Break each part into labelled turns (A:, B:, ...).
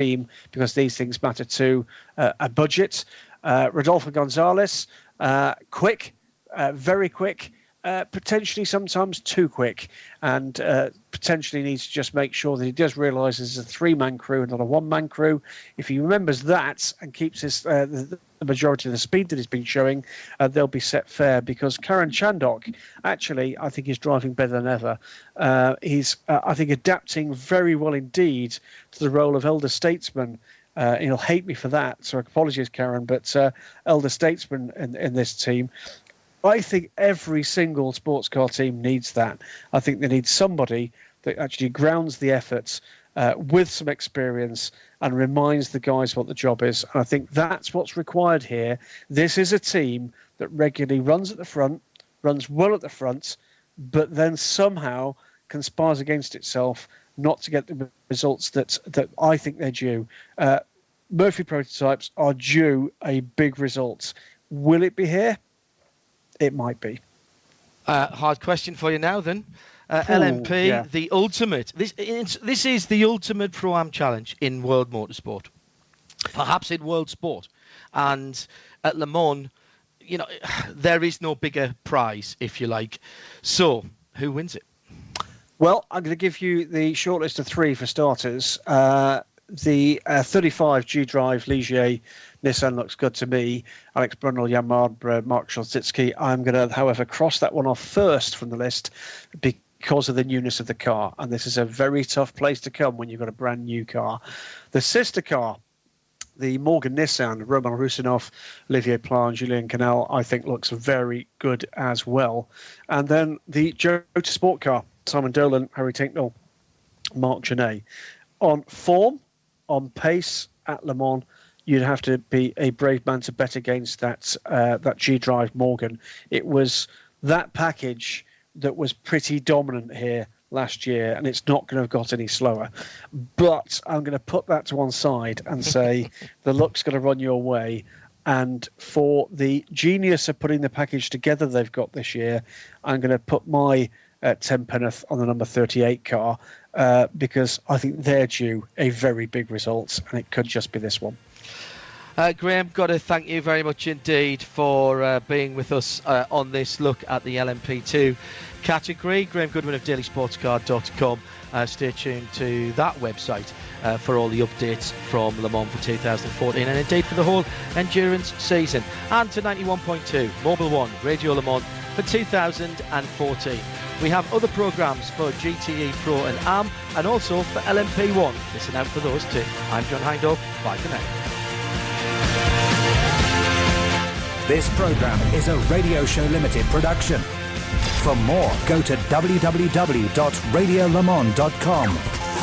A: team, because these things matter too. A budget. Rodolfo Gonzalez, quick, very quick. Potentially sometimes too quick, and potentially needs to just make sure that he does realise this is a three-man crew and not a one-man crew. If he remembers that and keeps his the majority of the speed that he's been showing, they'll be set fair, because Karan Chandok, actually, I think he's driving better than ever. He's, I think, adapting very well indeed to the role of elder statesman. He'll hate me for that, so apologies, Karen, but elder statesman in this team. I think every single sports car team needs that. I think they need somebody that actually grounds the efforts with some experience and reminds the guys what the job is. And I think that's what's required here. This is a team that regularly runs at the front, runs well at the front, but then somehow conspires against itself not to get the results that I think they're due. Murphy prototypes are due a big result. Will it be here? It might be.
B: Hard question for you now, then. LMP, yeah. The ultimate. This is the ultimate Pro-Am challenge in world motorsport, perhaps in world sport. And at Le Mans, there is no bigger prize, if you like. So, who wins it?
A: Well, I'm going to give you the shortlist of three for starters. The 35 G-Drive Ligier Nissan looks good to me. Alex Brundle, Jan Marbre, Mark Szalczycki. I'm going to, however, cross that one off first from the list because of the newness of the car. And this is a very tough place to come when you've got a brand new car. The sister car, the Morgan Nissan, Roman Rusinov, Olivier Pla, Julien Canal, I think looks very good as well. And then the Jota Sport car, Simon Dolan, Harry Tinknell, Mark Genet. On form, on pace at Le Mans, you'd have to be a brave man to bet against that G-Drive Morgan. It was that package that was pretty dominant here last year, and it's not going to have got any slower. But I'm going to put that to one side and say the luck's going to run your way. And for the genius of putting the package together they've got this year, I'm going to put my 10 penneth on the number 38 car, because I think they're due a very big result, and it could just be this one.
B: Graham, got to thank you very much indeed for being with us on this look at the LMP2 category. Graham Goodwin of dailysportscar.com. Stay tuned to that website for all the updates from Le Mans for 2014 and indeed for the whole endurance season. And to 91.2 Mobil 1 Radio Le Mans for 2014. We have other programmes for GTE Pro and AM, and also for LMP1. Listen out for those too. I'm John Hindhaugh. Bye for now.
C: This programme is a Radio Show Limited production. For more, go to www.radiolemans.com.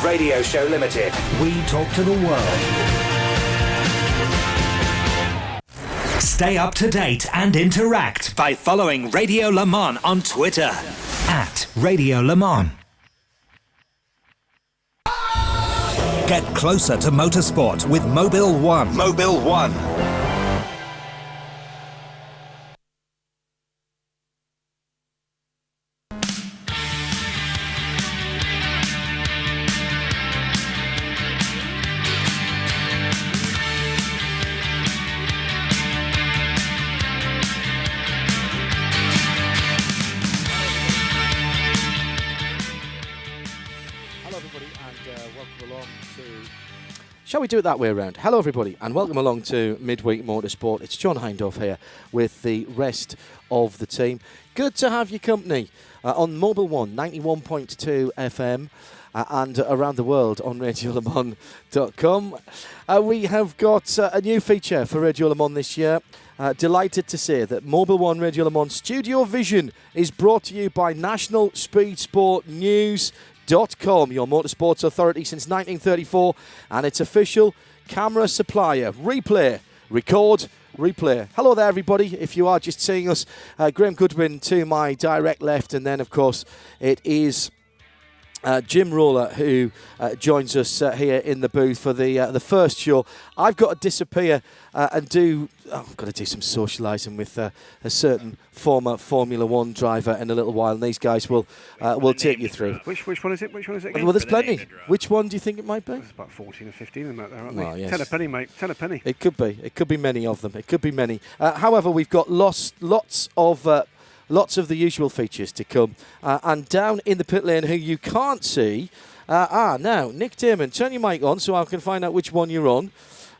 C: Radio Show Limited. We talk to the world. Stay up to date and interact by following Radio Le Mans on Twitter @Radio Le Mans. Get closer to motorsport with Mobil 1. Mobil 1.
B: Shall we do it that way around? Hello everybody and welcome along to Midweek Motorsport. It's John Hindhaugh here with the rest of the team. Good to have your company on Mobil 1, 91.2 FM and around the world on radiolemans.com. We have got a new feature for Radio Le Mans this year. Delighted to say that Mobil 1 Radio Le Mans StudioVision is brought to you by National Speed Sport News.com, your motorsports authority since 1934, and its official camera supplier. Replay, record, replay. Hello there, everybody. If you are just seeing us, Graham Goodwin to my direct left, and then, of course, it is Jim Roller, who joins us here in the booth for the first show. I've got to disappear and do. I've got to do some socialising with a certain former Formula One driver in a little while, and these guys will take you through.
A: Which one is it? Which one is it again?
B: Well, there's plenty. Which one do you think it might be?
A: There's about 14 or 15 of them out there, aren't
B: Well,
A: they?
B: yes.
A: 10 a penny, mate. 10 a penny.
B: It could be. It could be many of them. It could be many. However, we've got lots of the usual features to come. And down in the pit lane, who you can't see. Now, Nick Damon, turn your mic on so I can find out which one you're on.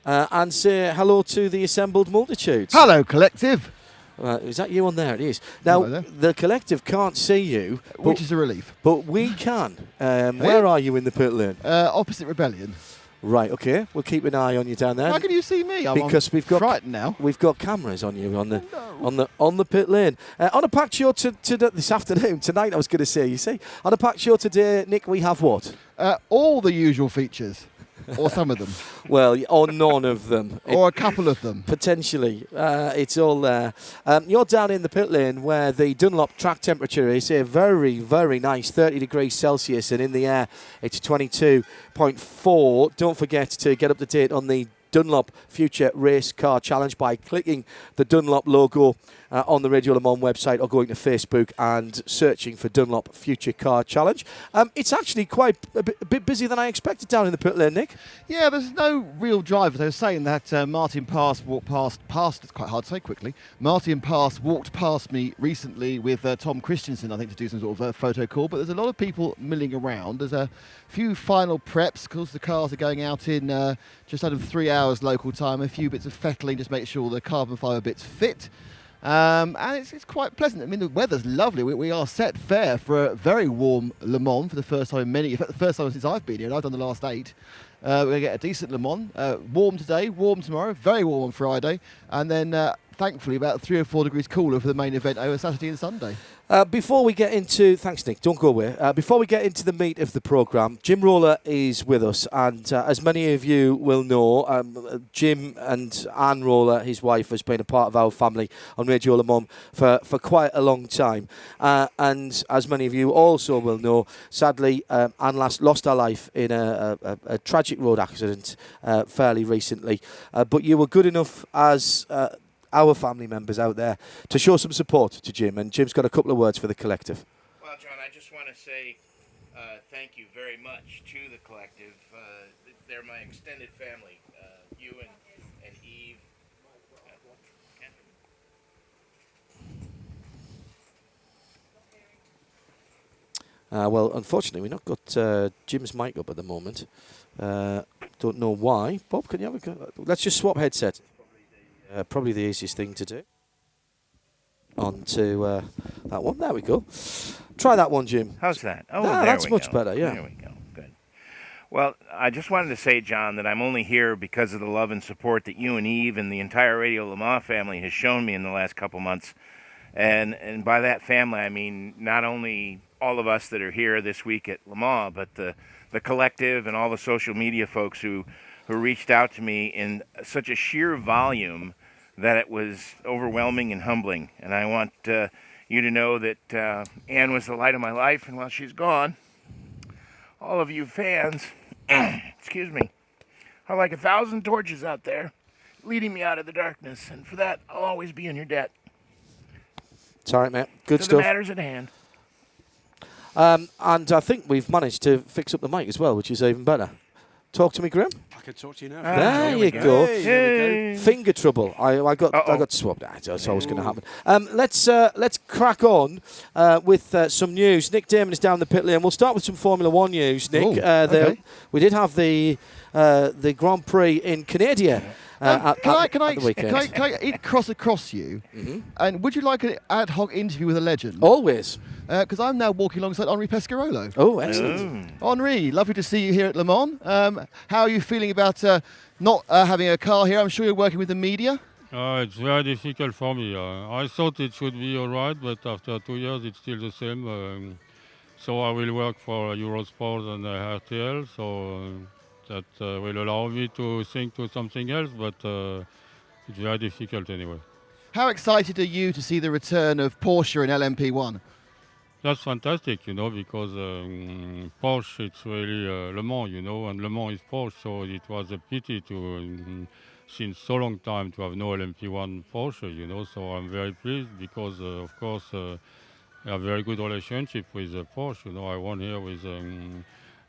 B: And say hello to the assembled multitudes.
D: Hello, collective.
B: Is that you on there? It is. Now, the collective can't see you.
D: Which is a relief.
B: But we can. Where are you in the pit lane?
D: Opposite Rebellion.
B: Right, okay. We'll keep an eye on you down there.
D: How can you see me?
B: Because we've got
D: frightened now.
B: We've got cameras on you on the pit lane. On a packed show this afternoon, tonight I was going to say. You see, on a packed show today, Nick, we have what?
D: All the usual features, or some of them.
B: Well, or none of them,
D: or a couple of them.
B: Potentially, it's all there. You're down in the pit lane where the Dunlop track temperature is a very, very nice 30 degrees Celsius, and in the air it's 22.4. Don't forget to get up to date on the Dunlop Future Race Car Challenge by clicking the Dunlop logo on the Radio Le Mans website or going to Facebook and searching for Dunlop Future Car Challenge. It's actually quite a bit busy than I expected down in the pit lane, Nick.
D: Yeah, there's no real drivers. I was saying that Martin Pass walked past, it's quite hard to say quickly. Martin Pass walked past me recently with Tom Christensen, I think, to do some sort of photo call, but there's a lot of people milling around. There's a few final preps because the cars are going out in just under 3 hours local time, a few bits of fettling, just make sure the carbon fibre bits fit. And it's quite pleasant. I mean, the weather's lovely. We are set fair for a very warm Le Mans for the first time in the first time since I've been here, and I've done the last 8. We're going to get a decent Le Mans. Warm today, warm tomorrow, very warm on Friday, and then thankfully about 3 or 4 degrees cooler for the main event over Saturday and Sunday.
B: Before we get into... Thanks, Nick. Don't go away. Before we get into the meat of the programme, Jim Roller is with us. And as many of you will know, Jim and Anne Roller, his wife, has been a part of our family on Radio Le Mans for quite a long time. And as many of you also will know, sadly, Anne lost her life in a tragic road accident fairly recently. But you were good enough as... our family members out there to show some support to Jim, and Jim's got a couple of words for the collective.
E: Well, John, I just want to say thank you very much to the collective. They're my extended family, you and Eve.
B: Well, unfortunately, we've not got Jim's mic up at the moment. Don't know why. Bob, can you have a go? Let's just swap headsets. Probably the easiest thing to do. On to that one. There we go. Try that one, Jim.
E: How's that? Oh,
B: that's much better, yeah.
E: There we go. Good. Well, I just wanted to say, John, that I'm only here because of the love and support that you and Eve and the entire Radio Le Mans family has shown me in the last couple months. And by that family, I mean not only all of us that are here this week at Le Mans, but the collective and all the social media folks who reached out to me in such a sheer volume that it was overwhelming and humbling. And I want you to know that Anne was the light of my life, and while she's gone, all of you fans, excuse me, are like 1,000 torches out there leading me out of the darkness, and for that, I'll always be in your debt.
B: It's all right, mate. Good
E: to
B: stuff.
E: The matters at hand.
B: And I think we've managed to fix up the mic as well, which is even better. Talk to me, Graham.
A: I can talk to you now.
B: There you go.
A: Hey.
B: Finger trouble. I got swapped. That's always going to happen. Let's crack on with some news. Nick Damon is down the pit lane. We'll start with some Formula One news, Nick.
D: Okay.
B: We did have the Grand Prix in Canada.
D: Can I cross across you?
B: Mm-hmm.
D: And would you like an ad hoc interview with a legend?
B: Always.
D: Because I'm now walking alongside Henri Pescarolo.
B: Oh, excellent.
D: Henri, lovely to see you here at Le Mans. How are you feeling about not having a car here? I'm sure you're working with the media.
F: It's very difficult for me. I thought it should be all right, but after 2 years it's still the same. So I will work for Eurosport and RTL, so that will allow me to think to something else, but it's very difficult anyway.
D: How excited are you to see the return of Porsche and LMP1?
F: That's fantastic, because Porsche, it's really Le Mans, and Le Mans is Porsche, so it was a pity to, since so long time, to have no LMP1 Porsche, so I'm very pleased because, of course, I have a very good relationship with Porsche, I won here with, in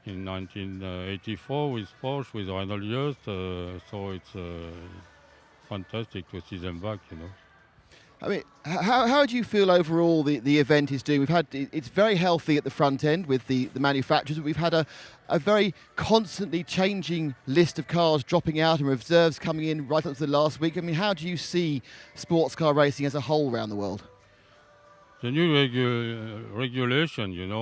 F: 1984 with Porsche, with Renault Just, so it's fantastic to see them back,
D: I mean, how do you feel overall the event is doing? It's very healthy at the front end with the manufacturers, but we've had a very constantly changing list of cars dropping out and reserves coming in right up to the last week. I mean, how do you see sports car racing as a whole around the world?
F: The new regulation,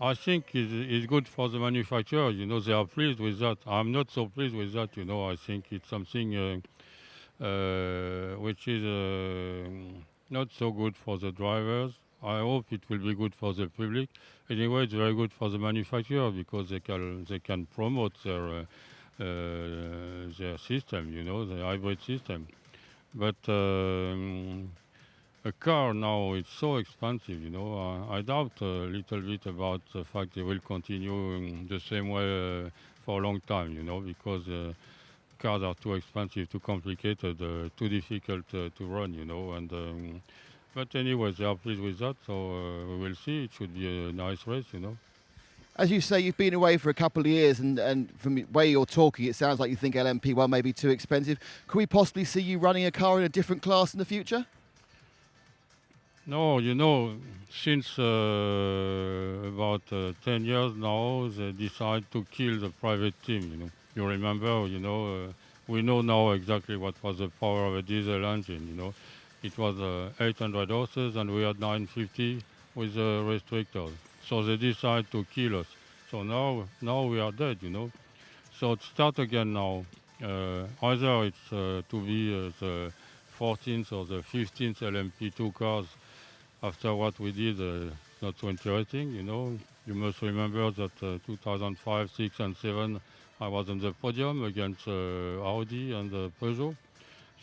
F: I think is good for the manufacturer. They are pleased with that. I'm not so pleased with that. I think it's something which is not so good for the drivers. I hope it will be good for the public. Anyway, it's very good for the manufacturer because they can promote their system, the hybrid system. But a car now, it's so expensive, I doubt a little bit about the fact they will continue in the same way for a long time, because cars are too expensive, too complicated, too difficult to run, and but anyway, they are pleased with that, so we will see. It should be a nice race,
D: As you say, you've been away for a couple of years, and from the way you're talking, it sounds like you think LMP1 may be too expensive. Could we possibly see you running a car in a different class in the future?
F: No, since about 10 years now, they decide to kill the private team, You remember, we know now exactly what was the power of a diesel engine, It was 800 horses and we had 950 with the restrictors. So they decide to kill us. So now we are dead, So to start again now, either it's to be the 14th or the 15th LMP2 cars after what we did, not so interesting, You must remember that 2005, 6 and 7, I was on the podium against Audi and Peugeot.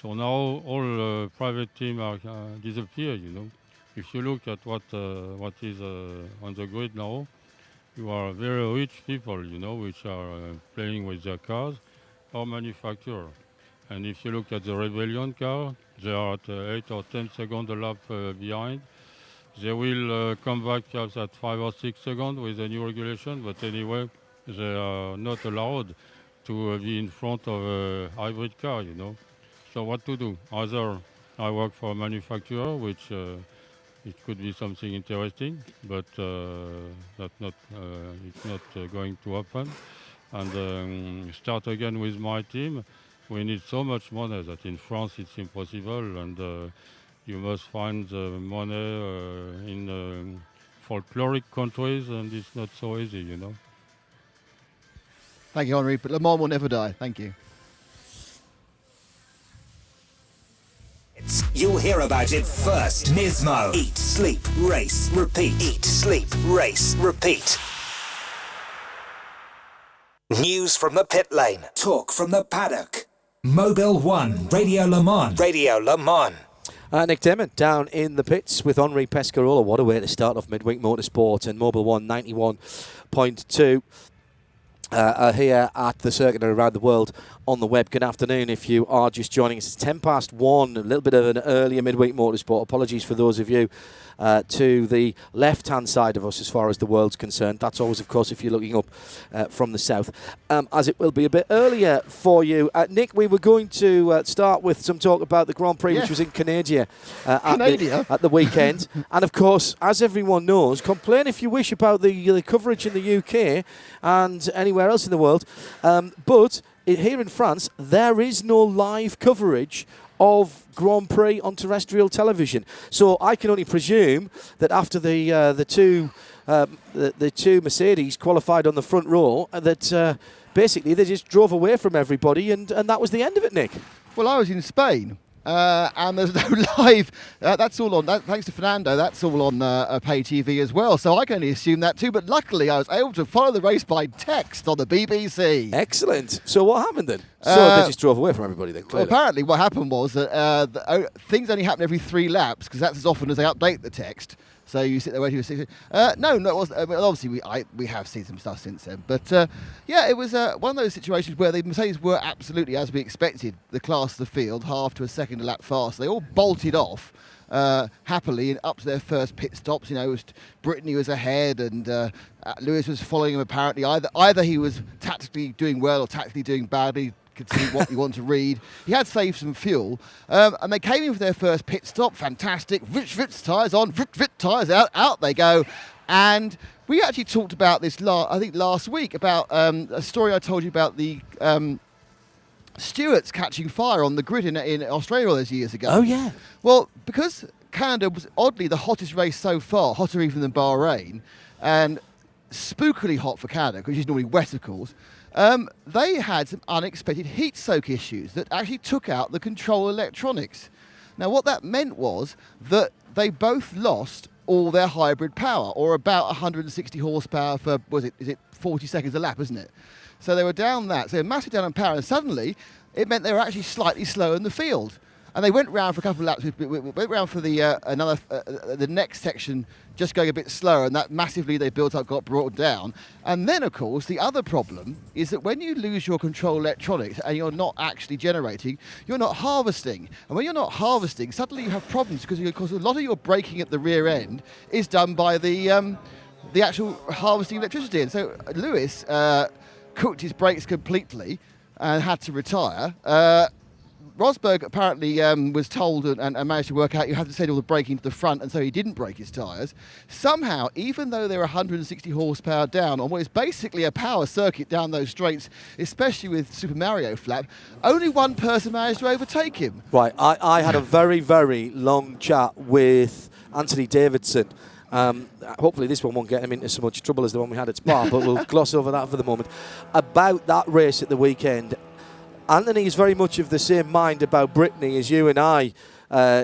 F: So now all private teams are disappear, If you look at what is on the grid now, you are very rich people, which are playing with their cars or manufacturer. And if you look at the Rebellion car, they are at 8 or 10 seconds a lap behind. They will come back perhaps at 5 or 6 seconds with the new regulation, but anyway, they are not allowed to be in front of a hybrid car, So what to do? Either I work for a manufacturer, which it could be something interesting, but it's not going to happen. And start again with my team. We need so much money that in France it's impossible, and you must find the money in folkloric countries, and it's not so easy,
D: Thank you, Henri, but Le Mans will never die. Thank you.
C: You'll hear about it first. Nismo. Eat, sleep, race, repeat. Eat, sleep, race, repeat. News from the pit lane. Talk from the paddock. Mobil 1, Radio Le Mans. Radio Le Mans.
B: Nick Dimon down in the pits with Henri Pescarolo. What a way to start off Midweek Motorsport, and Mobil 1 91.2. Here at the circuit and around the world on the web. Good afternoon if you are just joining us. It's 10 past 1, a little bit of an earlier Midweek Motorsport. Apologies for those of you to the left-hand side of us as far as the world's concerned. That's always, of course, if you're looking up from the south, as it will be a bit earlier for you. Nick, we were going to start with some talk about the Grand Prix, which was in Canada at the weekend. And, of course, as everyone knows, complain if you wish about the coverage in the UK and anywhere else in the world. But here in France, there is no live coverage of Grand Prix on terrestrial television. So I can only presume that after the two Mercedes qualified on the front row, that basically they just drove away from everybody, and that was the end of it, Nick.
D: Well, I was in Spain. And there's no live. That's all on. Thanks to Fernando, that's all on pay TV as well. So I can only assume that too. But luckily, I was able to follow the race by text on the BBC.
B: Excellent. So what happened then? So they just drove away from everybody then,
D: Well,
B: clearly.
D: apparently what happened was that things only happen every 3 laps, because that's as often as they update the text. So you sit there waiting for 6. No, it wasn't. I mean, obviously, we have seen some stuff since then. But, yeah, it was one of those situations where the Mercedes were absolutely, as we expected, the class of the field, half to a second a lap fast. They all bolted off happily and up to their first pit stops. You know, Brittany was ahead and Lewis was following him apparently. Either he was tactically doing well or tactically doing badly. Could see what you want to read. He had saved some fuel, and they came in for their first pit stop. Fantastic. Vits tyres on, vit tyres out they go. And we actually talked about this, I think last week, about a story I told you about the stewards catching fire on the grid in Australia all those years ago.
B: Oh, yeah.
D: Well, because Canada was oddly the hottest race so far, hotter even than Bahrain, and spookily hot for Canada, because it's normally wet, of course. They had some unexpected heat soak issues that actually took out the control electronics. Now, what that meant was that they both lost all their hybrid power, or about 160 horsepower for, is it 40 seconds a lap, isn't it? So they were down that. So they were massively down on power, and suddenly it meant they were actually slightly slower in the field. And they went round for a couple of laps. We went round for the the next section, just going a bit slower, and that massively they built up, got brought down. And then, of course, the other problem is that when you lose your control electronics and you're not actually generating, you're not harvesting. And when you're not harvesting, suddenly you have problems because a lot of your braking at the rear end is done by the actual harvesting electricity. And so Lewis cooked his brakes completely and had to retire. Rosberg apparently was told and managed to work out you have to send all the braking to the front, and so he didn't brake his tyres. Somehow, even though they were 160 horsepower down on what is basically a power circuit down those straights, especially with Super Mario Flap, only one person managed to overtake him.
B: Right, I had a very, very long chat with Anthony Davidson. Hopefully this one won't get him into so much trouble as the one we had at Spa, but we'll gloss over that for the moment. About that race at the weekend, Anthony is very much of the same mind about Brittany as you and I,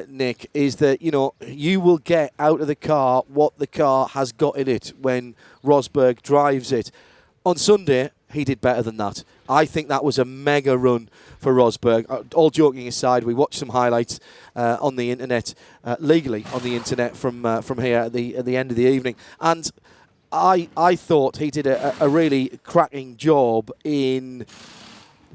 B: Nick, is that, you know, you will get out of the car what the car has got in it when Rosberg drives it. On Sunday, he did better than that. I think that was a mega run for Rosberg. All joking aside, we watched some highlights on the internet, legally on the internet from here at the end of the evening. And I thought he did a really cracking job in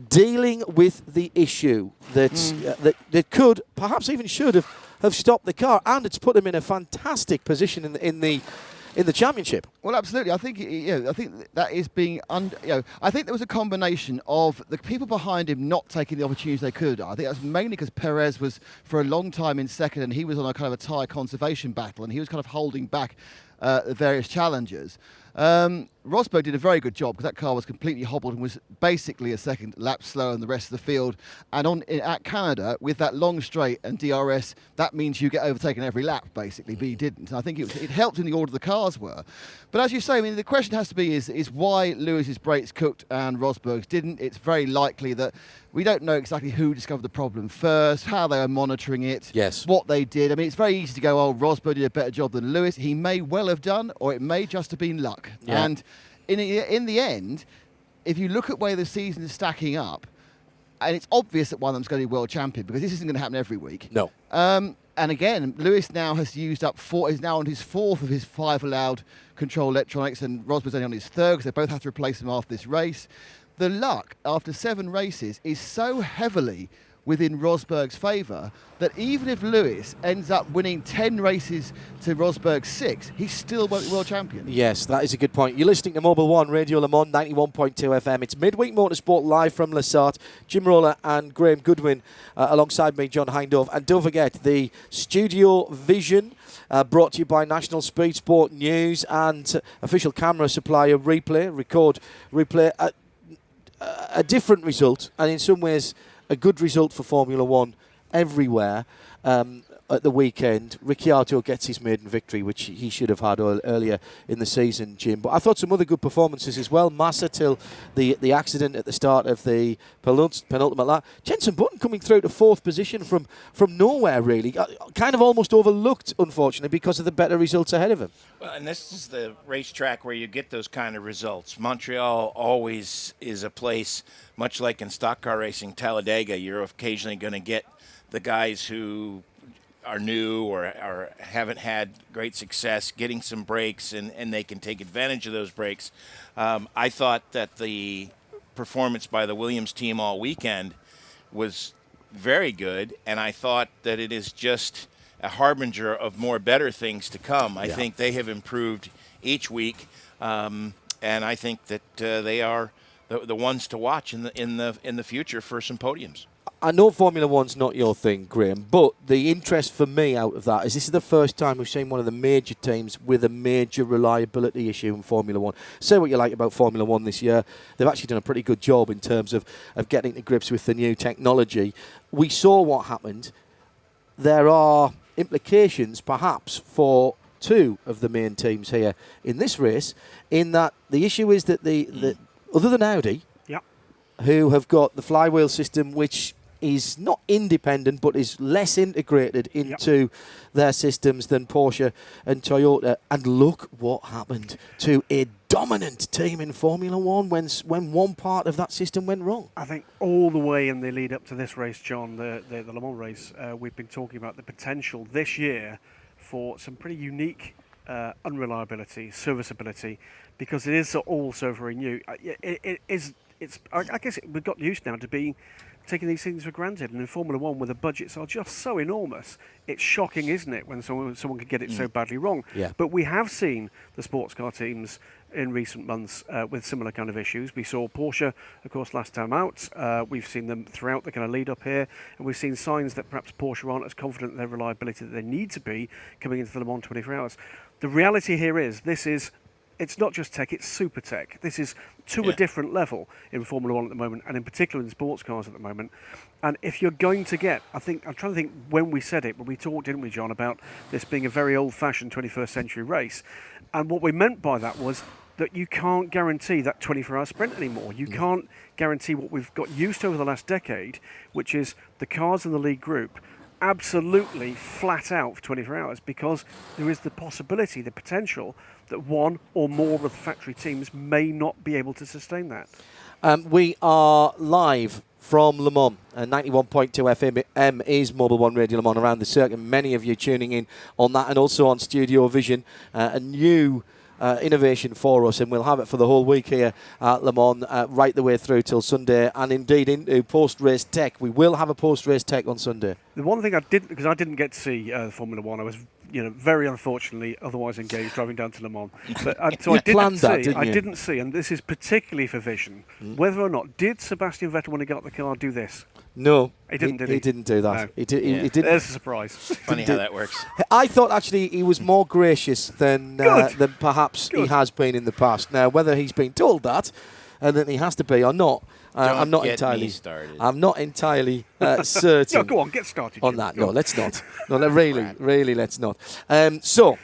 B: dealing with the issue that could, perhaps even should have stopped the car, and it's put him in a fantastic position in the championship.
D: Well, absolutely. I think that is being I think there was a combination of the people behind him not taking the opportunities they could. I think that's mainly because Perez was for a long time in second, and he was on a kind of a tyre conservation battle, and he was kind of holding back the various challengers. Rosberg did a very good job because that car was completely hobbled and was basically a second lap slower than the rest of the field. And at Canada, with that long straight and DRS, that means you get overtaken every lap, basically, but he didn't. And I think it helped in the order the cars were. But as you say, I mean, the question has to be is why Lewis's brakes cooked and Rosberg's didn't. It's very likely that we don't know exactly who discovered the problem first, how they were monitoring it,
B: yes,
D: what they did. I mean, it's very easy to go, oh, Rosberg did a better job than Lewis. He may well have done, or it may just have been luck.
B: Yeah.
D: And in the end, if you look at where the season is stacking up, and it's obvious that one of them's going to be world champion because this isn't going to happen every week.
B: No.
D: And again, Lewis now has used up is now on his 4th of his 5 allowed control electronics, and Rosberg's only on his 3rd because they both have to replace them after this race. The luck after 7 races is so heavily within Rosberg's favour that even if Lewis ends up winning 10 races to Rosberg's 6, he still won't be world champion.
B: Yes, that is a good point. You're listening to Mobil 1 Radio Le Mans 91.2 FM. It's Midweek Motorsport live from Lassart. Jim Roller and Graham Goodwin alongside me, John Hindorf. And don't forget the StudioVision brought to you by National Speed Sport News and official camera supplier Record Replay. A different result, and in some ways a good result for Formula One everywhere. at the weekend. Ricciardo gets his maiden victory, which he should have had earlier in the season, Jim. But I thought some other good performances as well. Massa till the accident at the start of the penultimate lap. Jenson Button coming through to 4th position from nowhere, really. Kind of almost overlooked, unfortunately, because of the better results ahead of him.
E: Well, and this is the racetrack where you get those kind of results. Montreal always is a place, much like in stock car racing, Talladega, you're occasionally going to get the guys who are new or haven't had great success getting some breaks, and they can take advantage of those breaks. I thought that the performance by the Williams team all weekend was very good, and I thought that it is just a harbinger of more better things to come. I think they have improved each week, and I think that they are the ones to watch in the future for some podiums.
B: I know Formula One's not your thing, Graham, but the interest for me out of that is this is the first time we've seen one of the major teams with a major reliability issue in Formula One. Say what you like about Formula One this year. They've actually done a pretty good job in terms of getting to grips with the new technology. We saw what happened. There are implications, perhaps, for two of the main teams here in this race, in that the issue is that the other than Audi, who have got the flywheel system, which is not independent but is less integrated into their systems than Porsche and Toyota. And look what happened to a dominant team in Formula One when one part of that system went wrong.
A: I think all the way in the lead up to this race, John, the Le Mans race, we've been talking about the potential this year for some pretty unique unreliability, serviceability, because it is also very new. I guess we've got used now to taking these things for granted. And in Formula One, where the budgets are just so enormous, it's shocking, isn't it, when someone can get it so badly wrong.
B: Yeah.
A: But we have seen the sports car teams in recent months with similar kind of issues. We saw Porsche, of course, last time out. We've seen them throughout the kind of lead up here, and we've seen signs that perhaps Porsche aren't as confident in their reliability that they need to be coming into the Le Mans 24 Hours. The reality here is it's not just tech, it's super tech. This is to a different level in Formula One at the moment, and in particular in sports cars at the moment. And if you're going to get, I'm trying to think when we said it, but we talked, didn't we, John, about this being a very old-fashioned 21st century race. And what we meant by that was that you can't guarantee that 24-hour sprint anymore. You can't guarantee what we've got used to over the last decade, which is the cars in the lead group absolutely flat out for 24 hours, because there is the possibility, the potential, that one or more of the factory teams may not be able to sustain that.
B: We are live from Le Mans. 91.2 FM is Mobil One Radio Le Mans around the circuit. Many of you tuning in on that, and also on StudioVision, a new innovation for us, and we'll have it for the whole week here at Le Mans, right the way through till Sunday, and indeed into post-race tech. We will have a post-race tech on Sunday.
A: The one thing I didn't get to see Formula One, I was very unfortunately otherwise engaged driving down to Le Mans. But I didn't see, and this is particularly for Vision, whether or not did Sebastian Vettel, when he got the car, do this?
B: No,
A: he didn't.
B: He didn't do that.
A: No.
B: He didn't.
A: There's a surprise.
E: Funny how that works.
B: I thought actually he was more gracious than perhaps he has been in the past. Now, whether he's been told that and that he has to be or not, I'm not entirely certain.
A: No, go on, get started.
B: On that, let's not. No, really, let's not. So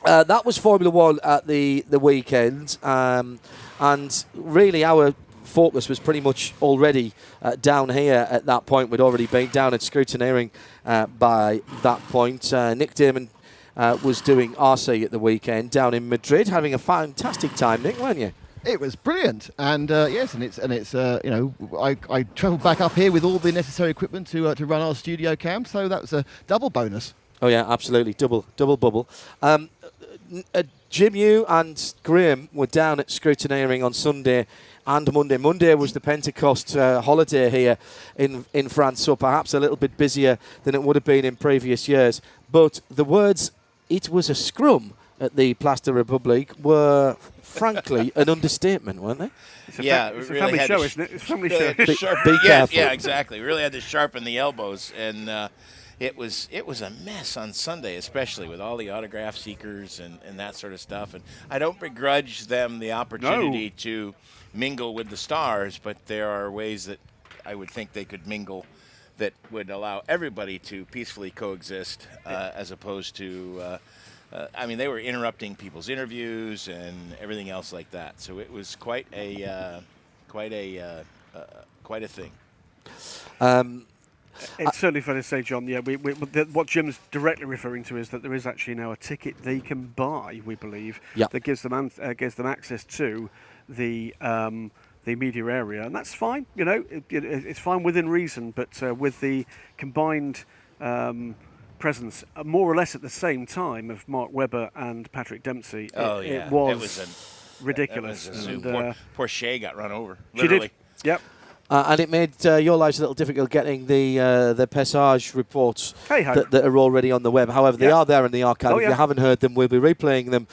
B: that was Formula One at the weekend, and really our focus was pretty much already down here at that point. We'd already been down at scrutineering by that point. Nick Damon was doing RC at the weekend down in Madrid, having a fantastic time. Nick, weren't you?
D: It was brilliant, and yes, and it's I travelled back up here with all the necessary equipment to run our studio cam, so that was a double bonus.
B: Oh yeah, absolutely, double bubble. Jim, you and Graham were down at scrutineering on Sunday and Monday. Monday was the Pentecost holiday here in France, so perhaps a little bit busier than it would have been in previous years. But the words "it was a scrum" at the Place de République were, frankly, an understatement, weren't they?
A: It's a family show, isn't it? It's a family show.
B: Be careful.
E: Yeah, exactly. We really had to sharpen the elbows, and it was a mess on Sunday, especially with all the autograph seekers and that sort of stuff. And I don't begrudge them the opportunity to mingle with the stars, but there are ways that I would think they could mingle that would allow everybody to peacefully coexist, as opposed to, I mean, they were interrupting people's interviews and everything else like that. So it was quite a thing.
A: It's certainly fair to say, John. Yeah, what Jim's directly referring to is that there is actually now a ticket they can buy, we believe, that gives them access to the media area, and that's fine. You know, it's fine within reason. But with the combined presence, more or less at the same time, of Mark Webber and Patrick Dempsey, it was ridiculous.
E: Poor Shea got run over.
A: Literally. She did. Yep.
B: And it made your lives a little difficult getting the Pesage reports that are already on the web. However, they are there in the archive. If you haven't heard them, we'll be replaying them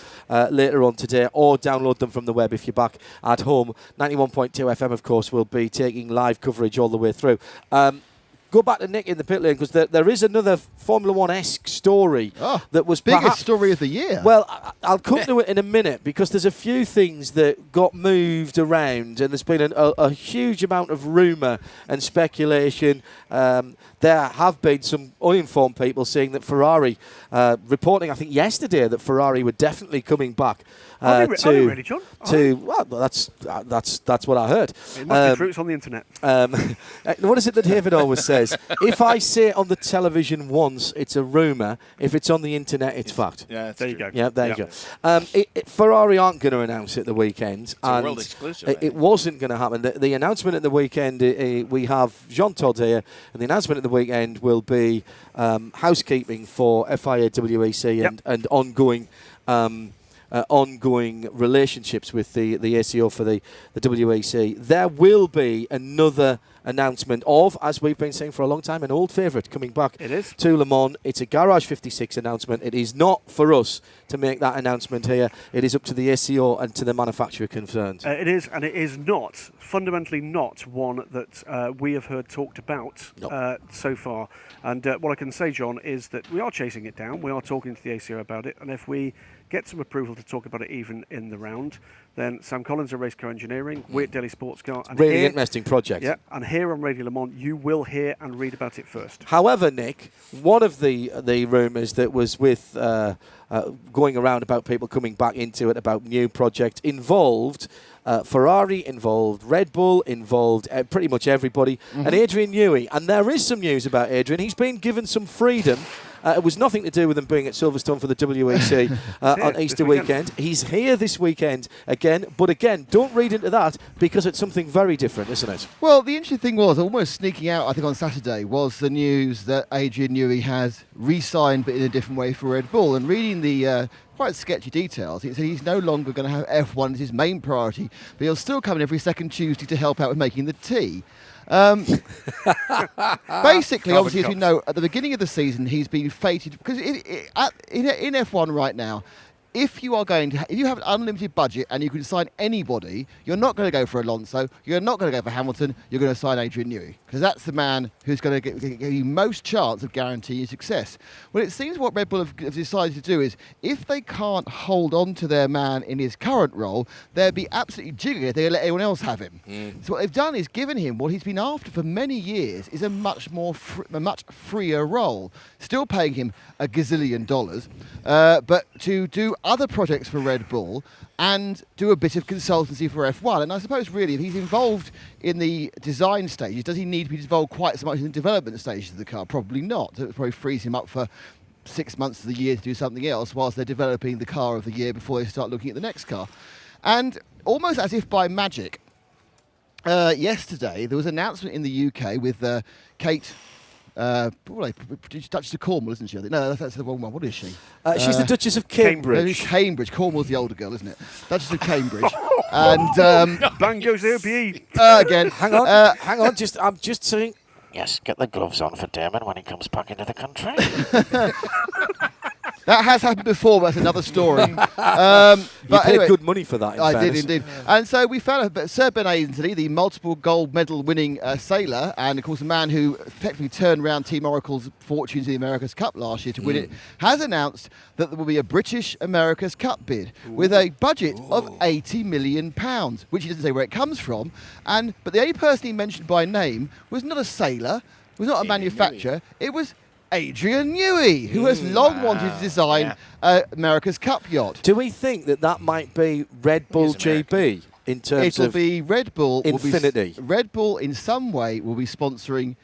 B: later on today, or download them from the web if you're back at home. 91.2 FM, of course, will be taking live coverage all the way through. Go back to Nick in the pit lane, because there is another Formula One-esque story that was
D: biggest story of the year.
B: Well, I'll come to it in a minute, because there's a few things that got moved around, and there's been a huge amount of rumour and speculation. There have been some uninformed people saying that Ferrari, reporting I think yesterday that Ferrari were definitely coming back.
A: Are they ready, John?
B: Well, that's what I heard.
A: It must be true. It's on the internet.
B: What is it that David always says? If I say it on the television once, it's a rumour. If it's on the internet, it's fact.
E: Yeah,
A: there you go.
B: Yeah, there you go. Ferrari aren't going to announce it the weekend.
E: It's a world exclusive.
B: It wasn't going to happen. The announcement at the weekend, we have Jean Todt here, and the announcement at the weekend will be housekeeping for FIA, WEC, and ongoing relationships with the ACO for the WEC. There will be another announcement of, as we've been saying for a long time, an old favourite coming back to Le Mans. It's a Garage 56 announcement. It is not for us to make that announcement here. It is up to the ACO and to the manufacturer concerned.
A: It is, and it is not, fundamentally not, one that we have heard talked about so far. And what I can say, John, is that we are chasing it down. We are talking to the ACO about it, and if we get some approval to talk about it even in the round, then Sam Collins of Race Car Engineering, we're at Daily Sports Car. And
B: really interesting project.
A: Yeah, and here on Radio Le Mans, you will hear and read about it first.
B: However, Nick, one of the rumours that was with going around about people coming back into it, about new project, involved Ferrari, involved Red Bull, involved pretty much everybody, and Adrian Newey. And there is some news about Adrian. He's been given some freedom. It was nothing to do with him being at Silverstone for the WEC on Easter weekend. He's here this weekend again, but again, don't read into that, because it's something very different, isn't it?
D: Well, the interesting thing was, almost sneaking out, I think on Saturday, was the news that Adrian Newey has re-signed, but in a different way, for Red Bull. And reading the quite sketchy details, he said he's no longer going to have F1 as his main priority, but he'll still come in every second Tuesday to help out with making the tea. Basically, obviously, as we know, at the beginning of the season, he's been fated, because in F1 right now, if you have an unlimited budget and you can sign anybody, you're not going to go for Alonso, you're not going to go for Hamilton, you're going to sign Adrian Newey, because that's the man who's going to give you most chance of guaranteeing success. Well, it seems what Red Bull have decided to do is, if they can't hold on to their man in his current role, they'd be absolutely jigging if they let anyone else have him. So what they've done is given him what he's been after for many years, is a much freer role, still paying him $1 gazillion, but to do other projects for Red Bull and do a bit of consultancy for F1. And I suppose really, if he's involved in the design stages, does he need to be involved quite so much in the development stages of the car? Probably not. It probably frees him up for 6 months of the year to do something else whilst they're developing the car of the year before they start looking at the next car. And almost as if by magic, yesterday there was an announcement in the UK with Kate... Duchess of Cornwall, isn't she? No, that's the wrong one. What is she?
B: She's the Duchess of Cambridge.
D: Cambridge. Cornwall's the older girl, isn't it? Duchess of Cambridge. And
A: bang goes the OBE.
D: Again.
B: Hang on. I'm just saying.
G: Yes, get the gloves on for Damon when he comes back into the country.
D: That has happened before, but that's another story.
B: You paid good money for that,
D: I did indeed. And so we found Sir Ben Ainslie, the multiple gold medal winning sailor, and of course the man who effectively turned around Team Oracle's fortunes in the America's Cup last year to win it, has announced that there will be a British America's Cup bid with a budget of £80 million, which he doesn't say where it comes from. But the only person he mentioned by name was not a sailor, It was not a manufacturer. It was Adrian Newey, who has long wanted to design America's Cup yacht.
B: Do we think that might be Red Bull GB in terms of...
D: It'll be Red Bull.
B: Infinity.
D: Red Bull in some way will be sponsoring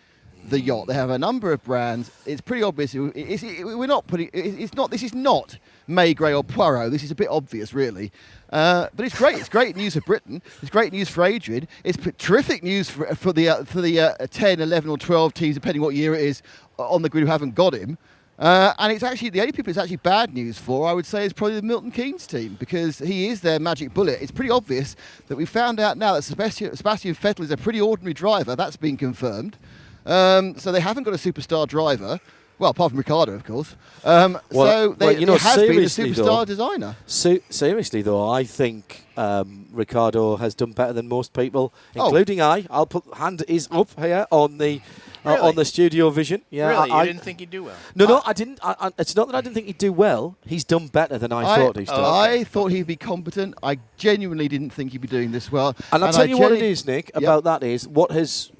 D: the yacht. They have a number of brands. It's pretty obvious. We're not putting. It's not. This is not Maigret or Poirot. This is a bit obvious, really. But it's great. It's great news for Britain. It's great news for Adrian. It's terrific news for the 10, 11, or 12 teams, depending what year it is, on the grid who haven't got him. And it's actually the only people it's actually bad news for, I would say, is probably the Milton Keynes team, because he is their magic bullet. It's pretty obvious that we found out now that Sebastian Vettel is a pretty ordinary driver. That's been confirmed. So they haven't got a superstar driver. Well, apart from Ricciardo, of course. He has been a superstar designer.
B: Seriously, though, I think Ricciardo has done better than most people, including I. I'll put hand is up here on the StudioVision. Yeah,
E: really? You didn't think he'd do well?
B: No, I didn't. It's not that I didn't think he'd do well. He's done better than I thought he's done.
D: I thought he'd be competent. I genuinely didn't think he'd be doing this well.
B: And I'll tell you what it is, Nick, about that is what has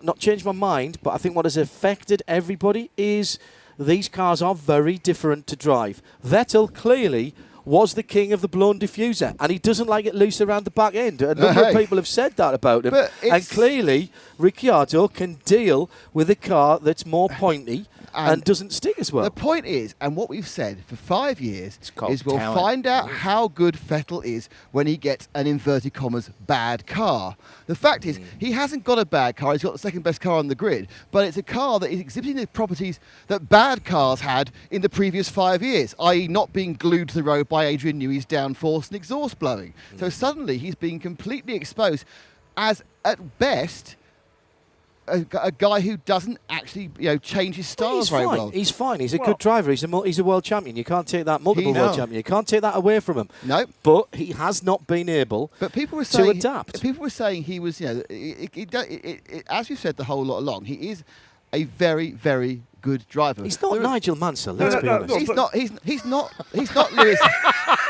B: not changed my mind, but I think what has affected everybody is these cars are very different to drive. Vettel clearly was the king of the blown diffuser, and he doesn't like it loose around the back end. A number of people have said that about him, and clearly Ricciardo can deal with a car that's more pointy and doesn't stick as well.
D: The point is, and what we've said for 5 years, is we'll find out how good Vettel is when he gets an inverted commas bad car. The fact is, he hasn't got a bad car. He's got the second best car on the grid, but it's a car that is exhibiting the properties that bad cars had in the previous 5 years, i.e. not being glued to the road by Adrian Newey's downforce and exhaust blowing. So suddenly he's being completely exposed as, at best, a guy who doesn't actually, change his style very well.
B: He's fine. He's a good driver. He's a world champion. You can't take that multiple world champion. You can't take that away from him.
D: No.
B: But he has not been able to adapt.
D: People were saying he was, as we've said the whole lot along, he is a very, very good driver.
B: He's not Nigel Mansell. Let's be honest.
D: He's not Lewis.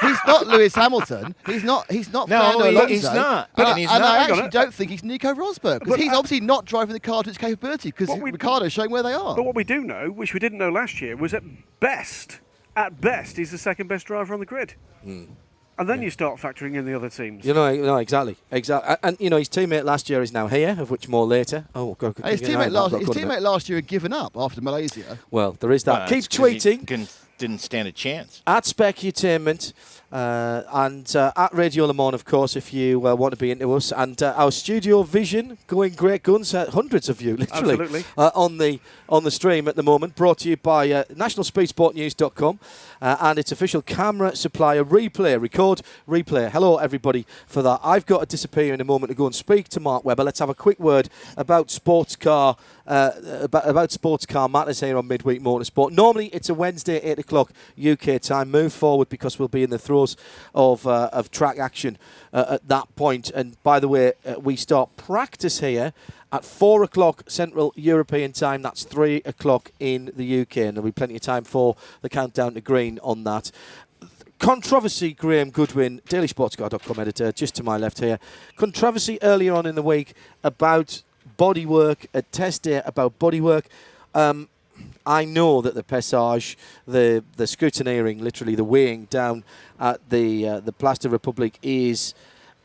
D: He's not Lewis Hamilton. He's not Fernando Alonso.
E: He's not.
D: I actually don't think he's Nico Rosberg, because he's obviously not driving the car to its capability, because Ricciardo's showing where they are.
A: But what we do know, which we didn't know last year, was at best, he's the second best driver on the grid. And then you start factoring in the other teams.
B: Exactly. And his teammate last year is now here, of which more later. Oh, God.
D: His teammate last year had given up after Malaysia.
B: Well, there is that. Keep tweeting.
E: Didn't stand a chance.
B: At Specutainment and at Radio Le Mans, of course, if you want to be into us. And our StudioVision going great guns. Hundreds of you, literally, on the stream at the moment. Brought to you by nationalspeedsportnews.com and its official camera supplier, Replay. Record, Replay. Hello, everybody, for that. I've got to disappear in a moment to go and speak to Mark Webber. Let's have a quick word about sports car matters here on Midweek Motorsport. Normally, it's a Wednesday, 8 o'clock UK time. Move forward because we'll be in the throes of track action at that point. And by the way, we start practice here at 4 o'clock Central European time. That's 3 o'clock in the UK, and there'll be plenty of time for the countdown to green on that. Controversy, Graham Goodwin, dailysportscar.com editor, just to my left here. Controversy earlier on in the week about bodywork, a test day about bodywork. I know that the Passage, the scrutineering, literally the weighing down at the Plaster Republic is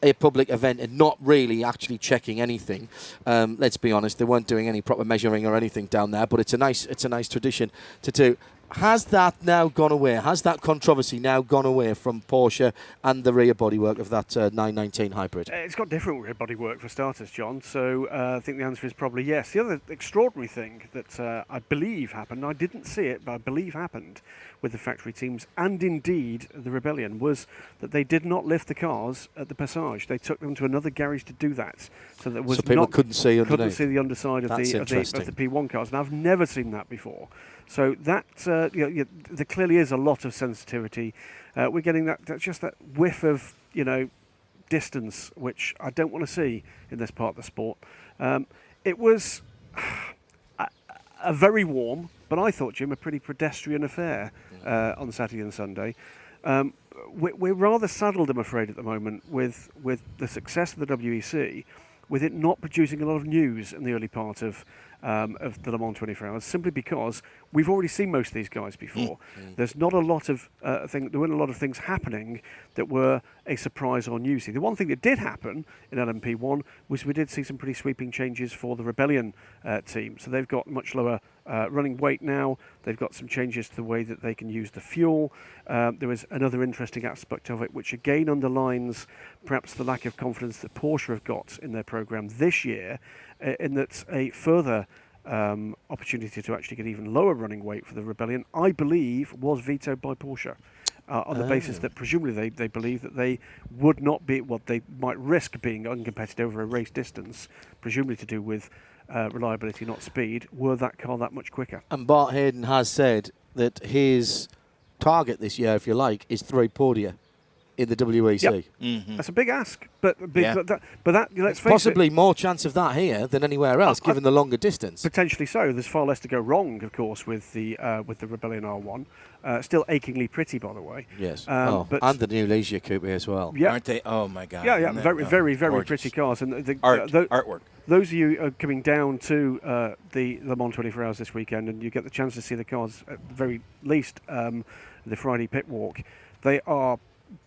B: a public event and not really actually checking anything. Let's be honest, they weren't doing any proper measuring or anything down there, but it's a nice tradition to do. Has that now gone away? Has that controversy now gone away from Porsche and the rear bodywork of that 919 hybrid?
A: It's got different rear bodywork for starters, John, so I think the answer is probably yes. The other extraordinary thing that I believe happened, I didn't see it, but I believe happened with the factory teams and indeed the Rebellion, was that they did not lift the cars at the Passage. They took them to another garage to do that, so that
B: people couldn't see
A: the underside of the P1 cars, and I've never seen that before. So that there clearly is a lot of sensitivity. We're getting that whiff of distance, which I don't want to see in this part of the sport. It was a very warm, but I thought, Jim, a pretty pedestrian affair on Saturday and Sunday. We're rather saddled, I'm afraid, at the moment with the success of the WEC, with it not producing a lot of news in the early part of of the Le Mans 24 Hours, simply because we've already seen most of these guys before. There's not a lot of there weren't a lot of things happening that were a surprise or newsy. The one thing that did happen in LMP1 was we did see some pretty sweeping changes for the Rebellion team. So they've got much lower running weight now. They've got some changes to the way that they can use the fuel. There is another interesting aspect of it, which again underlines perhaps the lack of confidence that Porsche have got in their program this year, in that a further opportunity to actually get even lower running weight for the Rebellion, I believe, was vetoed by Porsche. On the basis that presumably they believe that they would not be, what they might risk being uncompetitive over a race distance, presumably to do with reliability, not speed, were that car that much quicker.
B: And Bart Hayden has said that his target this year, if you like, is 3 podia in the WEC.
A: Yep. That's a big ask, but that let's face
B: Possibly
A: it,
B: more chance of that here than anywhere else, given the longer distance.
A: Potentially so. There's far less to go wrong, of course, with the Rebellion R1. Still achingly pretty, by the way.
B: Yes.
A: But
B: and the new Leisure Coupe as well.
A: Yeah.
H: Aren't they? Oh my God.
A: Yeah,
H: Isn't
A: very,
H: that-
A: very, very
H: gorgeous.
A: pretty cars. And
H: Artwork.
A: Those of you coming down to the Le Mans 24 Hours this weekend, and you get the chance to see the cars at the very least the Friday pit walk, they are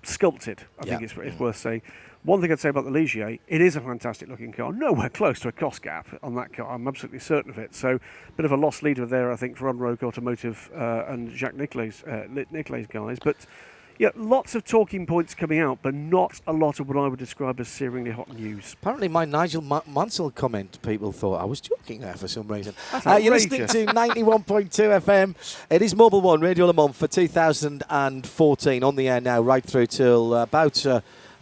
A: sculpted. I think it's worth saying. One thing I'd say about the Ligier, it is a fantastic looking car. Nowhere close to a cost gap on that car. I'm absolutely certain of it. So, a bit of a lost leader there, I think, for Unrogue Automotive and Jacques Niclet's guys. But yeah, lots of talking points coming out, but not a lot of what I would describe as searingly hot news.
B: Apparently, my Nigel Mansell comment, people thought I was joking there for some reason.
A: That's
B: You're listening to 91.2 FM. It is Mobil 1 Radio Le Mans for 2014 on the air now, right through till about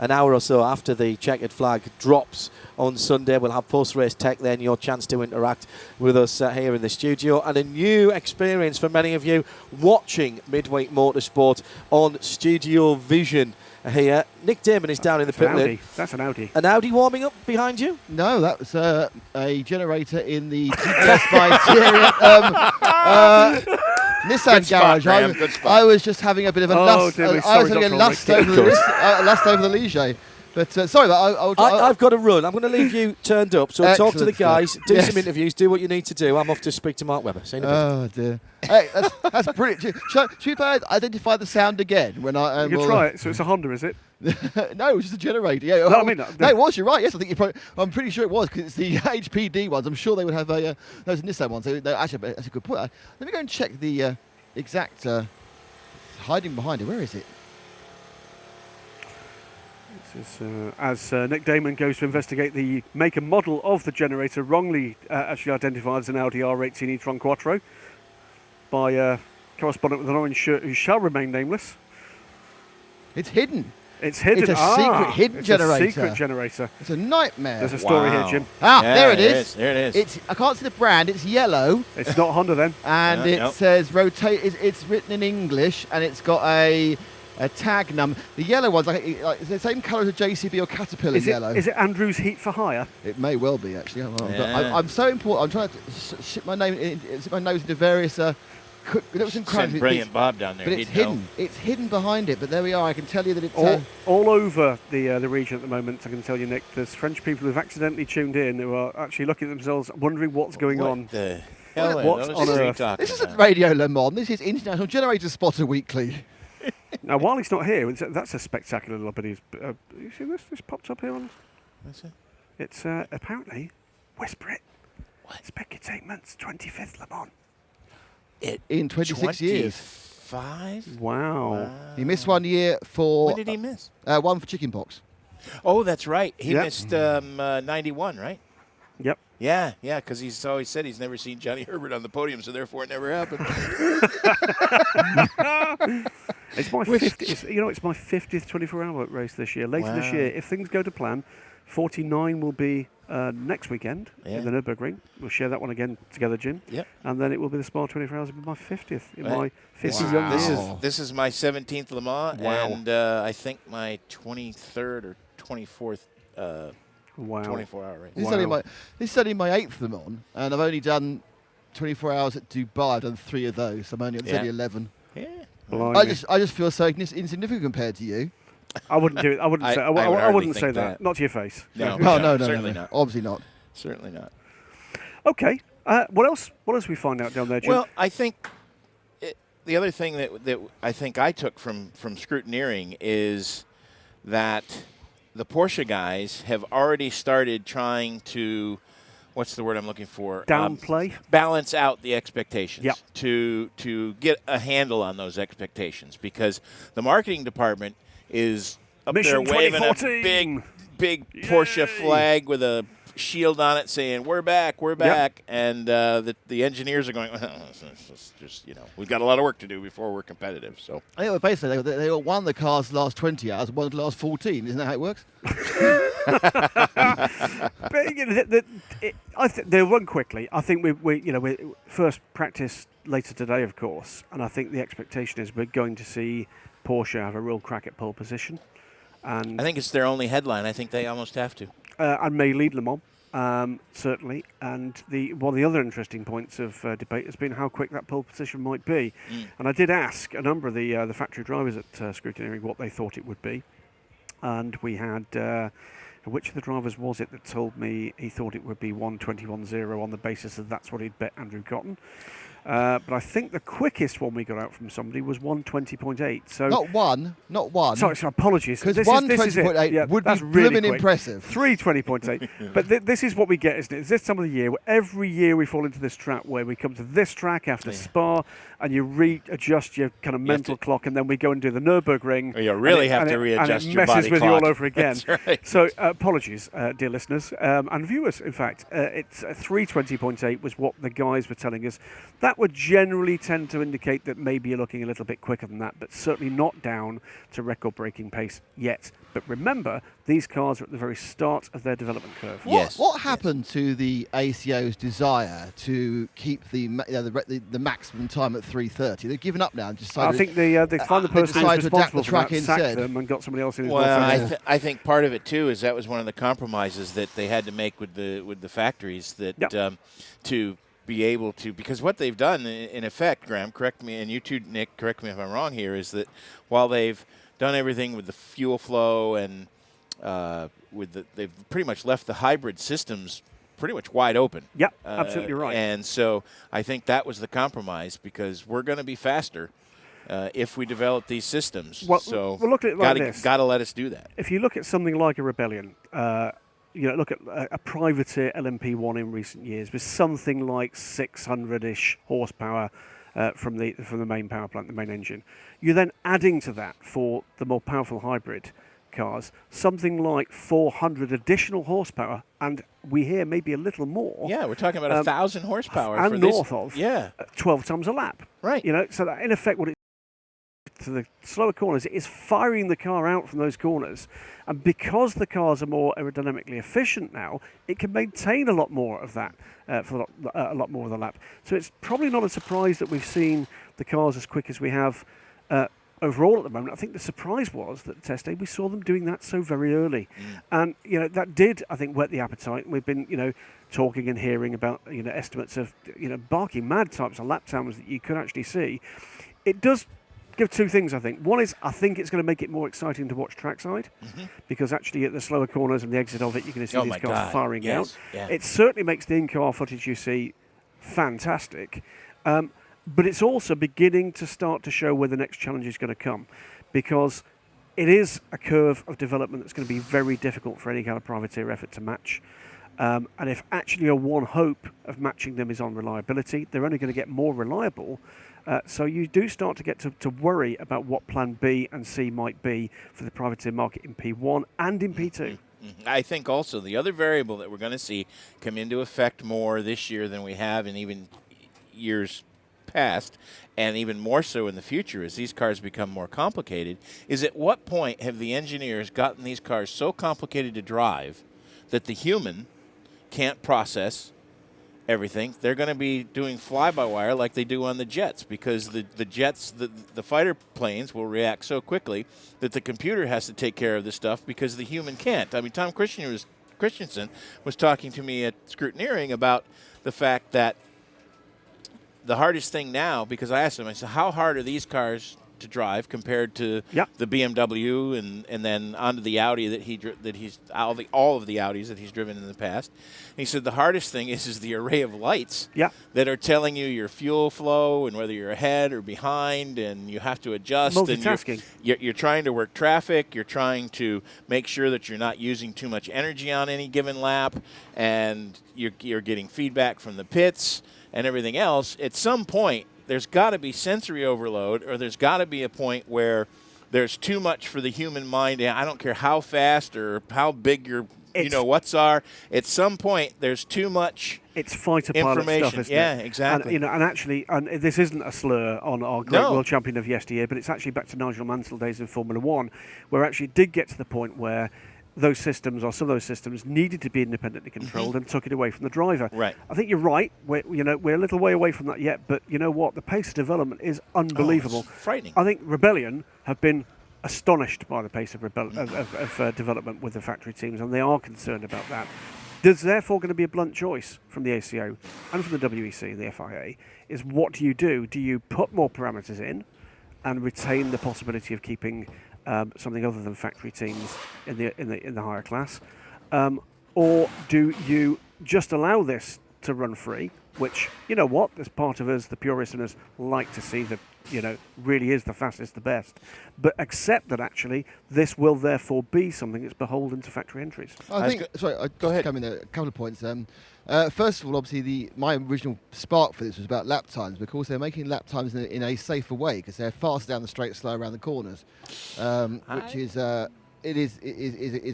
B: an hour or so after the checkered flag drops on Sunday. We'll have post-race tech then, your chance to interact with us here in the studio, and a new experience for many of you watching Midweek Motorsport on StudioVision here. Nick Damon is down in the pit lane.
A: That's an Audi.
B: An Audi warming up behind you?
D: No, that was a generator in the GPS by Nissan garage.
H: Graham, good spot.
D: I was just having a bit of a lust.
A: dear me.
D: I was
A: Sorry,
D: having a
A: Dr.
D: lust over the Ligier. But sorry, but
B: I've got to run. I'm going to leave you turned up. So talk to the
D: Excellent
B: guys,
D: stuff.
B: do
D: Yes.
B: some interviews, do what you need to do. I'm off to speak to Mark Webber. See you in a bit.
D: Oh dear. Hey, that's brilliant. Should we identify the sound again when I?
A: You can try it. So it's a Honda, is it?
D: No, it was just a generator. Yeah.
A: No, I mean,
D: no, it was. You're right. Yes, I think I'm pretty sure it was, because it's the HPD ones. I'm sure they would have those Nissan ones. So actually, that's a good point. Let me go and check the exact hiding behind it. Where is it?
A: This is, as Nick Damon goes to investigate the make and model of the generator, wrongly actually identified as an Audi R18 e-tron Quattro by a correspondent with an orange shirt who shall remain nameless.
D: It's hidden.
A: It's hidden.
D: It's a secret hidden generator.
A: A secret generator.
D: It's a nightmare.
A: There's a story here, Jim.
D: Ah,
H: Yeah,
D: there it is.
H: There it is.
D: I can't see the brand. It's yellow,
A: It's not Honda then.
D: and
H: Yeah,
D: it
H: nope.
D: says rotate. It's written in English, and it's got a tag number. The yellow one's like it's the same colour as a JCB or Caterpillar yellow.
A: Is it Andrew's Heat for Hire?
D: It may well be, actually.
H: Yeah.
D: I'm so important. I'm trying to ship my nose into various.
H: Send brilliant Bob down there.
D: But
H: He'd
D: it's
H: know.
D: hidden. It's hidden behind it. But there we are. I can tell you that it's.
A: All over the region at the moment, I can tell you, Nick, there's French people who've accidentally tuned in who are actually looking at themselves, wondering what's going on.
H: What the hell
A: What's
H: are
A: on
H: those
A: earth?
H: talking
D: This isn't
H: about?
D: Radio Le Mans. This is International Generator Spotter Weekly.
A: Now, while he's not here, that's a spectacular little bit. You see this? This popped up here on.
H: What's it?
A: It's apparently, whisper it. What? Specutainment's 25th Le Mans.
D: In 26 years.
H: 5?
A: Wow.
D: He missed 1 year for.
H: When did he miss?
D: One for chickenpox.
H: Oh, that's right. He
A: Yep.
H: missed 91, right?
A: Yep.
H: Yeah, because he's always said he's never seen Johnny Herbert on the podium, so therefore it never happened.
A: It's my 50th. It's my 50th 24-hour race this year. Later this
H: Wow.
A: year, if things go to plan, 49 will be next weekend
H: Yeah.
A: in the Nürburgring. We'll share that one again together, Jim.
H: Yep.
A: And then it will be the Spa 24 Hours. It'll be my 50th in
H: Right.
A: my 50
H: This
A: young
H: is
A: years.
H: this is my 17th Le Mans,
A: Wow.
H: and I think my 23rd or 24th
A: Wow.
H: 24-hour race.
D: This
A: Wow.
D: is only my 8th Le Mans, and I've only done 24 hours at Dubai. I've done 3 of those. So I'm only
H: Yeah.
D: 11.
H: Yeah.
A: Blimey.
D: I just feel so insignificant compared to you.
A: I wouldn't do it. I wouldn't
H: I-
A: say.
H: I would
A: I
H: hardly
A: wouldn't say
H: think
A: that.
H: that.
A: Not to your face.
H: No.
D: No,
H: certainly not.
D: Obviously not.
H: Certainly not.
A: Okay. What else? What else we find out down there, Jim?
E: Well, I think the other thing that I think I took from scrutineering is that the Porsche guys have already started trying to, what's the word I'm looking for?
A: Downplay?
E: Balance out the expectations.
A: Yep.
E: To get a handle on those expectations, because the marketing department is up
A: Mission
E: there waving a
A: 2014.
E: big Porsche flag with a shield on it saying we're back, and the engineers are going, it's just, we've got a lot of work to do before we're competitive. So
D: I think basically they won the cars the last 20 hours, one the last 14. Isn't that how it works?
A: But they'll run quickly. I think we first practice later today, of course, and I think the expectation is we're going to see Porsche have a real crack at pole position. And
E: I think it's their only headline. I think they almost have to.
A: And may lead Le Mans, certainly. And one of the other interesting points of debate has been how quick that pole position might be. And I did ask a number of the factory drivers at Scrutineering what they thought it would be. And we had, which of the drivers was it that told me he thought it would be 1:21.0 on the basis that that's what he'd bet Andrew Cotton. But I think the quickest one we got out from somebody was 1:20.8. So
D: not one.
A: Sorry, apologies.
D: Because 1:20.8 would be blooming impressive.
A: 3:20.8. But this is what we get, isn't it? Is this time of the year? Every year we fall into this trap where we come to this track after Spa, and you readjust your kind of mental clock, and then we go and do the Nürburgring.
E: You really have to readjust your body clock.
A: And it messes with you all over again.
E: That's right.
A: So apologies, dear listeners and viewers. In fact, it's 3:20.8 was what the guys were telling us. That would generally tend to indicate that maybe you're looking a little bit quicker than that, but certainly not down to record-breaking pace yet. But remember, these cars are at the very start of their development curve.
D: What happened to the ACO's desire to keep the maximum time at 3:30? They've given up now and decided.
A: I think they find the person who's responsible for that, sacked them, and got somebody else in.
E: Well, I think part of it too is that was one of the compromises that they had to make with the factories that to be able to, because what they've done in effect, Graham, correct me, and you too, Nick, correct me if I'm wrong here, is that while they've done everything with the fuel flow and they've pretty much left the hybrid systems pretty much wide open.
A: Yep, absolutely right.
E: And so I think that was the compromise, because we're going to be faster if we develop these systems.
A: Well,
E: so
A: we'll look at it like this.
E: Got to let us do that.
A: If you look at something like a Rebellion, look at a privateer LMP1 in recent years with something like 600-ish horsepower from the main power plant, the main engine. You're then adding to that for the more powerful hybrid cars something like 400 additional horsepower, and we hear maybe a little more.
E: Yeah, we're talking about 1,000 horsepower
A: and
E: for
A: north
E: this.
A: of 12 times a lap.
E: Right.
A: So that in effect what it to the slower corners, it is firing the car out from those corners, and because the cars are more aerodynamically efficient now, it can maintain a lot more of that for a lot more of the lap. So it's probably not a surprise that we've seen the cars as quick as we have overall at the moment. I think the surprise was that test day we saw them doing that so very early, and that did, I think, whet the appetite. We've been talking and hearing about estimates of barking mad types of lap times that you could actually see. It does give two things, I think. One is I think it's going to make it more exciting to watch trackside, because actually at the slower corners and the exit of it, you're going to see these cars firing out.
E: Yeah.
A: It certainly makes the in-car footage you see fantastic, but it's also beginning to start to show where the next challenge is going to come, because it is a curve of development that's going to be very difficult for any kind of privateer effort to match. And if actually your one hope of matching them is on reliability, they're only going to get more reliable. So you do start to get to worry about what plan B and C might be for the privateer market in P1 and in P2.
E: I think also the other variable that we're going to see come into effect more this year than we have in even years past, and even more so in the future as these cars become more complicated, is at what point have the engineers gotten these cars so complicated to drive that the human can't process everything? They're going to be doing fly-by-wire like they do on the jets, because the jets, the fighter planes will react so quickly that the computer has to take care of this stuff because the human can't. I mean, Tom Christensen was talking to me at Scrutineering about the fact that the hardest thing now, because I asked him, I said, how hard are these cars
H: to drive compared to
A: Yep.
H: the BMW and then onto the Audi all of the Audis that he's driven in the past. And he said the hardest thing is the array of lights that are telling you your fuel flow and whether you're ahead or behind, and you have to adjust.
A: Multitasking.
H: And you're trying to work traffic. You're trying to make sure that you're not using too much energy on any given lap, and you're getting feedback from the pits and everything else. At some point, there's got to be sensory overload, or there's got to be a point where there's too much for the human mind. And I don't care how fast or how big your what's are. At some point, there's too much.
A: It's fighter pilot stuff, isn't it?
H: Yeah, exactly.
A: And actually, this isn't a slur on our great world champion of yesteryear, but it's actually back to Nigel Mansell days in Formula One, where actually it did get to the point where those systems, or some of those systems, needed to be independently controlled and took it away from the driver.
H: Right.
A: I think you're right. We're a little way away from that yet, but you know what? The pace of development is unbelievable.
H: It's frightening.
A: I think Rebellion have been astonished by the pace of development with the factory teams, and they are concerned about that. There's therefore going to be a blunt choice from the ACO and from the WEC and the FIA, is what do you do? Do you put more parameters in and retain the possibility of keeping something other than factory teams in the higher class, or do you just allow this to run free? Which, you know what, there's part of us, the purists in us, like to see that really is the fastest, the best, but accept that actually this will therefore be something that's beholden to factory entries.
D: I think. Go ahead. Come in a couple of points. First of all, obviously, my original spark for this was about lap times, because they're making lap times in a safer way, because they're fast down the straight, slow around the corners, which is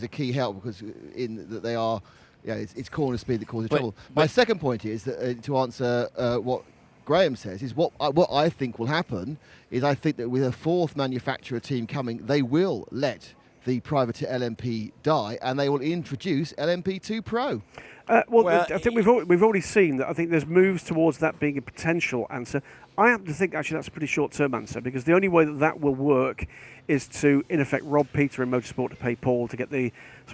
D: a key help, because in that they are, it's corner speed that causes trouble. My second point is that to answer what Graham says is what I think will happen is I think that with a fourth manufacturer team coming, they will let the private LMP die, and they will introduce LMP2 Pro.
A: I think we've already seen that. I think there's moves towards that being a potential answer. I happen to think actually that's a pretty short-term answer, because the only way that will work is to, in effect, rob Peter in motorsport to pay Paul to get some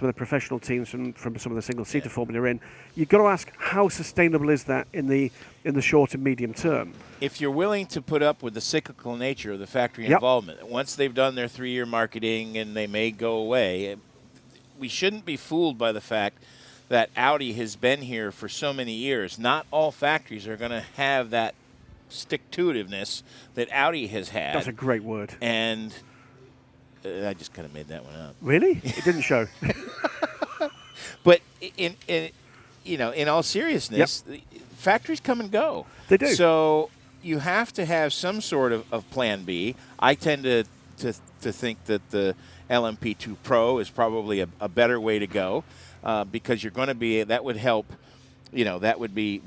A: of the professional teams from some of the single-seater formula in. You've got to ask, how sustainable is that in the short and medium term?
H: If you're willing to put up with the cyclical nature of the factory involvement, once they've done their 3-year marketing and they may go away, we shouldn't be fooled by the fact that Audi has been here for so many years. Not all factories are going to have that stick-to-itiveness that Audi has had.
A: That's a great word.
H: And I just kind of made that one up.
A: Really? It didn't show.
H: But in all seriousness, factories come and go.
A: They do.
H: So you have to have some sort of plan B. I tend to think that the LMP2 Pro is probably a better way to go, because you're going to be, that would help. That would be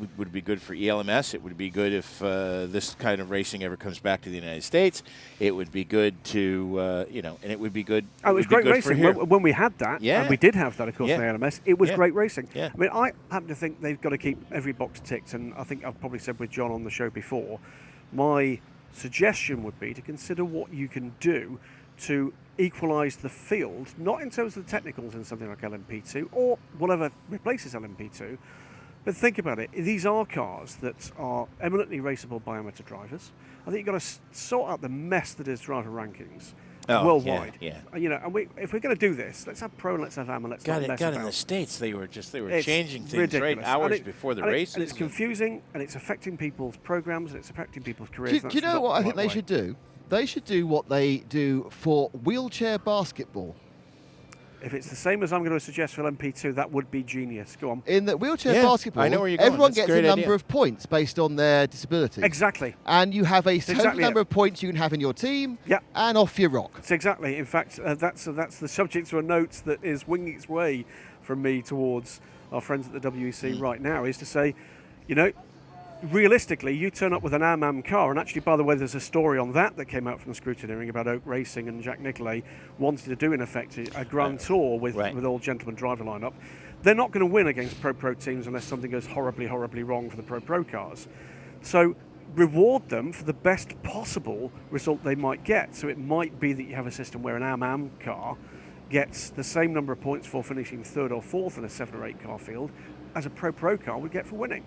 H: good for ELMS. It would be good if this kind of racing ever comes back to the United States. It would be good to, and it would be good.
A: Oh, it was great racing when we had that.
H: Yeah.
A: And we did have that, of course, in the LMS. It was great racing.
H: Yeah.
A: I mean, I happen to think they've got to keep every box ticked, and I think I've probably said with John on the show before, my suggestion would be to consider what you can do to equalise the field, not in terms of the technicals in something like LMP2 or whatever replaces LMP2, but think about it. These are cars that are eminently raceable by amateur drivers. I think you've got to sort out the mess that is driver rankings worldwide.
H: Yeah.
A: And if we're going to do this, let's have Pro and let's have AM and let's not mess about.
H: In the States, they were
A: It's
H: changing things
A: ridiculous.
H: right hours before the races.
A: And it's confusing, and it's affecting people's programs, and it's affecting people's careers.
D: Do you know what I think they should do? They should do what they do for wheelchair basketball.
A: If it's the same as I'm going to suggest for LMP2, that would be genius. Go on.
D: In the wheelchair basketball,
H: I know where you're going.
D: Everyone
H: That's
D: gets a number of points based on their disability.
A: Exactly.
D: And you have a certain number of points you can have in your team, and off you rock.
A: It's exactly. In fact, that's the subject to a note that is winging its way from me towards our friends at the WEC right now, is to say, realistically, you turn up with an AM car, and actually, by the way, there's a story on that came out from the scrutineering about Oak Racing and Jack Nicolay wanting to do, in effect, a Grand Tour with all gentleman driver lineup. They're not going to win against Pro teams unless something goes horribly, horribly wrong for the Pro cars. So reward them for the best possible result they might get. So it might be that you have a system where an AM car gets the same number of points for finishing third or fourth in a 7 or 8 car field as a Pro car would get for winning.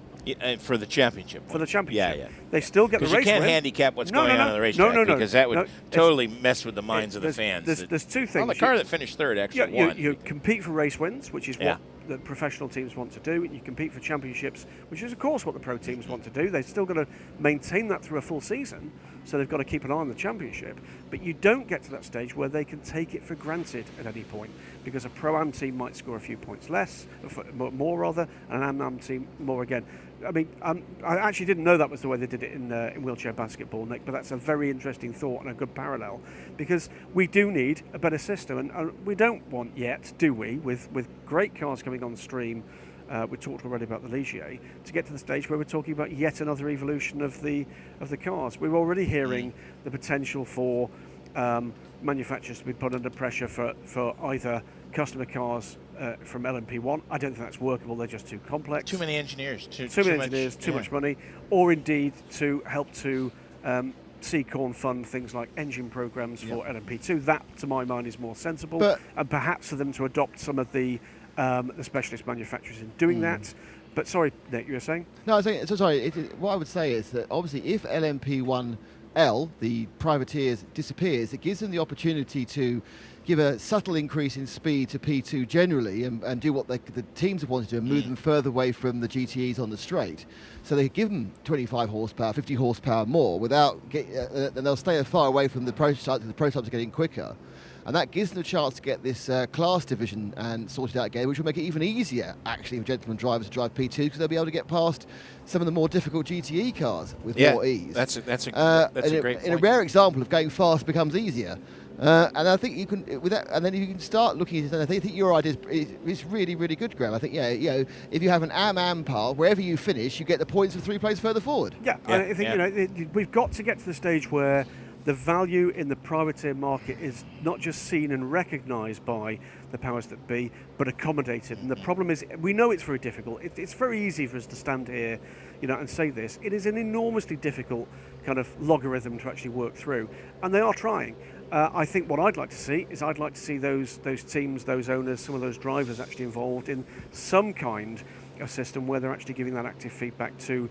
H: For the championship.
A: For the championship.
H: Yeah.
A: They still get the race
H: win. Because you can't
A: win.
H: handicap what's going on the racetrack because that would totally mess with the minds of the fans.
A: There's two things.
H: Well, the car that finished third actually won.
A: You compete for race wins, which is what the professional teams want to do, and you compete for championships, which is of course what the pro teams want to do. They've still got to maintain that through a full season, so they've got to keep an eye on the championship. But you don't get to that stage where they can take it for granted at any point, because a pro-am team might score a few points less, more rather, and an am team more again. I mean, I actually didn't know that was the way they did it in wheelchair basketball, Nick, but that's a very interesting thought and a good parallel, because we do need a better system, and we don't want yet, do we, with great cars coming on stream, we talked already about the Ligier, to get to the stage where we're talking about yet another evolution of the cars. We're already hearing the potential for manufacturers to be put under pressure for either customer cars from LMP1. I don't think that's workable. They're just too complex.
H: Too many engineers. Too
A: much money. Or indeed to help to seek and fund things like engine programs for LMP2. That, to my mind, is more sensible. And perhaps for them to adopt some of the specialist manufacturers in doing that. But sorry, Nick, you were saying?
D: No, I was saying, so sorry. What I would say is that obviously if LMP1L, the privateers, disappears, it gives them the opportunity to give a subtle increase in speed to P2 generally and do what the teams have wanted to do and move them further away from the GTEs on the straight. So they give them 25 horsepower, 50 horsepower more without and they'll stay as far away from the prototypes. The prototypes are getting quicker. And that gives them a chance to get this class division and sorted out again, which will make it even easier, actually, for gentlemen drivers to drive P2 because they'll be able to get past some of the more difficult GTE cars with more ease.
H: That's a great point.
D: In a rare example of going fast becomes easier. And I think you can, with that, and then you can start looking at it. And I think your idea is really, really good, Graham. I think, if you have an am par, wherever you finish, you get the points for 3 places further forward.
A: I think we've got to get to the stage where the value in the privateer market is not just seen and recognised by the powers that be, but accommodated. And the problem is, we know it's very difficult. It's very easy for us to stand here, and say this. It is an enormously difficult kind of logarithm to actually work through, and they are trying. I think what I'd like to see is those teams, those owners, some of those drivers actually involved in some kind of system where they're actually giving that active feedback to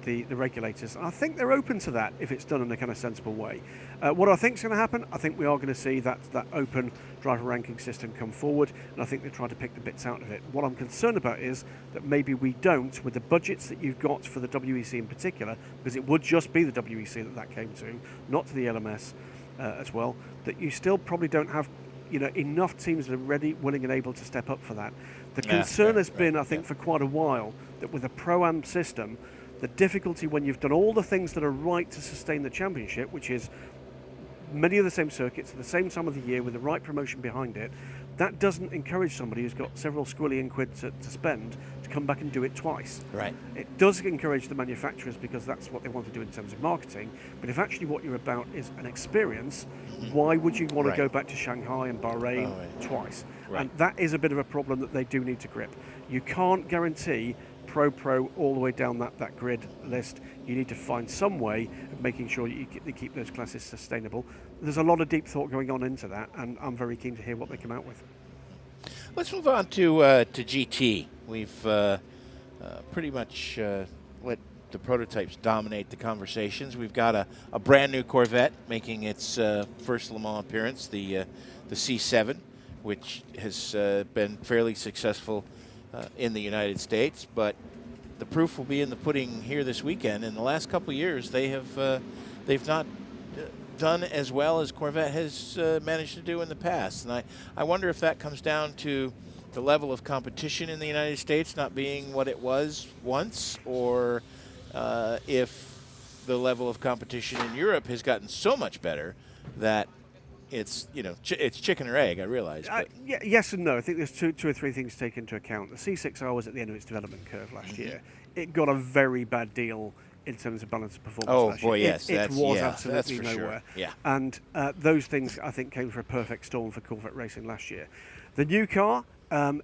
A: the regulators. And I think they're open to that if it's done in a kind of sensible way. What I think is going to happen, I think we are going to see that open driver ranking system come forward, and I think they're trying to pick the bits out of it. What I'm concerned about is that maybe we don't, with the budgets that you've got for the WEC in particular, because it would just be the WEC that came to, not to the LMS as well, that you still probably don't have enough teams that are ready, willing and able to step up for that. The concern has been, I think, for quite a while, that with a Pro-Am system, the difficulty when you've done all the things that are right to sustain the championship, which is many of the same circuits at the same time of the year with the right promotion behind it, that doesn't encourage somebody who's got several squillion quid to spend to come back and do it twice.
H: Right.
A: It does encourage the manufacturers because that's what they want to do in terms of marketing. But if actually what you're about is an experience, why would you want to go back to Shanghai and Bahrain twice?
H: Right.
A: And that is a bit of a problem that they do need to grip. You can't guarantee pro all the way down that grid list. You need to find some way of making sure you keep those classes sustainable. There's a lot of deep thought going on into that, and I'm very keen to hear what they come out with.
H: Let's move on to GT. We've pretty much let the prototypes dominate the conversations. We've got a brand new Corvette making its first Le Mans appearance, the C7, which has been fairly successful in the United States, but the proof will be in the pudding here this weekend. In the last couple of years, they've not done as well as Corvette has managed to do in the past, and I wonder if that comes down to the level of competition in the United States not being what it was once, or if the level of competition in Europe has gotten so much better that it's it's chicken or egg. I realize.
A: Yes and no. I think there's two or three things to take into account. The C6R was at the end of its development curve last year. It got a very bad deal in terms of balance of performance last year.
H: Yes.
A: It was absolutely
H: that's for
A: nowhere.
H: Sure. Yeah.
A: And those things, I think, came for a perfect storm for Corvette racing last year. The new car,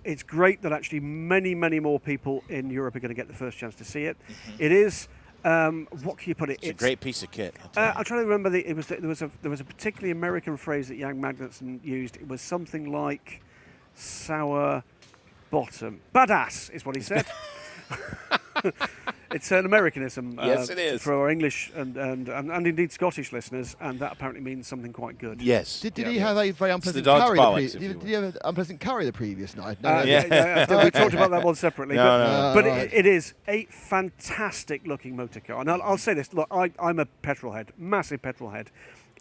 A: it's great that actually many, many more people in Europe are going to get the first chance to see it. It is... what can you put it?
H: It's a great piece of kit.
A: I'm trying to remember. There was a particularly American phrase that Jan Magnussen used. It was something like sour bottom. Badass is what he said. It's an Americanism.
H: Yes, it is.
A: For our English and indeed Scottish listeners, and that apparently means something quite good.
H: Yes.
D: Did he have a very unpleasant
H: dog's
D: curry?
H: bollocks, if you
D: Did he have an unpleasant curry the previous night?
A: We talked about that one separately.
H: No.
A: But it is a fantastic-looking motor car. And I'll say this. Look, I'm a petrol head, massive petrol head.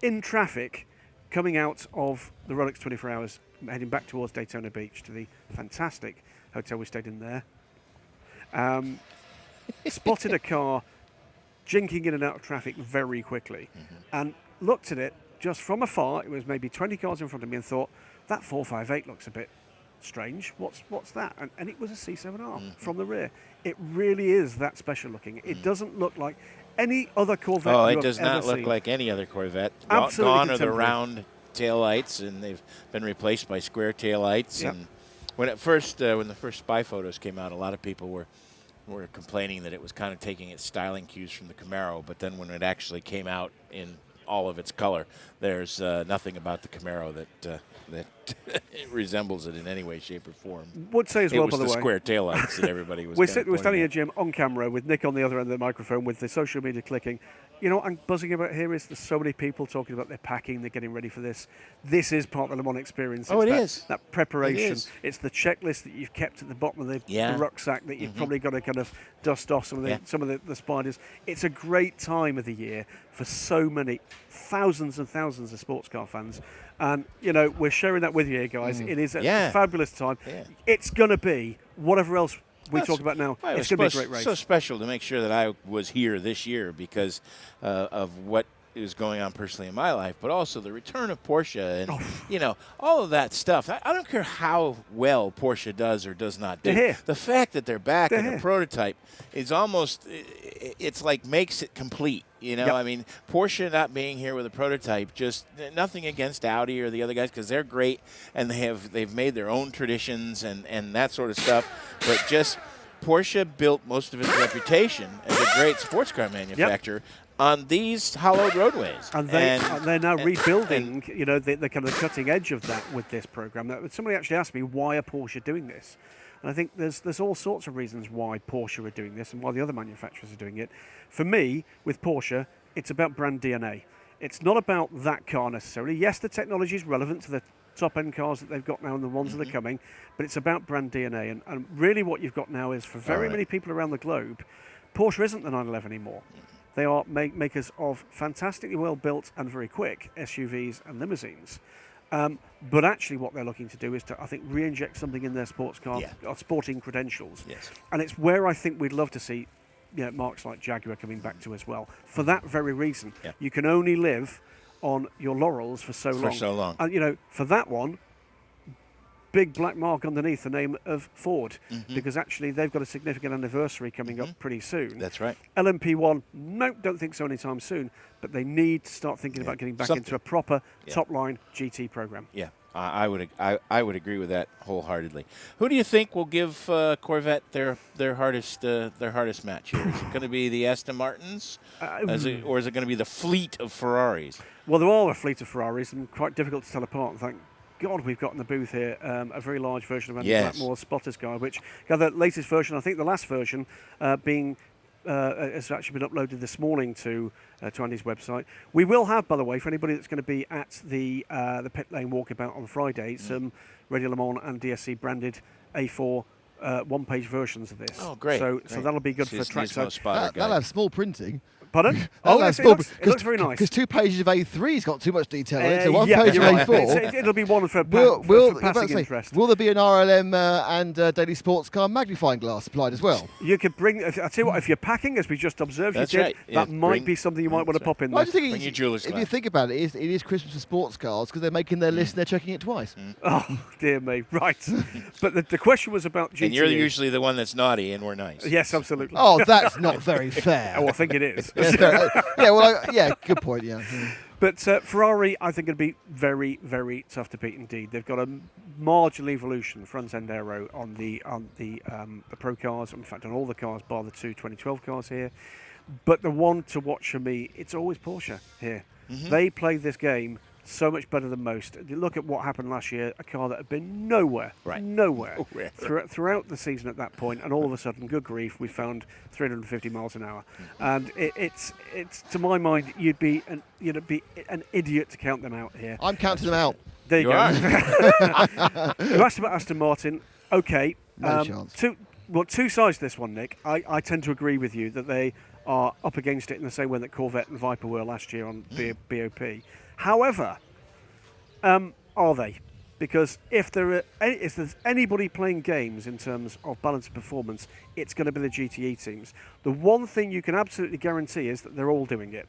A: In traffic, coming out of the Rolex 24 Hours, heading back towards Daytona Beach to the fantastic hotel we stayed in there, spotted a car jinking in and out of traffic very quickly, and looked at it just from afar. It was maybe 20 cars in front of me, and thought, that 458 looks a bit strange. What's that? And it was a C7R from the rear. It really is that special looking. It doesn't look like any other Corvette.
H: Oh,
A: you
H: it does
A: have
H: not
A: ever
H: look
A: seen.
H: like any other Corvette.
A: Absolutely
H: Gone are the
A: contemporary.
H: round taillights, and they've been replaced by square taillights.
A: Yep.
H: And when the first spy photos came out, a lot of people were complaining that it was kind of taking its styling cues from the Camaro. But then when it actually came out in all of its color, there's nothing about the Camaro that it resembles it in any way, shape, or form.
A: Would say as
H: It
A: well,
H: was
A: by the
H: the
A: way.
H: square taillights that everybody was.
A: We're
H: kind of
A: standing
H: pointing
A: here,
H: at.
A: Jim, on camera with Nick on the other end of the microphone with the social media clicking. You know what I'm buzzing about here is there's so many people talking about their packing, they're getting ready for this. This is part of the Le Mans experience.
H: Oh,
A: It's
H: it
A: that,
H: is.
A: that preparation.
H: It is.
A: It's the checklist that you've kept at the bottom of the
H: Yeah.
A: rucksack that you've probably got to kind of dust off some of the spiders. It's a great time of the year for so many thousands and thousands of sports car fans. And, you know, we're sharing that with you here, guys. It is a fabulous time.
H: Yeah.
A: It's going to be whatever else we talk about now.
H: Well,
A: It's going to be a great race.
H: So special to make sure that I was here this year because of what is going on personally in my life, but also the return of Porsche and you know, all of that stuff. I don't care how well Porsche does or does not do.
A: They're here.
H: The fact that they're back
A: They're
H: in
A: here.
H: a prototype is almost, it's like makes it complete. You know,
A: Yep.
H: I mean, Porsche not being here with a prototype, just nothing against Audi or the other guys because they're great and they've made their own traditions and that sort of stuff. But just Porsche built most of its reputation as a great sports car manufacturer on these hollowed roadways.
A: And they're now rebuilding, you know, the kind of cutting edge of that with this program. Now, somebody actually asked me, why are Porsche doing this? And I think there's all sorts of reasons why Porsche are doing this and why the other manufacturers are doing it. For me, with Porsche, it's about brand DNA. It's not about that car necessarily. Yes, the technology is relevant to the top-end cars that they've got now and the ones that are coming, but it's about brand DNA. And really what you've got now is, for very many people around the globe, Porsche isn't the 911 anymore. They are makers of fantastically well-built and very quick SUVs and limousines. But actually what they're looking to do is to, I think, re-inject something in their sports car, or sporting credentials.
H: Yes.
A: And it's where I think we'd love to see marks like Jaguar coming back to as well. For that very reason.
H: Yeah.
A: You can only live on your laurels for so long. And, you know, for that one, big black mark underneath the name of Ford, because actually they've got a significant anniversary coming up pretty soon.
H: That's right.
A: LMP1, nope, don't think so anytime soon, but they need to start thinking about getting back into a proper top-line GT program.
H: Yeah, I would agree with that wholeheartedly. Who do you think will give Corvette their hardest match here? Is it going to be the Aston Martins, or is it going to be the fleet of Ferraris?
A: Well, there are a fleet of Ferraris, and quite difficult to tell apart. Thank God we've got in the booth here a very large version of Andy Blackmore's Spotter's Guide, which the latest version, I think the last version, has actually been uploaded this morning to Andy's website. We will have, by the way, for anybody that's going to be at the pit lane walkabout on Friday, some Radio Le Mans and DSC branded A4 one-page versions of this.
H: Oh, great.
A: So that'll be good for track.
D: That'll have small printing.
A: Pardon?
D: Yes,
A: it looks very nice.
D: Because 2 pages of A3's got too much detail in it, so 1 page of
A: you're right.
D: A4.
A: It'll be one for passing interest.
D: Will there be an RLM and Daily Sports Car magnifying glass supplied as well?
A: You could bring. I'll tell you what. If you're packing, as we just observed,
H: That's
A: you did.
H: right.
A: That
H: Yeah,
A: might be something you might want to pop in there.
D: I just think
H: Bring your jeweler's
D: if
H: glass.
D: you think about it, it is Christmas for sports cars because they're making their list and they're checking it twice.
A: Oh dear me! Right, but the question was about GTE.
H: And you're usually the one that's naughty, and we're nice.
A: Yes, absolutely.
D: Oh, that's not very fair.
A: Oh, I think it is.
D: Good point. Yeah.
A: But Ferrari, I think, it'd be very, very tough to beat indeed. They've got a marginal evolution front-end aero on the pro cars. In fact, on all the cars, bar the 2 2012 cars here. But the one to watch for me, it's always Porsche here. They play this game so much better than most. You look at what happened last year, a car that had been nowhere throughout the season at that point, and all of a sudden, good grief, we found 350 miles an hour. And it's to my mind, you'd be an idiot to count them out here.
D: I'm counting them out.
A: There you go. You asked about Aston Martin. Okay.
D: No chance.
A: Two sides to this one, Nick. I tend to agree with you that they are up against it in the same way that Corvette and Viper were last year on BOP. However, are they? Because if there's anybody playing games in terms of balance of performance, it's going to be the GTE teams. The one thing you can absolutely guarantee is that they're all doing it.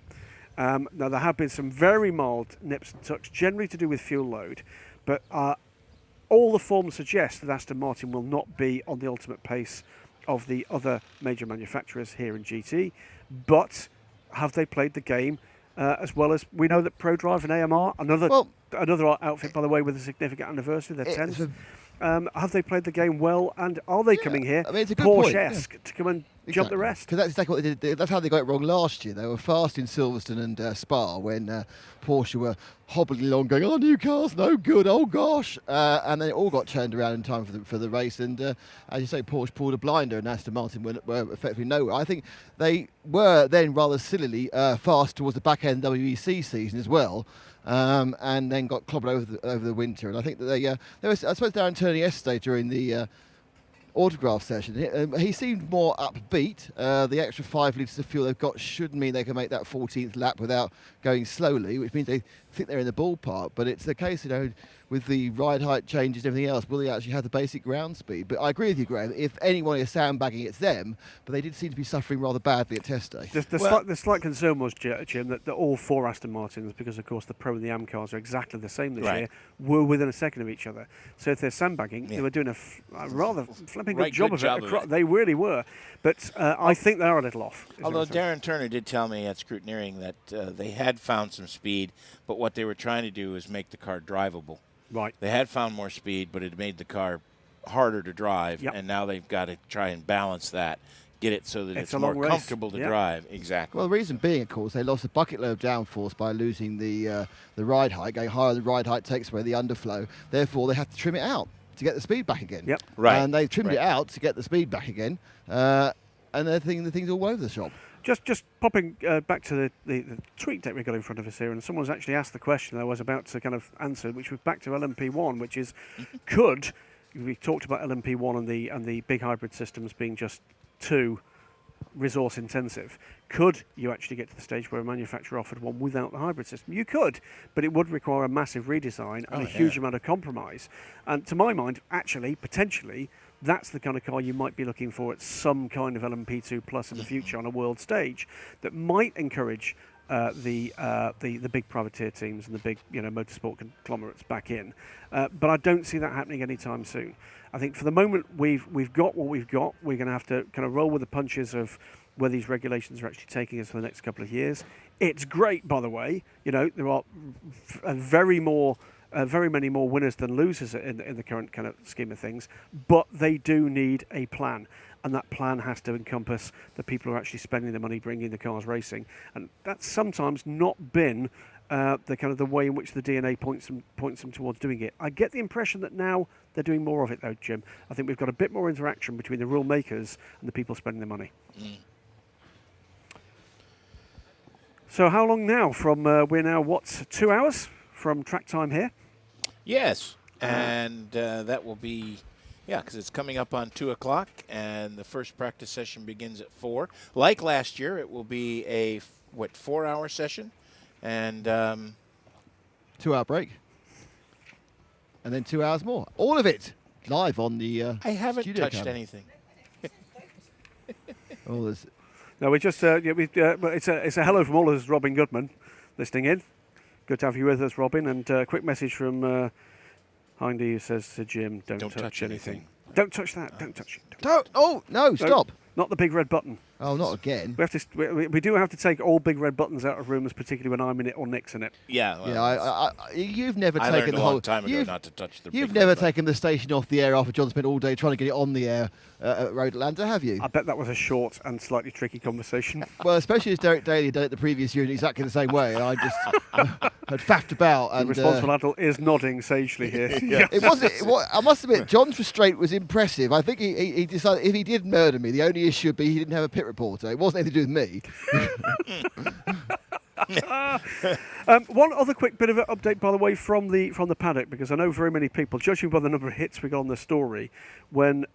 A: Now, there have been some very mild nips and tucks, generally to do with fuel load, but all the forms suggest that Aston Martin will not be on the ultimate pace of the other major manufacturers here in GT. But have they played the game as well as we know that ProDrive and AMR, another outfit, by the way, with a significant anniversary, their 10th. Have they played the game well, and are they coming here
D: it's a good
A: Porsche-esque to come and jump the rest?
D: Because that's exactly what they did. That's how they got it wrong last year. They were fast in Silverstone and Spa when Porsche were hobbling along going, oh, new car's no good, oh gosh. And then it all got turned around in time for the race. And as you say, Porsche pulled a blinder and Aston Martin were effectively nowhere. I think they were then rather sillily fast towards the back end WEC season as well. And then got clobbered over the winter. And I think that they were, I suppose, Darren Turney yesterday during the autograph session. He seemed more upbeat. The extra 5 litres of fuel they've got should mean they can make that 14th lap without going slowly, which means they think they're in the ballpark. But it's the case, with the ride height changes and everything else, will they actually have the basic ground speed? But I agree with you, Graham. If anyone is sandbagging, it's them. But they did seem to be suffering rather badly at test day.
A: The slight concern was, Jim, that all 4 Aston Martins, because of course the Pro and the Am cars are exactly the same this year, were within a second of each other. So if they're sandbagging, they were doing a rather flipping good job of it. They really were. But I think they are a little off.
H: Although Darren Turner did tell me at scrutineering that they had found some speed, but what they were trying to do is make the car drivable.
A: Right.
H: They had found more speed, but it made the car harder to drive, and now they've got to try and balance that, get it so that it's more comfortable to drive. Exactly.
D: Well, the reason being, of course, they lost a bucket load of downforce by losing the ride height. Going higher, the ride height takes away the underflow. Therefore, they have to trim it out to get the speed back again.
A: Yep.
H: Right.
D: And they trimmed it out to get the speed back again, and the thing's all over the shop.
A: Just popping back to the tweet deck we got in front of us here, and someone's actually asked the question I was about to kind of answer, which was back to LMP1, which is, we talked about LMP1 and the big hybrid systems being just too resource intensive. Could you actually get to the stage where a manufacturer offered one without the hybrid system? You could, but it would require a massive redesign and a huge amount of compromise. And to my mind, actually, potentially, that's the kind of car you might be looking for at some kind of LMP2 Plus in the future on a world stage that might encourage the big privateer teams and the big motorsport conglomerates back in. But I don't see that happening anytime soon. I think for the moment we've got what we've got. We're going to have to kind of roll with the punches of where these regulations are actually taking us for the next couple of years. It's great, by the way. There are very many more winners than losers in the current kind of scheme of things, but they do need a plan, and that plan has to encompass the people who are actually spending the money bringing the cars racing, and that's sometimes not been the way in which the DNA points them towards doing it. I get the impression that now they're doing more of it, though, Jim. I think we've got a bit more interaction between the rule makers and the people spending the money. So how long now from we're now 2 hours from track time here?
H: Yes, and that will be, because it's coming up on 2 o'clock, and the first practice session begins at 4. Like last year, it will be a 4-hour session, and
D: 2-hour break, and then 2 hours more. All of it live on the.
H: I haven't
D: studio
H: touched
D: camera.
H: anything.
A: No, we just it's a hello from all of us, Robin Goodman, listening in. Good to have you with us, Robin. And a quick message from Hindy, who says to Jim, don't touch anything. Don't touch that. Don't touch it.
D: No, stop.
A: Not the big red button.
D: Oh, not again.
A: We do have to take all big red buttons out of rooms, particularly when I'm in it or Nick's in it.
H: Yeah. Well,
D: Yeah, you've never
H: I
D: taken
H: learned
D: the
H: a
D: whole
H: long time ago not to touch the.
D: You've
H: big
D: never
H: red button.
D: taken the station off the air after John spent all day trying to get it on the air at Road Atlanta, have you?
A: I bet that was a short and slightly tricky conversation.
D: Well, especially as Derek Daly did it the previous year in exactly the same way, and I just had faffed about.
A: The
D: And
A: responsible adult is nodding sagely here.
D: it wasn't. I must admit, John's restraint was impressive. I think he decided if he did murder me, the only issue would be he didn't have a pit reporter. It wasn't anything to do with me.
A: One other quick bit of an update, by the way, from the paddock, because I know very many people, judging by the number of hits we got on the story, when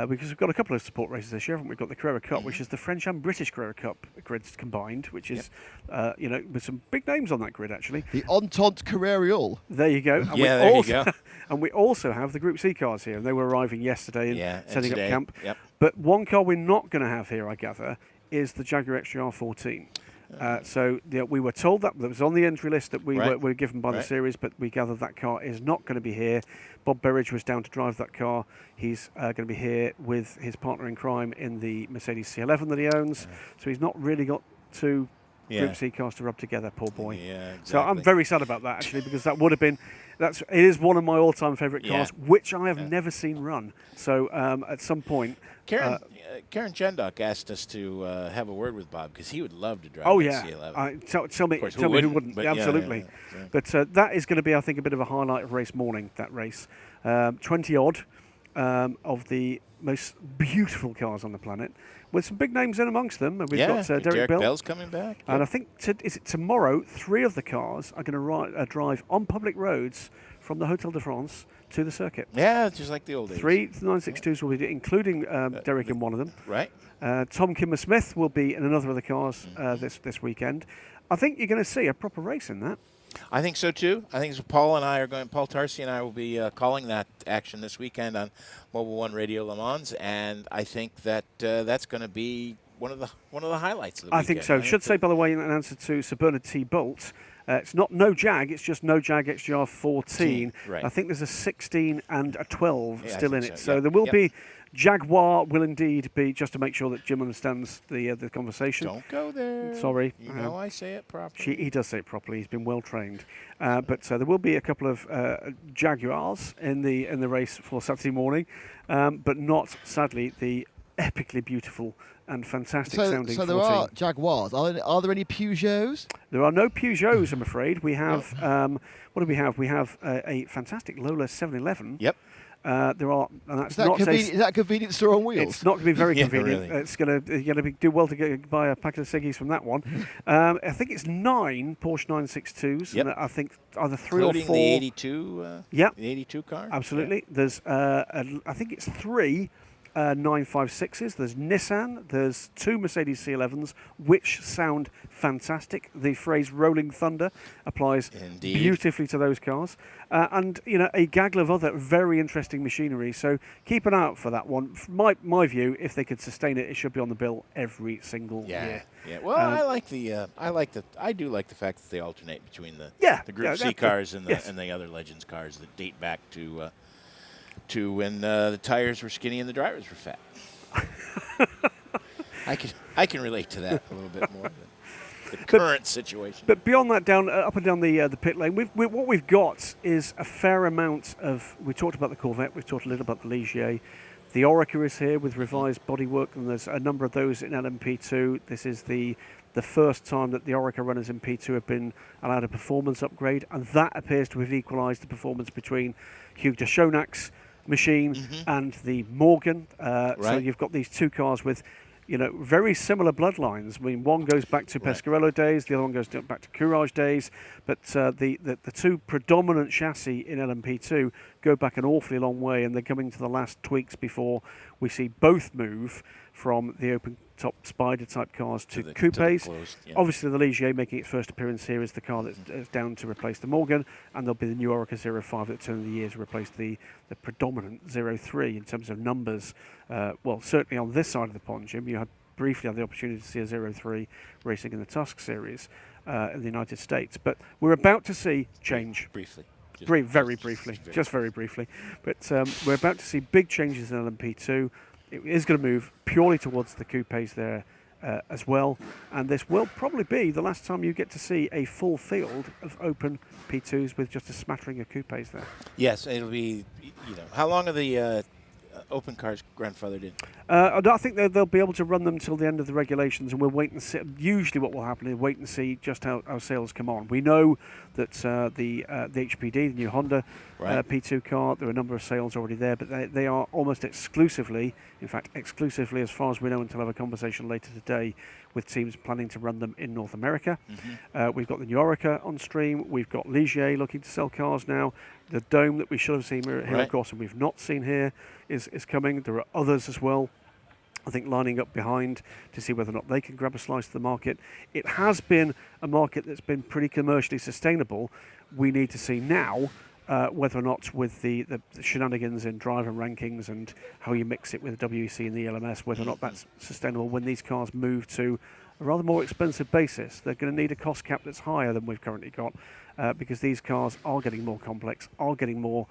A: because we've got a couple of support races this year, haven't we? We've got the Carrera Cup, which is the French and British Carrera Cup grids combined, which is, with some big names on that grid, actually.
D: The Entente Carrerial.
A: There you go. And
H: there you go.
A: And we also have the Group C cars here, and they were arriving yesterday and setting up camp.
H: Yep.
A: But one car we're not going to have here, I gather, is the Jaguar XJR14. So we were told that was on the entry list that we were given by the series, but we gathered that car is not going to be here. Bob Berridge was down to drive that car. He's going to be here with his partner in crime in the Mercedes C11 that he owns. So he's not really got two Group C cars to rub together, poor boy.
H: Yeah, exactly.
A: So I'm very sad about that, actually, because that would have been... it is one of my all-time favourite cars, which I have never seen run. So at some point...
H: Karen Chendok asked us to have a word with Bob because he would love to drive
A: C11. Tell me who wouldn't.
H: But
A: absolutely.
H: Yeah.
A: But that is going to be, I think, a bit of a highlight of race morning, that race. 20-odd of the most beautiful cars on the planet, with some big names in amongst them. And we've got Derek
H: Bell's coming back.
A: And I think, is it tomorrow, 3 of the cars are going to drive on public roads from the Hotel de France to the circuit.
H: Yeah, just like the old days.
A: 3 962s will be, including Derek in one of them.
H: Right.
A: Tom Kimmer-Smith will be in another of the cars this weekend. I think you're going to see a proper race in that.
H: I think so too. I think Paul Tarsi and I will be calling that action this weekend on Mobil 1 Radio Le Mans, and I think that that's going to be one of the highlights of the weekend.
A: I think so. Should say, by the way, in answer to Sir Bernard T. Bolt, it's not no Jag, it's just no Jag XJR 14.
H: Right.
A: I think there's a 16 and a 12 still in it. So
H: there
A: will be... Jaguar will indeed be, just to make sure that Jim understands the conversation.
H: Don't go there.
A: Sorry.
H: You know I say it properly.
A: He does say it properly. He's been well trained. But there will be a couple of Jaguars in the race for Saturday morning, but not, sadly, the epically beautiful and fantastic sounding 14.
D: So there are Jaguars. Are there any Peugeots?
A: There are no Peugeots, I'm afraid. We have, what do we have? We have a fantastic Lola 711.
H: Yep.
A: There are, and that's
D: is that a convenience store on wheels?
A: It's not going to be very convenient.
H: Really.
A: It's going to do well to buy a packet of ciggies from that one. I think it's 9 Porsche 962s.
H: Yep.
A: And I think either 3
H: Including
A: or 4.
H: the 82.
A: Yep.
H: The 82 car.
A: Absolutely.
H: Yep.
A: There's, I think it's 3 956s. There's Nissan. There's 2 Mercedes C11s, which sound fantastic. The phrase "rolling thunder" applies beautifully to those cars, and a gaggle of other very interesting machinery. So keep an eye out for that one. From my view, if they could sustain it, it should be on the bill every single year.
H: Yeah. Well, I do like the fact that they alternate between the Group C cars and the other Legends cars that date back to when the tires were skinny and the drivers were fat. I can relate to that a little bit more than the current situation.
A: But beyond that, up and down the pit lane, what we've got is a fair amount of. We talked about the Corvette. We've talked a little about the Ligier. The Oreca is here with revised bodywork, and there's a number of those in LMP2. This is the first time that the Oreca runners in P2 have been allowed a performance upgrade, and that appears to have equalised the performance between Hugh de Schonak's machine and the Morgan. So you've got these 2 cars with very similar bloodlines. I mean, one goes back to Pescarolo days, the other one goes back to Courage days, but the 2 predominant chassis in LMP2 go back an awfully long way, and they're coming to the last tweaks before we see both move from the open-top Spider-type cars to coupes. Obviously, the Ligier making its first appearance here is the car that's down to replace the Morgan, and there'll be the new Oreca 05 at the turn of the year to replace the predominant 03 in terms of numbers. Well, certainly on this side of the pond, Jim, you had briefly the opportunity to see a 03 racing in the Tusk series in the United States. But we're about to see change.
H: Briefly.
A: Very briefly. But we're about to see big changes in LMP2. it is going to move purely towards the coupes there as well. And this will probably be the last time you get to see a full field of open P2s with just a smattering of coupes there.
H: Yes, it'll be, how long are the open cars grandfathered in?
A: I think they'll be able to run them till the end of the regulations, and we'll wait and see. Usually what will happen is wait and see just how sales come on. We know that the HPD, the new Honda P2 car, there are a number of sales already there, but they are almost exclusively, in fact exclusively as far as we know, until I have a conversation later today with teams planning to run them in North America. We've got the new Oreca on stream. We've got Ligier looking to sell cars now. The Dome that we should have seen here, of course, and we've not seen here is coming. There are others as well, I think, lining up behind to see whether or not they can grab a slice of the market. It has been a market that's been pretty commercially sustainable. We need to see now whether or not, with the shenanigans in driver rankings and how you mix it with the WEC and the LMS, whether or not that's sustainable when these cars move to a rather more expensive basis. They're going to need a cost cap that's higher than we've currently got, because these cars are getting more complex, are getting more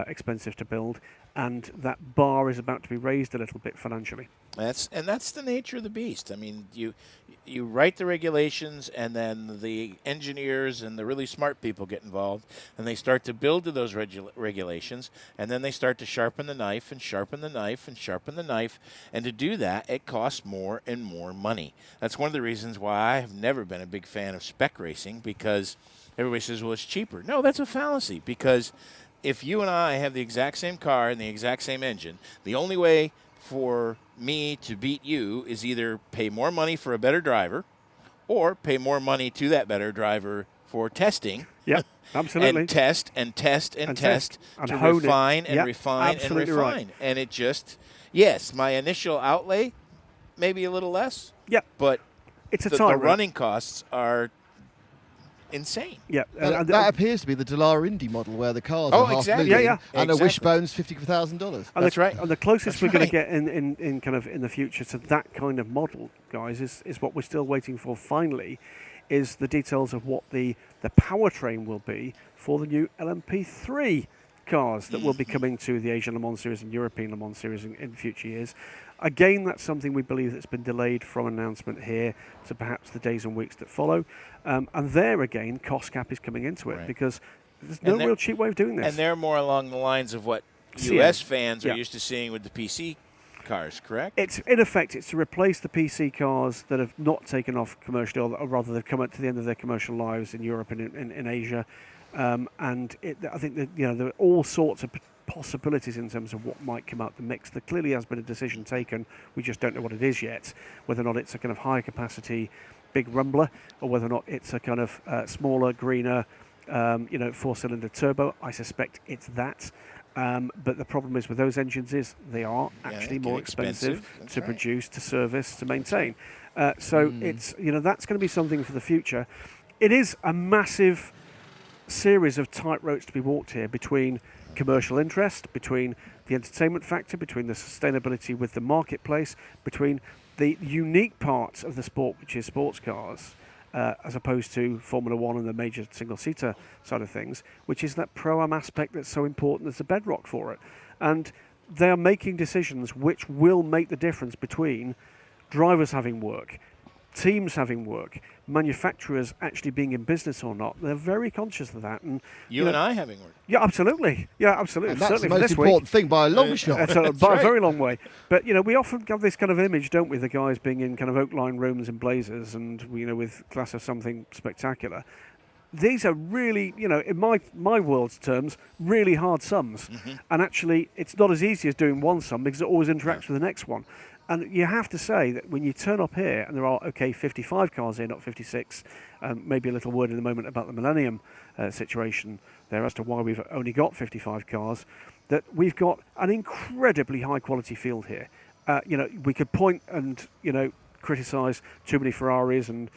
A: expensive to build, and that bar is about to be raised a little bit financially.
H: That's the nature of the beast. I mean, you write the regulations, and then the engineers and the really smart people get involved, and they start to build to those regulations, and then they start to sharpen the knife and sharpen the knife and sharpen the knife, and to do that, it costs more and more money. That's one of the reasons why I have never been a big fan of spec racing, because everybody says, well, it's cheaper. No, that's a fallacy, because if you and I have the exact same car and the exact same engine, the only way for me to beat you is either pay more money for a better driver or pay more money to that better driver for testing.
A: Yeah, absolutely.
H: And test and test and test
A: and
H: to
A: hone
H: refine
A: it.
H: and
A: Yep,
H: refine and refine.
A: right.
H: And it just, yes, my initial outlay maybe a little less.
A: Yep.
H: But
A: it's
H: the running costs are insane.
A: Yeah,
D: that appears to be the Dallara Indy model, where the cars are half million and a wishbone's $50,000.
H: That's right.
A: And the closest we're going to get in kind of in the future to that kind of model, guys, is what we're still waiting for. Finally, is the details of what the powertrain will be for the new LMP3 cars that will be coming to the Asian Le Mans Series and European Le Mans Series in future years. Again, that's something we believe that's been delayed from announcement here to perhaps the days and weeks that follow. And there again, cost cap is coming into it, because there's no real cheap way of doing this.
H: And they're more along the lines of what US fans are used to seeing with the PC cars, correct?
A: It's in effect, it's to replace the PC cars that have not taken off commercially, or rather they've come up to the end of their commercial lives in Europe and in Asia. I think that there are all sorts of possibilities in terms of what might come out the mix. There clearly has been a decision taken. We just don't know what it is yet. Whether or not it's a kind of higher capacity big rumbler, or whether or not it's a kind of smaller, greener, 4-cylinder turbo. I suspect it's that. But the problem is with those engines is they are actually more expensive to produce, to service, to maintain. It's that's going to be something for the future. It is a massive series of tightropes to be walked here between commercial interest, between the entertainment factor, between the sustainability with the marketplace, between the unique parts of the sport, which is sports cars, as opposed to Formula One and the major single-seater side of things, which is that pro-am aspect that's so important as the bedrock for it. And they are making decisions which will make the difference between drivers having work, teams having work, manufacturers actually being in business or not. They're very conscious of that. And
H: you and I having work.
A: Yeah, absolutely. Yeah, absolutely.
D: And that's
A: certainly
D: the most important thing by a long shot.
A: By a very long way. But, we often have this kind of image, don't we, the guys being in kind of oak line rooms and blazers and, with glass of something spectacular. These are really, in my world's terms, really hard sums. Mm-hmm. And actually, it's not as easy as doing one sum because it always interacts with the next one. And you have to say that when you turn up here, and there are, 55 cars here, not 56, maybe a little word in a moment about the Millennium situation there as to why we've only got 55 cars, that we've got an incredibly high-quality field here. We could point and, criticise too many Ferraris and,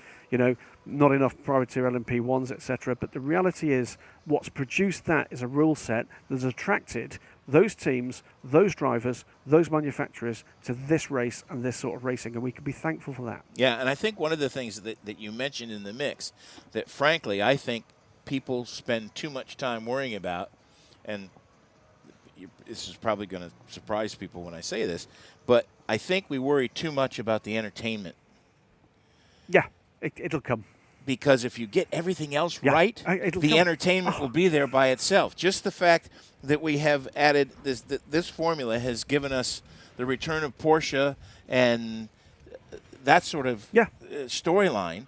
A: not enough privateer LMP1s, etc. But the reality is what's produced that is a rule set that has attracted those teams, those drivers, those manufacturers to this race and this sort of racing, and we can be thankful for that.
H: Yeah, and I think one of the things that you mentioned in the mix that, frankly, I think people spend too much time worrying about, and this is probably going to surprise people when I say this, but I think we worry too much about the entertainment.
A: Yeah, it'll come.
H: Because if you get everything else
A: Yeah,
H: right,
A: it'll
H: the
A: come.
H: entertainment will be there by itself. Just the fact that we have added this formula has given us the return of Porsche and that sort of storyline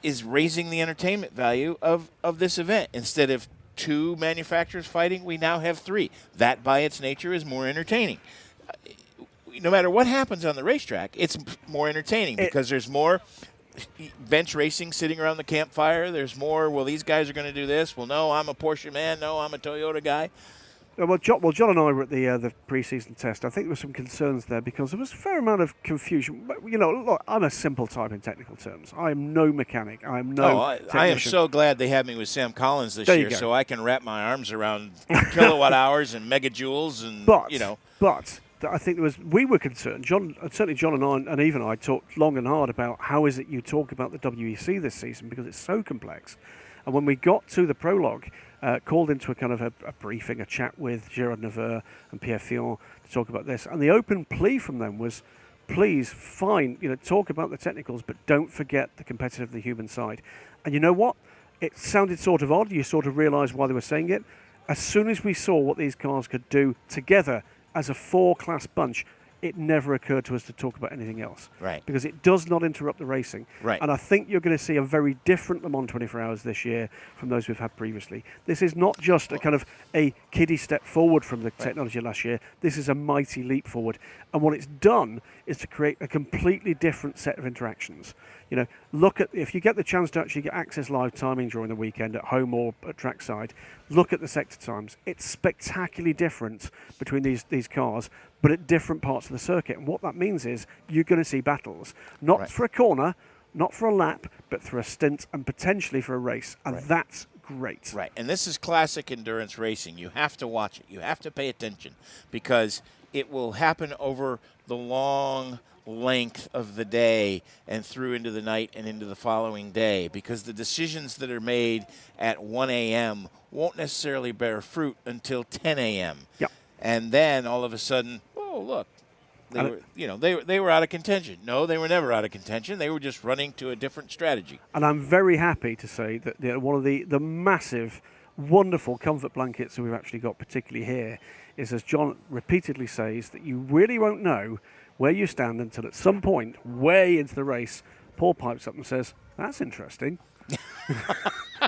H: is raising the entertainment value of this event. Instead of 2 manufacturers fighting, we now have 3. That by its nature is more entertaining. No matter what happens on the racetrack, it's more entertaining because there's more bench racing sitting around the campfire. There's more, well, these guys are going to do this. Well, no, I'm a Porsche man. No, I'm a Toyota guy.
A: Well, John and I were at the pre-season test. I think there were some concerns there because there was a fair amount of confusion. But, look, I'm a simple type in technical terms. I am no mechanic. I am no
H: I am so glad they had me with Sam Collins this year so I can wrap my arms around kilowatt hours and megajoules and,
A: But I think we were concerned. Certainly John and I, and even I, talked long and hard about how is it you talk about the WEC this season because it's so complex. And when we got to the prologue, called into a kind of a briefing, a chat with Gerard Neveu and Pierre Fillon to talk about this, and the open plea from them was, please, fine, talk about the technicals, but don't forget the competitive, the human side. And you know what? It sounded sort of odd. You sort of realised why they were saying it. As soon as we saw what these cars could do together as a 4-class bunch, it never occurred to us to talk about anything else.
H: Right.
A: Because it does not interrupt the racing.
H: Right.
A: And I think you're going to see a very different Le Mans 24 Hours this year from those we've had previously. This is not just a kind of a kiddie step forward from the technology last year. This is a mighty leap forward. And what it's done is to create a completely different set of interactions. Look at, if you get the chance to actually get access live timing during the weekend at home or at trackside, look at the sector times. It's spectacularly different between these cars, but at different parts of the circuit. And what that means is you're going to see battles, not for a corner, not for a lap, but for a stint and potentially for a race. And that's great.
H: Right. And this is classic endurance racing. You have to watch it. You have to pay attention because it will happen over the long length of the day and through into the night and into the following day because the decisions that are made at 1 a.m. won't necessarily bear fruit until 10 a.m.
A: Yep.
H: And then all of a sudden, oh, look, they were out of contention. No, they were never out of contention. They were just running to a different strategy.
A: And I'm very happy to say that one of the massive, wonderful comfort blankets that we've actually got, particularly here, is, as John repeatedly says, that you really won't know where you stand until at some point, way into the race, Paul pipes up and says, "That's interesting."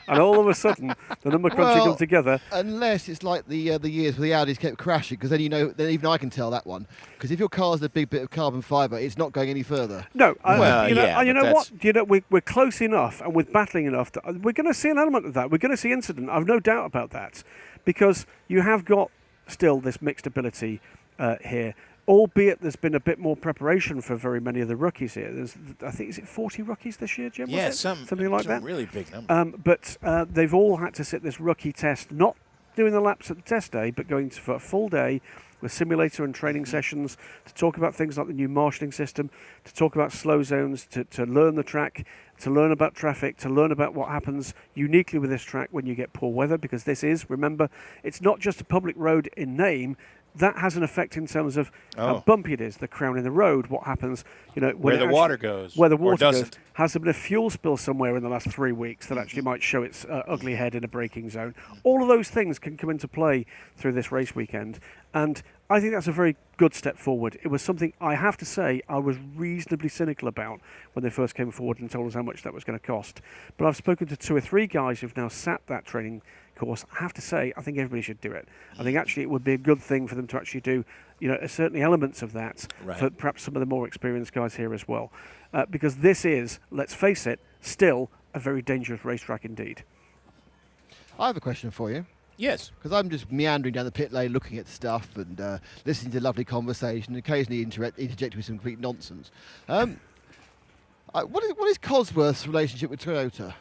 A: And all of a sudden, the number crunching come together.
D: Unless it's like the years where the Audis kept crashing, because then then even I can tell that one. Because if your car's a big bit of carbon fibre, it's not going any further.
A: No, you know what? We're close enough, and with battling enough, that we're going to see an element of that. We're going to see incident. I've no doubt about that, because you have got still this mixed ability here. Albeit there's been a bit more preparation for very many of the rookies here. I think, is it 40 rookies this year, Jim?
H: Yeah,
A: something like that.
H: Really big number.
A: But they've all had to sit this rookie test, not doing the laps at the test day, but going for a full day with simulator and training sessions to talk about things like the new marshalling system, to talk about slow zones, to learn the track, to learn about traffic, to learn about what happens uniquely with this track when you get poor weather, because this is, remember, it's not just a public road in name. That has an effect in terms of how bumpy it is, the crown in the road, what happens,
H: where the water goes.
A: Where the water goes. Has there been a fuel spill somewhere in the last 3 weeks that actually might show its ugly head in a braking zone? All of those things can come into play through this race weekend. And I think that's a very good step forward. It was something, I have to say, I was reasonably cynical about when they first came forward and told us how much that was going to cost. But I've spoken to 2 or 3 guys who've now sat that training course. I have to say, I think everybody should do it. I think actually it would be a good thing for them to actually do, certainly elements of that for perhaps some of the more experienced guys here as well. Because this is, let's face it, still a very dangerous racetrack indeed.
D: I have a question for you.
H: Yes.
D: Because I'm just meandering down the pit lane looking at stuff and listening to lovely conversation and occasionally interject with some complete nonsense. What is Cosworth's relationship with Toyota?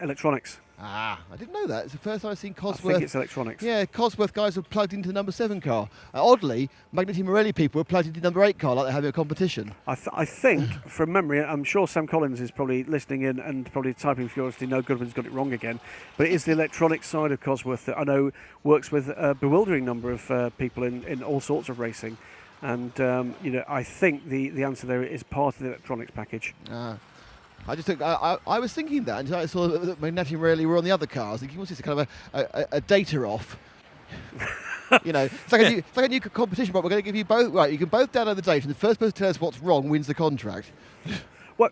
A: Electronics.
D: I didn't know that. It's the first time I've seen Cosworth.
A: I think it's electronics.
D: Yeah, Cosworth guys were plugged into the number 7 car. Oddly, Magneti Morelli people were plugged into the number 8 car like they're having a competition.
A: I think, from memory, I'm sure Sam Collins is probably listening in and probably typing furiously, no, Goodman's got it wrong again. But it is the electronics side of Cosworth that I know works with a bewildering number of people in all sorts of racing. And, I think the answer there is part of the electronics package.
D: I just think I was thinking that until I saw that Magneti Morelli were on the other car. I was thinking, what's this, kind of a data off? It's like a new competition, but we're going to give you both. Right, you can both download the data, and the first person to tell us what's wrong wins the contract.
A: Well,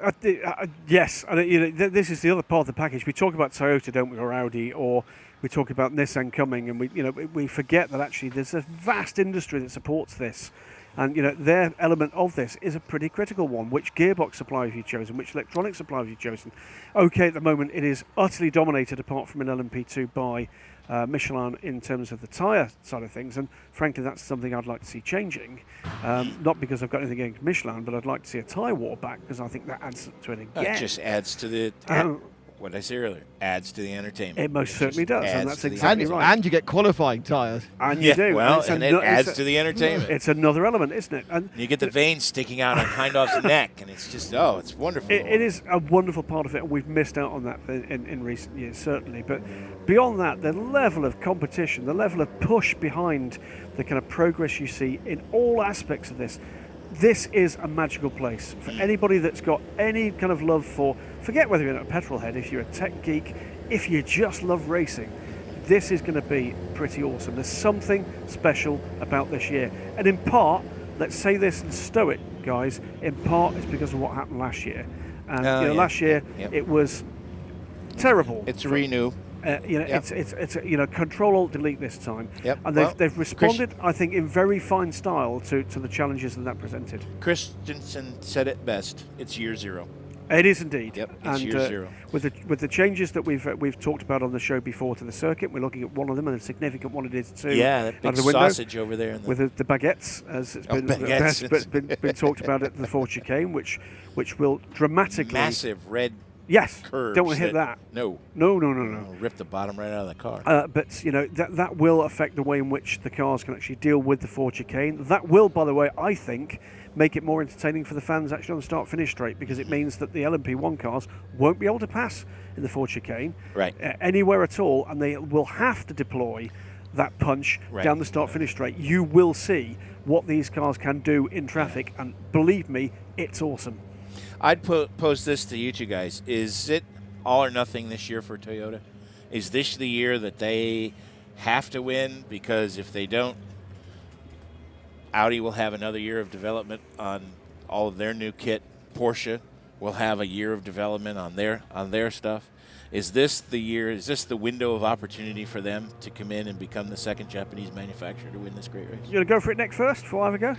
A: yes, and this is the other part of the package. We talk about Toyota, don't we, or Audi, or we talk about Nissan coming, and we forget that actually there's a vast industry that supports this. And their element of this is a pretty critical one. Which gearbox supplier have you chosen? Which electronic supplier have you chosen? Okay, at the moment it is utterly dominated, apart from an LMP2, by Michelin in terms of the tyre side of things. And frankly, that's something I'd like to see changing. Not because I've got anything against Michelin, but I'd like to see a tyre war back, because I think that adds to it again.
H: It just adds to the... what I said earlier, adds to the entertainment.
A: It most certainly does, and that's exactly right.
D: And you get qualifying tyres.
A: And you do.
H: Well, and it adds to the entertainment.
A: It's another element, isn't it? And
H: you get the veins sticking out on Hindhaug's neck, and it's just, it's wonderful.
A: It is a wonderful part of it, and we've missed out on that in recent years, certainly. But beyond that, the level of competition, the level of push behind the kind of progress you see in all aspects of this is a magical place for anybody that's got any kind of love for, forget whether you're a petrol head, if you're a tech geek, if you just love racing, this is going to be pretty awesome. There's something special about this year. And in part, let's say this and stow it, guys, in part it's because of what happened last year. And last year it was terrible.
H: It's a renew.
A: It's Control Alt Delete this time, and they've responded, I think, in very fine style to the challenges that presented.
H: Christensen said it best. It's year zero.
A: It is indeed.
H: Yep, it's year zero.
A: With the changes that we've talked about on the show before to the circuit, we're looking at one of them, and a significant one it is too.
H: Yeah, that big sausage over there.
A: With the baguettes, as it's been talked about at the Ford Chicane, which will dramatically
H: massive red.
A: Yes,
H: curbs
A: don't want to hit that.
H: No. Rip the bottom right out of the car.
A: But that will affect the way in which the cars can actually deal with the Ford Chicane. That will, by the way, I think, make it more entertaining for the fans actually on the start-finish straight, because it means that the LMP1 cars won't be able to pass in the Ford Chicane anywhere at all, and they will have to deploy that punch down the start-finish straight. You will see what these cars can do in traffic, and believe me, it's awesome.
H: I'd pose this to you two guys. Is it all or nothing this year for Toyota? Is this the year that they have to win? Because if they don't, Audi will have another year of development on all of their new kit. Porsche will have a year of development on their stuff. Is this the year? Is this the window of opportunity for them to come in and become the second Japanese manufacturer to win this great race?
A: You going to go for it next first before I have a go?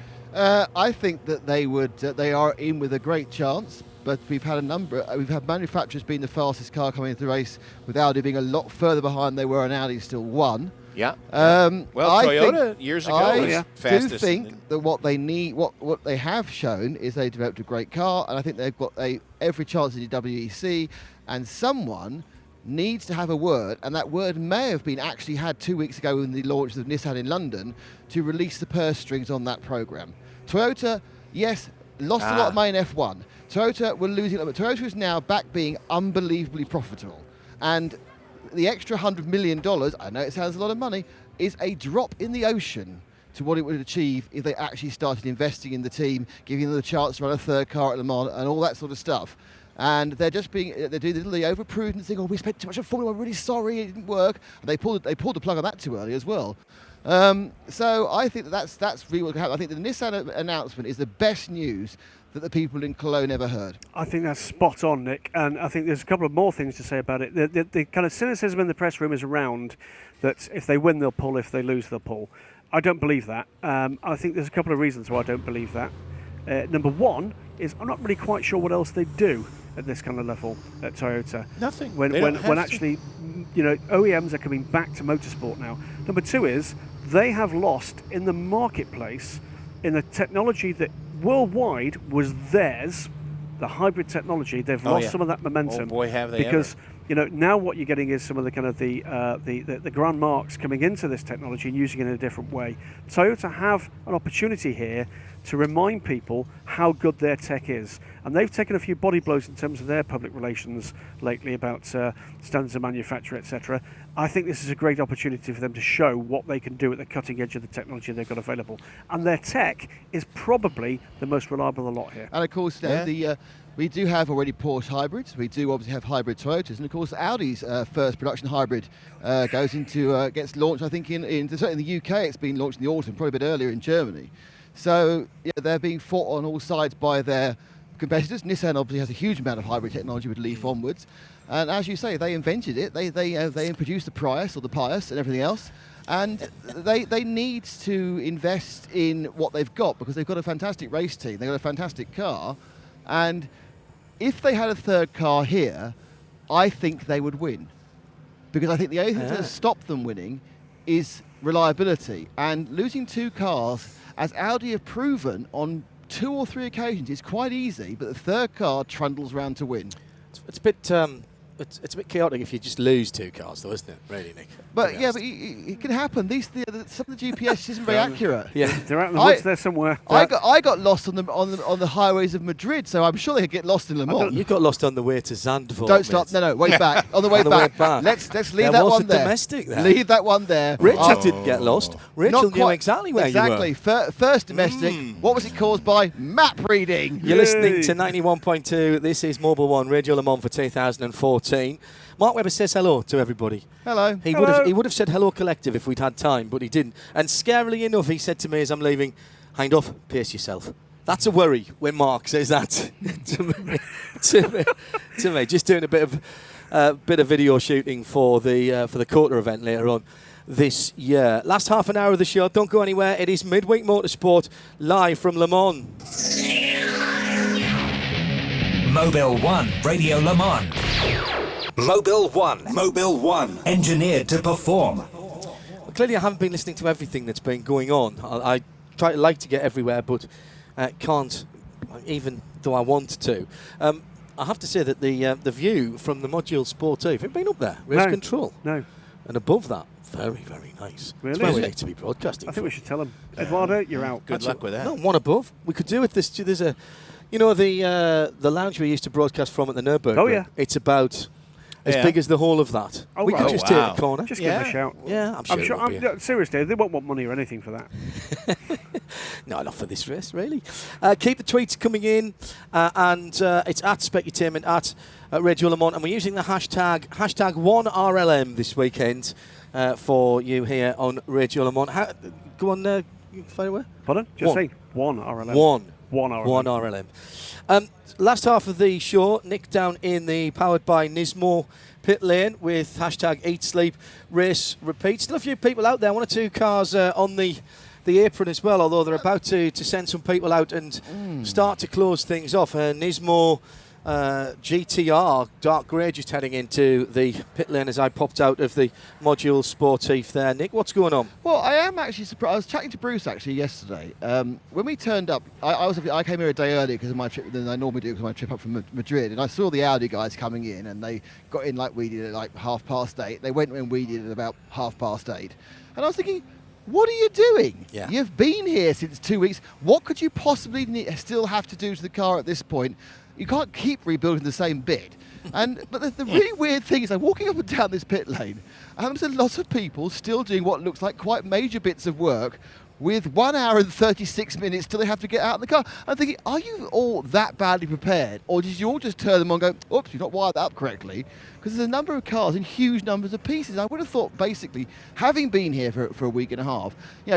D: I think that they would. They are in with a great chance, but we've had manufacturers being the fastest car coming into the race, with Audi being a lot further behind they were, and Audi still won.
H: Yeah.
D: Toyota
H: years ago was fastest.
D: I do think that what they need, what they have shown, is they developed a great car, and I think they've got every chance in the WEC, and someone needs to have a word, and that word may have been actually had 2 weeks ago in the launch of Nissan in London, to release the purse strings on that program. Toyota, yes, lost a lot of money in F1. Toyota were losing, but Toyota is now back being unbelievably profitable, and the extra $100 million, I know it sounds a lot of money, is a drop in the ocean to what it would achieve if they actually started investing in the team, giving them the chance to run a third car at Le Mans and all that sort of stuff. And they're doing the over-prudent thing, we spent too much on Formula 1, we're really sorry, it didn't work. And they pulled the plug on that too early as well. So I think that's really what happened. I think the Nissan announcement is the best news that the people in Cologne ever heard.
A: I think that's spot on, Nick, and I think there's a couple of more things to say about it. The kind of cynicism in the press room is around that if they win, they'll pull, if they lose, they'll pull. I don't believe that. I think there's a couple of reasons why I don't believe that. Number one is I'm not really quite sure what else they do at this kind of level at Toyota.
H: Nothing.
A: When actually, OEMs are coming back to motorsport now. Number two is they have lost in the marketplace in the technology that worldwide was theirs the hybrid technology, they've lost some of that momentum.
H: Oh boy, have they
A: because
H: ever.
A: Now what you're getting is some of the kind of the grand marks coming into this technology and using it in a different way. Toyota have an opportunity here to remind people how good their tech is, and they've taken a few body blows in terms of their public relations lately about standards of manufacture, etc. I think this is a great opportunity for them to show what they can do at the cutting edge of the technology they've got available, and their tech is probably the most reliable of the lot here.
D: And of course, we do have already Porsche hybrids. We do obviously have hybrid Toyotas, and of course Audi's first production hybrid gets launched. I think certainly in the UK it's been launched in the autumn, probably a bit earlier in Germany. So they're being fought on all sides by their competitors. Nissan obviously has a huge amount of hybrid technology with Leaf onwards, and as you say, they invented it. They produced the Prius or the Pius and everything else. And they need to invest in what they've got, because they've got a fantastic race team. They've got a fantastic car. And if they had a third car here, I think they would win. Because I think the only thing to stop them winning is reliability. And losing two cars, as Audi have proven on 2 or 3 occasions, is quite easy, but the third car trundles round to win.
B: It's a bit... It's a bit chaotic if you just lose 2 cars, though, isn't it? Really, Nick.
D: But yeah, but it can happen. Some of the GPS isn't very accurate.
A: Yeah, they're out in the woods there somewhere.
D: I got lost on the highways of Madrid, so I'm sure they could get lost in Le Mans.
B: You got lost on the way to Zandvoort.
D: Don't stop. No, way back. On the way back. Let's leave that one there.
B: Domestic there.
D: Leave that one there.
B: Rachel didn't get lost. Rachel knew exactly where you were.
D: Exactly. First domestic. What was it caused by? Map reading.
B: You're listening to 91.2. This is Mobil 1 Radio Le Mans for 2014. Mark Webber says hello to everybody.
D: Hello.
B: He would have said hello collective if we'd had time, but he didn't. And scarily enough, he said to me as I'm leaving, Hindhoff, pace yourself. That's a worry when Mark says that to me. Just doing a bit of video shooting for the Kota event later on this year. Last half an hour of the show. Don't go anywhere. It is Midweek Motorsport live from Le Mans.
C: Mobil 1 Radio Le Mans. Mobil 1. Mobil 1. Engineered to perform.
B: Well, clearly I haven't been listening to everything that's been going on. I like to get everywhere, but can't, even though I want to. I have to say that the view from the Module Sport 2, have you been up there? Race control.
A: No.
B: And above that, very, very nice.
A: Really?
B: That's where we need to be broadcasting.
A: I think we should tell them. Eduardo, you're out.
H: Good luck with that.
B: No, one above. We could do it. There's a, the lounge we used to broadcast from at the Nürburgring.
A: Oh, yeah.
B: It's about as big as the whole of that.
A: Oh,
B: we could just take a corner.
A: Just give them a shout.
B: Yeah, I'm sure.
A: Seriously, they won't want money or anything for that.
B: No, not for this race, really. Keep the tweets coming in, and it's at Specutainment, at Radio Le Mans, and we're using the hashtag 1RLM this weekend for you here on Radio Le Mans. Go on, fire away.
A: Pardon? Just say 1RLM.
B: 1RLM. Last half of the show, Nick down in the powered by Nismo pit lane with hashtag Eat Sleep Race Repeat. Still a few people out there, 1 or 2 cars on the apron as well, although they're about to send some people out and start to close things off. Nismo GTR dark grey just heading into the pit lane as I popped out of the Module Sportif there. Nick, what's going on?
D: Well, I am actually surprised. I was chatting to Bruce actually yesterday. When we turned up, I came here a day earlier because of my trip than I normally do because of my trip up from Madrid, and I saw the Audi guys coming in, and they got in like we did at like 8:30. They went when we did at about 8:30, and I was thinking, what are you doing?
B: Yeah.
D: You've been here since 2 weeks. What could you possibly still have to do to the car at this point? You can't keep rebuilding the same bit. But the really weird thing is I'm walking up and down this pit lane, and there's a lot of people still doing what looks like quite major bits of work with 1 hour and 36 minutes till they have to get out in the car. I'm thinking, are you all that badly prepared? Or did you all just turn them on and go, oops, you've not wired that up correctly? Because there's a number of cars in huge numbers of pieces. I would have thought, basically, having been here for a week and a half,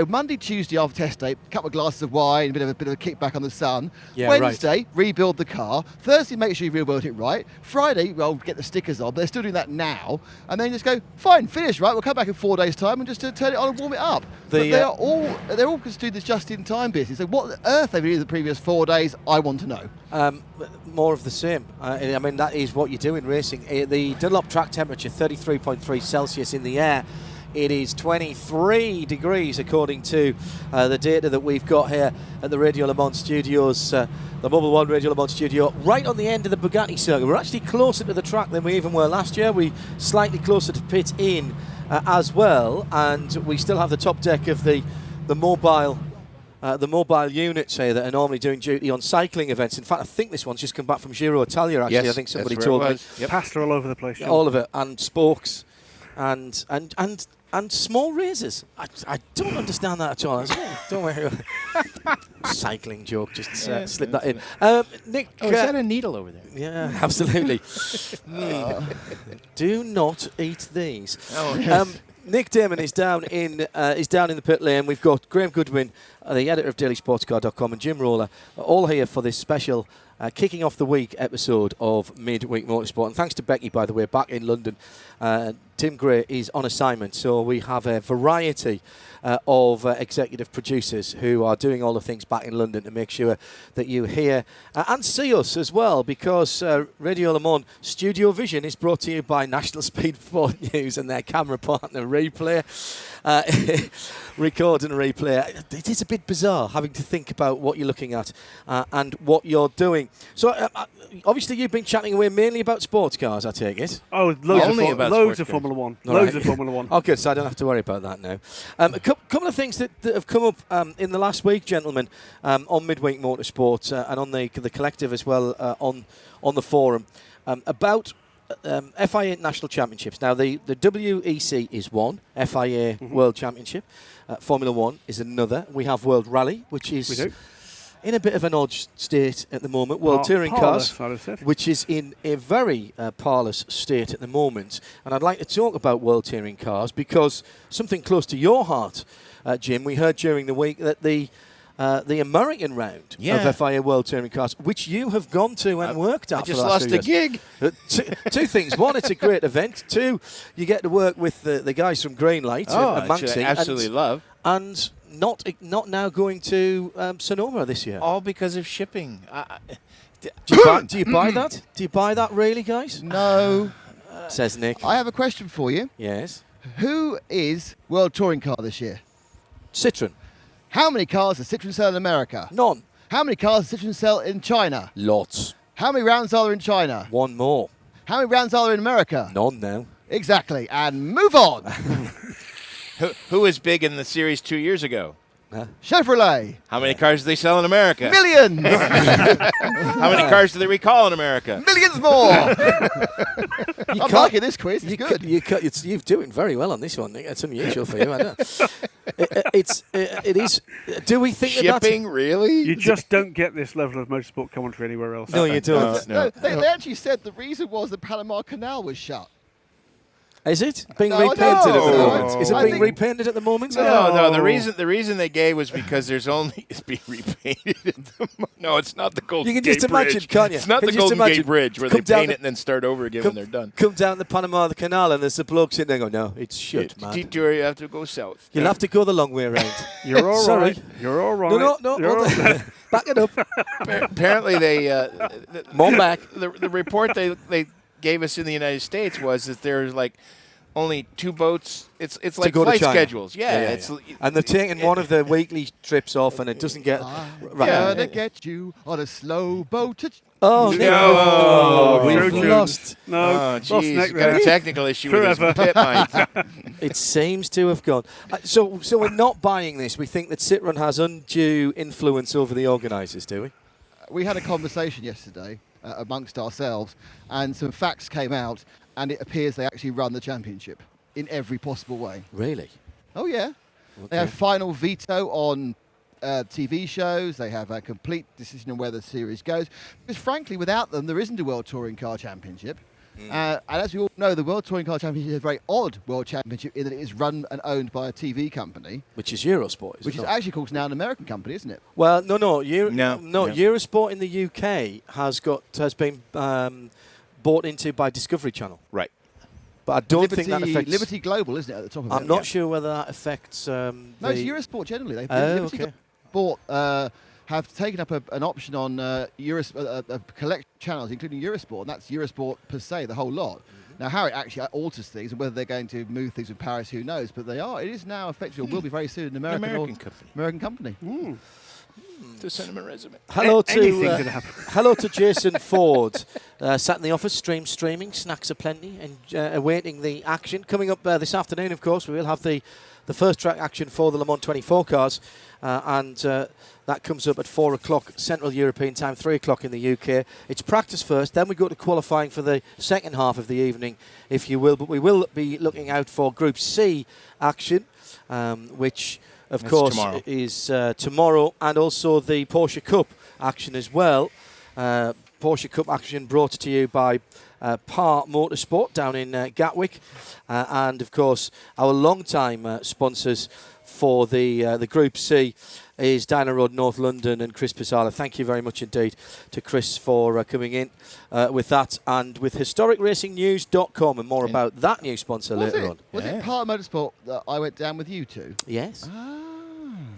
D: Monday, Tuesday after test day, a couple of glasses of wine, a bit of a kickback on the sun.
B: Yeah,
D: Wednesday, rebuild the car. Thursday, make sure you rebuild it right. Friday, well, get the stickers on. They're still doing that now. And then just go, fine, finished, right? We'll come back in 4 days' time and just turn it on and warm it up. But they're all just doing this just-in-time business. So what on earth they've been doing the previous 4 days, I want to know.
B: More of the same. I mean, that is what you do in racing. The Dunlop track temperature, 33.3 Celsius in the air. It is 23 degrees according to the data that we've got here at the Radio Le Mans studios, the Mobil 1 Radio Le Mans studio, right on the end of the Bugatti circuit. We're actually closer to the track than we even were last year. We're slightly closer to pit in as well, and we still have the top deck of the mobile units here that are normally doing duty on cycling events. In fact, I think this one's just come back from Giro Italia, actually.
H: Yes,
B: I think somebody
H: that's where
B: told
H: it
B: me.
H: was. Yep.
A: Pasta all over the place. John.
B: All of it, and spokes, and small razors. I don't understand that at all. Don't worry. Cycling joke, just slip that in. Nick,
H: is that a needle over there?
B: yeah, absolutely. Do not eat these.
H: Oh,
B: Nick Damon is down in the pit lane. We've got Graham Goodwin, the editor of dailysportscar.com, and Jim Roller, all here for this special kicking off the week episode of Midweek Motorsport. And thanks to Becky, by the way, back in London. Tim Gray is on assignment, so we have a variety of executive producers who are doing all the things back in London to make sure that you hear and see us as well, because Radio Le Mans StudioVision is brought to you by National Speed Sport News and their camera partner Replay. Record and replay. It is a bit bizarre having to think about what you're looking at and what you're doing. So obviously you've been chatting away mainly about sports cars, I take it.
A: Oh, loads of Formula One. Loads of Formula One.
B: Oh, good, so I don't have to worry about that now. A couple of things that have come up in the last week, gentlemen, on Midweek Motorsport and on the collective as well, on the forum, about FIA National Championships. Now, the WEC is one, FIA World Championship. Formula One is another. We have World Rally, which is in a bit of an odd state at the moment. World Touring Cars, which is in a very parlous state at the moment. And I'd like to talk about World Touring Cars because something close to your heart, Jim, we heard during the week that the American round of FIA World Touring Cars, which you have gone to and worked at.
H: I just lost a gig.
B: Two things. One, it's a great event. Two, you get to work with the guys from Greenlight and Manxie.
H: I absolutely love.
B: And not now going to Sonoma this year.
H: All because of shipping.
B: Do you buy that? Do you buy that really, guys?
D: No.
B: Says Nick.
D: I have a question for you.
B: Yes.
D: Who is World Touring Car this year?
B: Citroen.
D: How many cars does Citroen sell in America?
B: None.
D: How many cars does Citroen sell in China?
B: Lots.
D: How many rounds are there in China?
B: One more.
D: How many rounds are there in America?
B: None now.
D: Exactly. And move on.
H: Who was big in the series 2 years ago?
D: Chevrolet.
H: How many cars do they sell in America?
D: Millions.
H: How many cars do they recall in America?
D: Millions more. I'm liking this quiz. It's good.
B: You're doing very well on this one, Nick. It's unusual for you, I know. It is. Do we think
H: shipping really?
A: You just don't get this level of motorsport commentary anywhere else.
B: No, you don't.
D: No. They actually said the reason was the Panama Canal was shut.
B: Is it being repainted at the moment? Is it
D: I
B: being
D: think-
B: repainted at the moment?
H: No. The reason they gave was because there's only it's being repainted. At the no, it's not the Golden
B: You can
H: Gate
B: just imagine,
H: Bridge.
B: can't you?
H: It's not
B: Can
H: the
B: you just
H: Golden Gate
B: imagine?
H: Bridge where
B: Come
H: they
B: down
H: paint
B: the-
H: it and then start over again when they're done.
B: Come down the Panama Canal and there's a bloke sitting there going, no, it's shut, man.
H: Detour, you have to go south.
B: You'll have to go the long way around.
A: You're all
B: Sorry.
A: right. You're all right.
B: No.
A: You're all right.
B: Back it up.
H: Apparently, they
B: Mom back.
H: The report they gave us in the United States was that there's like only 2 boats. It's like
B: go to
H: flight
B: China.
H: schedules. Yeah.
B: It's and they've taken one of the weekly trips off, and it doesn't get right.
D: Gonna get you on a slow boat.
B: Oh
H: No.
B: we've
A: True
B: lost.
A: No,
H: Oh,
A: lost
H: jeez,
A: Nick
H: got a
A: there.
H: technical issue with
A: Forever.
H: his pit mine.
B: It seems to have gone. So we're not buying this. We think that Citroen has undue influence over the organisers, do we?
D: We had a conversation yesterday amongst ourselves, and some facts came out, and it appears they actually run the championship in every possible way.
B: Really?
D: Oh, yeah.
B: Okay.
D: They have final veto on TV shows. They have a complete decision on where the series goes. Because, frankly, without them, there isn't a World Touring Car Championship. And as we all know, the World Touring Car Championship is a very odd World Championship in that it is run and owned by a TV company.
B: Which is Eurosport,
D: Which is
B: it?
D: actually, of course, now an American company, isn't it?
B: Well, no.
H: No.
B: Eurosport in the UK has been bought into by Discovery Channel.
H: Right.
B: But I don't think that affects...
D: Liberty Global, isn't it, at the top of it?
B: I'm not sure whether that affects...
D: No, it's Eurosport generally. Liberty
B: okay.
D: bought, have taken up an option on collect channels, including Eurosport, and that's Eurosport per se, the whole lot. Now, how it actually alters things and whether they're going to move things with Paris, who knows? But they are. It is now effectively, will be very soon, an American company.
H: To send him a resume.
B: Hello to Jason Ford. Sat in the office, streaming, snacks are plenty, and awaiting the action. Coming up this afternoon, of course, we will have the first track action for the Le Mans 24 cars, and that comes up at 4 o'clock Central European time, 3 o'clock in the UK. It's practice first, then we go to qualifying for the second half of the evening, if you will. But we will be looking out for Group C action, which, of course, is tomorrow, and also the Porsche Cup action as well. Porsche Cup action brought to you by Par Motorsport down in Gatwick, and of course our long-time sponsors for the Group C is Dyno Road North London and Chris Pescarolo. Thank you very much indeed to Chris for coming in with that, and with historicracingnews.com, and more about that new sponsor later on.
D: Was it Par Motorsport that I went down with you to?
B: Yes.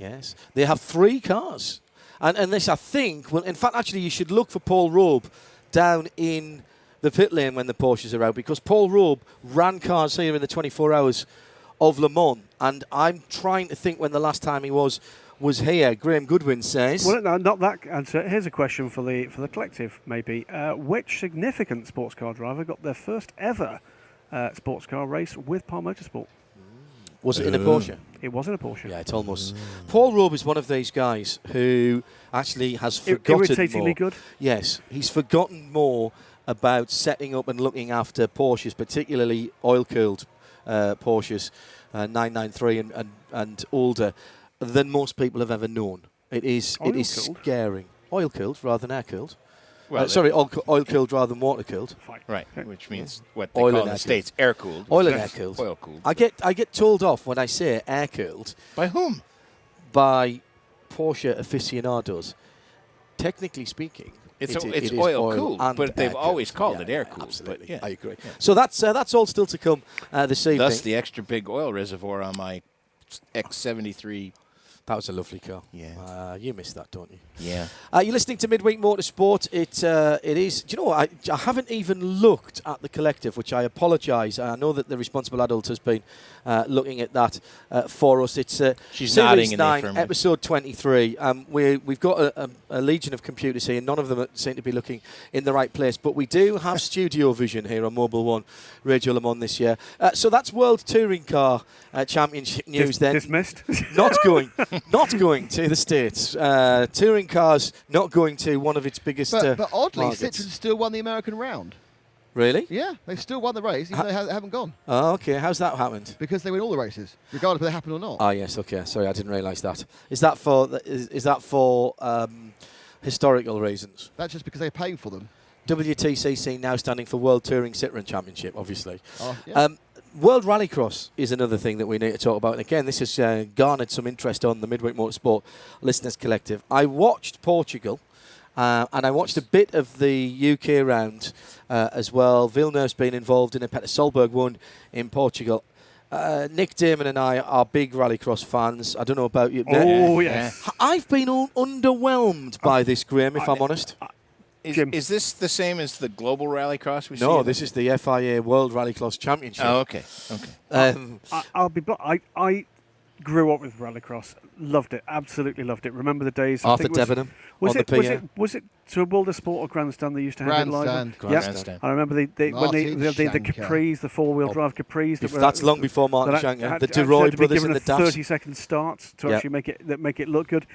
B: Yes. They have 3 cars. And this, I think, well, in fact, actually, you should look for Paul Robe down in the pit lane when the Porsches are out, because Paul Robe ran cars here in the 24 hours of Le Mans, and I'm trying to think when the last time he was here. Graham Goodwin says.
A: Well, no, not that answer. Here's a question for the collective, maybe. Which significant sports car driver got their first ever sports car race with Par Motorsport?
B: Was it in a Porsche?
A: It was in a Porsche.
B: Yeah, it's almost. Paul Robe is one of these guys who actually has forgotten
A: irritatingly
B: more.
A: Good.
B: Yes, he's forgotten more about setting up and looking after Porsches, particularly oil-cooled Porsches, 993 and older, than most people have ever known. It is scaring. Oil-cooled rather than air-cooled.
H: Well,
B: oil-cooled rather than water-cooled.
H: Right, which means what they call in the States air-cooled.
B: Oil and air-cooled.
H: Oil-cooled.
B: I get told off when I say air-cooled.
H: By whom?
B: By Porsche aficionados. Technically speaking,
H: it's
B: it
H: oil-cooled,
B: oil
H: but they've
B: air-cooled.
H: always called it air-cooled.
B: Absolutely,
H: but
B: I agree.
H: Yeah.
B: So that's all still to come this evening.
H: Thus the extra big oil reservoir on my X73.
B: That was a lovely car.
H: Yeah.
B: You missed that, don't you?
H: Yeah.
B: You're listening to Midweek Motorsport. It is. Do you know what? I haven't even looked at the collective, which I apologise. I know that the responsible adult has been looking at that for us. It's
H: She's
B: Series
H: nodding in
B: 9,
H: the affirmative.
B: episode 23. We've got a legion of computers here. None of them seem to be looking in the right place. But we do have StudioVision here on Mobil 1 Radio Le Mans this year. So that's World Touring Car Championship news then.
A: Dismissed.
B: Not going to the States. Touring cars not going to one of its biggest
D: But oddly,
B: markets.
D: Citroen still won the American round.
B: Really?
D: Yeah, they've still won the race, even though they haven't gone.
B: Oh, okay. How's that happened?
D: Because they win all the races, regardless of whether they happen or not.
B: Oh, yes. Okay. Sorry, I didn't realise that. Is that for historical reasons?
D: That's just because they're paying for them.
B: WTCC now standing for World Touring Citroen Championship, obviously.
D: Oh, yeah.
B: World Rallycross is another thing that we need to talk about. And again, this has garnered some interest on the Midweek Motorsport Listeners Collective. I watched Portugal, and I watched a bit of the UK round as well. Villeneuve's been involved in it. Peter Solberg won in Portugal. Nick Damon and I are big Rallycross fans. I don't know about you.
A: Oh, yes.
B: I've been underwhelmed by this, Graham, if I'm honest.
H: Is this the same as the global rallycross we see?
B: No, this is the FIA World Rallycross Championship.
H: Oh, okay.
A: I'll be blunt. I grew up with Rallycross. Loved it. Absolutely loved it. Remember the days.
B: Arthur Debenham
A: Was
B: on
A: it?
B: the PA.
A: Was it to a World of Sport or Grandstand? They used to have it live.
H: Grandstand.
A: I remember when the Capris, the four-wheel drive Capris.
B: That's long before Martin Shanker. The DeRoy brothers and the Duffs.
A: 30-second starts to actually make it look good.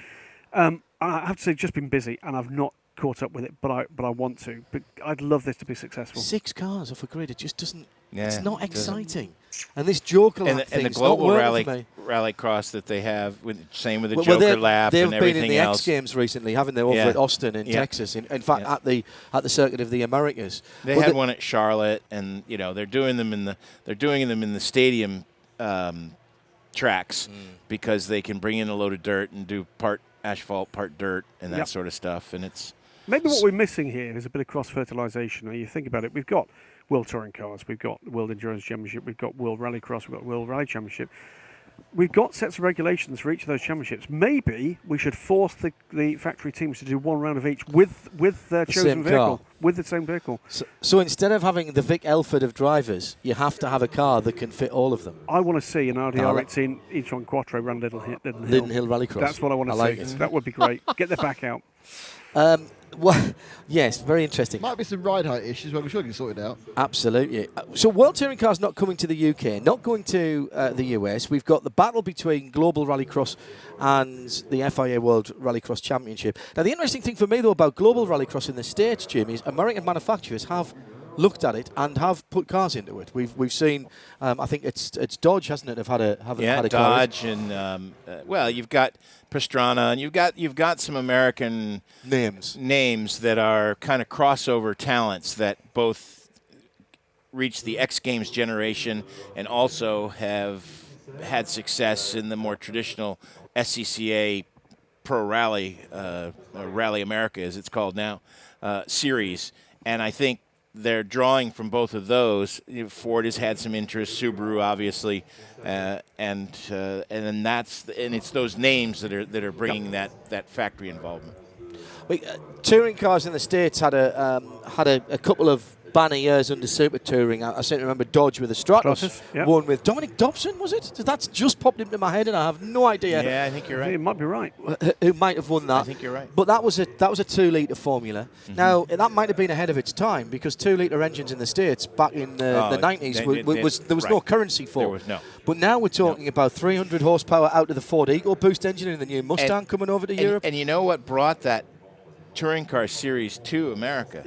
A: I have to say, just been busy, and I've not caught up with it, but I want to. But I'd love this to be successful.
B: 6 cars off a grid. It just doesn't.
H: Yeah,
B: it's not exciting. And this Joker lap
H: and the
B: thing's
H: global
B: not working for me.
H: rallycross that they have, same with the Joker lap and everything else.
B: They've been in the X Games recently, haven't they? Over at Austin in Texas. In fact, at the circuit of the Americas.
H: They had one at Charlotte, and they're doing them in the stadium tracks because they can bring in a load of dirt and do part asphalt, part dirt, and that sort of stuff. And it's
A: maybe what we're missing here is a bit of cross-fertilisation. Now, you think about it, we've got World Touring Cars, we've got World Endurance Championship, we've got World Rallycross, we've got World Rally Championship. we've got sets of regulations for each of those championships. Maybe we should force the factory teams to do one round of each with their chosen vehicle, with the same vehicle.
B: So instead of having the Vic Elford of drivers, you have to have a car that can fit all of them.
A: I want to see an Audi R18 e-tron Quattro run Lytton Hill
B: Rallycross.
A: That's what I want to see.
B: It.
A: That would be great. Get the back out.
B: Well, yes, very interesting.
D: Might be some ride height issues, but I'm sure we can sort it out.
B: Absolutely. So World Touring Car's not coming to the UK, not going to the US. We've got the battle between Global Rallycross and the FIA World Rallycross Championship. Now, the interesting thing for me, though, about Global Rallycross in the States, Jim, is American manufacturers have looked at it and have put cars into it. We've seen, I think it's Dodge, hasn't it? Have had a car.
H: Dodge and well, you've got Pastrana, and you've got some American names that are kind of crossover talents that both reach the X Games generation and also have had success in the more traditional SCCA Pro Rally, Rally America as it's called now, series. And I think they're drawing from both of those. Ford has had some interest, Subaru obviously, and then it's those names that are bringing that factory involvement.
B: Touring cars in the States had a couple of banner years under Super Touring. I seem to remember Dodge with the Stratos, one with Dominic Dobson, was it? That's just popped into my head, and I have no idea.
H: Yeah, I think you're right.
A: It might be right.
B: Who might have won that?
H: I think you're right.
B: But that was a 2-litre formula. Mm-hmm. Now that might have been ahead of its time because 2-litre engines in the States back in the 90s there was no currency for.
H: There was no.
B: But now we're talking about 300 horsepower out of the Ford EcoBoost engine in the new Mustang coming over to Europe.
H: And you know what brought that touring car series to America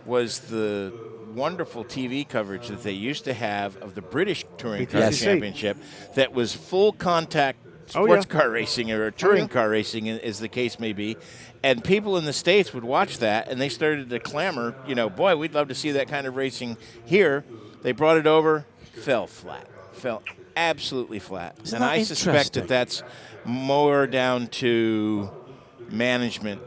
H: was the wonderful TV coverage that they used to have of the British Touring Car Championship that was full contact sports car racing or touring car racing, as the case may be. And people in the States would watch that, and they started to clamor, boy, we'd love to see that kind of racing here. They brought it over, fell absolutely flat.
B: Isn't
H: and
B: that
H: I suspect that that's more down to management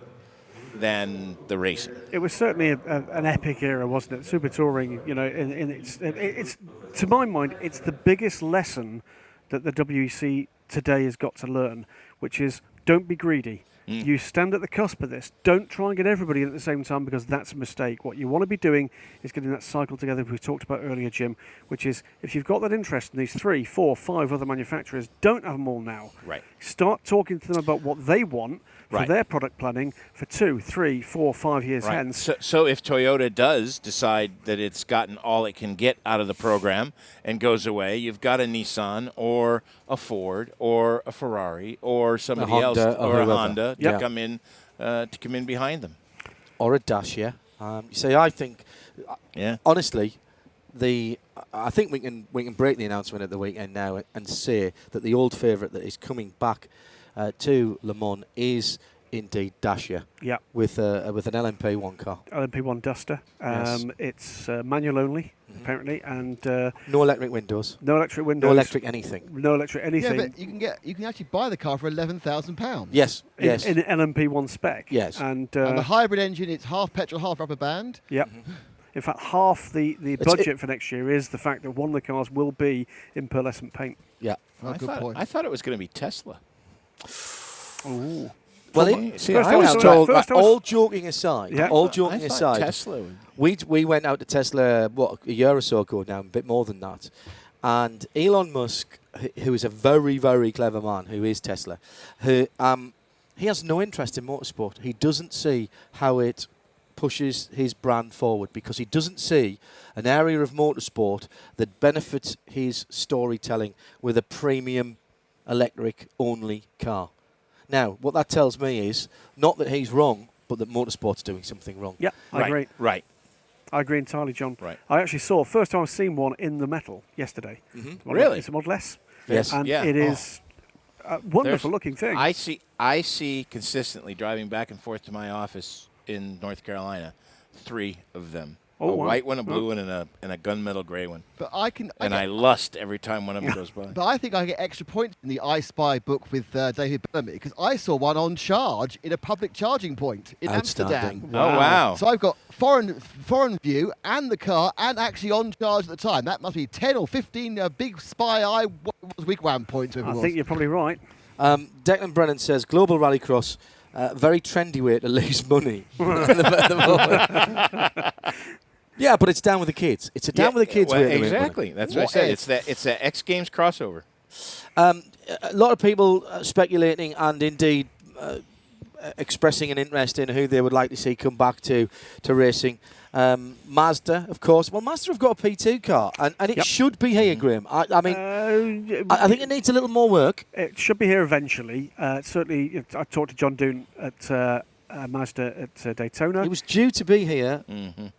H: than the racing.
A: It was certainly an epic era, wasn't it? Super Touring, it's to my mind, it's the biggest lesson that the WEC today has got to learn, which is don't be greedy. You stand at the cusp of this. Don't try and get everybody in at the same time because that's a mistake. What you want to be doing is getting that cycle together we talked about earlier, Jim, which is if you've got that interest in these 3, 4, 5 other manufacturers, don't have them all now.
H: Right.
A: Start talking to them about what they want for their product planning for 2, 3, 4, 5 years hence.
H: So if Toyota does decide that it's gotten all it can get out of the program and goes away, you've got a Nissan or a Ford or a Ferrari or somebody else or a Honda to come in behind them,
B: or a Dacia. You see, I think, honestly, I think we can break the announcement at the weekend now and say that the old favourite that is coming back to Le Mans is indeed Dacia.
A: Yeah.
B: With an LMP1 car.
A: LMP1 Duster. It's manual only, apparently, and
B: no electric windows.
A: No electric windows.
B: No electric anything.
A: No electric anything.
D: Yeah, but you can actually buy the car for £11,000.
B: Yes.
A: In an LMP1 spec.
B: Yes.
A: And
D: the hybrid engine, it's half petrol, half rubber band.
A: Yep. In fact, half the budget for next year is the fact that one of the cars will be in pearlescent paint.
B: Yeah.
D: Oh, good point.
H: I thought it was going to be Tesla.
A: Ooh.
B: Well,
H: I was told.
B: All joking aside,
H: Tesla.
B: We went out to Tesla a year or so ago now, a bit more than that, and Elon Musk, who is a very, very clever man, who is Tesla, he has no interest in motorsport. He doesn't see how it pushes his brand forward because he doesn't see an area of motorsport that benefits his storytelling with a premium electric-only car. Now, what that tells me is not that he's wrong, but that motorsport's doing something wrong.
A: Yeah, I agree.
H: Right.
A: I agree entirely, John.
H: Right.
A: I actually saw, first time I've seen one in the metal yesterday.
B: Mm-hmm.
H: Really?
A: It's a Model S.
B: Yes.
A: And it is a wonderful looking thing.
H: I see consistently driving back and forth to my office in North Carolina, 3 of them
E: A white one, a blue one, and a gunmetal gray one.
D: But
E: I lust every time one of them goes by.
D: But I think I get extra points in the I Spy book with David Bellamy because I saw one on charge in a public charging point in Amsterdam.
E: Wow. Oh, wow.
D: So I've got foreign view and the car and actually on charge at the time. That must be 10 or 15 big Spy I wigwam points.
A: I think you're probably right.
B: Declan Brennan says, Global Rallycross, very trendy way to lose money. At the yeah, but it's down with the kids. It's a down with the kids way.
E: Exactly. That's what I said. It's that X Games crossover.
B: A lot of people speculating and indeed expressing an interest in who they would like to see come back to racing. Mazda, of course. Well, Mazda have got a P2 car, and it should be here, Graham. I mean, I think it needs a little more work.
A: It should be here eventually. Certainly, I talked to John Doon at Mazda at Daytona.
B: It was due to be here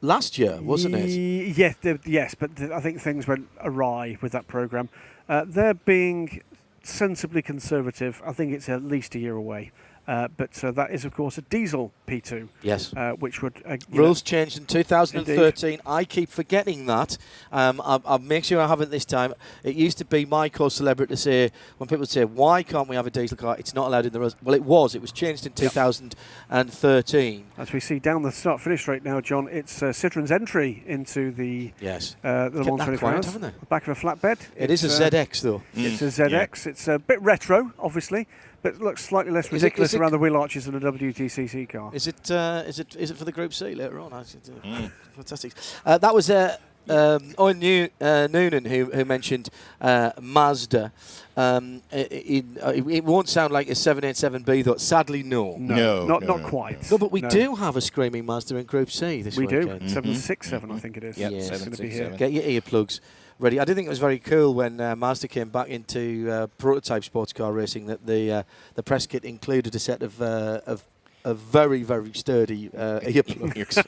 B: last year, wasn't it?
A: Yes, but I think things went awry with that programme. They're being sensibly conservative. I think it's at least a year away. But that is, of course, a diesel P2.
B: Yes.
A: Which would...
B: Rules changed in 2013.
A: Indeed.
B: I keep forgetting that. I'll make sure I haven't this time. It used to be my cause celebrity to say, when people say, why can't we have a diesel car? It's not allowed in the rules. Well, it was. It was changed in 2013.
A: As we see down the start-finish straight now, John, it's Citroen's entry into the Le Mans 24 Hours.
B: Haven't they?
A: Back of a flatbed.
B: It is a ZX, though.
A: It's a ZX. Yeah. It's a bit retro, obviously, but it looks slightly less ridiculous around the wheel arches than a WTCC car.
B: Is it for the Group C later on? Fantastic. That was Owen Noonan who mentioned Mazda. It won't sound like a 787B, though. Sadly, no.
A: Not quite.
B: No, but we do have a screaming Mazda in Group C this weekend.
A: We do. 767, I think it is.
E: Yep,
A: it's going to be here.
B: Get your earplugs ready. I did think it was very cool when Mazda came back into prototype sports car racing that the press kit included a set of very, very sturdy earplugs.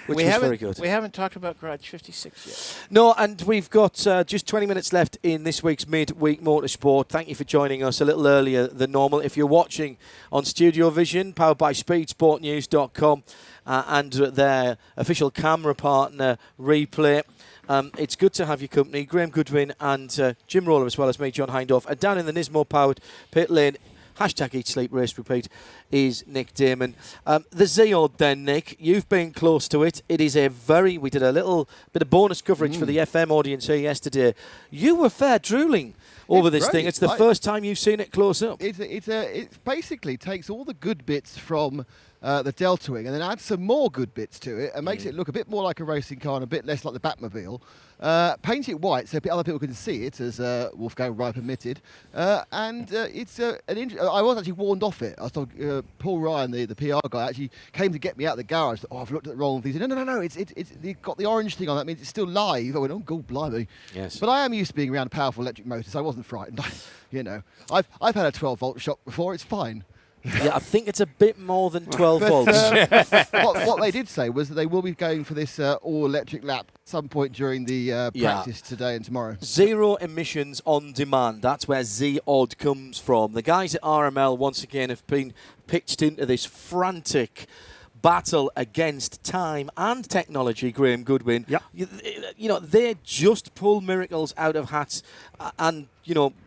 B: Which was very good.
E: We haven't talked about Garage 56 yet.
B: No, and we've got just 20 minutes left in this week's Midweek Motorsport. Thank you for joining us a little earlier than normal. If you're watching on StudioVision, powered by SpeedSportNews.com and their official camera partner, Replay, it's good to have your company. Graham Goodwin and Jim Roller, as well as me, John Hindorf. And down in the Nismo-powered pit lane, hashtag Eat, Sleep, Race, Repeat, is Nick Damon. The Zeod then, Nick, you've been close to it. It is we did a little bit of bonus coverage for the FM audience here yesterday. You were fair drooling over this thing. It's the first time you've seen it close up.
D: It basically takes all the good bits from the Delta Wing and then adds some more good bits to it and makes it look a bit more like a racing car and a bit less like the Batmobile. Paint it white so other people can see it, as Wolfgang Reip admitted. It's I was actually warned off it. I thought Paul Ryan, the PR guy, actually came to get me out of the garage. I've looked at the wrong thing. No. It's got the orange thing on. That means it's still live. I went, oh, God, blimey.
B: Yes.
D: But I am used to being around powerful electric motors, so I wasn't frightened. I've had a 12-volt shock before. It's fine.
B: Yeah, I think it's a bit more than 12 volts.
D: What they did say was that they will be going for this all-electric lap at some point during the practice today and tomorrow.
B: Zero emissions on demand. That's where Zeod comes from. The guys at RML, once again, have been pitched into this frantic battle against time and technology, Graham Goodwin.
A: Yep.
B: They just pull miracles out of hats. And,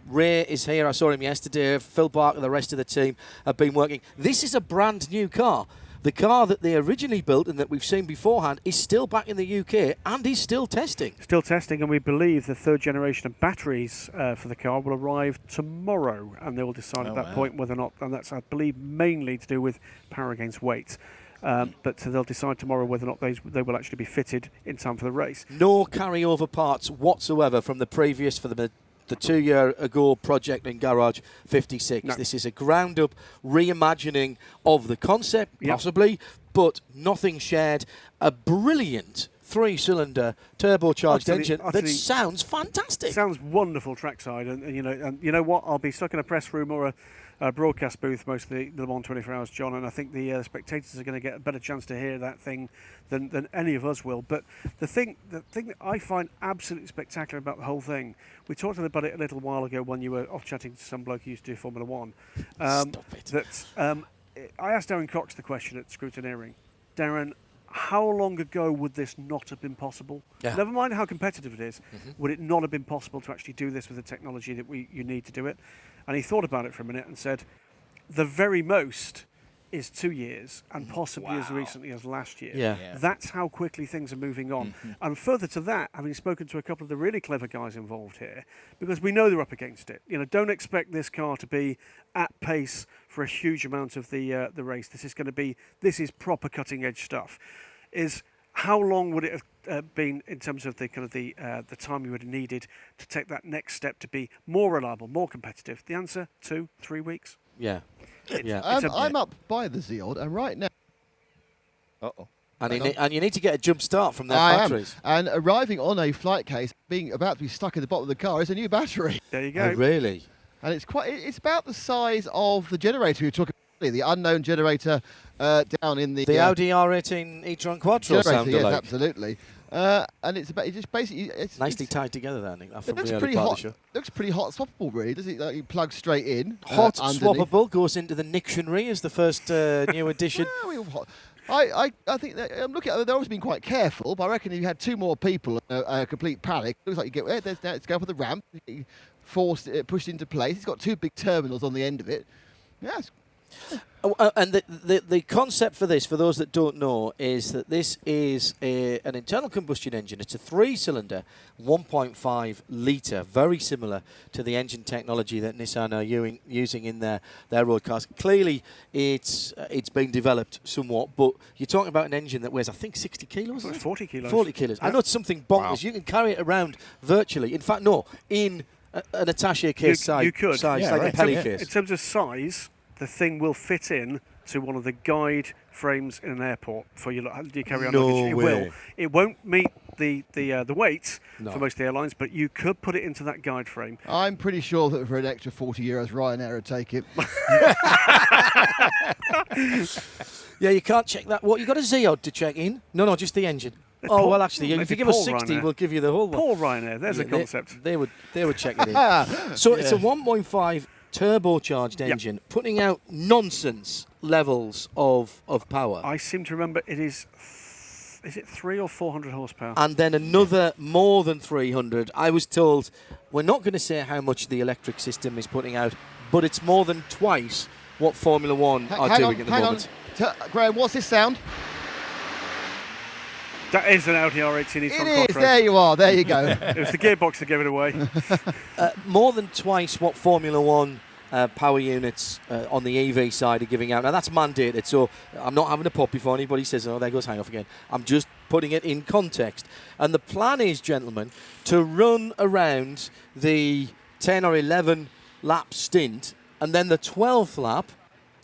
B: Ray is here. I saw him yesterday. Phil Barker, the rest of the team have been working. This is a brand new car. The car that they originally built and that we've seen beforehand is still back in the UK and is still testing.
A: Still testing, and we believe the third generation of batteries for the car will arrive tomorrow, and they will decide at that point whether or not, and that's, I believe, mainly to do with power against weight. But they'll decide tomorrow whether or not they will actually be fitted in time for the race.
B: No carryover parts whatsoever from the previous, for the 2 year ago project in Garage 56. No. This is a ground-up reimagining of the concept, possibly, but nothing shared. A brilliant 3-cylinder turbocharged engine that sounds fantastic.
A: Sounds wonderful trackside, and you know what? I'll be stuck in a press room or a broadcast booth most of the Le Mans 24 Hours, John, and I think the spectators are going to get a better chance to hear that thing than any of us will. But the thing that I find absolutely spectacular about the whole thing, we talked about it a little while ago when you were off chatting to some bloke who used to do Formula One.
B: Stop it.
A: I asked Darren Cox the question at scrutineering. Darren, how long ago would this not have been possible?
B: Yeah.
A: Never mind how competitive it is, would it not have been possible to actually do this with the technology that you need to do it? And he thought about it for a minute and said, the very most is 2 years, and possibly as recently as last year.
B: Yeah.
A: That's how quickly things are moving on. And further to that, having spoken to a couple of the really clever guys involved here, because we know they're up against it. You know, don't expect this car to be at pace for a huge amount of the race. This is proper cutting edge stuff. Is how long would it have been in terms of the kind of the time you would have needed to take that next step to be more reliable, more competitive? The answer: 2-3 weeks.
B: Yeah.
D: I'm up by the Zeod, and right now.
B: And you need to get a jump start from their batteries.
D: And arriving on a flight case, being about to be stuck in the bottom of the car, is a new battery.
A: There you go.
B: Oh, really?
D: And it's about the size of the generator we took, the unknown generator down in the
B: Audi R18 e-tron Quattro sound
D: yes,
B: like.
D: absolutely. And it's just basically
B: nicely tied together there, I think.
D: It looks pretty hot. Looks pretty hot swappable, really. Does it? Like, you plug straight in.
B: Hot swappable goes into the dictionary as the first new edition.
D: I think that, I'm looking at it, they've always been quite careful, but I reckon if you had 2 more people, a complete panic, looks like you get let's go for the ramp, pushed into place. It's got 2 big terminals on the end of it. Yes.
B: And the concept for this, for those that don't know, is that this is an internal combustion engine. It's a 3-cylinder, 1.5 litre, very similar to the engine technology that Nissan are using in their road cars. Clearly, it's been developed somewhat, but you're talking about an engine that weighs, I think, 60 kilos?
A: 40 kilos.
B: 40 kilos.
A: Yeah.
B: I know it's something bonkers. Wow. You can carry it around virtually. In fact, no, in an attaché case size.
A: You could.
B: Size, like a pelly case.
A: In terms of size, the thing will fit in to one of the guide frames in an airport for your carry-on luggage. It will. It won't meet the weight for most of the airlines, but you could put it into that guide frame.
D: I'm pretty sure that for an extra €40, Ryanair would take it.
B: Yeah, you can't check that. What, you got a Zeod to check in? No, just the engine. Well, actually, if you give us 60, we'll give you the whole one.
A: Poor Ryanair, there's a concept.
B: They would check it in. So it's a 1.5 turbocharged engine, putting out nonsense levels of power.
A: I seem to remember it is it 300 or 400 horsepower?
B: And then another more than 300. I was told, we're not going to say how much the electric system is putting out, but it's more than twice what Formula One are doing at the moment.
D: Graham, what's this sound?
A: That is an Audi R18 e-tron Quattro.
D: It is, there you are, there you go.
A: It was the gearbox that gave it away.
B: More than twice what Formula One power units on the EV side are giving out. Now, that's mandated, so I'm not having a pop before anybody says, oh, there goes hang off again. I'm just putting it in context. And the plan is, gentlemen, to run around the 10 or 11 lap stint, and then the 12th lap,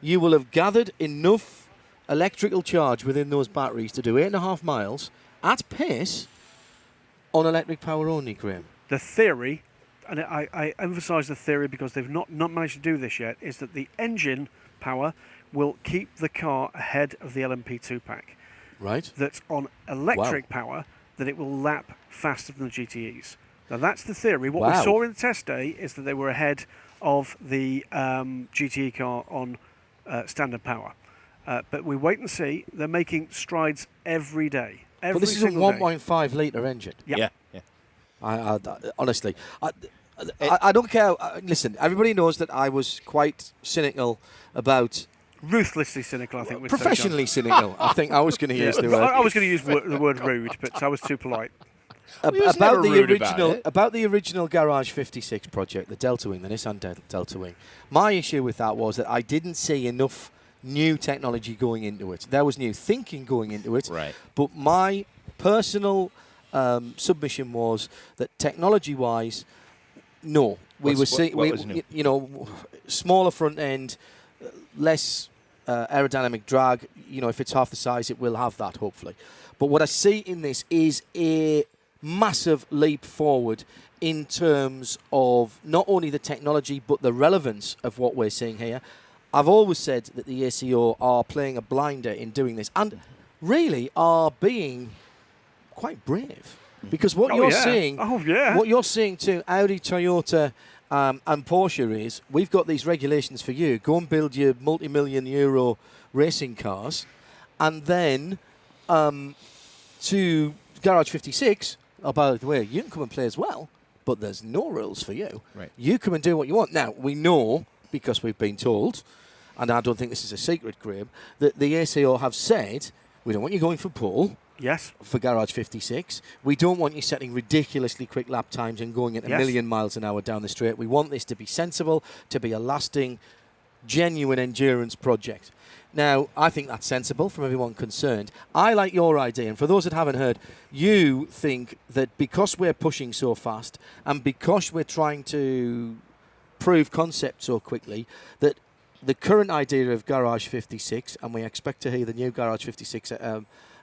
B: you will have gathered enough electrical charge within those batteries to do 8.5 miles at pace on electric power only, Graham.
A: The theory, and I emphasise the theory because they've not managed to do this yet, is that the engine power will keep the car ahead of the LMP2 pack.
B: Right.
A: That's on electric power, that it will lap faster than the GTEs. Now, that's the theory. What we saw in the test day is that they were ahead of the GTE car on standard power. But we wait and see. They're making strides every day.
B: But this is a 1.5 litre engine.
A: Yeah.
B: Honestly, I don't care. Listen, everybody knows that I was quite cynical about...
A: Ruthlessly cynical, I think.
B: Professionally cynical, I think I was going to use the word.
A: I was going to use the word rude, but I was too polite.
B: About the original Garage 56 project, the Delta Wing, the Nissan Delta Wing, my issue with that was that I didn't see enough new technology going into it. There was new thinking going into it.
H: Right.
B: But my personal submission was that technology-wise, no. We were seeing, smaller front end, less aerodynamic drag. If it's half the size, it will have that, hopefully. But what I see in this is a massive leap forward in terms of not only the technology, but the relevance of what we're seeing here. I've always said that the ACO are playing a blinder in doing this and really are being quite brave. Because what you're seeing to Audi, Toyota and Porsche is, we've got these regulations for you. Go and build your multi-million euro racing cars, and then to Garage 56, oh, by the way, you can come and play as well, but there's no rules for you.
H: Right.
B: You come and do what you want. Now, we know, because we've been told, and I don't think this is a secret, Graham, that the ACO have said, we don't want you going for pole.
A: Yes.
B: For Garage 56. We don't want you setting ridiculously quick lap times and going at a million miles an hour down the straight. We want this to be sensible, to be a lasting, genuine endurance project. Now, I think that's sensible from everyone concerned. I like your idea, and for those that haven't heard, you think that because we're pushing so fast and because we're trying to prove concept so quickly, that the current idea of Garage 56, and we expect to hear the new Garage 56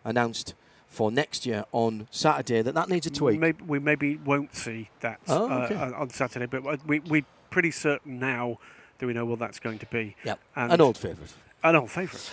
B: announced for next year on Saturday, that needs a tweak.
A: We maybe won't see that on Saturday, but we're pretty certain now that we know what that's going to be.
B: Yeah, an old favourite.
A: An old favourite.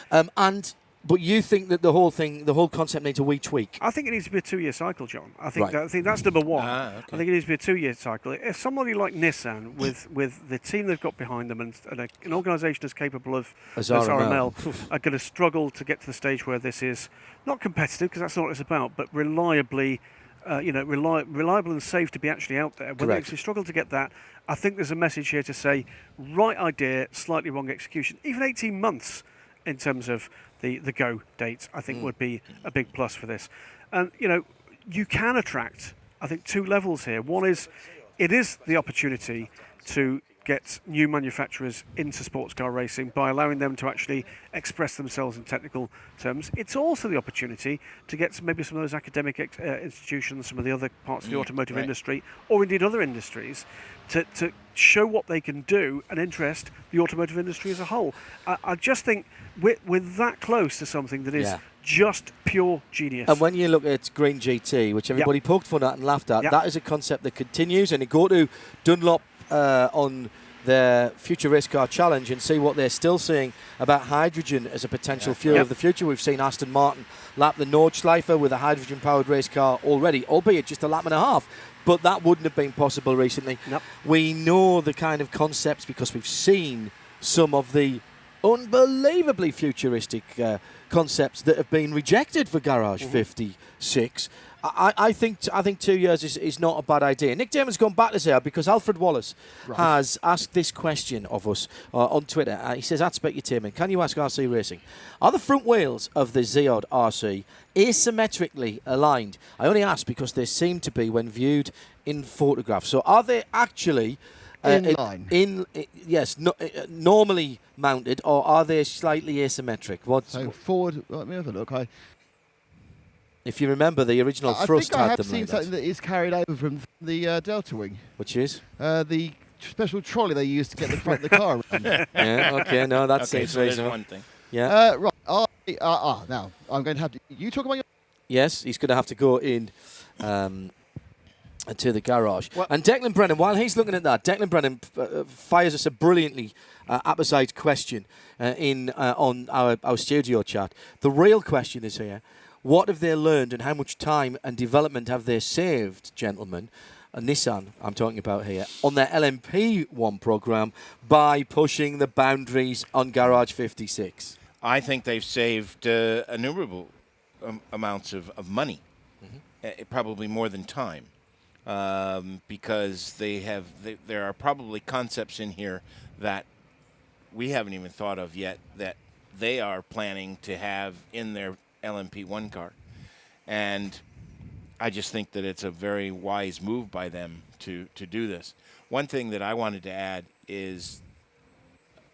B: But you think that the whole concept needs a wee tweak?
A: I think it needs to be a 2-year cycle, John. I think that's number one.
H: Okay.
A: I think it needs to be a 2-year cycle. If somebody like Nissan, with the team they've got behind them and an organisation as capable of as RML, are going to struggle to get to the stage where this is not competitive, because that's not what it's about, but reliably, reliable and safe to be actually out there. When they struggle to get that, I think there's a message here to say, right idea, slightly wrong execution. Even 18 months in terms of the go date, I think would be a big plus for this. And, you can attract, I think, 2 levels here. One is, it is the opportunity to get new manufacturers into sports car racing by allowing them to actually express themselves in technical terms. It's also the opportunity to get maybe some of those academic institutions, some of the other parts of the automotive industry, or indeed other industries, to show what they can do and interest the automotive industry as a whole. I just think we're that close to something that is just pure genius.
B: And when you look at Green GT, which everybody poked fun at and laughed at, that is a concept that continues. And you go to Dunlop on their Future Race Car Challenge and see what they're still saying about hydrogen as a potential fuel of the future. We've seen Aston Martin lap the Nordschleife with a hydrogen-powered race car already, albeit just a lap and a half. But that wouldn't have been possible recently. Nope. We know the kind of concepts because we've seen some of the unbelievably futuristic concepts that have been rejected for Garage 56. I think 2 years is not a bad idea. Nick Damon's gone back to Zeod because Alfred Wallace has asked this question of us on Twitter. He says, at Specutainment, can you ask RC Racing, are the front wheels of the Zeod RC asymmetrically aligned? I only ask because they seem to be when viewed in photographs. So are they actually
D: in line?
B: Normally mounted, or are they slightly asymmetric?
D: So forward, let me have a look.
B: If you remember, the original thrust had them like that. I think I have seen
D: something that is carried over from the Delta Wing.
B: Which is?
D: The special trolley they used to get the front of the car around.
B: Yeah, okay, no, that seems reasonable.
H: One thing.
B: Yeah.
D: Now, I'm going to have to... You talk about your...
B: Yes, he's going to have to go in to the garage. And Declan Brennan, while he's looking at that, Declan Brennan fires us a brilliantly apposite question on our studio chat. The real question is here. What have they learned and how much time and development have they saved, gentlemen, Nissan, I'm talking about here, on their LMP1 program by pushing the boundaries on Garage 56?
E: I think they've saved innumerable amounts of money, probably more than time, because there are probably concepts in here that we haven't even thought of yet that they are planning to have in their LMP1 car. And I just think that it's a very wise move by them to do this. One thing that I wanted to add is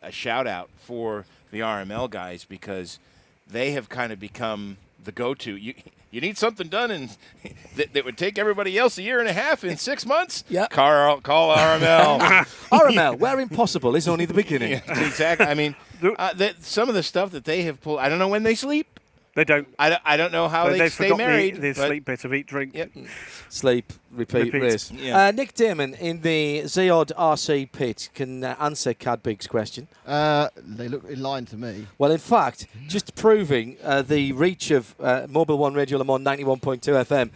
E: a shout out for the RML guys, because they have kind of become the go-to. You need something done and that would take everybody else a year and a half in 6 months?
B: Yeah.
E: Call RML.
B: RML, where impossible is only the beginning.
E: Yeah, exactly. I mean, some of the stuff that they have pulled, I don't know when they sleep.
A: They don't.
E: I don't know how they stay married.
A: The sleep bit of eat, drink.
E: Yep.
B: Sleep, repeat, race.
E: Yeah.
B: Nick Damon in the Zeod RC pit can answer Cadbig's question.
D: They look in line to me.
B: Well, in fact, just proving the reach of Mobil 1 Radio Le Mans 91.2 FM,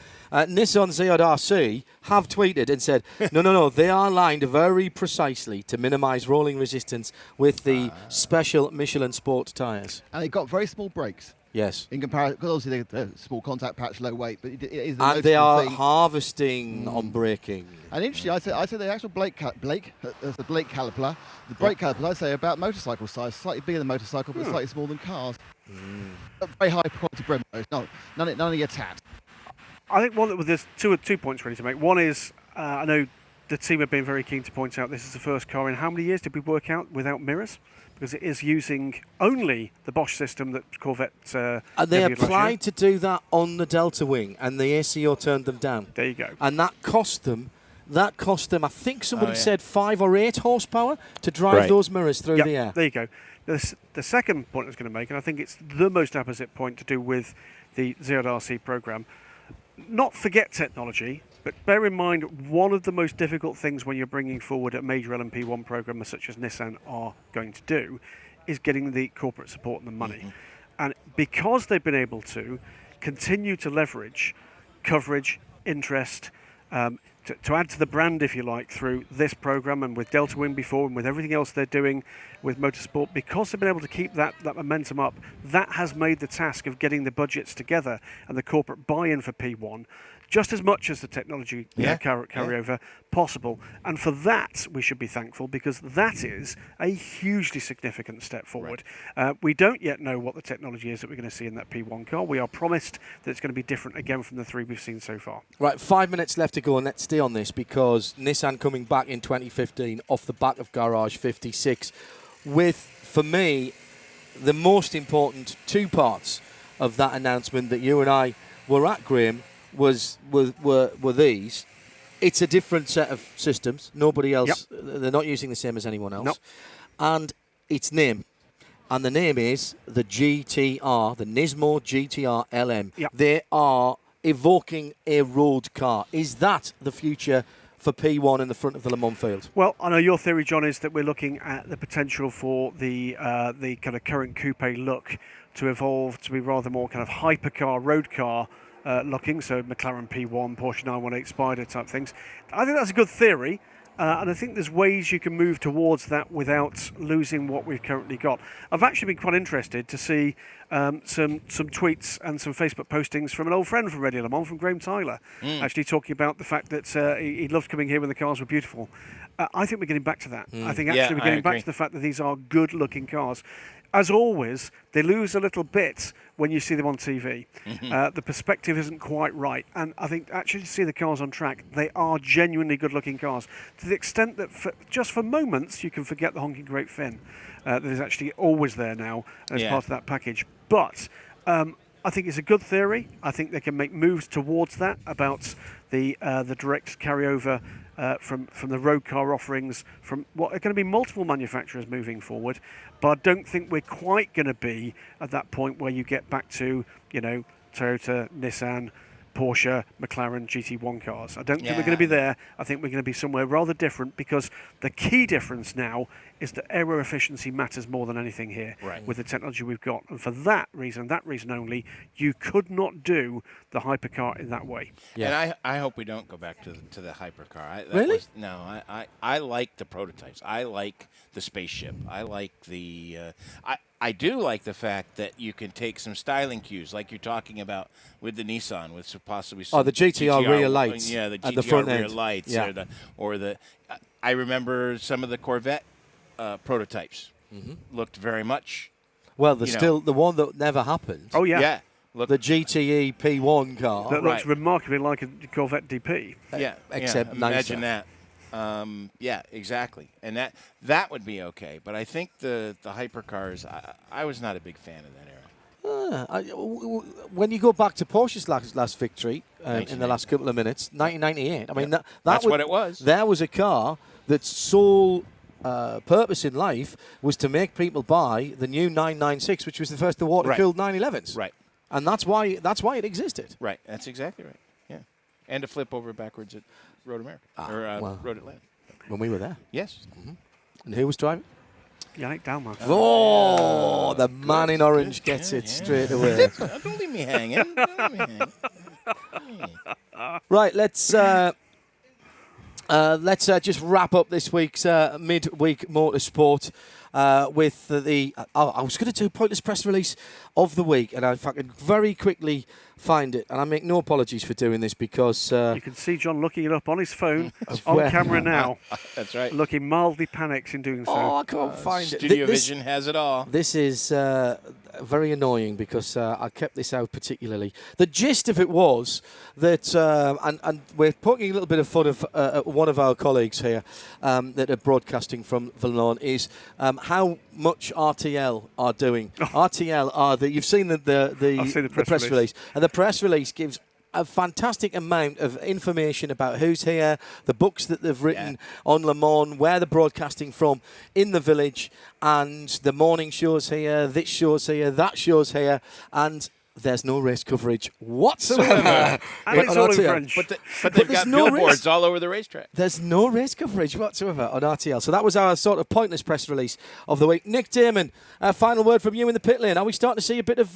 B: Nissan Zeod RC have tweeted and said, no, they are lined very precisely to minimise rolling resistance with the special Michelin Sport tyres.
D: And they've got very small brakes.
B: Yes.
D: In comparison, because obviously they're small contact patch, low weight, but it is a
B: And they are
D: thing.
B: harvesting on braking.
D: And interesting, I say the actual the brake caliper, the brake caliper, I say about motorcycle size, slightly bigger than motorcycle, but slightly smaller than cars. Very high quality Brembo. No, none of your tat.
A: I think there's two points really to make. One is, I know the team have been very keen to point out this is the first car in how many years did we work out without mirrors? Because it is using only the Bosch system that Corvette.
B: And they applied to do that on the Delta Wing, and the ACO turned them down.
A: There you go.
B: And that cost them. I think somebody said 5 or 8 horsepower to drive those mirrors through the air.
A: There you go. The second point I was going to make, and I think it's the most opposite point to do with the Zeod RC program. Not forget technology, but bear in mind one of the most difficult things when you're bringing forward a major LMP1 program such as Nissan are going to do is getting the corporate support and the money. And because they've been able to continue to leverage coverage, interest, to add to the brand, if you like, through this program and with Delta Wing before and with everything else they're doing with motorsport, because they've been able to keep that momentum up, that has made the task of getting the budgets together and the corporate buy-in for P1 just as much as the technology carryover possible. And for that, we should be thankful, because that is a hugely significant step forward. Right. We don't yet know what the technology is that we're going to see in that P1 car. We are promised that it's going to be different again from the 3 we've seen so far.
B: Right, 5 minutes left to go, and let's stay on this, because Nissan coming back in 2015 off the back of Garage 56 with, for me, the most important 2 parts of that announcement that you and I were at, Graham, were these. It's a different set of systems. Nobody else, they're not using the same as anyone else. And its name. And the name is the GTR, the Nismo GTR LM. They are evoking a road car. Is that the future for P1 in the front of the Le Mans field?
A: Well, I know your theory, John, is that we're looking at the potential for the kind of current coupe look to evolve to be rather more kind of hypercar, road car looking, so McLaren P1, Porsche 918 Spider type things. I think that's a good theory, and I think there's ways you can move towards that without losing what we've currently got. I've actually been quite interested to see some tweets and some Facebook postings from an old friend from Radio Le Mans, from Graham Tyler, actually talking about the fact that he loved coming here when the cars were beautiful. I think we're getting back to that. I think actually we're getting back to the fact that these are good-looking cars. As always, they lose a little bit when you see them on TV. The perspective isn't quite right. And I think actually to see the cars on track, they are genuinely good-looking cars, to the extent that just for moments you can forget the honking great fin that is actually always there now as part of that package. But I think it's a good theory. I think they can make moves towards that, about the direct carryover from the road car offerings from what are going to be multiple manufacturers moving forward. But I don't think we're quite going to be at that point where you get back to, Toyota, Nissan, Porsche, McLaren, GT1 cars. I don't think we're going to be there. I think we're going to be somewhere rather different, because the key difference now is that aero efficiency matters more than anything here with the technology we've got. And for that reason only, you could not do the hypercar in that way.
H: And I hope we don't go back to the hypercar.
B: Really?
H: I like the prototypes. I like the spaceship. I like the... I do like the fact that you can take some styling cues, like you're talking about with the Nissan, with possibly some
B: the GTR rear lights,
H: the GTR
B: and the front
H: rear
B: end
H: lights, or the. I remember some of the Corvette prototypes looked very much.
B: Well, there's still the one that never happened.
A: Oh yeah.
H: Look,
B: the GTE P1 car
A: that looks remarkably like a Corvette DP.
B: Except nicer.
H: Imagine that. Exactly, and that would be okay. But I think the hypercars, I was not a big fan of that era.
B: When you go back to Porsche's last victory in the last couple of minutes, 1998. I mean, that's
H: what it was.
B: There was a car that's sole purpose in life was to make people buy the new 996, which was the first water-cooled 911s.
H: Right.
B: And that's why it existed.
H: Right. That's exactly right. Yeah. And to flip over backwards at Road America Road Atlanta.
B: When we were there.
H: Yes.
B: And who was driving?
A: Yannick Dalmas.
B: The man in orange gets it straight away.
H: Don't leave me hanging.
B: Right, let's just wrap up this week's Midweek Motorsport. with the... I was going to do pointless press release of the week, and if I could very quickly find it, and I make no apologies for doing this because...
A: you can see John looking it up on his phone, on camera now.
H: That's right.
A: Looking mildly panicked in doing so.
B: Oh, I can't find it.
H: StudioVision has it all.
B: This is very annoying because I kept this out particularly. The gist of it was that, and we're poking a little bit of fun of one of our colleagues here that are broadcasting from Valon, is how much RTL are doing. RTL are you've seen the press release, and the press release gives a fantastic amount of information about who's here, the books that they've written on Le Mans, where they're broadcasting from in the village, and the morning show's here, this show's here, that show's here, and there's no race coverage whatsoever.
A: And it's all in French.
H: But they've got billboards all over the racetrack.
B: There's no race coverage whatsoever on RTL. So that was our sort of pointless press release of the week. Nick Damon, final word from you in the pit lane. Are we starting to see a bit of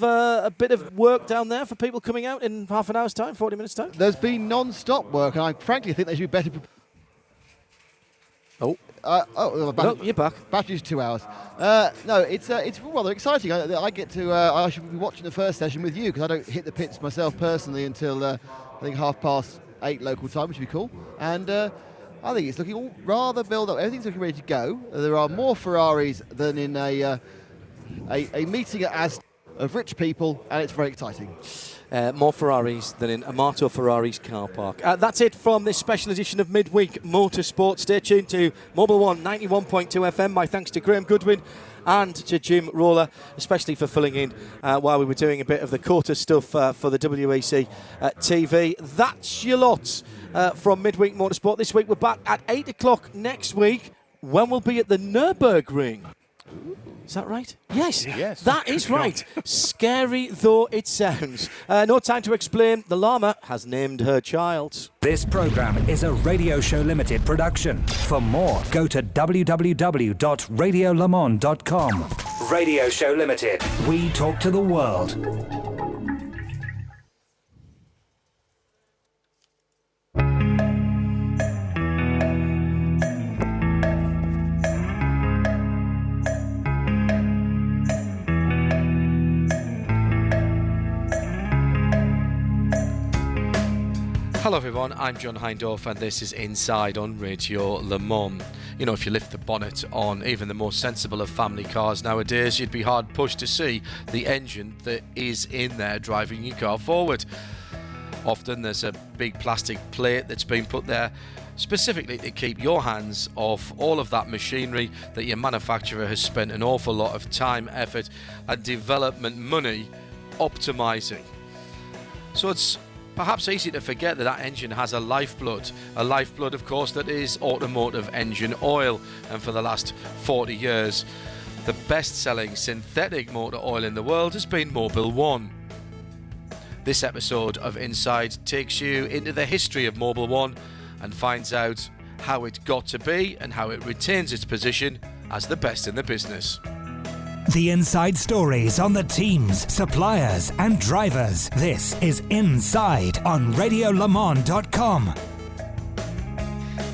B: work down there for people coming out in half an hour's time, 40 minutes' time?
D: There's been non-stop work, and I frankly think they should be better.
B: You're back.
D: Battery's 2 hours. No, it's rather exciting. I get to. I should be watching the first session with you because I don't hit the pits myself personally until I think 8:30 local time, which would be cool. And I think it's looking all rather built up. Everything's looking ready to go. There are more Ferraris than in a meeting at Aston of rich people, and it's very exciting.
B: More Ferraris than in Amato Ferrari's car park. That's it from this special edition of Midweek Motorsport. Stay tuned to Mobil 1 91.2 FM. My thanks to Graham Goodwin and to Jim Roller, especially for filling in while we were doing a bit of the quarter stuff for the WEC TV. That's your lot from Midweek Motorsport. This week we're back at 8 o'clock next week when we'll be at the Nürburgring. Is that right? Yes. That is right. Scary though it sounds. No time to explain. The llama has named her child.
C: This programme is a Radio Show Limited production. For more, go to www.radiolemans.com. Radio Show Limited. We talk to the world.
B: Hello everyone, I'm John Hindorf and this is Inside on Radio Le Mans. You know, if you lift the bonnet on even the most sensible of family cars nowadays, you'd be hard pushed to see the engine that is in there driving your car forward. Often there's a big plastic plate that's been put there specifically to keep your hands off all of that machinery that your manufacturer has spent an awful lot of time, effort and development money optimising. So it's perhaps easy to forget that engine has a lifeblood, of course, that is automotive engine oil. And for the last 40 years, the best-selling synthetic motor oil in the world has been Mobil 1. This episode of Inside takes you into the history of Mobil 1 and finds out how it got to be and how it retains its position as the best in the business.
C: The inside stories on the teams, suppliers and drivers. This is Inside on RadioLeMans.com.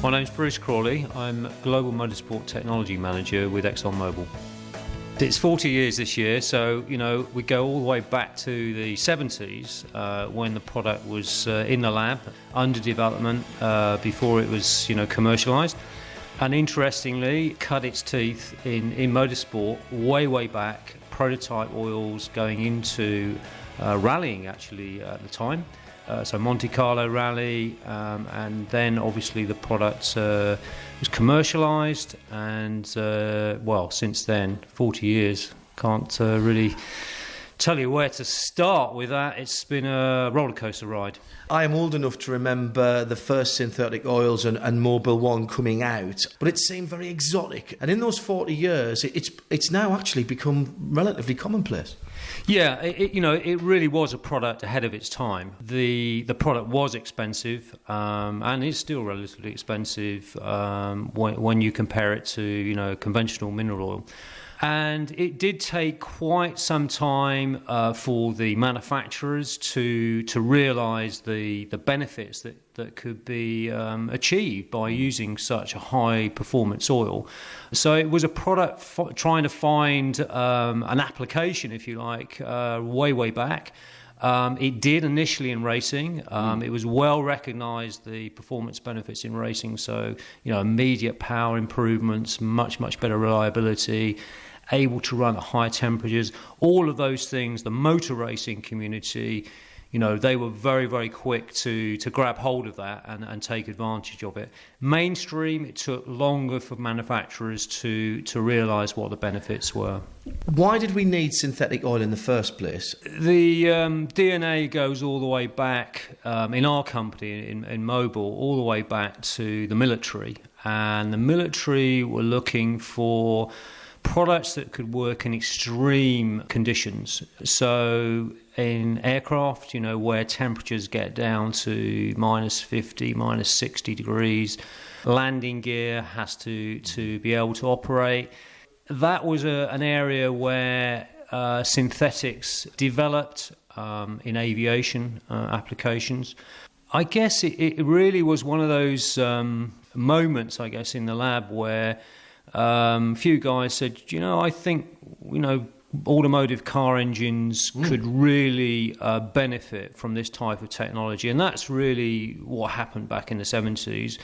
I: My name's Bruce Crawley. I'm Global Motorsport Technology Manager with ExxonMobil. It's 40 years this year, so we go all the way back to the 70s when the product was in the lab, under development, before it was commercialised. And interestingly, cut its teeth in motorsport way back, prototype oils going into rallying actually at the time. So Monte Carlo Rally, and then obviously the product was commercialised, and since then, 40 years, can't really tell you where to start with that. It's been a rollercoaster ride.
B: I am old enough to remember the first synthetic oils and Mobil 1 coming out, but it seemed very exotic. And in those 40 years, it's now actually become relatively commonplace.
I: Yeah, it really was a product ahead of its time. The product was expensive, and is still relatively expensive when you compare it to conventional mineral oil. And it did take quite some time for the manufacturers to realise the benefits that could be achieved by using such a high performance oil. So it was a product trying to find an application, if you like, way back. It did initially in racing. It was well recognised, the performance benefits in racing. So, immediate power improvements, much better reliability, able to run at high temperatures. All of those things, the motor racing community, they were very, very quick to grab hold of that and take advantage of it. Mainstream, it took longer for manufacturers to realise what the benefits were.
B: Why did we need synthetic oil in the first place?
I: The DNA goes all the way back, in our company, in Mobil, all the way back to the military. And the military were looking for products that could work in extreme conditions. So in aircraft, where temperatures get down to minus 50, minus 60 degrees, landing gear has to be able to operate. That was an area where synthetics developed in aviation applications. I guess it really was one of those moments, I guess, in the lab where a few guys said, I think, automotive car engines could really benefit from this type of technology. And that's really what happened back in the 70s,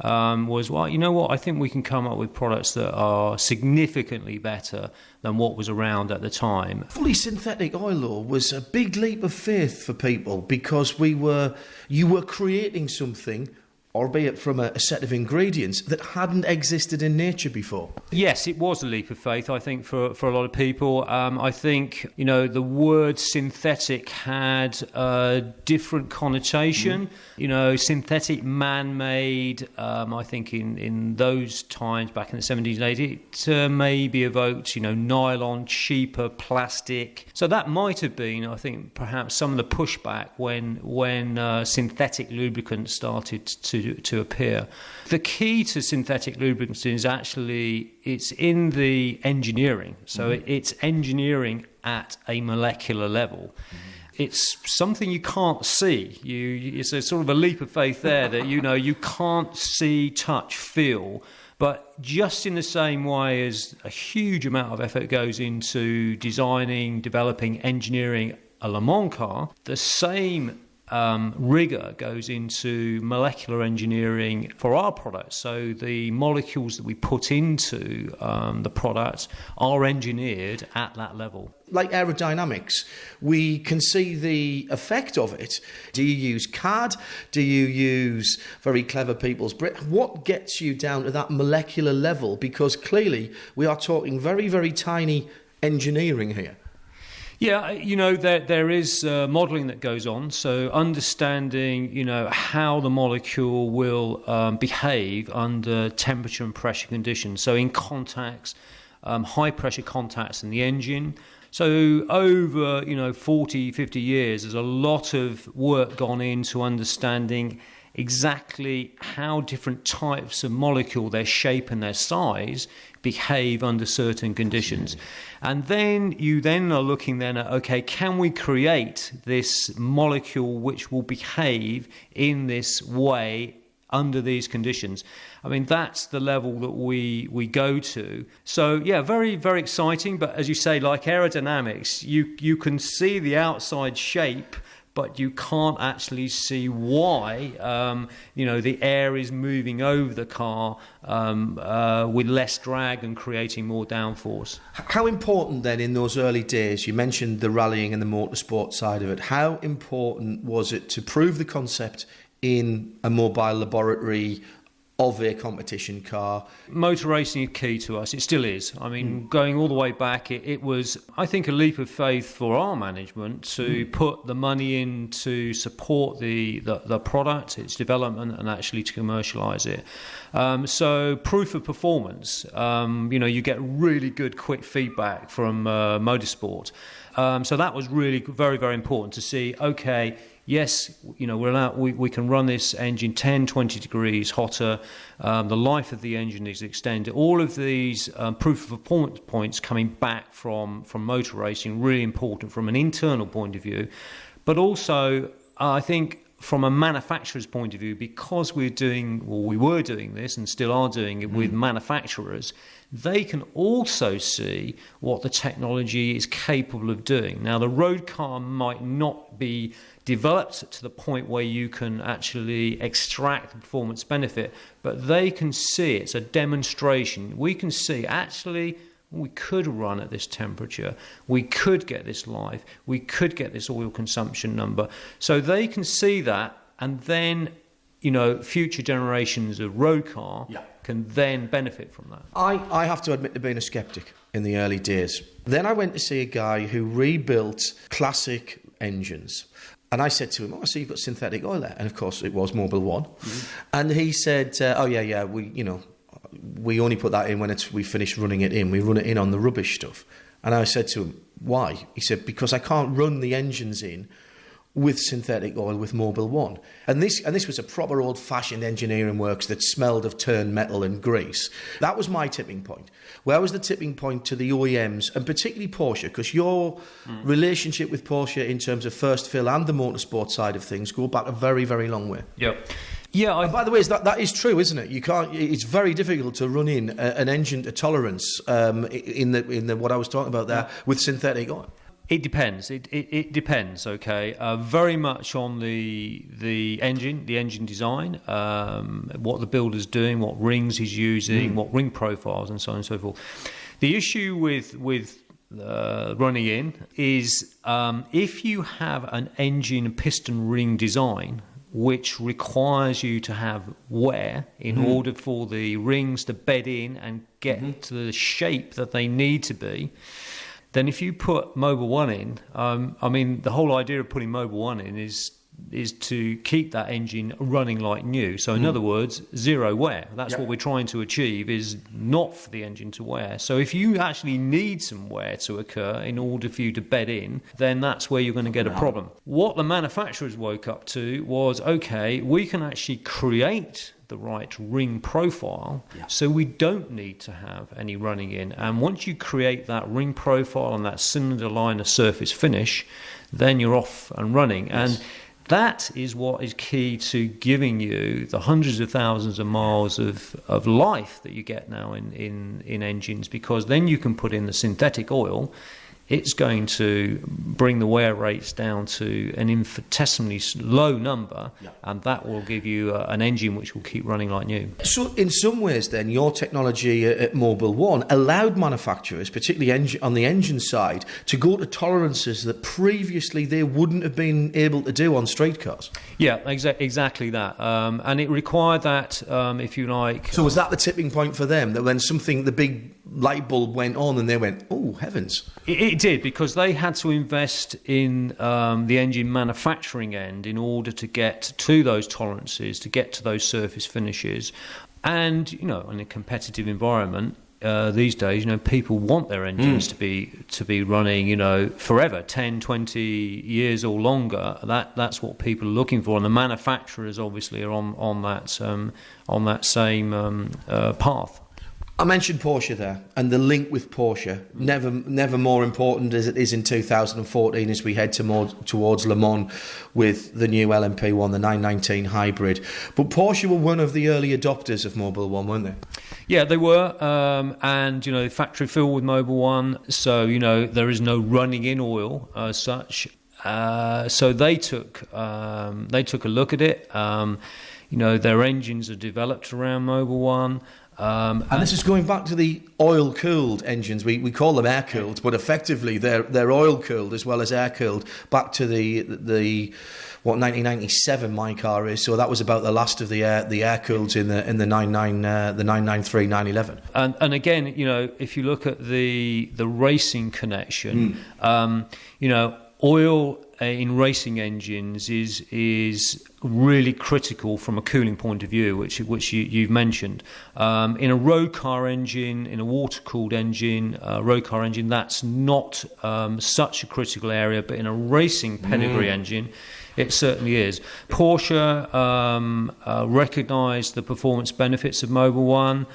I: was, well, you know what, I think we can come up with products that are significantly better than what was around at the time.
B: Fully synthetic oil was a big leap of faith for people, because you were creating something, albeit from a set of ingredients that hadn't existed in nature before.
I: Yes, it was a leap of faith, I think, for a lot of people. I think, the word synthetic had a different connotation. Synthetic, man-made, I think in those times, back in the 70s and 80s, it maybe evoked, nylon, cheaper plastic. So that might have been, I think, perhaps some of the pushback when synthetic lubricants started to appear. The key to synthetic lubricants is actually it's in the engineering. So it's engineering at a molecular level. It's something you can't see. It's a sort of a leap of faith there that you can't see, touch, feel. But just in the same way as a huge amount of effort goes into designing, developing, engineering a Le Mans car, the same rigor goes into molecular engineering for our products. So the molecules that we put into the product are engineered at that level.
B: Like aerodynamics, we can see the effect of it. Do you use CAD? Do you use very clever people's brain? What gets you down to that molecular level? Because clearly we are talking very, very tiny engineering here.
I: Yeah, there is modelling that goes on. So understanding, how the molecule will behave under temperature and pressure conditions. So in contacts, high pressure contacts in the engine. So over, 40, 50 years, there's a lot of work gone into understanding exactly how different types of molecule, their shape and their size, behave under certain conditions. And then you are looking then at, okay, can we create this molecule which will behave in this way under these conditions? I mean, that's the level that we go to. So, yeah, very, very exciting. But as you say, like aerodynamics, you can see the outside shape, but you can't actually see why, the air is moving over the car with less drag and creating more downforce.
B: How important then in those early days, you mentioned the rallying and the motorsport side of it, how important was it to prove the concept in a mobile laboratory of a competition car?
I: Motor racing is key to us. It still is. I mean, going all the way back, it was, I think, a leap of faith for our management to put the money in to support the product, its development, and actually to commercialise it. So proof of performance, you get really good, quick feedback from motorsport. So that was really very, very important to see, okay, yes, we can run this engine 10, 20 degrees hotter. The life of the engine is extended. All of these proof of performance points coming back from motor racing, really important from an internal point of view. But also, I think from a manufacturer's point of view, because we were doing this and still are doing it with manufacturers, they can also see what the technology is capable of doing. Now, the road car might not be developed to the point where you can actually extract the performance benefit, but they can see it's a demonstration. We can see, actually, we could run at this temperature, we could get this life, we could get this oil consumption number. So they can see that, and then, future generations of road car can then benefit from that.
B: I have to admit to being a sceptic in the early days. Then I went to see a guy who rebuilt classic engines. And I said to him, so you've got synthetic oil there? And of course it was Mobil 1. Mm-hmm. And he said, we only put that in when we finish running it in. We run it in on the rubbish stuff. And I said to him, why? He said, because I can't run the engines in with synthetic oil with Mobil 1. And this was a proper old-fashioned engineering works that smelled of turned metal and grease. That was my tipping point. Where was the tipping point to the OEMs, and particularly Porsche? Because your relationship with Porsche in terms of first fill and the motorsport side of things go back a very, very long way.
I: Yep. Yeah.
B: By the way, that is true, isn't it? You can't. It's very difficult to run in an engine to tolerance in the what I was talking about there with synthetic oil.
I: It depends. It depends. Okay, very much on the engine design, what the builder's doing, what rings he's using, what ring profiles, and so on and so forth. The issue with running in is if you have an engine piston ring design which requires you to have wear in order for the rings to bed in and get to the shape that they need to be, then if you put Mobil 1 in, the whole idea of putting Mobil 1 in is to keep that engine running like new. So in other words, zero wear. That's what we're trying to achieve, is not for the engine to wear. So if you actually need some wear to occur in order for you to bed in, then that's where you're going to get a problem. What the manufacturers woke up to was, okay, we can actually create the right ring profile, so we don't need to have any running in. And once you create that ring profile and that cylinder liner surface finish, then you're off and running. Yes. And that is what is key to giving you the hundreds of thousands of miles of life that you get now in engines, because then you can put in the synthetic oil. It's going to bring the wear rates down to an infinitesimally low number, and that will give you an engine which will keep running like new.
B: So in some ways then, your technology at Mobil 1 allowed manufacturers, particularly on the engine side, to go to tolerances that previously they wouldn't have been able to do on straight cars.
I: Yeah, exactly that. And it required that, if you like...
B: So was that the tipping point for them, that when the big light bulb went on and they went, oh, heavens?
I: It did, because they had to invest in the engine manufacturing end in order to get to those tolerances, to get to those surface finishes. And, in a competitive environment, these days, people want their engines to be running, forever, 10, 20 years or longer. That's what people are looking for, and the manufacturers obviously are on that same path.
B: I mentioned Porsche there, and the link with Porsche, never more important as it is in 2014 as we head towards Le Mans with the new LMP1, the 919 hybrid. But Porsche were one of the early adopters of Mobil 1, weren't they?
I: Yeah, they were, and factory fill with Mobil 1, so there is no running in oil as such. So they took a look at it. Their engines are developed around Mobil 1.
B: And this is going back to the oil-cooled engines. We call them air-cooled, but effectively they're oil-cooled as well as air-cooled. Back to the 1997 my car is. So that was about the last of the air-cooled in the 993, 911.
I: And again, if you look at the racing connection, oil in racing engines is really critical from a cooling point of view, which you've mentioned. In a road car engine, in a water-cooled engine, road car engine, that's not such a critical area. But in a racing pedigree engine, It certainly is. Porsche recognised the performance benefits of Mobil 1.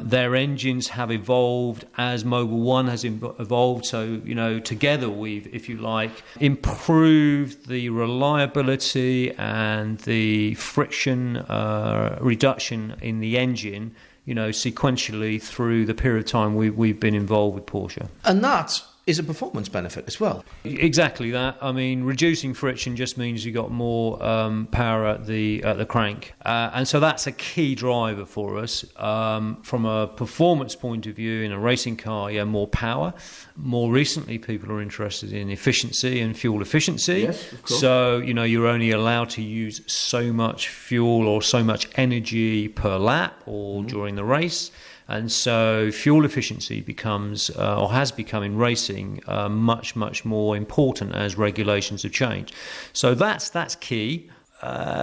I: Their engines have evolved as Mobil 1 has evolved. So, together we've, if you like, improved the reliability and the friction reduction in the engine, sequentially through the period of time we've been involved with Porsche.
B: And that is a performance benefit as well.
I: Exactly that. I mean, reducing friction just means you've got more power at the crank. And so that's a key driver for us. From a performance point of view, in a racing car, more power. More recently, people are interested in efficiency and fuel efficiency.
B: Yes, of course.
I: So, you're only allowed to use so much fuel or so much energy per lap or during the race. And so fuel efficiency becomes, or has become in racing, much, much more important as regulations have changed. So that's key.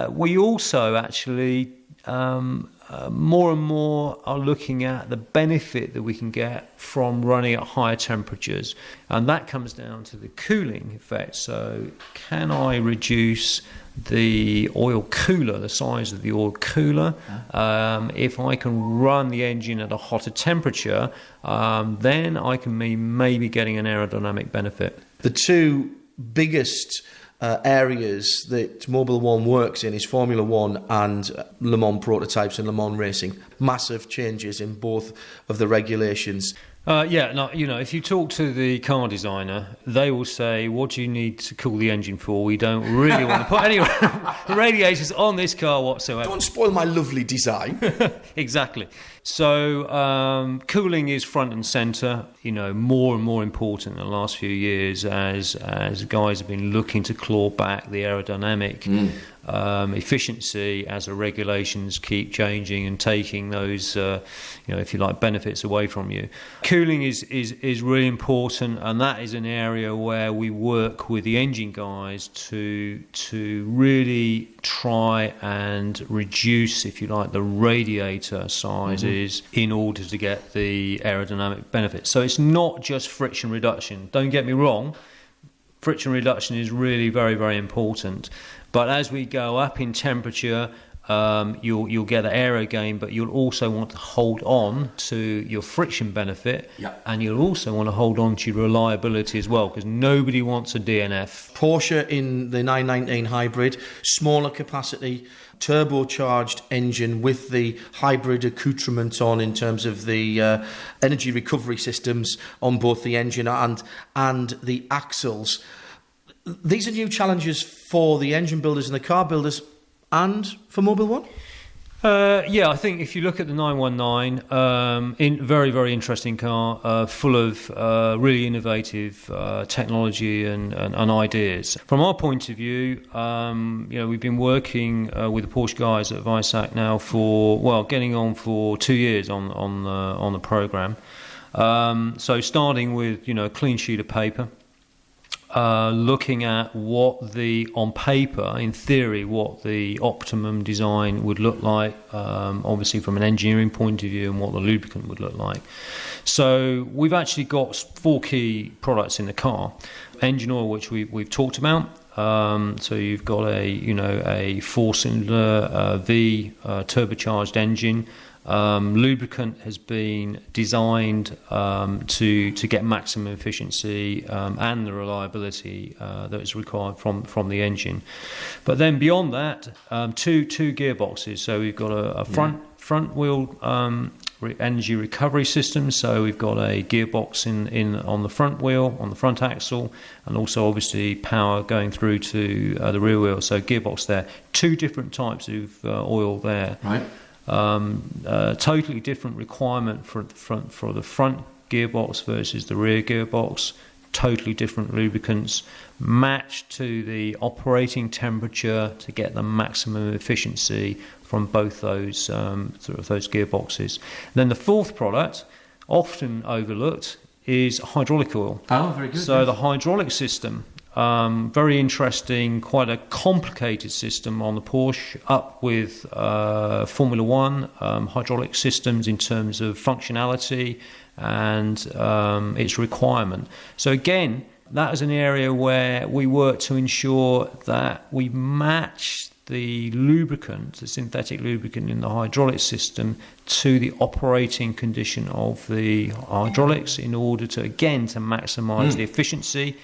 I: We also actually more and more are looking at the benefit that we can get from running at higher temperatures. And that comes down to the cooling effect. So can I reduce the oil cooler, the size of the oil cooler? If I can run the engine at a hotter temperature, then I can be maybe getting an aerodynamic benefit.
B: The two biggest areas that Mobil 1 works in is Formula 1 and Le Mans prototypes and Le Mans racing. Massive changes in both of the regulations.
I: If you talk to the car designer, they will say, what do you need to cool the engine for? We don't really want to put any radiators on this car whatsoever.
B: Don't spoil my lovely design.
I: Exactly. So cooling is front and centre, more and more important in the last few years as guys have been looking to claw back the aerodynamic efficiency as the regulations keep changing and taking those, if you like, benefits away from you. Cooling is really important, and that is an area where we work with the engine guys to really try and reduce, if you like, the radiator sizes in order to get the aerodynamic benefits. So it's not just friction reduction. Don't get me wrong, friction reduction is really very, very important. But as we go up in temperature, you'll get an aero gain, but you'll also want to hold on to your friction benefit, and you'll also want to hold on to your reliability as well, because nobody wants a DNF.
B: Porsche in the 919 hybrid, smaller capacity, turbocharged engine with the hybrid accoutrement on in terms of the energy recovery systems on both the engine and the axles. These are new challenges for the engine builders and the car builders and for Mobil 1?
I: I think if you look at the 919, very, very interesting car, full of really innovative technology and ideas. From our point of view, we've been working with the Porsche guys at Weissach now for, getting on for 2 years on the programme. So starting with, a clean sheet of paper. Looking at on paper, in theory, what the optimum design would look like, obviously from an engineering point of view, and what the lubricant would look like. So we've actually got 4 key products in the car. Engine oil, which we've talked about. So you've got a 4-cylinder V turbocharged engine. Lubricant has been designed to get maximum efficiency and the reliability that is required from the engine. But then beyond that, two gearboxes. So we've got a front wheel energy recovery system. So we've got a gearbox in on the front wheel, on the front axle, and also obviously power going through to the rear wheel. So gearbox there. 2 different types of oil there.
B: Right.
I: Totally different requirement for the front gearbox versus the rear gearbox. Totally different lubricants, matched to the operating temperature to get the maximum efficiency from both those those gearboxes. Then the 4th product, often overlooked, is hydraulic oil.
B: Oh, very good.
I: So the hydraulic system. Very interesting, quite a complicated system on the Porsche, up with Formula 1 hydraulic systems in terms of functionality and its requirement. So again, that is an area where we work to ensure that we match the lubricant, the synthetic lubricant in the hydraulic system, to the operating condition of the hydraulics in order to maximise the efficiency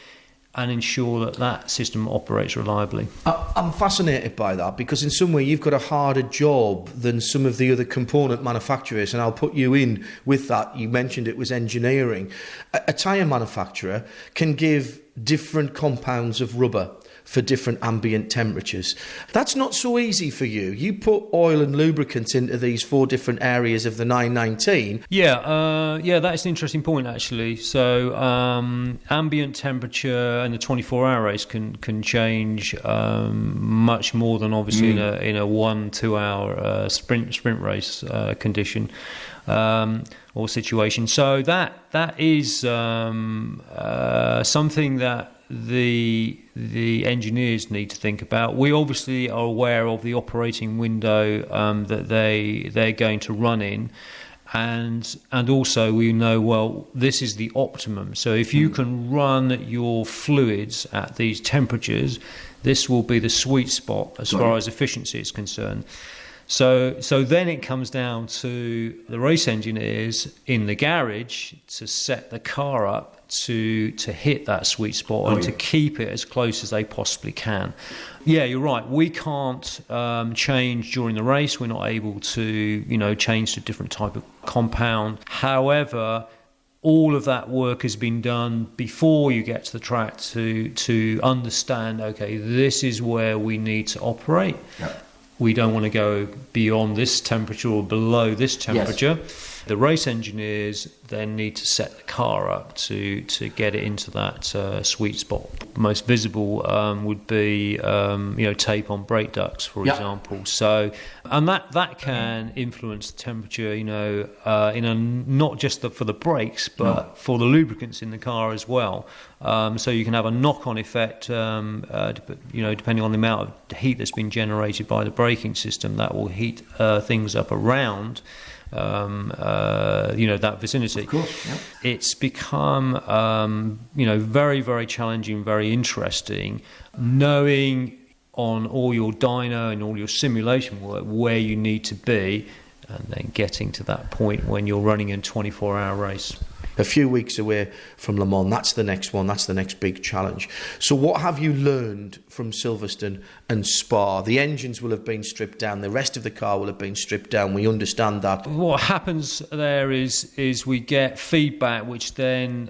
I: and ensure that that system operates reliably.
B: I'm fascinated by that, because in some way you've got a harder job than some of the other component manufacturers, and I'll put you in with that. You mentioned it was engineering. A tyre manufacturer can give different compounds of rubber for different ambient temperatures. That's not so easy for you. You put oil and lubricants into these 4 different areas of the 919.
I: Yeah, that's an interesting point, actually. So ambient temperature and the 24-hour race can change much more than obviously in a 1-2 hour sprint race condition or situation. So that is something that the engineers need to think about. We obviously are aware of the operating window that they're going to run in, and also we know, well, this is the optimum. So if you can run your fluids at these temperatures, this will be the sweet spot as far as efficiency is concerned. So then it comes down to the race engineers in the garage to set the car up to hit that sweet spot and to keep it as close as they possibly can. Yeah, you're right. We can't change during the race. We're not able to, change to a different type of compound. However, all of that work has been done before you get to the track to understand, okay, this is where we need to operate. Yep. We don't want to go beyond this temperature or below this temperature. Yes. The race engineers then need to set the car up to get it into that sweet spot. Most visible would be tape on brake ducts, for example. So, and that can influence the temperature, not just for the brakes, but for the lubricants in the car as well. So you can have a knock-on effect, depending on the amount of heat that's been generated by the braking system. That will heat things up around that vicinity. Of course, yeah. It's become very, very challenging, very interesting, knowing on all your dyno and all your simulation work where you need to be, and then getting to that point when you're running a 24-hour race.
B: A few weeks away from Le Mans, that's the next one, that's the next big challenge. So what have you learned from Silverstone and Spa? The engines will have been stripped down, the rest of the car will have been stripped down, we understand that. What
I: happens there is we get feedback which then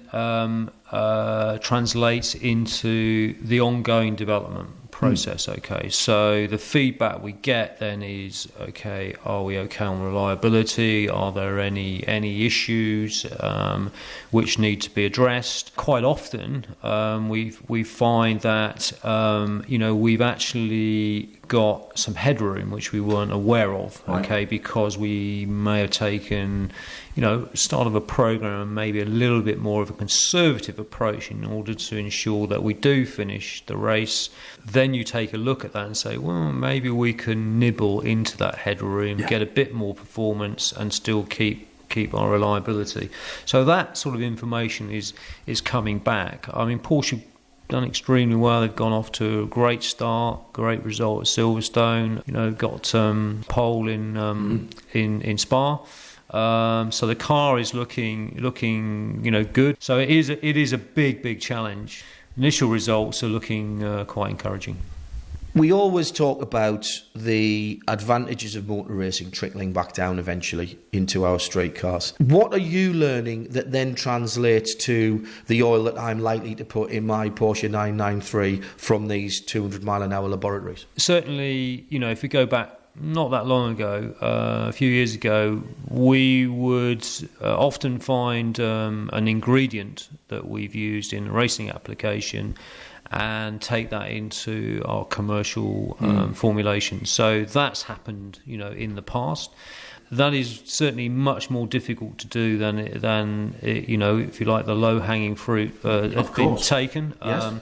I: translates into the ongoing development process. Okay, so the feedback we get then is, okay, are we okay on reliability? Are there any issues which need to be addressed? Quite often we find that we've actually got some headroom which we weren't aware of, okay, because we may have taken start of a program and maybe a little bit more of a conservative approach in order to ensure that we do finish the race. Then you take a look at that and say, well, maybe we can nibble into that headroom, get a bit more performance and still keep our reliability. So that sort of information is coming back. I mean, Porsche done extremely well. They've gone off to a great start, great result at Silverstone. Got pole in Spa. So the car is looking good. So it is a big challenge. Initial results are looking quite encouraging.
B: We always talk about the advantages of motor racing trickling back down eventually into our straight cars. What are you learning that then translates to the oil that I'm likely to put in my Porsche 993 from these 200 mile an hour laboratories?
I: Certainly, if we go back not that long ago, a few years ago, we would often find an ingredient that we've used in a racing application and take that into our commercial formulation. So that's happened, in the past. That is certainly much more difficult to do than if you like, the low-hanging fruit has been taken. Yes.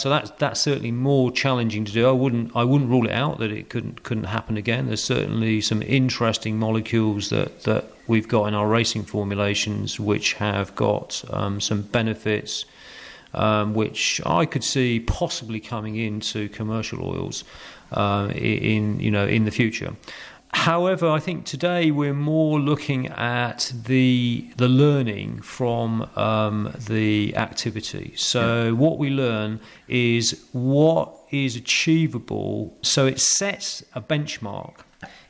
I: So that's certainly more challenging to do. I wouldn't rule it out that it couldn't happen again. There's certainly some interesting molecules that we've got in our racing formulations which have got some benefits which I could see possibly coming into commercial oils in the future. However, I think today we're more looking at the learning from the activity. So what we learn is what is achievable. So it sets a benchmark.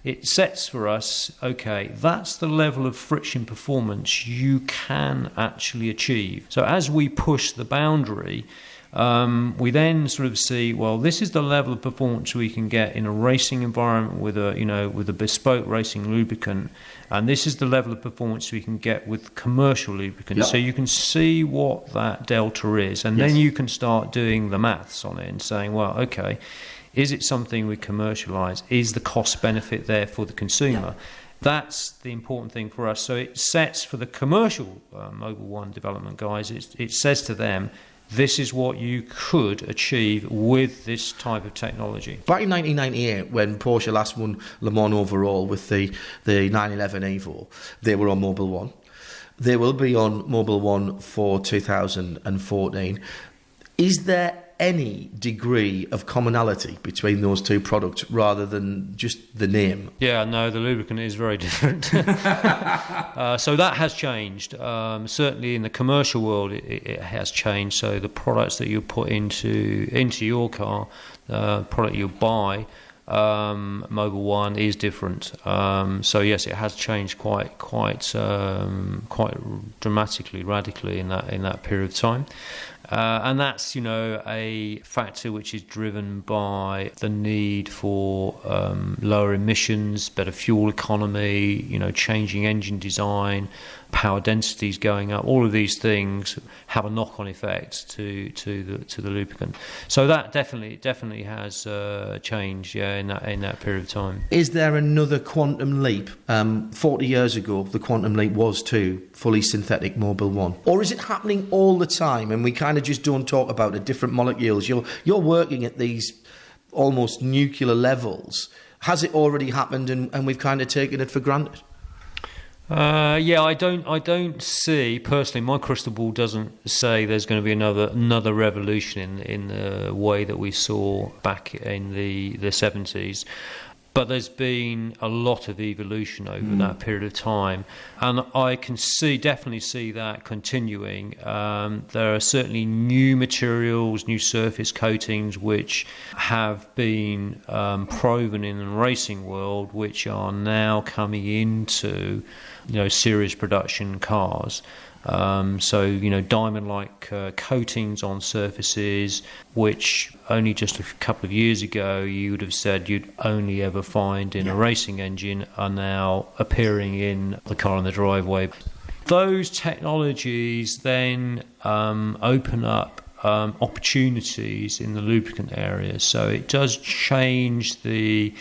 I: It sets for us, okay, that's the level of friction performance you can actually achieve. So as we push the boundary, we then sort of see, well, this is the level of performance we can get in a racing environment with a bespoke racing lubricant, and this is the level of performance we can get with commercial lubricant.
B: Yep.
I: So you can see what that delta is, and then you can start doing the maths on it and saying, well, okay, is it something we commercialise? Is the cost benefit there for the consumer? Yeah. That's the important thing for us. So it sets for the commercial Mobil 1 development guys, it says to them, this is what you could achieve with this type of technology.
B: Back in 1998, when Porsche last won Le Mans overall with the 911 Evo, they were on Mobil 1. They will be on Mobil 1 for 2014. Is there any degree of commonality between those two products rather than just the name?
I: Yeah, no, the lubricant is very different. So that has changed. Certainly in the commercial world, it has changed. So the products that you put into your car, the product you buy, Mobil 1 is different. So yes, it has changed quite dramatically, radically in that period of time. And that's, a factor which is driven by the need for lower emissions, better fuel economy, changing engine design, power densities going up. All of these things have a knock-on effect to the lubricant. So that definitely has changed, in that period of time.
B: Is there another quantum leap? 40 years ago, the quantum leap was to fully synthetic Mobil 1, or is it happening all the time and we kind of just don't talk about the different molecules? You're working at these almost nuclear levels. Has it already happened and we've kind of taken it for granted?
I: I don't see personally. My crystal ball doesn't say there's going to be another revolution in the way that we saw back in the 70s. But there's been a lot of evolution over that period of time, and I can definitely see that continuing. There are certainly new materials, new surface coatings, which have been proven in the racing world, which are now coming into serious production cars. Diamond-like coatings on surfaces, which only just a couple of years ago you would have said you'd only ever find in a racing engine, are now appearing in the car on the driveway. Those technologies then open up opportunities in the lubricant area. So it does change the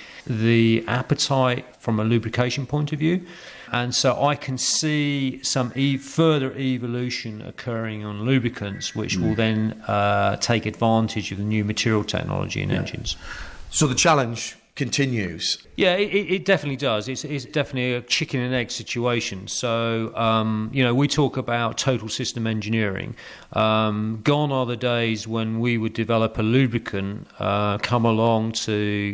I: appetite from a lubrication point of view. And so I can see some further evolution occurring on lubricants, which will then take advantage of the new material technology in engines.
B: So the challenge continues.
I: Yeah, it definitely does. It's definitely a chicken and egg situation. So, we talk about total system engineering. Gone are the days when we would develop a lubricant, come along to,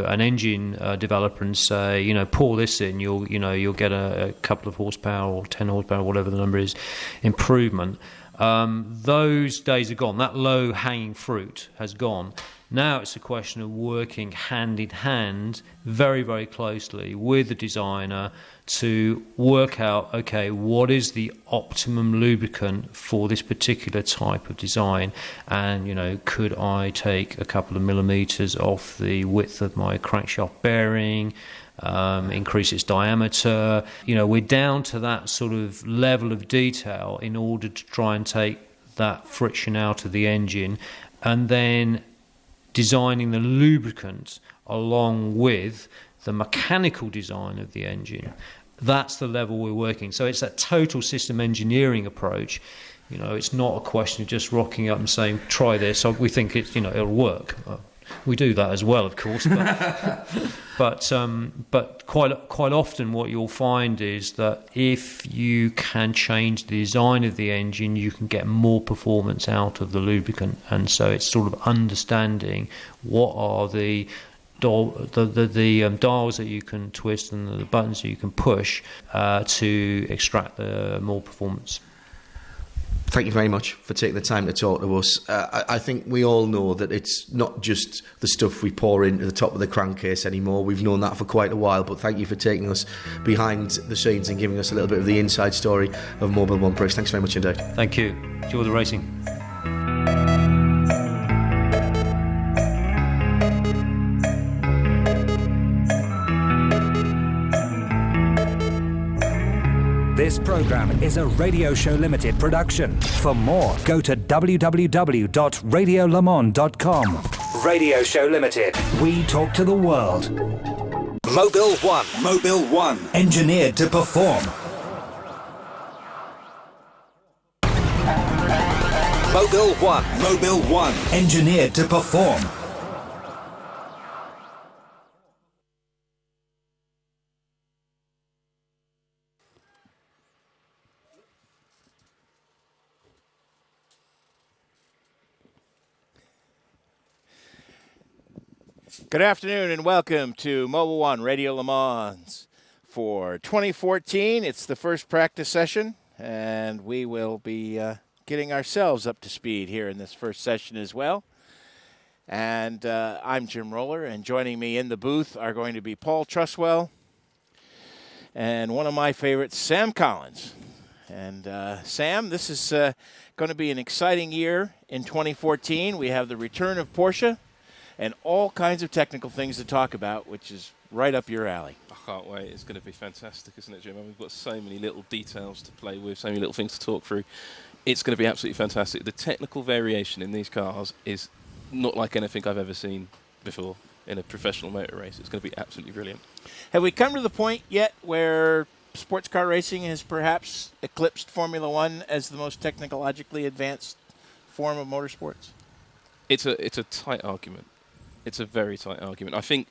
I: an engine developer and say, pour this in, you'll get a couple of horsepower or 10 horsepower, whatever the number is, improvement. Those days are gone. That low-hanging fruit has gone. Now it's a question of working hand in hand very, very closely with the designer to work out, okay, what is the optimum lubricant for this particular type of design? And, could I take a couple of millimetres off the width of my crankshaft bearing, increase its diameter? We're down to that sort of level of detail in order to try and take that friction out of the engine, and then designing the lubricant along with the mechanical design of the engine. That's the level we're working. So it's that total system engineering approach. It's not a question of just rocking up and saying, try this. So we think it'll work. We do that as well, of course, but quite often what you'll find is that if you can change the design of the engine, you can get more performance out of the lubricant, and so it's sort of understanding what are the dials that you can twist and the buttons that you can push to extract the more performance.
B: Thank you very much for taking the time to talk to us. I think we all know that it's not just the stuff we pour into the top of the crankcase anymore. We've known that for quite a while, but thank you for taking us behind the scenes and giving us a little bit of the inside story of Mobil 1 Prix. Thanks very much indeed.
I: Thank you. Enjoy the racing.
C: This program is a Radio Show Limited production. For more, go to www.radiolemans.com. Radio Show Limited. We talk to the world. Mobil 1. Mobil 1. Engineered to perform. Mobil 1. Mobil 1. Engineered to perform.
H: Good afternoon and welcome to Mobil 1 Radio Le Mans for 2014. It's the first practice session, and we will be getting ourselves up to speed here in this first session as well. And I'm Jim Roller, and joining me in the booth are going to be Paul Truswell and one of my favorites, Sam Collins. And Sam, this is going to be an exciting year in 2014. We have the return of Porsche and all kinds of technical things to talk about, which is right up your alley.
J: I can't wait. It's going to be fantastic, isn't it, Jim? We've got so many little details to play with, so many little things to talk through. It's going to be absolutely fantastic. The technical variation in these cars is not like anything I've ever seen before in a professional motor race. It's going to be absolutely brilliant.
H: Have we come to the point yet where sports car racing has perhaps eclipsed Formula One as the most technologically advanced form of motorsports?
J: It's a tight argument. It's a very tight argument. I think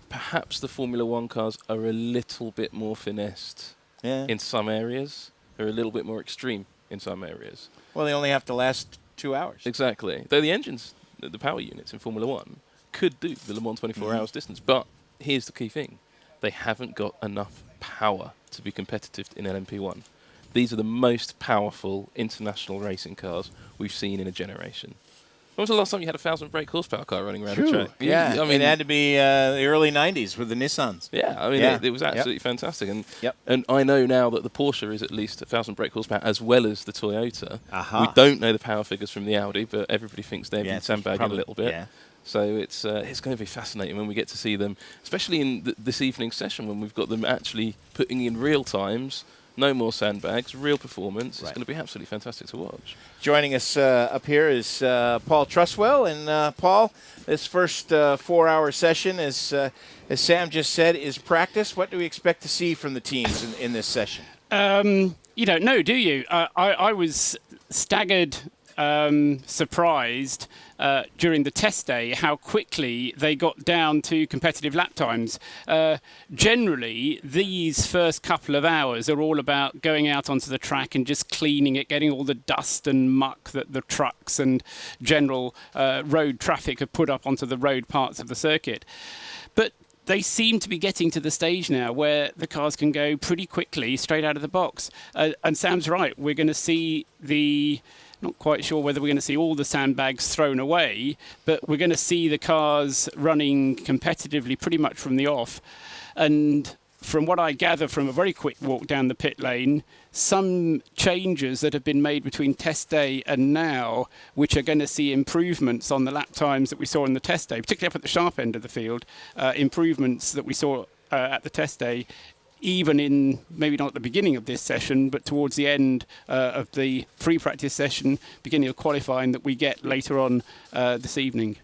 J: perhaps the Formula One cars are a little bit more finessed in some areas. They're a little bit more extreme in some areas.
H: Well, they only have to last 2 hours.
J: Exactly. Though the engines, the power units in Formula One could do the Le Mans 24 hours distance. But here's the key thing. They haven't got enough power to be competitive in LMP1. These are the most powerful international racing cars we've seen in a generation. When was the last time you had a 1,000 brake horsepower car running around the track?
H: Yeah, I mean, it had to be the early 90s with the Nissans.
J: Yeah, I mean, it was absolutely fantastic. And and I know now that the Porsche is at least 1,000 brake horsepower as well as the Toyota. We don't know the power figures from the Audi, but everybody thinks they've been sandbagging a little bit. Yeah. So it's going to be fascinating when we get to see them, especially in this evening's session when we've got them actually putting in real times. No more sandbags, real performance. It's going to be absolutely fantastic to watch.
H: Joining us up here is Paul Truswell. And Paul, this first 4-hour session, as Sam just said, is practice. What do we expect to see from the teams in this session?
K: You don't know, do you? I was staggered, surprised during the test day how quickly they got down to competitive lap times. Generally, these first couple of hours are all about going out onto the track and just cleaning it, getting all the dust and muck that the trucks and general road traffic have put up onto the road parts of the circuit. But they seem to be getting to the stage now where the cars can go pretty quickly straight out of the box. And Sam's right, we're going to see not quite sure whether we're going to see all the sandbags thrown away, but we're going to see the cars running competitively pretty much from the off. And from what I gather from a very quick walk down the pit lane, some changes that have been made between test day and now, which are going to see improvements on the lap times that we saw in the test day, particularly up at the sharp end of the field, improvements that we saw at the test day, even in, maybe not at the beginning of this session, but towards the end of the free practice session, beginning of qualifying that we get later on this evening.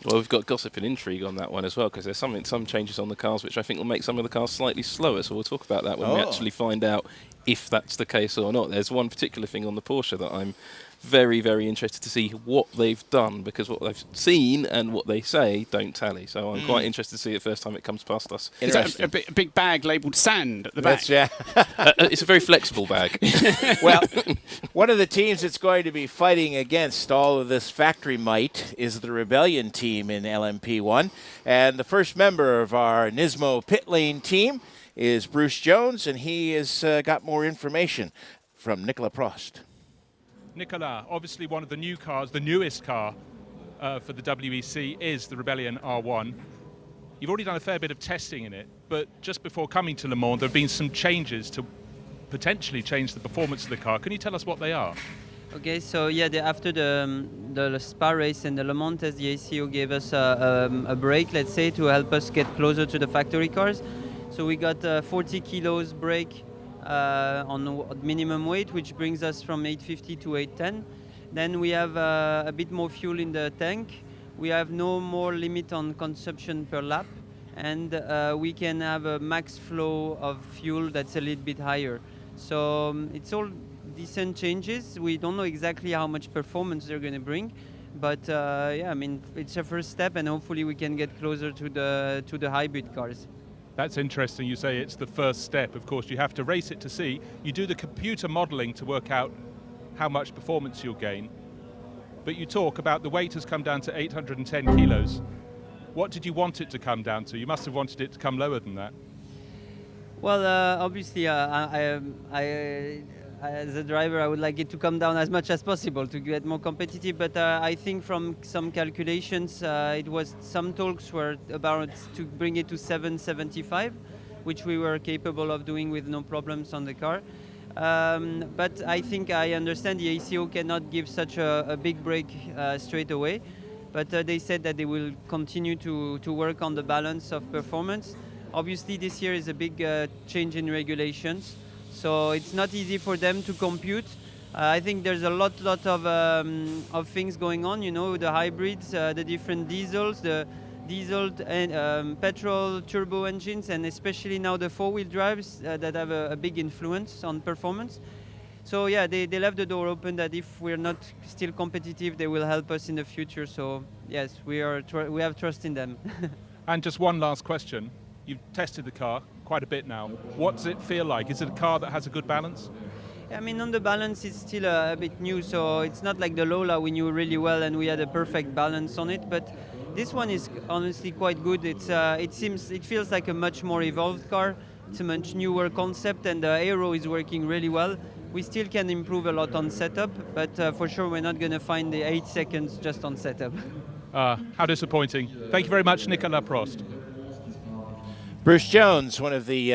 J: Well, we've got gossip and intrigue on that one as well, because there's some changes on the cars which I think will make some of the cars slightly slower, so we'll talk about that when we actually find out if that's the case or not. There's one particular thing on the Porsche that I'm very, very interested to see what they've done, because what they've seen and what they say don't tally. So I'm quite interested to see it first time it comes past us.
K: Is that a big bag labelled sand at the back?
J: It's a very flexible bag.
H: Well, one of the teams that's going to be fighting against all of this factory might is the Rebellion team in LMP1. And the first member of our Nismo pit lane team is Bruce Jones, and he has got more information from Nicola Prost.
L: Nicola, obviously one of the new cars, the newest car for the WEC is the Rebellion R1. You've already done a fair bit of testing in it, but just before coming to Le Mans, there have been some changes to potentially change the performance of the car. Can you tell us what they are?
M: Okay, so yeah, after the Spa race and the Le Mans test, the ACO gave us a break, let's say, to help us get closer to the factory cars. So we got 40 kilos break on minimum weight, which brings us from 850 to 810. Then we have a bit more fuel in the tank. We have no more limit on consumption per lap, and we can have a max flow of fuel that's a little bit higher. So it's all decent changes. We don't know exactly how much performance they're going to bring, but yeah, I mean, it's a first step, and hopefully we can get closer to the hybrid cars.
L: That's interesting. You say it's the first step. Of course, you have to race it to see. You do the computer modeling to work out how much performance you'll gain. But you talk about the weight has come down to 810 kilos. What did you want it to come down to? You must have wanted it to come lower than that.
M: Well, obviously, as a driver, I would like it to come down as much as possible to get more competitive. But I think from some calculations, it was some talks were about to bring it to 775, which we were capable of doing with no problems on the car. But I think I understand the ACO cannot give such a big break straight away. But they said that they will continue to work on the balance of performance. Obviously, this year is a big change in regulations. So it's not easy for them to compute. I think there's a lot of things going on, you know, the hybrids, the different diesels, the diesel and petrol turbo engines, and especially now the four-wheel drives that have a big influence on performance. So yeah, they left the door open that if we're not still competitive, they will help us in the future. So yes, we have trust in them.
L: And just one last question. You've tested the car quite a bit now. What does it feel like? Is it a car that has a good balance?
M: I mean, on the balance, it's still a bit new, so it's not like the Lola we knew really well and we had a perfect balance on it. But this one is honestly quite good. It feels like a much more evolved car. It's a much newer concept, and the aero is working really well. We still can improve a lot on setup, but for sure we're not going to find the 8 seconds just on setup.
L: How disappointing. Thank you very much, Nicola Prost.
H: Bruce Jones, one of the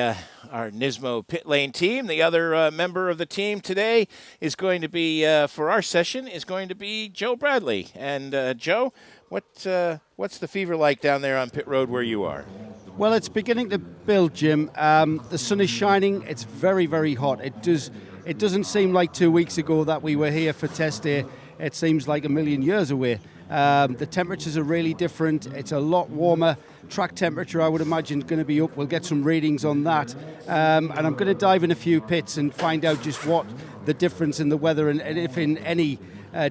H: our Nismo pit lane team. The other member of the team today is going to be, for our session, is going to be Joe Bradley. And Joe, what's the fever like down there on pit road where you are?
N: Well, it's beginning to build, Jim. The sun is shining. It's very, very hot. It doesn't seem like 2 weeks ago that we were here for test day. It seems like a million years away. The temperatures are really different. It's a lot warmer. Track temperature, I would imagine, is going to be up. We'll get some readings on that. And I'm going to dive in a few pits and find out just what the difference in the weather and if in any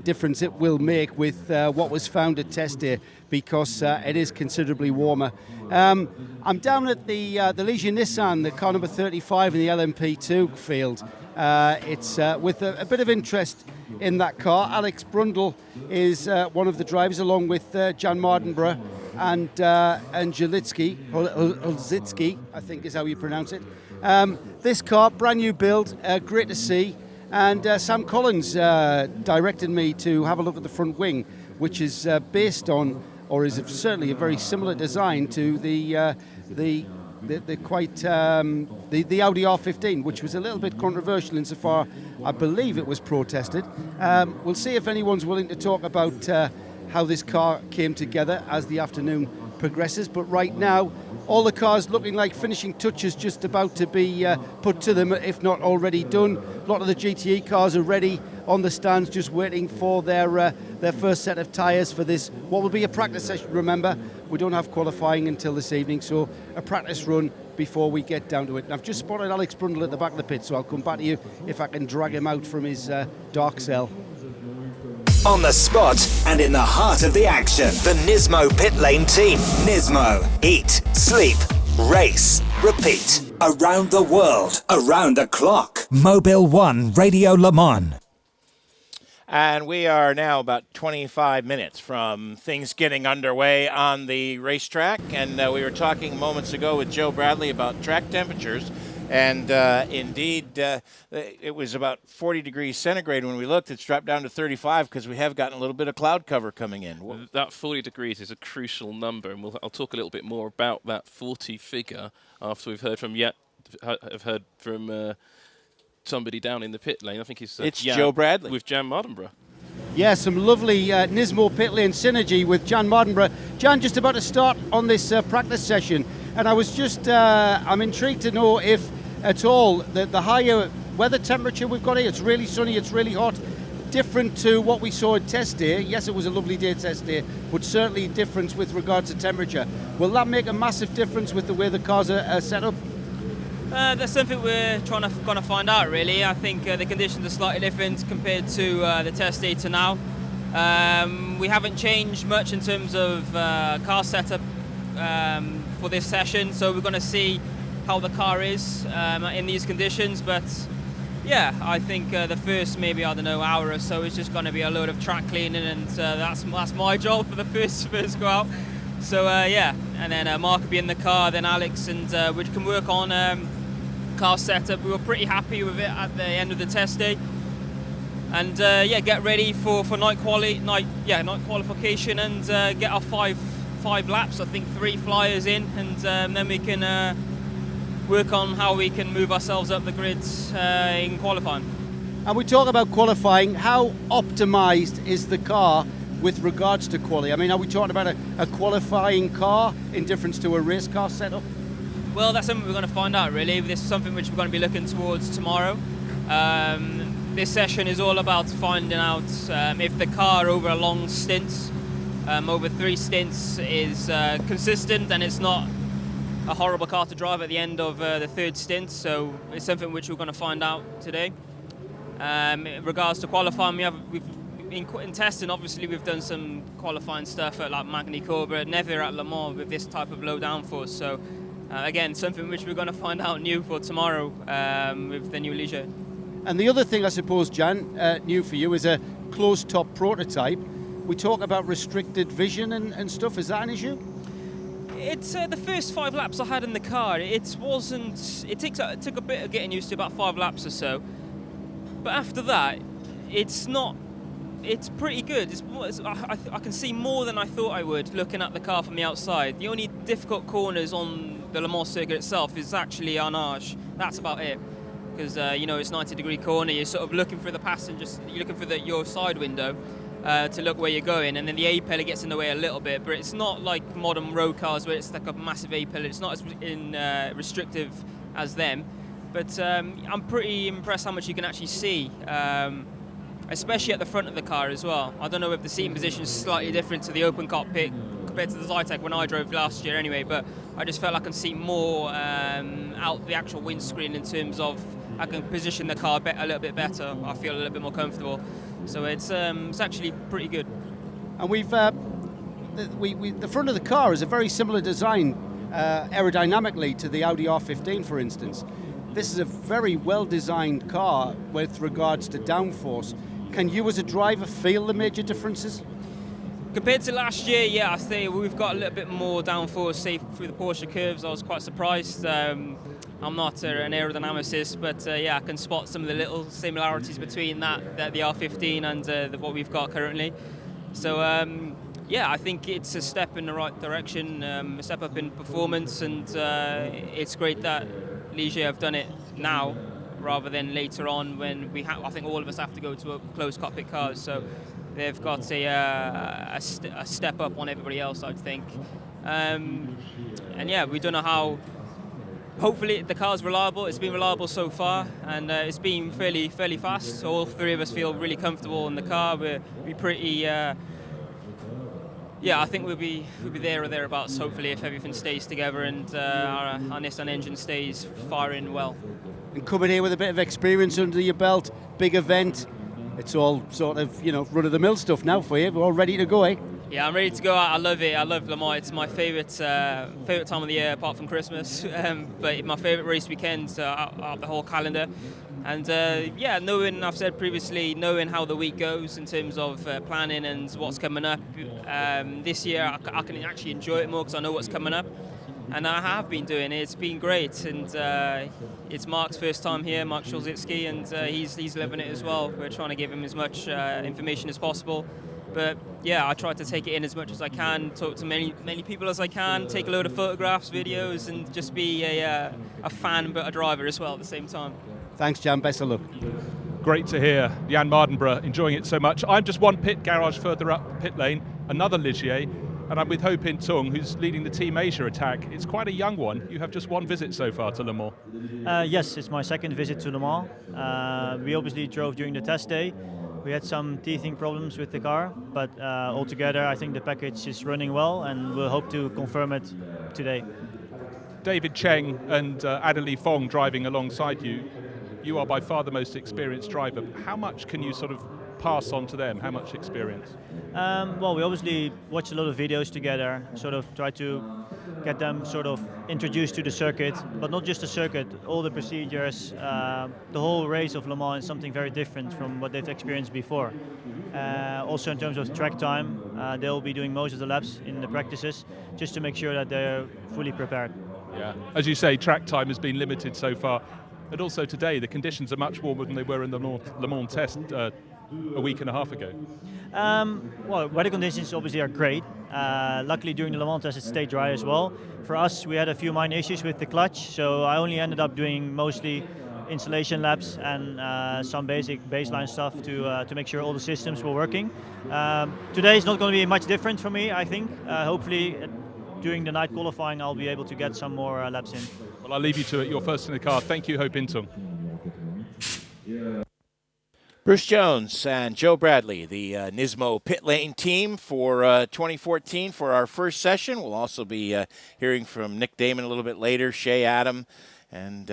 N: difference it will make with what was found at test day, because it is considerably warmer. I'm down at the Ligier Nissan, the car number 35 in the LMP2 field. It's with a bit of interest in that car. Alex Brundle is one of the drivers, along with Jan Mardenborough and Hulzitsky, I think is how you pronounce it. This car, brand new build, great to see. And Sam Collins directed me to have a look at the front wing, which is based on, or is certainly a very similar design to the Audi R15, which was a little bit controversial insofar I believe it was protested. We'll see if anyone's willing to talk about how this car came together as the afternoon progresses. But right now, all the cars looking like finishing touches just about to be put to them, if not already done. A lot of the GTE cars are ready on the stands, just waiting for their first set of tyres for this, what will be a practice session. Remember, we don't have qualifying until this evening, so a practice run before we get down to it. And I've just spotted Alex Brundle at the back of the pit, so I'll come back to you if I can drag him out from his dark cell.
C: On the spot and in the heart of the action. The Nismo Pit Lane team. Nismo. Eat, sleep, race, repeat. Around the world, around the clock. Mobil 1 Radio Le Mans.
H: And we are now about 25 minutes from things getting underway on the racetrack. And we were talking moments ago with Joe Bradley about track temperatures. And indeed, it was about 40 degrees centigrade when we looked. It's dropped down to 35 because we have gotten a little bit of cloud cover coming in.
J: That 40 degrees is a crucial number, and I'll talk a little bit more about that 40 figure after we've heard from somebody down in the pit lane. I think it's
H: Joe Bradley
J: with Jan Mardenborough.
N: Yeah, some lovely Nismo pit lane synergy with Jan Mardenborough. Jan, just about to start on this practice session, and I was just, I'm intrigued to know if at all the higher weather temperature we've got here, it's really sunny, it's really hot, different to what we saw at test day. Yes, it was a lovely day test day, but certainly difference with regards to temperature. Will that make a massive difference with the way the cars are set up?
O: That's something we're trying to find out, really. I think the conditions are slightly different compared to the test day to now. We haven't changed much in terms of car setup for this session, so we're going to see how the car is in these conditions. But yeah, I think the first maybe, I don't know, hour or so is just going to be a load of track cleaning, and that's my job for the first go out. So yeah, and then Mark will be in the car, then Alex, and we can work on car setup. We were pretty happy with it at the end of the test day, and yeah, get ready for night qualification, and get our five laps. I think 3 flyers in, and then we can work on how we can move ourselves up the grids in qualifying.
N: And we talk about qualifying. How optimized is the car with regards to quality? I mean, are we talking about a qualifying car in difference to a race car setup?
O: Well, that's something we're going to find out, really. This is something which we're going to be looking towards tomorrow. This session is all about finding out if the car over a long stint, over 3 stints, is consistent and it's not a horrible car to drive at the end of the 3rd stint. So it's something which we're going to find out today. In regards to qualifying, in testing, obviously, we've done some qualifying stuff at like Magny-Cours, but never at Le Mans with this type of low downforce. So again, something which we're going to find out new for tomorrow with the new Ligier.
N: And the other thing, I suppose, Jan, new for you is a closed-top prototype. We talk about restricted vision and stuff. Is that an issue?
O: It's the first 5 laps I had in the car. It took a bit of getting used to, about 5 laps or so. But after that, it's pretty good. I can see more than I thought I would looking at the car from the outside. The only difficult corners on the Le Mans circuit itself is actually Arnage. That's about it. Because it's 90-degree corner. You're sort of looking for the passengers. You're looking for your side window to look where you're going, and then the A-pillar gets in the way a little bit. But it's not like modern road cars where it's like a massive A-pillar. It's not as restrictive as them. But I'm pretty impressed how much you can actually see. Especially at the front of the car as well. I don't know if the seating position is slightly different to the open cockpit compared to the Zytek when I drove last year anyway, but I just felt I can see more out the actual windscreen in terms of I can position the car a little bit better. I feel a little bit more comfortable. So it's actually pretty good.
N: And the front of the car is a very similar design aerodynamically to the Audi R15, for instance. This is a very well-designed car with regards to downforce. Can you as a driver feel the major differences?
O: Compared to last year, yeah, I think we've got a little bit more downforce, say, through the Porsche curves. I was quite surprised. I'm not an aerodynamicist, but yeah, I can spot some of the little similarities between the R15 and what we've got currently. So yeah, I think it's a step in the right direction, a step up in performance, and it's great that Ligier have done it now rather than later on when I think all of us have to go to a closed cockpit cars. So they've got a step up on everybody else, I think. And yeah, we don't know how. Hopefully the car's reliable. It's been reliable so far, and it's been fairly fast. So all 3 of us feel really comfortable in the car. We're pretty. Yeah, I think we'll be there or thereabouts, hopefully, if everything stays together and our Nissan engine stays firing well.
N: And coming here with a bit of experience under your belt, big event, it's all sort of, run-of-the-mill stuff now for you. We're all ready to go, eh?
O: Yeah, I'm ready to go out. I love it. I love Le Mans. It's my favourite time of the year, apart from Christmas. But my favourite race weekend out of the whole calendar. And knowing, I've said previously, knowing how the week goes in terms of planning and what's coming up, this year I can actually enjoy it more because I know what's coming up. And I have been doing it. It's been great. And it's Mark's first time here, Mark Szulzicki, and he's living it as well. We're trying to give him as much information as possible. But yeah, I try to take it in as much as I can, talk to many people as I can, take a load of photographs, videos, and just be a fan but a driver as well at the same time.
N: Thanks, Jan. Best of luck.
L: Great to hear Jan Mardenborough enjoying it so much. I'm just one pit garage further up pit lane, another Ligier, and I'm with Ho Pin Tung, who's leading the Team Asia attack. It's quite a young one. You have just one visit so far to Le Mans.
P: Yes, it's my second visit to Le Mans. We obviously drove during the test day. We had some teething problems with the car, but altogether I think the package is running well, and we'll hope to confirm it today.
L: David Cheng and Adelie Fong driving alongside you. You are by far the most experienced driver. How much can you sort of pass on to them? How much experience?
P: Well, we obviously watch a lot of videos together, sort of try to get them sort of introduced to the circuit, but not just the circuit, all the procedures, the whole race of Le Mans is something very different from what they've experienced before. Also in terms of track time, they'll be doing most of the laps in the practices, just to make sure that they're fully prepared.
L: Yeah, as you say, track time has been limited so far. And also today, the conditions are much warmer than they were in the Le Mans test a week and a half ago.
P: Well, weather conditions obviously are great. Luckily, during the Le Mans test, it stayed dry as well. For us, we had a few minor issues with the clutch, so I only ended up doing mostly installation laps and some basic baseline stuff to make sure all the systems were working. Today is not going to be much different for me, I think. Hopefully, during the night qualifying, I'll be able to get some more laps in.
L: Well, I'll leave you to it. You're first in the car. Thank you, Ho Pin Tung.
H: Bruce Jones and Joe Bradley, the Nismo pit lane team for 2014 for our first session. We'll also be hearing from Nick Damon a little bit later, Shea Adam, and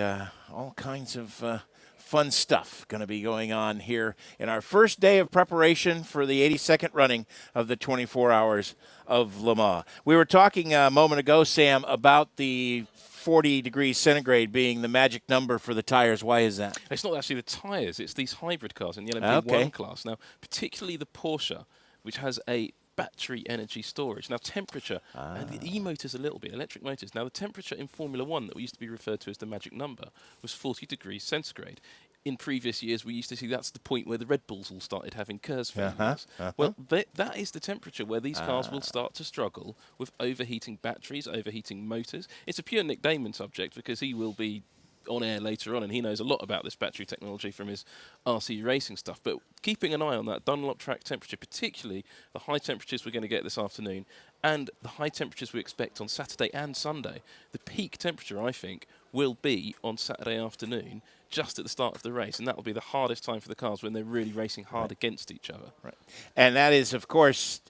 H: all kinds of fun stuff going to be going on here in our first day of preparation for the 82nd running of the 24 Hours of Le Mans. We were talking a moment ago, Sam, about the 40 degrees centigrade being the magic number for the tires. Why is that?
J: It's not actually the tires, it's these hybrid cars in the LMP1 class. Now, particularly the Porsche, which has a battery energy storage. Now, temperature, and the e-motors a little bit, electric motors. Now, the temperature in Formula 1 that used to be referred to as the magic number was 40 degrees centigrade. In previous years, we used to see that's the point where the Red Bulls all started having KERS failures. Well, that is the temperature where these cars will start to struggle with overheating batteries, overheating motors. It's a pure Nick Damon subject because he will be on air later on and he knows a lot about this battery technology from his RC racing stuff. But keeping an eye on that Dunlop track temperature, particularly the high temperatures we're going to get this afternoon and the high temperatures we expect on Saturday and Sunday, the peak temperature, I think, will be on Saturday afternoon, just at the start of the race, and that will be the hardest time for the cars when they're really racing hard against each other.
H: Right. And that is, of course,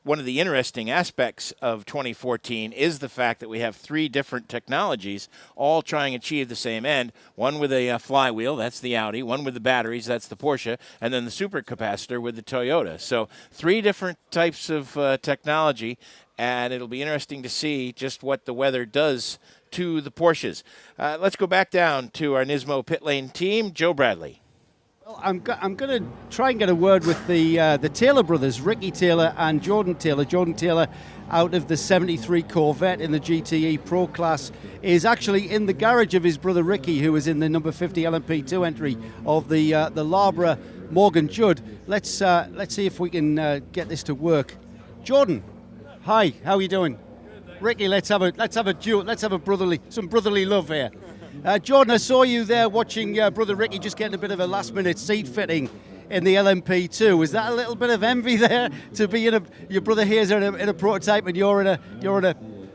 H: one of the interesting aspects of 2014 is the fact that we have three different technologies all trying to achieve the same end. One with a flywheel, that's the Audi. One with the batteries, that's the Porsche. And then the supercapacitor with the Toyota. So three different types of technology, and it'll be interesting to see just what the weather does to the Porsches. Let's go back down to our Nismo pit lane team. Joe Bradley.
N: Well, I'm going to try and get a word with the Taylor brothers, Ricky Taylor and Jordan Taylor. Jordan Taylor, out of the 73 Corvette in the GTE Pro class, is actually in the garage of his brother Ricky, who is in the number 50 LMP2 entry of the Labra Morgan Judd. Let's see if we can get this to work. Jordan, hi, how are you doing? Ricky, let's have a duel. Let's have some brotherly love here. Jordan, I saw you there watching brother Ricky just getting a bit of a last-minute seat fitting in the LMP2. Was that a little bit of envy there to be your brother here's in a prototype and you're in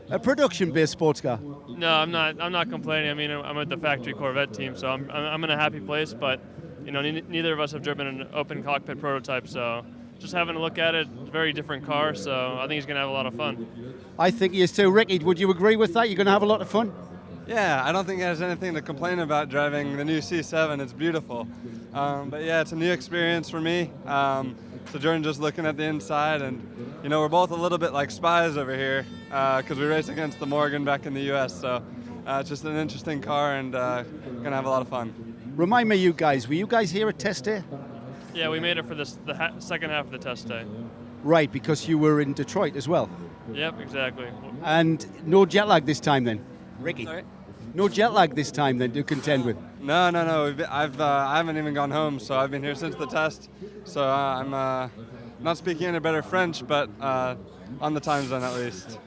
N: a production-based sports car?
Q: No, I'm not complaining. I mean, I'm at the factory Corvette team, so I'm in a happy place. But neither of us have driven an open cockpit prototype, so just having a look at it, very different car, so I think he's going to have a lot of fun.
N: I think he is too. Ricky, would you agree with that? You're going to have a lot of fun?
R: Yeah, I don't think there's anything to complain about driving the new C7. It's beautiful. But yeah, it's a new experience for me. So Jordan just looking at the inside, and you know, we're both a little bit like spies over here because we race against the Morgan back in the U.S. So it's just an interesting car, and gonna have a lot of fun.
N: Remind me, you guys, were you guys here at test day?
Q: Yeah, we made it for the second half of the test day.
N: Right, because you were in Detroit as well.
Q: Yep, exactly.
N: And no jet lag this time then? Ricky?
R: Sorry?
N: No jet lag this time then to contend with?
R: No. I haven't even gone home, so I've been here since the test. So I'm not speaking any better French, but on the time zone at least.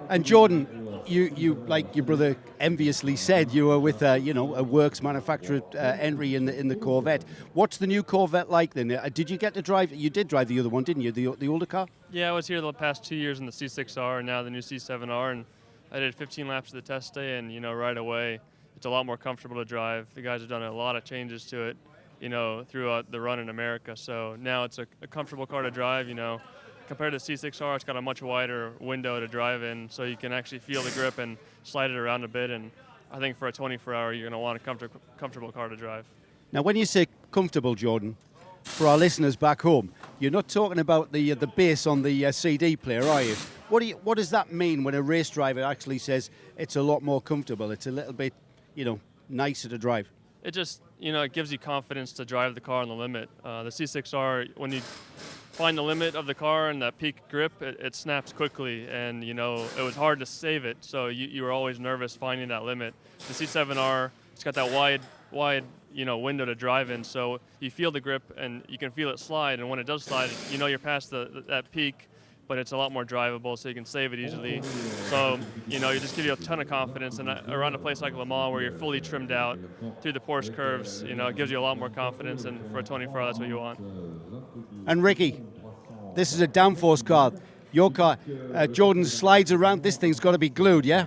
N: And Jordan, you like your brother enviously said, you were with a works manufacturer, Henri in the Corvette. What's the new Corvette like then? Did you get to drive? You did drive the other one, didn't you? The older car?
Q: Yeah, I was here the past 2 years in the C6R and now the new C7R, and I did 15 laps of the test day, and right away it's a lot more comfortable to drive. The guys have done a lot of changes to it, throughout the run in America. So now it's a comfortable car to drive. Compared to the C6R, it's got a much wider window to drive in, so you can actually feel the grip and slide it around a bit. And I think for a 24-hour, you're going to want a comfortable car to drive.
N: Now, when you say comfortable, Jordan, for our listeners back home, you're not talking about the bass on the CD player, are you? What does that mean when a race driver actually says it's a lot more comfortable? It's a little bit, nicer to drive.
Q: It just, it gives you confidence to drive the car on the limit. The C6R, when you find the limit of the car and that peak grip, it snaps quickly, and it was hard to save it, so you were always nervous finding that limit. The C7R, it's got that wide window to drive in, so you feel the grip and you can feel it slide, and when it does slide, you're past that peak, but it's a lot more drivable, so you can save it easily. So you just give you a ton of confidence, and around a place like Le Mans where you're fully trimmed out through the Porsche curves, it gives you a lot more confidence, and for a 24-hour, that's what you want.
N: And Ricky, this is a downforce car. Your car, Jordan slides around. This thing's got to be glued, yeah?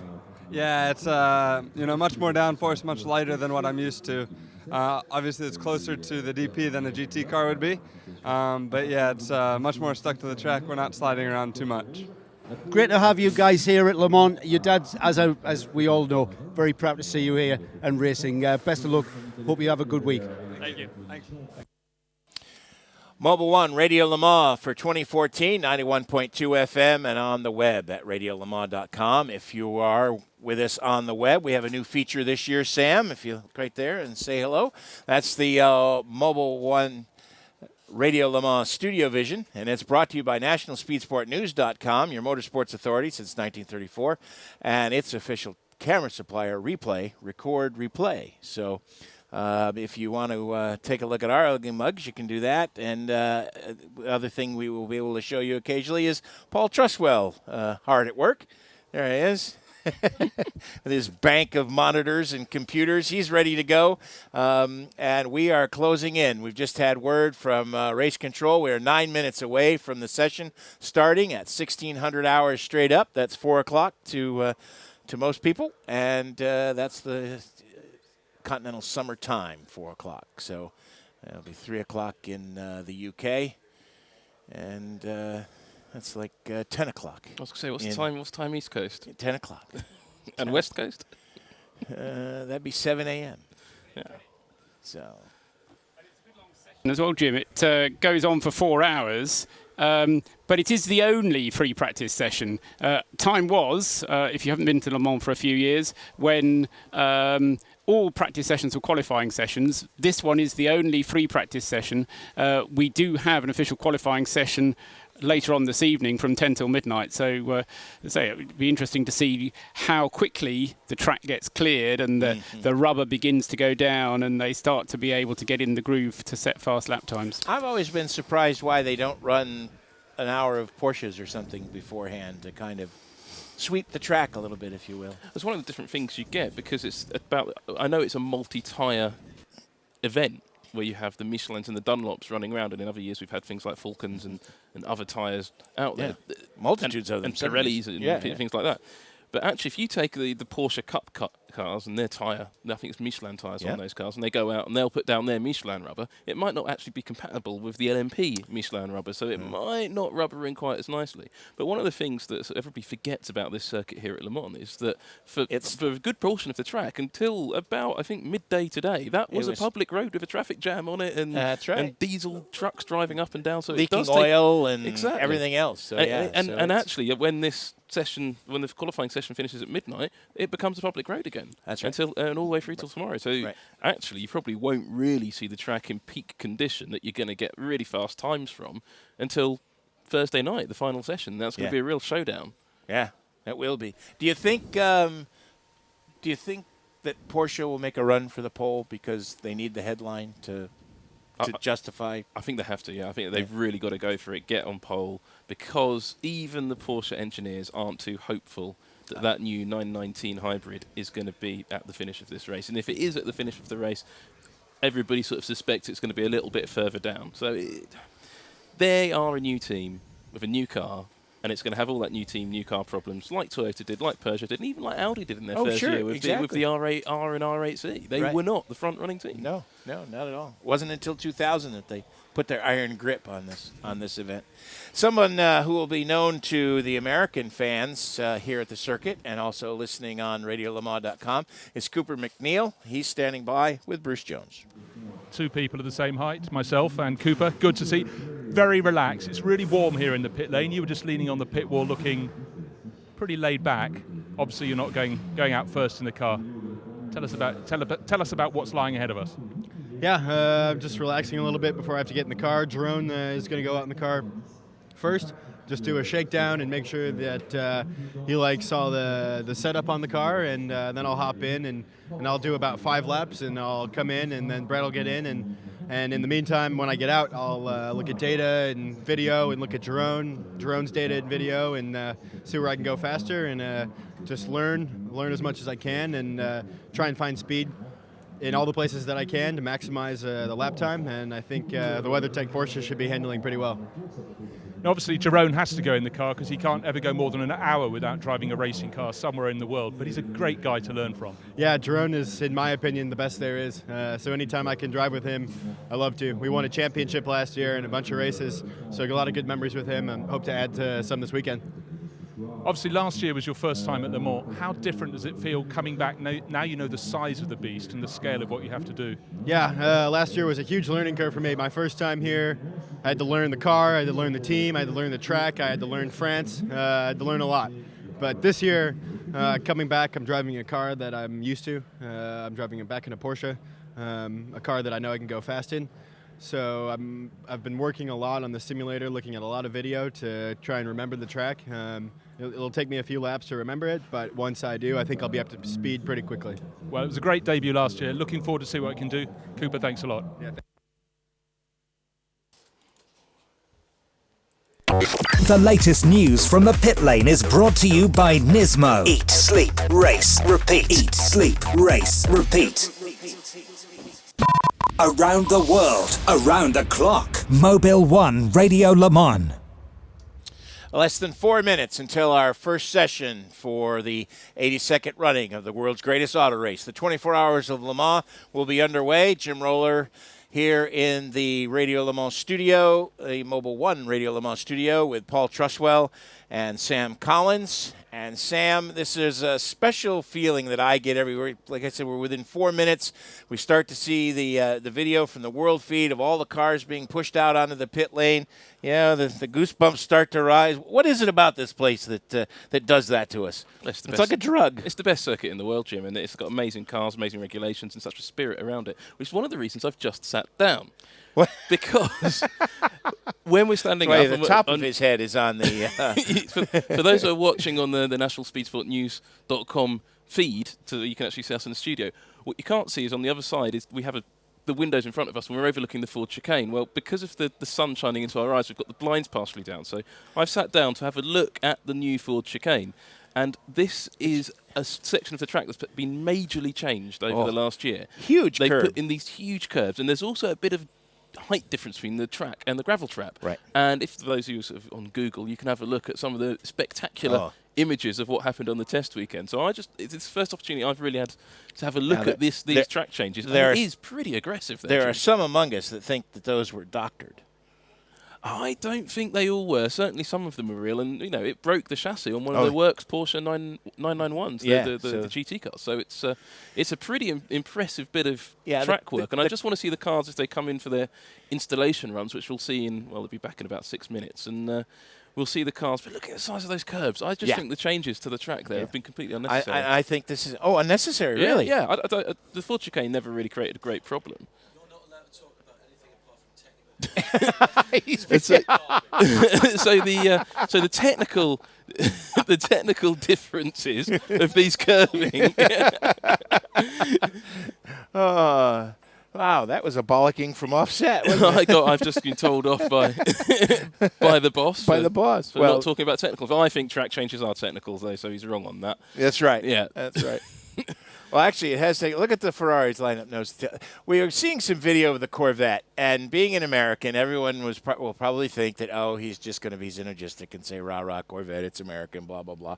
R: Yeah, it's much more downforce, much lighter than what I'm used to. Obviously, it's closer to the DP than a GT car would be. But yeah, it's much more stuck to the track. We're not sliding around too much.
N: Great to have you guys here at Le Mans. Your dad's, as we all know, very proud to see you here and racing. Best of luck. Hope you have a good week.
Q: Thank you.
R: Thanks.
H: Mobil 1 Radio Le Mans for 2014, 91.2 FM, and on the web at radiolemans.com. If you are with us on the web, we have a new feature this year, Sam, if you look right there and say hello. That's the Mobil 1 Radio Le Mans StudioVision, and it's brought to you by NationalSpeedsportNews.com, your motorsports authority since 1934, and its official camera supplier, Replay, Record, Replay. So if you want to take a look at our ugly mugs, you can do that. And the other thing we will be able to show you occasionally is Paul Truswell, hard at work. There he is. With his bank of monitors and computers. He's ready to go. And we are closing in. We've just had word from Race Control. We are 9 minutes away from the session starting at 1,600 hours straight up. That's 4 o'clock to most people. And that's the continental summer time, 4 o'clock. So it'll be 3 o'clock in the UK, and that's like 10 o'clock.
J: I was going to say, what's time East Coast?
H: 10 o'clock.
J: And West Coast?
H: That'd be 7 a.m.
J: Yeah.
H: So.
K: As well, Jim, it goes on for 4 hours. But it is the only free practice session. Time was, if you haven't been to Le Mans for a few years, when all practice sessions were qualifying sessions. This one is the only free practice session. We do have an official qualifying session later on this evening from 10 till midnight. So it would be interesting to see how quickly the track gets cleared and the rubber begins to go down and they start to be able to get in the groove to set fast lap times.
H: I've always been surprised why they don't run an hour of Porsches or something beforehand to kind of sweep the track a little bit, if you will.
J: It's one of the different things you get because it's about, I know it's a multi-tyre event where you have the Michelins and the Dunlops running around, and in other years we've had things like Falcons and other tyres out there.
H: Multitudes of them.
J: And Pirellis and things like that. But actually, if you take the Porsche cars and their tyre, I think it's Michelin tyres on those cars, and they go out and they'll put down their Michelin rubber, it might not actually be compatible with the LMP Michelin rubber, so it might not rubber in quite as nicely. But one of the things that everybody forgets about this circuit here at Le Mans is that for a good portion of the track, until about, I think, midday today, that was a public road with a traffic jam on it, and, and diesel trucks driving up and down. So
H: leaking
J: it does
H: oil and everything else. So,
J: and actually, when this session, when the qualifying session finishes at midnight, it becomes a public road again.
H: That's right.
J: Until and all the way through till tomorrow. So actually, you probably won't really see the track in peak condition that you're going to get really fast times from until Thursday night, the final session. That's going to be a real showdown.
H: Yeah, that will be. Do you think? Do you think that Porsche will make a run for the pole because they need the headline to justify?
J: I think they have to, I think they've really got to go for it, get on pole, because even the Porsche engineers aren't too hopeful that that new 919 hybrid is going to be at the finish of this race. And if it is at the finish of the race, everybody sort of suspects it's going to be a little bit further down. So they are a new team with a new car, and it's going to have all that new team, new car problems, like Toyota did, like Peugeot did, and even like Audi did in their first year with the R8R and R8C. They were not the front-running team.
H: No, not at all. It wasn't until 2000 that they put their iron grip on this event. Someone who will be known to the American fans here at the circuit and also listening on RadioLeMans.com is Cooper McNeil. He's standing by with Bruce Jones.
L: Two people of the same height, myself and Cooper. Good to see. Very relaxed. It's really warm here in the pit lane. You were just leaning on the pit wall looking pretty laid back. Obviously, you're not going out first in the car. Tell us about what's lying ahead of us.
S: Yeah, just relaxing a little bit before I have to get in the car. Jerome is going to go out in the car first. Just do a shakedown and make sure that he likes all the setup on the car, and then I'll hop in and I'll do about 5 laps, and I'll come in, and then Brett will get in, and in the meantime, when I get out, I'll look at data and video and look at Jerome's data and video, and see where I can go faster, and just learn as much as I can, and try and find speed in all the places that I can to maximize the lap time, and I think the WeatherTech Porsche should be handling pretty well.
L: Now, obviously, Jerome has to go in the car because he can't ever go more than an hour without driving a racing car somewhere in the world, but he's a great guy to learn from.
S: Yeah, Jerome is, in my opinion, the best there is. So anytime I can drive with him, I love to. We won a championship last year and a bunch of races, so I got a lot of good memories with him, and hope to add to some this weekend.
L: Obviously, last year was your first time at Le Mans. How different does it feel coming back now you know the size of the beast and the scale of what you have to do?
S: Yeah, last year was a huge learning curve for me. My first time here, I had to learn the car, I had to learn the team, I had to learn the track, I had to learn France, I had to learn a lot. But this year, coming back, I'm driving a car that I'm used to. I'm driving it back in a Porsche, a car that I know I can go fast in. So I've been working a lot on the simulator, looking at a lot of video to try and remember the track. It'll take me a few laps to remember it, but once I do, I think I'll be up to speed pretty quickly.
L: Well, it was a great debut last year. Looking forward to see what it can do. Cooper, thanks a lot.
S: Yeah,
C: The latest news from the pit lane is brought to you by Nismo. Eat, sleep, race, repeat. Eat, sleep, race, repeat. Around the world, around the clock. Mobil 1 Radio Le Mans.
H: Less than 4 minutes until our first session for the 82nd running of the world's greatest auto race. The 24 Hours of Le Mans will be underway. Jim Roller here in the Radio Le Mans studio, the Mobil 1 Radio Le Mans studio with Paul Truswell and Sam Collins. And Sam, this is a special feeling that I get everywhere. Like I said, we're within 4 minutes. We start to see the video from the world feed of all the cars being pushed out onto the pit lane. Yeah, the goosebumps start to rise. What is it about this place that does that to us? It's like a drug.
J: It's the best circuit in the world, Jim, and it's got amazing cars, amazing regulations, and such a spirit around it, which is one of the reasons I've just sat down.
H: What?
J: Because when we're standing
H: up...
J: the
H: top of his head is on the...
J: for those who are watching on the nationalspeedsportnews.com feed, so that you can actually see us in the studio, what you can't see is on the other side is we have the windows in front of us and we're overlooking the Ford chicane. Well, because of the sun shining into our eyes, we've got the blinds partially down. So I've sat down to have a look at the new Ford chicane. And this is a section of the track that's been majorly changed over the last year.
H: Huge
J: They've
H: curve.
J: put in these huge curves, and there's also a bit of height difference between the track and the gravel trap.
H: Right.
J: And if those of you sort of on Google, you can have a look at some of the spectacular images of what happened on the test weekend. So it's the first opportunity I've really had to have a look at these track changes. And it is pretty aggressive.
H: There are some among us that think that those were doctored.
J: I don't think they all were. Certainly some of them were real, and it broke the chassis on one of the works Porsche 991s, the GT cars. So it's a pretty impressive bit of track work, and I just want to see the cars as they come in for their installation runs, which we'll see they'll be back in about 6 minutes, and we'll see the cars. But look at the size of those curbs. I just think the changes to the track there have been completely unnecessary.
H: I think this is unnecessary. Really?
J: Yeah. The Ford chicane never really created a great problem. So the technical differences of these curving.
H: Wow, that was a bollocking from offset.
J: I've just been told off by the boss.
H: By the boss.
J: For not talking about technicals. I think track changes are technicals, though, so he's wrong on that.
H: That's right.
J: Yeah,
H: that's right. Well, actually, it has taken. Look at the Ferrari's lineup notes. We are seeing some video of the Corvette, and being an American, everyone will probably think that, he's just going to be synergistic and say, rah, rah, Corvette, it's American, blah, blah, blah.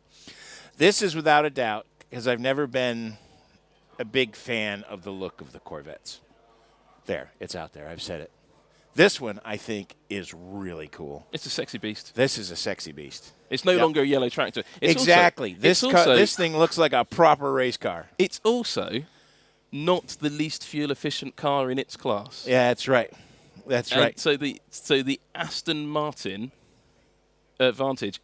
H: This is without a doubt, because I've never been a big fan of the look of the Corvettes. There, it's out there. I've said it. This one, I think, is really cool.
J: It's a sexy beast.
H: This is a sexy beast.
J: It's no longer a yellow tractor.
H: Exactly. This thing looks like a proper race car.
J: It's also not the least fuel-efficient car in its class.
H: Yeah, that's right. That's right.
J: So the Aston Martin Vantage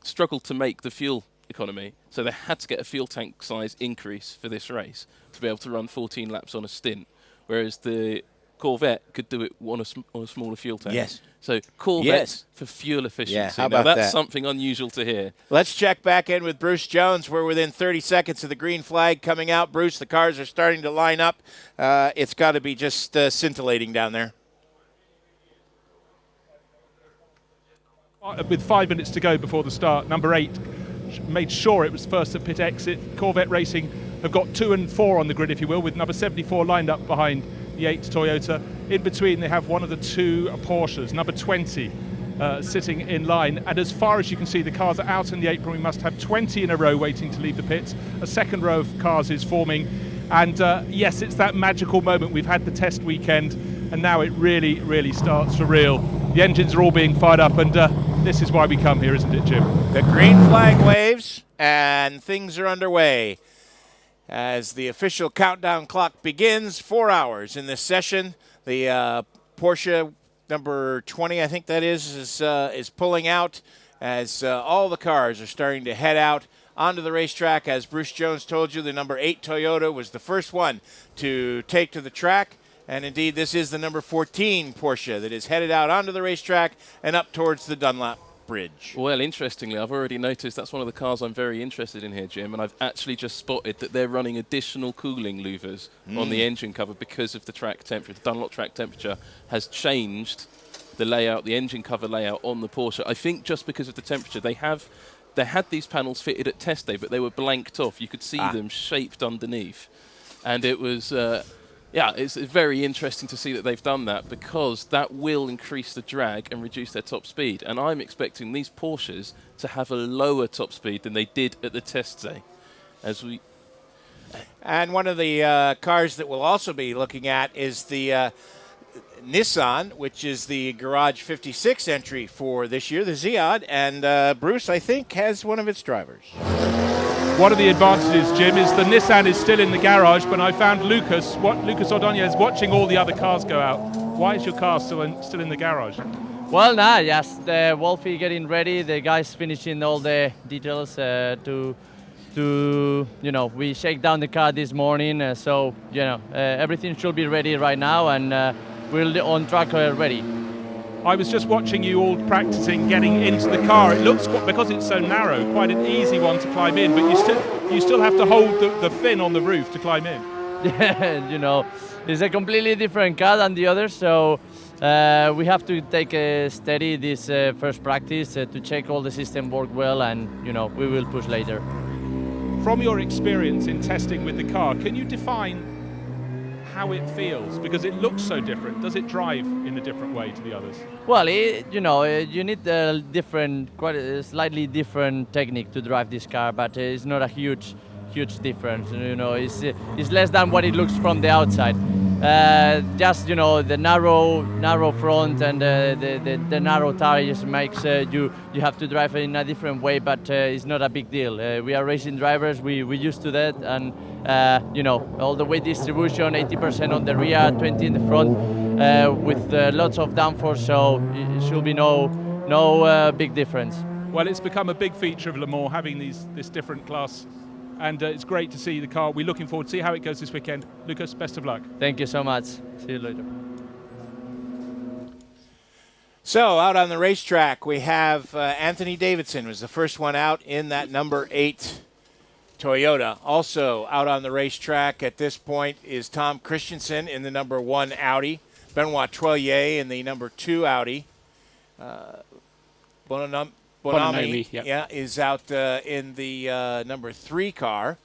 J: struggled to make the fuel economy, so they had to get a fuel tank size increase for this race to be able to run 14 laps on a stint, whereas the Corvette could do it on a smaller fuel tank.
H: Yes.
J: So Corvette for fuel efficiency.
H: Yeah, how about
J: that's something unusual to hear.
H: Let's check back in with Bruce Jones. We're within 30 seconds of the green flag coming out. Bruce, the cars are starting to line up. It's got to be just scintillating down there.
L: With 5 minutes to go before the start, number 8 made sure it was first at pit exit. Corvette Racing have got 2 and 4 on the grid, if you will, with number 74 lined up behind the 8 Toyota. In between, they have one of the 2 Porsches, number 20, sitting in line. And as far as you can see, the cars are out in the apron. We must have 20 in a row waiting to leave the pits. A second row of cars is forming. And yes, it's that magical moment. We've had the test weekend, and now it really, really starts for real. The engines are all being fired up, and this is why we come here, isn't it, Jim?
H: The green flag waves, and things are underway. As the official countdown clock begins, 4 hours in this session. The Porsche number 20, I think that is pulling out as all the cars are starting to head out onto the racetrack. As Bruce Jones told you, the number 8 Toyota was the first one to take to the track. And indeed, this is the number 14 Porsche that is headed out onto the racetrack and up towards the Dunlop Bridge.
J: Well, interestingly, I've already noticed that's one of the cars I'm very interested in here, Jim, and I've actually just spotted that they're running additional cooling louvers on the engine cover because of the track temperature. The Dunlop track temperature has changed the layout, the engine cover layout on the Porsche. I think just because of the temperature, they had these panels fitted at test day, but they were blanked off. You could see them shaped underneath, and it was. It's very interesting to see that they've done that because that will increase the drag and reduce their top speed. And I'm expecting these Porsches to have a lower top speed than they did at the test day.
H: And one of the cars that we'll also be looking at is the Nissan, which is the Garage 56 entry for this year, the Zeod. And Bruce, I think, has one of its drivers.
L: One of the advantages, Jim, is the Nissan is still in the garage, but I found Lucas Ordonez watching all the other cars go out. Why is your car still in the garage?
T: Well, just Wolfie getting ready. The guys finishing all the details we shake down the car this morning. Everything should be ready right now, and we're on track ready.
L: I was just watching you all practicing getting into the car. It looks, because it's so narrow, quite an easy one to climb in, but you still have to hold the fin on the roof to climb in.
T: Yeah, it's a completely different car than the others, so we have to take a steady this first practice to check all the system work well, and we will push later.
L: From your experience in testing with the car, can you define how it feels? Because it looks so different. Does it drive in a different way to the others?
T: Well, you need a quite a slightly different technique to drive this car, but it's not a huge difference. It's less than what it looks from the outside. Just the narrow front and the narrow tires makes you have to drive in a different way, but it's not a big deal. We are racing drivers. We used to that, and all the weight distribution, 80% on the rear, 20 in the front, with lots of downforce, so it should be no big difference.
L: Well, it's become a big feature of Le Mans, having this different class, and it's great to see the car. We're looking forward to see how it goes this weekend. Lucas, best of luck.
T: Thank you so much. See you later.
H: So out on the racetrack, we have Anthony Davidson was the first one out in that number 8 Toyota. Also out on the racetrack at this point is Tom Christensen in the number 1 Audi. Benoit Troyer in the number 2 Audi. Bonami, is out in the number 3 car.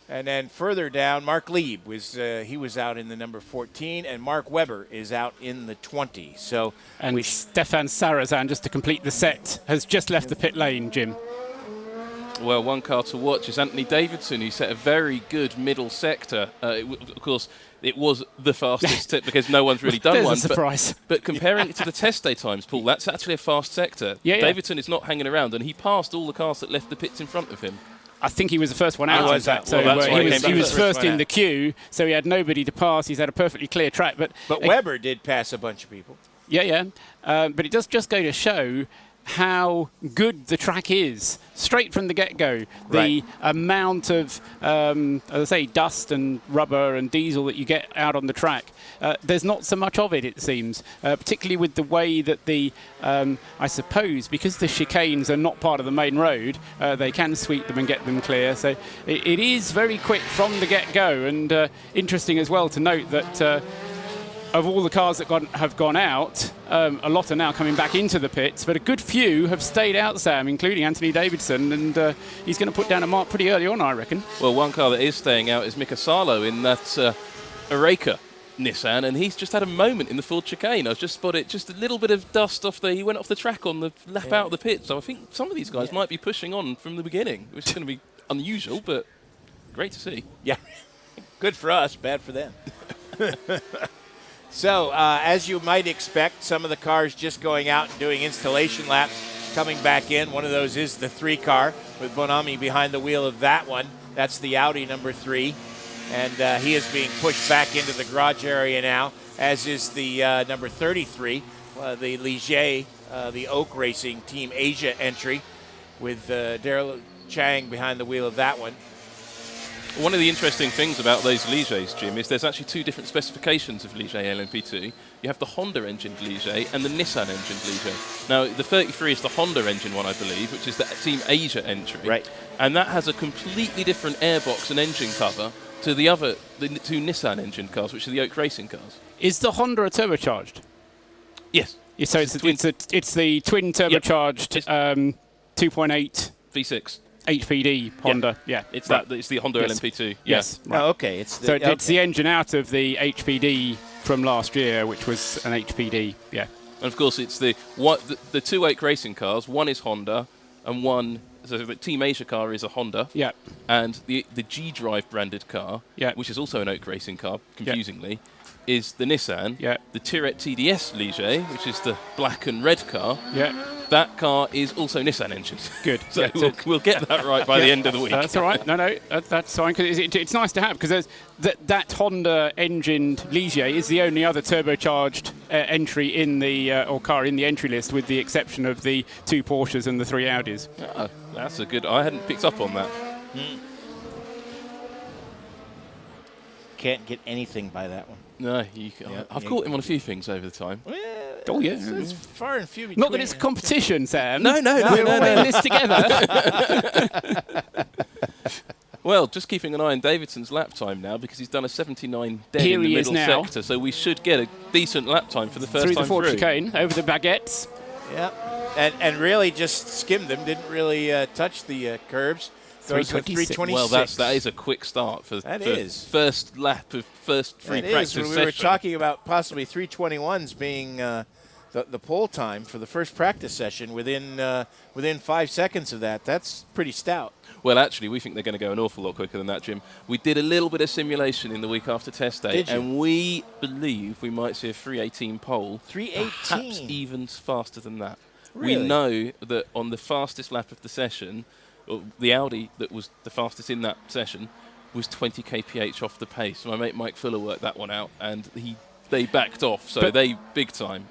H: And then further down, Mark Lieb was out in the number 14, and Mark Webber is out in the 20. So
K: Stefan Sarazan, just to complete the set, has just left the pit lane, Jim.
J: Well, one car to watch is Anthony Davidson, who set a very good middle sector. Of course, it was the fastest because no one's really done
K: There's
J: one.
K: a surprise.
J: But comparing it to the test day times, Paul, that's actually a fast sector.
K: Yeah.
J: Davidson is not hanging around, and he passed all the cars that left the pits in front of him.
K: I think he was the first one out. He was first in the queue, so he had nobody to pass. He's had a perfectly clear track. But
H: Webber did pass a bunch of people.
K: Yeah. But it does just go to show how good the track is straight from the get-go. The amount of, as I say, dust and rubber and diesel that you get out on the track, there's not so much of it, it seems, particularly with the way that I suppose, because the chicanes are not part of the main road, they can sweep them and get them clear. So it is very quick from the get-go, and interesting as well to note that of all the cars that have gone out, a lot are now coming back into the pits, but a good few have stayed out, Sam, including Anthony Davidson, and he's going to put down a mark pretty early on, I reckon.
J: Well, one car that is staying out is Mika Salo in that Areca Nissan, and he's just had a moment in the Ford chicane. I've just spotted just a little bit of dust he went off the track on the lap out of the pit, so I think some of these guys might be pushing on from the beginning, which is going to be unusual, but great to see.
H: Yeah, good for us, bad for them. So, as you might expect, some of the cars just going out and doing installation laps, coming back in. One of those is the 3 car with Bonami behind the wheel of that one. That's the Audi number 3. And he is being pushed back into the garage area now, as is the number 33, the Ligier, the Oak Racing Team Asia entry, with Daryl Chang behind the wheel of that one.
J: One of the interesting things about those Ligers, Jim, is there's actually 2 different specifications of Ligier LMP2. You have the Honda engined Ligier and the Nissan engined Ligier. Now, the 33 is the Honda engine one, I believe, which is the Team Asia entry.
H: Right.
J: And that has a completely different airbox and engine cover to the 2 Nissan engine cars, which are the Oak Racing cars.
K: Is the Honda a turbocharged?
J: Yes.
K: So it's the twin turbocharged 2.8
J: V6.
K: HPD Honda,
J: It's the Honda LMP2.
K: Yes.
H: Right. Oh, okay. It's
K: the engine out of the HPD from last year, which was an HPD. Yeah.
J: And of course, it's the 2 Oak Racing cars. One is Honda, and one. So the Team Asia car is a Honda.
K: Yeah.
J: And the G-Drive branded car, which is also an Oak Racing car, confusingly, is the Nissan.
K: Yeah.
J: The Tourette TDS Ligier, which is the black and red car.
K: Yeah.
J: That car is also Nissan engined.
K: Good.
J: So we'll get that right by the end of the week.
K: That's all right. No, that's fine. Because it's nice to have, because that Honda engined Ligier is the only other turbocharged entry in the car in the entry list, with the exception of the 2 Porsches and the 3 Audis.
J: Oh, that's a good. I hadn't picked up on that.
H: Can't get anything by that one.
J: No, I've caught him on a few things over the time.
K: Oh, yeah.
H: It's far and few between.
K: Not that it's a competition, Sam.
J: No.
K: We're in this together.
J: Well, just keeping an eye on Davidson's lap time now, because he's done a 79 dead
K: Here
J: in the
K: he is
J: middle
K: now.
J: sector, so we should get a decent lap time for the first
K: through
J: time
K: the Ford chicane, over the baguettes.
H: Yeah, and really just skimmed them, didn't really touch the curbs. 3:26.
J: Well, that is a quick start for first lap of first free practice session.
H: We were talking about possibly 3:21s being the pole time for the first practice session within 5 seconds of that. That's pretty stout.
J: Well, actually, we think they're going to go an awful lot quicker than that, Jim. We did a little bit of simulation in the week after test day, and we believe we might see a 3:18 pole.
H: 3:18?
J: Perhaps even faster than that.
H: Really?
J: We know that on the fastest lap of the session, the Audi that was the fastest in that session was 20 kph off the pace. My mate Mike Fuller worked that one out, and they backed off, so they big time.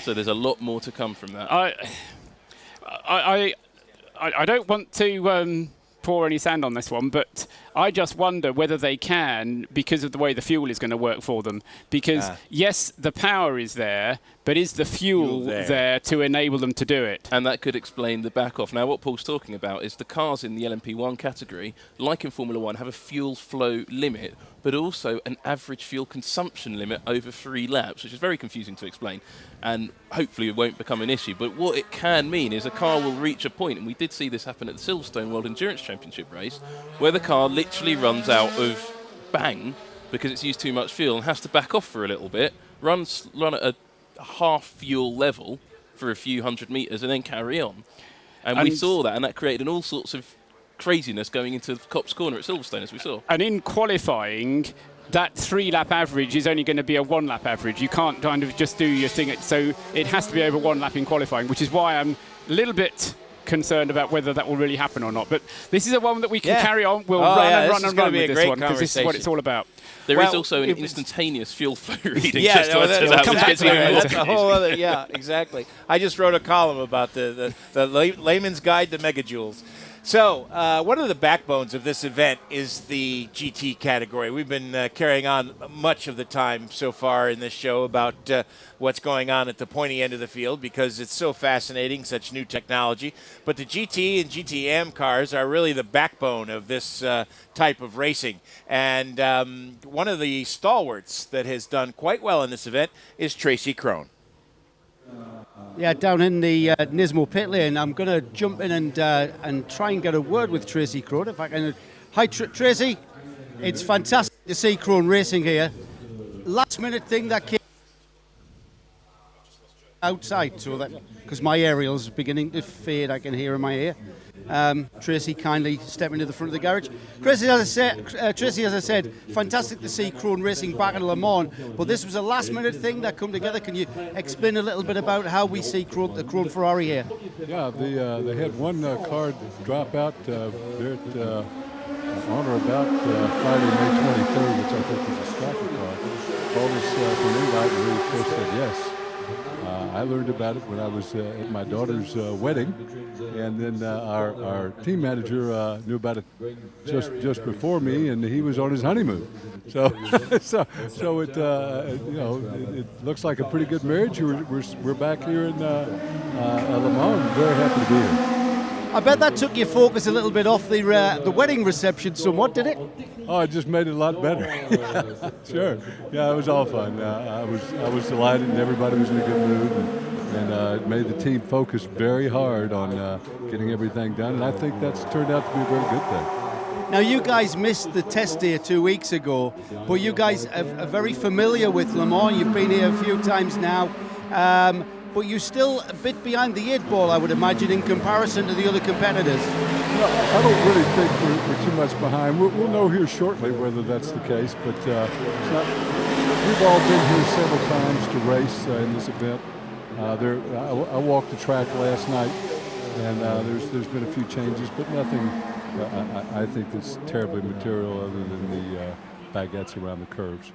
J: So there's a lot more to come from that.
K: I don't want to pour any sand on this one, but I just wonder whether they can, because of the way the fuel is going to work for them. Because, yes, the power is there, but is the fuel there to enable them to do it?
J: And that could explain the back off. Now, what Paul's talking about is the cars in the LMP1 category, like in Formula 1, have a fuel flow limit, but also an average fuel consumption limit over 3 laps, which is very confusing to explain, and hopefully it won't become an issue. But what it can mean is a car will reach a point, and we did see this happen at the Silverstone World Endurance Championship race, where the car literally runs out of bang because it's used too much fuel and has to back off for a little bit, run at a half fuel level for a few hundred meters, and then carry on. And we saw that, and that created all sorts of craziness going into Copse Corner at Silverstone, as we saw.
K: And in qualifying, that 3-lap average is only going to be a 1-lap average. You can't kind of just do your thing. So it has to be over 1 lap in qualifying, which is why I'm a little bit concerned about whether that will really happen or not. But this is a one that we can carry on. We'll run with this one, because this is what it's all about.
J: There is also an instantaneous fuel flow reading.
H: Yeah, that's a whole other. Yeah, exactly. I just wrote a column about the layman's guide to megajoules. So, one of the backbones of this event is the GT category. We've been carrying on much of the time so far in this show about what's going on at the pointy end of the field, because it's so fascinating, such new technology. But the GT and GTM cars are really the backbone of this type of racing. And one of the stalwarts that has done quite well in this event is Tracy Crone.
N: Yeah, down in the Nismo pit lane, I'm going to jump in and try and get a word with Tracy Crone. If I can. Hi, Tracy. It's fantastic to see Crone racing here. Last minute thing that came outside, so that because my aerial's beginning to fade, I can hear in my ear. Tracy kindly stepping to the front of the garage. Tracy, as I said, fantastic to see Crone racing back at Le Mans, but this was a last-minute thing that come together. Can you explain a little bit about how we see the Crone Ferrari here?
U: Yeah, they had one car drop out there at on or about Friday, May 23rd, which I think was a Stafford car. Called us for an invite, and we, of course, said yes. I learned about it when I was at my daughter's wedding, and then our team manager knew about it just before me, and he was on his honeymoon. So it it looks like a pretty good marriage. We're back here in Le Mans. Very happy to be here.
N: I bet that took your focus a little bit off the wedding reception somewhat, did it?
U: Oh, it just made it a lot better. Sure. Yeah, it was all fun. I was delighted, and everybody was in a good mood, and it made the team focus very hard on getting everything done, and I think that's turned out to be a very good thing.
N: Now, you guys missed the test day 2 weeks ago, but you guys are very familiar with Le Mans. You've been here a few times now. But you're still a bit behind the 8 ball, I would imagine, in comparison to the other competitors.
U: No, I don't really think we're too much behind. We'll know here shortly whether that's the case, but it's not. We've all been here several times to race in this event. I walked the track last night, and there's been a few changes, but nothing I think that's terribly material other than the baguettes around the curves.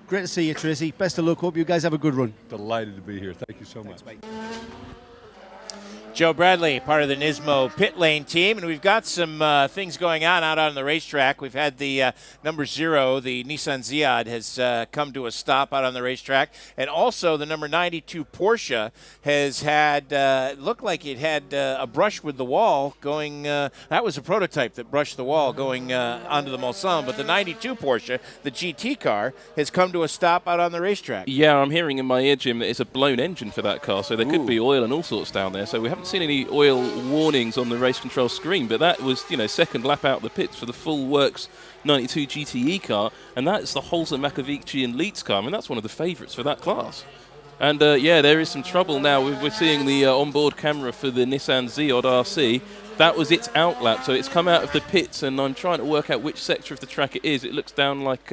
N: Great to see you, Tracy. Best of luck. Hope you guys have a good run.
U: Delighted to be here. Thank you so much.
N: Thanks,
H: Joe Bradley, part of the Nismo pit lane team, and we've got some things going on out on the racetrack. We've had the number 0, the Nissan Zeod, has come to a stop out on the racetrack, and also the number 92 Porsche has had looked like it had a brush with the wall going. That was a prototype that brushed the wall going onto the Mulsanne, but the 92 Porsche, the GT car, has come to a stop out on the racetrack.
J: Yeah, I'm hearing in my ear, Jim, that it's a blown engine for that car, so there could be oil and all sorts down there. So we haven't haven't seen any oil warnings on the race control screen, but that was, second lap out of the pits for the full works 92 GTE car, and that's the Holzer, Makovici and Leitz car. I mean, that's one of the favourites for that class. And there is some trouble now. We're seeing the onboard camera for the Nissan Zeod RC. That was its outlap, so it's come out of the pits, and I'm trying to work out which sector of the track it is. It looks down like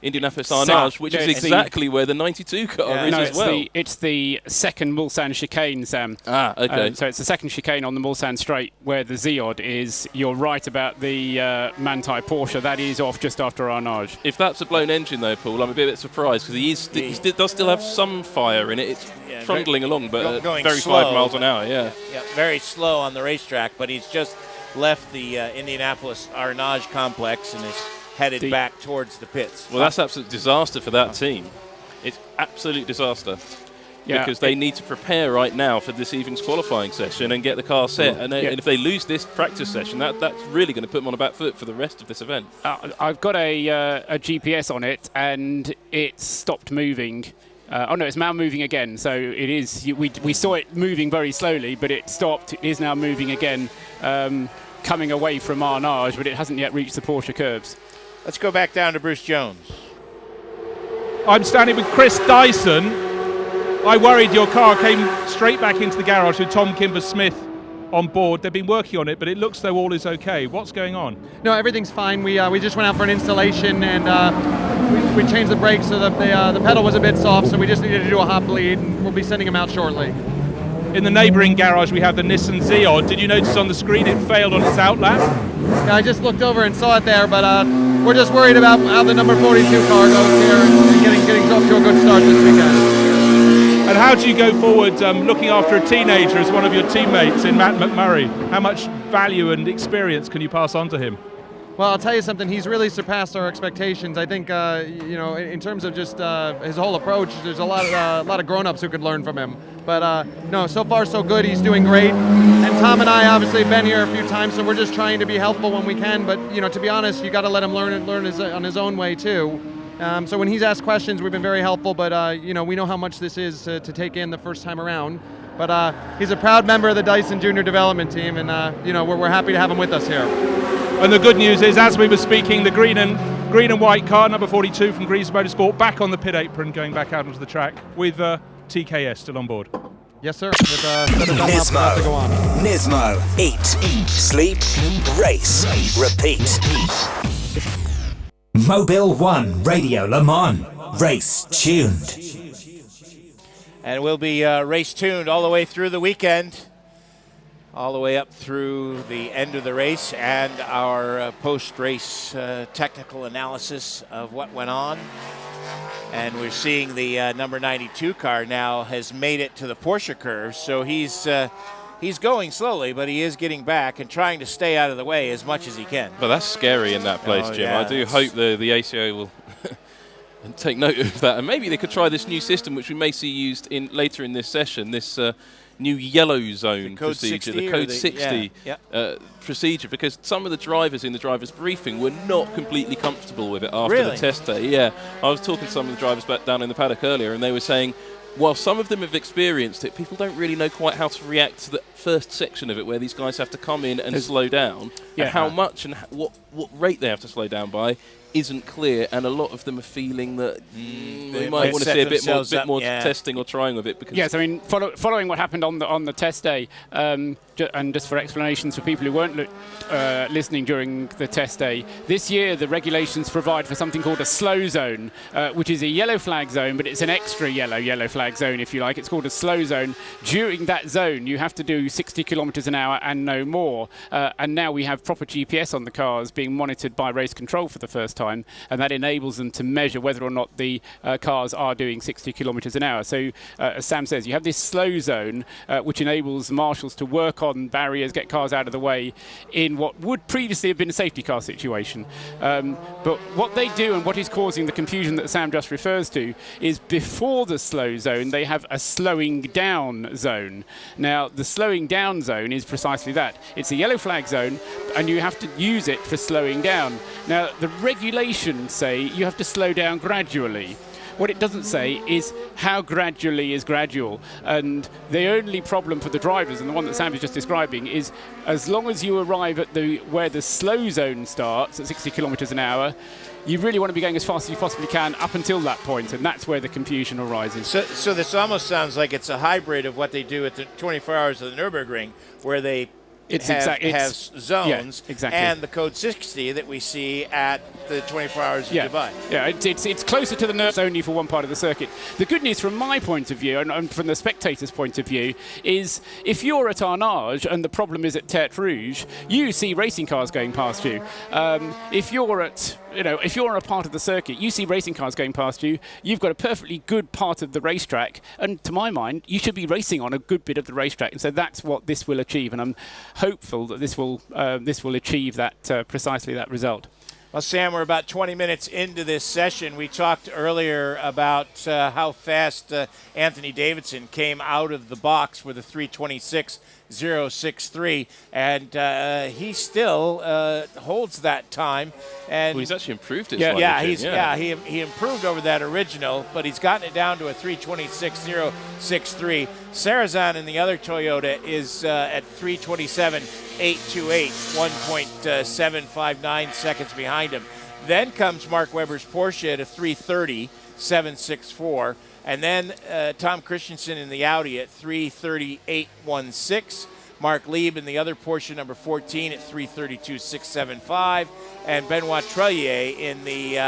J: Indianapolis Arnage, which is exactly where the 92 car is as well.
K: It's the second Mulsanne chicane, Sam.
J: Ah, okay.
K: So it's the second chicane on the Mulsanne straight where the Zeod is. You're right about the Manthey Porsche. That is off just after Arnage.
J: If that's a blown engine, though, Paul, I'm a bit surprised because he does still have some fire in it. It's trundling along, but
E: going
J: very
E: slow,
J: 5 miles an hour,
E: Yeah, very slow on the racetrack, but he's just left the Indianapolis Arnage complex and is headed back towards the pits.
J: Well, that's absolute disaster for that team. It's absolute disaster.
K: Yeah,
J: because they need to prepare right now for this evening's qualifying session and get the car set. And if they lose this practice session, that's really going to put them on a back foot for the rest of this event.
K: I've got a GPS on it, and it stopped moving. No, it's now moving again. So it is. We saw it moving very slowly, but it stopped. It is now moving again, coming away from Arnage, but it hasn't yet reached the Porsche curbs.
E: Let's go back down to Bruce Jones.
L: I'm standing with Chris Dyson. I worried your car came straight back into the garage with Tom Kimber-Smith on board. They've been working on it, but it looks though all is okay. What's going on?
F: No, everything's fine. We just went out for an installation, and we changed the brakes so that the pedal was a bit soft, so we just needed to do a hot bleed, and we'll be sending them out shortly.
L: In the neighbouring garage, we have the Nissan Zeod. Did you notice on the screen it failed on its outlap?
F: Yeah, I just looked over and saw it there, but we're just worried about how the number 42 car goes here and getting off to a good start this weekend.
L: And how do you go forward looking after a teenager as one of your teammates in Matt McMurray? How much value and experience can you pass on to him?
F: Well, I'll tell you something. He's really surpassed our expectations. I think, in terms of just his whole approach, there's a lot of grown-ups who could learn from him. But no, so far so good. He's doing great. And Tom and I obviously have been here a few times, so we're just trying to be helpful when we can. But to be honest, you got to let him learn on his own way too. So when he's asked questions, we've been very helpful. But we know how much this is to take in the first time around. But he's a proud member of the Dyson Junior Development Team, and we're happy to have him with us here.
L: And the good news is, as we were speaking, the green and white car, number 42 from Greaves Motorsport, back on the pit apron, going back out onto the track with TKS still on board.
F: Yes, sir.
C: Nismo. Eat, sleep, race, repeat. Mobil 1 Radio Le Mans. Race tuned.
E: And we'll be race tuned all the way through the weekend, all the way up through the end of the race, and our post-race technical analysis of what went on. And we're seeing the number 92 car now has made it to the Porsche curve, so he's going slowly, but he is getting back and trying to stay out of the way as much as he can.
J: But that's scary in that place, Jim.
E: Yeah,
J: I do hope the ACO will take note of that, and maybe they could try this new system, which we may see used later in this session. This new yellow zone procedure, the code 60 procedure, because some of the drivers in the driver's briefing were not completely comfortable with it after the test day. Yeah, I was talking to some of the drivers back down in the paddock earlier, and they were saying, while some of them have experienced it, people don't really know quite how to react to the first section of it, where these guys have to come in and slow down, and how much and what rate they have to slow down by isn't clear, and a lot of them are feeling that they might want to see a bit more testing or trying of it. Because
K: yes, I mean, following what happened on the test day, and just for explanations for people who weren't listening during the test day, this year the regulations provide for something called a slow zone, which is a yellow flag zone, but it's an extra yellow flag zone, if you like. It's called a slow zone. During that zone, you have to do 60 kilometres an hour and no more. And now we have proper GPS on the cars being monitored by race control for the first time, and that enables them to measure whether or not the cars are doing 60 kilometres an hour. So, as Sam says, you have this slow zone, which enables marshals to work on barriers, get cars out of the way in what would previously have been a safety car situation. But what they do, and what is causing the confusion that Sam just refers to, is before the slow zone, they have a slowing down zone. Now, the slowing down zone is precisely that. It's a yellow flag zone, and you have to use it for slowing down. Now, the regulations say you have to slow down gradually. what it doesn't say is how gradually is gradual. And the only problem for the drivers, and the one that Sam was just describing, is as long as you arrive at where the slow zone starts at 60 kilometres an hour, you really want to be going as fast as you possibly can up until that point, and that's where the confusion arises.
H: So this almost sounds like it's a hybrid of what they do at the 24 Hours of the Nürburgring, where they have zones, and the Code 60 that we see at the 24 Hours of Dubai.
K: Yeah, it's closer to the nerves only for one part of the circuit. The good news from my point of view, and from the spectator's point of view, is if you're at Arnage and the problem is at Tertre Rouge, you see racing cars going past you. If you're on a part of the circuit, you see racing cars going past you, you've got a perfectly good part of the racetrack, and to my mind, you should be racing on a good bit of the racetrack, and so that's what this will achieve, and I'm hopeful that this will achieve that precisely that result.
H: Well, Sam, we're about 20 minutes into this session. We talked earlier about how fast Anthony Davidson came out of the box with a 3:26.063, and he still holds that time. And
J: he's actually improved it.
H: He improved over that original, but he's gotten it down to a 3:26.063. Sarrazin in the other Toyota is at 3:27.828, 1.759 seconds behind him. Then comes Mark Webber's Porsche at a 3:30.764, and then Tom Christensen in the Audi at 3:38.16. Mark Lieb in the other Porsche, number 14, at 3:32.675, and Benoit Trellier in the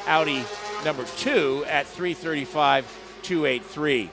H: Audi number 2 at 3:35.283.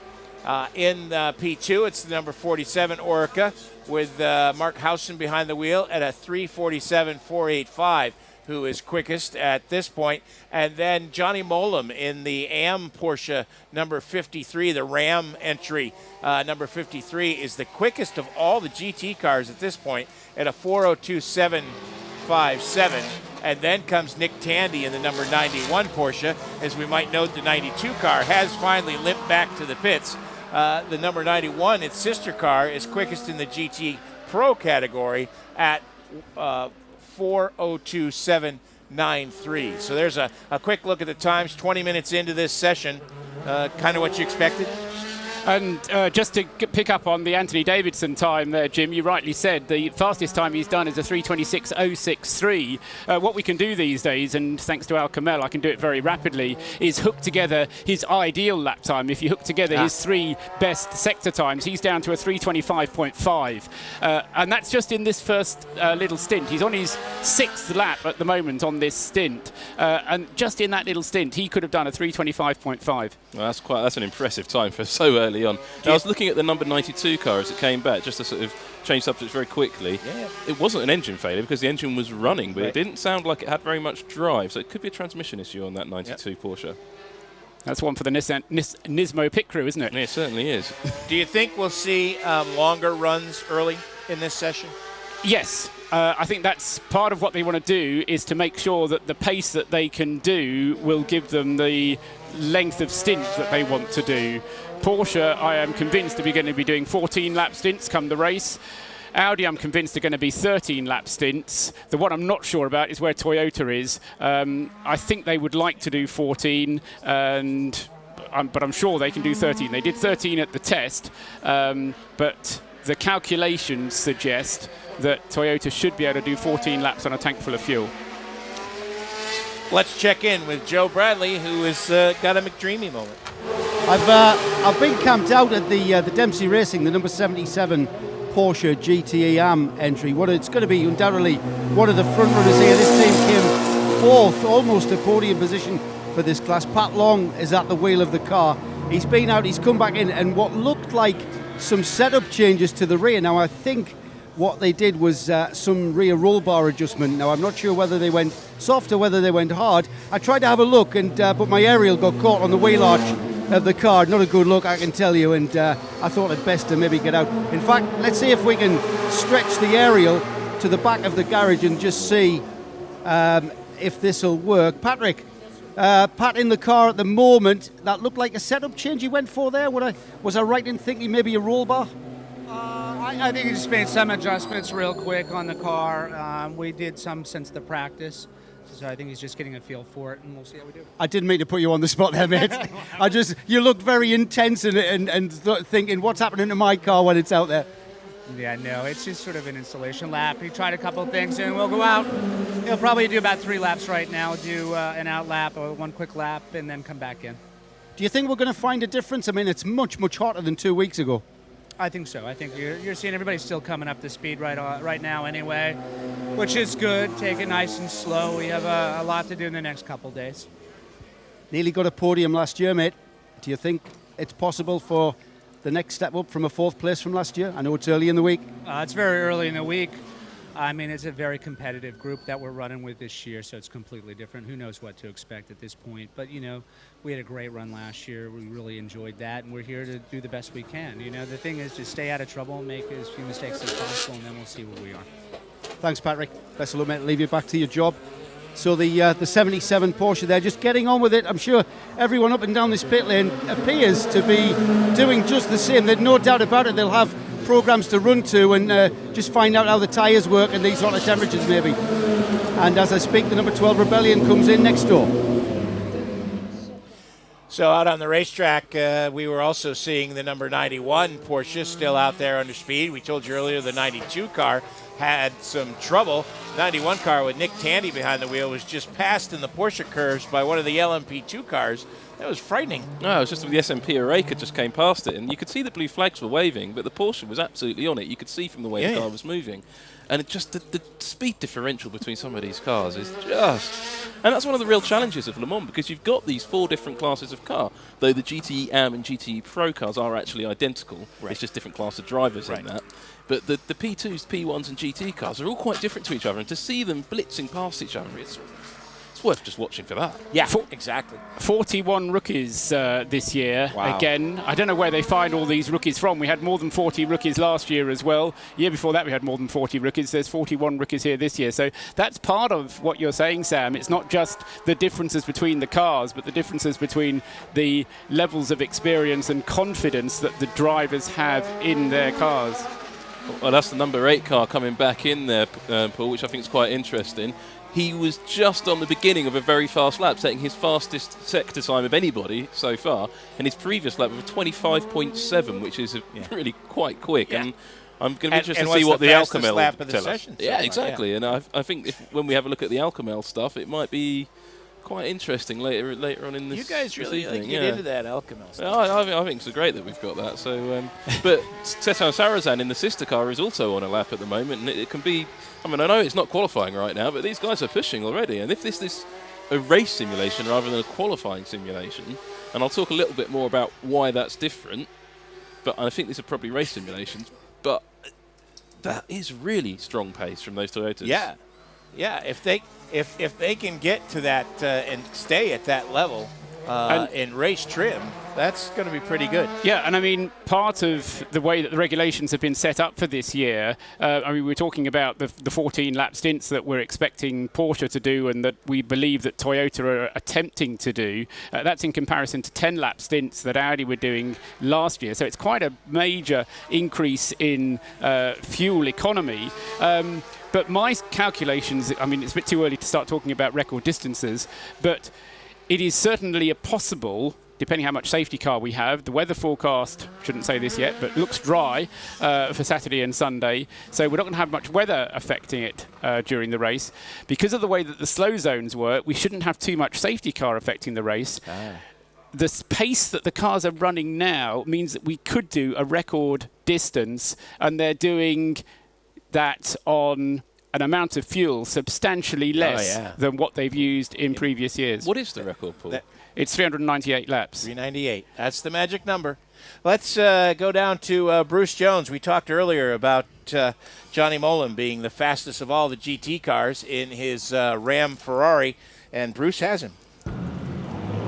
H: In P2, it's the number 47 Orica with Mark Hausen behind the wheel at a 3:47.485, who is quickest at this point. And then Johnny Mollem in the AM Porsche number 53, the Ram entry, number 53, is the quickest of all the GT cars at this point at a 4:02.757. And then comes Nick Tandy in the number 91 Porsche. As we might note, the 92 car has finally limped back to the pits. The number 91, its sister car, is quickest in the GT Pro category at 4:02.793. So there's a quick look at the times, 20 minutes into this session. Kind of what you expected?
K: And just to pick up on the Anthony Davidson time there, Jim, you rightly said the fastest time he's done is a 3:26.063. What we can do these days, and thanks to Al Kamel, I can do it very rapidly, is hook together his ideal lap time. If you hook together his three best sector times, he's down to a 3:25.5. And that's just in this first little stint. He's on his 6th lap at the moment on this stint. And just in that little stint, he could have done a 3:25.5.
J: Well, that's an impressive time for so early on. Now, I was looking at the number 92 car as it came back, just to sort of change subjects very quickly. Yeah. It wasn't an engine failure because the engine was running, but it didn't sound like it had very much drive, so it could be a transmission issue on that 92 Porsche.
K: That's one for the Nismo pit crew, isn't it?
J: Yeah, it certainly is.
H: Do you think we'll see longer runs early in this session?
K: Yes. I think that's part of what they want to do, is to make sure that the pace that they can do will give them the length of stint that they want to do. Porsche, I am convinced, are going to be doing 14-lap stints come the race. Audi, I'm convinced, are going to be 13-lap stints. The one I'm not sure about is where Toyota is. I think they would like to do 14, but I'm sure they can do 13. They did 13 at the test, but the calculations suggest that Toyota should be able to do 14 laps on a tank full of fuel.
H: Let's check in with Joe Bradley, who has got a McDreamy moment.
N: I've been camped out at the Dempsey Racing, the number 77 Porsche GTE AM entry. It's going to be undoubtedly one of the front runners here. This team came 4th, almost a podium position for this class. Pat Long is at the wheel of the car. He's been out, he's come back in, and what looked like some setup changes to the rear. Now, I think what they did was some rear roll bar adjustment. Now, I'm not sure whether they went soft or whether they went hard. I tried to have a look, but my aerial got caught on the wheel arch of the car. Not a good look, I can tell you, and I thought it best to maybe get out. In fact, let's see if we can stretch the aerial to the back of the garage and just see if this will work. Patrick, Pat in the car at the moment, that looked like a setup change he went for there. Was I right in thinking maybe a roll bar?
G: I think he just made some adjustments real quick on the car. We did some since the practice. So I think he's just getting a feel for it, and we'll see how we do.
N: I didn't mean to put you on the spot there, mate. You look very intense and thinking, what's happening to my car when it's out there?
G: Yeah, no, it's just sort of an installation lap. He tried a couple of things, and we'll go out. He'll probably do about 3 laps right now, do an out lap or 1 quick lap, and then come back in.
N: Do you think we're going to find a difference? I mean, it's much, much hotter than 2 weeks ago.
G: I think so. I think you're seeing everybody still coming up to speed right now anyway, which is good. Take it nice and slow. We have a lot to do in the next couple of days.
N: Nearly got a podium last year, mate. Do you think it's possible for the next step up from a 4th place from last year? I know it's early in the week.
G: It's very early in the week. I mean, it's a very competitive group that we're running with this year, so it's completely different. Who knows what to expect at this point? But, we had a great run last year. We really enjoyed that, and we're here to do the best we can. The thing is to stay out of trouble and make as few mistakes as possible, and then we'll see where we are.
N: Thanks, Patrick. Best of luck, mate. Leave you back to your job. So the 77 Porsche there, just getting on with it. I'm sure everyone up and down this pit lane appears to be doing just the same. There's no doubt about it. They'll have programs to run to and just find out how the tyres work in these hotter temperatures maybe. And as I speak, the number 12 Rebellion comes in next door.
H: So out on the racetrack, we were also seeing the number 91 Porsche still out there under speed. We told you earlier the 92 car had some trouble. 91 car with Nick Tandy behind the wheel was just passed in the Porsche curves by one of the LMP2 cars. That was frightening. No, it was just the SMP Oreca just came past it, and you could see the blue flags were waving, but the Porsche was absolutely on it. You could see from the way the car was moving. And it just the speed differential between some of these cars is just... And that's one of the real challenges of Le Mans, because you've got these 4 different classes of car, though the GTE AM and GTE Pro cars are actually identical. Right. It's just different class of drivers in that. But the P2s, P1s and GT cars are all quite different to each other, and to see them blitzing past each other, it's worth just watching for that.
K: Yeah,
H: exactly.
K: 41 rookies this year.
H: Wow.
K: Again, I don't know where they find all these rookies from. We had more than 40 rookies last year as well. Year before that, we had more than 40 rookies. There's 41 rookies here this year. So that's part of what you're saying, Sam. It's not just the differences between the cars, but the differences between the levels of experience and confidence that the drivers have in their cars.
J: Well, that's the number 8 car coming back in there, Paul, which I think is quite interesting. He was just on the beginning of a very fast lap, setting his fastest sector time of anybody so far, and his previous lap was a 25.7, which is really quite quick. Yeah. And I'm going to be interested to see what the Alcamel
H: lap of the
J: tell
H: session.
J: us. Yeah, exactly. And I think when we have a look at the Alcamel stuff, it might be quite interesting later on in this.
H: You guys really get into that Alcamel stuff.
J: I think it's great that we've got that. So, but Teton Sarazan in the sister car is also on a lap at the moment, and it can be. I mean, I know it's not qualifying right now, but these guys are pushing already. And if this is a race simulation rather than a qualifying simulation, and I'll talk a little bit more about why that's different, but I think these are probably race simulations, but that is really strong pace from those Toyotas.
H: Yeah. Yeah, if they can get to that and stay at that level in race trim, that's going to be pretty good.
K: Yeah, and I mean, part of the way that the regulations have been set up for this year, we're talking about the 14-lap stints that we're expecting Porsche to do and that we believe that Toyota are attempting to do. That's in comparison to 10-lap stints that Audi were doing last year. So it's quite a major increase in fuel economy. But my calculations, I mean, it's a bit too early to start talking about record distances, but it is certainly possible, depending how much safety car we have. The weather forecast, shouldn't say this yet, but looks dry for Saturday and Sunday. So we're not going to have much weather affecting it during the race. Because of the way that the slow zones work, we shouldn't have too much safety car affecting the race. The pace that the cars are running now means that we could do a record distance, and they're doing that on an amount of fuel substantially less than what they've used in previous years.
J: What is the record, Paul?
K: It's 398 laps.
H: 398. That's the magic number. Let's go down to Bruce Jones. We talked earlier about Johnny Mullen being the fastest of all the GT cars in his Ram Ferrari, and Bruce has him.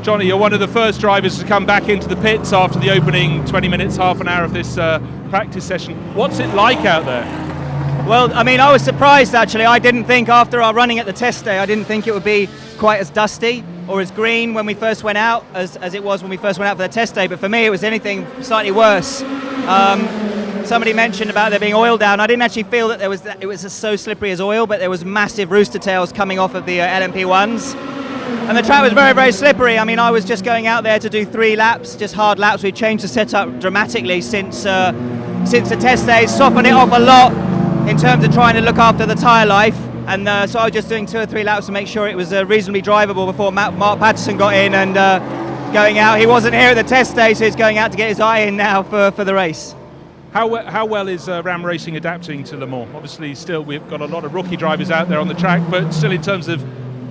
L: Johnny, you're one of the first drivers to come back into the pits after the opening 20 minutes, half an hour of this practice session. What's it like out there?
V: Well, I mean, I was surprised, actually. I didn't think, after our running at the test day, I didn't think it would be quite as dusty or as green when we first went out as it was when we first went out for the test day. But for me, it was anything slightly worse. somebody mentioned about there being oil down. I didn't actually feel that it was so slippery as oil, but there was massive rooster tails coming off of the LMP1s. And the track was very, very slippery. I mean, I was just going out there to do 3 laps, just hard laps. We've changed the setup dramatically since the test days, softened it off a lot in terms of trying to look after the tyre life. And so I was just doing 2 or 3 laps to make sure it was reasonably drivable before Mark Patterson got in and going out. He wasn't here at the test day, so he's going out to get his eye in now for the race.
L: How well is Ram Racing adapting to Le Mans? Obviously, still we've got a lot of rookie drivers out there on the track, but still in terms of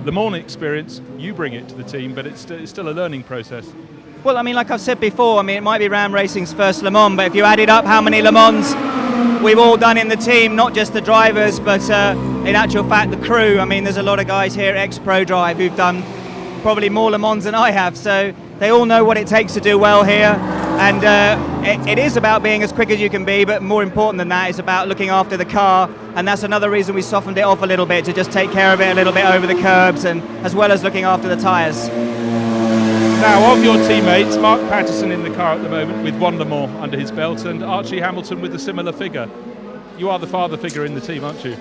L: Le Mans experience, you bring it to the team, but it's still a learning process.
V: Well, I mean, like I've said before, I mean, it might be Ram Racing's first Le Mans, but if you added up how many Le Mans we've all done in the team, not just the drivers, but in actual fact the crew. I mean, there's a lot of guys here, ex-Pro Drive, who've done probably more Le Mans than I have, so they all know what it takes to do well here. And it is about being as quick as you can be, but more important than that is about looking after the car, and that's another reason we softened it off a little bit, to just take care of it a little bit over the curbs, and as well as looking after the tyres.
L: Now, of your teammates, Mark Patterson in the car at the moment with 1 Le Mans under his belt, and Archie Hamilton with a similar figure. You are the father figure in the team, aren't you?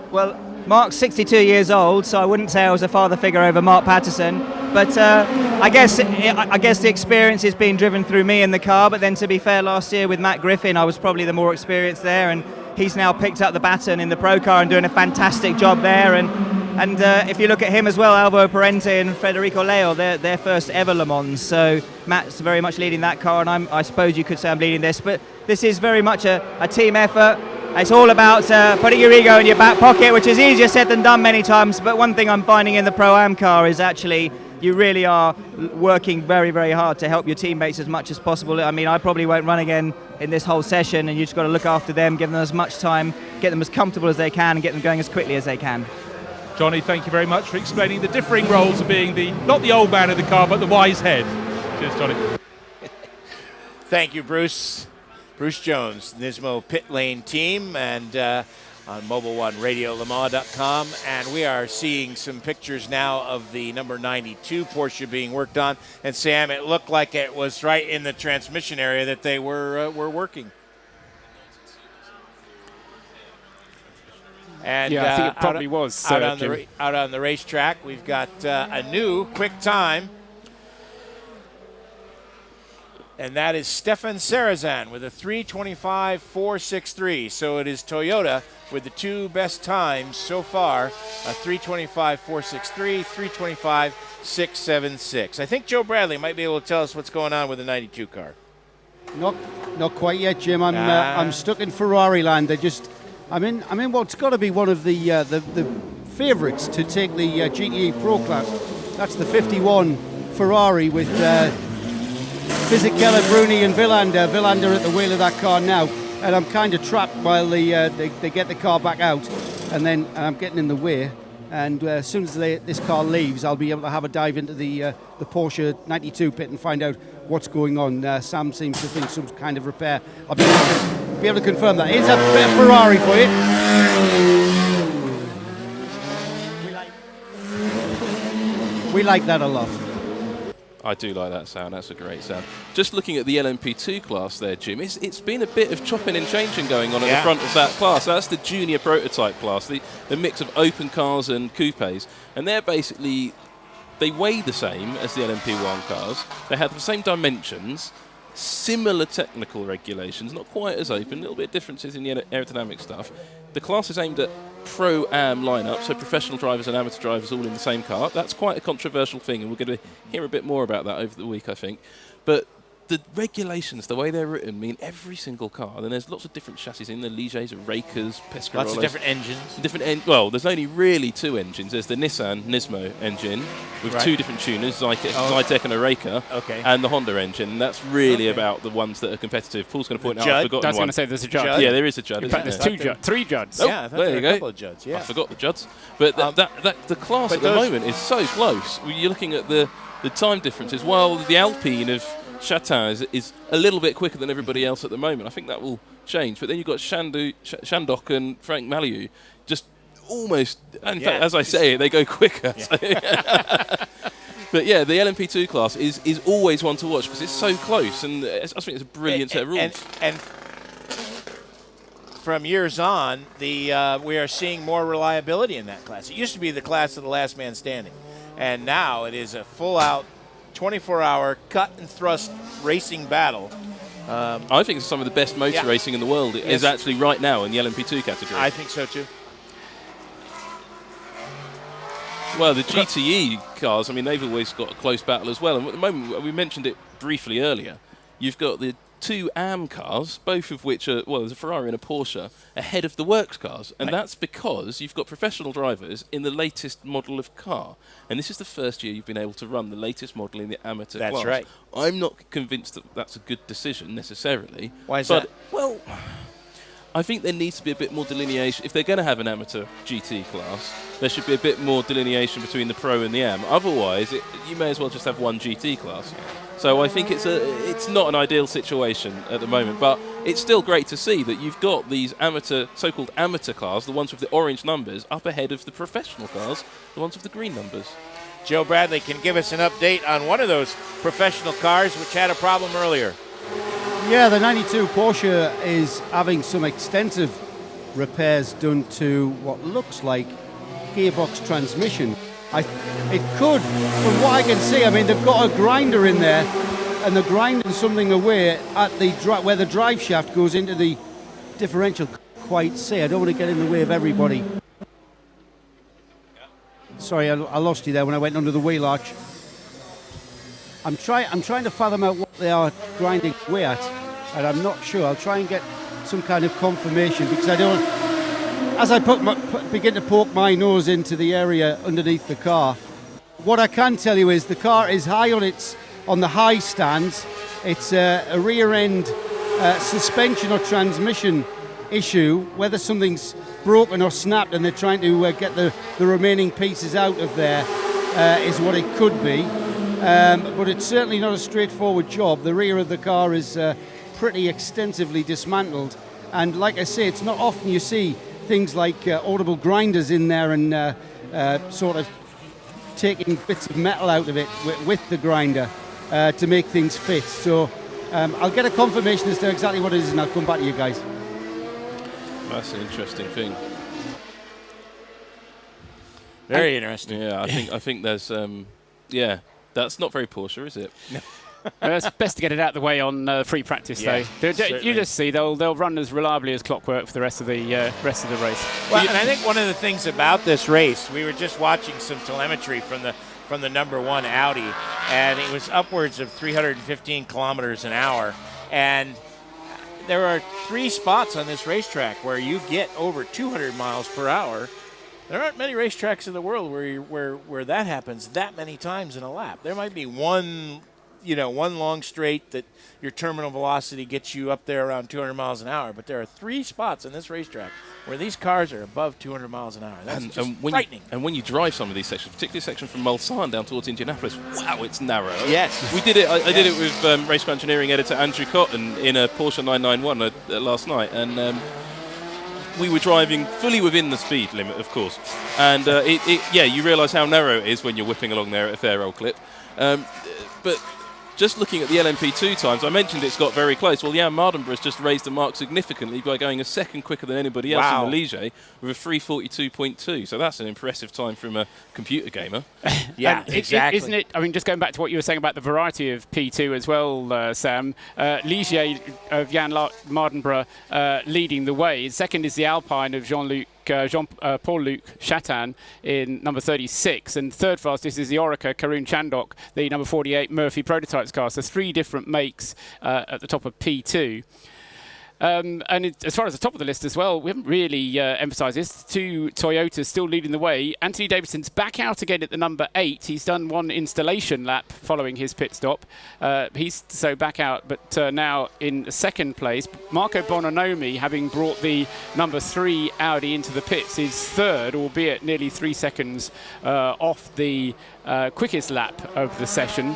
V: Well, Mark's 62 years old, so I wouldn't say I was a father figure over Mark Patterson. But I guess the experience is being driven through me in the car. But then, to be fair, last year with Matt Griffin, I was probably the more experienced there, and he's now picked up the baton in the Pro car and doing a fantastic job there. And if you look at him as well, Alvaro Parente and Federico Leo, they're their first ever Le Mans. So Matt's very much leading that car, and I suppose you could say I'm leading this. But this is very much a team effort. It's all about putting your ego in your back pocket, which is easier said than done many times. But one thing I'm finding in the Pro-Am car is actually you really are working very, very hard to help your teammates as much as possible. I mean, I probably won't run again in this whole session, and you just got to look after them, give them as much time, get them as comfortable as they can, and get them going as quickly as they can.
L: Johnny, thank you very much for explaining the differing roles of being not the old man of the car, but the wise head. Cheers, Johnny.
H: Thank you, Bruce. Bruce Jones, Nismo Pit Lane team, and on Mobil 1 Radio, LeMans.com. And we are seeing some pictures now of the number 92 Porsche being worked on. And Sam, it looked like it was right in the transmission area that they were working. And
K: yeah, I think it probably was.
H: Out on the racetrack, we've got a new quick time. And that is Stefan Sarazan with a 3:25.463. So it is Toyota with the 2 best times so far, a 3:25.463, 3:25.676. I think Joe Bradley might be able to tell us what's going on with the 92 car.
N: Not quite yet, Jim. I'm stuck in Ferrari land. I'm in what's got to be one of the favourites to take the GTE Pro class. That's the 51 Ferrari with Fisichella, Bruni and Villander. Villander at the wheel of that car now, and I'm kind of trapped while they get the car back out, and then I'm getting in the way. And as soon as this car leaves, I'll be able to have a dive into the Porsche 92 pit and find out what's going on. Sam seems to think some kind of repair. I'll be able to confirm that. It's a bit of Ferrari for you. We like that a lot.
J: I do like that sound. That's a great sound. Just looking at the LMP2 class there, Jim, it's been a bit of chopping and changing going on at the front of that class. That's the junior prototype class, the mix of open cars and coupes. And they're basically, they weigh the same as the LMP1 cars. They have the same dimensions, similar technical regulations, not quite as open, a little bit of differences in the aerodynamic stuff. The class is aimed at Pro-Am lineup, so professional drivers and amateur drivers all in the same car. That's quite a controversial thing, and we're going to hear a bit more about that over the week, I think. But the regulations, the way they're written, mean every single car. And there's lots of different chassis in the Ligers, Rakers, Pescarolos.
H: Lots of different engines.
J: Well, there's only really 2 engines. There's the Nissan Nismo engine with 2 different tuners, Zytek and a Raker, and the Honda engine. And that's really about the ones that are competitive. Paul's going to point out I've forgotten one.
K: I was going to say there's a Judd.
J: Yeah, there is a Judd.
K: In fact, there's 3 Judds.
J: Oh,
H: yeah,
J: there you go.
H: A couple of Judds, yeah.
J: I forgot the Judds. But the class at the moment is so close. You're looking at the time differences. While the Alpine of Chatin is a little bit quicker than everybody else at the moment. I think that will change. But then you've got Shandok and Frank Maliu just almost, in fact, as I say it, they go quicker. Yeah. But yeah, the LMP2 class is always one to watch because it's so close, and I think it's a brilliant set of rules.
H: And from years on, we are seeing more reliability in that class. It used to be the class of the last man standing, and now it is a full-out, 24-hour cut and thrust racing battle.
J: I think some of the best motor racing in the world is actually right now in the LMP2 category.
H: I think so too.
J: Well, the GTE cars, I mean, they've always got a close battle as well. And at the moment, we mentioned it briefly earlier, you've got the two AM cars, both of which are, well, there's a Ferrari and a Porsche, ahead of the works cars. And that's because you've got professional drivers in the latest model of car. And this is the first year you've been able to run the latest model in the amateur class.
H: That's right.
J: I'm not convinced that that's a good decision necessarily.
H: Why is that?
J: Well, I think there needs to be a bit more delineation. If they're going to have an amateur GT class, there should be a bit more delineation between the Pro and the AM. Otherwise, you may as well just have one GT class. So I think it's not an ideal situation at the moment, but it's still great to see that you've got these so-called amateur cars, the ones with the orange numbers, up ahead of the professional cars, the ones with the green numbers.
H: Joe Bradley can give us an update on one of those professional cars which had a problem earlier.
N: Yeah, the 92 Porsche is having some extensive repairs done to what looks like gearbox transmission. It could, from what I can see, I mean, they've got a grinder in there, and they're grinding something away at where the drive shaft goes into the differential. Quite see, I don't want to get in the way of everybody. Sorry, I lost you there when I went under the wheel arch. I'm trying to fathom out what they are grinding away at, and I'm not sure. I'll try and get some kind of confirmation, because I don't. As I begin to poke my nose into the area underneath the car, what I can tell you is the car is high on the high stands. It's a rear end suspension or transmission issue. Whether something's broken or snapped and they're trying to get the remaining pieces out of there is what it could be. But it's certainly not a straightforward job. The rear of the car is pretty extensively dismantled, and like I say, it's not often you see things like audible grinders in there and sort of taking bits of metal out of it with the grinder to make things fit. So I'll get a confirmation as to exactly what it is, and I'll come back to you guys.
J: That's an interesting thing.
H: Very interesting.
J: Yeah, I think there's that's not very Porsche, is it?
K: No. It's best to get it out of the way on free practice, though. You just see they'll run as reliably as clockwork for the rest of the race.
H: Well, and I think one of the things about this race, we were just watching some telemetry from the number one Audi, and it was upwards of 315 kilometers an hour, and there are 3 spots on this racetrack where you get over 200 miles per hour. There aren't many racetracks in the world where that happens that many times in a lap. There might be one long straight that your terminal velocity gets you up there around 200 miles an hour, but there are 3 spots in this racetrack where these cars are above 200 miles an hour. That's just frightening.
J: And when you drive some of these sections, particularly the section from Mulsanne down towards Indianapolis, wow, it's narrow.
H: Yes.
J: We did it. I did it with race car engineering editor Andrew Cotton in a Porsche 991 last night, and we were driving fully within the speed limit, of course. And you realise how narrow it is when you're whipping along there at a fair old clip. But just looking at the LMP2 times, I mentioned it's got very close. Well, Jan Mardenborough's just raised the mark significantly by going a second quicker than anybody else in the Ligier with a 3:42.2. So that's an impressive time from a computer gamer.
H: Yeah, exactly.
K: Isn't it? I mean, just going back to what you were saying about the variety of P2 as well, Sam. Ligier of Jan Mardenborough leading the way. Second is the Alpine of Jean-Paul-Luc Chatin in number 36, and third fastest is the Orica Karun Chandok, the number 48 Murphy Prototypes car. So 3 different makes at the top of P2. And as far as the top of the list as well, we haven't really emphasised this. 2 Toyotas still leading the way. Anthony Davidson's back out again at the number 8. He's done 1 installation lap following his pit stop. He's so back out, but now in second place. Marco Bononomi, having brought the number 3 Audi into the pits, is third, albeit nearly 3 seconds off the quickest lap of the session.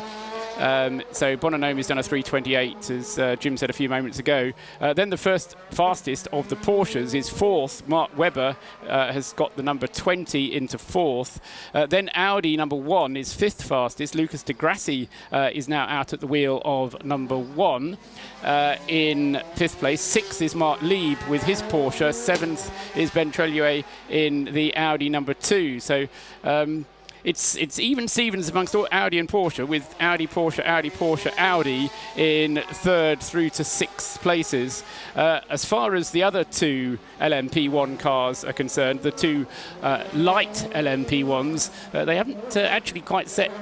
K: So Bononomi's done a 3:28, as Jim said a few moments ago. Then the first fastest of the Porsches is fourth. Mark Webber has got the number 20 into fourth. Then Audi number 1 is fifth fastest. Lucas de Grassi is now out at the wheel of number 1 in fifth place. Sixth is Mark Lieb with his Porsche. Seventh is Ben Trellier in the Audi number 2. So it's even Stevens amongst all Audi and Porsche, with Audi, Porsche, Audi, Porsche, Audi in third through to sixth places. As far as the other two LMP1 cars are concerned, the two light LMP1s, they haven't actually quite set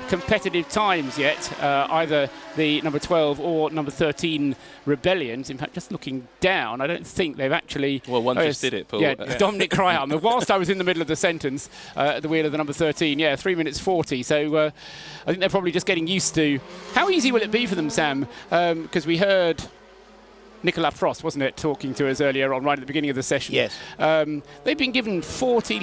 K: competitive times yet, either the number 12 or number 13 Rebellions. In fact, just looking down, I don't think they've actually...
J: Well, one just did it, Paul.
K: Yeah, Dominic Cryham. Whilst I was in the middle of the sentence, at the wheel of the number 13, 3 minutes 40. So I think they're probably just getting used to... How easy will it be for them, Sam? Because we heard Nicolas Frost, wasn't it, talking to us earlier on, right at the beginning of the session?
H: Yes.
K: They've been given 40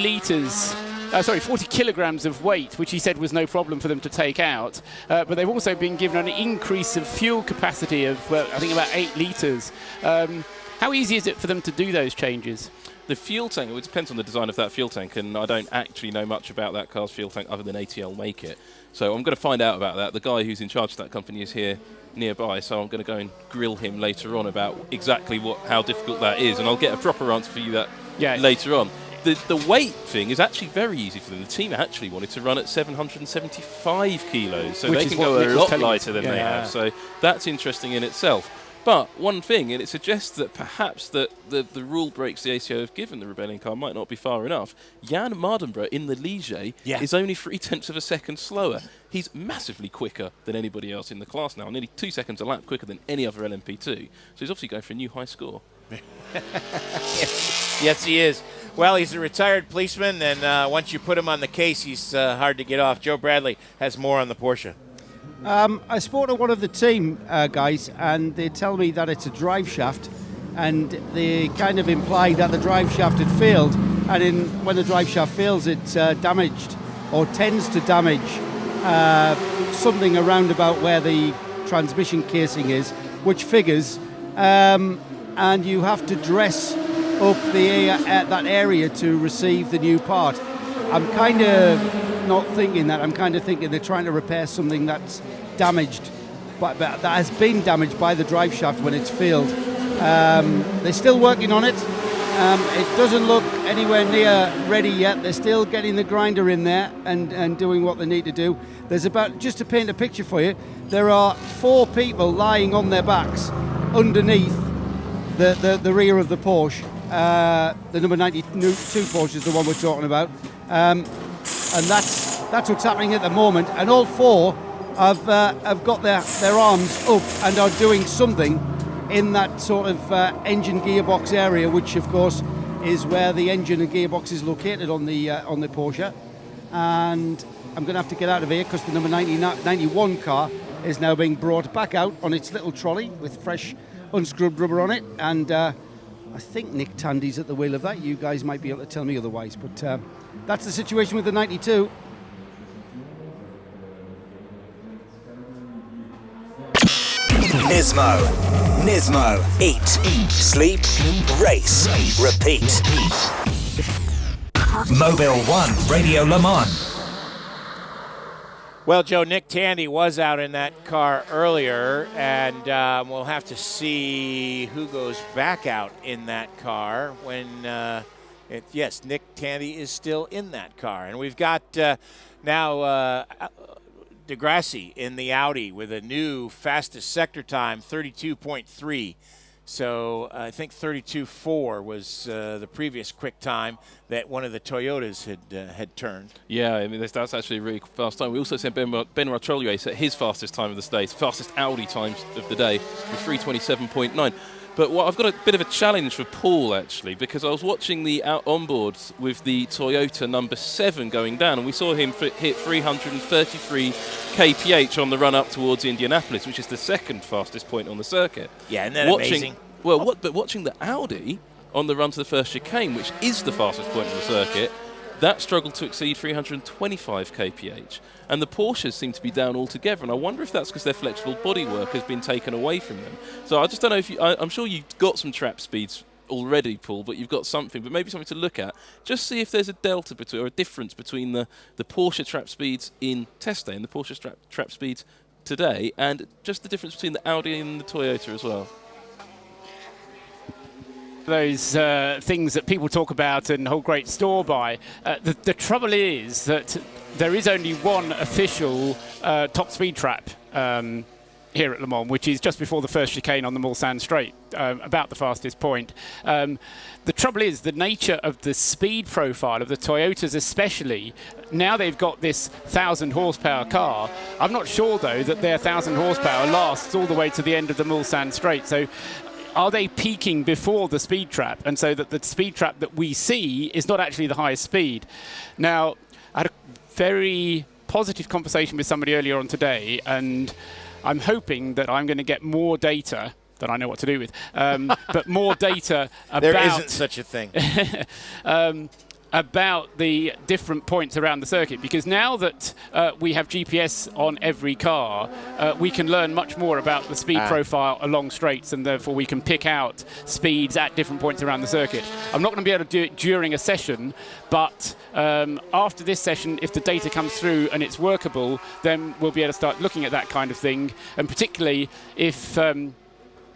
K: kilograms of weight, which he said was no problem for them to take out. But they've also been given an increase of fuel capacity of, I think, about 8 litres. How easy is it for them to do those changes?
J: The fuel tank, it depends on the design of that fuel tank, and I don't actually know much about that car's fuel tank other than ATL make it. So I'm going to find out about that. The guy who's in charge of that company is here nearby, so I'm going to go and grill him later on about exactly how difficult that is, and I'll get a proper answer for you later on. The weight thing is actually very easy for them. The team actually wanted to run at 775 kilos, so they can go a lot lighter than they have. So that's interesting in itself. But one thing, and it suggests that perhaps the rule breaks the ACO have given the Rebellion car might not be far enough. Jan Mardenborough in the Ligier is only 0.3 of a second slower. He's massively quicker than anybody else in the class now, nearly 2 seconds a lap quicker than any other LMP2. So he's obviously going for a new high score.
H: Yes, he is. Well, he's a retired policeman, and once you put him on the case, he's hard to get off. Joe Bradley has more on the Porsche.
N: I spoke to one of the team guys, and they tell me that it's a drive shaft, and they kind of imply that the drive shaft had failed, and when the drive shaft fails, it's damaged or tends to damage something around about where the transmission casing is, which figures, and you have to dress up that area to receive the new part. I'm kind of not thinking that. I'm kind of thinking they're trying to repair something that's damaged, but that has been damaged by the drive shaft when it's failed. They're still working on it. It doesn't look anywhere near ready yet. They're still getting the grinder in there and doing what they need to do. There's about, just to paint a picture for you, there are 4 people lying on their backs underneath the rear of the Porsche. The number 92 Porsche is the one we're talking about. And that's what's happening at the moment. And all 4 have got their arms up and are doing something in that sort of engine gearbox area, which of course is where the engine and gearbox is located on the Porsche. And I'm going to have to get out of here because the number 91 car is now being brought back out on its little trolley with fresh unscrubbed rubber on it. And I think Nick Tandy's at the wheel of that. You guys might be able to tell me otherwise, but that's the situation with the 92.
C: Nismo. Eat, sleep, race, repeat. Mobil 1, Radio Le Mans.
H: Well, Joe, Nick Tandy was out in that car earlier, and we'll have to see who goes back out in that car when, yes, Nick Tandy is still in that car. And we've got now de Grassi in the Audi with a new fastest sector time, 32.3. So I think 32.4 was the previous quick time that one of the Toyotas had turned.
J: Yeah, I mean, that's actually a really fast time. We also sent Benoit Trollier set his fastest time of the day, fastest Audi times of the day, with 3:27.9. But I've got a bit of a challenge for Paul, actually, because I was watching the onboards with the Toyota number 7 going down, and we saw him hit 333 kph on the run up towards Indianapolis, which is the second fastest point on the circuit.
H: Yeah, isn't that amazing?
J: Well, but watching the Audi on the run to the first chicane, which is the fastest point on the circuit, that struggled to exceed 325 kph. And the Porsches seem to be down altogether, and I wonder if that's because their flexible bodywork has been taken away from them. So I just don't know if I'm sure you've got some trap speeds already, Paul, but you've got something, but maybe something to look at. Just see if there's a delta between, or a difference between the Porsche trap speeds in test day and the Porsche trap speeds today, and just the difference between the Audi and the Toyota as well.
K: Those things that people talk about and hold great store by. The trouble is that there is only one official top speed trap here at Le Mans, which is just before the first chicane on the Mulsanne Straight, about the fastest point. The trouble is the nature of the speed profile of the Toyotas especially. Now they've got this 1,000 horsepower car. I'm not sure, though, that their 1,000 horsepower lasts all the way to the end of the Mulsanne Straight. So are they peaking before the speed trap, and so that the speed trap that we see is not actually the highest speed? Now, I had a very positive conversation with somebody earlier on today, and I'm hoping that I'm going to get more data that I know what to do with, but more data about...
H: There isn't such a thing.
K: About the different points around the circuit, because now that we have GPS on every car, we can learn much more about the speed profile along straights, and therefore we can pick out speeds at different points around the circuit. I'm not going to be able to do it during a session, but after this session, if the data comes through and it's workable, then we'll be able to start looking at that kind of thing, and particularly if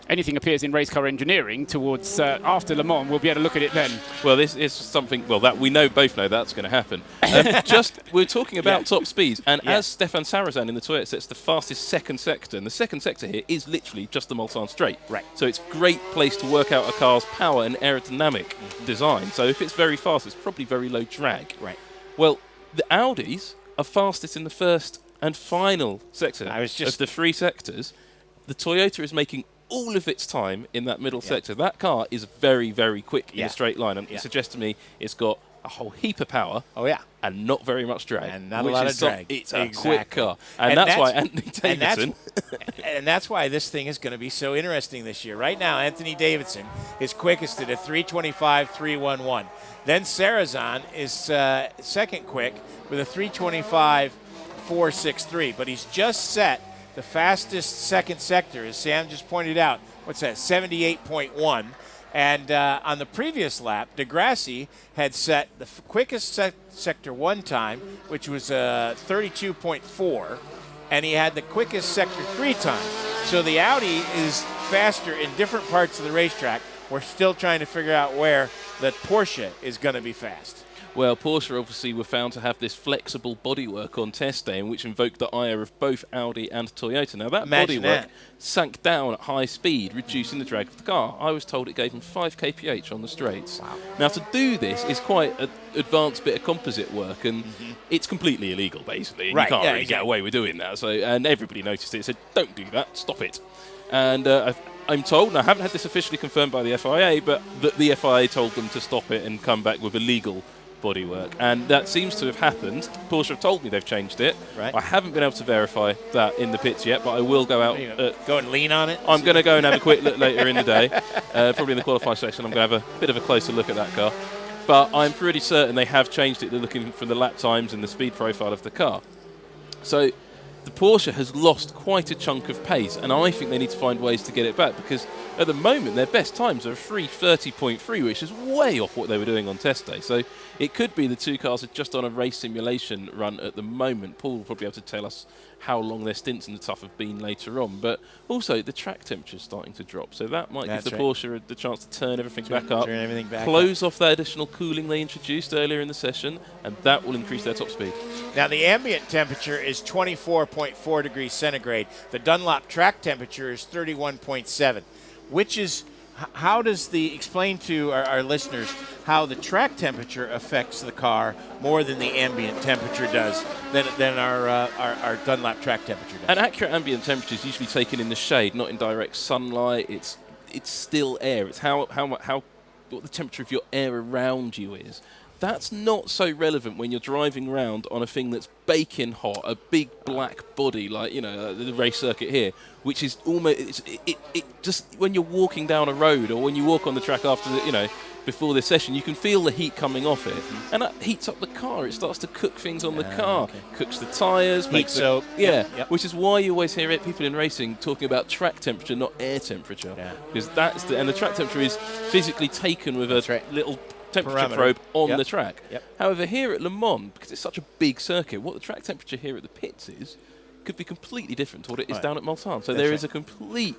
K: anything appears in race car engineering towards after Le Mans, we'll be able to look at it then.
J: Well, this is something, well, that we both know that's going to happen. We're talking about top speeds, and as Stefan Sarrazin in the Toyota sets the fastest second sector, and the second sector here is literally just the Mulsanne Straight.
H: Right.
J: So it's a great place to work out a car's power and aerodynamic design. So if it's very fast, it's probably very low drag.
H: Right.
J: Well, the Audis are fastest in the first and final sector of the three sectors. The Toyota is making all of its time in that middle sector. That car is very, very quick in a straight line, and it suggests to me it's got a whole heap of power.
H: Oh yeah,
J: and not very much drag.
H: And not a lot of drag.
J: It's a quick car, and that's why Anthony Davidson.
H: And that's why this thing is going to be so interesting this year. Right now, Anthony Davidson is quickest at a 3:25.311. Then Sarrazin is second quick with a 3:25.463. But he's just set the fastest second sector, as Sam just pointed out. What's that? 78.1. And on the previous lap, DeGrassi had set the quickest sector one time, which was 32.4, and he had the quickest sector three times. So the Audi is faster in different parts of the racetrack. We're still trying to figure out where the Porsche is going to be fast.
J: Well, Porsche obviously were found to have this flexible bodywork on test day, in which invoked the ire of both Audi and Toyota. Now, that bodywork sank down at high speed, reducing the drag of the car. I was told it gave them 5 kph on the straights.
H: Wow.
J: Now, to do this is quite an advanced bit of composite work, and it's completely illegal, basically. And you can't really get away with doing that. So, and everybody noticed it, said, don't do that, stop it. And I'm told, and I haven't had this officially confirmed by the FIA, but that the FIA told them to stop it and come back with a legal bodywork, and that seems to have happened. Porsche have told me they've changed it.
H: Right.
J: I haven't been able to verify that in the pits yet, but I will go out.
H: Go and lean on it?
J: I'm going to go and have a quick look later in the day. Probably in the qualifying section, I'm going to have a bit of a closer look at that car. But I'm pretty certain they have changed it. They're looking for the lap times and the speed profile of the car. So the Porsche has lost quite a chunk of pace, and I think they need to find ways to get it back, because at the moment their best times are 3:30.3, which is way off what they were doing on test day. So it could be the two cars are just on a race simulation run at the moment. Paul will probably be able to tell us how long their stints in the tough have been later on, but also the track temperature is starting to drop, so that might give the Porsche the chance to turn everything back up, close off that additional cooling they introduced earlier in the session, and that will increase their top speed.
H: Now the ambient temperature is 24.4 degrees centigrade. The Dunlop track temperature is 31.7, which is, how does explain to our listeners how the track temperature affects the car more than the ambient temperature does, than our Dunlop track temperature does?
J: An accurate ambient temperature is usually taken in the shade, not in direct sunlight. It's still air. It's what the temperature of your air around you is. That's not so relevant when you're driving around on a thing that's baking hot, a big black body like, the race circuit here, which is almost, it just, when you're walking down a road or when you walk on the track after before this session, you can feel the heat coming off it, and that heats up the car. It starts to cook things on the car, cooks the tyres, makes
H: soak.
J: Which is why you always hear people in racing talking about track temperature, not air temperature, because and the track temperature is physically taken with a little temperature probe on the track. However, here at Le Mans, because it's such a big circuit, what the track temperature here at the pits is could be completely different to what it is down at Mulsanne. So there is a complete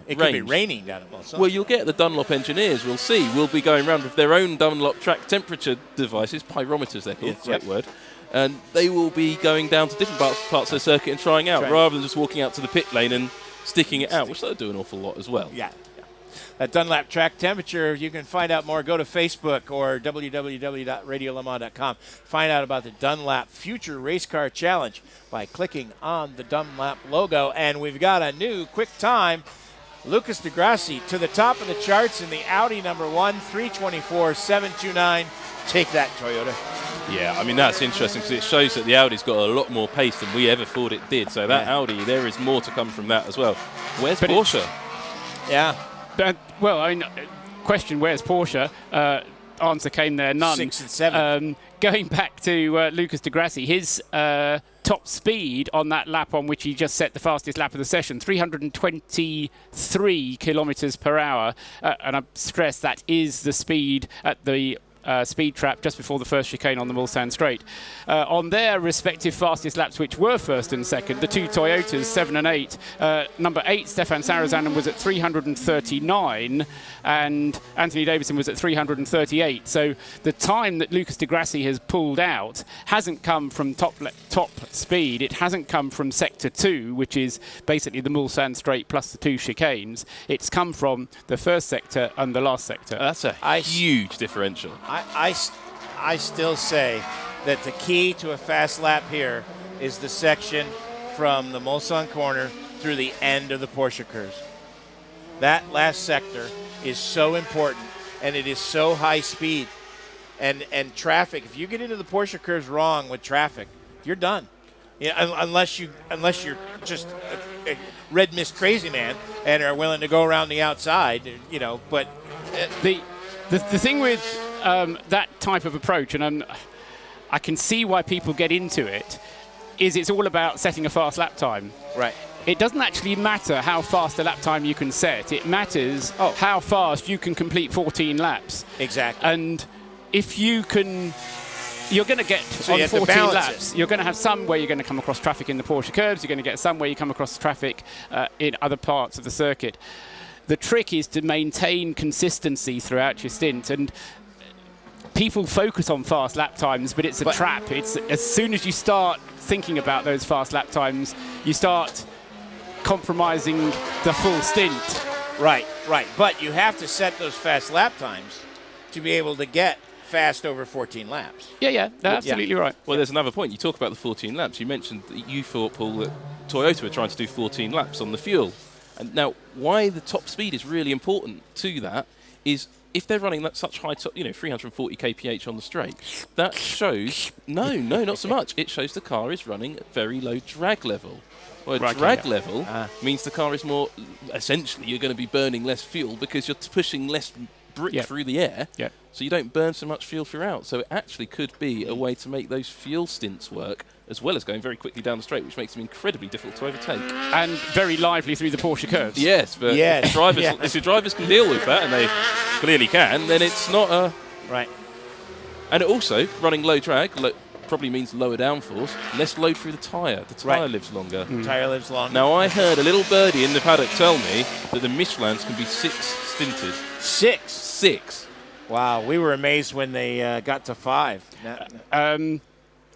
H: It could be raining down at Mulsanne.
J: Well, you'll get the Dunlop engineers, will be going around with their own Dunlop track temperature devices, pyrometers they're called, great word, and they will be going down to different parts of the circuit and trying out, rather than just walking out to the pit lane and sticking it out, which they'll do an awful lot as well.
H: That Dunlop track temperature, you can find out more. Go to Facebook or www.radiolemans.com. Find out about the Dunlop Future Race Car Challenge by clicking on the Dunlop logo. And we've got a new quick time. Lucas Di Grassi to the top of the charts in the Audi number 1, 324.729. Take that, Toyota.
J: Yeah, I mean, that's interesting because it shows that the Audi's got a lot more pace than we ever thought it did. So that Audi, there is more to come from that as well. Where's Porsche?
K: Well, I mean, question, where's Porsche? Answer came there, none.
H: 6 and 7.
K: Going back to Lucas Di Grassi, his top speed on that lap on which he just set the fastest lap of the session, 323 kilometres per hour. And I stress that is the speed at the speed trap just before the first chicane on the Mulsanne Straight. On their respective fastest laps, which were first and second, the two Toyotas, 7 and 8. Number 8, Stefan Sarazanen, was at 339, and Anthony Davidson was at 338. So the time that Lucas Di Grassi has pulled out hasn't come from top speed. It hasn't come from Sector 2, which is basically the Mulsanne Straight plus the 2 chicanes. It's come from the first sector and the last sector.
J: That's a huge differential.
H: I still say that the key to a fast lap here is the section from the Mulsanne corner through the end of the Porsche curves. That last sector is so important, and it is so high speed. And traffic, if you get into the Porsche curves wrong with traffic, you're done. Unless you're just a red mist crazy man and are willing to go around the outside, but
K: the thing with that type of approach, and I can see why people get into it, is it's all about setting a fast lap time.
H: Right.
K: It doesn't actually matter how fast a lap time you can set. It matters how fast you can complete 14 laps.
H: Exactly.
K: And if you can, you're going to get
H: so
K: on 14 laps. You're going to have some where you're going to come across traffic in the Porsche curves. You're going to get some where you come across traffic in other parts of the circuit. The trick is to maintain consistency throughout your stint. And people focus on fast lap times, but it's a trap. It's as soon as you start thinking about those fast lap times, you start compromising the full stint.
H: Right. But you have to set those fast lap times to be able to get fast over 14 laps.
K: Yeah, absolutely right.
J: Well, there's another point. You talk about the 14 laps. You mentioned that you thought, Paul, that Toyota were trying to do 14 laps on the fuel. And now, why the top speed is really important to that is if they're running that such high top, 340 kph on the straight, that shows, no, not so much. It shows the car is running at very low drag level. Well, drag level means the car is more, essentially, you're going to be burning less fuel because you're pushing less brick through the air, so you don't burn so much fuel throughout. So it actually could be a way to make those fuel stints work, as well as going very quickly down the straight, which makes them incredibly difficult to overtake.
K: And very lively through the Porsche curves.
J: Yes, but if the drivers can deal with that, and they clearly can, then it's not a...
H: Right.
J: And also, running low drag probably means lower downforce, less load through the tyre. The tyre lives longer.
H: Tyre lives longer.
J: Now, I heard a little birdie in the paddock tell me that the Michelins can be 6 stinted. 6?
H: Wow, we were amazed when they got to 5.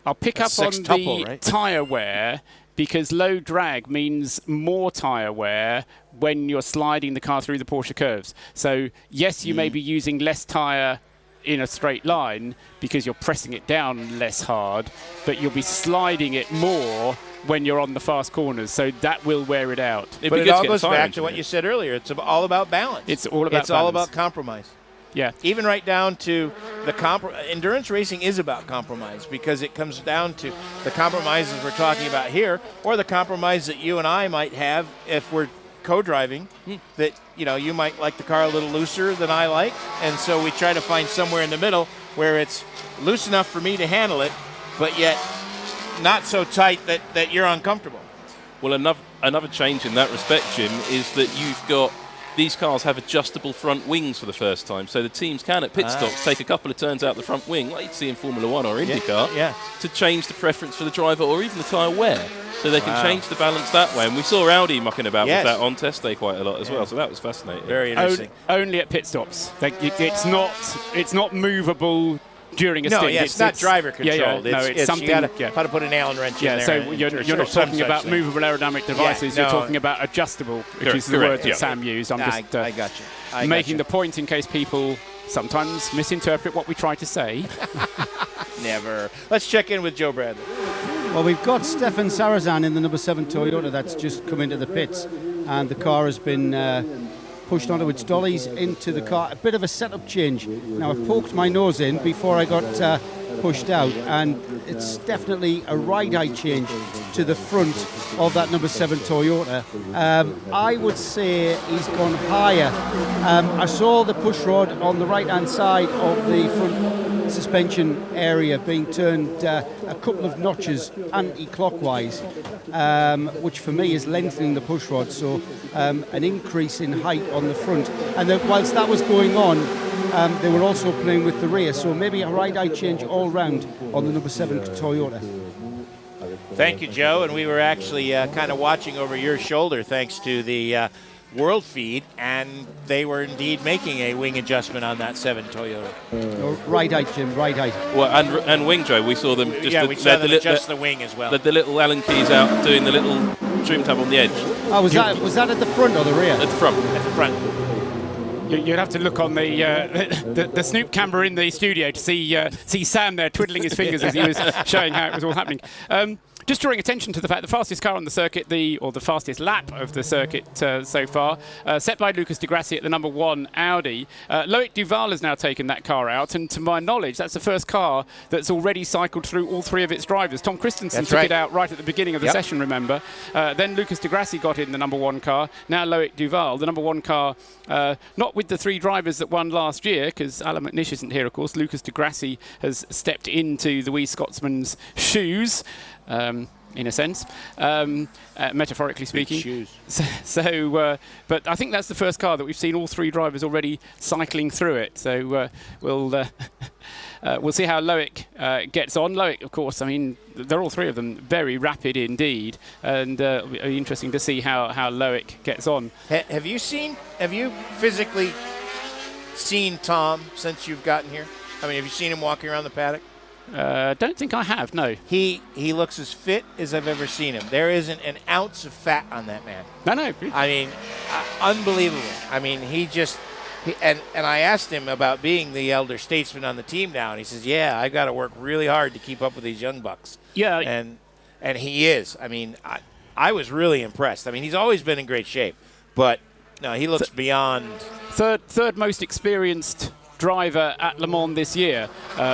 K: I'll pick up on the tyre wear, because low drag means more tyre wear when you're sliding the car through the Porsche curves. So, yes, you may be using less tyre in a straight line because you're pressing it down less hard, but you'll be sliding it more when you're on the fast corners, so that will wear it out.
H: But it all goes back to what you said earlier. It's all about balance.
K: It's all about
H: balance. All about compromise.
K: Yeah.
H: Even right down to the endurance racing is about compromise, because it comes down to the compromises we're talking about here, or the compromise that you and I might have if we're co-driving that, you might like the car a little looser than I like. And so we try to find somewhere in the middle where it's loose enough for me to handle it, but yet not so tight that you're uncomfortable.
J: Well, another change in that respect, Jim, is that you've got these cars have adjustable front wings for the first time, so the teams can at pit stops take a couple of turns out the front wing, like you'd see in Formula 1 or IndyCar, to change the preference for the driver or even the tyre wear. So they can change the balance that way. And we saw Audi mucking about with that on test day quite a lot as well, so that was fascinating.
H: Very interesting.
K: Only at pit stops. It's not movable during a stint.
H: It's not driver controlled.
K: It's something.
H: You got to put an Allen wrench in there.
K: So you're not talking about movable aerodynamic devices. You're talking about adjustable, which is the word that Sam used. I'm just
H: I got you.
K: making the point in case people sometimes misinterpret what we try to say.
H: Never. Let's check in with Joe Bradley.
N: Well, we've got Stefan Sarazan in the number 7 Toyota that's just come into the pits, and the car has been pushed onto its dollies into the car. A bit of a setup change. Now, I poked my nose in before I got pushed out, and it's definitely a ride-height change to the front of that number 7 Toyota. I would say he's gone higher. I saw the push rod on the right-hand side of the front suspension area being turned a couple of notches anti-clockwise, which for me is lengthening the push rod, so an increase in height on the front. And whilst that was going on, they were also playing with the rear, so maybe a ride-height change all round on the number 7 Toyota.
H: Thank you, Joe. And we were actually kind of watching over your shoulder thanks to the World feed, and they were indeed making a wing adjustment on that 7 Toyota.
N: Right height, Jim, right height.
J: Well, and wing, Joe, we saw them just
H: we saw them adjust the wing as well.
J: The little Allen keys out doing the little trim tab on the edge.
N: Oh, was that at the front or the rear?
J: At the front.
H: At the front.
K: You'd have to look on the Snoop camera in the studio to see Sam there twiddling his fingers as he was showing how it was all happening. Just drawing attention to the fact the fastest car on the circuit, the fastest lap of the circuit so far, set by Lucas Di Grassi at the number 1 Audi. Loic Duval has now taken that car out, and to my knowledge, that's the first car that's already cycled through all 3 of its drivers. Tom Christensen took it out right at the beginning of the session, remember. Then Lucas Di Grassi got in the number 1 car. Now Loic Duval, the number 1 car, not with the 3 drivers that won last year, because Alan McNish isn't here, of course. Lucas Di Grassi has stepped into the wee Scotsman's shoes. In a sense, metaphorically speaking. But I think that's the first car that we've seen all 3 drivers already cycling through it. So we'll see how Loic gets on. Loic, of course, I mean, they're all 3 of them very rapid indeed, and it'll be interesting to see how Loic gets on.
H: Have you physically seen Tom since you've gotten here? I mean, have you seen him walking around the paddock?
K: Don't think I have, no.
H: He looks as fit as I've ever seen him. There isn't an ounce of fat on that man.
K: No.
H: I mean, unbelievable. I mean, and I asked him about being the elder statesman on the team now, and he says, yeah, I've got to work really hard to keep up with these young bucks.
K: Yeah.
H: And he is. I mean, I was really impressed. I mean, he's always been in great shape, but no, he looks beyond.
K: Third most experienced driver at Le Mans this year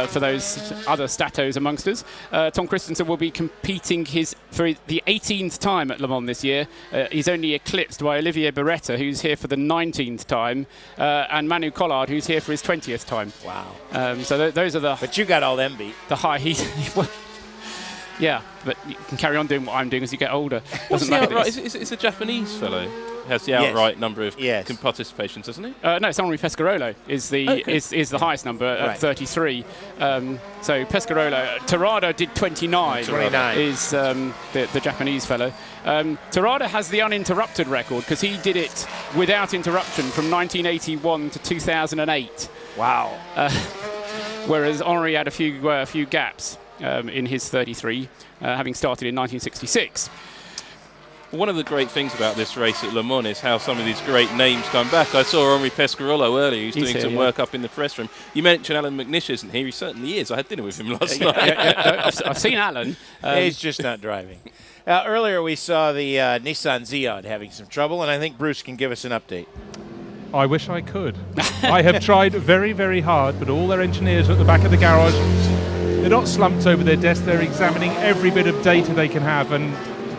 K: for those other statos amongst us. Tom Christensen will be competing for the 18th time at Le Mans this year. He's only eclipsed by Olivier Beretta, who's here for the 19th time, and Manu Collard, who's here for his 20th time.
H: Wow.
K: So those are the...
H: But you got all them beat.
K: The high heat. Yeah, but you can carry on doing what I'm doing as you get older.
J: What's the outright? It's a Japanese fellow. Has the outright number of participations, doesn't he?
K: No, it's Henri Pescarolo is the highest number at 33. So Pescarolo, Terrada did 29.
H: 29
K: is the Japanese fellow. Terrada has the uninterrupted record because he did it without interruption from 1981 to 2008.
H: Wow.
K: Whereas Henri had a few gaps in his 33, having started in 1966.
J: One of the great things about this race at Le Mans is how some of these great names come back. I saw Henri Pescarolo earlier, who's doing some work up in the press room. You mentioned Alan McNish isn't here. He certainly is. I had dinner with him last night.
K: I've seen Alan.
H: He's just not driving. Earlier we saw the Nissan Zeod having some trouble, and I think Bruce can give us an update.
L: I wish I could. I have tried very, very hard, but all their engineers are at the back of the garage. They're not slumped over their desk. They're examining every bit of data they can have, and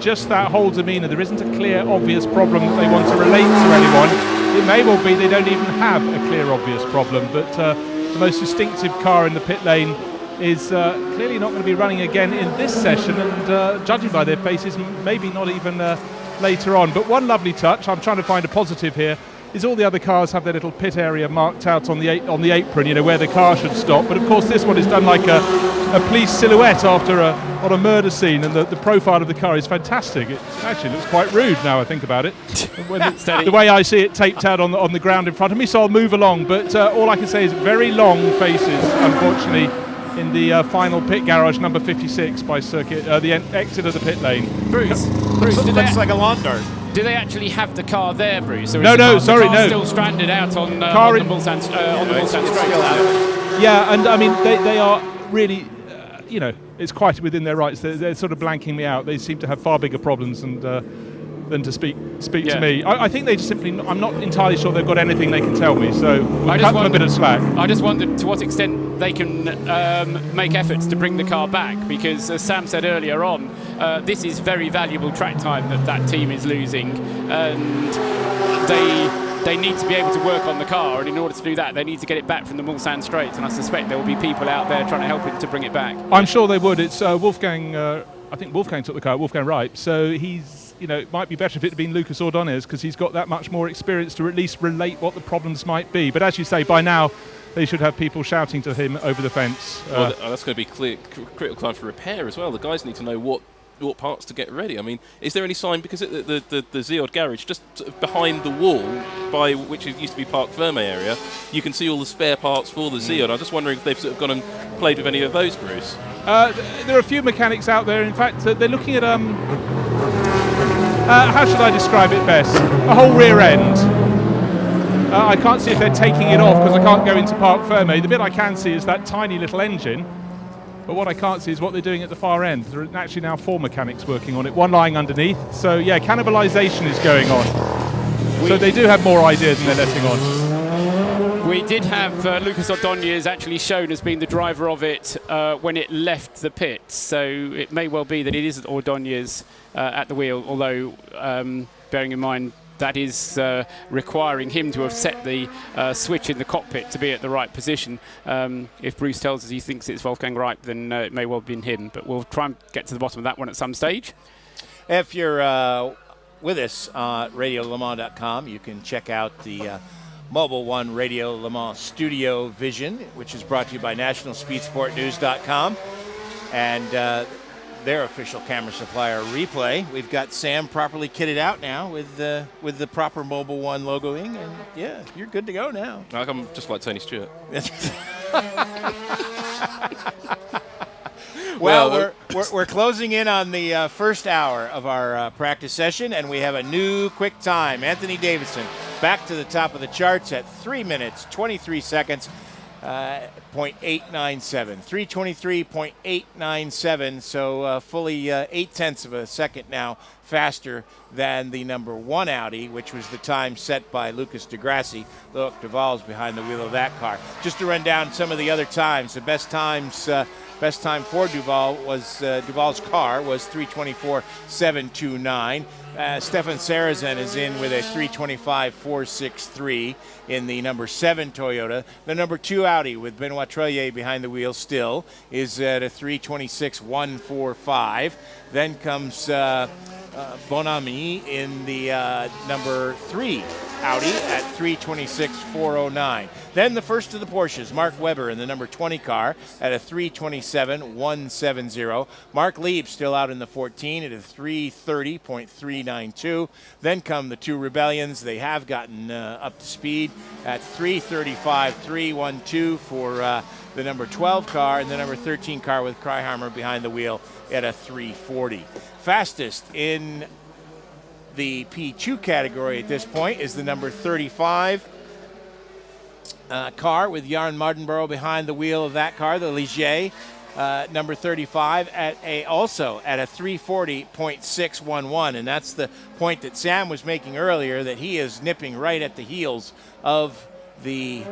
L: just that whole demeanour. There isn't a clear, obvious problem that they want to relate to anyone. It may well be they don't even have a clear, obvious problem, but the most distinctive car in the pit lane is clearly not going to be running again in this session, and judging by their faces, maybe not even later on. But one lovely touch, I'm trying to find a positive here, is all the other cars have their little pit area marked out on the apron, where the car should stop. But of course this one is done like a police silhouette after on a murder scene, and the profile of the car is fantastic. It actually looks quite rude now I think about it. The way I see it taped out on the ground in front of me, so I'll move along. But all I can say is very long faces, unfortunately, in the final pit garage, number 56 by circuit, the exit of the pit lane.
K: Bruce,
H: looks like a lawn dart.
K: Do they actually have the car there, Bruce? Or
L: No,
K: is
L: no,
K: the
L: sorry,
K: car
L: no.
K: still stranded out on the Mulsanne Straight?
L: Yeah, and I mean they are really, it's quite within their rights. They're sort of blanking me out. They seem to have far bigger problems than to speak to me. I think they just simply, I'm not entirely sure they've got anything they can tell me, so we'll cut them a bit of slack.
K: I just wondered to what extent they can make efforts to bring the car back, because as Sam said earlier on, this is very valuable track time that team is losing, and they need to be able to work on the car, and in order to do that they need to get it back from the Mulsanne Straight, and I suspect there will be people out there trying to help him to bring it back.
L: I'm sure they would. It's Wolfgang, I think Wolfgang took the car, Wolfgang Ripe, so he's, it might be better if it had been Lucas Ordonez, because he's got that much more experience to at least relate what the problems might be. But as you say, by now they should have people shouting to him over the fence.
J: Well, that's going to be critical time for repair as well. The guys need to know what parts to get ready. I mean, is there any sign, because the Zeod garage, just sort of behind the wall by which it used to be Parc Ferme area, you can see all the spare parts for the Zeod. I'm just wondering if they've sort of gone and played with any of those, Bruce.
L: There are a few mechanics out there. In fact, they're looking at how should I describe it best? A whole rear end. I can't see if they're taking it off because I can't go into Parc Ferme. The bit I can see is that tiny little engine, but what I can't see is what they're doing at the far end. There are actually now 4 mechanics working on it, one lying underneath. So yeah, cannibalization is going on. So they do have more ideas than they're letting on.
K: We did have Lucas Ordonez actually shown as being the driver of it when it left the pit, so it may well be that it isn't Ordonez at the wheel, although bearing in mind that is requiring him to have set the switch in the cockpit to be at the right position. If Bruce tells us he thinks it's Wolfgang Ripe, then it may well have been him, but we'll try and get to the bottom of that one at some stage.
H: If you're with us at RadioLeMans.com, you can check out the Mobil One Radio Le Mans StudioVision, which is brought to you by NationalSpeedSportNews.com and their official camera supplier, Replay. We've got Sam properly kitted out now with the proper Mobil One logoing, and yeah, you're good to go now.
J: I'm just like Tony Stewart.
H: Well, we're closing in on the first hour of our practice session, and we have a new quick time. Anthony Davidson back to the top of the charts at 3 minutes, 23 seconds, 0.897. 3:23.897, so fully 0.8 of a second now faster than the number 1 Audi, which was the time set by Lucas de Grassi. Look, Duval's behind the wheel of that car. Just to run down some of the other times, the best time for Duval was Duval's car was 3:24.729. Stefan Sarazen is in with a 3:25.463 in the number 7 Toyota. The number 2 Audi with Benoit Trellier behind the wheel still is at a 3:26.145. Then comes Bonami in the number 3 Audi at 3:26.409. Then the first of the Porsches, Mark Webber in the number 20 car at a 3:27.170. Mark Lieb still out in the 14 at a 3:30.392. Then come the 2 Rebellions. They have gotten up to speed at 3:35.312 for the number 12 car, and the number 13 car with Kreiheimer behind the wheel at a 3:40. Fastest in the P2 category at this point is the number 35 car with Jarn Mardenborough behind the wheel of that car, the Ligier, number 35, also at a 3:40.611, and that's the point that Sam was making earlier, that he is nipping right at the heels of the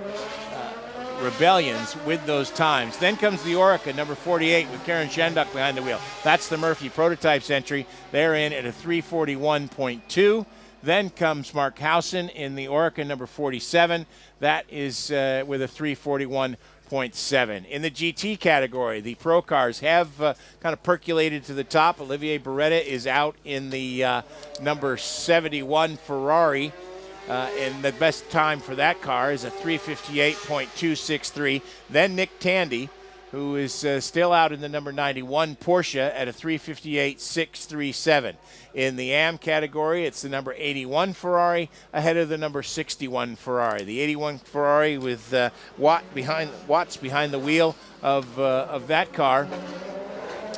H: rebellions with those times. Then comes the Orica, number 48, with Karen Shanduk behind the wheel. That's the Murphy Prototypes entry. They're in at a 3:41.2. Then comes Mark Howson in the Orica, number 47. That is with a 3:41.7. In the GT category, the Pro cars have kind of percolated to the top. Olivier Beretta is out in the number 71 Ferrari. And the best time for that car is a 3:58.263. Then Nick Tandy, who is still out in the number 91 Porsche at a 3:58.637. In the AM category, it's the number 81 Ferrari ahead of the number 61 Ferrari. The 81 Ferrari with Watts behind the wheel of that car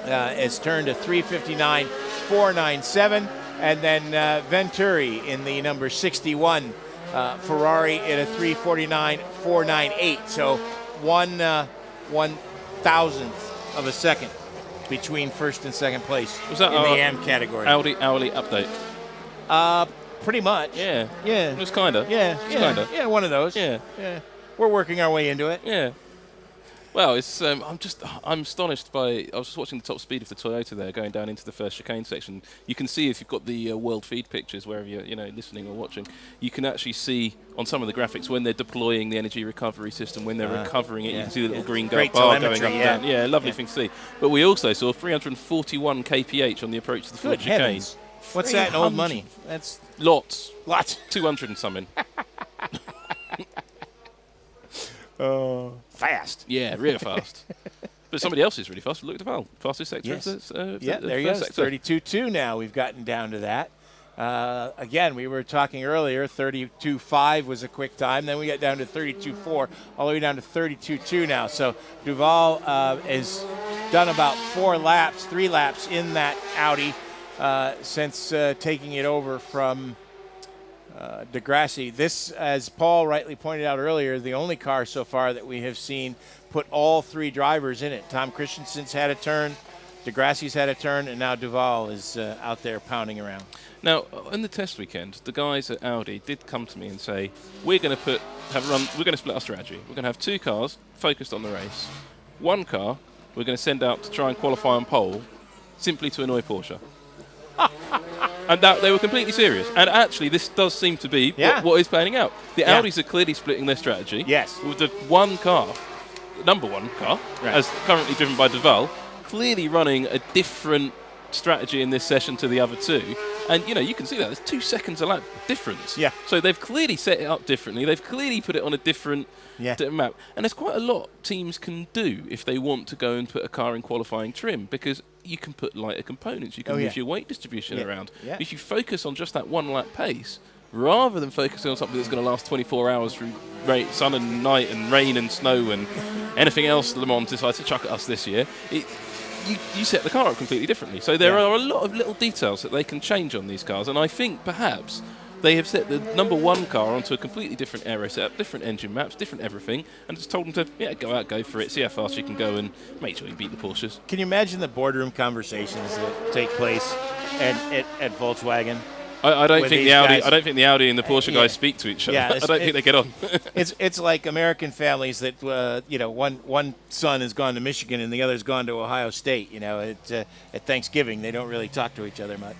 H: has turned a 3:59.497. And then Venturi in the number 61 Ferrari at a 3:49.498. So 1/1000th of a second between first and second place
J: Was that
H: in the AM category.
J: Audi hourly update?
H: Pretty much.
J: Yeah.
H: Yeah.
J: Just kind of.
H: Yeah.
J: Just
H: Yeah.
J: kind of.
H: Yeah, one of those.
J: Yeah.
H: Yeah. We're working our way into it.
J: Yeah. Well, it's I'm astonished by. I was just watching the top speed of the Toyota there, going down into the first chicane section. You can see if you've got the world feed pictures wherever you're listening or watching. You can actually see on some of the graphics when they're deploying the energy recovery system, when they're recovering it. You can see the little green bar going up and down. Yeah, lovely thing to see. But we also saw 341 kph on the approach to the Ford chicane.
H: Heavens. What's that in old money? That's
J: lots.
H: 200
J: and something.
H: Fast.
J: Yeah, really fast. But somebody else is really fast. Look at the Val. Fastest sector.
H: Yes.
J: Of
H: Yeah, there you go. 32.2 now. We've gotten down to that. Again, we were talking earlier, 32.5 was a quick time. Then we got down to 32.4, all the way down to 32.2 now. So Duval has done about 3 laps in that Audi since taking it over from DeGrassi. This, as Paul rightly pointed out earlier, the only car so far that we have seen put all 3 drivers in it. Tom Christensen's had a turn, DeGrassi's had a turn, and now Duval is out there pounding around.
J: Now, in the test weekend, the guys at Audi did come to me and say, we're going to split our strategy. We're going to have 2 cars focused on the race. 1 car we're going to send out to try and qualify on pole, simply to annoy Porsche. And that they were completely serious. And actually, this does seem to be what is panning out. The Audis are clearly splitting their strategy.
H: Yes.
J: With the number one car, as currently driven by Duval, clearly running a different strategy in this session to the other 2. And, you can see that. There's 2 seconds a lap difference.
H: Yeah.
J: So they've clearly set it up differently. They've clearly put it on a different map. And there's quite a lot teams can do if they want to go and put a car in qualifying trim, because you can put lighter components. You can move your weight distribution around.
H: Yeah.
J: If you focus on just that 1 lap pace, rather than focusing on something that's going to last 24 hours through sun and night and rain and snow and anything else Le Mans decides to chuck at us this year, you set the car up completely differently. So there are a lot of little details that they can change on these cars, and I think perhaps they have set the number 1 car onto a completely different aero setup, different engine maps, different everything, and just told them to go out, go for it, see how fast you can go, and make sure you beat the Porsches.
H: Can you imagine the boardroom conversations that take place at Volkswagen?
J: I don't think the Audi and the Porsche guys speak to each other.
H: Yeah,
J: I don't think they get on.
H: It's like American families that one son has gone to Michigan and the other's gone to Ohio State. At Thanksgiving they don't really talk to each other much.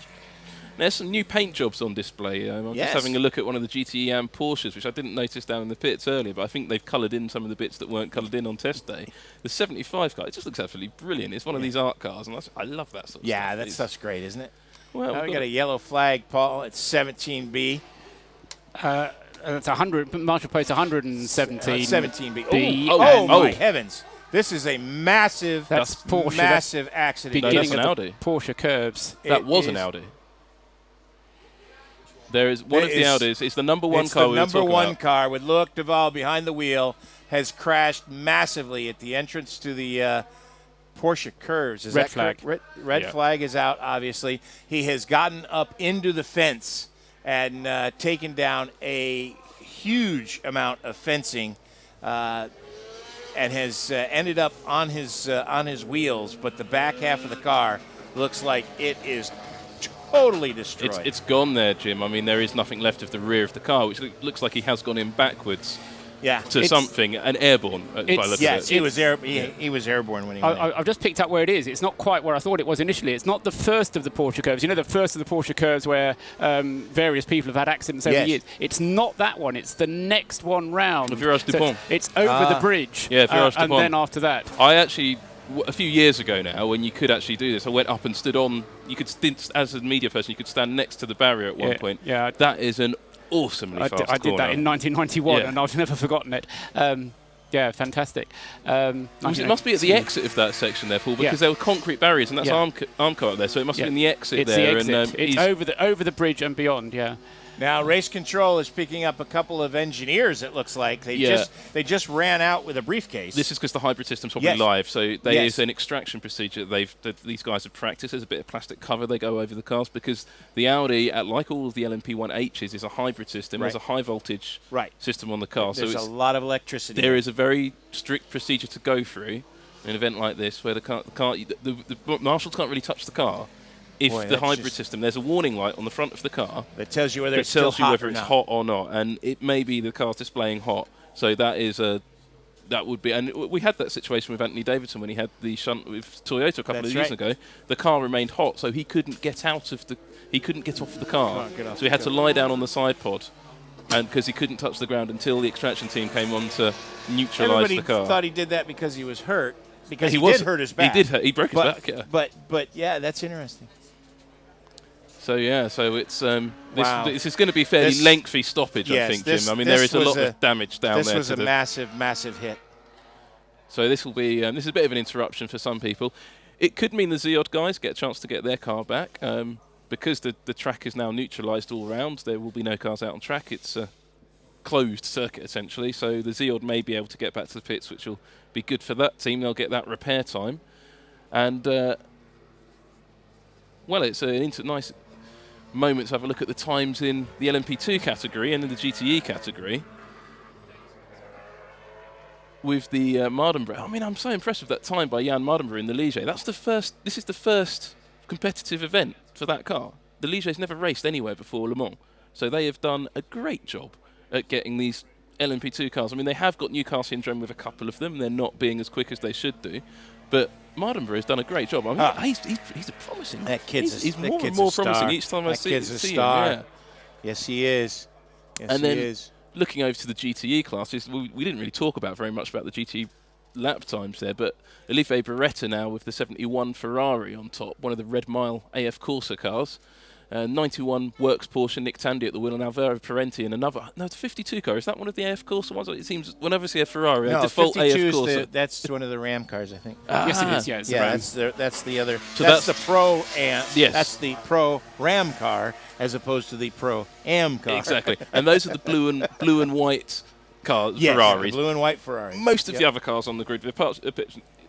J: There's some new paint jobs on display. I'm just having a look at one of the GTE and Porsches, which I didn't notice down in the pits earlier, but I think they've coloured in some of the bits that weren't coloured in on test day. The 75 car, it just looks absolutely brilliant. It's one of these art cars, and I love that sort of stuff.
H: Yeah, that stuff's great, isn't it?
J: Well,
H: now we got a yellow flag, Paul. It's 17B.
K: It's 100. Marshall Post 117.
H: 17B. Oh, my heavens! This is a massive,
K: Porsche.
H: Massive accident.
K: Beginning
J: that's an
K: of
J: Audi.
K: Porsche curves.
J: That was an Audi. There is one of the Audis. It's the number 1 car.
H: The number 1 car with Loic Duval behind the wheel has crashed massively at the entrance to the Porsche curves.
K: Red flag.
H: Red flag is out, obviously. He has gotten up into the fence and taken down a huge amount of fencing and has ended up on his wheels, but the back half of the car looks like it is totally destroyed.
J: It's gone there, Jim. I mean, there is nothing left of the rear of the car, which looks like he has gone in backwards.
H: to something, and airborne.
E: Yes, he was airborne when he went.
K: I've just picked up where it is. It's not quite where I thought it was initially. It's not the first of the Porsche curves. You know, the first of the Porsche curves where various people have had accidents over the years. It's not that one. It's the next one round.
J: The Virage du Pont.
K: It's over the bridge.
J: Yeah, Virage du
K: and
J: Pont.
K: then after that.
J: I actually, a few years ago now, when you could actually do this, I went up and stood on. You could, as a media person, you could stand next to the barrier at one point.
K: Yeah,
J: that is an awesomely fast corner.
K: I did that in 1991, and I've never forgotten it. Yeah, fantastic.
J: It must be at the exit of that section there, Paul, because there were concrete barriers, and that's arm car up there, so it must be in the exit
K: it's
J: there.
K: The exit. It's over the bridge and beyond,
E: Now, Race Control is picking up a couple of engineers, it looks like. They just ran out with a briefcase.
J: This is because the hybrid system's probably live, so there is an extraction procedure that these guys have practiced. There's a bit of plastic cover they go over the cars because the Audi, like all of the LMP1Hs, is a hybrid system. There's a high-voltage system on the car.
E: There's a lot of electricity.
J: There is a very strict procedure to go through in an event like this where the marshals can't really touch the car. If the hybrid system, there's a warning light on the front of the car
E: that tells you whether it's
J: hot or not, and it may be the car's displaying hot. So that would be, and we had that situation with Anthony Davidson when he had the shunt with Toyota a couple of years ago. The car remained hot, so he couldn't get off the car. So he had to lie down on the side pod, and because he couldn't touch the ground until the extraction team came on to neutralise the car.
E: Everybody thought he did that because he was hurt. Because he did hurt his back.
J: He did hurt. He broke his back. Yeah.
E: But yeah, that's interesting.
J: So it's this is going to be a fairly lengthy stoppage, I think, Jim. I mean, there is a lot of damage down there.
E: This was a massive hit.
J: So this will be this is a bit of an interruption for some people. It could mean the Zeod guys get a chance to get their car back because the track is now neutralised all around. There will be no cars out on track. It's a closed circuit essentially. So the Zeod may be able to get back to the pits, which will be good for that team. They'll get that repair time, and it's a nice moment to have a look at the times in the LMP2 category and in the GTE category with the Mardenborough. I mean, I'm so impressed with that time by Jan Mardenborough in the Ligier. This is the first competitive event for that car. The Ligier's never raced anywhere before Le Mans, so they have done a great job at getting these LMP2 cars. I mean, they have got new car syndrome with a couple of them. They're not being as quick as they should do, but Mardenborough has done a great job. I mean, he's a promising.
E: That kid's
J: he's more and more promising each time I see him.
E: Yeah. Yes, he is.
J: Looking over to the GTE classes, we didn't really talk about very much about the GTE lap times there, but Olivier Beretta now with the 71 Ferrari on top, one of the Red Mile AF Corsa cars. 91 Works Porsche, Nick Tandy at the wheel, and Alvaro Parenti in another. No, it's a 52 car. Is that one of the AF Corsa ones? It seems whenever I see a Ferrari, I default AF Corsa.
E: That's one of the Ram cars, I think.
K: Yes, it is. Yeah,
E: that's the other. So that's the Pro Am.
J: Yes.
E: That's the Pro Ram car as opposed to the Pro Am car.
J: Exactly, and those are the blue and white cars, Ferraris.
E: Blue and white Ferraris.
J: Most of the other cars on the grid,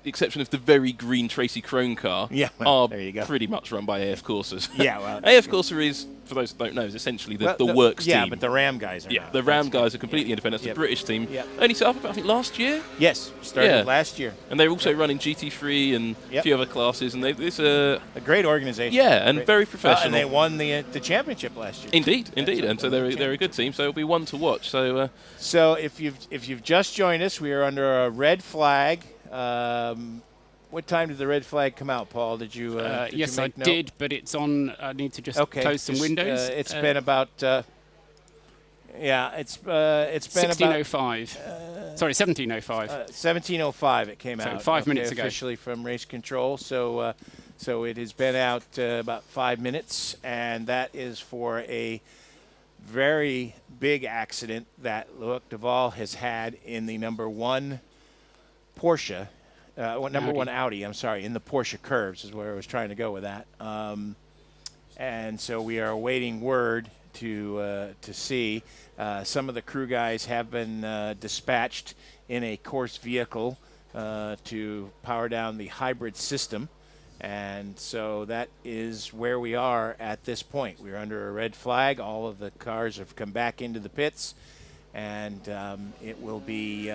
J: exception of the very green Tracy Krone car, are pretty much run by AF Corsas. AF Corsa is, for those that don't know, is essentially the works team.
E: Yeah, but the Ram guys are not.
J: The Ram guys are completely independent. It's a British team. Only set up, I think, last year?
E: Yes, started last year.
J: And they're also running GT3 and a few other classes. And it's a
E: great organization.
J: Yeah, and very professional.
E: And they won the championship last year.
J: Indeed. And so they're a good team. So it'll be one to watch. So
E: if you've just joined us, we are under a red flag. What time did the red flag come out, Paul? Did you?
K: Yes, I did, but it's on. I need to just close some windows.
E: It's been about. It's been
K: 16:05. Sorry, 17:05.
E: 17:05. It came out
K: 5 minutes ago,
E: officially from Race Control. So it has been out about 5 minutes, and that is for a very big accident that Loic Duval has had in the number 1 Porsche. Number 1 Audi, I'm sorry, in the Porsche curves is where I was trying to go with that. And so we are awaiting word to see. Some of the crew guys have been dispatched in a course vehicle to power down the hybrid system. And so that is where we are at this point. We're under a red flag. All of the cars have come back into the pits. And it will be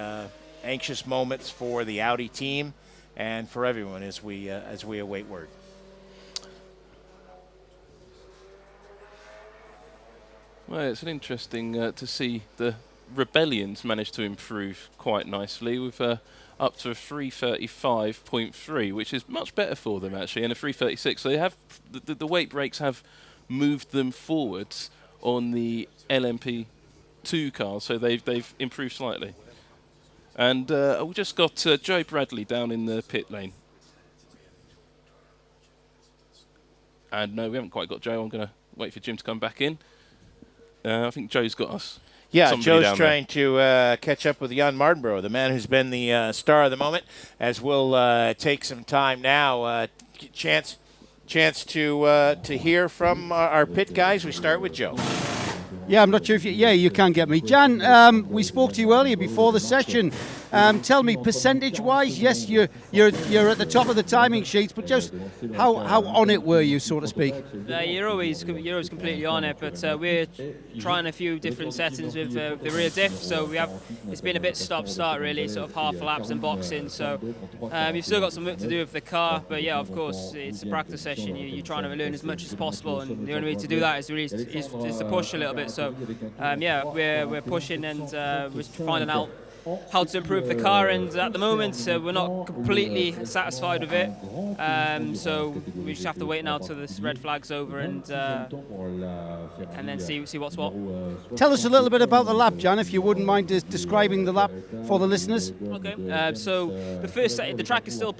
E: anxious moments for the Audi team and for everyone as we await word.
J: Well, it's an interesting to see the Rebellion's managed to improve quite nicely with up to a 335.3, which is much better for them actually, and a 336. So they have the weight breaks have moved them forwards on the LMP2 cars, so they've improved slightly. And we just got Joe Bradley down in the pit lane. And no, we haven't quite got Joe. I'm going to wait for Jim to come back in. I think Joe's got us.
H: Yeah, Joe's trying to catch up with Jan Mardenborough, the man who's been the star of the moment, as we'll take some time now. Chance to hear from our pit guys. We start with Joe.
N: Yeah, I'm not sure if you can get me. Jan, we spoke to you earlier before the session. Tell me, percentage-wise, yes, you're at the top of the timing sheets, but just how on it were you, so to speak?
O: You're always completely on it, but we're trying a few different settings with the rear diff, so it's been a bit stop-start really, sort of half laps and boxing. So you've still got some work to do with the car, but yeah, of course, it's a practice session. You're trying to learn as much as possible, and the only way to do that is to push a little bit. So yeah, we're pushing and we're finding out how to improve the car, and at the moment we're not completely satisfied with it, so we just have to wait now till this red flag's over and then see what's what.
N: Tell us a little bit about the lap, Jan, if you wouldn't mind describing the lap for the listeners.
O: Okay, so the track is still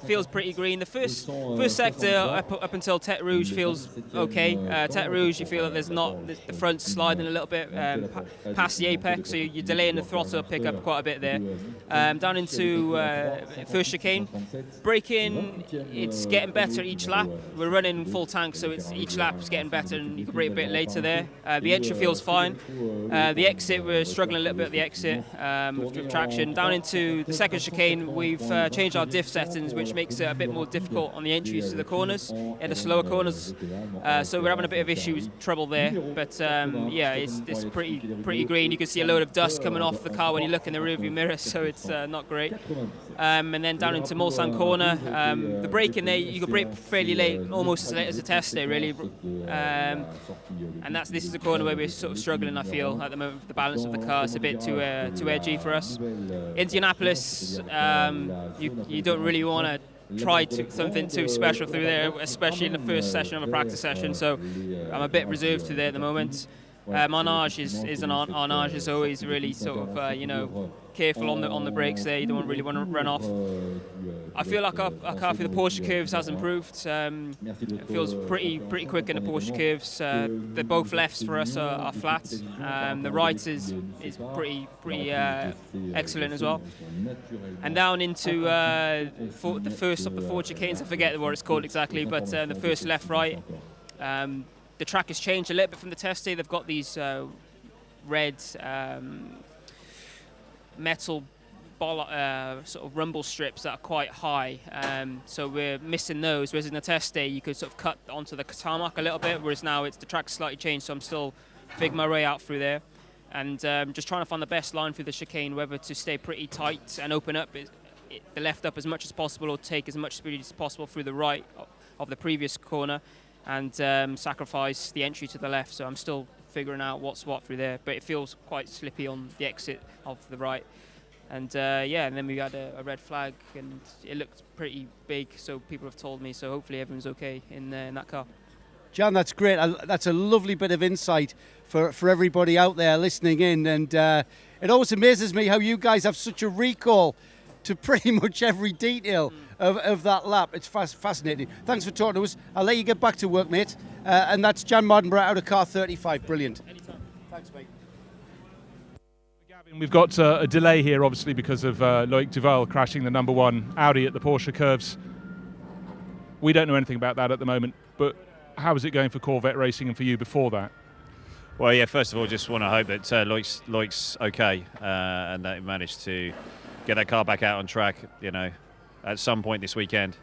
O: feels pretty green. The first sector up until Tête Rouge feels okay. Tête Rouge, you feel that there's not the front's sliding a little bit past the apex, so you're delaying the throttle pick up quite a bit there. Down into first chicane, braking, it's getting better each lap. We're running full tank, so each lap is getting better, and you can brake a bit later there. The entry feels fine. The exit, we're struggling a little bit at the exit with traction. Down into the second chicane, we've changed our diff settings, which makes it a bit more difficult on the entries to the corners, and the slower corners. So we're having a bit of trouble there. But yeah, it's pretty green. You can see a load of dust coming off the car when you look in the rearview mirror, so it's not great. And then down into Mulsanne corner, the braking there, you can brake fairly late, almost as late as a test day really. And this is the corner where we're sort of struggling, I feel, at the moment with the balance of the car. It's a bit too edgy for us. Indianapolis, you don't really want to try something too special through there, especially in the first session of a practice session, so I'm a bit reserved to there at the moment. Arnage is always really sort of careful on the brakes there. You don't really want to run off. I feel like our car through the Porsche curves has improved. It feels pretty quick in the Porsche curves. The both lefts for us are flat. The right is pretty excellent as well. And down into the first of the four chicanes, I forget what it's called exactly, but the first left-right. The track has changed a little bit from the test day. They've got these red metal sort of rumble strips that are quite high. So we're missing those, whereas in the test day you could sort of cut onto the tarmac a little bit, whereas now the track's slightly changed, so I'm still figuring my way out through there. And just trying to find the best line through the chicane, whether to stay pretty tight and open up the left up as much as possible, or take as much speed as possible through the right of the previous corner, and sacrifice the entry to the left. So I'm still figuring out what's what through there, but it feels quite slippy on the exit of the right. And yeah, and then we had a red flag, and it looked pretty big, so people have told me, so hopefully everyone's okay in that car.
N: Jan, that's great. That's a lovely bit of insight for everybody out there listening in, and it always amazes me how you guys have such a recall to pretty much every detail of that lap. It's fascinating. Thanks for talking to us. I'll let you get back to work, mate. And that's Jan Mardenborough out of car 35. Brilliant.
O: Anytime.
N: Thanks, mate.
L: Gavin, we've got a delay here, obviously, because of Loic Duval crashing the number one Audi at the Porsche curves. We don't know anything about that at the moment, but how is it going for Corvette racing and for you before that?
A: Well, yeah, first of all, just want to hope that Loic's okay and that he managed to get that car back out on track, at some point this weekend.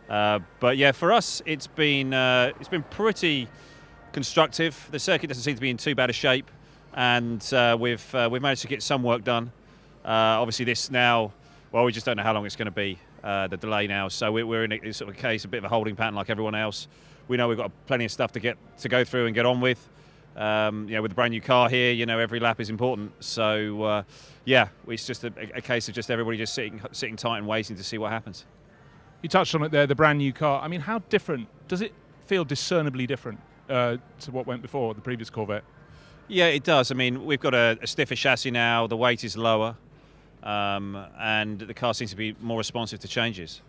A: But yeah, for us, it's been pretty constructive. The circuit doesn't seem to be in too bad a shape, and we've managed to get some work done. Obviously, this now, well, we just don't know how long it's going to be, the delay now. So we're in a sort of case, a bit of a holding pattern like everyone else. We know we've got plenty of stuff to go through and get on with. With a brand new car here, every lap is important. So, it's just a case of just everybody just sitting tight and waiting to see what happens.
L: You touched on it there, the brand new car. I mean, how different does it feel? Discernibly different to what went before the previous Corvette?
A: Yeah, it does. I mean, we've got a stiffer chassis now. The weight is lower, and the car seems to be more responsive to changes.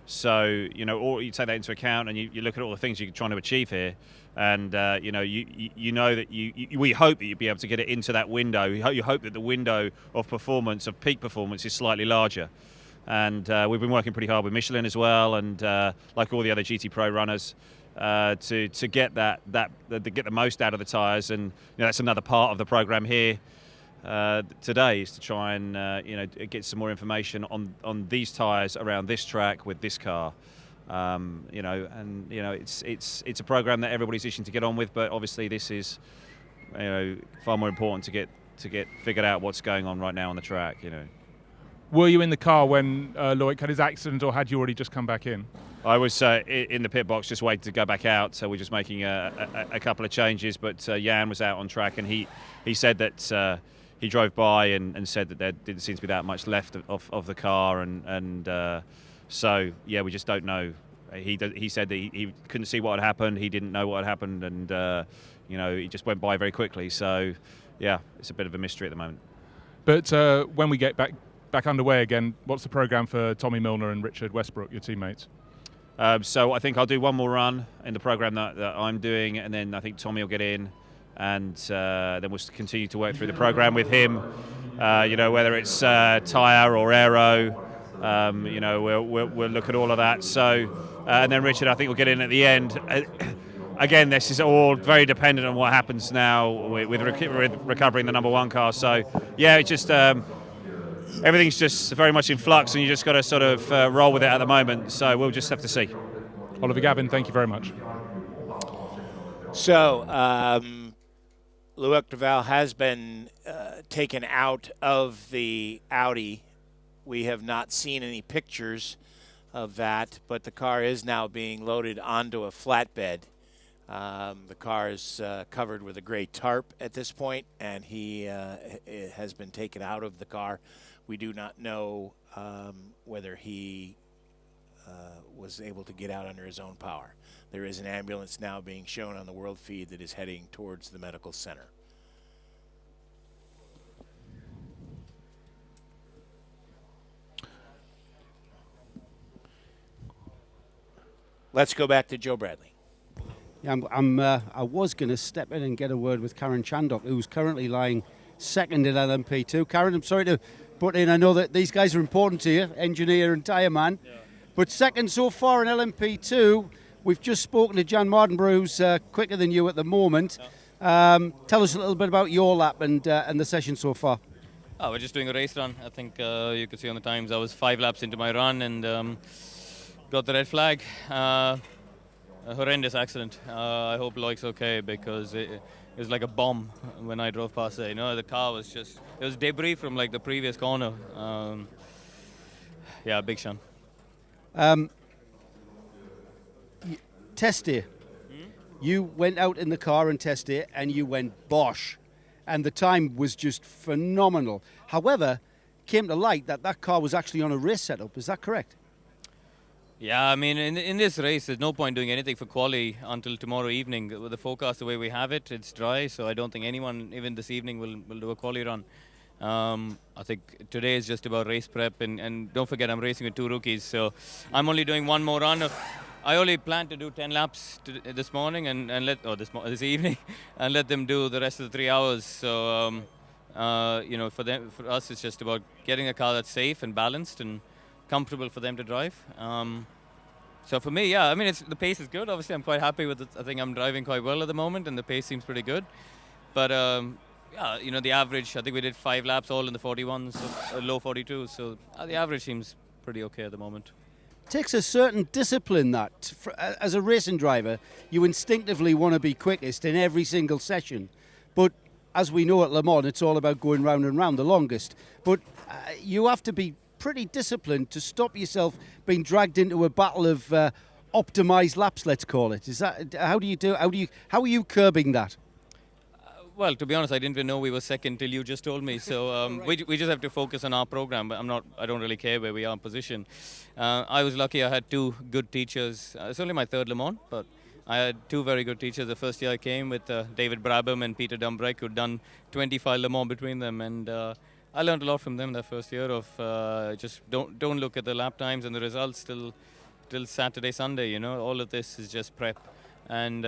A: So, or you take that into account, and you look at all the things you're trying to achieve here, and you know that we hope that you'll be able to get it into that window. You hope that the window of performance, of peak performance, is slightly larger. And we've been working pretty hard with Michelin as well, and like all the other GT Pro runners, to get to get the most out of the tyres. And that's another part of the program here today, is to try and get some more information on these tyres around this track with this car. It's a program that everybody's itching to get on with, but obviously this is far more important to get figured out what's going on right now on the track.
L: Were you in the car when Loic had his accident, or had you already just come back in?
A: I was in the pit box, just waiting to go back out. So we're just making a couple of changes. But Jan was out on track, and he said that he drove by and said that there didn't seem to be that much left of the car, and so we just don't know. He said that he couldn't see what had happened. He didn't know what had happened, and he just went by very quickly. So it's a bit of a mystery at the moment.
L: But when we get back underway again, what's the program for Tommy Milner and Richard Westbrook, your teammates?
A: So I think I'll do one more run in the program that I'm doing, and then I think Tommy will get in, and then we'll continue to work through the program with him. Whether it's tyre or aero, we'll look at all of that. So, and then Richard, I think, will get in at the end. Again, this is all very dependent on what happens now with recovering the number one car. So, it's just everything's just very much in flux, and you just got to sort of roll with it at the moment. So we'll just have to see.
L: Oliver Gavin, thank you very much.
H: So, Loic Duval has been taken out of the Audi. We have not seen any pictures of that, but the car is now being loaded onto a flatbed. The car is covered with a gray tarp at this point, and he has been taken out of the car. We do not know whether he was able to get out under his own power. There is an ambulance now being shown on the world feed that is heading towards the medical center. Let's go back to Joe Bradley.
N: Yeah, I was going to step in and get a word with Karen Chandok, who's currently lying second in LMP2. Karen, I'm sorry to butt in. I know that these guys are important to you, engineer and tyre man. Yeah. But second so far in LMP2, we've just spoken to Jan Mardenborough, who's quicker than you at the moment. Yeah. Tell us a little bit about your lap and the session so far.
B: Oh, we're just doing a race run. I think you could see on the times I was 5 laps into my run and got the red flag. A horrendous accident. I hope Loic's okay, because it was like a bomb when I drove past it. The car was just, it was debris from like the previous corner. Big shun.
N: Test day. You went out in the car and test day, and you went Bosch, and the time was just phenomenal. However, came to light that car was actually on a race setup. Is that correct?
B: Yeah, I mean, in this race, there's no point doing anything for quali until tomorrow evening. With the forecast the way we have it, it's dry, so I don't think anyone, even this evening, will do a quali run. I think today is just about race prep, and don't forget I'm racing with 2 rookies, so I'm only doing one more run. I only plan to do 10 laps this morning this evening, and let them do the rest of the 3 hours. So for us, it's just about getting a car that's safe and balanced and comfortable for them to drive. So for me, I mean, the pace is good. Obviously, I'm quite happy with it. I think I'm driving quite well at the moment, and the pace seems pretty good. But the average, I think we did 5 laps all in the 41s, so low 42. So the average seems pretty okay at the moment.
N: Takes a certain discipline that, as a racing driver, you instinctively want to be quickest in every single session. But as we know at Le Mans, it's all about going round and round the longest. But you have to be pretty disciplined to stop yourself being dragged into a battle of optimized laps, let's call it. Is that how are you curbing that?
B: Well, to be honest, I didn't even know we were second till you just told me. So right. we just have to focus on our program. But I don't really care where we are in position. I was lucky. I had 2 good teachers. It's only my 3rd Le Mans, but I had 2 very good teachers. The first year I came with David Brabham and Peter Dumbrek, who'd done 25 Le Mans between them, and I learned a lot from them that first year of just don't look at the lap times and the results till Saturday, Sunday. All of this is just prep, and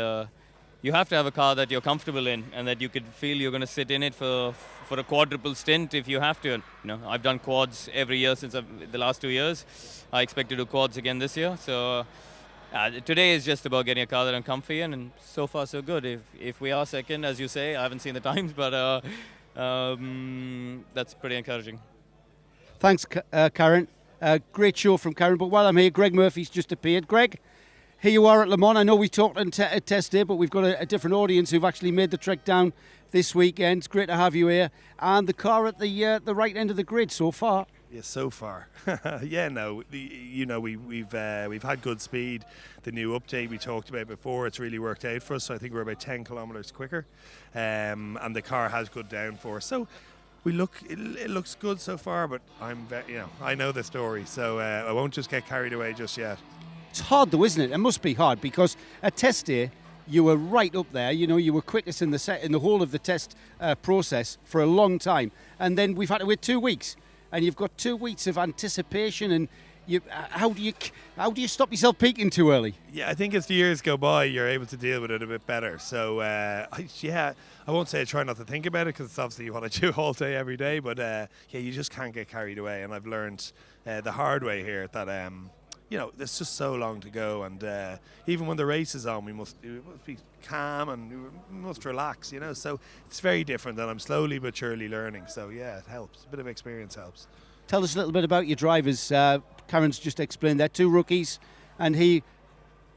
B: you have to have a car that you're comfortable in and that you could feel you're going to sit in it for a quadruple stint if you have to. I've done quads every year since the last 2 years. I expect to do quads again this year. So today is just about getting a car that I'm comfy in, and so far so good. If we are second, as you say, I haven't seen the times, but that's pretty encouraging.
N: Thanks, Karen. Great show from Karen. But while I'm here, Greg Murphy's just appeared. Greg, here you are at Le Mans. I know we talked on test day, but we've got a different audience who've actually made the trek down this weekend. It's great to have you here. And the car at the right end of the grid so far.
D: Yeah, so far. We've had good speed. The new update we talked about before, it's really worked out for us. So I think we're about 10 kilometres quicker, and the car has good downforce. So it looks good so far. But I know the story, so I won't just get carried away just yet.
N: It's hard though, isn't it? It must be hard because at test day you were right up there. You were quickest in the whole of the test process for a long time, and then we've had to wait 2 weeks. And you've got 2 weeks of anticipation, and how do you stop yourself peaking too early?
D: Yeah, I think as the years go by, you're able to deal with it a bit better. So I won't say I try not to think about it because it's obviously what I do all day, every day. But you just can't get carried away, and I've learned the hard way here that there's just so long to go, and even when the race is on, we must be calm and we must relax, So it's very different, and I'm slowly but surely learning. So yeah, it helps. A bit of experience helps.
N: Tell us a little bit about your drivers. Karen's just explained that 2 rookies, and he,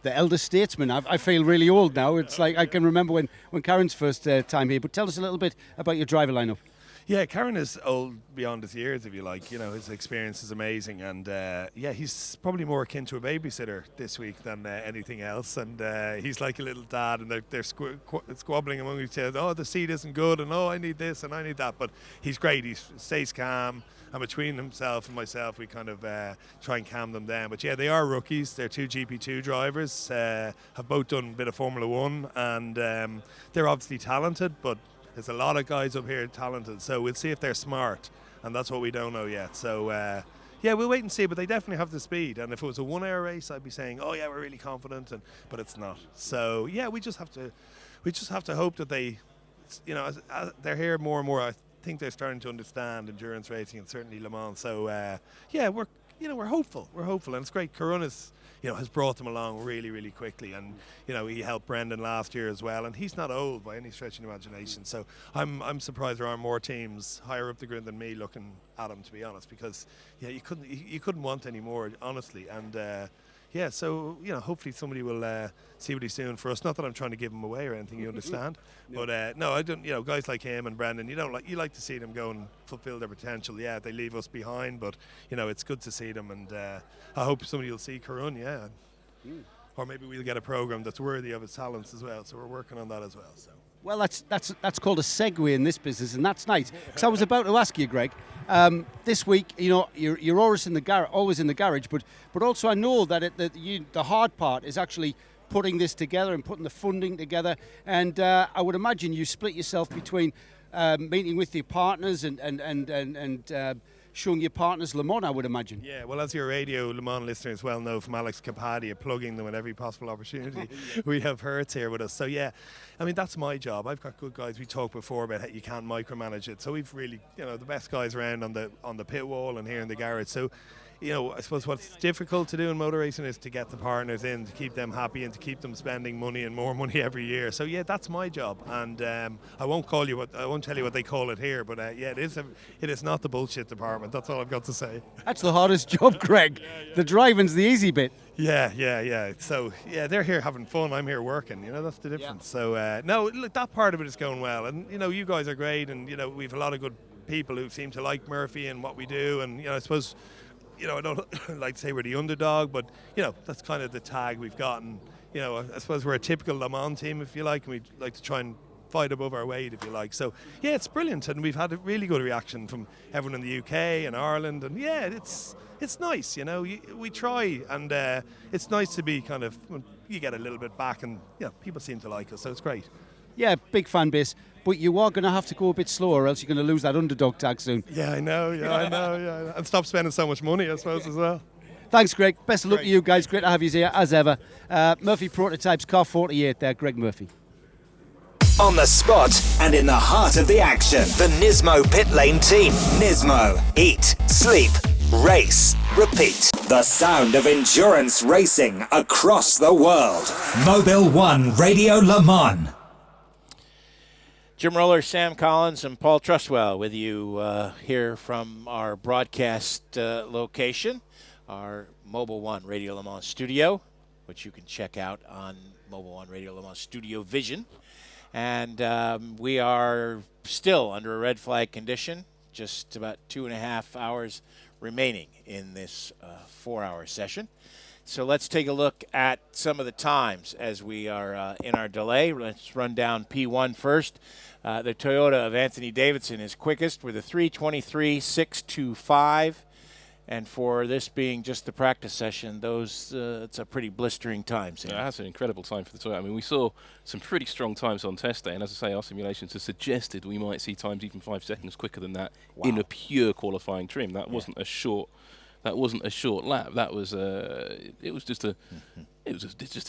N: the elder statesman. I feel really old now. It's like I can remember when Karen's first time here. But tell us a little bit about your driver lineup.
D: Yeah, Karen is old beyond his years, if you like. His experience is amazing, and he's probably more akin to a babysitter this week than anything else. And he's like a little dad, and they're squabbling among each other. Oh, the seat isn't good, and oh, I need this and I need that. But he's great. He stays calm, and between himself and myself, we kind of try and calm them down. But yeah, they are rookies. They're 2 GP2 drivers. Have both done a bit of Formula 1, and they're obviously talented, but there's a lot of guys up here talented, so we'll see if they're smart, and that's what we don't know yet. So, we'll wait and see, but they definitely have the speed. And if it was a 1 hour race, I'd be saying, oh yeah, we're really confident, but it's not. So yeah, we just have to hope that they, as they're here more and more. I think they're starting to understand endurance racing, and certainly Le Mans. So we're hopeful. We're hopeful, and it's great. Karun has brought them along really, really quickly, and he helped Brendan last year as well, and he's not old by any stretch of the imagination. So I'm surprised there aren't more teams higher up the grid than me looking at him, to be honest, because you couldn't want any more, honestly. And so hopefully somebody will see what he's doing for us. Not that I'm trying to give him away or anything, you understand. But no, I don't. Guys like him and Brendan, you like to see them go and fulfill their potential. Yeah, they leave us behind, but it's good to see them, and I hope somebody will see Karun. Yeah, or maybe we'll get a program that's worthy of his talents as well. So we're working on that as well. So.
N: Well, that's called a segue in this business, and that's nice. Because I was about to ask you, Greg, this week, you're always in the garage, but also I know that the hard part is actually putting this together and putting the funding together. And I would imagine you split yourself between meeting with your partners and showing your partners Le Mans, I would imagine.
D: Yeah, well, as your radio Le Mans listeners well know from Alex Capadia, plugging them at every possible opportunity, we have Hertz here with us. So yeah, I mean, that's my job. I've got good guys. We talked before about how you can't micromanage it. So we've really, the best guys around on the pit wall and here in the garage. So, I suppose what's difficult to do in motor racing is to get the partners in, to keep them happy and to keep them spending money and more money every year. So yeah, that's my job, and I won't tell you what they call it here, but it is not the bullshit department. That's all I've got to say.
N: That's the hardest job, Greg. Yeah. The driving's the easy bit.
D: Yeah. So yeah, they're here having fun. I'm here working. That's the difference. Yeah. So no, look, that part of it is going well, and you guys are great, and we've a lot of good people who seem to like Murphy and what we do, and I suppose. I don't like to say we're the underdog, but, that's kind of the tag we've gotten. I suppose we're a typical Le Mans team, if you like, and we like to try and fight above our weight, if you like. So yeah, it's brilliant, and we've had a really good reaction from everyone in the UK and Ireland, and yeah, it's nice, you know. We try, and it's nice to be kind of, you get a little bit back, and people seem to like us, so it's great.
N: Yeah, big fan base, but you are going to have to go a bit slower, or else you're going to lose that underdog tag soon.
D: Yeah, I know. And stop spending so much money, I suppose, as well.
N: Thanks, Greg. Best of luck to you guys. Great to have you here, as ever. Murphy Prototypes, car 48 there, Greg Murphy.
C: On the spot and in the heart of the action, the Nismo pit lane team. Nismo. Eat, sleep, race, repeat. The sound of endurance racing across the world. Mobil 1 Radio Le Mans.
H: Jim Roller, Sam Collins, and Paul Trustwell with you here from our broadcast location, our Mobil 1 Radio Le Mans studio, which you can check out on Mobil 1 Radio Le Mans StudioVision. And we are still under a red flag condition, just about 2.5 hours remaining in this 4-hour session. So let's take a look at some of the times as we are in our delay. Let's run down P1 first. The Toyota of Anthony Davidson is quickest with a 3:23.625. And for this being just the practice session, it's a pretty blistering time.
J: Yeah, that's an incredible time for the Toyota. I mean, we saw some pretty strong times on test day, and as I say, our simulations have suggested we might see times even 5 seconds quicker than that in a pure qualifying trim. That wasn't a short. That wasn't a short lap. That was it was just a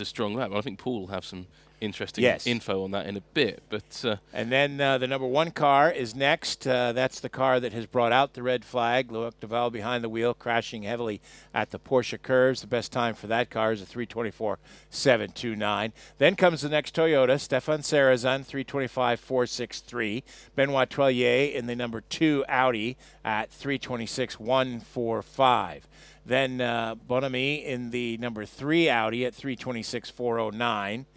J: strong lap. I think Paul will have some interesting info on that in a bit. But
H: and then the number 1 car is next. That's the car that has brought out the red flag. Loic Duval behind the wheel, crashing heavily at the Porsche curves. The best time for that car is a 3:24.729. Then comes the next Toyota, Stefan Sarrazin, 3:25.463. Benoit Toillier in the number 2 Audi at 3:26.145. Then Bonamy in the number 3 Audi at 3:26.409.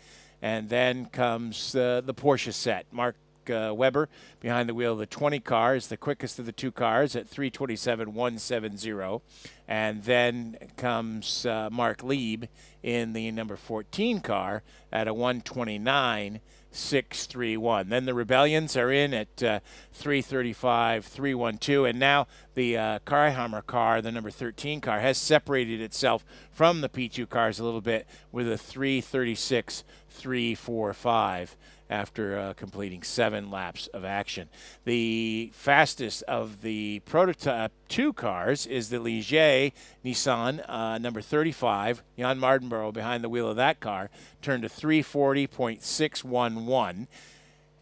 H: And then comes the Porsche set. Mark Webber behind the wheel of the 20 car is the quickest of the 2 cars at 3:27.170. And then comes Mark Lieb in the number 14 car at a 1:29.631. Then the Rebellions are in at 3:35.312. And now the Kraiheimer car, the number 13 car, has separated itself from the P2 cars a little bit with a 3:36.345 after completing 7 laps of action. The fastest of the prototype 2 cars is the Ligier Nissan, number 35. Jan Mardenborough behind the wheel of that car turned to 3:40.611.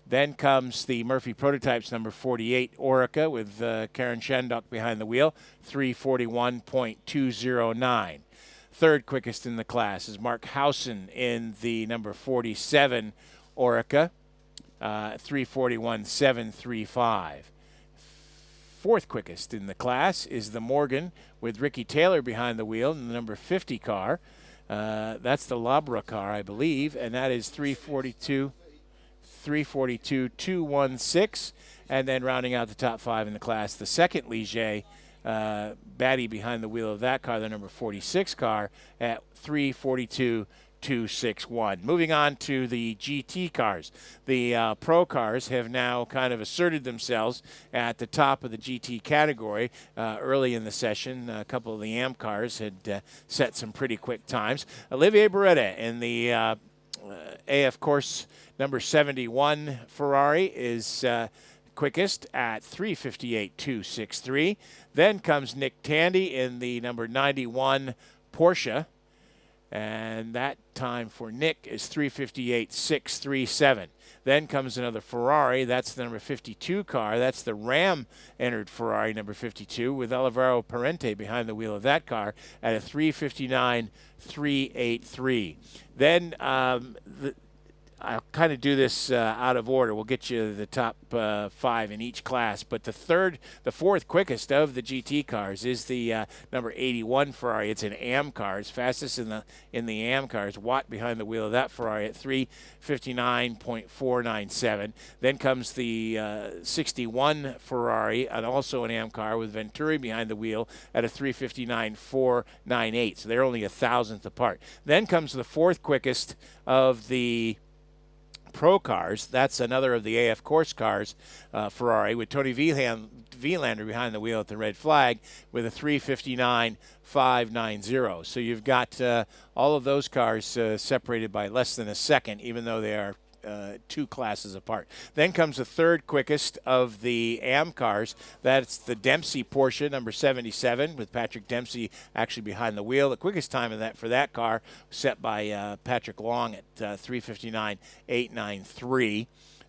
H: Then comes the Murphy Prototypes number 48 Orica with Karen Shandok behind the wheel, 3:41.209. Third quickest in the class is Mark Howson in the number 47 Orica, 3:41.735. Fourth quickest in the class is the Morgan with Ricky Taylor behind the wheel in the number 50 car. That's the Labra car, I believe, and that is 3:42.216. And then rounding out the top 5 in the class, the second Ligier, Batty behind the wheel of that car, the number 46 car, at 3:42.261. Moving on to the GT cars. The Pro cars have now kind of asserted themselves at the top of the GT category. Early in the session, a couple of the AM cars had set some pretty quick times. Olivier Beretta in the AF course number 71 Ferrari is quickest at 3:58.263. Then comes Nick Tandy in the number 91 Porsche, and that time for Nick is 3:58.637. Then comes another Ferrari. That's the number 52 car. That's the Ram entered Ferrari number 52 with Alvaro Parente behind the wheel of that car at a 3:59.383. Then I'll kind of do this out of order. We'll get you the top 5 in each class. But the fourth quickest of the GT cars is the number 81 Ferrari. It's an AM car. It's fastest in the AM cars. Watt behind the wheel of that Ferrari at 3:59.497. Then comes the 61 Ferrari, and also an AM car with Venturi behind the wheel at a 3:59.498. So they're only a thousandth apart. Then comes the fourth quickest of the Pro cars. That's another of the AF Course cars, Ferrari, with Tony Vilander behind the wheel at the red flag with a 3:59.590. So you've got all of those cars separated by less than a second, even though they are 2 classes apart. Then comes the third quickest of the AM cars. That's the Dempsey Porsche, number 77, with Patrick Dempsey actually behind the wheel. The quickest time of that for that car was set by Patrick Long at 3:59.893.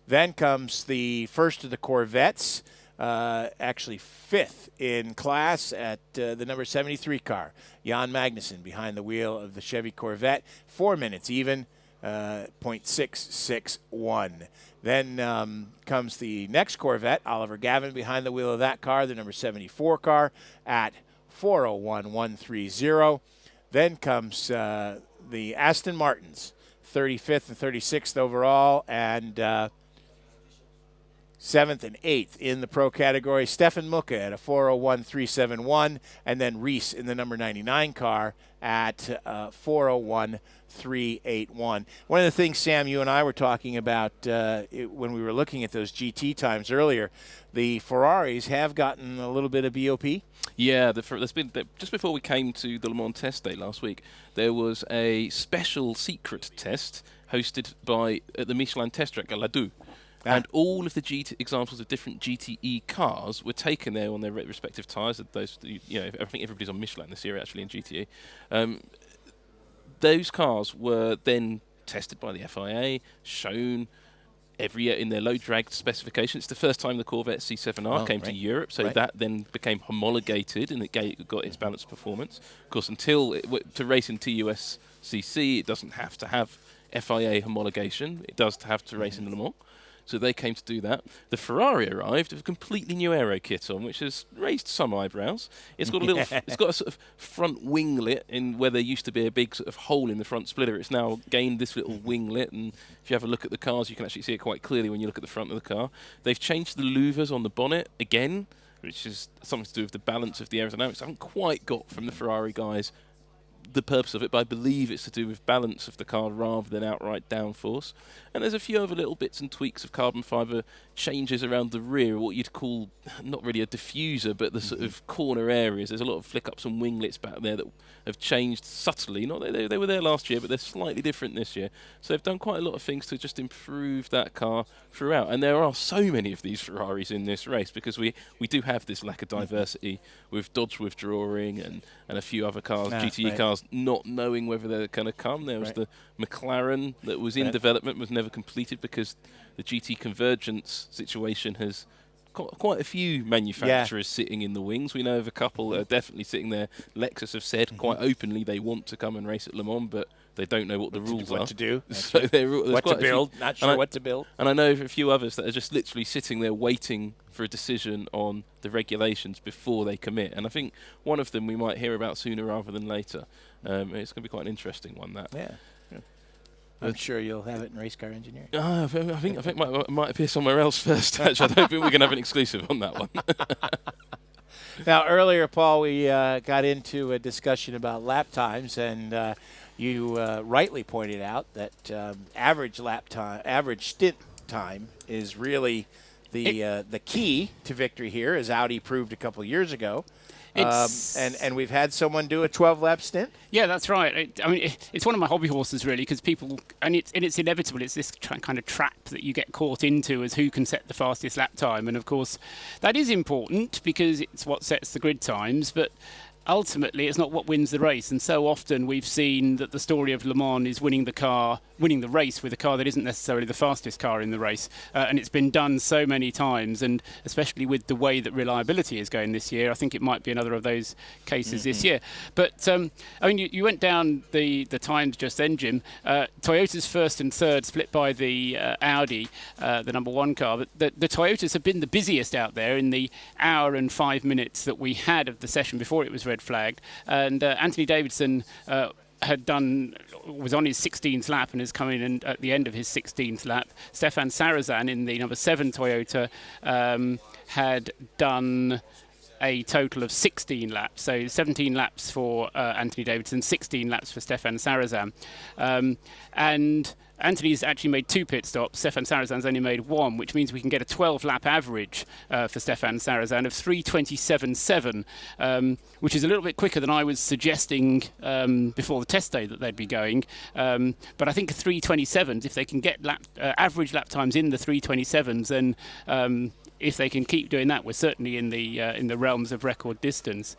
H: Then comes the first of the Corvettes, actually 5th in class at the number 73 car. Jan Magnussen behind the wheel of the Chevy Corvette, 4 minutes even. 0.661. Then comes the next Corvette, Oliver Gavin behind the wheel of that car, the number 74 car, at 4:01.130. Then comes the Aston Martins, 35th and 36th overall, and 7th and 8th in the Pro category. Stefan Mucke at a 4:01.371, and then Reese in the number 99 car at 4:01.381. One of the things, Sam, you and I were talking about when we were looking at those GT times earlier, the Ferraris have gotten a little bit of BOP.
J: Yeah, there's been just before we came to the Le Mans test day last week, there was a special secret test hosted by the Michelin test track at La Deux. And all of the examples of different GTE cars were taken there on their respective tyres. Those, I think everybody's on Michelin this year actually in GTE. Those cars were then tested by the FIA, shown every year in their low drag specification. It's the first time the Corvette C7R came to Europe, so that then became homologated and it got its balanced performance. Of course, until to race in TUSCC, it doesn't have to have FIA homologation. It does have to race in Le Mans. So they came to do that. The Ferrari arrived with a completely new aero kit on, which has raised some eyebrows. It's got a little, it's got a sort of front winglet in where there used to be a big sort of hole in the front splitter. It's now gained this little winglet, and if you have a look at the cars, you can actually see it quite clearly when you look at the front of the car. They've changed the louvers on the bonnet again, which is something to do with the balance of the aerodynamics. I haven't quite got from the Ferrari guys the purpose of it, but I believe it's to do with balance of the car rather than outright downforce. And there's a few other little bits and tweaks of carbon fibre changes around the rear, what you'd call not really a diffuser, but the sort of corner areas. There's a lot of flick-ups and winglets back there that have changed subtly. Not that they were there last year, but they're slightly different this year. So they've done quite a lot of things to just improve that car throughout. And there are so many of these Ferraris in this race because we do have this lack of diversity with Dodge withdrawing and a few other cars, GTE cars, not knowing whether they're going to come. There was the McLaren that was in development, was never completed because the GT Convergence situation has got quite a few manufacturers sitting in the wings. We know of a couple that are definitely sitting there. Lexus have said quite openly they want to come and race at Le Mans, but they don't know what the rules are.
H: What to do.
J: So
H: what to build. Not sure what to build.
J: And I know of a few others that are just literally sitting there waiting for a decision on the regulations before they commit. And I think one of them we might hear about sooner rather than later. It's going to be quite an interesting one, that.
H: Yeah. I'm sure you'll have it in race car engineering.
J: I think it might appear somewhere else first. Actually, I don't think we're going to have an exclusive on that one.
H: Now, earlier, Paul, we got into a discussion about lap times, and you rightly pointed out that average stint time is really the key to victory here, as Audi proved a couple years ago. And we've had someone do a 12-lap stint.
K: Yeah, that's right. It's one of my hobby horses, really, because people, and it's inevitable. It's this kind of trap that you get caught into as who can set the fastest lap time. And, of course, that is important because it's what sets the grid times. But ultimately, it's not what wins the race. And so often we've seen that the story of Le Mans is winning the race with a car that isn't necessarily the fastest car in the race. And it's been done so many times, and especially with the way that reliability is going this year, I think it might be another of those cases this year. But, you went down the times just then, Jim. Toyota's first and third split by the Audi, the number one car. But the Toyotas have been the busiest out there in the hour and 5 minutes that we had of the session before it was red flagged. And Anthony Davidson was on his 16th lap and is coming in at the end of his 16th lap. Stefan Sarazan in the number 7 Toyota had done a total of 16 laps. So 17 laps for Anthony Davidson, 16 laps for Stefan Sarazan. And Anthony's actually made 2 pit stops. Stefan Sarazan's only made 1, which means we can get a 12-lap average for Stefan Sarazan of 3:27.7, which is a little bit quicker than I was suggesting before the test day that they'd be going. But I think 3:27s, if they can get average lap times in the 3:27s, then if they can keep doing that, we're certainly in the realms of record distance.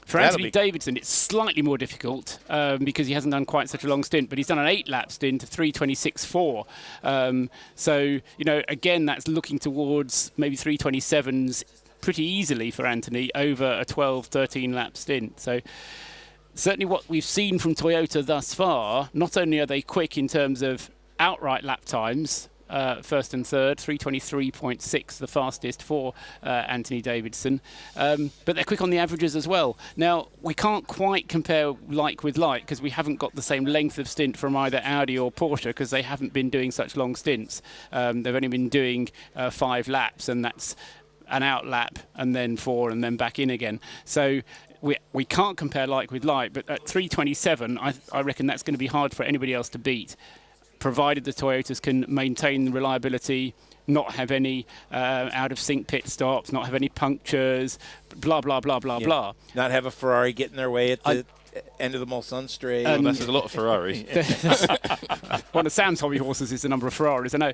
K: For Anthony Davidson, it's slightly more difficult because he hasn't done quite such a long stint, but he's done an 8-lap stint of 3:26.4. So, again, that's looking towards maybe 3:27s pretty easily for Anthony over a 12, 13-lap stint. So certainly what we've seen from Toyota thus far, not only are they quick in terms of outright lap times, first and third, 3:23.6, the fastest for Anthony Davidson. But they're quick on the averages as well. Now, we can't quite compare like with like because we haven't got the same length of stint from either Audi or Porsche because they haven't been doing such long stints. They've only been doing 5 laps, and that's an out lap and then 4 and then back in again. So we can't compare like with like, but at 3:27, I reckon that's going to be hard for anybody else to beat, provided the Toyotas can maintain reliability, not have any out-of-sync pit stops, not have any punctures, blah, blah, blah, blah, blah.
H: Not have a Ferrari get in their way at the end of the Mulsanne straight.
J: That's a lot of Ferrari.
K: One of Sam's hobby horses is the number of Ferraris, I know.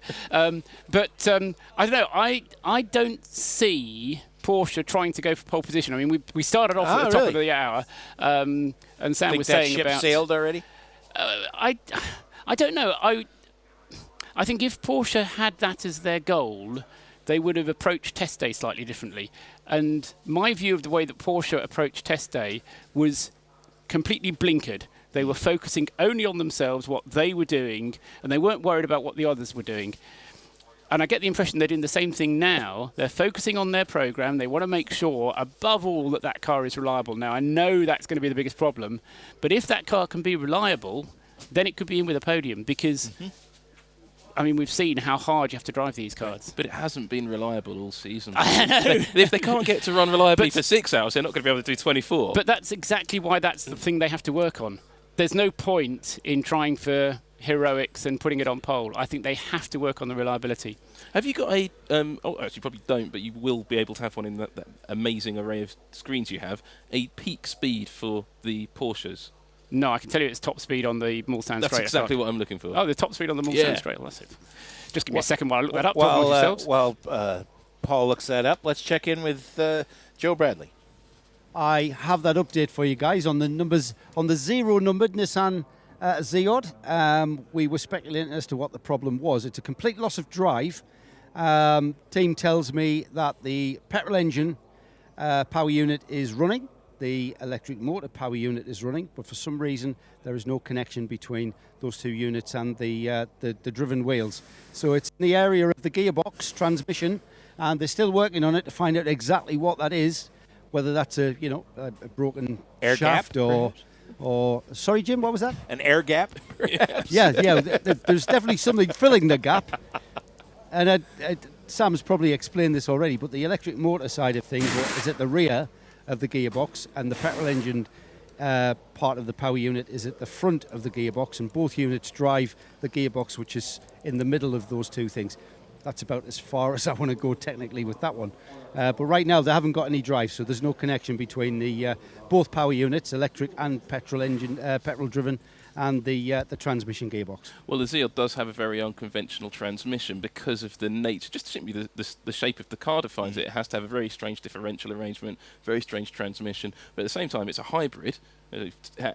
K: But I don't know, I don't see Porsche trying to go for pole position. I mean, we started off at the top of the hour, and Sam was saying
H: ship
K: about...
H: sailed already?
K: I don't know. I think if Porsche had that as their goal, they would have approached test day slightly differently. And my view of the way that Porsche approached test day was completely blinkered. They were focusing only on themselves, what they were doing, and they weren't worried about what the others were doing. And I get the impression they're doing the same thing now. They're focusing on their program. They want to make sure, above all, that car is reliable. Now, I know that's going to be the biggest problem, but if that car can be reliable, then it could be in with a podium because, I mean, we've seen how hard you have to drive these cars.
J: But it hasn't been reliable all season.
K: I know.
J: If they can't get to run reliably for 6 hours, they're not going to be able to do 24.
K: But that's exactly why that's the thing they have to work on. There's no point in trying for heroics and putting it on pole. I think they have to work on the reliability.
J: Have you got a... actually, you probably don't, but you will be able to have one in that amazing array of screens you have. A peak speed for the Porsches.
K: No, I can tell you it's top speed on the Mulsanne straight.
J: That's exactly what I'm looking for.
K: Oh, the top speed on the Mulsanne straight. Well, that's it. Just give me a second while I look that up. While
H: Paul looks that up, let's check in with Joe Bradley.
N: I have that update for you guys on the numbers, on the 0-numbered Nissan Zeod. We were speculating as to what the problem was. It's a complete loss of drive. Team tells me that the petrol engine power unit is running. The electric motor power unit is running, but for some reason there is no connection between those two units and the driven wheels. So it's in the area of the gearbox transmission, and they're still working on it to find out exactly what that is, whether that's a broken
H: air
N: shaft
H: gap,
N: or sorry, Jim, what was that?
H: An air gap?
N: yeah. There's definitely something filling the gap, and Sam's probably explained this already, but the electric motor side of things is at the rear of the gearbox, and the petrol engine part of the power unit is at the front of the gearbox, and both units drive the gearbox, which is in the middle of those two things. That's about as far as I want to go technically with that one. But right now they haven't got any drive, so there's no connection between the both power units, electric and petrol engine, petrol driven, and the transmission gearbox.
J: Well, the Zeod does have a very unconventional transmission because of the nature, just simply the shape of the car defines it. It has to have a very strange differential arrangement, very strange transmission, but at the same time it's a hybrid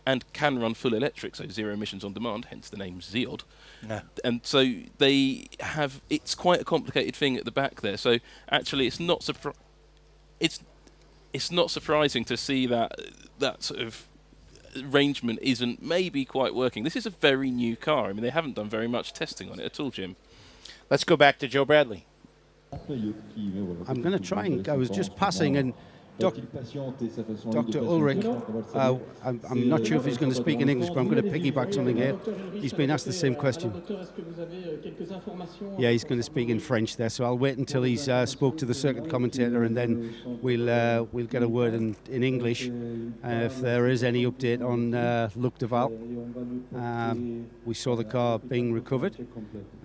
J: and can run full electric, so 0 emissions on demand, hence the name Zeod. Yeah. And so they have, it's quite a complicated thing at the back there, so actually it's not surprising to see that sort of arrangement isn't maybe quite working. This is a very new car. I mean, they haven't done very much testing on it at all, Jim.
H: Let's go back to Joe Bradley.
N: I'm going to try and... I was just passing, and Dr. Ulrich, I'm not sure if he's going to speak in English, but I'm going to piggyback something here. He's been asked the same question. Yeah, he's going to speak in French there, so I'll wait until he's spoke to the circuit commentator, and then we'll get a word in English if there is any update on Luc de Val. We saw the car being recovered,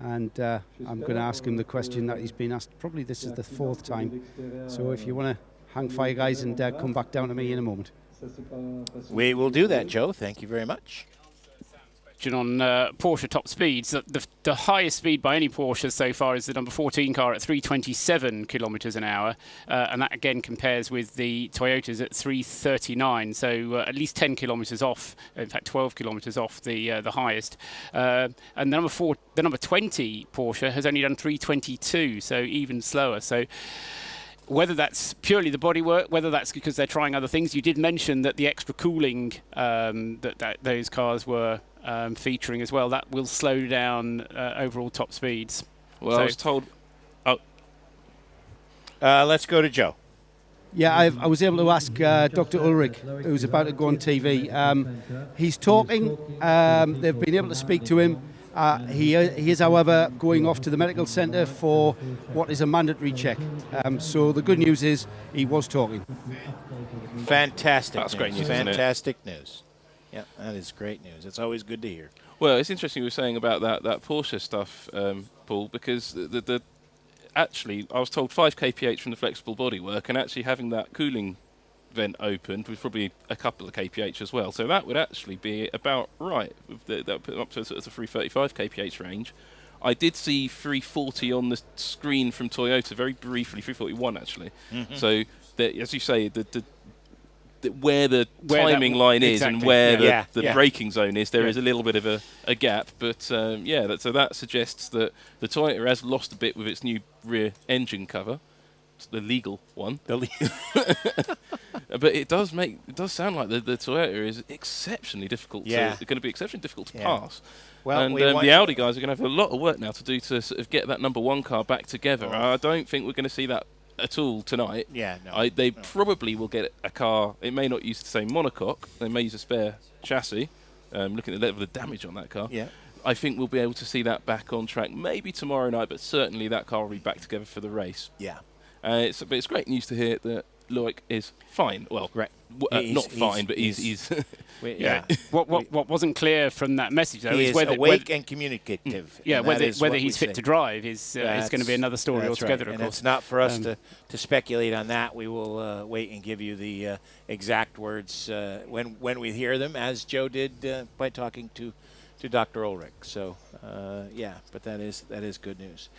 N: and I'm going to ask him the question that he's been asked. Probably this is the 4th time. So if you want to hang fire, guys, and come back down to me in a moment.
H: We will do that, Joe. Thank you very much.
K: On Porsche top speeds, the highest speed by any Porsche so far is the number 14 car at 327 kilometres an hour, and that again compares with the Toyotas at 339, so at least 10 kilometres off, in fact 12 kilometres off the highest. And the number 20 Porsche has only done 322, so even slower. So whether that's purely the bodywork, whether that's because they're trying other things. You did mention that the extra cooling that those cars were featuring as well, that will slow down overall top speeds.
J: Well, I was told...
H: let's go to Joe.
N: Yeah, I was able to ask Dr. Ulrich, who's about to go on TV. He's talking. They've been able to speak to him. He is, however, going off to the medical centre for what is a mandatory check. So the good news is he was talking.
H: Fantastic.
J: That's great news.
H: Fantastic news. Yeah, that is great news. It's always good to hear.
J: Well, it's interesting you were saying about that Porsche stuff, Paul, because actually I was told 5 kph from the flexible bodywork, and actually having that cooling vent opened was probably a couple of kph as well. So that would actually be about right. That would put them up to sort of the 335 kph range. I did see 340 on the screen from Toyota very briefly, 341 actually. Mm-hmm. So as you say, where the timing line is and where the braking zone is, there is a little bit of a gap. But so that suggests that the Toyota has lost a bit with its new rear engine cover. It's the legal one. But it does sound like the Toyota is exceptionally difficult. Going to be exceptionally difficult to pass. Well, and the Audi guys are going to have a lot of work now to do to sort of get that number 1 car back together. I don't think we're going to see that at all tonight. They probably will get a car. It may not use the same monocoque. They may use a spare chassis. Looking at the level of damage on that car. I think we'll be able to see that back on track maybe tomorrow night, but certainly that car will be back together for the race. But it's great news to hear that Loic is fine. Well, not fine, but he's
K: What wasn't clear from that message though is whether
H: awake and communicative.
K: Whether he's fit to drive is going to be another story altogether.
H: Right.
K: Of
H: and
K: course,
H: it's not for us to speculate on that. We will wait and give you the exact words when we hear them, as Joe did by talking to Dr. Ulrich. So but that is good news.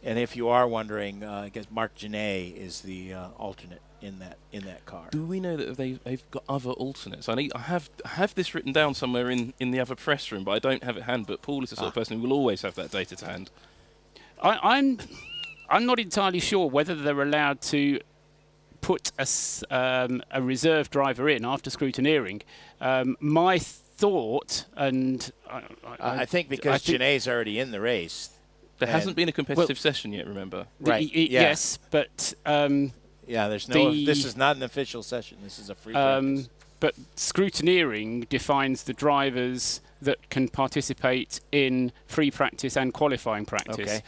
H: And if you are wondering, I guess Marc Genet is the alternate in that car.
J: Do we know that they've got other alternates? I have this written down somewhere in the other press room, but I don't have it at hand. But Paul is the sort of person who will always have that data to hand.
K: I'm not entirely sure whether they're allowed to put a reserve driver in after scrutineering. My thought, and
H: I think because Genet's already in the race.
J: There hasn't been a competitive session yet, remember?
H: Right.
K: Yes, but...
H: there's no... This is not an official session. This is a free practice.
K: But scrutineering defines the drivers that can participate in free practice and qualifying practice.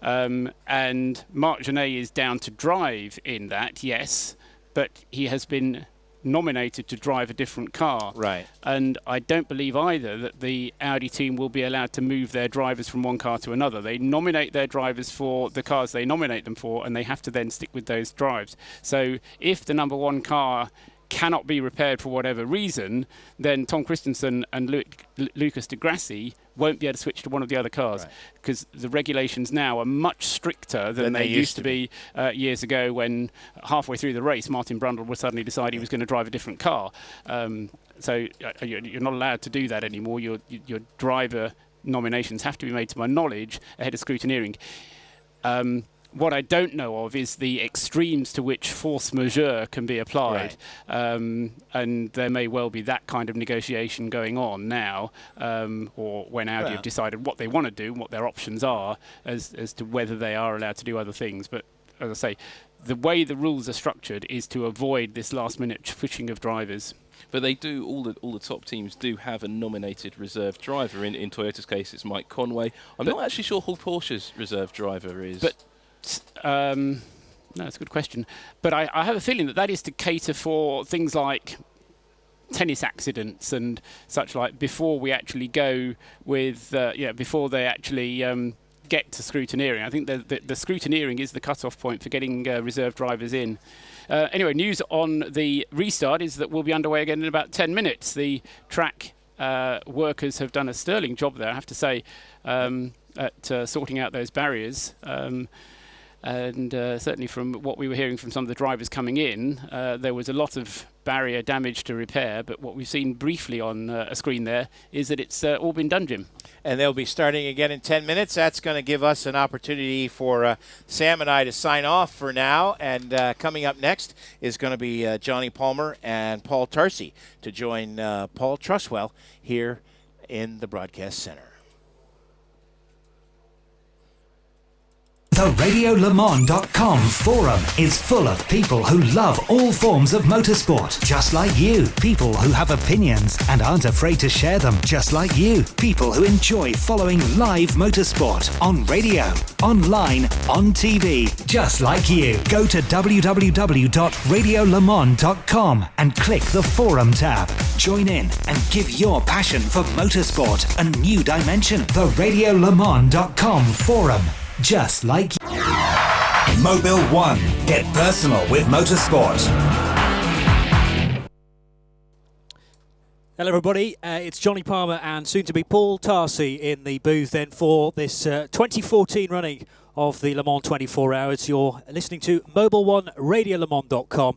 H: Okay.
K: And Marc Genet is down to drive in that, yes, but he has been nominated to drive a different car.
H: Right.
K: And I don't believe either that the Audi team will be allowed to move their drivers from one car to another. They nominate their drivers for the cars they nominate them for, and they have to then stick with those drives. So if the number 1 car cannot be repaired for whatever reason, then Tom Christensen and Lucas de Grassi won't be able to switch to one of the other cars, because the regulations now are much stricter than they used to be years ago, when halfway through the race Martin Brundle would suddenly decide he was going to drive a different car. So you're not allowed to do that anymore. Your driver nominations have to be made, to my knowledge, ahead of scrutineering. What I don't know of is the extremes to which force majeure can be applied. And there may well be that kind of negotiation going on now, or when Audi have decided what they want to do, what their options are, as to whether they are allowed to do other things. But as I say, the way the rules are structured is to avoid this last-minute pushing of drivers.
J: But they do, all the top teams do have a nominated reserve driver. In Toyota's case, it's Mike Conway. I'm not actually sure who Porsche's reserve driver is.
K: But no, that's a good question. But I have a feeling that is to cater for things like tennis accidents and such like before we actually go with, before they actually get to scrutineering. I think the scrutineering is the cut-off point for getting reserve drivers in. Anyway, news on the restart is that we'll be underway again in about 10 minutes. The track workers have done a sterling job there, I have to say, at sorting out those barriers. And certainly from what we were hearing from some of the drivers coming in, there was a lot of barrier damage to repair, but what we've seen briefly on a screen there is that it's all been done, Jim.
H: And they'll be starting again in 10 minutes. That's going to give us an opportunity for Sam and I to sign off for now. And coming up next is going to be Johnny Palmer and Paul Tarsi to join Paul Truswell here in the broadcast center.
C: The RadioLeMans.com forum is full of people who love all forms of motorsport, just like you. People who have opinions and aren't afraid to share them, just like you. People who enjoy following live motorsport on radio, online, on TV, just like you. Go to www.radiolemans.com and click the forum tab. Join in and give your passion for motorsport a new dimension. The RadioLeMans.com forum. Just like Mobil 1. Get personal with motorsport.
I: Hello everybody, it's Johnny Palmer and soon to be Paul Tarsi in the booth then for this 2014 running of the Le Mans 24 Hours. You're listening to Mobil 1 RadioLeMans.com.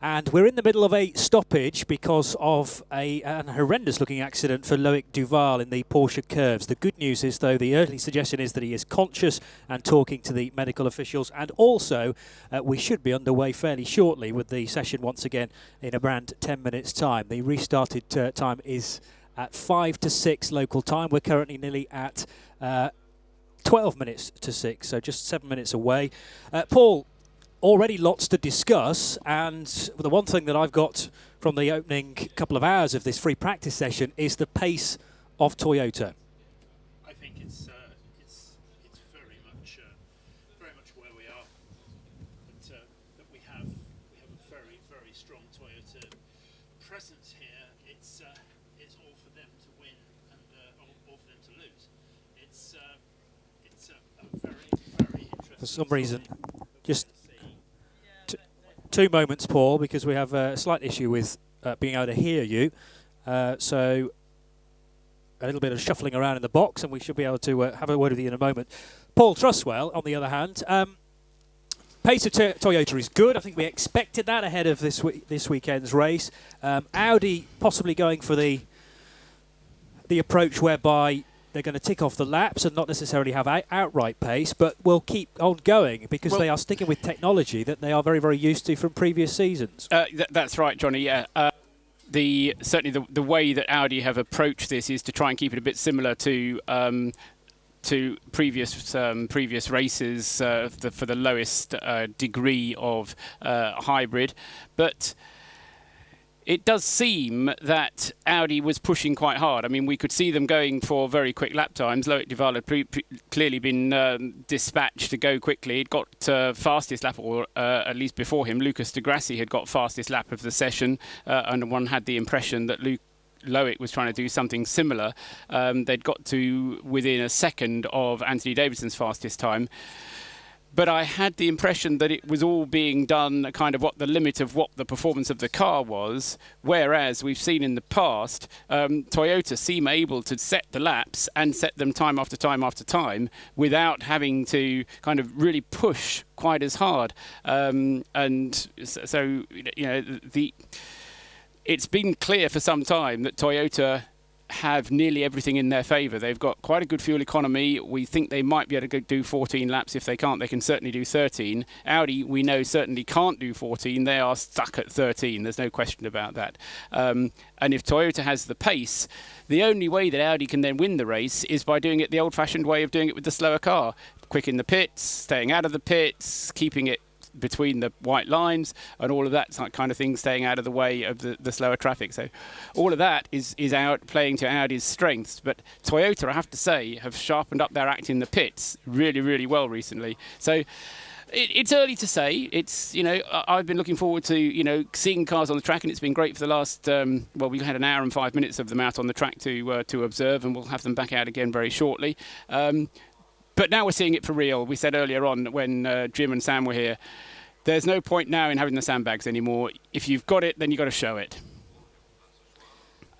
I: And we're in the middle of a stoppage because of an horrendous-looking accident for Loic Duval in the Porsche curves. The good news is, though, the early suggestion is that he is conscious and talking to the medical officials. And also, we should be underway fairly shortly with the session once again in around 10 minutes' time. The restarted time is at 5 to 6 local time. We're currently nearly at 12 minutes to 6, so just 7 minutes away. Paul, already lots to discuss, and the one thing that I've got from the opening couple of hours of this free practice session is the pace of Toyota.
M: I think it's very much where we are, but that we have a very, very strong Toyota presence here. It's all for them to win and all for them to lose. It's a very, very interesting.
I: For some reason, just 2 moments, Paul, because we have a slight issue with being able to hear you. So a little bit of shuffling around in the box, and we should be able to have a word with you in a moment. Paul Truswell, on the other hand, pace of Toyota is good. I think we expected that ahead of this weekend's race. Audi possibly going for the approach whereby they're going to tick off the laps and not necessarily have outright pace, but will keep on going because they are sticking with technology that they are very, very used to from previous seasons.
K: That's right, Johnny, yeah. Certainly the way that Audi have approached this is to try and keep it a bit similar to previous races for the lowest degree of hybrid. But it does seem that Audi was pushing quite hard. I mean, we could see them going for very quick lap times. Loic Duval had clearly been dispatched to go quickly. He'd got fastest lap, or at least before him, Lucas de Grassi had got fastest lap of the session, and one had the impression that Loic was trying to do something similar. They'd got to within a second of Anthony Davidson's fastest time. But I had the impression that it was all being done kind of what the limit of what the performance of the car was, whereas we've seen in the past, Toyota seem able to set the laps and set them time after time after time without having to kind of really push quite as hard. And so, you know, it's been clear for some time that Toyota have nearly everything in their favour. They've got quite a good fuel economy. We think they might be able to do 14 laps. If they can't, they can certainly do 13. Audi, we know, certainly can't do 14. They are stuck at 13. There's no question about that. And if Toyota has the pace, the only way that Audi can then win the race is by doing it the old-fashioned way of doing it with the slower car. quick in the pits, staying out of the pits, keeping it between the white lines, and all of that kind of thing, staying out of the way of the slower traffic. So all of that is out playing to Audi's strengths. But Toyota, I have to say, have sharpened up their act in the pits really, really well recently. So it's early to say. It's, I've been looking forward to, seeing cars on the track, and it's been great for the last, we've had an hour and 5 minutes of them out on the track to observe, and we'll have them back out again very shortly. But now we're seeing it for real. We said earlier on when Jim and Sam were here, there's no point now in having the sandbags anymore. If you've got it, then you've got to show it.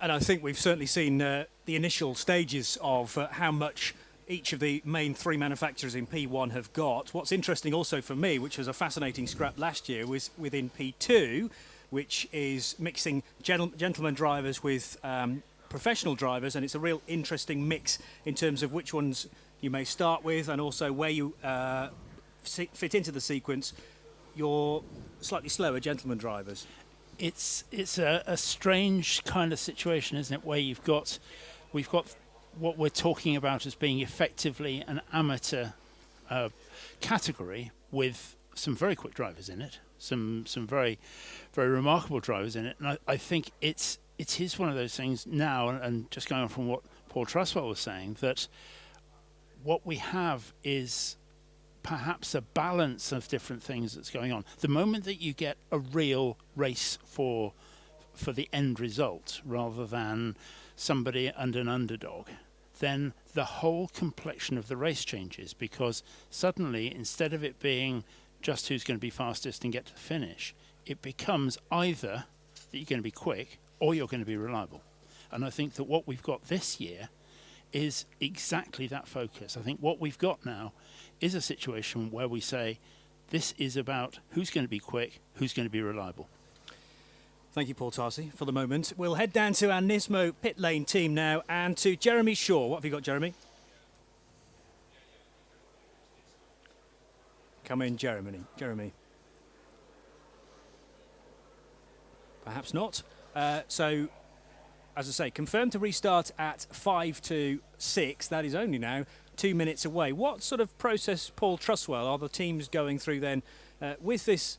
I: And I think we've certainly seen the initial stages of how much each of the main three manufacturers in P1 have got. What's interesting also for me, which was a fascinating scrap last year, was within P2, which is mixing gentleman drivers with professional drivers, and it's a real interesting mix in terms of which ones you may start with, and also where you fit into the sequence your slightly slower gentleman drivers.
M: It's a strange kind of situation, isn't it, where we've got what we're talking about as being effectively an amateur category with some very quick drivers in it, some very, very remarkable drivers in it, and I think it is one of those things now, and just going on from what Paul Truswell was saying, that what we have is perhaps a balance of different things that's going on. The moment that you get a real race for the end result rather than somebody and an underdog, then the whole complexion of the race changes, because suddenly, instead of it being just who's going to be fastest and get to the finish, it becomes either that you're going to be quick or you're going to be reliable. And I think that what we've got this year is exactly that focus. I think what we've got now is a situation where we say this is about who's going to be quick, who's going to be reliable.
I: Thank you, Paul Tarsi, for the moment. We'll head down to our Nismo pit lane team now and to Jeremy Shaw. What have you got, Jeremy? Come in, Jeremy. Perhaps not. So, as I say, confirmed to restart at 5 to 6. That is only now 2 minutes away. What sort of process, Paul Truswell, are the teams going through then with this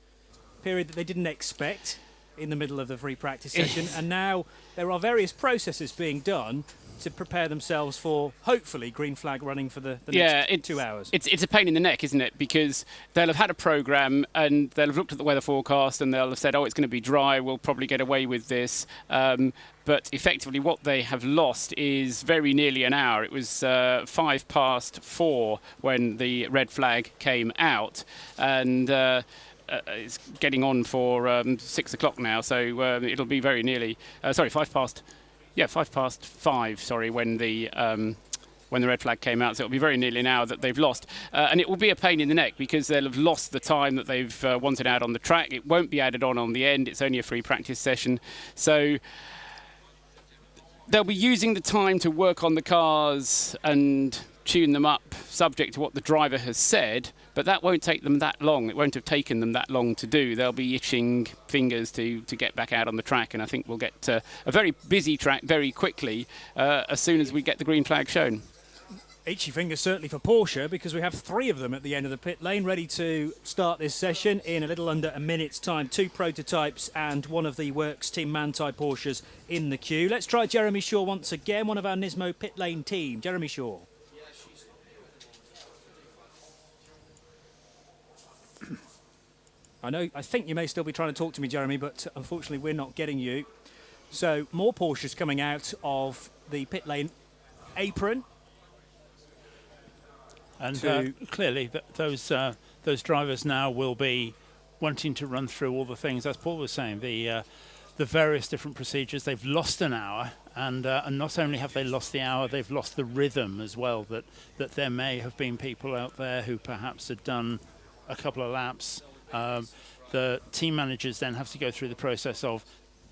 I: period that they didn't expect in the middle of the free practice session? And now there are various processes being done to prepare themselves for, hopefully, green flag running for the next 2 hours.
K: It's a pain in the neck, isn't it? Because they'll have had a programme and they'll have looked at the weather forecast and they'll have said, it's going to be dry, we'll probably get away with this. But effectively what they have lost is very nearly an hour. It was 4:05 when the red flag came out. And it's getting on for 6 o'clock now, so it'll be very nearly... 5:05, when the red flag came out, so it'll be very nearly an hour that they've lost. And it will be a pain in the neck because they'll have lost the time that they've wanted out on the track. It won't be added on the end. It's only a free practice session. So they'll be using the time to work on the cars and tune them up subject to what the driver has said, but that won't take them that long. It won't have taken them that long to do. They'll be itching fingers to get back out on the track, and I think we'll get a very busy track very quickly as soon as we get the green flag shown.
I: Itchy fingers certainly for Porsche, because we have 3 of them at the end of the pit lane ready to start this session in a little under a minute's time. 2 prototypes and one of the Works Team Manthey Porsches in the queue. Let's try Jeremy Shaw once again, one of our Nismo pit lane team. Jeremy Shaw. I think you may still be trying to talk to me, Jeremy, but unfortunately we're not getting you. So more Porsches coming out of the pit lane apron.
M: And clearly those drivers now will be wanting to run through all the things, as Paul was saying, the various different procedures. They've lost an hour, and not only have they lost the hour, they've lost the rhythm as well, that there may have been people out there who perhaps had done a couple of laps. The team managers then have to go through the process of,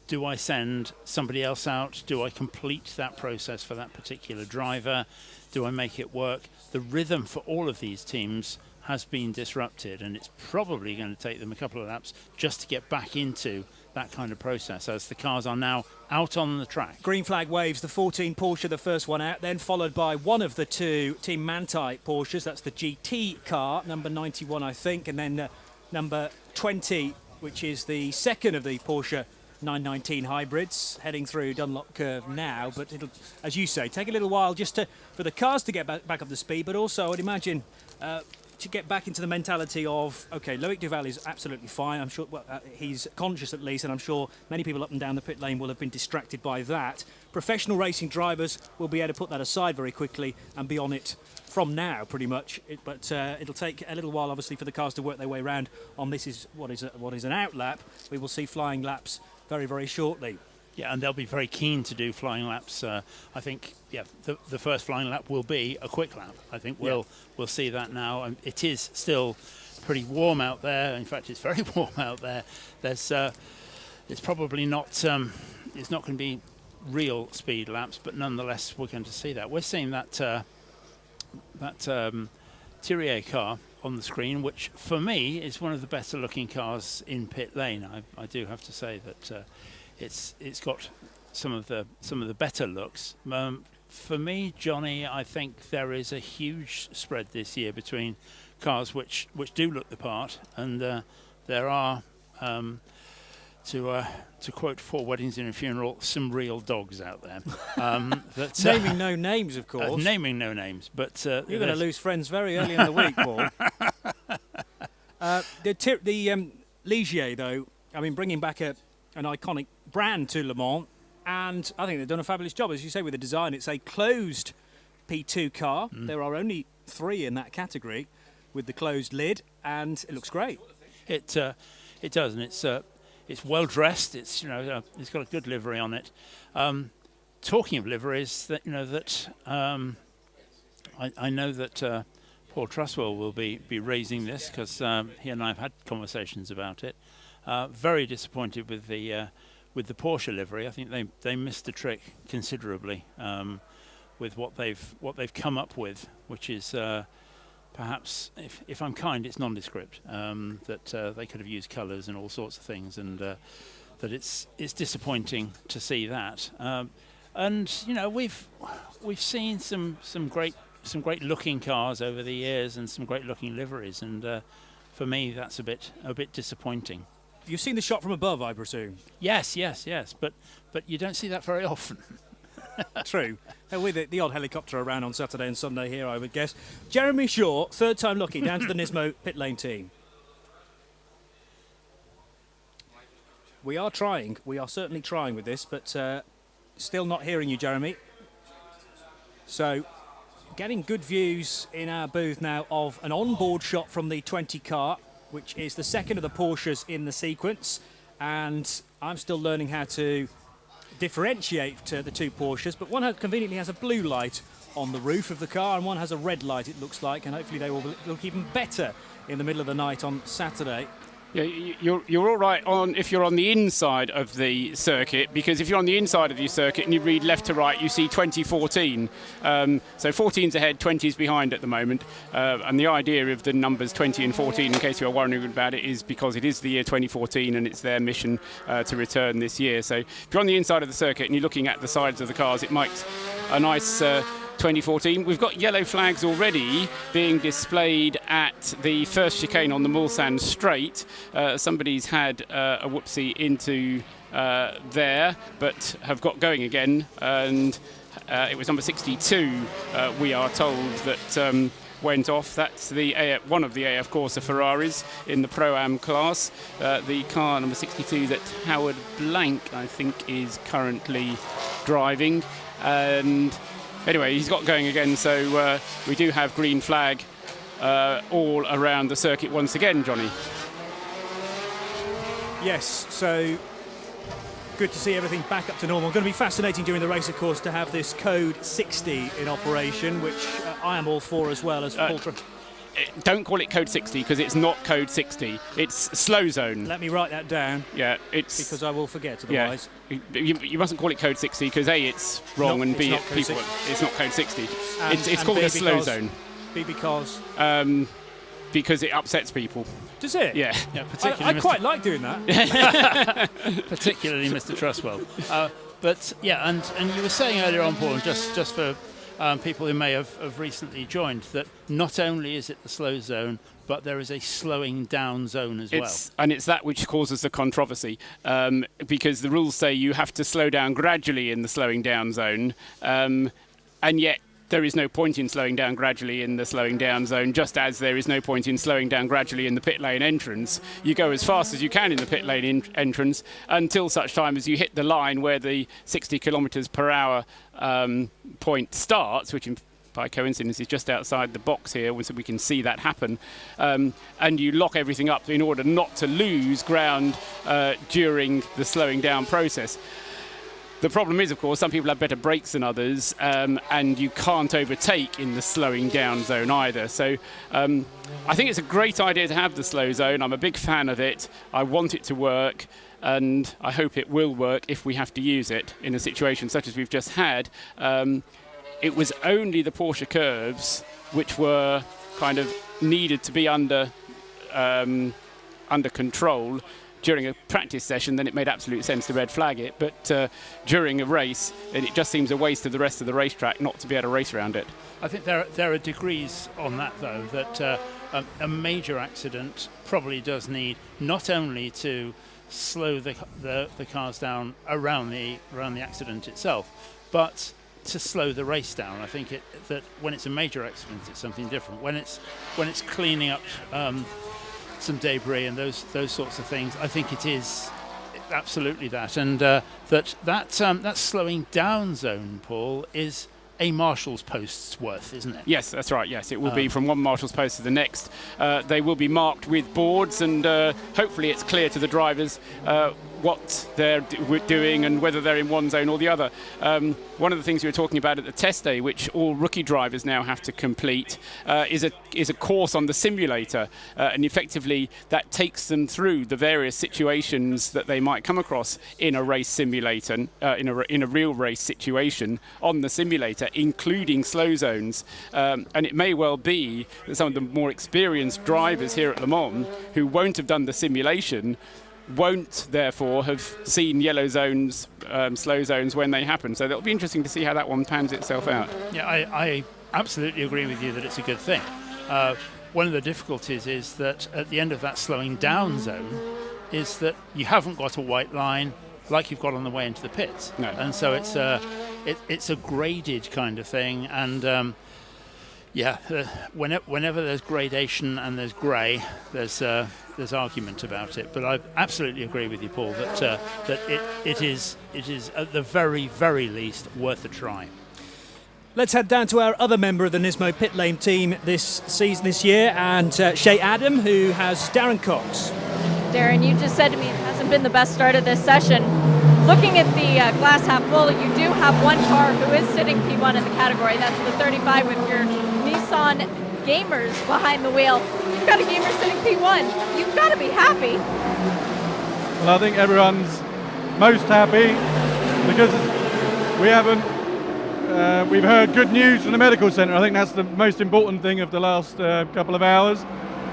M: do I send somebody else out? Do I complete that process for that particular driver? Do I make it work? The rhythm for all of these teams has been disrupted, and it's probably going to take them a couple of laps just to get back into that kind of process as the cars are now out on the track.
I: Green flag waves, the 14 Porsche, the first one out, then followed by one of the two Team Manthey Porsches. That's the GT car, number 91, I think, and then number 20, which is the second of the Porsche 919 hybrids, heading through Dunlop Curve now. But it'll, as you say, take a little while just for the cars to get back up to speed, but also I'd imagine to get back into the mentality of, okay, Loic Duval is absolutely fine. I'm sure he's conscious at least, and I'm sure many people up and down the pit lane will have been distracted by that. Professional racing drivers will be able to put that aside very quickly and be on it from now, pretty much. But it'll take a little while, obviously, for the cars to work their way around on this is what is an out lap. We will see flying laps very, very shortly.
M: Yeah, and they'll be very keen to do flying laps. I think, the first flying lap will be a quick lap. I think we'll see that now. And it is still pretty warm out there. In fact, it's very warm out there. There's, it's probably not, it's not going to be real speed laps, but nonetheless, we're going to see that. We're seeing that Thierry car on the screen, which for me is one of the better looking cars in pit lane. I do have to say that. It's got some of the better looks. For me, Johnny, I think there is a huge spread this year between cars which do look the part, and there are, to quote Four Weddings and a Funeral, some real dogs out there. That,
I: naming no names, of course.
M: Naming no names, but
I: you're going to lose friends very early in the week, Paul. The Ligier, though, I mean, bringing back an iconic brand to Le Mans, and I think they've done a fabulous job. As you say, with the design, it's a closed P2 car. There are only 3 in that category with the closed lid, and it looks great.
M: It does, and it's well dressed. It's it's got a good livery on it. Talking of liveries, I know that Paul Truswell will be raising this because he and I have had conversations about it. Very disappointed with the Porsche livery. I think they missed the trick considerably with what they've come up with, which is perhaps, if I'm kind, it's nondescript. That they could have used colours and all sorts of things, and that it's disappointing to see that. And we've seen some great looking cars over the years and some great looking liveries, and for me that's a bit disappointing.
I: You've seen the shot from above, I presume?
M: Yes, but you don't see that very often.
I: True. With the odd helicopter around on Saturday and Sunday here, I would guess. Jeremy Shaw, third time lucky, down to the Nismo pit lane team. We are trying. We are certainly trying with this, but still not hearing you, Jeremy. So, getting good views in our booth now of an onboard shot from the 20 car, which is the second of the Porsches in the sequence, and I'm still learning how to differentiate the two Porsches, but one conveniently has a blue light on the roof of the car and one has a red light, it looks like, and hopefully they will look even better in the middle of the night on Saturday.
K: Yeah, you're all right if you're on the inside of the circuit, because if you're on the inside of your circuit and you read left to right, you see 2014. So 14's ahead, 20's behind at the moment. And the idea of the numbers 20 and 14, in case you're worrying about it, is because it is the year 2014 and it's their mission to return this year. So if you're on the inside of the circuit and you're looking at the sides of the cars, it makes a nice 2014. We've got yellow flags already being displayed at the first chicane on the Mulsanne Straight. Somebody's had a whoopsie into there, but have got going again, and it was number 62, we are told, that went off. That's one of the AF Corsa Ferraris in the Pro-Am class. The car number 62 that Howard Blank, I think, is currently driving. And anyway, he's got going again, so we do have green flag all around the circuit once again, Johnny.
I: Yes, so good to see everything back up to normal. Going to be fascinating during the race, of course, to have this code 60 in operation, which I am all for as well as Paul.
K: Don't call it code 60 because it's not code 60. It's slow zone.
I: Let me write that down.
K: Yeah, it's
I: because I will forget otherwise.
K: Yeah, you mustn't call it code 60 because A, it's wrong, and B,
I: it's
K: not code 60. It's called a slow zone.
I: B, because
K: because it upsets people.
P: Does it?
K: Yeah.
P: I quite like doing that.
M: Particularly Mr. Trustwell. But yeah, and you were saying earlier on, Paul, just for people who may have recently joined, that not only is it the slow zone, but there is a slowing down zone as well.
K: And it's that which causes the controversy, because the rules say you have to slow down gradually in the slowing down zone, and yet there is no point in slowing down gradually in the slowing down zone, just as there is no point in slowing down gradually in the pit lane entrance. You go as fast as you can in the pit lane entrance until such time as you hit the line where the 60 kilometres per hour point starts, which by coincidence is just outside the box here, so we can see that happen. And you lock everything up in order not to lose ground during the slowing down process. The problem is, of course, some people have better brakes than others, and you can't overtake in the slowing down zone either. So I think it's a great idea to have the slow zone. I'm a big fan of it. I want it to work, and I hope it will work if we have to use it in a situation such as we've just had. It was only the Porsche curbs which were kind of needed to be under control during a practice session. Then it made absolute sense to red flag it. But during a race, it just seems a waste of the rest of the racetrack not to be able to race around it.
M: I think there are degrees on that, though, that a major accident probably does need not only to slow the cars down around the accident itself, but to slow the race down. I think that when it's a major accident, it's something different. When it's cleaning up some debris and those sorts of things, I think it is absolutely that. And that slowing down zone, Paul, is a marshal's post's worth, isn't it?
K: Yes, that's right. Yes, it will be from one marshal's post to the next. They will be marked with boards, and hopefully it's clear to the drivers what they're doing and whether they're in one zone or the other. One of the things we were talking about at the test day, which all rookie drivers now have to complete, is a course on the simulator, and effectively that takes them through the various situations that they might come across in a race simulator, in a real race situation on the simulator, including slow zones. And it may well be that some of the more experienced drivers here at Le Mans who won't have done the simulation won't therefore have seen yellow zones, slow zones when they happen. So it'll be interesting to see how that one pans itself out.
M: Yeah, I absolutely agree with you that it's a good thing. One of the difficulties is that at the end of that slowing down zone is that you haven't got a white line like you've got on the way into the pits.
K: No.
M: And so it's a graded kind of thing, and whenever there's gradation and there's grey, there's argument about it. But I absolutely agree with you, Paul, that it is at the very, very least worth a try.
I: Let's head down to our other member of the Nismo pit lane team this year, and Shea Adam, who has Darren Cox.
Q: Darren, you just said to me it hasn't been the best start of this session. Looking at the glass half full, you do have one car who is sitting P1 in the category. That's the 35 with your Nissan Gamers behind the wheel. You've got a gamer sitting P1. You've got to be happy.
W: Well, I think everyone's most happy because we've heard good news from the medical centre. I think that's the most important thing of the last couple of hours.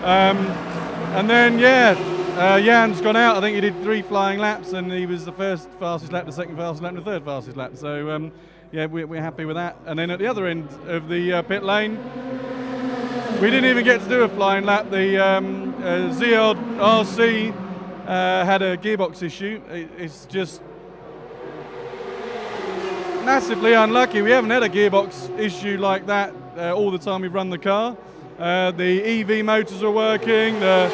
W: And then, Jan's gone out. I think he did 3 flying laps, and he was the first fastest lap, the second fastest lap, and the third fastest lap. So, we're happy with that. And then at the other end of the pit lane, we didn't even get to do a flying lap. The Zeod RC had a gearbox issue. It's just massively unlucky. We haven't had a gearbox issue like that all the time we've run the car. The EV motors are working. The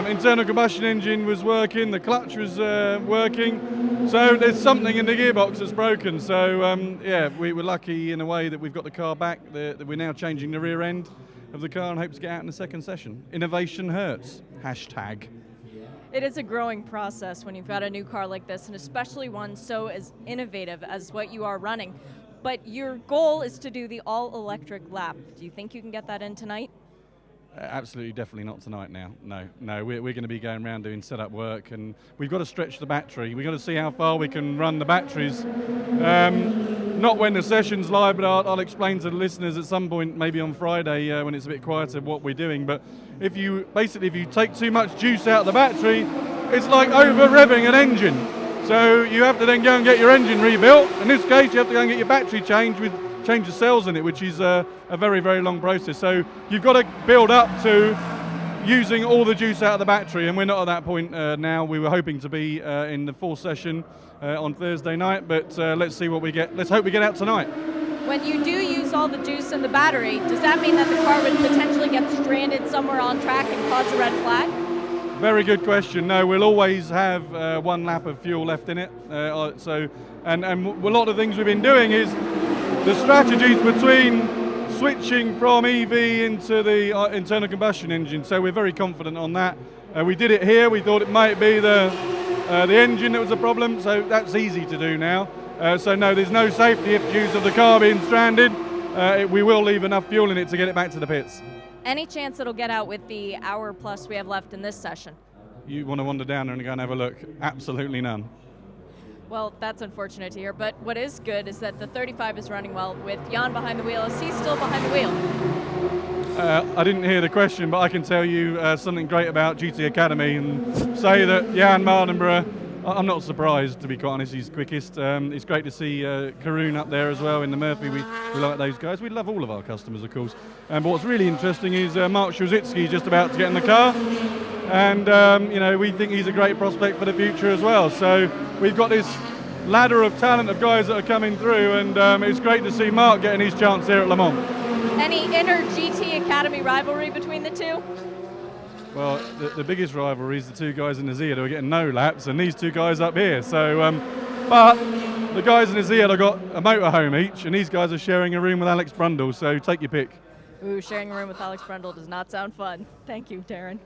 W: internal combustion engine was working, the clutch was working, so there's something in the gearbox that's broken. So we were lucky in a way that we've got the car back, that we're now changing the rear end of the car and hope to get out in the second session. Innovation hurts, hashtag.
Q: It is a growing process when you've got a new car like this, and especially one so as innovative as what you are running. But your goal is to do the all-electric lap. Do you think you can get that in tonight?
W: Absolutely, definitely not tonight now. No, we're going to be going around doing setup work, and we've got to stretch the battery. We've got to see how far we can run the batteries. Not when the session's live, but I'll explain to the listeners at some point, maybe on Friday when it's a bit quieter, what we're doing. But if you take too much juice out of the battery, it's like over-revving an engine. So you have to then go and get your engine rebuilt. In this case, you have to go and get your battery changed with change the cells in it, which is a very, very long process. So you've got to build up to using all the juice out of the battery, and we're not at that point now. We were hoping to be in the full session on Thursday night, but let's see what we get. Let's hope we get out tonight.
Q: When you do use all the juice in the battery, does that mean that the car would potentially get stranded somewhere on track and cause a red flag?
W: Very good question. No, we'll always have 1 lap of fuel left in it. And a lot of things we've been doing is the strategies between switching from EV into the internal combustion engine. So we're very confident on that. We did it here. We thought it might be the engine that was the problem. So that's easy to do now. So no, there's no safety issues of the car being stranded. We will leave enough fuel in it to get it back to the pits.
Q: Any chance it'll get out with the hour plus we have left in this session?
W: You want to wander down there and go and have a look? Absolutely none.
Q: Well, that's unfortunate to hear, but what is good is that the 35 is running well with Jan behind the wheel. Is he still behind the wheel?
W: I didn't hear the question, but I can tell you something great about GT Academy and say that Jan Mardenborough, I'm not surprised, to be quite honest, he's quickest. It's great to see Karoon up there as well in the Murphy. We like those guys. We love all of our customers, of course. But what's really interesting is Mark Szulzicki just about to get in the car. And, we think he's a great prospect for the future as well. So we've got this ladder of talent of guys that are coming through, and it's great to see Mark getting his chance here at Le Mans.
Q: Any inner GT Academy rivalry between the two?
W: Well, the biggest rivalry is the 2 guys in the Zeod who are getting no laps, and these 2 guys up here. So, but the guys in the Zeod have got a motorhome each, and these guys are sharing a room with Alex Brundle. So take your pick.
Q: Ooh, sharing a room with Alex Brundle does not sound fun. Thank you, Darren.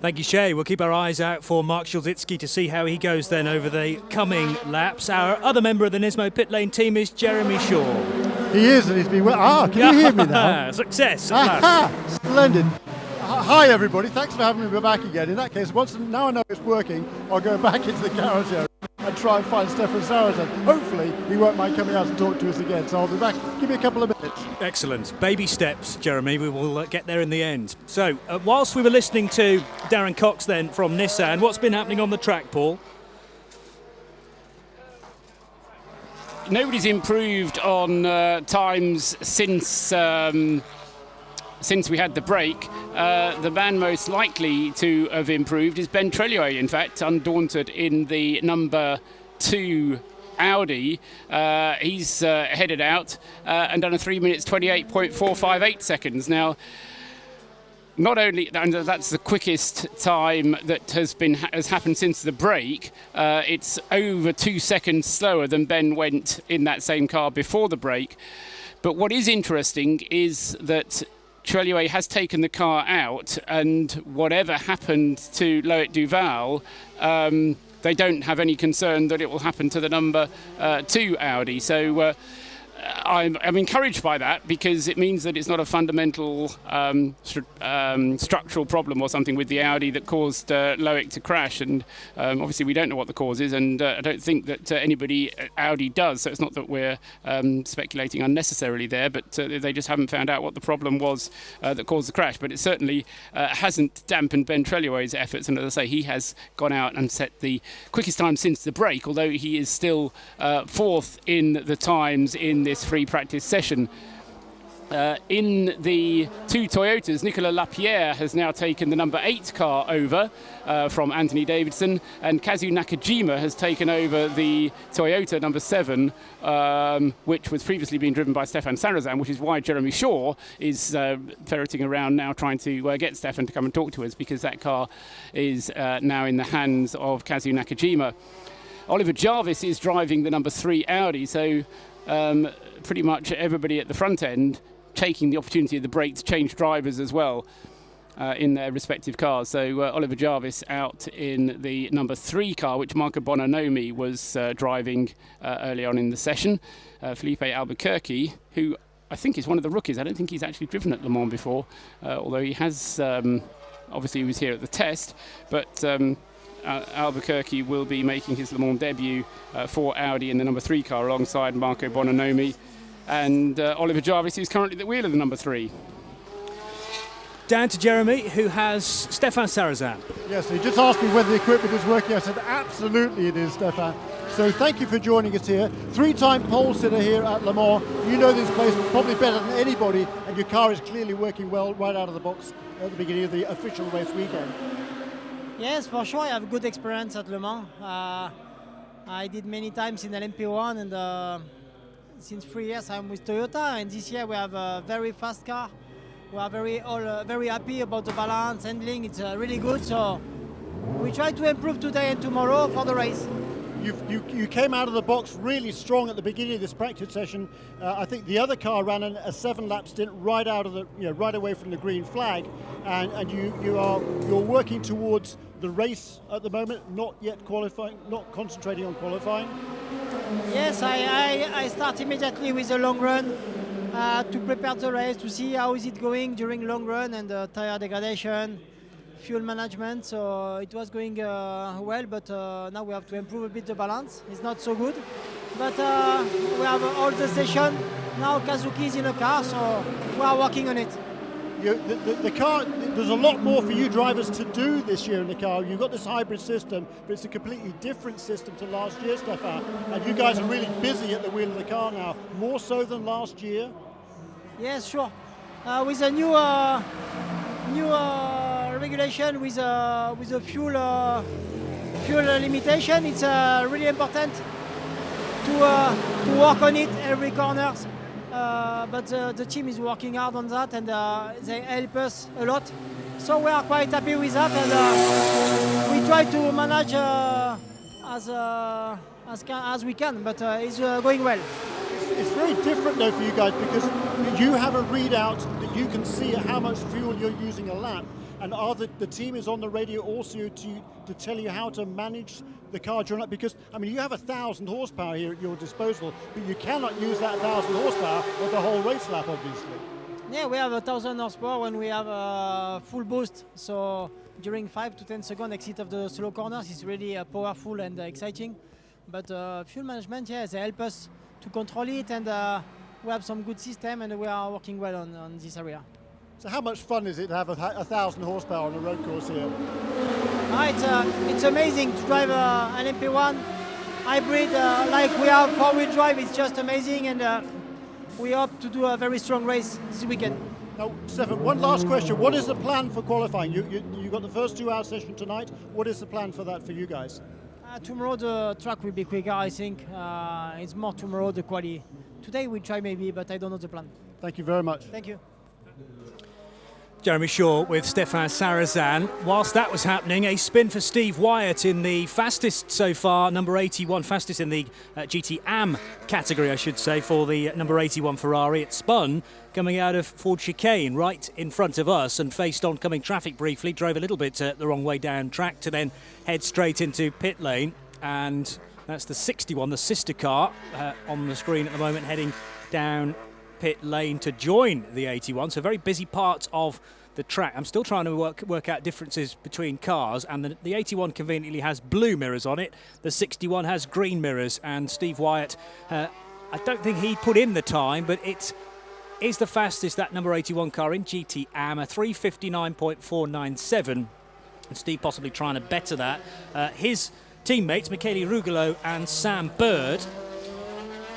I: Thank you, Shay. We'll keep our eyes out for Mark Szulzicki to see how he goes then over the coming laps. Our other member of the Nismo pit lane team is Jeremy Shaw.
R: He is, and he's been well. Can you hear me now?
I: Success.
R: Splendid. Hi, everybody. Thanks for having me back again. In that case, now I know it's working, I'll go back into the garage area and try and find Stefan Sarrazin. Hopefully, he won't mind coming out and talk to us again. So I'll be back. Give me a couple of minutes.
I: Excellent. Baby steps, Jeremy. We will get there in the end. So, whilst we were listening to Darren Cox then from Nissan, what's been happening on the track, Paul?
K: Nobody's improved on times since we had the break. The man most likely to have improved is Ben Treluet, in fact, undaunted in the number 2 Audi. He's headed out and done a 3 minutes 28.458 seconds. Now, not only, and that's the quickest time that has happened since the break, it's over 2 seconds slower than Ben went in that same car before the break. But what is interesting is that Treluet has taken the car out, and whatever happened to Loic Duval, they don't have any concern that it will happen to the number 2 Audi. So I'm encouraged by that, because it means that it's not a fundamental structural problem or something with the Audi that caused Loic to crash. And obviously we don't know what the cause is, and I don't think that anybody at Audi does. So it's not that we're speculating unnecessarily there, but they just haven't found out what the problem was that caused the crash. But it certainly hasn't dampened Ben Treluet's efforts. And as I say, he has gone out and set the quickest time since the break, although he is still 4th in the times in this free practice session. In the 2 Toyotas, Nicolas Lapierre has now taken the number 8 car over from Anthony Davidson, and Kazu Nakajima has taken over the Toyota number 7, which was previously being driven by Stefan Sarrazin, which is why Jeremy Shaw is ferreting around now trying to get Stefan to come and talk to us, because that car is now in the hands of Kazu Nakajima. Oliver Jarvis is driving the number 3 Audi, so pretty much everybody at the front end taking the opportunity of the break to change drivers as well in their respective cars. So Oliver Jarvis out in the number 3 car, which Marco Bononomi was driving early on in the session. Felipe Albuquerque, who I think he's one of the rookies. I don't think he's actually driven at Le Mans before, although he has. Obviously, he was here at the test, but Albuquerque will be making his Le Mans debut for Audi in the number 3 car alongside Marco Bononomi and Oliver Jarvis, who's currently at the wheel of the number 3.
I: Down to Jeremy, who has Stefan Sarrazin.
R: Yes, he just asked me whether the equipment is working. I said, absolutely it is, Stefan. So thank you for joining us here. 3-time pole sitter here at Le Mans. You know this place probably better than anybody, and your car is clearly working well right out of the box at the beginning of the official race weekend.
S: Yes, for sure. I have good experience at Le Mans. I did many times in LMP1, and since 3 years I'm with Toyota, and this year we have a very fast car. We are very happy about the balance, handling, it's really good, so we try to improve today and tomorrow for the race.
R: You came out of the box really strong at the beginning of this practice session. I think the other car ran a 7-lap stint right out of the right away from the green flag, and you're working towards the race at the moment, not yet qualifying, not concentrating on qualifying.
S: Yes, I start immediately with a long run. To prepare the race, to see how is it going during long run and tire degradation, fuel management. So it was going well, but now we have to improve a bit the balance. It's not so good, but we have all the session. Now Kazuki is in the car, so we are working on it.
R: The car, there's a lot more for you drivers to do this year in the car. You've got this hybrid system, but it's a completely different system to last year, Stefan. And you guys are really busy at the wheel of the car now, more so than last year.
S: Yes, sure. With a new regulation with a fuel limitation, it's really important to work on it every corners. But the team is working hard on that, and they help us a lot. So we are quite happy with that, and we try to manage as we can. But it's going well.
R: It's very different though for you guys, because you have a readout that you can see how much fuel you're using a lap, and the team is on the radio also to tell you how to manage the car during that, because I mean you have 1,000 horsepower here at your disposal, but you cannot use that 1,000 horsepower for the whole race lap, obviously.
S: Yeah, we have 1,000 horsepower when we have a full boost, so during 5 to 10 second exit of the slow corners is really powerful and exciting. But fuel management, yeah, they help us to control it, and we have some good system, and we are working well on this area.
R: So how much fun is it to have 1,000 horsepower on a road course here?
S: It's amazing to drive an LMP1 hybrid like we have 4-wheel drive. It's just amazing, and we hope to do a very strong race this weekend.
R: Now, Stefan, one last question. What is the plan for qualifying? You got the first 2-hour session tonight. What is the plan for that for you guys?
S: Tomorrow the track will be quicker, I think. It's more tomorrow the quali. Today we try maybe, but I don't know the plan.
R: Thank you very much.
S: Thank you.
I: Jeremy Shaw with Stefan Sarrazin. Whilst that was happening, a spin for Steve Wyatt in the fastest so far, number 81, fastest in the GT AM category, I should say, for the number 81 Ferrari. It spun coming out of Ford chicane right in front of us and faced oncoming traffic briefly, drove a little bit the wrong way down track to then head straight into pit lane. And that's the 61, the sister car on the screen at the moment, heading down pit lane to join the 81. So very busy part of the track. I'm still trying to work out differences between cars, and the 81 conveniently has blue mirrors on it. The 61 has green mirrors, and Steve Wyatt, I don't think he put in the time, but it is the fastest, that number 81 car in GT AM, a 3:59.497, and Steve possibly trying to better that. His teammates, Michele Rugolo and Sam Bird,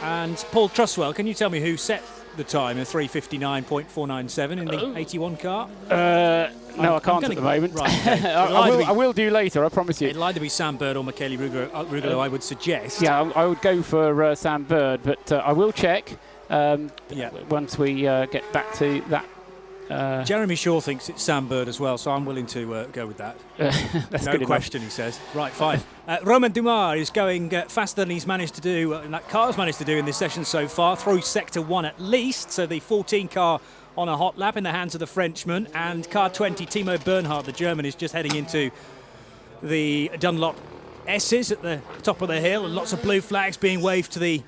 I: and Paul Truswell. Can you tell me who set the time, a 3:59.497 in the 81 car?
K: No, I can't at the moment.
I: Right, okay.
K: I will do later, I promise you.
I: It'll either be Sam Bird or Michele Rugolo, I would suggest.
K: Yeah, I would go for Sam Bird, but I will check once we get back to that.
I: Jeremy Shaw thinks it's Sam Bird as well, so I'm willing to go with that.
K: That's
I: no
K: good
I: question,
K: enough.
I: he says. Right, fine. Romain Dumas is going faster than he's managed to do, and that car's managed to do in this session so far, through Sector 1 at least, so the 14 car on a hot lap in the hands of the Frenchman, and car 20, Timo Bernhard, the German, is just heading into the Dunlop S's at the top of the hill, and lots of blue flags being waved to the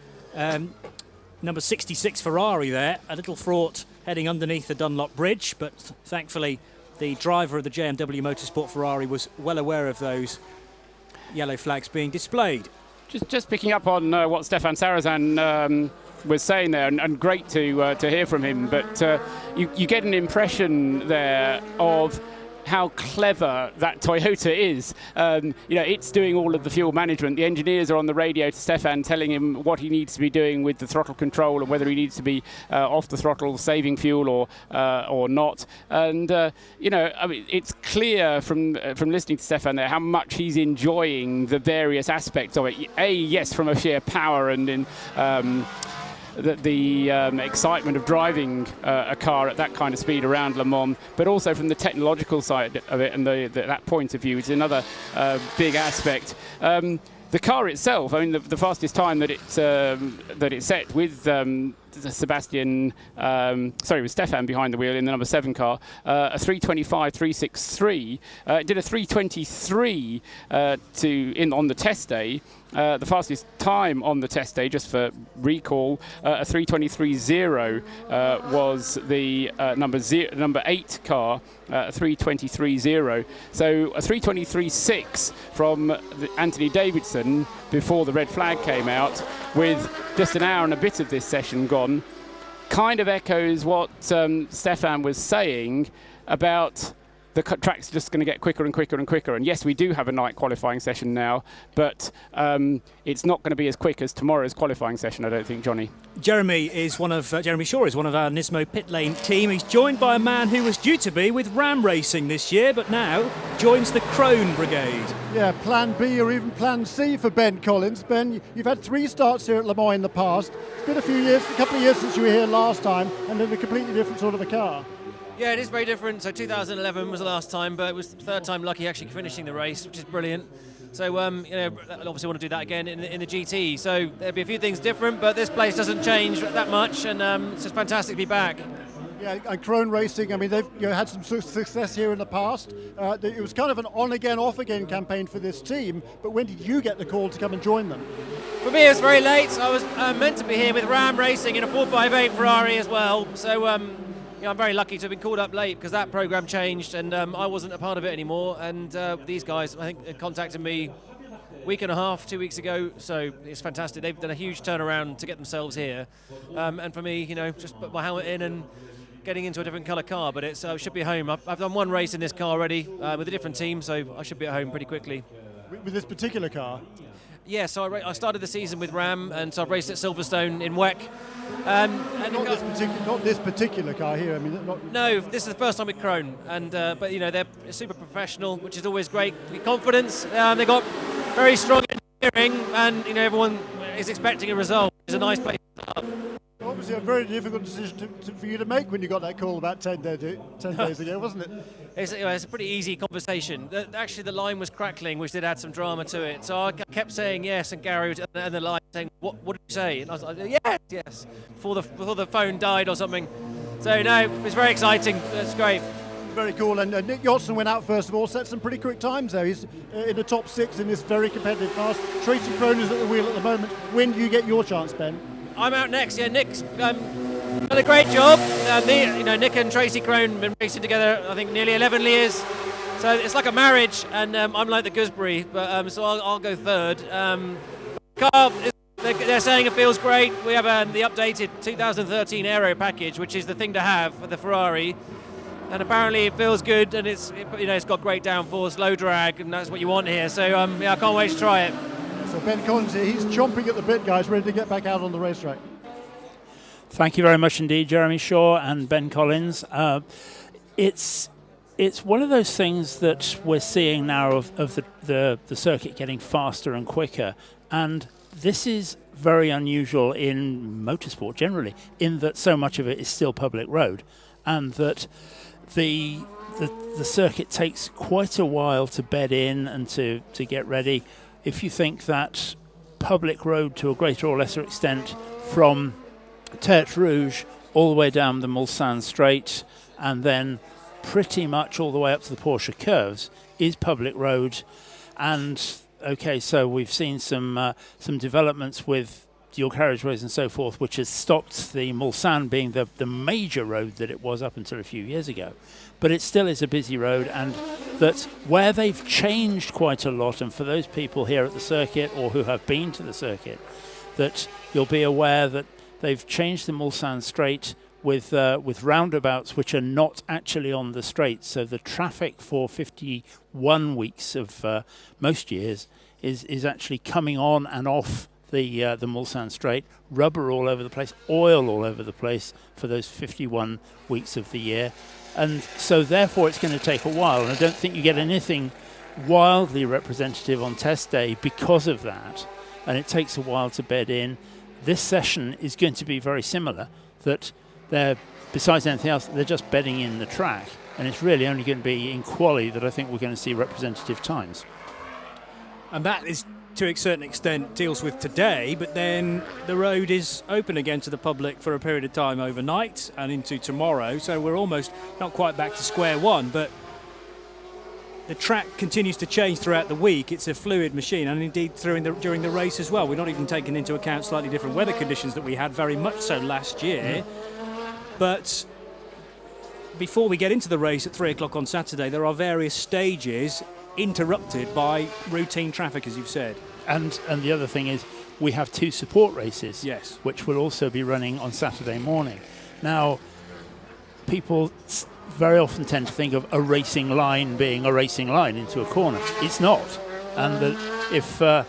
I: number 66 Ferrari there, a little fraught heading underneath the Dunlop Bridge, but thankfully the driver of the JMW Motorsport Ferrari was well aware of those yellow flags being displayed.
K: Just picking up on what Stefan Sarazan was saying there, and great to hear from him, but you get an impression there of how clever that Toyota is. It's doing all of the fuel management. The engineers are on the radio to Stefan telling him what he needs to be doing with the throttle control and whether he needs to be off the throttle, saving fuel or not. And it's clear from listening to Stefan there how much he's enjoying the various aspects of it. Yes, from a sheer power and in the excitement of driving a car at that kind of speed around Le Mans, but also from the technological side of it and that point of view is another big aspect. The car itself, I mean, the fastest time that it set with Stefan behind the wheel in the number 7 car, a 3:25.363. It did a 3:23 on the test day. The fastest time on the test day, just for recall, a 3:23.0 was the number 8 car, a 3:23.0. So a 3:23.6 from Anthony Davidson before the red flag came out, with just an hour and a bit of this session gone, kind of echoes what Stefan was saying about the track's just going to get quicker and quicker and quicker. And yes, we do have a night qualifying session now, but it's not going to be as quick as tomorrow's qualifying session, I don't think, Johnny.
I: Jeremy Shaw is one of our Nismo pit lane team. He's joined by a man who was due to be with Ram Racing this year, but now joins the Crone Brigade.
R: Yeah, Plan B or even Plan C for Ben Collins. Ben, you've had 3 starts here at Le Mans in the past. It's been a couple of years since you were here last time, and in a completely different sort of a car.
F: Yeah, it is very different. So 2011 was the last time, but it was the 3rd time lucky actually finishing the race, which is brilliant. So, obviously want to do that again in the GT. So there'll be a few things different, but this place doesn't change that much, and it's just fantastic to be back.
R: Yeah, and Crone Racing, I mean, they've had some success here in the past. It was kind of an on-again, off-again campaign for this team, but when did you get the call to come and join them?
F: For me, it was very late. I was meant to be here with Ram Racing in a 458 Ferrari as well. So, I'm very lucky to have been called up late because that program changed and I wasn't a part of it anymore. And these guys, I think, contacted me a week and a half, 2 weeks ago. So it's fantastic. They've done a huge turnaround to get themselves here. And for me, just put my helmet in and getting into a different colour car. But I should be home. I've done 1 race in this car already with a different team, so I should be at home pretty quickly.
R: With this particular car?
F: Yeah, so I started the season with Ram, and so I've raced at Silverstone in WEC.
R: Not this particular car here. I mean,
F: no, this is the first time with Crone, and but they're super professional, which is always great. Confidence. They got very strong engineering, and everyone is expecting a result. It's a nice place to start.
R: Obviously, a very difficult decision for you to make when you got that call about 10 days ago, wasn't it?
F: It's a pretty easy conversation. Actually, the line was crackling, which did add some drama to it. So I kept saying yes, and Gary was and the line saying, "What did you say?" And I was like, "Yes," before the phone died or something. So no, it's very exciting. That's great.
R: Very cool. And Nick Yotson went out first of all, set some pretty quick times there. He's in the top 6 in this very competitive class. Tracy Crone is at the wheel at the moment. When do you get your chance, Ben?
F: I'm out next. Yeah, Nick's done a great job. Nick and Tracy Crone have been racing together, I think, nearly 11 years. So it's like a marriage, and I'm like the gooseberry, but so I'll go 3rd. Car, they're saying it feels great. We have the updated 2013 Aero package, which is the thing to have for the Ferrari, and apparently it feels good, and it's got great downforce, low drag, and that's what you want here. So I can't wait to try it.
R: So Ben Collins here, he's chomping at the bit, guys, ready to get back out on the racetrack.
T: Thank you very much indeed, Jeremy Shaw and Ben Collins. It's one of those things that we're seeing now of the circuit getting faster and quicker, and this is very unusual in motorsport generally, in that so much of it is still public road, and that the circuit takes quite a while to bed in and to get ready. If you think that public road to a greater or lesser extent from Tertre Rouge all the way down the Mulsanne Straight and then pretty much all the way up to the Porsche curves is public road. And okay, so we've seen some developments with dual carriageways and so forth, which has stopped the Mulsanne being the major road that it was up until a few years ago. But it still is a busy road, and that where they've changed quite a lot, and for those people here at the circuit or who have been to the circuit, that you'll be aware that they've changed the Mulsanne straight with roundabouts which are not actually on the straight. So the traffic for 51 weeks of most years is actually coming on and off the Mulsanne straight, rubber all over the place, oil all over the place for those 51 weeks of the year. And so therefore it's going to take a while, and I don't think you get anything wildly representative on test day because of that, and it takes a while to bed in. This session is going to be very similar, that they're, besides anything else, they're just bedding in the track, and it's really only going to be in quali that I think we're going to see representative times.
P: And that is, to a certain extent, deals with today, but then the road is open again to the public for a period of time overnight and into tomorrow, so we're almost not quite back to square one, but the track continues to change throughout the week. It's a fluid machine, and indeed during the race as well. We're not even taking into account slightly different weather conditions that we had very much so last year. But before we get into the race at 3 o'clock on Saturday, there are various stages interrupted by routine traffic, as you've said.
T: And the other thing is we have 2 support races,
P: yes,
T: which will also be running on Saturday morning. Now, people very often tend to think of a racing line being a racing line into a corner. It's not. And that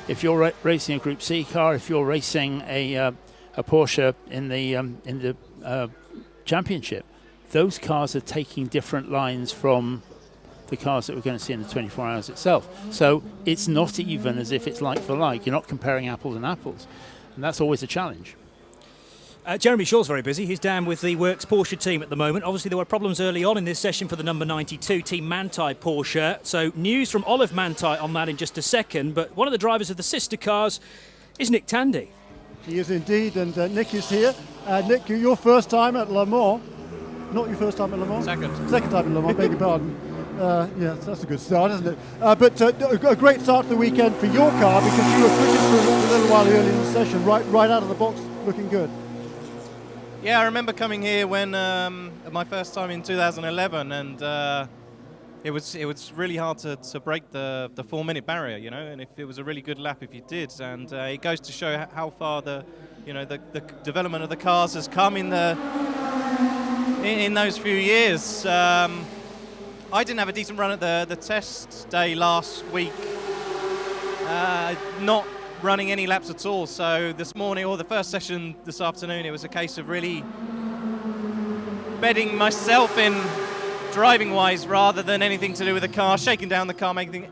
T: if you're racing a Group C car, if you're racing a Porsche in the championship, those cars are taking different lines from the cars that we're going to see in the 24 hours itself. So it's not even as if it's like for like. You're not comparing apples and apples, and that's always a challenge.
P: Jeremy Shaw's very busy. He's down with the Works Porsche team at the moment. Obviously, there were problems early on in this session for the number 92 Team Manthey Porsche. So news from Olive Manthey on that in just a second. But one of the drivers of the sister cars is Nick Tandy.
R: He is indeed, and Nick is here. Nick, your first time at Le Mans. Not your first time at Le Mans? Second time at Le Mans, beg your pardon. Yeah, that's a good start, isn't it? But a great start to the weekend for your car, because you were fitted for a little while early in the session, right out of the box, looking good.
G: Yeah, I remember coming here when my first time in 2011, and it was really hard to break the 4-minute barrier, you know. And if it was a really good lap, if you did, and it goes to show how far the development of the cars has come in those few years. I didn't have a decent run at the test day last week, not running any laps at all. So this morning, or the first session this afternoon, it was a case of really bedding myself in driving-wise rather than anything to do with the car, shaking down the car, making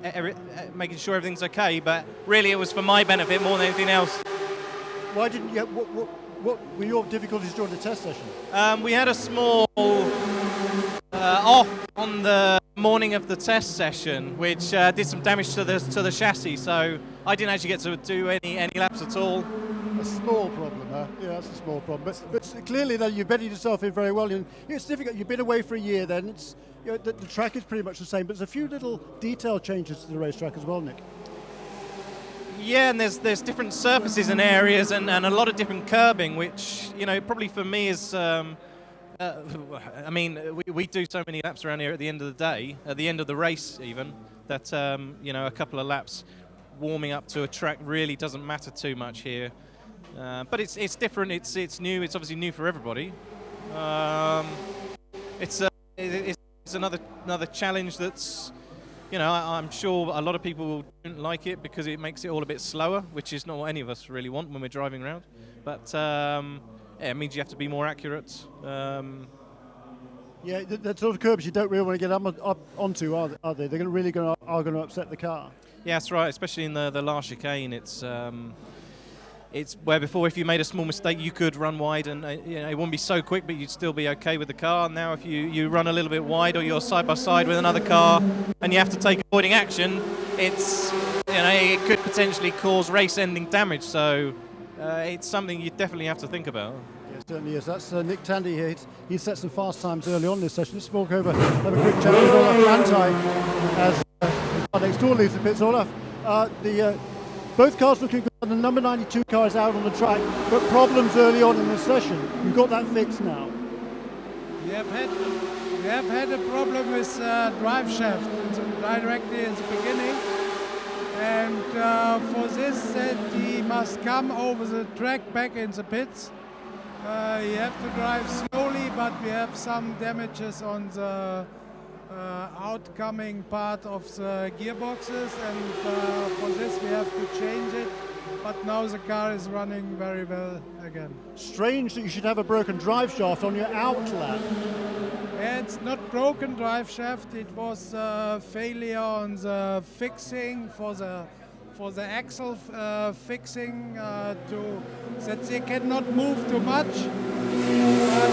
G: sure everything's okay. But really, it was for my benefit more than anything else.
R: Why didn't you? What were your difficulties during the test session?
G: We had a small off on the morning of the test session, which did some damage to the chassis. So I didn't actually get to do any laps at all.
R: A small problem, huh? Yeah, that's a small problem. But clearly, that you've bedded yourself in very well. And it's difficult. You've been away for a year. Then it's the track is pretty much the same, but there's a few little detail changes to the racetrack as well, Nick.
G: Yeah, and there's different surfaces and areas, and a lot of different curbing, which probably for me is. I mean, we do so many laps around here at the end of the day, at the end of the race even, that a couple of laps warming up to a track really doesn't matter too much here. But it's different. It's new. It's obviously new for everybody. It's another challenge that's. I'm sure a lot of people don't like it because it makes it all a bit slower, which is not what any of us really want when we're driving around. But it means you have to be more accurate.
R: Yeah, that sort of curbs you don't really want to get up onto, are they? They're really going to upset the car.
G: Yeah, that's right. Especially in the last chicane, it's where before if you made a small mistake you could run wide and it wouldn't be so quick, but you'd still be okay with the car. Now if you run a little bit wide or you're side by side with another car and you have to take avoiding action, it could potentially cause race-ending damage. So it's something you definitely have to think about.
R: Yeah, it certainly is. That's Nick Tandy here. He set some fast times early on in this session. Let's walk over, have a quick chat with Olaf Manthey as next door leaves the pits. Olaf, Both cars looking good. The number 92 car is out on the track, but problems early on in the session. You've got that fixed now.
E: We have had a problem with drive shaft directly in the beginning, and for this he must come over the track back in the pits. You have to drive slowly, but we have some damages on the outcoming part of the gearboxes, and for this we have to change it. But now the car is running very well again.
R: Strange that you should have a broken drive shaft on your out lap.
E: It's not broken drive shaft. It was failure on the fixing for the axle fixing that they cannot move too much. But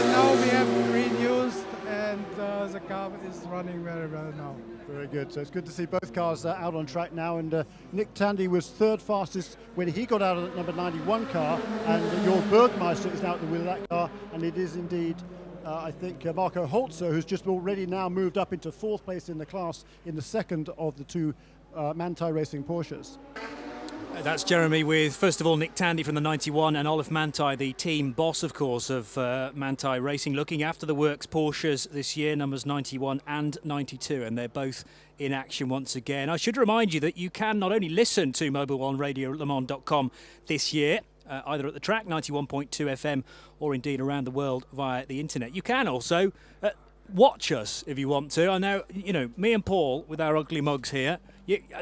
E: now we have reduced, and the car is running very well now.
R: Very good. So it's good to see both cars out on track now. And Nick Tandy was third fastest when he got out of the number 91 car, and Jörg Bergmeister is now at the wheel of that car, and it is indeed I think Marco Holzer, who's just already now moved up into fourth place in the class in the second of the two Manthey Racing Porsches.
I: That's Jeremy with, first of all, Nick Tandy from the 91 and Olaf Manthey, the team boss, of course, of Manthey Racing, looking after the works Porsches this year, numbers 91 and 92, and they're both in action once again. I should remind you that you can not only listen to Mobil One Radio at LeMans.com this year, either at the track, 91.2 FM, or indeed around the world via the internet. You can also watch us if you want to. I know, me and Paul with our ugly mugs here,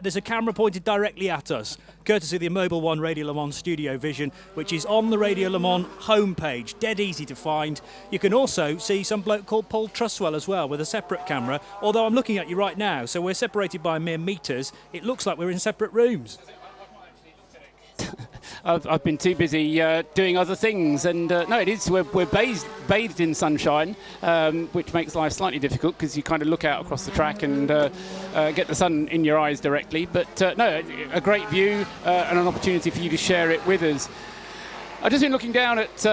I: there's a camera pointed directly at us, courtesy of the Mobil One Radio Le Mans StudioVision, which is on the Radio Le Mans homepage, dead easy to find. You can also see some bloke called Paul Truswell as well with a separate camera, although I'm looking at you right now, so we're separated by mere metres. It looks like we're in separate rooms.
K: I've been too busy doing other things, and no, it is. We're bathed in sunshine, which makes life slightly difficult because you kind of look out across the track and get the sun in your eyes directly. But no, a great view and an opportunity for you to share it with us. I've just been looking down at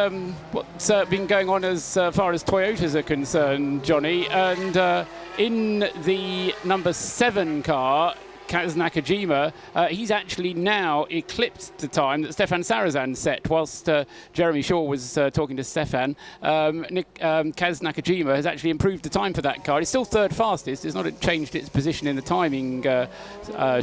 K: what's been going on as far as Toyotas are concerned, Johnny, and in the number 7 car, Kaz Nakajima, he's actually now eclipsed the time that Stefan Sarazan set whilst Jeremy Shaw was talking to Stefan. Kaz Nakajima has actually improved the time for that car. It's still third fastest. It's not changed its position in the timing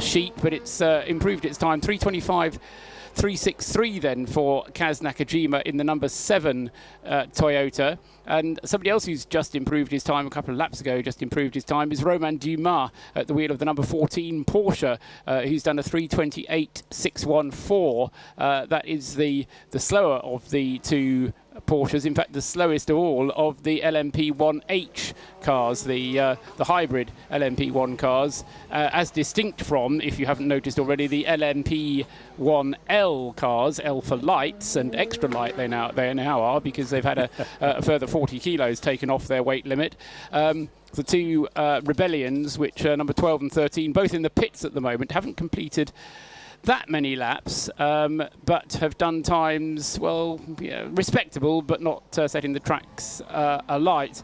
K: sheet, but it's improved its time. 3:25.363 then for Kaz Nakajima in the number 7 Toyota. And somebody else who's just improved his time a couple of laps ago, just improved his time, is Romain Dumas at the wheel of the number 14 Porsche, who's done a 3:28.614. That is the slower of the two Porsches, in fact the slowest of all of the LMP1H cars, the hybrid LMP1 cars, as distinct from, if you haven't noticed already, the LMP1L cars, L for lights and extra light they now are, because they've had a further 40 kilos taken off their weight limit. The two Rebellions, which are number 12 and 13, both in the pits at the moment, haven't completed that many laps, but have done times, well, respectable, but not setting the tracks alight.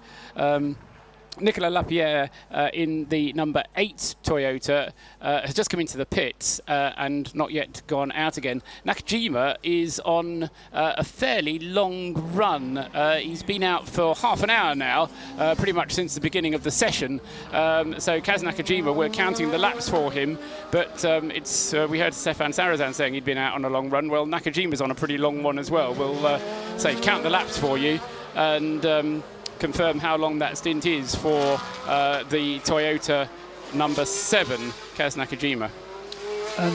K: Nicolas Lapierre in the number 8 Toyota has just come into the pits and not yet gone out again. Nakajima is on a fairly long run. He's been out for half an hour now, pretty much since the beginning of the session. So Kaz Nakajima, we're counting the laps for him, but we heard Stefan Sarazan saying he'd been out on a long run. Well, Nakajima's on a pretty long one as well. We'll say count the laps for you and confirm how long that stint is for the Toyota number 7, Kaz Nakajima.
T: And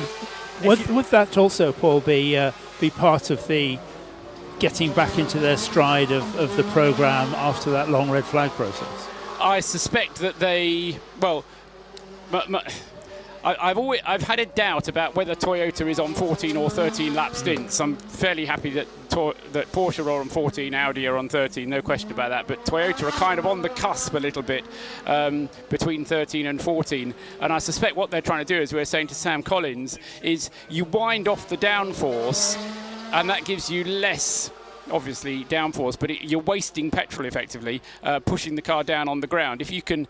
T: would that also, Paul, be part of the getting back into their stride of the programme after that long red flag process?
K: I suspect that they, well, I've had a doubt about whether Toyota is on 14 or 13 lap stints. I'm fairly happy that Porsche are on 14, Audi are on 13, no question about that. But Toyota are kind of on the cusp a little bit between 13 and 14. And I suspect what they're trying to do, as we were saying to Sam Collins, is you wind off the downforce, and that gives you less, obviously, downforce, but you're wasting petrol effectively, pushing the car down on the ground. If you can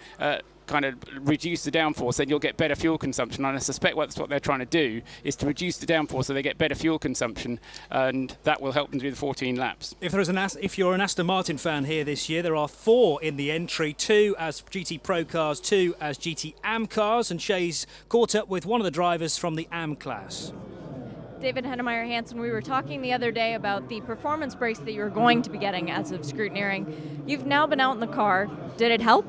K: kind of reduce the downforce, then you'll get better fuel consumption. And I suspect that's what they're trying to do, is to reduce the downforce so they get better fuel consumption, and that will help them do the 14 laps.
I: If you're an Aston Martin fan here this year, there are 4 in the entry, 2 as GT Pro cars, 2 as GT AM cars, and Shay's caught up with one of the drivers from the AM class.
Q: David Hennemeyer Hansen, we were talking the other day about the performance brakes that you're going to be getting as of scrutineering. You've now been out in the car. Did it help?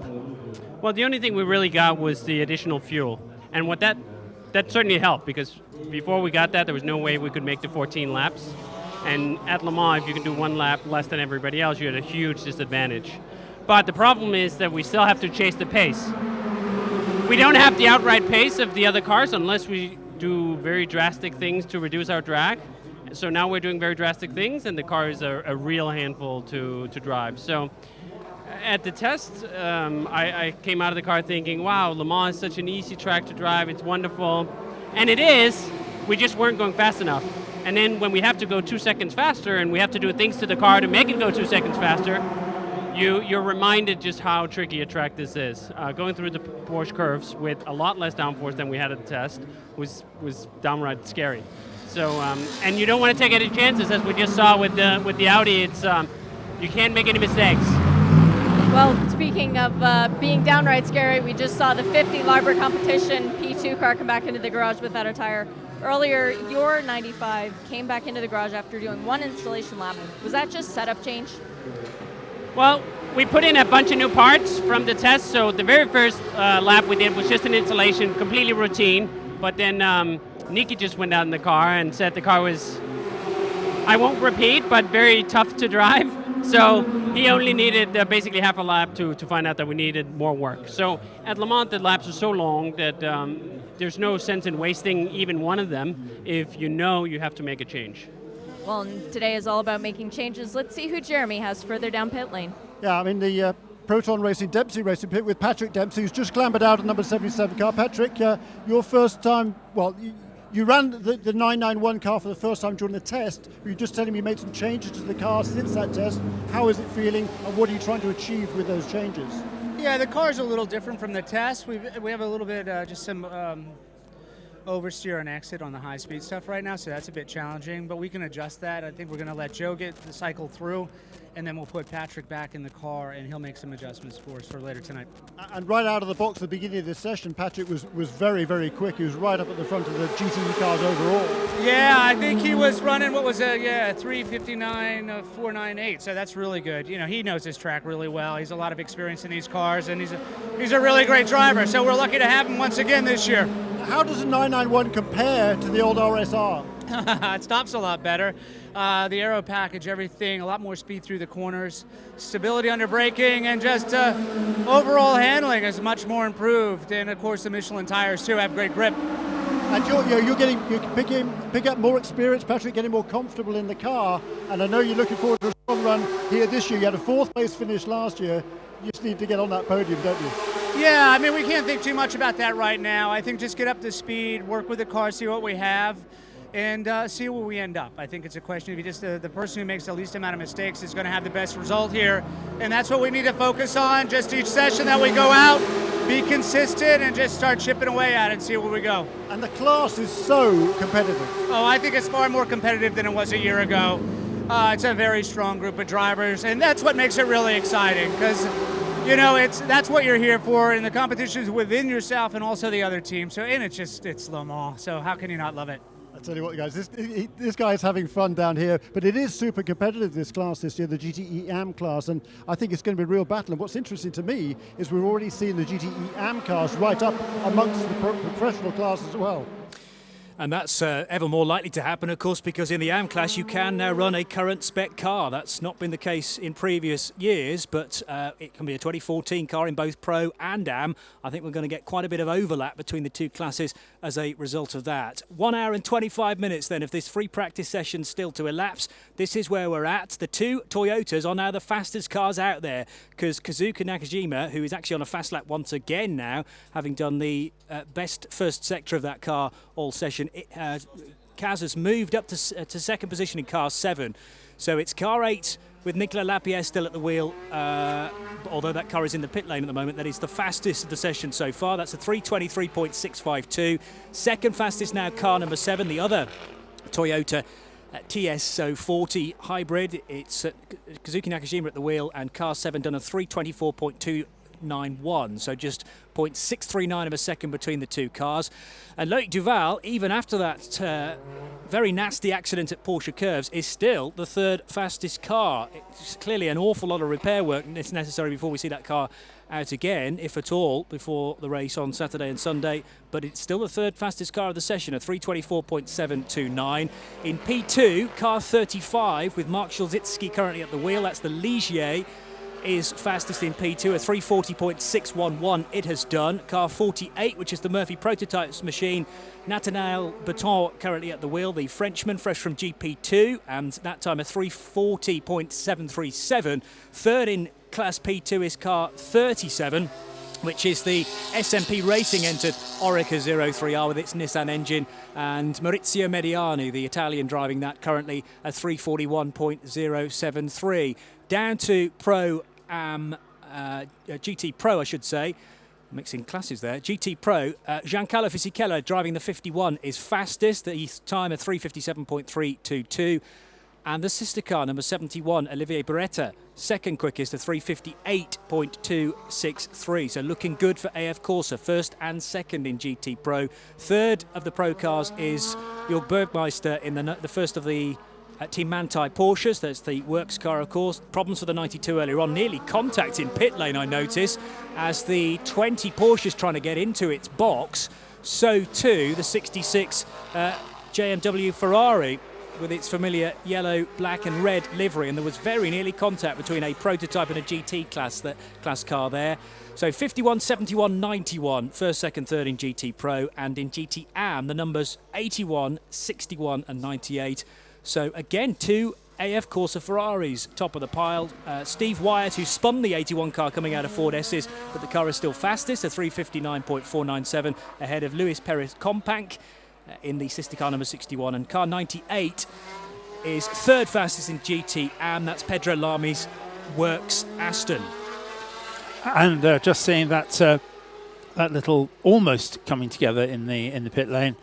O: Well, the only thing we really got was the additional fuel. And what that certainly helped, because before we got that, there was no way we could make the 14 laps. And at Le Mans, if you can do 1 lap less than everybody else, you had a huge disadvantage. But the problem is that we still have to chase the pace. We don't have the outright pace of the other cars unless we do very drastic things to reduce our drag. So now we're doing very drastic things, and the car is a real handful to drive. So at the test, I came out of the car thinking, wow, Le Mans is such an easy track to drive, it's wonderful. And it is, we just weren't going fast enough. And then when we have to go 2 seconds faster and we have to do things to the car to make it go 2 seconds faster, you're reminded just how tricky a track this is. Going through the Porsche curves with a lot less downforce than we had at the test was downright scary. So, and you don't want to take any chances, as we just saw with the Audi. It's you can't make any mistakes.
Q: Well, speaking of being downright scary, we just saw the 50 Larber competition P2 car come back into the garage without a tire. Earlier, your 95 came back into the garage after doing 1 installation lap. Was that just setup change?
O: Well, we put in a bunch of new parts from the test, so the very first lap we did was just an installation, completely routine, but then Niki just went out in the car and said the car was, I won't repeat, but very tough to drive, so he only needed basically half a lap to find out that we needed more work. So at Le Mans, the laps are so long that there's no sense in wasting even one of them if you know you have to make a change.
Q: Well, and today is all about making changes. Let's see who Jeremy has further down pit lane.
R: Yeah, I'm in the Proton Racing Dempsey Racing pit with Patrick Dempsey, who's just clambered out of number 77 car. Patrick, your first time, well, you ran the 991 car for the first time during the test. Were you just telling me you made some changes to the car since that test? How is it feeling, and what are you trying to achieve with those changes?
U: Yeah, the car's a little different from the test. We have a little bit, just some oversteer and exit on the high-speed stuff right now, so that's a bit challenging, but we can adjust that. I think we're going to let Joe get the cycle through, and then we'll put Patrick back in the car, and he'll make some adjustments for us for later tonight.
R: And right out of the box at the beginning of this session, Patrick was very, very quick. He was right up at the front of the GTE cars overall.
U: Yeah, I think he was running, 3:59, 4:98, so that's really good. You know, he knows his track really well. He's a lot of experience in these cars, and he's a really great driver, so we're lucky to have him once again this year.
R: How does the 991 compare to the old RSR?
U: It stops a lot better. The aero package, everything, a lot more speed through the corners, stability under braking, and just overall handling is much more improved. And of course, the Michelin tires too have great grip.
R: And you're picking up more experience, Patrick, getting more comfortable in the car. And I know you're looking forward to a strong run here this year. You had a 4th place finish last year. You just need to get on that podium, don't you?
U: Yeah, I mean, we can't think too much about that right now. I think just get up to speed, work with the car, see what we have, and see where we end up. I think it's a question of just the person who makes the least amount of mistakes is going to have the best result here, and that's what we need to focus on. Just each session that we go out, be consistent, and just start chipping away at it and see where we go.
R: And the class is so competitive.
U: Oh, I think it's far more competitive than it was a year ago. It's a very strong group of drivers, and that's what makes it really exciting, because you know, that's what you're here for, and the competition is within yourself and also the other team. So, and it's Le Mans. So how can you not love it?
R: I tell you what, guys, this guy is having fun down here, but it is super competitive, this class this year, the GTE AM class, and I think it's going to be a real battle. And what's interesting to me is we're already seeing the GTE AM cars right up amongst the professional class as well.
I: And that's ever more likely to happen, of course, because in the AM class you can now run a current spec car. That's not been the case in previous years, but it can be a 2014 car in both Pro and AM. I think we're going to get quite a bit of overlap between the two classes as a result of that. 1 hour and 25 minutes then of this free practice session still to elapse. This is where we're at. The 2 Toyotas are now the fastest cars out there, because Kazuka Nakajima, who is actually on a fast lap once again now, having done the best first sector of that car all session, Kaz has moved up to second position in car 7. So it's car 8 with Nicolas Lapierre still at the wheel, although that car is in the pit lane at the moment. That is the fastest of the session so far. That's a 3:23.652. Second fastest now, car number 7, the other Toyota TS040 hybrid. It's Kazuki Nakajima at the wheel, and car 7 done a 3:24.291, so just 0.639 of a second between the two cars. And Loic Duval, even after that very nasty accident at Porsche Curves, is still the third fastest car. It's clearly an awful lot of repair work is necessary before we see that car out again, if at all, before the race on Saturday and Sunday. But it's still the third fastest car of the session, a 3:24.729. In P2, car 35 with Mark Szulzicki currently at the wheel. That's the Ligier, is fastest in P2, a 3:40.611 it has done. Car 48, which is the Murphy Prototypes machine, Nathanael Beton currently at the wheel, the Frenchman, fresh from GP2, and that time a 3:40.737. Third in Class P2 is car 37, which is the SMP Racing entered Oreca 03R with its Nissan engine, and Maurizio Mediani, the Italian, driving that currently at 3:41.073. Down to Pro GT Pro, I should say. Mixing classes there. GT Pro, Giancarlo Fisichella driving the 51 is fastest. The time of 3:57.322. And the sister car, number 71, Olivier Beretta, second quickest at 3:58.263. So looking good for AF Corsa, first and second in GT Pro. Third of the Pro cars is Jörg Bergmeister in the first of the Team Manthey Porsches. That's the works car, of course. Problems for the 92 earlier on. Nearly contact in pit lane, I notice, as the 20 Porsches trying to get into its box. So too the 66 JMW Ferrari, with its familiar yellow, black and red livery, and there was very nearly contact between a prototype and a GT class car there. So 51, 71, 91, first, second, third in GT Pro, and in GT AM the numbers 81, 61 and 98. So again, two AF Corsa Ferraris top of the pile. Steve Wyatt, who spun the 81 car coming out of Ford S's, but the car is still fastest at 3:59.497, ahead of Luis Perez Companc in the sister car number 61, and car 98 is third fastest in GT AM. That's Pedro Lami's works Aston.
T: And just seeing that that little almost coming together in the pit lane,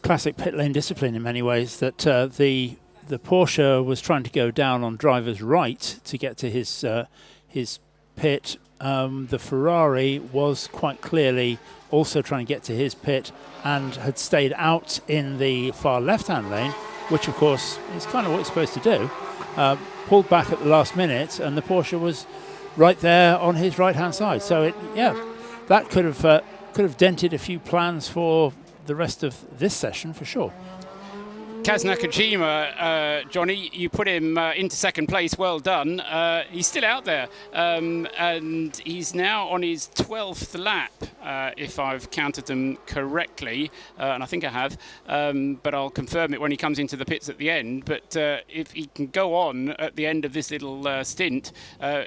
T: classic pit lane discipline in many ways. That the Porsche was trying to go down on driver's right to get to his pit. The Ferrari was quite clearly also trying to get to his pit and had stayed out in the far left-hand lane, which of course is kind of what it's supposed to do. Pulled back at the last minute, and the Porsche was right there on his right-hand side. So that could have dented a few plans for the rest of this session for sure.
K: Kaz Nakajima, Johnny, you put him into second place. Well done. He's still out there, and he's now on his 12th lap, if I've counted them correctly, and I think I have, but I'll confirm it when he comes into the pits at the end. But if he can go on at the end of this little stint,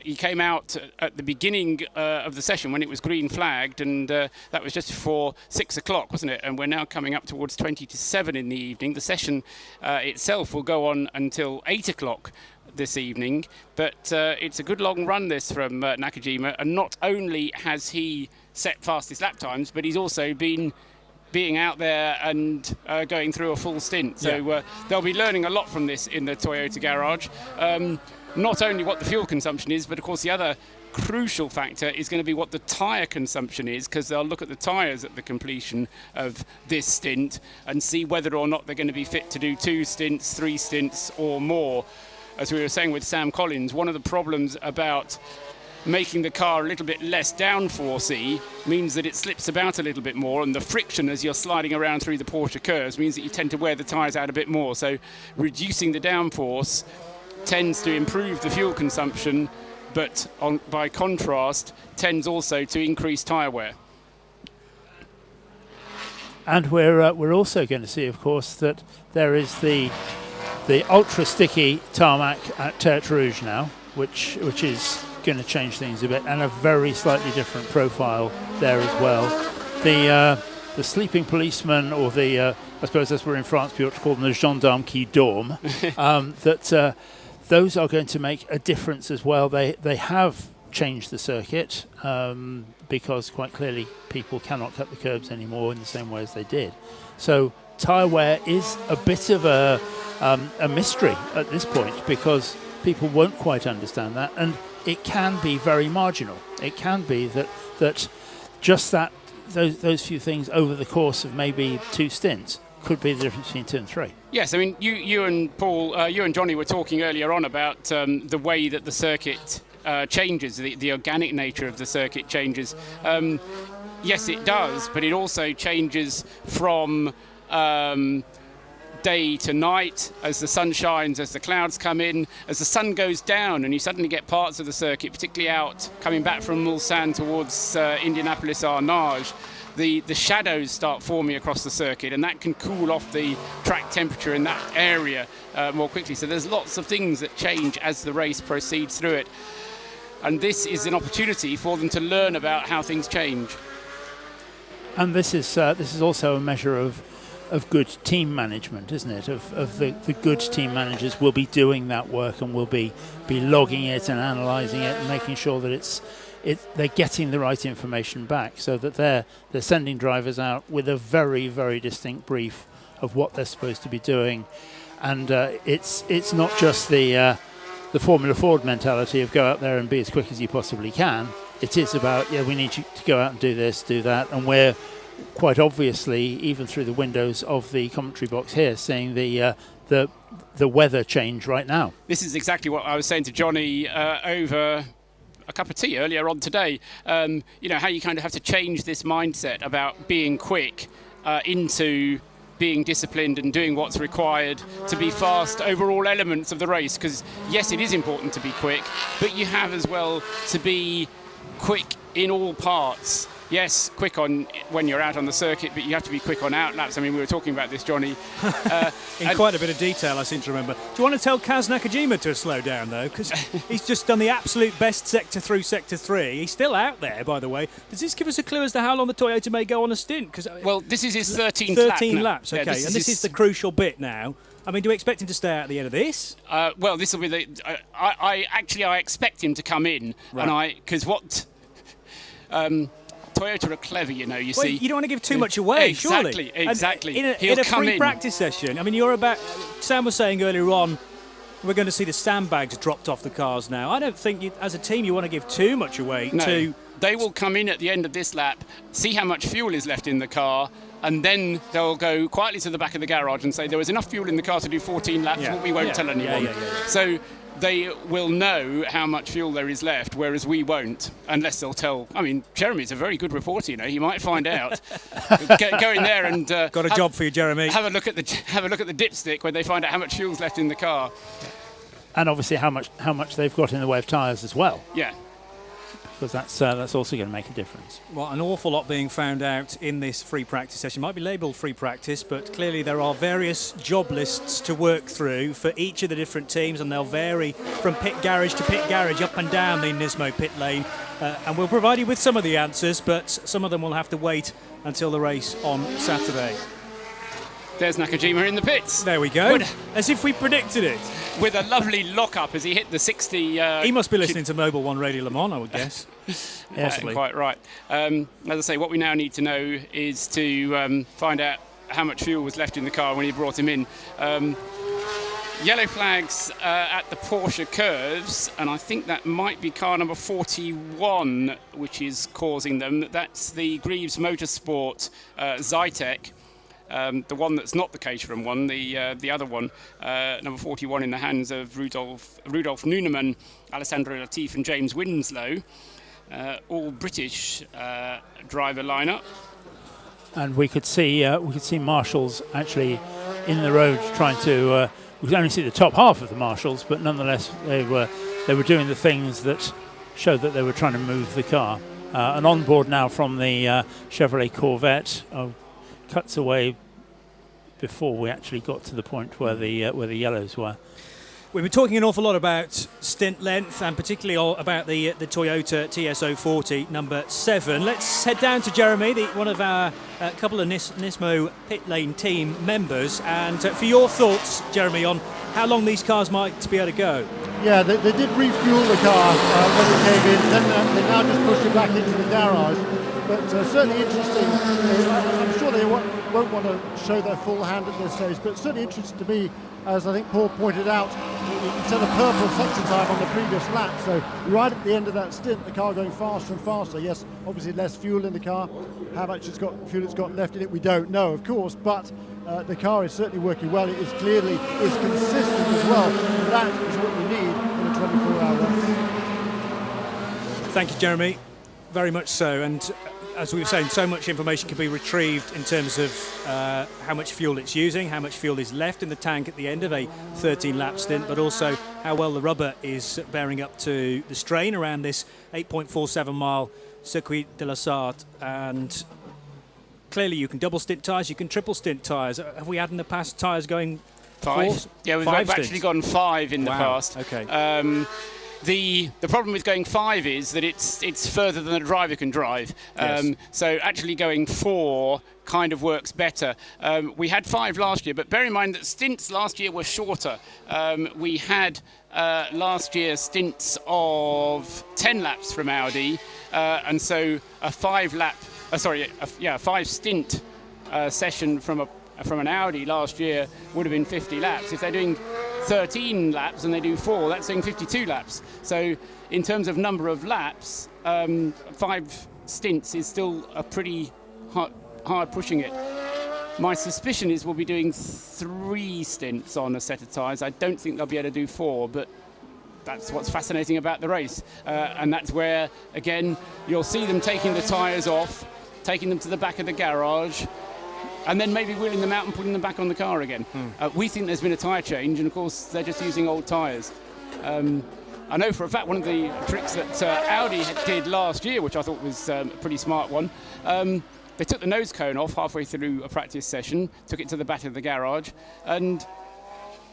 K: he came out at the beginning of the session when it was green flagged, and that was just before 6 o'clock, wasn't it? And we're now coming up towards 20 to 7 in the evening. The session itself will go on until 8 o'clock this evening, but it's a good long run this from Nakajima, and not only has he set fastest lap times, but he's also been being out there and going through a full stint. So they'll be learning a lot from this in the Toyota garage. Not only what the fuel consumption is, but of course the other crucial factor is going to be what the tyre consumption is, because they'll look at the tyres at the completion of this stint and see whether or not they're going to be fit to do 2 stints, 3 stints or more. As we were saying with Sam Collins, one of the problems about making the car a little bit less downforcey means that it slips about a little bit more, and the friction as you're sliding around through the Porsche curves means that you tend to wear the tyres out a bit more. So reducing the downforce tends to improve the fuel consumption, but by contrast tends also to increase tyre wear.
T: And we're also going to see, of course, that there is the ultra sticky tarmac at Tertre Rouge now, which is going to change things a bit, and a very slightly different profile there as well. The sleeping policeman, or I suppose as we're in France, we ought to call them the gendarmes qui dorment, those are going to make a difference as well. They have changed the circuit because quite clearly people cannot cut the curbs anymore in the same way as they did. So tyre wear is a bit of a mystery at this point because people won't quite understand that, and it can be very marginal. It can be that just those few things over the course of maybe 2 stints could be the difference between 2 and 3.
K: Yes, I mean, you and Paul, you and Johnny were talking earlier on about the way that the circuit changes, the organic nature of the circuit changes. Yes, it does, but it also changes from day to night as the sun shines, as the clouds come in, as the sun goes down, and you suddenly get parts of the circuit, particularly out coming back from Mulsanne towards Indianapolis Arnage. The shadows start forming across the circuit, and that can cool off the track temperature in that area more quickly. So there's lots of things that change as the race proceeds through it. And this is an opportunity for them to learn about how things change.
T: And this is also a measure of good team management, isn't it? Of the good team managers will be doing that work and will be logging it and analysing it and making sure that they're getting the right information back, so that they're sending drivers out with a very, very distinct brief of what they're supposed to be doing. And it's not just the Formula Ford mentality of go out there and be as quick as you possibly can. It is about, we need you to go out and do this, do that, and we're quite obviously, even through the windows of the commentary box here, seeing the weather change right now.
K: This is exactly what I was saying to Johnny over a cup of tea earlier on today. How you kind of have to change this mindset about being quick into being disciplined and doing what's required to be fast over all elements of the race. Because yes, it is important to be quick, but you have as well to be quick in all parts. Yes, quick on when you're out on the circuit, but you have to be quick on out laps. I mean, we were talking about this, Johnny.
P: In quite a bit of detail, I seem to remember. Do you want to tell Kaz Nakajima to slow down, though? Because he's just done the absolute best sector through Sector 3. He's still out there, by the way. Does this give us a clue as to how long the Toyota may go on a stint?
K: Well, this is his 13th lap.
P: 13 laps, okay.
K: Yeah,
P: this is the crucial bit now. I mean, do we expect him to stay out at the end of this?
K: Well, this will be the... I expect him to come in.
P: Right.
K: Because what... Toyota are clever, you see.
P: You don't want to give too much away, surely.
K: Exactly.
P: In a free practice session, I mean, Sam was saying earlier on, we're going to see the sandbags dropped off the cars now. I don't think, as a team, you want to give too much away to...
K: They will come in at the end of this lap, see how much fuel is left in the car, and then they'll go quietly to the back of the garage and say, there was enough fuel in the car to do 14 laps, but we won't tell anyone. So they will know how much fuel there is left, whereas we won't, unless they'll tell. I mean, Jeremy's a very good reporter, he might find out. Go in there and
P: got a job for you, Jeremy.
K: Have a look at the dipstick when they find out how much fuel's left in the car,
T: and obviously how much they've got in the way of tyres as well.
K: Yeah.
T: Because that's also going to make a difference.
P: Well, an awful lot being found out in this free practice session. Might be labelled free practice, but clearly there are various job lists to work through for each of the different teams, and they'll vary from pit garage to pit garage, up and down the Nismo pit lane. And we'll provide you with some of the answers, but some of them will have to wait until the race on Saturday.
K: There's Nakajima in the pits.
P: There we go. As if we predicted it.
K: With a lovely lock-up as he hit the 60...
P: he must be listening to Mobil 1 Radio Le Mans, I would guess. Possibly.
K: Quite right. As I say, what we now need to know is to find out how much fuel was left in the car when he brought him in. Yellow flags at the Porsche curves, and I think that might be car number 41 which is causing them. That's the Greaves Motorsport Zytek. The one that's not the Caterham one, the other one, number 41 in the hands of Rudolf Nuneman, Alessandro Latif and James Winslow, all British driver lineup.
T: And we could see marshals actually in the road trying to. We could only see the top half of the marshals, but nonetheless they were doing the things that showed that they were trying to move the car. And on board now from the Chevrolet Corvette. Cuts away before we actually got to the point where the yellows were.
I: We've been talking an awful lot about stint length and particularly about the Toyota TS040 number 7. Let's head down to Jeremy, one of our couple of Nismo pit lane team members, and for your thoughts, Jeremy, on how long these cars might be able to go.
R: Yeah, they did refuel the car when they came in, then they now just pushed it back into the garage. But certainly interesting. I'm sure they won't want to show their full hand at this stage, but certainly interesting to me, as I think Paul pointed out, instead of purple section time on the previous lap. So right at the end of that stint, the car going faster and faster. Yes, obviously less fuel in the car. How much fuel it's got left in it, we don't know, of course, but the car is certainly working well. It is clearly consistent as well. And that is what you need in a 24-hour race.
I: Thank you, Jeremy. Very much so. And as we were saying, so much information can be retrieved in terms of how much fuel it's using, how much fuel is left in the tank at the end of a 13-lap stint, but also how well the rubber is bearing up to the strain around this 8.47-mile Circuit de la Sarthe. And clearly you can double stint tyres, you can triple stint tyres. Have we had in the past tyres going
K: 5? Yeah, we've actually gone 5 in the past.
I: Okay.
K: The problem with going 5 is that it's further than a driver can drive.
I: Yes.
K: So actually going 4 kind of works better. We had 5 last year, but bear in mind that stints last year were shorter. We had last year stints of 10 laps from Audi, and so a 5-stint session from an Audi last year would have been 50 laps. If they're doing 13 laps and they do 4, that's doing 52 laps. So in terms of number of laps, 5 stints is still a pretty hard pushing it. My suspicion is we'll be doing 3 stints on a set of tyres. I don't think they'll be able to do 4, but that's what's fascinating about the race. And that's where, again, you'll see them taking the tyres off, taking them to the back of the garage, and then maybe wheeling them out and putting them back on the car again. We think there's been a tyre change, and of course they're just using old tyres. I know for a fact one of the tricks that Audi did last year, which I thought was a pretty smart one, they took the nose cone off halfway through a practice session, took it to the back of the garage, and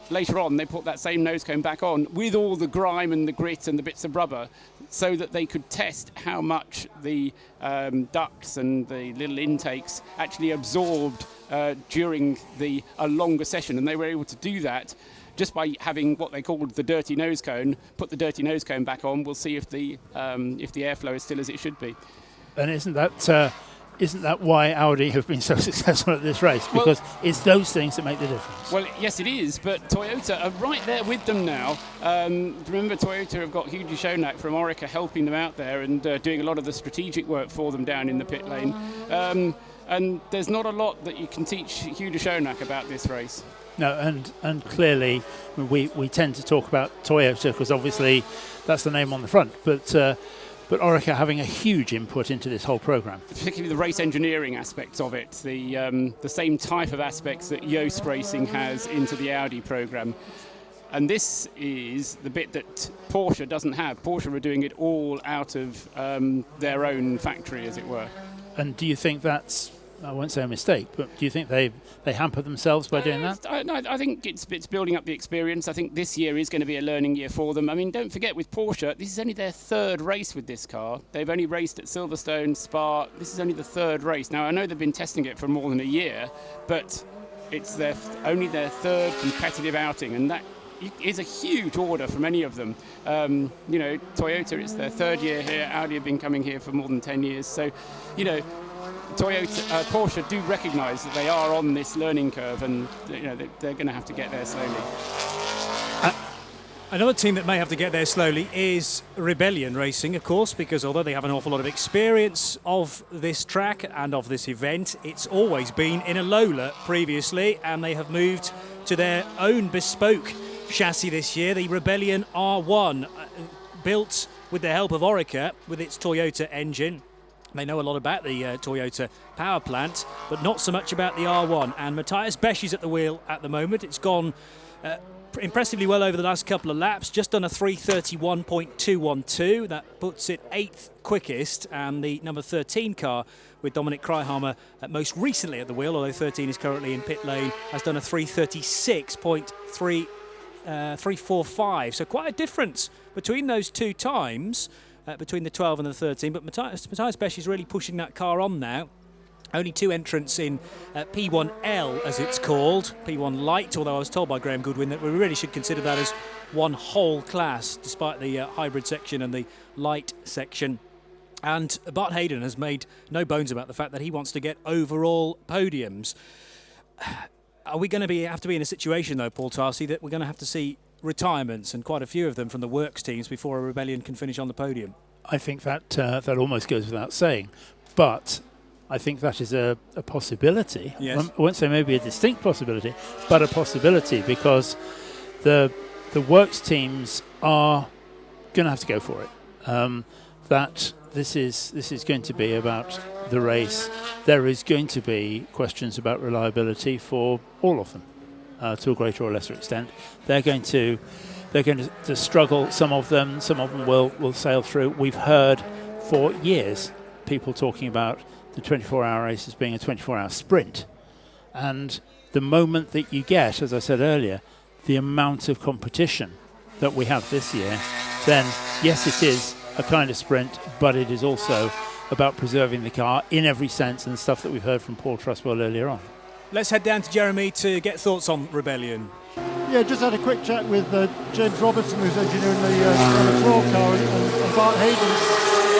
K: later on they put that same nose cone back on with all the grime and the grit and the bits of rubber, so that they could test how much the ducts and the little intakes actually absorbed during a longer session. And they were able to do that just by having what they called the dirty nose cone. Put the dirty nose cone back on, we'll see if the airflow is still as it should be.
T: And isn't that why Audi have been so successful at this race? Because it's those things that make the difference.
K: Well, yes, it is, but Toyota are right there with them now. Remember, Toyota have got Hugh Shonak from Orica helping them out there and doing a lot of the strategic work for them down in the pit lane. And there's not a lot that you can teach Hugh Shonak about this race.
T: No, and clearly we tend to talk about Toyota because obviously that's the name on the front, but Orica having a huge input into this whole program.
K: Particularly the race engineering aspects of it, the same type of aspects that Yoast Racing has into the Audi program. And this is the bit that Porsche doesn't have. Porsche are doing it all out of their own factory, as it were.
T: And do you think that's, I won't say a mistake, but do you think they hamper themselves by doing that?
K: I think it's building up the experience. I think this year is going to be a learning year for them. I mean, don't forget with Porsche, this is only their 3rd race with this car. They've only raced at Silverstone, Spa. This is only the 3rd race. Now, I know they've been testing it for more than a year, but it's only their 3rd competitive outing, and that is a huge order from any of them. Toyota, it's their 3rd year here. Audi have been coming here for more than 10 years. So, Porsche do recognise that they are on this learning curve, and they're going to have to get there slowly.
I: Another team that may have to get there slowly is Rebellion Racing, of course, because although they have an awful lot of experience of this track and of this event, it's always been in a Lola previously, and they have moved to their own bespoke chassis this year, the Rebellion R1, built with the help of Orica with its Toyota engine. They know a lot about the Toyota power plant, but not so much about the R1. And Matthias Besch is at the wheel at the moment. It's gone impressively well over the last couple of laps, just done a 3:31.212. That puts it 8th quickest, and the number 13 car with Dominic Kreihammer most recently at the wheel, although 13 is currently in pit lane, has done a 3:36.3 3:45. So quite a difference between those two times, between the 12 and the 13. But Matthias Bech is really pushing that car on now. Only two entrants in P1L, as it's called, P1 Light, although I was told by Graham Goodwin that we really should consider that as one whole class, despite the hybrid section and the light section. And Bart Hayden has made no bones about the fact that he wants to get overall podiums. Are we going to have to be in a situation, though, Paul Tarsi, that we're going to have to see retirements, and quite a few of them from the works teams, before a Rebellion can finish on the podium?
T: I think that almost goes without saying. But I think that is a possibility.
I: Yes.
T: I won't say maybe a distinct possibility, but a possibility, because the works teams are going to have to go for it. That this is going to be about the race. There is going to be questions about reliability for all of them, to a greater or lesser extent. They're going to struggle. Some of them will sail through. We've heard for years people talking about the 24-hour race as being a 24-hour sprint. And the moment that you get, as I said earlier, the amount of competition that we have this year, then yes, it is a kind of sprint, but it is also about preserving the car in every sense, and the stuff that we've heard from Paul Trustwell earlier on.
I: Let's head down to Jeremy to get thoughts on Rebellion.
R: Yeah, just had a quick chat with James Robertson, who's engineering the 12 car, and Bart Hayden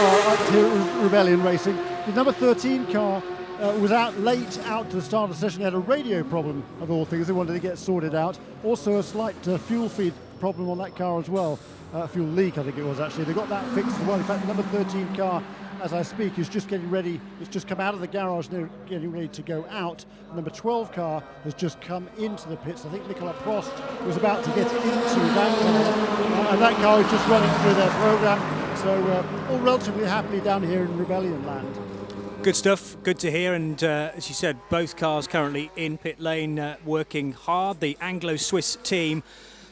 R: up to Rebellion Racing. The number 13 car was late out to the start of the session. They had a radio problem, of all things. They wanted to get sorted out. Also a slight fuel feed problem on that car as well. Fuel leak, I think it was, actually. They got that fixed as well. In fact, the number 13 car, as I speak, is just getting ready. It's just come out of the garage, and they're getting ready to go out. The number 12 car has just come into the pits. I think Nicola Prost was about to get into that car, and that car is just running through their program. So all relatively happily down here in Rebellion land.
I: Good stuff, good to hear, and as you said, both cars currently in pit lane working hard. The Anglo-Swiss team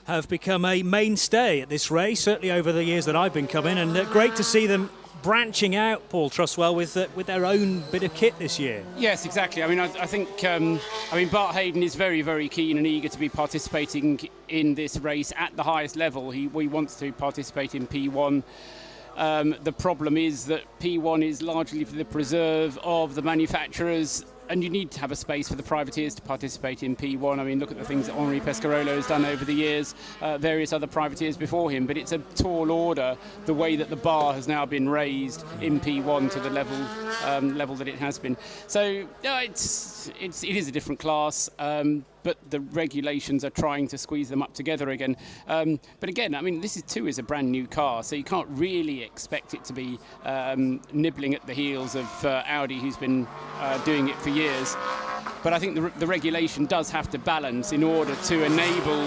I: have become a mainstay at this race, certainly over the years that I've been coming, and great to see them branching out, Paul Trustwell, with their own bit of kit this year.
K: Yes, exactly. I mean, I think Bart Hayden is very, very keen and eager to be participating in this race at the highest level. He wants to participate in P1. The problem is that P1 is largely for the preserve of the manufacturers, and you need to have a space for the privateers to participate in P1. I mean, look at the things that Henri Pescarolo has done over the years, various other privateers before him, but it's a tall order, the way that the bar has now been raised in P1 to the level that it has been. So it is a different class, but the regulations are trying to squeeze them up together again. But again, I mean, this is a brand new car, so you can't really expect it to be nibbling at the heels of Audi, who's been doing it for years. But I think the regulation does have to balance in order to enable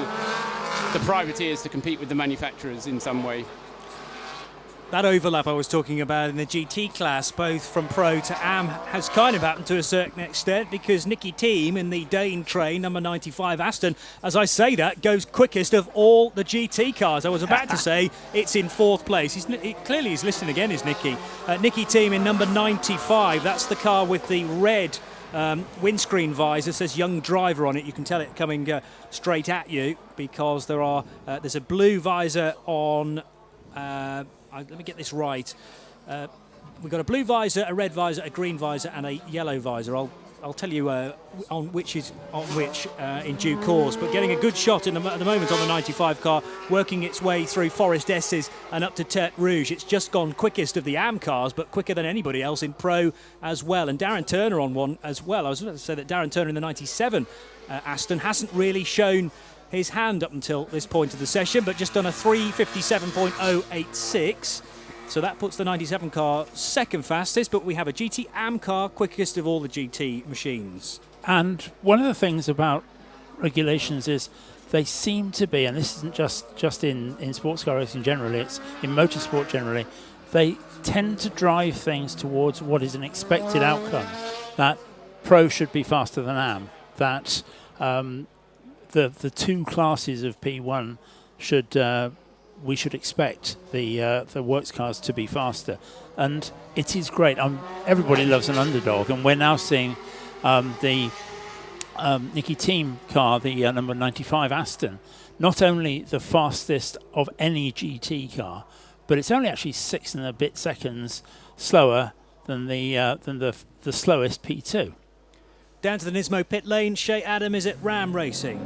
K: the privateers to compete with the manufacturers in some way.
I: That overlap I was talking about in the GT class, both from Pro to AM, has kind of happened to a certain extent, because Nicky Thiem in the Dane train, number 95 Aston, as I say that, goes quickest of all the GT cars. I was about to say it's in fourth place. Clearly he's listening again, is Nicky. Nicky Thiem in number 95, that's the car with the red windscreen visor, says young driver on it. You can tell it coming straight at you, because there's a blue visor on... let me get this right. We've got a blue visor, a red visor, a green visor, and a yellow visor. I'll tell you on which in due course. But getting a good shot at the moment on the 95 car, working its way through Forest S's and up to Tête Rouge. It's just gone quickest of the AM cars, but quicker than anybody else in Pro as well. And Darren Turner on one as well. I was going to say that Darren Turner in the 97 Aston hasn't really shown his hand up until this point of the session, but just done a 3:57.086. So that puts the 97 car second fastest, but we have a GT AM car quickest of all the GT machines.
T: And one of the things about regulations is they seem to be, and this isn't just in sports car racing generally, it's in motorsport generally, they tend to drive things towards what is an expected outcome. That Pro should be faster than AM, that the two classes of P1 we should expect the works cars to be faster, and it is great. Everybody loves an underdog, and we're now seeing the Nicky Thiem car, the number 95 Aston, not only the fastest of any GT car, but it's only actually 6 and a bit seconds slower than the slowest P2.
I: Down to the Nismo pit lane, Shea Adam is at Ram Racing.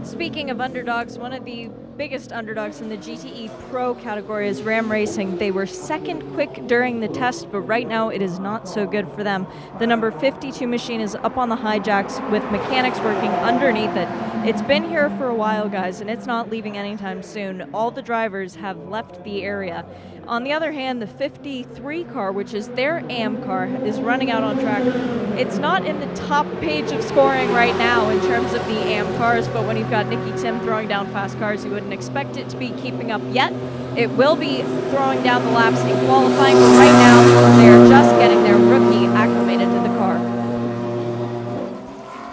Q: Speaking of underdogs, one of the biggest underdogs in the GTE Pro category is Ram Racing. They were second quick during the test, but right now it is not so good for them. The number 52 machine is up on the hijacks with mechanics working underneath it. It's been here for a while, guys, and it's not leaving anytime soon. All the drivers have left the area. On the other hand, the 53 car, which is their AM car, is running out on track. It's not in the top page of scoring right now in terms of the AM cars, but when you've got Nicky Tim throwing down fast cars, you wouldn't expect it to be keeping up yet. It will be throwing down the laps in qualifying, but right now they are just getting their rookie acclimated to the car.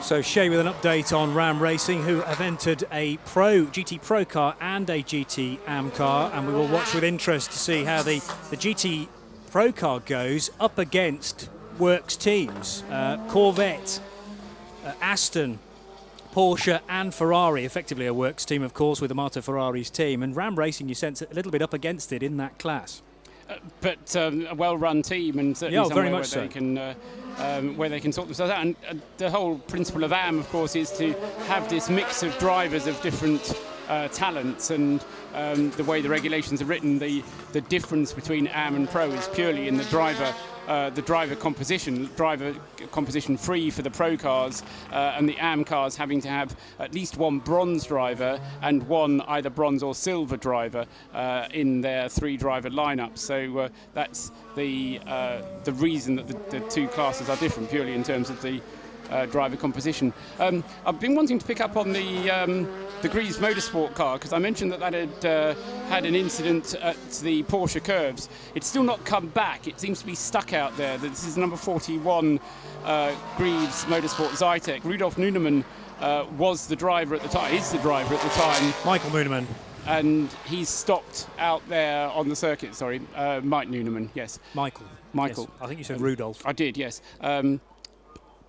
I: So Shea with an update on Ram Racing, who have entered a GT Pro car and a GT AM car, and we will watch with interest to see how the GT Pro car goes up against Works teams. Corvette, Aston, Porsche and Ferrari, effectively a Works team, of course, with Amato Ferrari's team. And Ram Racing, you sense a little bit up against it in that class.
K: But a well-run team, and certainly somewhere where they can sort themselves out. And the whole principle of AM, of course, is to have this mix of drivers of different talents, and the way the regulations are written, the difference between AM and Pro is purely in the driver composition free for the Pro cars, and the AM cars having to have at least one bronze driver and one either bronze or silver driver in their 3-driver lineup. So that's the reason that the two classes are different, purely in terms of the driver composition. I've been wanting to pick up on the Greaves Motorsport car, because I mentioned that had an incident at the Porsche curves. It's still not come back. It seems to be stuck out there. This is number 41 Greaves Motorsport Zytek. Rudolf Nuneman was the driver at the time, is the driver at the time.
I: Michael Nuneman.
K: And he's stopped out there on the circuit, sorry. Mike Nuneman, yes.
I: Michael.
K: Yes.
I: I think you said Rudolf.
K: I did, yes. I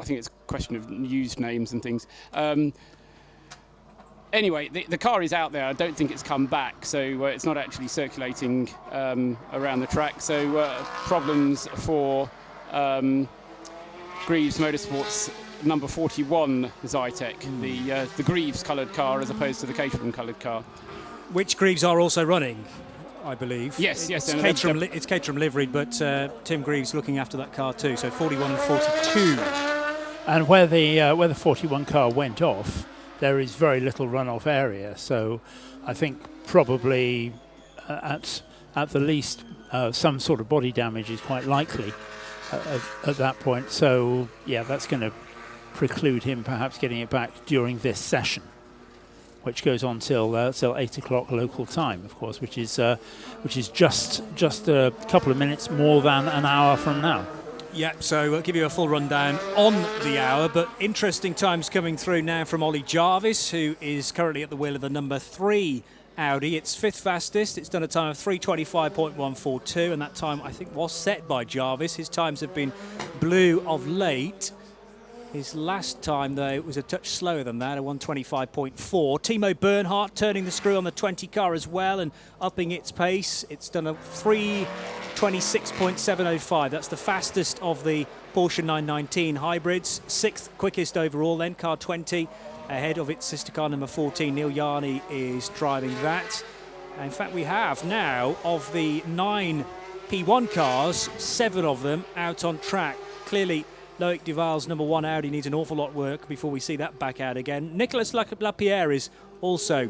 K: think it's a question of used names and things. Anyway, the car is out there. I don't think it's come back, so it's not actually circulating around the track. So problems for Greaves Motorsport's number 41 Zytek, the Greaves coloured car as opposed to the Caterham coloured car.
I: Which Greaves are also running, I believe.
K: Yes.
I: It's Caterham liveried, but Tim Greaves looking after that car too. So 41 and 42.
T: And where the 41 car went off, there is very little runoff area. So I think probably at the least some sort of body damage is quite likely at that point. So yeah, that's going to preclude him perhaps getting it back during this session, which goes on till 8 o'clock local time, of course, which is just a couple of minutes more than an hour from now.
I: Yeah, so I'll give you a full rundown on the hour, but interesting times coming through now from Ollie Jarvis, who is currently at the wheel of the number 3 Audi. It's 5th fastest. It's done a time of 3:25.142, and that time I think was set by Jarvis. His times have been blue of late. His last time, though, was a touch slower than that, a 1:25.4. Timo Bernhardt turning the screw on the 20 car as well and upping its pace. It's done a 3:26.705. That's the fastest of the Porsche 919 hybrids. 6th quickest overall, then car 20 ahead of its sister car number 14. Neil Yarney is driving that. In fact, we have now, of the 9 P1 cars, 7 of them out on track. Clearly, Loic Duval's number 1 Audi needs an awful lot of work before we see that back out again. Nicolas Lapierre is also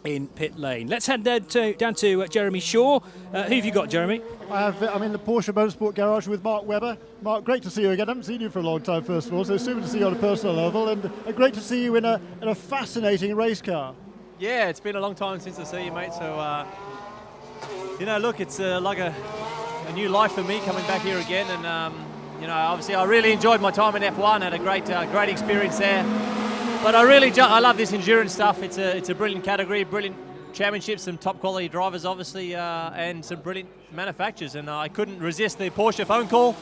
I: in pit lane. Let's head down to Jeremy Shaw. Who have you got, Jeremy?
R: I'm in the Porsche Motorsport garage with Mark Webber. Mark, great to see you again. I haven't seen you for a long time, first of all, so super to see you on a personal level, and great to see you in a fascinating race car.
A: Yeah, it's been a long time since I see you, mate, so, look, it's like a new life for me coming back here again, and, obviously I really enjoyed my time in F1, had a great experience there. But I love this endurance stuff. It's a brilliant category, brilliant championships, some top quality drivers, obviously, and some brilliant manufacturers. And I couldn't resist the Porsche phone call.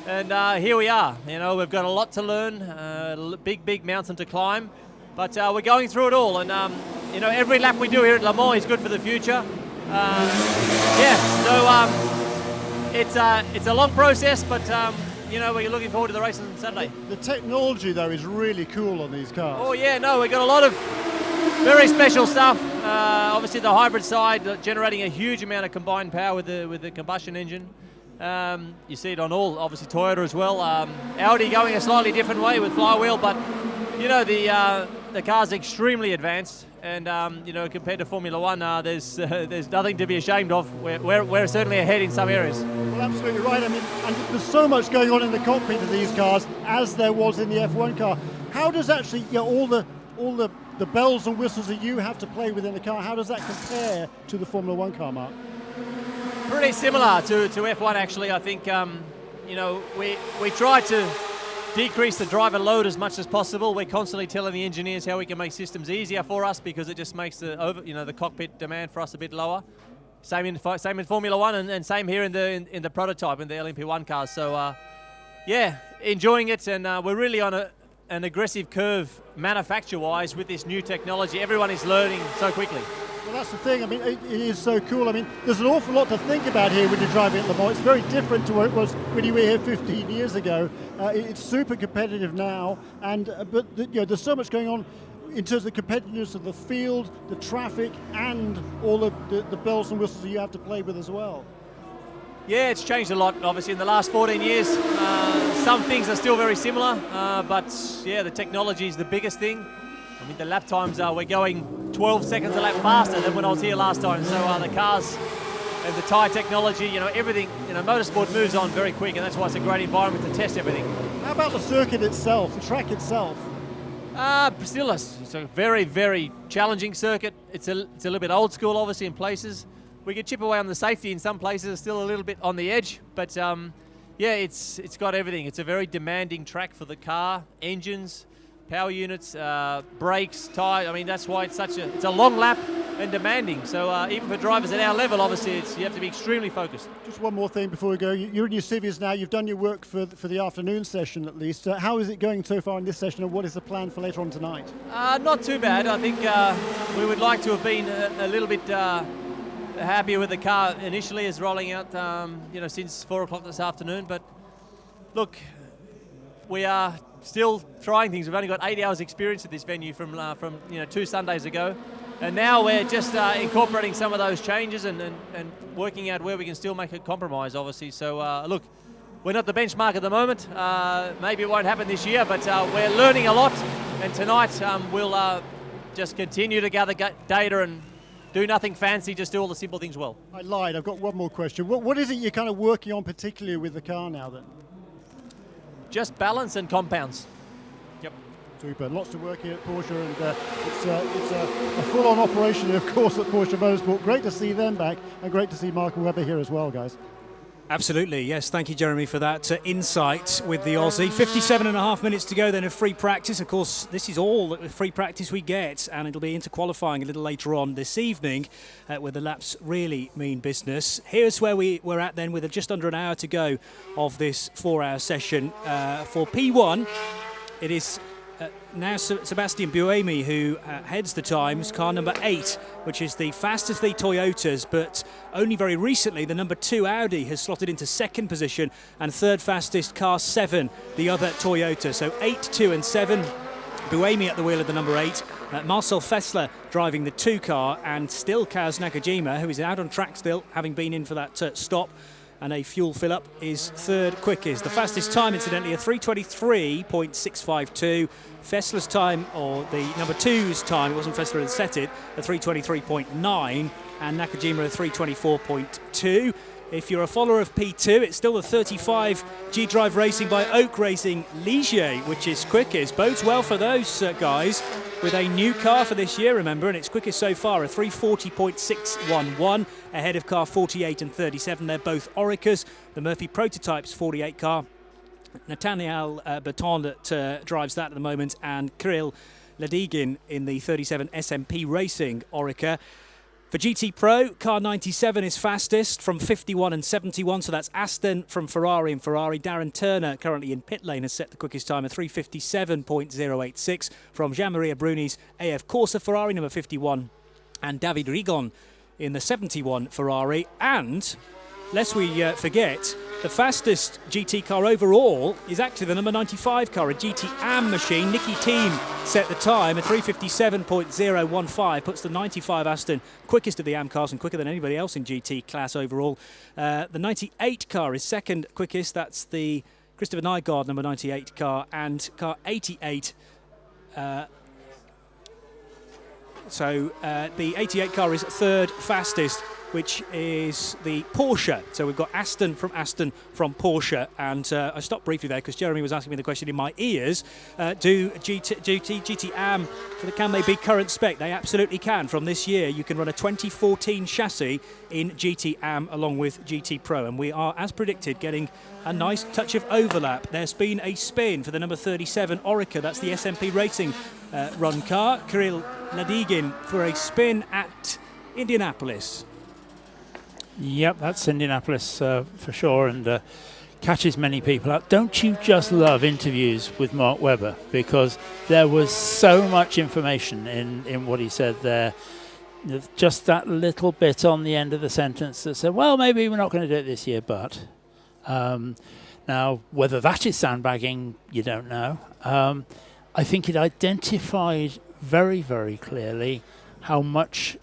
A: And here we are. We've got a lot to learn, big mountain to climb. But we're going through it all. And you know, every lap we do here at Le Mans is good for the future. It's a long process, but you know, we're looking forward to the race on Saturday.
R: The technology, though, is really cool on these cars.
A: Oh yeah, no, we got a lot of very special stuff. Obviously, the hybrid side generating a huge amount of combined power with the combustion engine. You see it on all, obviously Toyota as well. Audi going a slightly different way with flywheel, but you know, the car's extremely advanced, and you know, compared to Formula One, there's nothing to be ashamed of. We're certainly ahead in some areas.
R: Well, absolutely right. I mean, and there's so much going on in the cockpit of these cars, as there was in the F1 car. How does actually, you know, all the bells and whistles that you have to play with in the car, how does that compare to the Formula One car, Mark?
A: Pretty similar to F1 actually. I think you know, we try to decrease the driver load as much as possible. We're constantly telling the engineers how we can make systems easier for us, because it just makes the cockpit demand for us a bit lower. Same in Formula One, and same here in the prototype in the LMP1 cars. So yeah, enjoying it, and we're really on an aggressive curve manufacture-wise with this new technology. Everyone is learning so quickly.
R: Well, that's the thing. I mean, it is so cool. I mean, there's an awful lot to think about here when you're driving at Le Mans. It's very different to what it was when you were here 15 years ago. It's super competitive now, but you know, there's so much going on in terms of the competitiveness of the field, the traffic, and all of the bells and whistles that you have to play with as well.
A: Yeah, it's changed a lot, obviously, in the last 14 years. Some things are still very similar, but yeah, the technology is the biggest thing. I mean, the lap times we're going 12 seconds a lap faster than when I was here last time. So the cars and the tyre technology, you know, everything, you know, motorsport moves on very quick, and that's why it's a great environment to test everything.
R: How about the circuit itself, the track itself?
A: Still, it's a very, very challenging circuit. It's a little bit old school, obviously, in places. We could chip away on the safety in some places. It's still a little bit on the edge, but yeah, it's got everything. It's a very demanding track for the car, engines, power units, brakes, tyre. I mean, that's why it's a long lap and demanding. So even for drivers at our level, obviously, you have to be extremely focused.
R: Just one more thing before we go. You're in your civvies now. You've done your work for the afternoon session at least. How is it going so far in this session, and what is the plan for later on tonight?
A: Not too bad. I think we would like to have been a little bit happier with the car initially as rolling out, you know, since 4 o'clock this afternoon. But look, we are still trying things. We've only got 8 hours experience at this venue from you know, 2 Sundays ago, and now we're just incorporating some of those changes and working out where we can still make a compromise, obviously. So look, we're not the benchmark at the moment. Maybe it won't happen this year, but we're learning a lot, and tonight we'll just continue to gather data and do nothing fancy, just do all the simple things well.
R: I lied. I've got one more question. What is it you're kind of working on particularly with the car now then?
A: Just balance and compounds. Yep.
R: Super. Lots to work here at Porsche, and it's a full-on operation, of course, at Porsche Motorsport. Great to see them back, and great to see Michael Webber here as well, guys.
I: Absolutely, yes. Thank you, Jeremy, for that insight with the Aussie. 57.5 minutes to go then of free practice. Of course, this is all the free practice we get, and it'll be into qualifying a little later on this evening where the laps really mean business. Here's where we're at then, with just under an hour to go of this 4-hour session. For P1, it is now Sebastian Buemi who heads the times, car number 8, which is the fastest of the Toyotas, but only very recently the number 2 Audi has slotted into 2nd position, and 3rd fastest car 7, the other Toyota. So 8, 2 and 7. Buemi at the wheel of the number 8. Marcel Fessler driving the 2 car, and still Kaz Nakajima, who is out on track still, having been in for that stop. And a fuel fill-up is 3rd quickest. The fastest time, incidentally, a 3:23.652. Fessler's time, or the number 2's time, it wasn't Fessler that set it, a 3:23.9, and Nakajima a 3:24.2. If you're a follower of P2, it's still the 35 G-Drive Racing by Oak Racing Ligier, which is quickest. Bodes well for those guys with a new car for this year, remember, and it's quickest so far, a 3:40.611, ahead of car 48 and 37. They're both Oricas. The Murphy Prototypes 48 car, Nathaniel Berton that drives that at the moment, and Kirill Ledygin in the 37 SMP Racing Orica. For GT Pro, car 97 is fastest from 51 and 71, so that's Aston from Ferrari and Ferrari. Darren Turner, currently in pit lane, has set the quickest time of 3:57.086 from Jean-Maria Bruni's AF Corsa Ferrari number 51 and David Rigon in the 71 Ferrari. And lest we forget, the fastest GT car overall is actually the number 95 car, a GT AM machine. Nicky Team set the time at 3:57.015, puts the 95 Aston quickest of the AM cars and quicker than anybody else in GT class overall. The 98 car is second quickest. That's the Christopher Nygaard number 98 car, and car 88. So the 88 car is third fastest, which is the Porsche. So we've got Aston from Porsche. And I stopped briefly there because Jeremy was asking me the question in my ears. Do GT AM, can they be current spec? They absolutely can. From this year, you can run a 2014 chassis in GT AM along with GT Pro. And we are, as predicted, getting a nice touch of overlap. There's been a spin for the number 37 Orica. That's the SMP Racing run car. Kirill Ladigin for a spin at Indianapolis.
T: Yep, that's Indianapolis for sure, and catches many people out. Don't you just love interviews with Mark Webber? Because there was so much information in what he said there. Just that little bit on the end of the sentence that said, well, maybe we're not going to do it this year, but... now, whether that is sandbagging, you don't know. I think it identified very, very clearly how much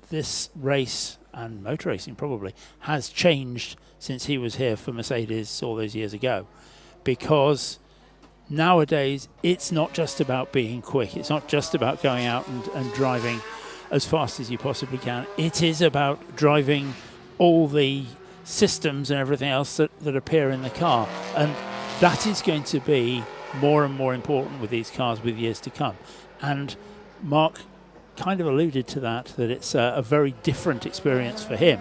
T: this race, and motor racing probably, has changed since he was here for Mercedes all those years ago. Because nowadays, it's not just about being quick. It's not just about going out and driving as fast as you possibly can. It is about driving all the systems and everything else that appear in the car. And that is going to be more and more important with these cars with years to come. And Mark kind of alluded to that it's a very different experience for him,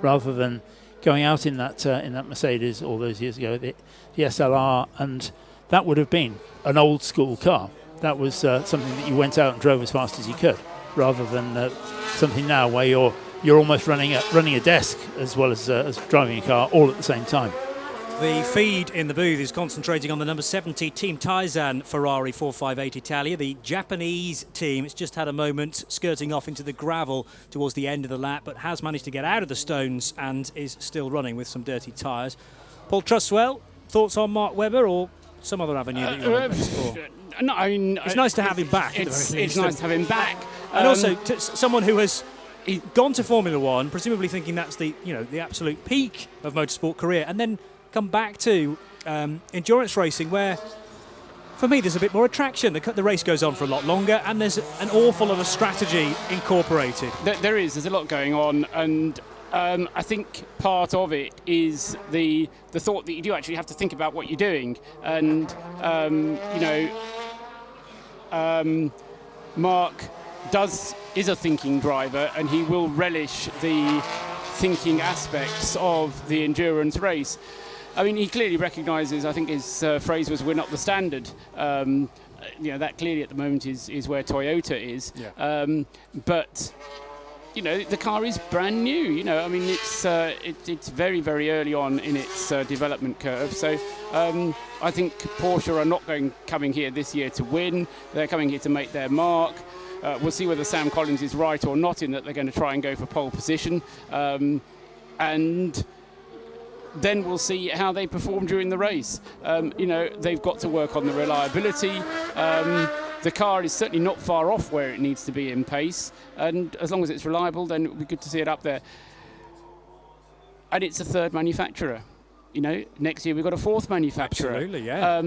T: rather than going out in that Mercedes all those years ago, the SLR, and that would have been an old school car. That was something that you went out and drove as fast as you could, rather than something now where you're almost running a desk as well as driving a car all at the same time.
I: The feed in the booth is concentrating on the number 70 Team Taizan Ferrari 458 Italia. The Japanese team, it's just had a moment skirting off into the gravel towards the end of the lap, but has managed to get out of the stones and is still running with some dirty tyres. Paul Truswell, thoughts on Mark Webber or some other avenue that you want to explore?
K: No, I mean,
I: it's nice to have him back.
K: It's nice to have him back.
I: And also someone who has gone to Formula One, presumably thinking that's the absolute peak of motorsport career, and then come back to endurance racing, where for me there's a bit more attraction. The race goes on for a lot longer, and there's an awful lot of strategy incorporated.
K: There's a lot going on, and I think part of it is the thought that you do actually have to think about what you're doing, and Mark is a thinking driver, and he will relish the thinking aspects of the endurance race. I mean, he clearly recognises, I think his phrase was, we're not the standard. That clearly at the moment is where Toyota is. Yeah. But the car is brand new. I mean, it's very, very early on in its development curve. So I think Porsche are not coming here this year to win. They're coming here to make their mark. We'll see whether Sam Collins is right or not in that they're going to try and go for pole position. And then we'll see how they perform during the race. They've got to work on the reliability. The car is certainly not far off where it needs to be in pace, and as long as it's reliable, then it'll be good to see it up there. And it's a third manufacturer. Next year we've got a fourth manufacturer.
I: Absolutely, yeah.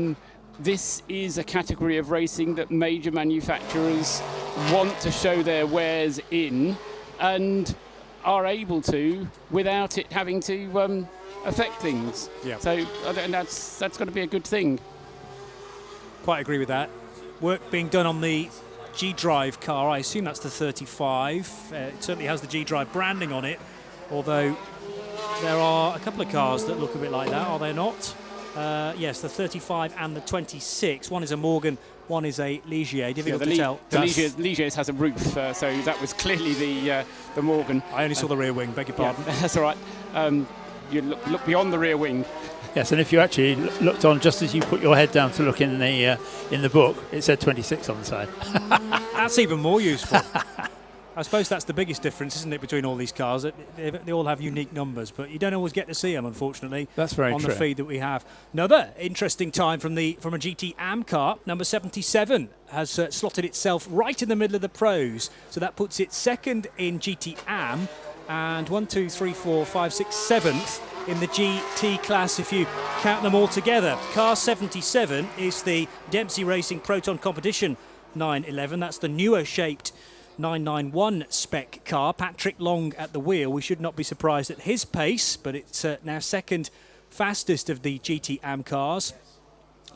K: This is a category of racing that major manufacturers want to show their wares in, and are able to without it having to affect things.
I: Yeah.
K: So and that's got to be a good thing.
I: Quite agree with that. Work being done on the G-Drive car. I assume that's the 35. It certainly has the G-Drive branding on it, although there are a couple of cars that look a bit like that, are there not? Yes, the 35 and the 26. One is a Morgan, One is a Ligier, difficult
K: the
I: to tell.
K: The Ligier's has a roof, so that was clearly the Morgan.
I: I only saw the rear wing, beg your pardon.
K: Yeah, that's all right. You look beyond the rear wing.
T: Yes, and if you actually looked on just as you put your head down to look in the book, it said 26 on the side.
I: That's even more useful. I suppose that's the biggest difference, isn't it, between all these cars? They all have unique numbers, but you don't always get to see them, unfortunately.
T: That's very
I: on
T: true.
I: the feed that we have. Another interesting time from a GT AM car. Number 77 has slotted itself right in the middle of the pros, so that puts it second in GT AM and 1, 2, 3, 4, 5, 6, 7th in the GT class if you count them all together. Car 77 is the Dempsey Racing Proton Competition 911. That's the newer shaped 991 spec car. Patrick Long at the wheel. We should not be surprised at his pace, but it's now second fastest of the GT AM cars.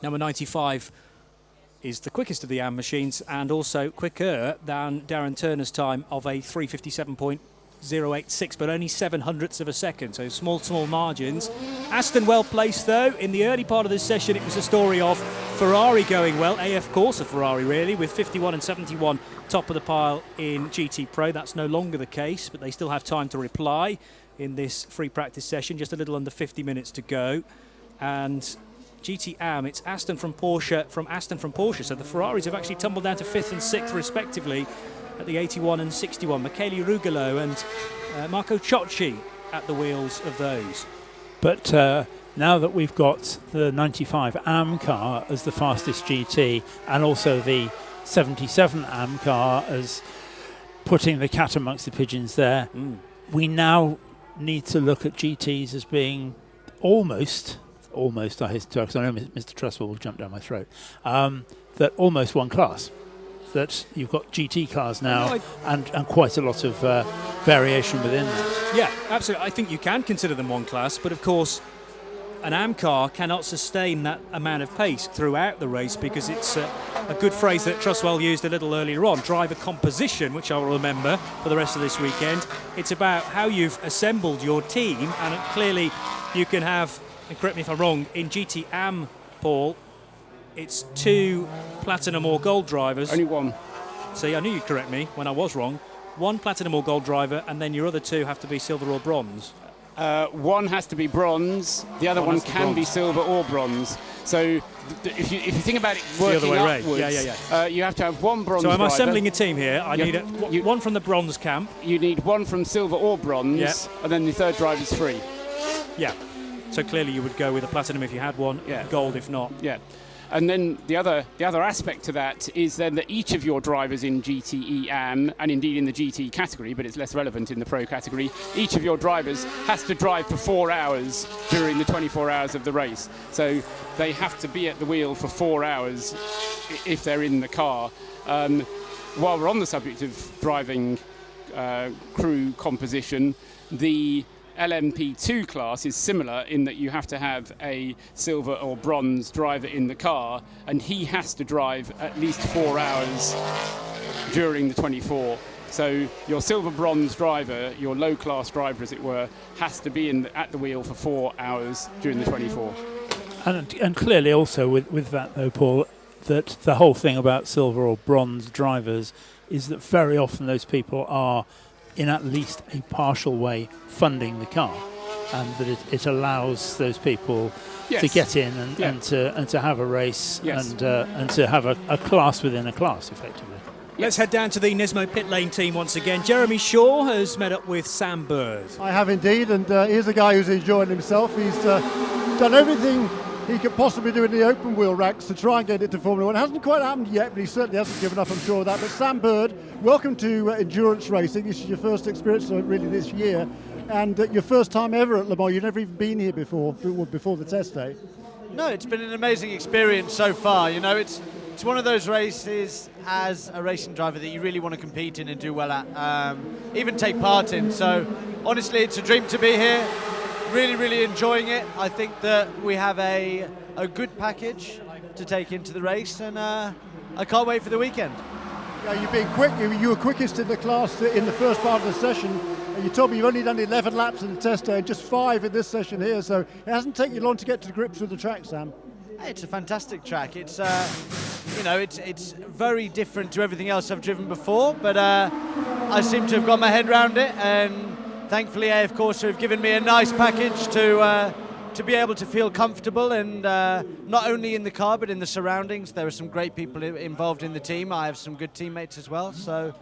I: Number 95 is the quickest of the AM machines and also quicker than Darren Turner's time of a 3:57.086, but only 0.07 of a second, so small margins. Aston well placed though. In the early part of this session it was a story of Ferrari going well, AF Corsa Ferrari really, with 51 and 71 top of the pile in GT Pro. That's no longer the case, but they still have time to reply in this free practice session, just a little under 50 minutes to go. And GT AM, it's Aston from Porsche, so the Ferraris have actually tumbled down to 5th and 6th respectively at the 81 and 61. Michele Rugolo and Marco Ciocci at the wheels of those.
T: But now that we've got the 95 AM car as the fastest GT and also the 77 AM car as putting the cat amongst the pigeons there, we now need to look at GTs as being almost, I hate to, because I know Mr. Trustwell will jump down my throat, that almost one class. That you've got GT cars now and quite a lot of variation within that.
I: Yeah, absolutely. I think you can consider them one class, but of course an AM car cannot sustain that amount of pace throughout the race because it's a good phrase that Trustwell used a little earlier on, driver composition, which I'll remember for the rest of this weekend. It's about how you've assembled your team, and clearly you can have, and correct me if I'm wrong, in GT AM, Paul, it's 2 platinum or gold drivers.
K: Only one.
I: See, I knew you'd correct me when I was wrong. 1 platinum or gold driver, and then your other 2 have to be silver or bronze.
K: One has to be bronze. The other one can be silver or bronze. So if you think about it working upwards, you have to have 1 bronze.
I: So I'm
K: driver.
I: assembling a team here. I need one from the bronze camp.
K: You need 1 from silver or bronze, and then the third driver's free.
I: Yeah. So clearly you would go with a platinum if you had one, gold if not.
K: Yeah. And then the other aspect to that is then that each of your drivers in GTE AM, and indeed in the GT category, but it's less relevant in the Pro category, each of your drivers has to drive for 4 hours during the 24 hours of the race. So they have to be at the wheel for 4 hours if they're in the car. While we're on the subject of driving crew composition, the LMP2 class is similar in that you have to have a silver or bronze driver in the car, and he has to drive at least 4 hours during the 24. So your silver bronze driver, your low class driver as it were, has to be at the wheel for 4 hours during the 24.
T: And clearly also with that though, Paul, that the whole thing about silver or bronze drivers is that very often those people are in at least a partial way funding the car, and that it allows those people to get in and to have a race and to have a class within a class effectively.
I: Let's head down to the Nismo pit lane team once again. Jeremy Shaw has met up with Sam Bird.
R: I have indeed, and here's a guy who's enjoying himself. He's done everything he could possibly do in the open wheel racks to try and get it to Formula 1. It hasn't quite happened yet, but he certainly hasn't given up, I'm sure of that. But Sam Bird, welcome to endurance racing. This is your first experience really this year, and your first time ever at Le Mans. You've never even been here before the test day.
B: No, it's been an amazing experience so far. You know, it's one of those races as a racing driver that you really want to compete in and do well at, even take part in. So honestly, it's a dream to be here. Really enjoying it. I think that we have a good package to take into the race, and I can't wait for the weekend.
R: Yeah, you've been quick. You were quickest in the class in the first part of the session. You told me you've only done 11 laps in the test day, just 5 in this session here, so it hasn't taken you long to get to grips with the track, Sam.
B: It's a fantastic track. It's it's very different to everything else I've driven before, but I seem to have got my head around it, and thankfully AF Corsa have given me a nice package to be able to feel comfortable, and not only in the car but in the surroundings. There are some great people involved in the team. I have some good teammates as well, so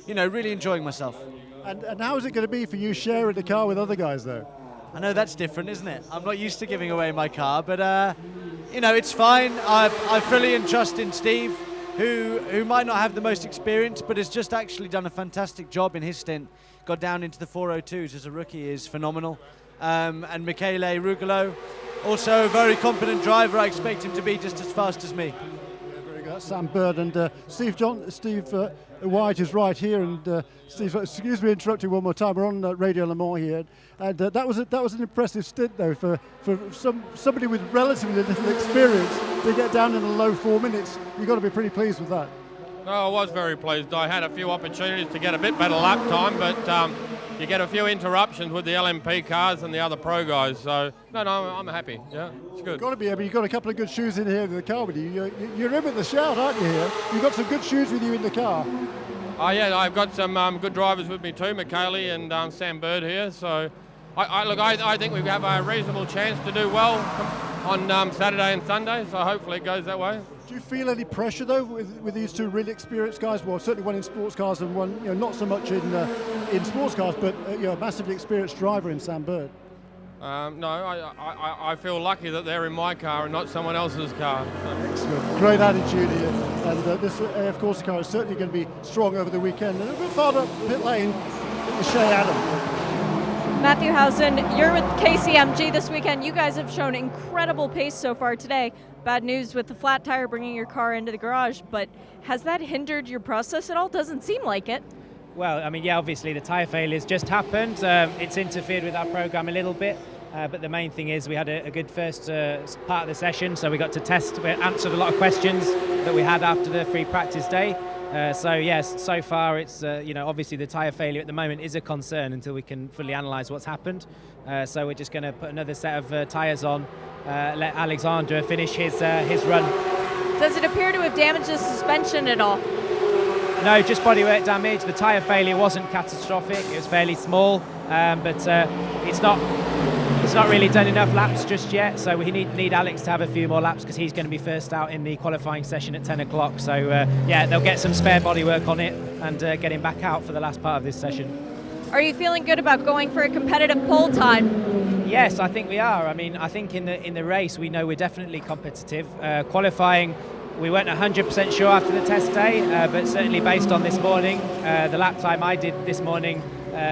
B: really enjoying myself.
R: And how is it going to be for you sharing the car with other guys though?
B: I know that's different, isn't it? I'm not used to giving away my car, but it's fine. I fully entrust in Steve, who might not have the most experience, but has just actually done a fantastic job in his stint. Got down into the 402s as a rookie, is phenomenal. And Michele Rugolo, also a very competent driver. I expect him to be just as fast as me.
R: Yeah, very good. That's Sam Bird and Steve White is right here. And Steve, excuse me interrupting one more time. We're on Radio Le Mans here, and that was an impressive stint though for somebody with relatively little experience to get down in the low 4 minutes. You've got to be pretty pleased with that.
D: No, I was very pleased. I had a few opportunities to get a bit better lap time, but you get a few interruptions with the LMP cars and the other pro guys. So, no, I'm happy. Yeah, it's good.
R: You've got to be. I mean, you've got a couple of good shoes in here in the car with you. You're in with the shout, aren't you here? You've got some good shoes with you in the car.
D: Oh, yeah, I've got some good drivers with me too, Michele and Sam Bird here. So, I think we have a reasonable chance to do well on Saturday and Sunday. So hopefully it goes that way.
R: Do you feel any pressure though with these two really experienced guys? Well, certainly one in sports cars and one, not so much in sports cars, but a massively experienced driver in Sam Bird.
D: No, I feel lucky that they're in my car and not someone else's car. So.
R: Excellent, great attitude here, and this AF Corsa car is certainly going to be strong over the weekend. And a bit farther up pit lane, Shea Adam.
Q: Matthew Housen, you're with KCMG this weekend. You guys have shown incredible pace so far today. Bad news with the flat tire bringing your car into the garage, but has that hindered your process at all? Doesn't seem like it.
L: Well, I mean, yeah, obviously the tyre failures just happened. It's interfered with our program a little bit, but the main thing is we had a good first part of the session, so we got to test, we answered a lot of questions that we had after the free practice day. So yes, so far it's obviously the tyre failure at the moment is a concern until we can fully analyse what's happened. So we're just going to put another set of tyres on, let Alexandre finish his run.
Q: Does it appear to have damaged the suspension at all?
L: No, just bodywork damage. The tyre failure wasn't catastrophic. It was fairly small, but it's not really done enough laps just yet. So we need Alex to have a few more laps because he's going to be first out in the qualifying session at 10 o'clock. So yeah, they'll get some spare bodywork on it and get him back out for the last part of this session.
Q: Are you feeling good about going for a competitive pole time?
L: Yes, I think we are. I mean, I think in the race we know we're definitely competitive. Qualifying, we weren't 100% sure after the test day, but certainly based on this morning, the lap time I did this morning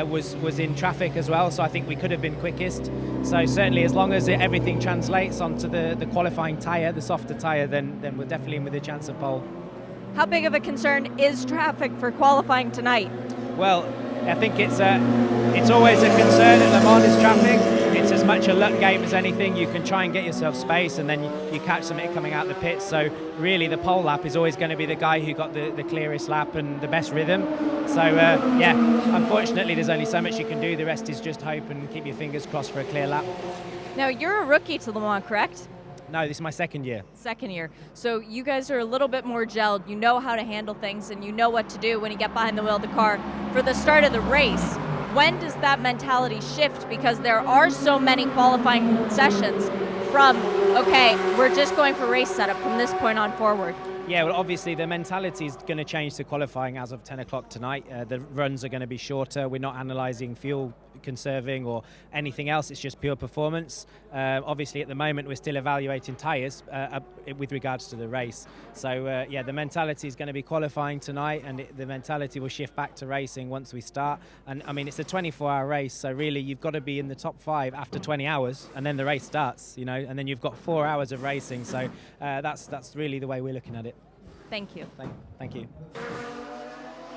L: was in traffic as well, so I think we could have been quickest. So certainly as long as everything translates onto the qualifying tyre, the softer tyre, then we're definitely in with a chance of pole.
Q: How big of a concern is traffic for qualifying tonight?
L: Well, I think it's always a concern at Le Mans is traffic. It's as much a luck game as anything. You can try and get yourself space and then you catch something coming out the pits. So really the pole lap is always going to be the guy who got the clearest lap and the best rhythm. So yeah, unfortunately there's only so much you can do. The rest is just hope and keep your fingers crossed for a clear lap.
Q: Now you're a rookie to Le Mans, correct?
L: No, this is my second year.
Q: Second year. So you guys are a little bit more gelled. You know how to handle things and you know what to do when you get behind the wheel of the car. For the start of the race, when does that mentality shift? Because there are so many qualifying sessions from, okay, we're just going for race setup from this point on forward.
L: Yeah, well, obviously the mentality is going to change to qualifying as of 10 o'clock tonight. The runs are going to be shorter. We're not analysing fuel conserving or anything else. It's just pure performance. Obviously, at the moment, we're still evaluating tyres with regards to the race. So, yeah, the mentality is going to be qualifying tonight, and the mentality will shift back to racing once we start. And, I mean, it's a 24-hour race, so really you've got to be in the top 5 after 20 hours, and then the race starts, and then you've got 4 hours of racing. So that's really the way we're looking at it.
Q: Thank you.
L: Thank you.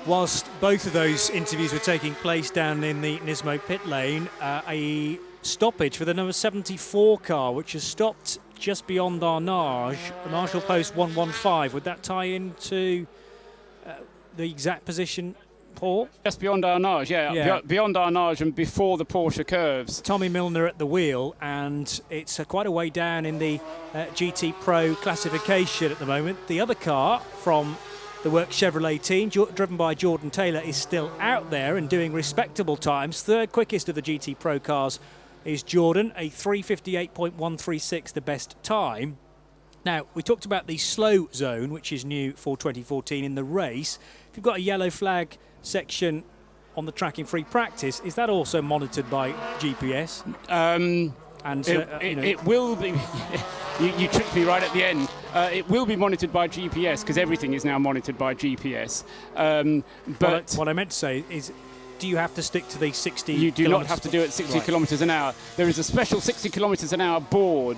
I: Whilst both of those interviews were taking place down in the Nismo pit lane, a stoppage for the number 74 car, which has stopped just beyond Arnage, Marshall Post 115. Would that tie into the exact position Paul?
K: Just beyond Arnage, yeah. Beyond Arnage and before the Porsche curves.
I: Tommy Milner at the wheel, and it's quite a way down in the GT Pro classification at the moment. The other car from the Works Chevrolet team, driven by Jordan Taylor, is still out there and doing respectable times. Third quickest of the GT Pro cars is Jordan, a 3:58.136, the best time. Now, we talked about the slow zone, which is new for 2014 in the race. If you've got a yellow flag section on the track in free practice, is that also monitored by GPS?
K: It will be. You tricked me right at the end. It will be monitored by GPS because everything is now monitored by GPS. But
I: what I meant to say is, do you have to stick to the 60?
K: You do not have to do it 60 kilometres an hour. There is a special 60 kilometres an hour board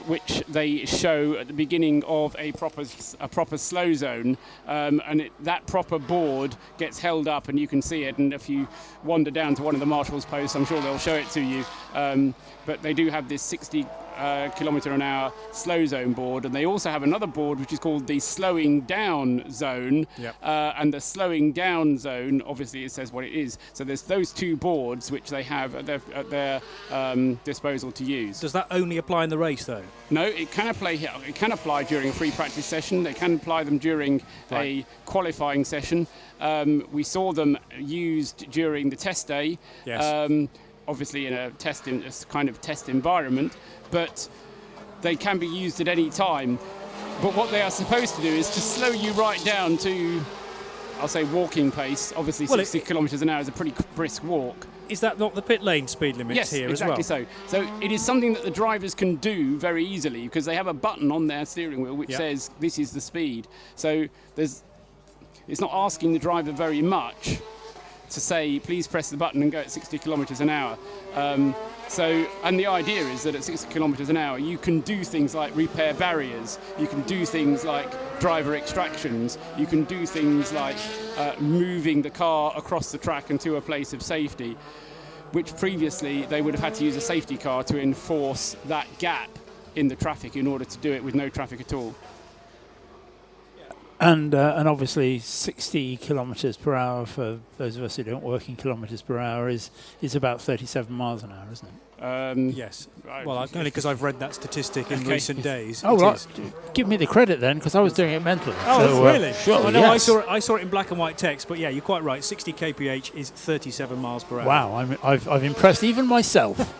K: which they show at the beginning of a proper slow zone, and that proper board gets held up and you can see it. And if you wander down to one of the marshal's posts, I'm sure they'll show it to you. But they do have this 60 kilometre an hour slow zone board, and they also have another board which is called the slowing down zone. And the slowing down zone, obviously it says what it is. So there's those two boards which they have at their disposal to use.
I: Does that only apply in the race though?
K: No, it can apply during a free practice session. They can apply them during a qualifying session. We saw them used during the test day.
I: Yes.
K: Obviously in a kind of test environment, but they can be used at any time. But what they are supposed to do is to slow you right down to, I'll say, walking pace. Obviously, 60 kilometres an hour is a pretty brisk walk.
I: Is that not the pit lane speed limit here as well?
K: Yes, exactly so. So it is something that the drivers can do very easily because they have a button on their steering wheel which says this is the speed. So it's not asking the driver very much to say, please press the button and go at 60 kilometres an hour. And the idea is that at 60 kilometres an hour, you can do things like repair barriers, you can do things like driver extractions, you can do things like moving the car across the track and to a place of safety, which previously they would have had to use a safety car to enforce that gap in the traffic in order to do it with no traffic at all.
T: And obviously 60 kilometres per hour, for those of us who don't work in kilometres per hour, is about 37 miles an hour, isn't it?
I: Yes. Well, only because I've read that statistic in recent days.
T: Oh, right. Give me the credit then, because I was doing it mentally.
I: Oh,
T: so,
I: really?
T: Sure.
I: Well, no,
T: yes.
I: I saw it in black and white text, but yeah, you're quite right. 60 kph is 37 miles per hour.
T: Wow, I've impressed even myself.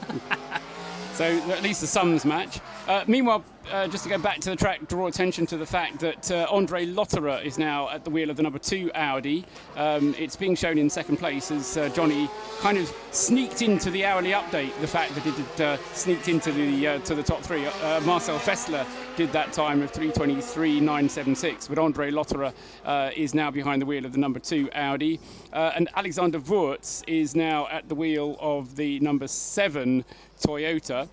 K: So at least the sums match. Meanwhile, just to go back to the track, draw attention to the fact that Andre Lotterer is now at the wheel of the number 2 Audi. It's being shown in second place as Johnny kind of sneaked into the hourly update, the fact that it had sneaked into the top three. Marcel Fessler did that time of 3:23.976, but Andre Lotterer is now behind the wheel of the number 2 Audi. And Alexander Wurz is now at the wheel of the number 7 Toyota.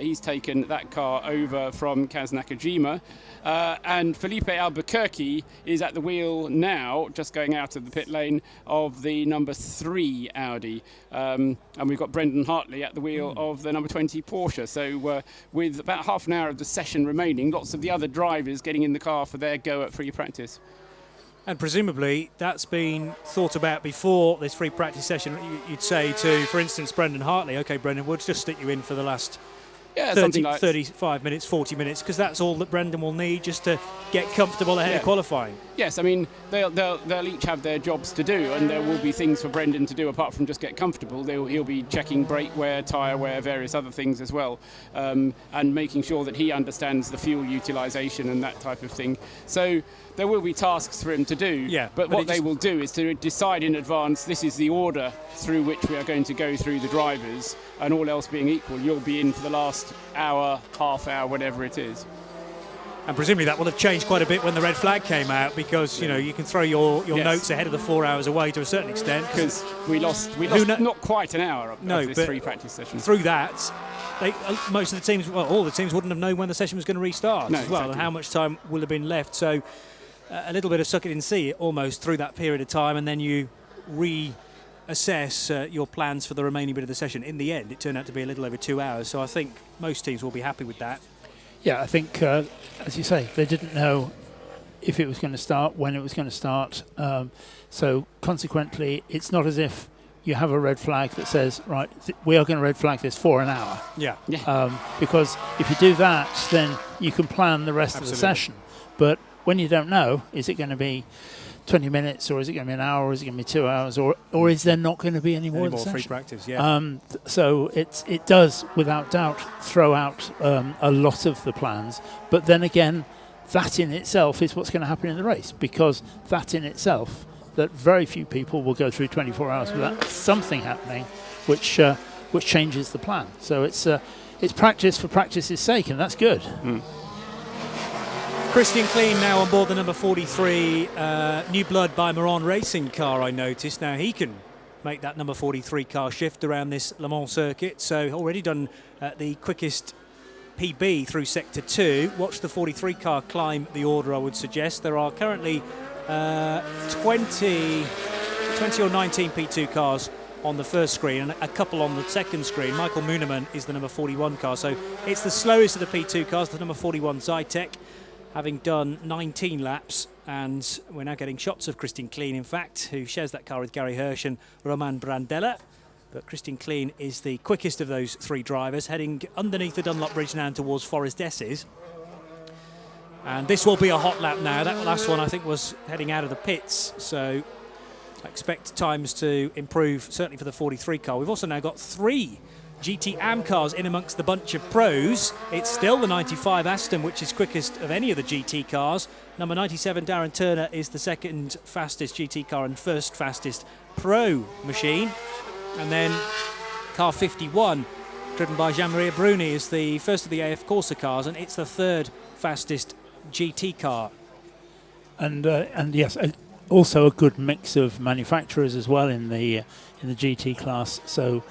K: He's taken that car over from Kaz Nakajima. And Felipe Albuquerque is at the wheel now, just going out of the pit lane, of the number 3 Audi. And we've got Brendan Hartley at the wheel of the number 20 Porsche. So with about half an hour of the session remaining, lots of the other drivers getting in the car for their go at free practice.
I: And presumably that's been thought about before this free practice session. You'd say to, for instance, Brendan Hartley, OK, Brendan, we'll just stick you in for the last 35 minutes, 40 minutes, because that's all that Brendan will need just to get comfortable ahead of qualifying.
K: Yes, I mean, they'll each have their jobs to do, and there will be things for Brendan to do apart from just get comfortable. He'll be checking brake wear, tyre wear, various other things as well, and making sure that he understands the fuel utilisation and that type of thing. So there will be tasks for him to do, but what they will do is to decide in advance, this is the order through which we are going to go through the drivers, and all else being equal, you'll be in for the last hour, half hour, whatever it is.
I: And presumably that will have changed quite a bit when the red flag came out, because you can throw your notes ahead of the 4 hours away to a certain extent.
K: Because we lost not quite an hour of this free practice session.
I: Through that, most of the teams, well, all the teams wouldn't have known when the session was going to restart as well,
K: exactly.
I: and how much time will have been left. So a little bit of suck it and see it almost through that period of time, and then you reassess your plans for the remaining bit of the session. In the end, it turned out to be a little over 2 hours, so I think most teams will be happy with that.
T: Yeah, I think, as you say, they didn't know if it was going to start, when it was going to start. So consequently, it's not as if you have a red flag that says, right, we are going to red flag this for an hour.
I: Yeah.
T: Because if you do that, then you can plan the rest of the session. But when you don't know, is it going to be 20 minutes, or is it going to be an hour, or is it going to be 2 hours, or is there not going to be any more
I: free practice?
T: So it does, without doubt, throw out a lot of the plans. But then again, that in itself is what's going to happen in the race, because that in itself, that very few people will go through 24 hours without something happening, which changes the plan. So it's practice for practice's sake, and that's good.
I: Christian Klein now on board the number 43 New Blood by Moran racing car, I noticed. Now he can make that number 43 car shift around this Le Mans circuit. So already done the quickest PB through Sector 2. Watch the 43 car climb the order, I would suggest. There are currently 20 or 19 P2 cars on the first screen and a couple on the second screen. Michael Muneman is the number 41 car. So it's the slowest of the P2 cars, the number 41 Zytek, having done 19 laps, and we're now getting shots of Christian Klein, in fact, who shares that car with Gary Hirsch and Roman Brandella. But Christian Klein is the quickest of those three drivers, heading underneath the Dunlop Bridge now towards Forest Esses. And this will be a hot lap now. That last one, I think, was heading out of the pits, so I expect times to improve, certainly for the 43 car. We've also now got 3 GT Am cars in amongst the bunch of pros. It's still the 95 Aston, which is quickest of any of the GT cars. Number 97 Darren Turner is the second fastest GT car and first fastest pro machine. And then car 51, driven by Jean-Marie Bruni, is the first of the AF Corsa cars, and it's the third fastest GT car.
T: And yes, also a good mix of manufacturers as well in the GT class. So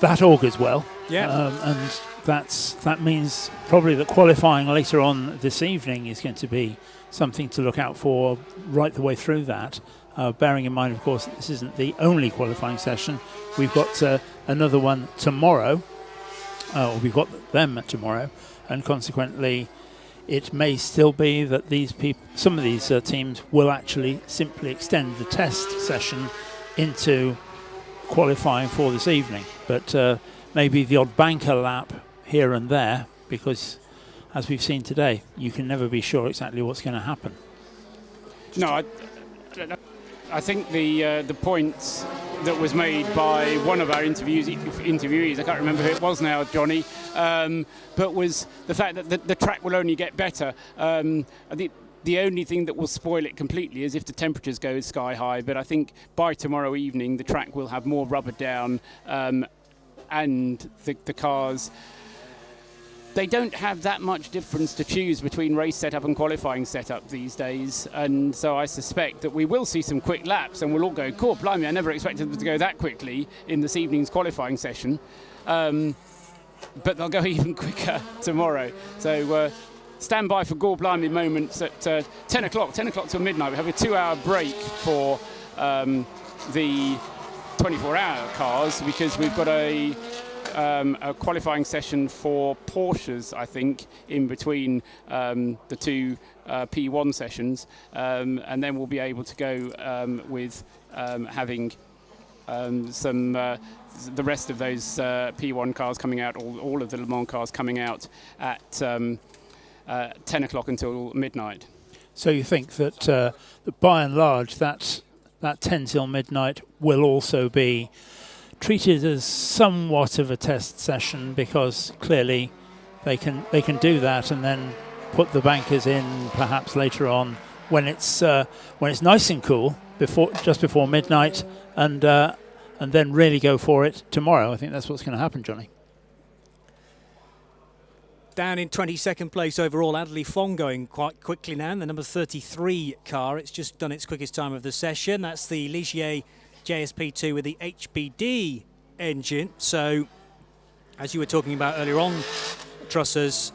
T: that augurs well.
I: Yeah.
T: And that means probably that qualifying later on this evening is going to be something to look out for right the way through that. Bearing in mind, of course, this isn't the only qualifying session. We've got another one tomorrow. We've got them tomorrow, and consequently, it may still be that some of these teams will actually simply extend the test session into qualifying for this evening. But maybe the odd banker lap here and there, because as we've seen today, you can never be sure exactly what's going to happen.
K: No, I think the points that was made by one of our interviewees, I can't remember who it was now, Johnny, but was the fact that the track will only get better. I think the only thing that will spoil it completely is if the temperatures go sky high, but I think by tomorrow evening the track will have more rubber down, and the cars, they don't have that much difference to choose between race setup and qualifying setup these days, and so I suspect that we will see some quick laps and we'll all go, cool, blimey, I never expected them to go that quickly in this evening's qualifying session, but they'll go even quicker tomorrow. So stand by for gore blimey moments at 10 o'clock till midnight. We have a 2-hour break for the 24-hour cars, because we've got a qualifying session for Porsches, I think, in between the two P1 sessions, and then we'll be able to go with having the rest of those P1 cars coming out, all of the Le Mans cars coming out at 10 o'clock until midnight.
T: So you think that by and large that 10 till midnight will also be treated as somewhat of a test session, because clearly they can do that and then put the bankers in perhaps later on when it's nice and cool just before midnight, and then really go for it tomorrow. I think that's what's going to happen, Johnny.
I: Down in 22nd place overall, Adderley Fong going quite quickly now in the number 33 car. It's just done its quickest time of the session. That's the Ligier JSP2 with the HBD engine. So, as you were talking about earlier on, Trussers,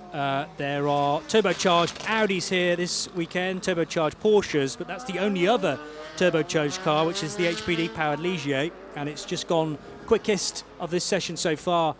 I: there are turbocharged Audis here this weekend, turbocharged Porsches, but that's the only other turbocharged car, which is the HBD powered Ligier, and it's just gone quickest of this session so far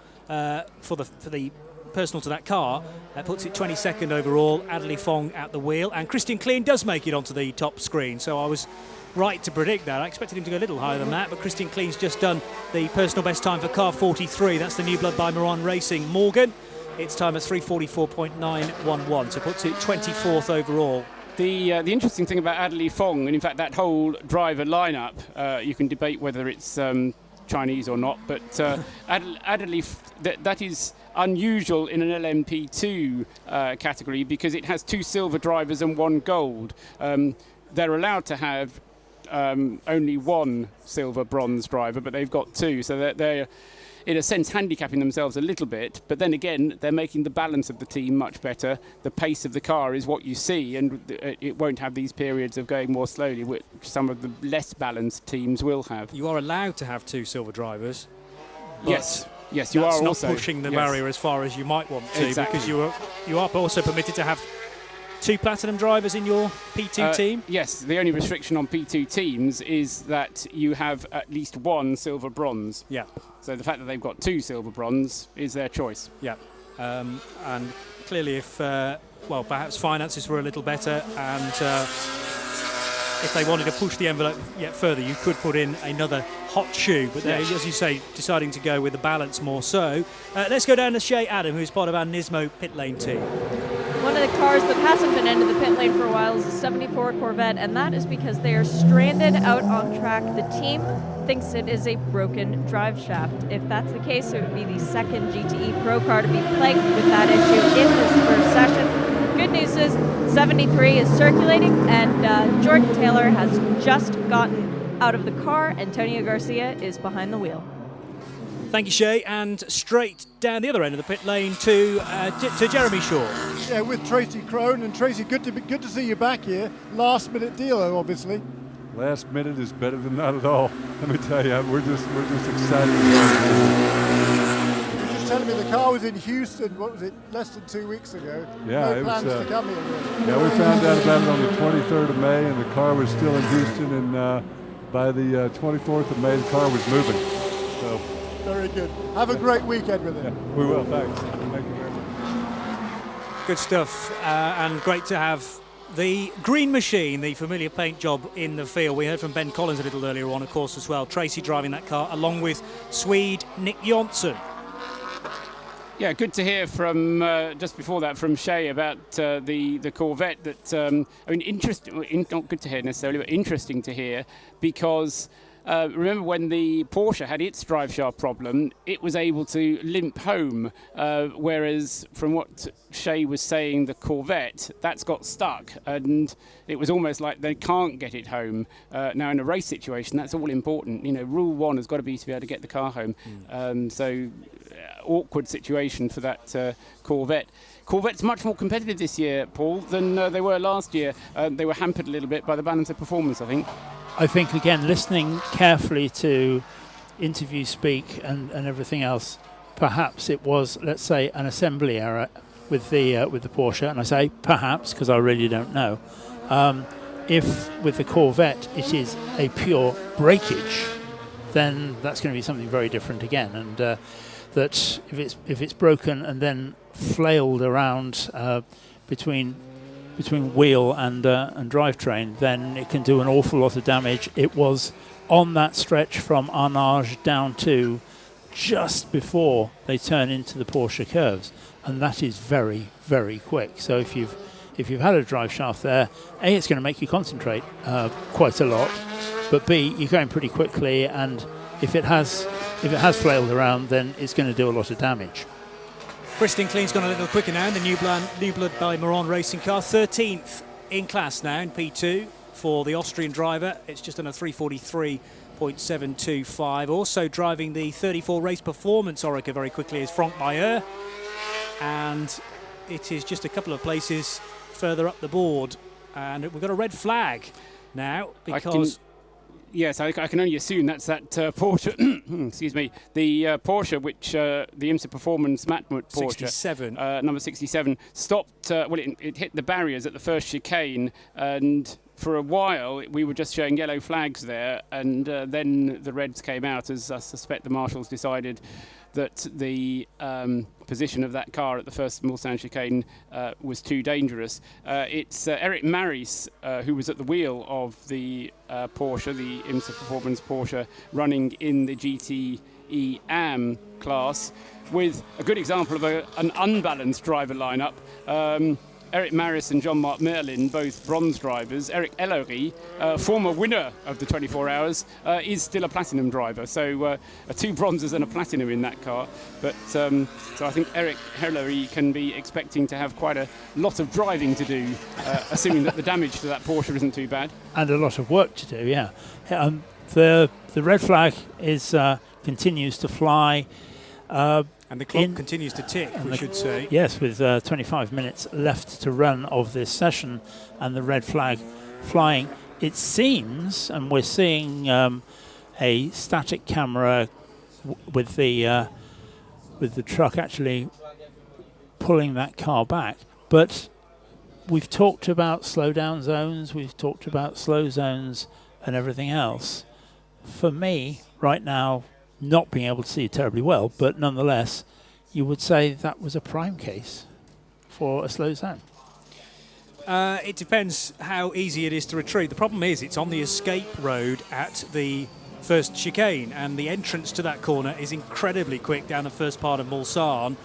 I: for the personal to that car. That puts it 22nd overall. Adderley Fong at the wheel, and Christian Klein does make it onto the top screen. So I was right to predict that. I expected him to go a little higher than that, but Christian Klein's just done the personal best time for car 43. That's the New Blood by Moran Racing. Morgan, its time is 3:44.911, so puts it 24th overall.
K: The interesting thing about Adderley Fong, and in fact that whole driver lineup, you can debate whether it's Chinese or not, but Adderley, that is unusual in an LMP2 category because it has 2 silver drivers and 1 gold. They're allowed to have only 1 silver bronze driver, but they've got 2, so they're in a sense handicapping themselves a little bit, but then again they're making the balance of the team much better. The pace of the car is what you see, and it won't have these periods of going more slowly, which some of the less balanced teams will have.
I: You are allowed to have 2 silver drivers.
K: Yes, you are
I: not
K: also
I: pushing the barrier as far as you might want to,
K: exactly.
I: because you are also permitted to have 2 platinum drivers in your P2 team?
K: Yes, the only restriction on P2 teams is that you have at least 1 silver bronze.
I: Yeah.
K: So the fact that they've got 2 silver bronze is their choice.
I: Yeah. And clearly if, perhaps finances were a little better and if they wanted to push the envelope yet further, you could put in another hot shoe. But they're, as you say, deciding to go with the balance more so. Let's go down to Shay Adam, who's part of our Nismo pit lane team.
Q: One of the cars that hasn't been into the pit lane for a while is a 74 Corvette, and that is because they are stranded out on track. The team thinks it is a broken drive shaft. If that's the case, it would be the second GTE Pro car to be plagued with that issue in this first session. Good news is 73 is circulating, and Jordan Taylor has just gotten out of the car. Antonio Garcia is behind the wheel.
I: Thank you, Shay, and straight down the other end of the pit lane to Jeremy Shaw.
R: Yeah, with Tracy Crone, and Tracy, good to see you back here. Last minute deal, obviously.
J: Last minute is better than not at all. Let me tell you, we're just excited.
R: You were just telling me the car was in Houston. What was it? Less than 2 weeks ago.
J: Yeah,
R: no plans to come here. Really.
J: Yeah, we found out about it on the 23rd of May, and the car was still in Houston. And by the 24th of May, the car was moving. So.
R: Very good. Have a great weekend with it.
J: Yeah, we will. Thanks. Thank you very much.
I: Good stuff, and great to have the green machine, the familiar paint job in the field. We heard from Ben Collins a little earlier on, of course, as well. Tracy driving that car along with Swede Nick Jonsson.
K: Yeah, good to hear from, just before that, from Shay about the Corvette. That interesting, not good to hear necessarily, but interesting to hear, because remember when the Porsche had its drive shaft problem, it was able to limp home, whereas from what Shay was saying, the Corvette, that's got stuck, and it was almost like they can't get it home. Now in a race situation, that's all important. You know, rule 1 has got to be able to get the car home. Awkward situation for that Corvette. Corvette's much more competitive this year, Paul, than they were last year. They were hampered a little bit by the balance of performance, I think.
T: I think, again, listening carefully to interview speak and everything else, perhaps it was, let's say, an assembly error with the Porsche, and I say perhaps because I really don't know. If with the Corvette it is a pure breakage, then that's going to be something very different again, and that if it's broken and then flailed around between wheel and drivetrain, then it can do an awful lot of damage. It was on that stretch from Arnage down to just before they turn into the Porsche curves, and that is very, very quick. So if you've had a drive shaft there, A, it's going to make you concentrate quite a lot, but B, you're going pretty quickly, and if it has flailed around, then it's going to do a lot of damage.
I: Christian Klein's gone a little quicker now in the New Blood by Moran racing car. 13th in class now in P2 for the Austrian driver. It's just on a 3:43.725. Also driving the 34 race performance Oreca very quickly is Franck Mayer. And it is just a couple of places further up the board. And we've got a red flag now because...
K: Yes, I can only assume that's that Porsche, excuse me, the Porsche, which the IMSA Performance Matmut Porsche,
I: 67.
K: Number 67, stopped, it hit the barriers at the first chicane, and for a while we were just showing yellow flags there, and then the reds came out, as I suspect the marshals decided that the position of that car at the first Mulsanne chicane was too dangerous. It's Eric Maris, who was at the wheel of the Porsche, the IMSA Performance Porsche, running in the GTE AM class, with a good example of an unbalanced driver lineup. Eric Maris and Jean-Marc Merlin, both bronze drivers. Eric Ellery, former winner of the 24 Hours, is still a platinum driver. So 2 bronzes and a platinum in that car. But so I think Eric Ellery can be expecting to have quite a lot of driving to do, assuming that the damage to that Porsche isn't too bad.
T: And a lot of work to do, yeah. The red flag is continues to fly.
I: And the clock continues to tick, we should say.
T: Yes, with 25 minutes left to run of this session and the red flag flying. It seems, and we're seeing a static camera with the truck actually pulling that car back. But we've talked about slowdown zones, we've talked about slow zones and everything else. For me, right now, not being able to see terribly well, but nonetheless, you would say that was a prime case for a slow zone.
I: It depends how easy it is to retreat. The problem is it's on the escape road at the first chicane, and the entrance to that corner is incredibly quick down the first part of Mulsanne.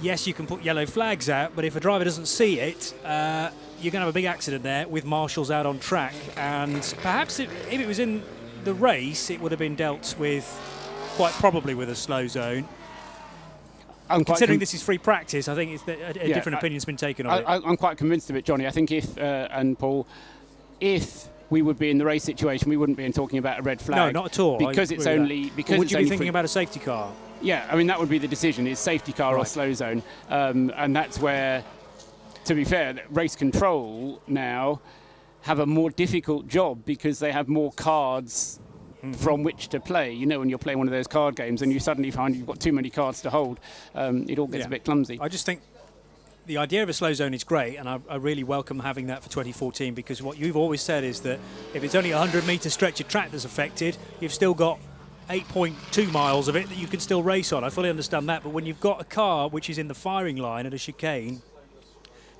I: Yes, you can put yellow flags out, but if a driver doesn't see it, you're going to have a big accident there with marshals out on track. And perhaps if it was in the race, it would have been dealt with quite probably with a slow zone. Considering this is free practice, I think it's a different opinion's been taken on it.
K: I'm quite convinced of it, Johnny. I think and Paul, if we would be in the race situation, we wouldn't be talking about a red flag.
I: No, not at all.
K: Because it's only... Because
I: would you be thinking about a safety car?
K: Yeah, I mean, that would be the decision, is safety car or slow zone. And that's where, to be fair, race control now have a more difficult job because they have more cards from which to play. You know, when you're playing one of those card games and you suddenly find you've got too many cards to hold, it all gets a bit clumsy.
I: I just think the idea of a slow zone is great, and I really welcome having that for 2014, because what you've always said is that if it's only a 100-metre stretch of track that's affected, you've still got 8.2 miles of it that you can still race on. I fully understand that, but when you've got a car which is in the firing line at a chicane,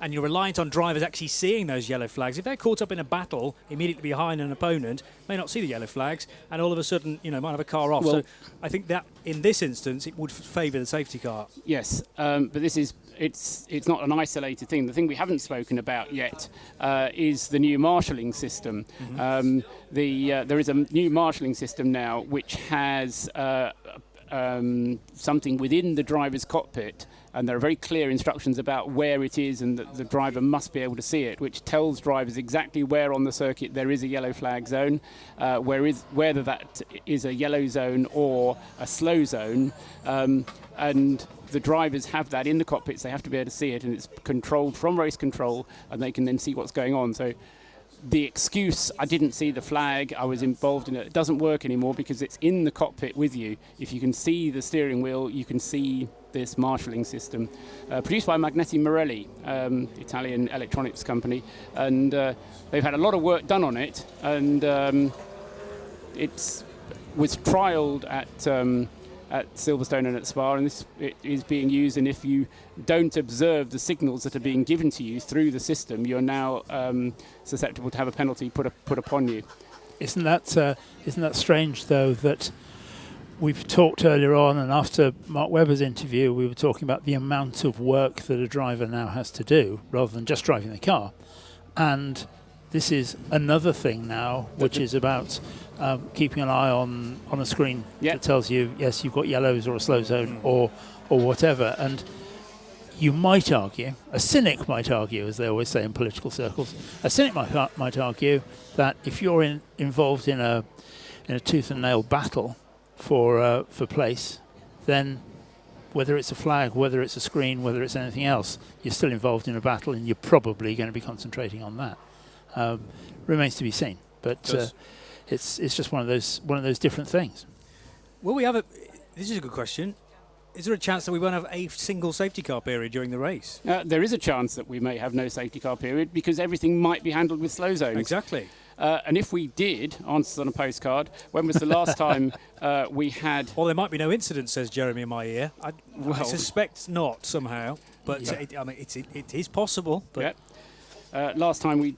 I: and you're reliant on drivers actually seeing those yellow flags, if they're caught up in a battle immediately behind an opponent, may not see the yellow flags, and all of a sudden, might have a car off. So I think that in this instance, it would favour the safety car.
K: Yes, but this is it's not an isolated thing. The thing we haven't spoken about yet is the new marshalling system. Mm-hmm. There is a new marshalling system now which has something within the driver's cockpit, and there are very clear instructions about where it is, and that the driver must be able to see it, which tells drivers exactly where on the circuit there is a yellow flag zone, whether that is a yellow zone or a slow zone, and the drivers have that in the cockpits. They have to be able to see it, and it's controlled from race control, and they can then see what's going on. So the excuse, I didn't see the flag, I was involved in it, doesn't work anymore because it's in the cockpit with you. If you can see the steering wheel, you can see this marshalling system. Produced by Magneti Marelli, Italian electronics company, and they've had a lot of work done on it, and it was trialled at Silverstone and at Spa, and it is being used, and if you don't observe the signals that are being given to you through the system, you're now susceptible to have a penalty put upon you.
T: Isn't that strange, though, that we've talked earlier on, and after Mark Webber's interview, we were talking about the amount of work that a driver now has to do, rather than just driving the car. And this is another thing now, which is about keeping an eye on a screen that tells you, yes, you've got yellows or a slow zone or whatever. And you might argue, a cynic might argue, as they always say in political circles, a cynic might argue that if you're involved in a tooth and nail battle for place, then whether it's a flag, whether it's a screen, whether it's anything else, you're still involved in a battle, and you're probably going to be concentrating on that. Remains to be seen, but it's just one of those different things.
I: Will we have this is a good question. Is there a chance that we won't have a single safety car period during the race?
K: There is a chance that we may have no safety car period because everything might be handled with slow zones.
I: Exactly.
K: And if we did, answers on a postcard, when was the last time we had...
I: Well, there might be no incident, says Jeremy in my ear. I suspect not somehow, but it is possible. But
K: last time we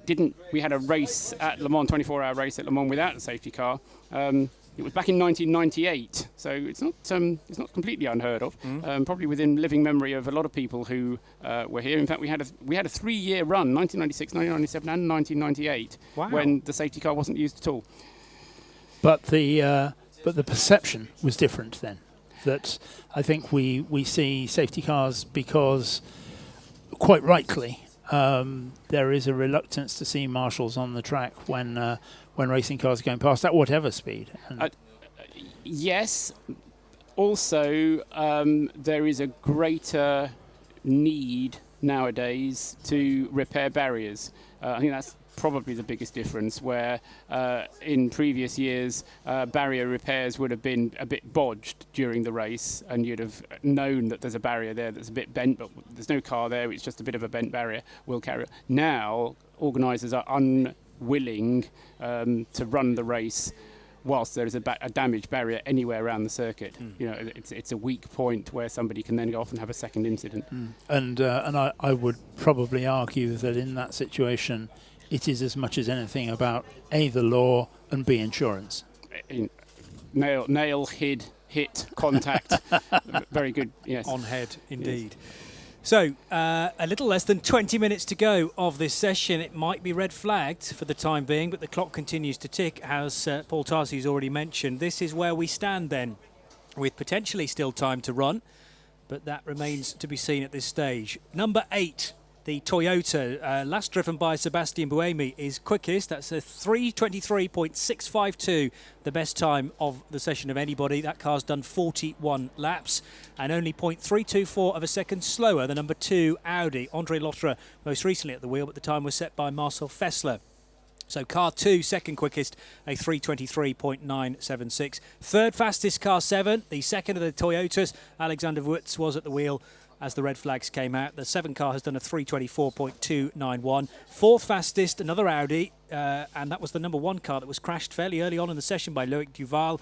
K: had a race at Le Mans, 24-hour race at Le Mans without a safety car. It was back in 1998, so it's not completely unheard of. Probably within living memory of a lot of people who were here. In fact, we had a 3-year run, 1996, 1997, and 1998, when the safety car wasn't used at all.
T: But the perception was different then. That I think we see safety cars because, quite rightly, there is a reluctance to see marshals on the track when racing cars are going past at whatever speed.
K: Yes. Also, there is a greater need nowadays to repair barriers. I think that's probably the biggest difference, where in previous years barrier repairs would have been a bit bodged during the race, and you'd have known that there's a barrier there that's a bit bent, but there's no car there, it's just a bit of a bent barrier, we'll carry it. Now organisers are unwilling to run the race whilst there is a damaged barrier anywhere around the circuit. You know, it's a weak point where somebody can then go off and have a second incident.
T: And I would probably argue that in that situation it is as much as anything about A, the law, and B, insurance.
K: Nail, hit, contact. Very good, yes.
I: On head, indeed. Yes. So, a little less than 20 minutes to go of this session. It might be red flagged for the time being, but the clock continues to tick, as Paul Tarsi has already mentioned. This is where we stand then, with potentially still time to run, but that remains to be seen at this stage. Number 8. The Toyota, last driven by Sebastian Buemi, is quickest. That's a 3:23.652, the best time of the session of anybody. That car's done 41 laps and only 0.324 of a second slower than number 2 Audi. Andre Lotterer most recently at the wheel, but the time was set by Marcel Fessler. So car 2, second quickest, a 3:23.976. Third fastest, car 7, the second of the Toyotas. Alexander Wurz was at the wheel as the red flags came out. The 7 car has done a 3:24.291. Fourth fastest, another Audi, and that was the number 1 car that was crashed fairly early on in the session by Loic Duval.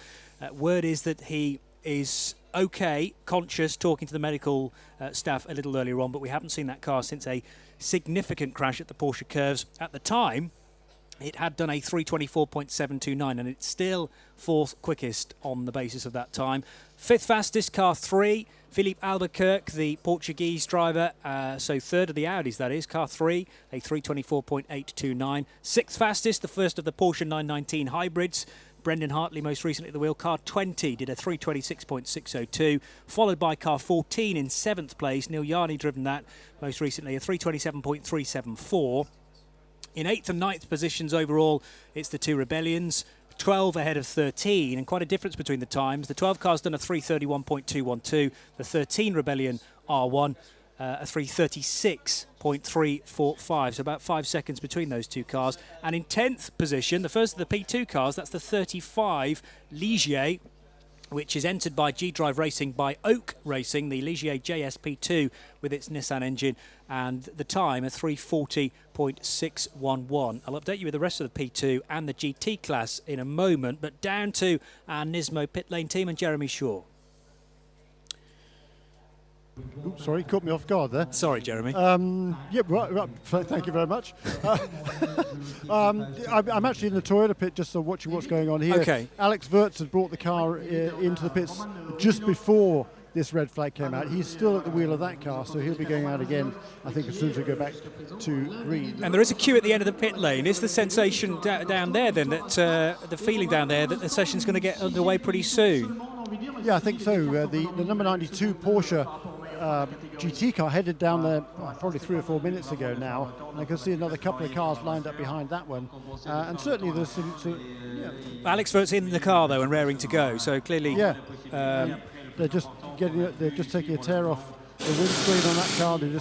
I: Word is that he is okay, conscious, talking to the medical staff a little earlier on, but we haven't seen that car since a significant crash at the Porsche Curves. At the time, it had done a 3:24.729, and it's still 4th quickest on the basis of that time. 5th fastest, car 3, Philippe Albuquerque, the Portuguese driver, so 3rd of the Audis, that is, car 3, a 3:24.829. 6th fastest, the first of the Porsche 919 hybrids, Brendan Hartley most recently at the wheel. Car 20 did a 3:26.602, followed by car 14 in 7th place. Neil Yarny driven that most recently, a 3:27.374. In 8th and 9th positions overall, it's the 2 Rebellions, 12 ahead of 13, and quite a difference between the times. The 12 car's done a 3:31.212, the 13 Rebellion R1, a 3:36.345, so about 5 seconds between those 2 cars. And in 10th position, the first of the P2 cars, that's the 35 Ligier, which is entered by G-Drive Racing by Oak Racing, the Ligier JSP2 with its Nissan engine, and the time a 3:40.611. I'll update you with the rest of the P2 and the GT class in a moment, but down to our Nismo pit lane team and Jeremy Shaw.
R: Oops, sorry, caught me off guard there.
I: Sorry, Jeremy.
R: Yeah, right. Thank you very much. I'm actually in the Toyota pit just watching what's going on here.
I: Okay.
R: Alex Wurz had brought the car into the pits just before this red flag came out. He's still at the wheel of that car, so he'll be going out again, I think, as soon as we go back to green.
I: And there is a queue at the end of the pit lane. Is the sensation down there then, that the feeling down there that the session's going to get underway pretty soon?
R: Yeah, I think so. The number 92 Porsche GT car headed down there probably 3 or 4 minutes ago now. And I can see another couple of cars lined up behind that one. And certainly there's some
I: Alex Wurz in the car though and raring to go. So clearly,
R: yeah, they're just taking a tear off the windscreen on that car. They're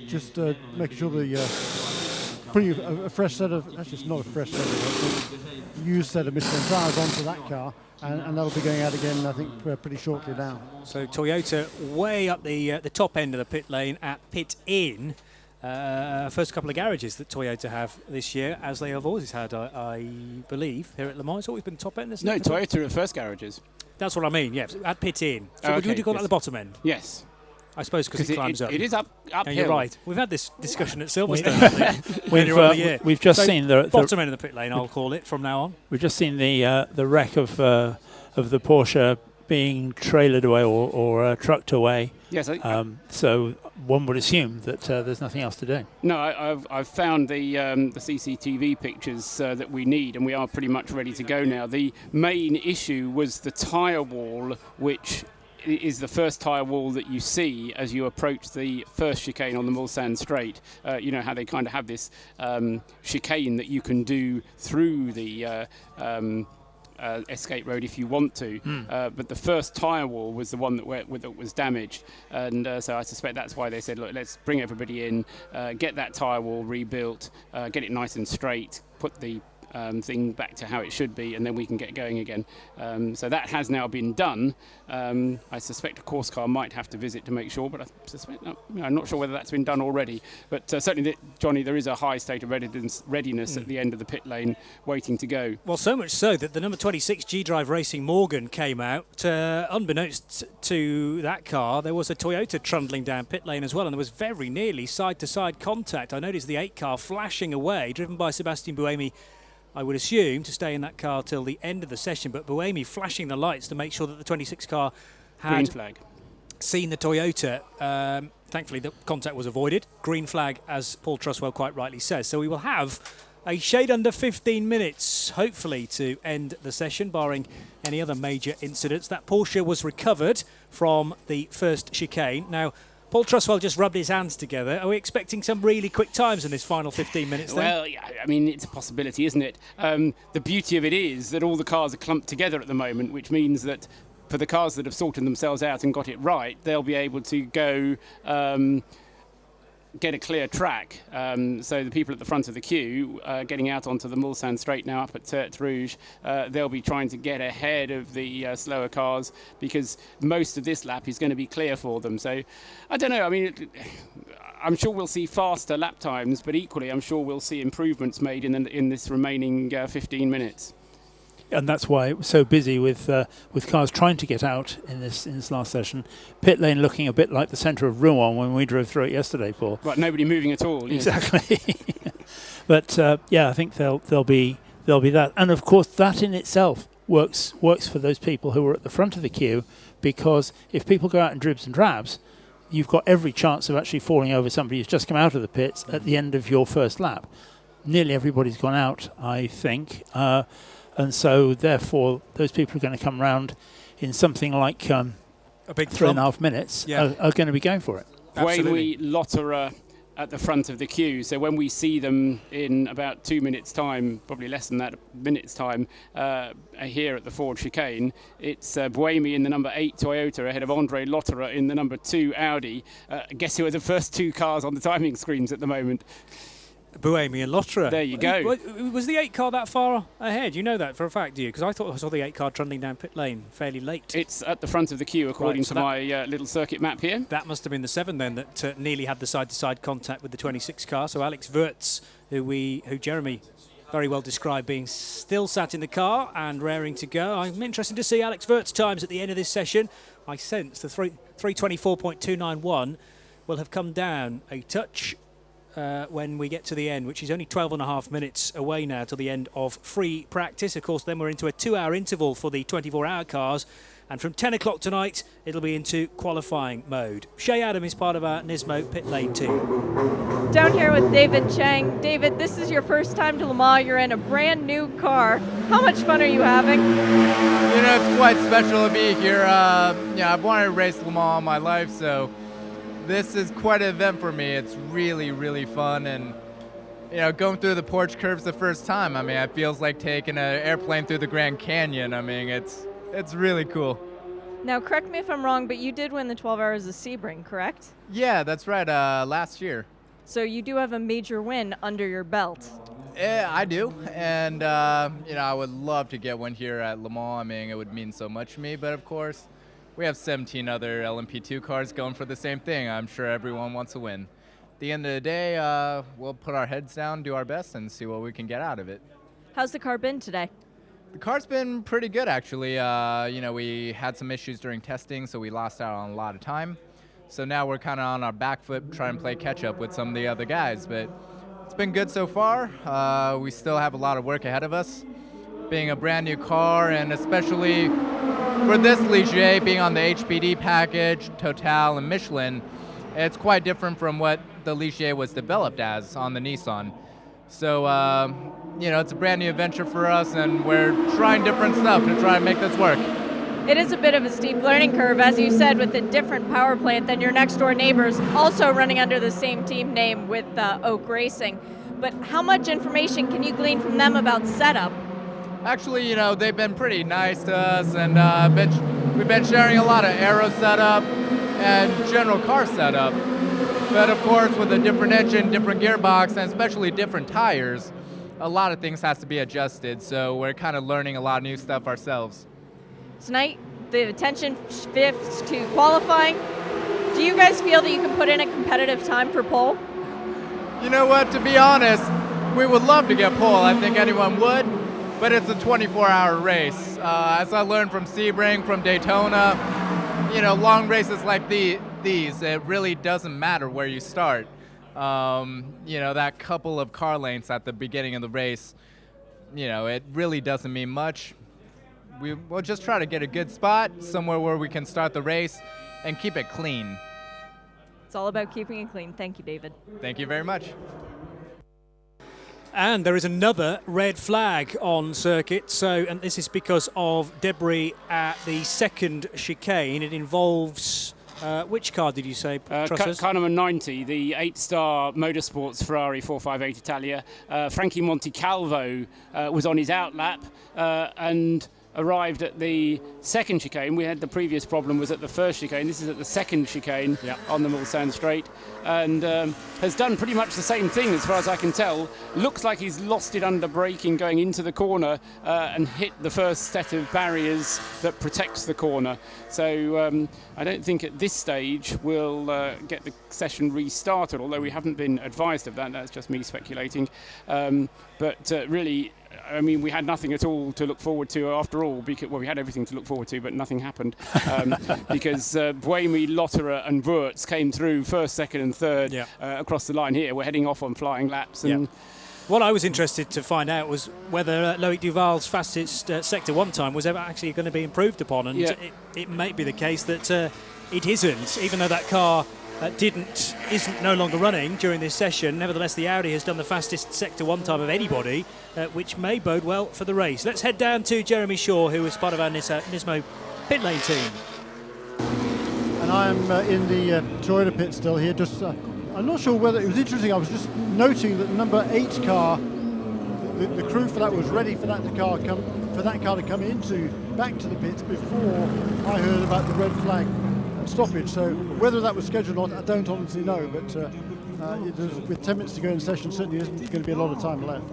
R: just making sure putting a fresh set of, actually it's not a fresh set of, a used set of Michelin tires onto that car. And that'll be going out again, I think, pretty shortly now.
I: So Toyota way up the top end of the pit lane at pit in. first couple of garages that Toyota have this year, as they have always had, I believe, here at Le Mans. It's always been top end, isn't
K: No,
I: it?
K: Toyota are first garages.
I: That's what I mean, yeah. At pit in. So would you call that the bottom end?
K: Yes.
I: I suppose because it climbs up.
K: It is uphill.
I: No, you're right. We've had this discussion at Silverstone.
T: We've just seen the
I: bottom end of the pit lane, I'll call it, from now on.
T: We've just seen the wreck of the Porsche being trailered away or trucked away.
K: Yes.
T: So one would assume that there's nothing else to do.
K: No, I've found the CCTV pictures that we need, and we are pretty much ready to go now. The main issue was the tyre wall, which is the first tyre wall that you see as you approach the first chicane on the Mulsanne Straight. You know how they kind of have this chicane that you can do through the escape road if you want to, but the first tyre wall was the one that was damaged, and so I suspect that's why they said, look, let's bring everybody in, get that tyre wall rebuilt, get it nice and straight, put the thing back to how it should be, and then we can get going again. So that has now been done. I suspect a course car might have to visit to make sure, but I'm not sure whether that's been done already. But certainly, Johnny, there is a high state of readiness at the end of the pit lane waiting to go.
I: Well, so much so that the number 26 G-Drive Racing Morgan came out. Unbeknownst to that car, there was a Toyota trundling down pit lane as well, and there was very nearly side-to-side contact. I noticed the 8 car flashing away, driven by Sebastian Buemi, I would assume, to stay in that car till the end of the session, but Buemi flashing the lights to make sure that the 26 car had
K: green flag.
I: Seen the Toyota. Thankfully, the contact was avoided. Green flag, as Paul Truswell quite rightly says. So we will have a shade under 15 minutes, hopefully, to end the session, barring any other major incidents. That Porsche was recovered from the first chicane. Now, Paul Truswell just rubbed his hands together. Are we expecting some really quick times in this final 15 minutes then?
K: Well, yeah, I mean, it's a possibility, isn't it? The beauty of it is that all the cars are clumped together at the moment, which means that for the cars that have sorted themselves out and got it right, they'll be able to go get a clear track. So the people at the front of the queue getting out onto the Mulsanne Straight now up at Tertre Rouge, they'll be trying to get ahead of the slower cars because most of this lap is going to be clear for them. So I don't know, I mean, I'm sure we'll see faster lap times, but equally I'm sure we'll see improvements made in this remaining 15 minutes.
T: And that's why it was so busy with cars trying to get out in this last session. Pit lane looking a bit like the centre of Rouen when we drove through it yesterday, Paul.
K: Right, nobody moving at all.
T: Exactly. But yeah, I think there'll be that, and of course that in itself works for those people who are at the front of the queue, because if people go out in dribs and drabs, you've got every chance of actually falling over somebody who's just come out of the pits at the end of your first lap. Nearly everybody's gone out, I think. And so, therefore, those people who are going to come round in something like a big 3.5 minutes are going to be going for it.
K: Buemi, Lotterer at the front of the queue. So when we see them in about 2 minutes' time, probably less than that, minutes' time, here at the Ford chicane, it's Buemi in the number 8 Toyota ahead of Andre Lotterer in the number 2 Audi. Guess who are the first 2 cars on the timing screens at the moment?
I: Buemi and Lotterer.
K: There you go.
I: Was the 8 car that far ahead? You know that for a fact, do you? Because I thought I saw the 8 car trundling down pit lane fairly late.
K: It's at the front of the queue, according to my little circuit map here.
I: That must have been the 7 then that nearly had the side-to-side contact with the 26 car. So Alex Wirtz, who Jeremy very well described being still sat in the car and raring to go. I'm interested to see Alex Wirtz's times at the end of this session. I sense the 3:24.291 will have come down a touch when we get to the end, which is only 12.5 minutes away now till the end of free practice. Of course, then we're into a 2-hour interval for the 24-hour cars, and from 10 o'clock tonight, it'll be into qualifying mode. Shay Adam is part of our Nismo pit lane team.
Q: Down here with David Chang. David, this is your first time to Le Mans. You're in a brand new car. How much fun are you having?
H: You know, it's quite special to be here. I've wanted to race Le Mans all my life, so this is quite an event for me. It's really, really fun, and going through the Porsche curves the first time, I mean, it feels like taking an airplane through the Grand Canyon. I mean, it's really cool.
Q: Now, correct me if I'm wrong, but you did win the 12 Hours of Sebring, correct?
H: Yeah, that's right, last year.
Q: So you do have a major win under your belt.
H: Yeah, I do, and I would love to get one here at Le Mans. I mean, it would mean so much to me, but of course, we have 17 other LMP2 cars going for the same thing. I'm sure everyone wants to win. at the end of the day, we'll put our heads down, do our best, and see what we can get out of it.
Q: How's the car been today?
H: The car's been pretty good, actually. We had some issues during testing, so we lost out on a lot of time. So now we're kind of on our back foot trying to play catch-up with some of the other guys. But it's been good so far. We still have a lot of work ahead of us. Being a brand new car, and especially for this Ligier being on the HPD package, Total, and Michelin, it's quite different from what the Ligier was developed as on the Nissan. So, it's a brand new adventure for us, and we're trying different stuff to try and make this work.
Q: It is a bit of a steep learning curve, as you said, with a different power plant than your next door neighbors, also running under the same team name with Oak Racing. But how much information can you glean from them about setup?
H: Actually, they've been pretty nice to us, and we've been sharing a lot of aero setup and general car setup. But of course, with a different engine, different gearbox, and especially different tires, a lot of things has to be adjusted. So we're kind of learning a lot of new stuff ourselves.
Q: Tonight, the attention shifts to qualifying. Do you guys feel that you can put in a competitive time for pole?
H: You know what, to be honest, we would love to get pole. I think anyone would, but it's a 24-hour race. As I learned from Sebring, from Daytona, long races like these, it really doesn't matter where you start. That couple of car lengths at the beginning of the race, it really doesn't mean much. We'll just try to get a good spot, somewhere where we can start the race and keep it clean.
Q: It's all about keeping it clean. Thank you, David.
H: Thank you very much.
I: And there is another red flag on circuit, and this is because of debris at the second chicane. It involves, which car did you say, Trussers?
K: Car number 90, the 8-star Motorsports Ferrari 458 Italia. Frankie Montecalvo was on his outlap and arrived at the second chicane. We had the previous problem was at the first chicane. This is at the second chicane on the Mulsanne Straight, and has done pretty much the same thing as far as I can tell. Looks like he's lost it under braking going into the corner and hit the first set of barriers that protects the corner. So I don't think at this stage we'll get the session restarted, although we haven't been advised of that. That's just me speculating. But really, we had nothing at all to look forward to after all, because, we had everything to look forward to, but nothing happened because Buemi, Lotterer and Wurtz came through first, second and third across the line here. We're heading off on flying laps. And
I: what I was interested to find out was whether Loic Duval's fastest Sector 1 time was ever actually going to be improved upon, and it may be the case that it isn't, even though that car isn't no longer running during this session. Nevertheless, the Audi has done the fastest Sector 1 time of anybody, which may bode well for the race. Let's head down to Jeremy Shaw, who is part of our Nismo pit lane team.
R: And I'm in the Toyota pit still here. I'm not sure whether it was interesting. I was just noting that number 8 car, the crew for that was ready for that car to come back to the pits before I heard about the red flag stoppage. So whether that was scheduled or not, I don't honestly know, but with 10 minutes to go in session, certainly isn't going to be a lot of time left.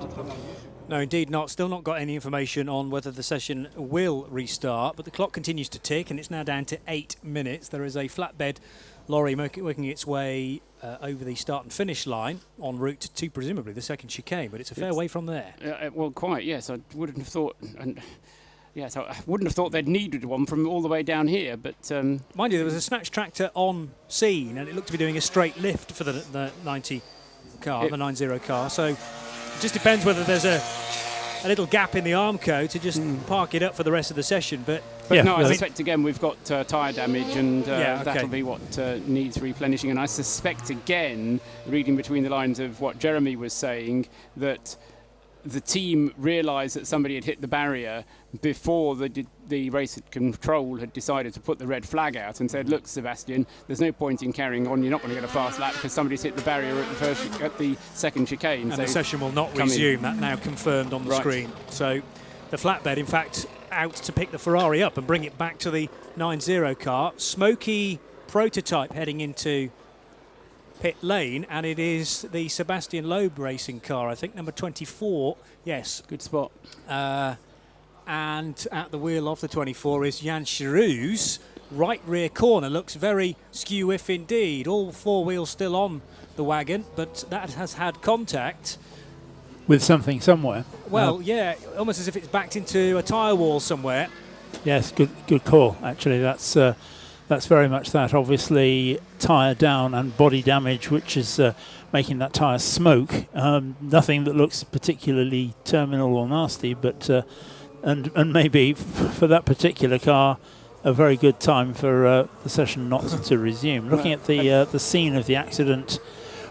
I: No, indeed not. Still not got any information on whether the session will restart, but the clock continues to tick, and it's now down to 8 minutes. There is a flatbed lorry working its way over the start and finish line en route to presumably the second chicane, but it's a fair way from there.
K: Well, quite, yes. I wouldn't have thought... Yes, I wouldn't have thought they'd needed one from all the way down here, but...
I: Mind you, there was a snatch tractor on scene, and it looked to be doing a straight lift for the 90 car, the 90 car, so it just depends whether there's a little gap in the Armco to just park it up for the rest of the session, but
K: no, I suspect again we've got tyre damage, and that'll be what needs replenishing, and I suspect again, reading between the lines of what Jeremy was saying, that the team realised that somebody had hit the barrier before the race control had decided to put the red flag out and said, look, Sebastian, there's no point in carrying on. You're not going to get a fast lap because somebody's hit the barrier at the second chicane.
I: And so the session will not resume. That now confirmed on the screen. So the flatbed, in fact, out to pick the Ferrari up and bring it back to the 90 car. Smoky prototype heading into pit lane, and it is the Sebastian Loeb racing car, I think, number 24. Yes.
K: Good spot.
I: And at the wheel of the 24 is Jan Chirou's right rear corner looks very skew-if indeed. All four wheels still on the wagon, but that has had contact
T: with something somewhere.
I: Well, yeah, almost as if it's backed into a tyre wall somewhere.
T: Yes, good call. Actually, that's very much that. Obviously, tyre down and body damage, which is making that tyre smoke. Nothing that looks particularly terminal or nasty, but and maybe for that particular car, a very good time for the session not to resume. Looking at the scene of the accident,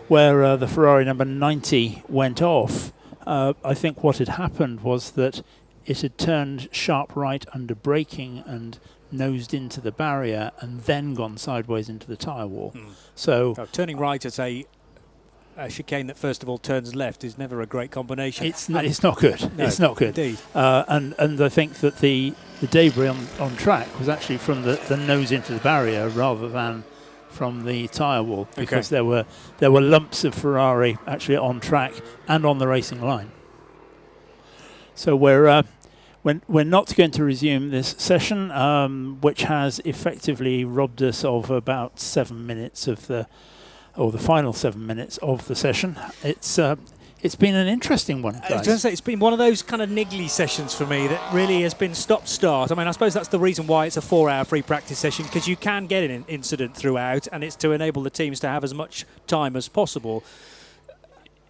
T: where the Ferrari number 90 went off, I think what had happened was that it had turned sharp right under braking and nosed into the barrier and then gone sideways into the tyre wall. So
I: turning right at a chicane that first of all turns left is never a great combination.
T: It's not good.
I: No,
T: it's not good.
I: Indeed.
T: And I think that the debris on track was actually from the nose into the barrier rather than from the tyre wall, because there were lumps of Ferrari actually on track and on the racing line. So we're not going to resume this session, which has effectively robbed us of about 7 minutes of the final 7 minutes of the session. It's been an interesting one, guys.
I: I was going to say, it's been one of those kind of niggly sessions for me that really has been stop-start. I mean, I suppose that's the reason why it's a 4-hour free practice session, because you can get an incident throughout, and it's to enable the teams to have as much time as possible.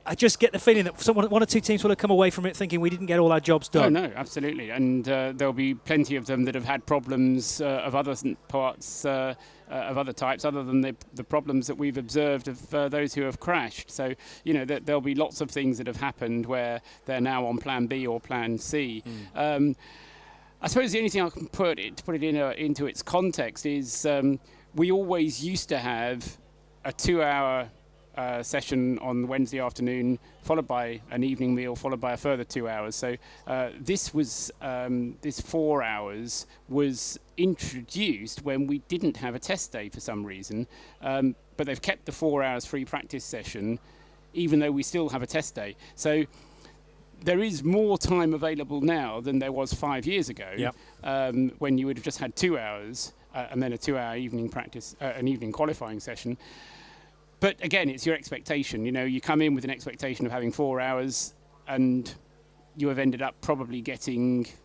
I: I just get the feeling that one or two teams will have come away from it thinking we didn't get all our jobs done.
K: No, absolutely. And there'll be plenty of them that have had problems of other parts, of other types, other than the problems that we've observed of those who have crashed. So, there'll be lots of things that have happened where they're now on plan B or plan C. I suppose the only thing I can put it into its context is we always used to have a 2-hour session on Wednesday afternoon, followed by an evening meal, followed by a further 2 hours. So this 4 hours was introduced when we didn't have a test day for some reason, but they've kept the 4 hours free practice session, even though we still have a test day. So there is more time available now than there was 5 years ago, when you would have just had 2 hours and then a 2-hour evening practice, an evening qualifying session. But again, it's your expectation. You come in with an expectation of having 4 hours, and you have ended up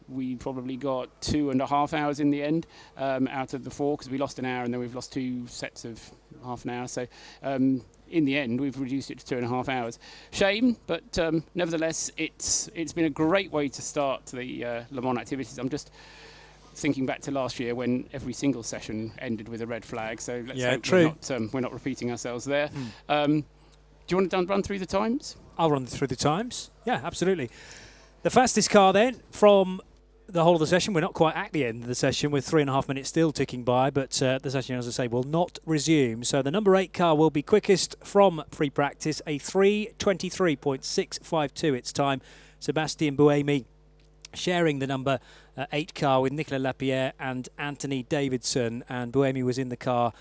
K: we probably got 2.5 hours in the end out of the 4, because we lost an hour and then we've lost 2 sets of half an hour. So in the end, we've reduced it to 2.5 hours. Shame, but nevertheless, it's been a great way to start the Le Mans activities. I'm just thinking back to last year when every single session ended with a red flag, so let's hope we're not repeating ourselves there. Do you want to run through the times?
I: I'll run through the times. Yeah, absolutely. The fastest car then from the whole of the session, we're not quite at the end of the session with 3.5 minutes still ticking by, but the session, as I say, will not resume. So the number 8 car will be quickest from free practice, a 3:23.652 its time. Sébastien Buemi sharing the number 8 car with Nicolas Lapierre and Anthony Davidson, and Buemi was in the car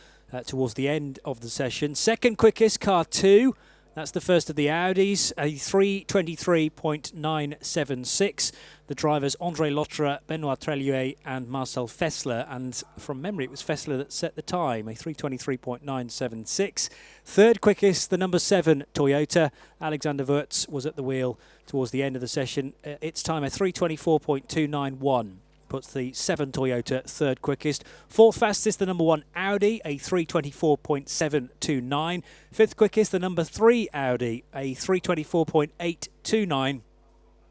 I: towards the end of the session. Second quickest, car 2, that's the first of the Audis, a 3:23.976. The drivers André Lotterer, Benoit Trellier and Marcel Fessler, and from memory it was Fessler that set the time, a 3:23.976. Third quickest, the number 7 Toyota, Alexander Wurz was at the wheel towards the end of the session. Its time a 3:24.291. Puts the 7 Toyota third quickest. Fourth fastest, the number 1 Audi, a 3:24.729. Fifth quickest, the number 3 Audi, a 3:24.829.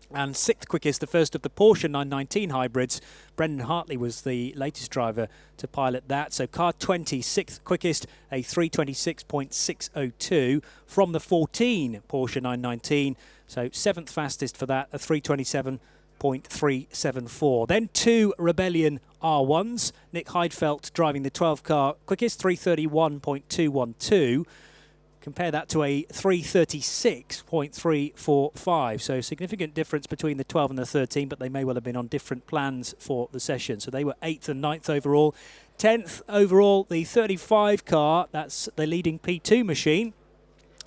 I: And sixth quickest, the first of the Porsche 919 hybrids. Brendan Hartley was the latest driver to pilot that. So car 20, sixth quickest, a 3:26.602 from the 14 Porsche 919. So seventh fastest for that, a 3:27.374. Then 2 Rebellion R1s. Nick Heidfeld driving the 12 car quickest, 3:31.212. Compare that to a 3:36.345. So significant difference between the 12 and the 13, but they may well have been on different plans for the session. So they were 8th and 9th overall. 10th overall, the 35 car, that's the leading P2 machine.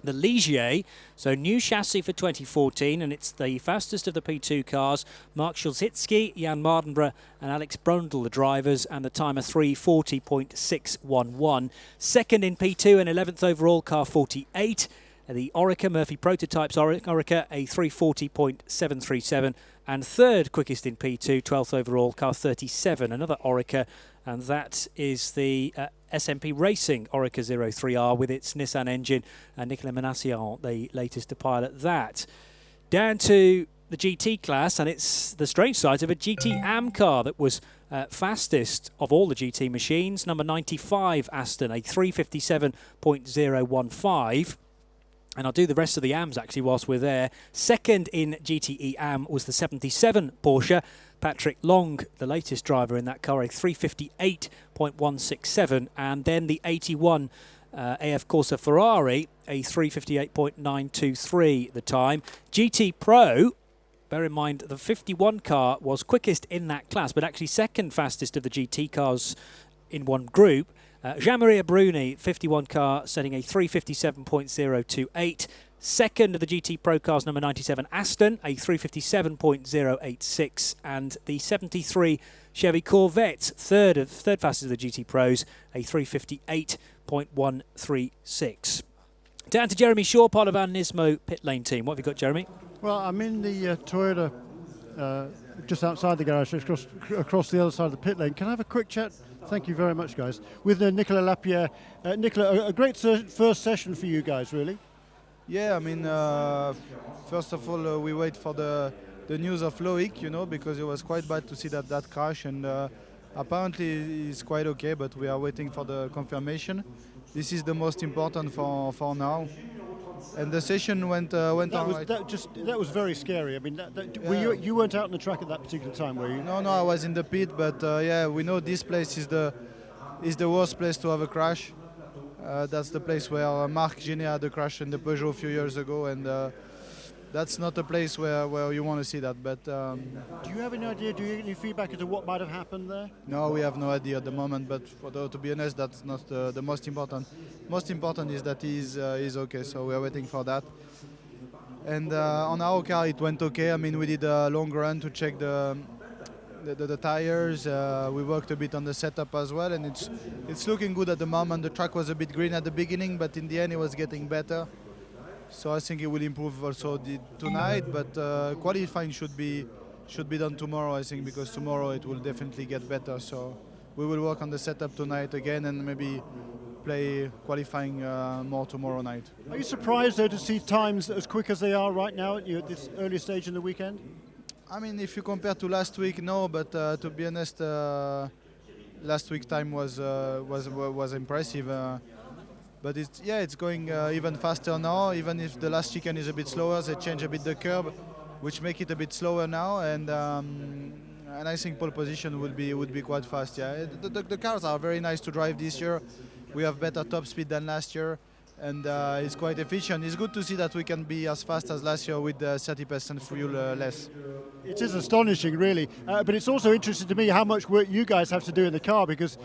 I: The Ligier, so new chassis for 2014, and it's the fastest of the P2 cars. Mark Schulzitsky, Jan Mardenborough and Alex Brundle, the drivers, and the time of 3:40.611. Second in P2 and 11th overall, car 48. The Orica, Murphy Prototypes Orica, a 3:40.737. And third quickest in P2, 12th overall, car 37, another Orica, and that is the SMP Racing Orica 03R with its Nissan engine, and Nicolas Menassian, the latest to pilot that. Down to the GT class, and it's the strange sight of a GT AM car that was fastest of all the GT machines. Number 95 Aston, a 3:57.015. And I'll do the rest of the AMs actually whilst we're there. Second in GTE AM was the 77 Porsche. Patrick Long, the latest driver in that car, a 3:58.167. And then the 81 AF Corsa Ferrari, a 3:58.923 the time. GT Pro, bear in mind the 51 car was quickest in that class, but actually second fastest of the GT cars in one group. Jean-Marie Bruni, 51 car, setting a 3:57.028. Second of the GT Pro cars, number 97 Aston, a 3:57.086. And the 73 Chevy Corvette, third fastest of the GT Pros, a 3:58.136. Down to Jeremy Shaw, part of our Nismo pit lane team. What have you got, Jeremy?
R: Well, I'm in the Toyota just outside the garage, across the other side of the pit lane. Can I have a quick chat? Thank you very much, guys. With Nicolas Lapierre. Nicolas, a great first session for you guys, really.
C: Yeah, I mean, first of all, we wait for the news of Loic, because it was quite bad to see that crash, and apparently he's quite okay, but we are waiting for the confirmation. This is the most important for now. And the session went all right.
R: That was very scary. I mean, you weren't out on the track at that particular time, were you?
C: No, I was in the pit, but yeah, we know this place is the worst place to have a crash. That's the place where Marc Genet had a crash in the Peugeot a few years ago, and that's not a place where you want to see that. But
R: do you have any idea? Do you get any feedback as to what might have happened there?
C: No, we have no idea at the moment. But to be honest, that's not the most important. Most important is that he's okay. So we are waiting for that. And on our car, it went okay. I mean, we did a long run to check the tires. We worked a bit on the setup as well, and it's looking good at the moment. The track was a bit green at the beginning, but in the end, it was getting better. So I think it will improve also tonight, but qualifying should be done tomorrow, I think, because tomorrow it will definitely get better. So we will work on the setup tonight again and maybe play qualifying more tomorrow night.
R: Are you surprised, though, to see times as quick as they are right now at this early stage in the weekend?
C: I mean, if you compare to last week, no, but to be honest, last week's time was impressive. But it's going even faster now. Even if the last chicane is a bit slower, they change a bit the curb, which make it a bit slower now. And I think pole position would be quite fast. Yeah, the cars are very nice to drive this year. We have better top speed than last year, and it's quite efficient. It's good to see that we can be as fast as last year with 30% fuel less.
R: It is astonishing, really, but it's also interesting to me how much work you guys have to do in the car, because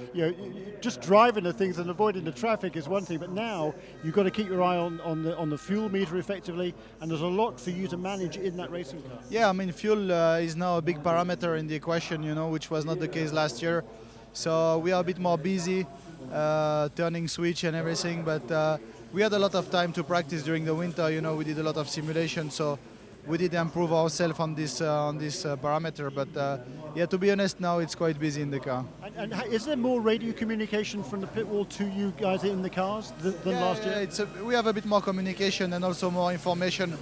R: just driving the things and avoiding the traffic is one thing, but now you've got to keep your eye on the fuel meter effectively, and there's a lot for you to manage in that racing car.
C: Yeah, I mean, fuel is now a big parameter in the equation, which was not the case last year. So we are a bit more busy turning switch and everything, but we had a lot of time to practice during the winter. We did a lot of simulation, so we did improve ourselves on this parameter. But yeah, to be honest, now it's quite busy in the car.
R: And is there more radio communication from the pit wall to you guys in the cars than last year?
C: We have a bit more communication and also more information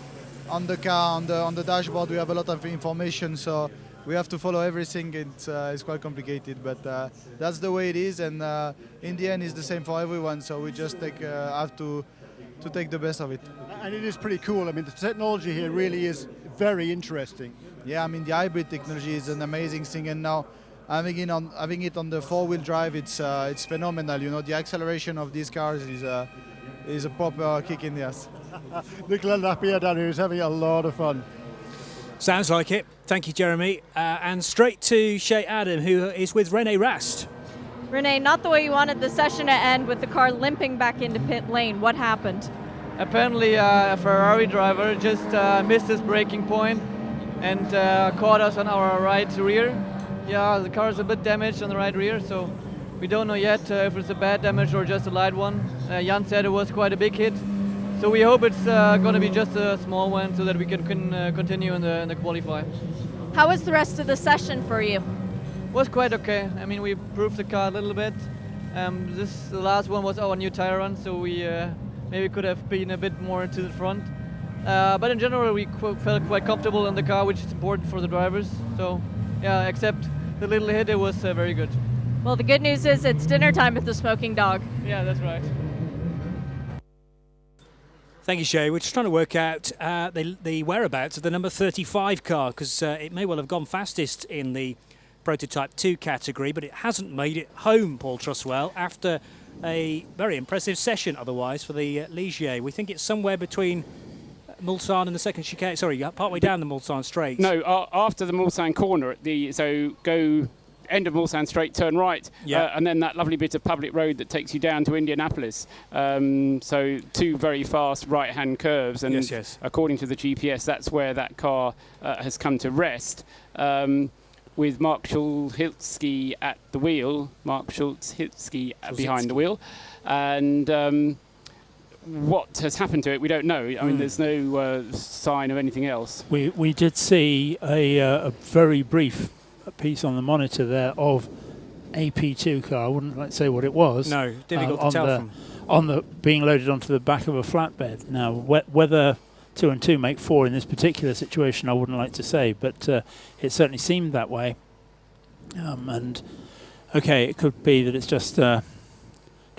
C: on the car, on the dashboard. We have a lot of information, so we have to follow everything. It's quite complicated, but that's the way it is, and in the end it's the same for everyone, so we just have to take the best of it.
R: And it is pretty cool. I mean, the technology here really is very interesting.
C: Yeah, I mean, the hybrid technology is an amazing thing, and now having it on the four-wheel drive, it's phenomenal. The acceleration of these cars is a proper kick in the ass.
R: Nicolas Lapierre down here is having a lot of fun.
I: Sounds like it. Thank you, Jeremy. And straight to Shea Adam, who is with René Rast.
Q: René, not the way you wanted the session to end, with the car limping back into pit lane. What happened?
M: Apparently, a Ferrari driver just missed his braking point and caught us on our right rear. Yeah, the car is a bit damaged on the right rear, so we don't know yet if it's a bad damage or just a light one. Jan said it was quite a big hit, so we hope it's going to be just a small one so that we can continue in the qualify.
Q: How was the rest of the session for you?
M: Was quite okay. I mean, we improved the car a little bit. The last one was our new tire run, so we maybe could have been a bit more to the front. But in general, we felt quite comfortable in the car, which is important for the drivers. So, yeah, except the little hit, it was very good.
Q: Well, the good news is it's dinner time with the Smoking Dog.
M: Yeah, that's right.
I: Thank you, Shay. We're just trying to work out the whereabouts of the number 35 car, because it may well have gone fastest in the Prototype 2 category, but it hasn't made it home, Paul Truswell, after a very impressive session otherwise for the Ligier. We think it's somewhere between Mulsanne and the second chicane. Sorry, partway down the Mulsanne straight.
K: No, after the Mulsanne corner, so go end of Mulsanne straight, turn right, and then that lovely bit of public road that takes you down to Indianapolis. So two very fast right-hand curves, and
I: yes.
K: According to the GPS, that's where that car has come to rest. With Mark Schulz-Hiltzky at the wheel, behind the wheel, and what has happened to it, we don't know. I mean, there's no sign of anything else.
T: We did see a very brief piece on the monitor there of a P2 car. I wouldn't like to say what it was.
I: No, difficult to tell from.
T: Being loaded onto the back of a flatbed. Now, whether 2 and 2 make 4 in this particular situation, I wouldn't like to say, but it certainly seemed that way. And okay, it could be that it's just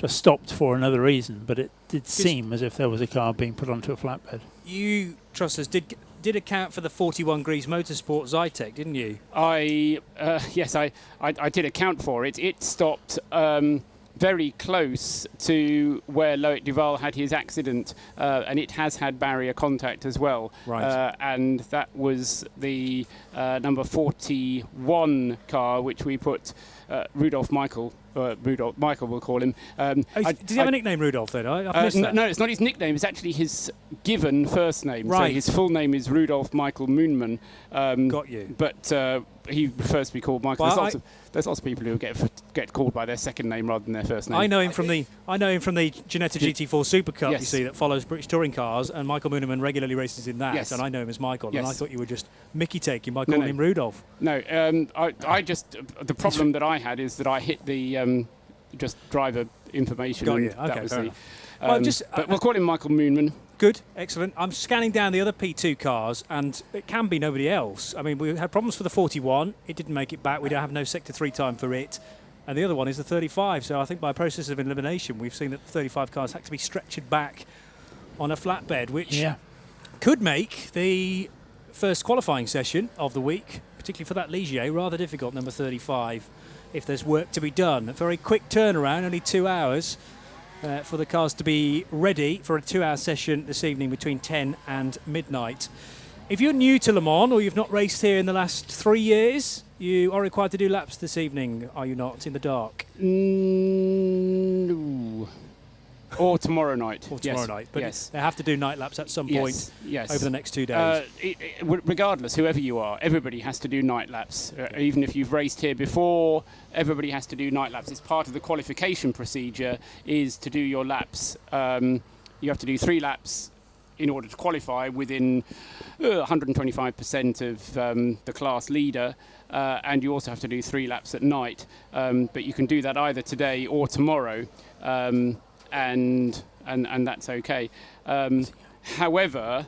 T: stopped for another reason, but it did seem as if there was a car being put onto a flatbed.
I: You, Trussers, did account for the 41 Grease Motorsport Zytek, didn't you?
K: Yes, I did account for it. It stopped very close to where Loic Duval had his accident, and it has had barrier contact as well.
I: Right.
K: And that was the number 41 car, which we put Rudolf Michael, we'll call him.
I: Does he have a nickname, Rudolf, then? I've missed that.
K: No, it's not his nickname. It's actually his given first name.
I: Right.
K: So his full name is Rudolf Michael Moonman.
I: Got you.
K: But he prefers to be called Michael.
I: Well,
K: there's lots of people who get called by their second name rather than their first name.
I: I know him from the Ginetta GT4 Super Cup,
K: Yes.
I: you see, that follows British touring cars, and Michael Mooneman regularly races in that,
K: Yes.
I: and I know him as Michael,
K: Yes.
I: and I thought you were just Mickey taking by calling him Rudolph.
K: No, I just the problem that I had is that I hit the just driver information.
I: Got you.
K: And that
I: Okay,
K: was
I: fair
K: the,
I: enough.
K: but we'll call him Michael Moonman.
I: Good, excellent. I'm scanning down the other P2 cars, and it can be nobody else. I mean, we had problems for the 41. It didn't make it back. We don't have no Sector 3 time for it. And the other one is the 35. So I think by process of elimination, we've seen that the 35 cars had to be stretched back on a flatbed, which could make the first qualifying session of the week, particularly for that Ligier, rather difficult, number 35, if there's work to be done. A very quick turnaround, only 2 hours. For the cars to be ready for a 2-hour session this evening between 10 and midnight. If you're new to Le Mans or you've not raced here in the last 3 years, you are required to do laps this evening, are you not, in the dark?
K: No. Or tomorrow night.
I: Or tomorrow night. But
K: yes.
I: they have to do night laps at some point over the next 2 days.
K: Regardless, whoever you are, everybody has to do night laps. Even if you've raced here before, everybody has to do night laps. It's part of the qualification procedure is to do your laps. You have to do 3 laps in order to qualify within 125% of the class leader. And you also have to do 3 laps at night. But you can do that either today or tomorrow. And that's okay. However,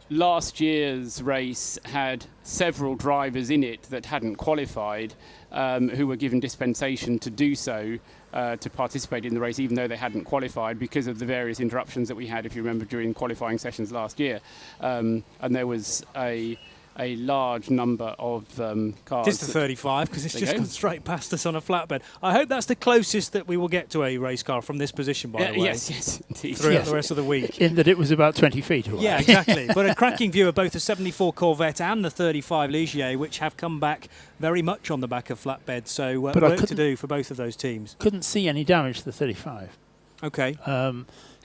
K: last year's race had several drivers in it that hadn't qualified, who were given dispensation to do so, to participate in the race, even though they hadn't qualified because of the various interruptions that we had, if you remember, during qualifying sessions last year. And there was a large number of cars.
I: It is the 35 because it's just gone straight past us on a flatbed. I hope that's the closest that we will get to a race car from this position, by the way.
K: Yes, indeed.
I: Throughout the rest of the week.
T: In that it was about 20 feet away.
I: Yeah, exactly. But a cracking view of both the 74 Corvette and the 35 Ligier, which have come back very much on the back of flatbed. So work to do for both of those teams.
T: Couldn't see any damage to the 35.
I: Okay.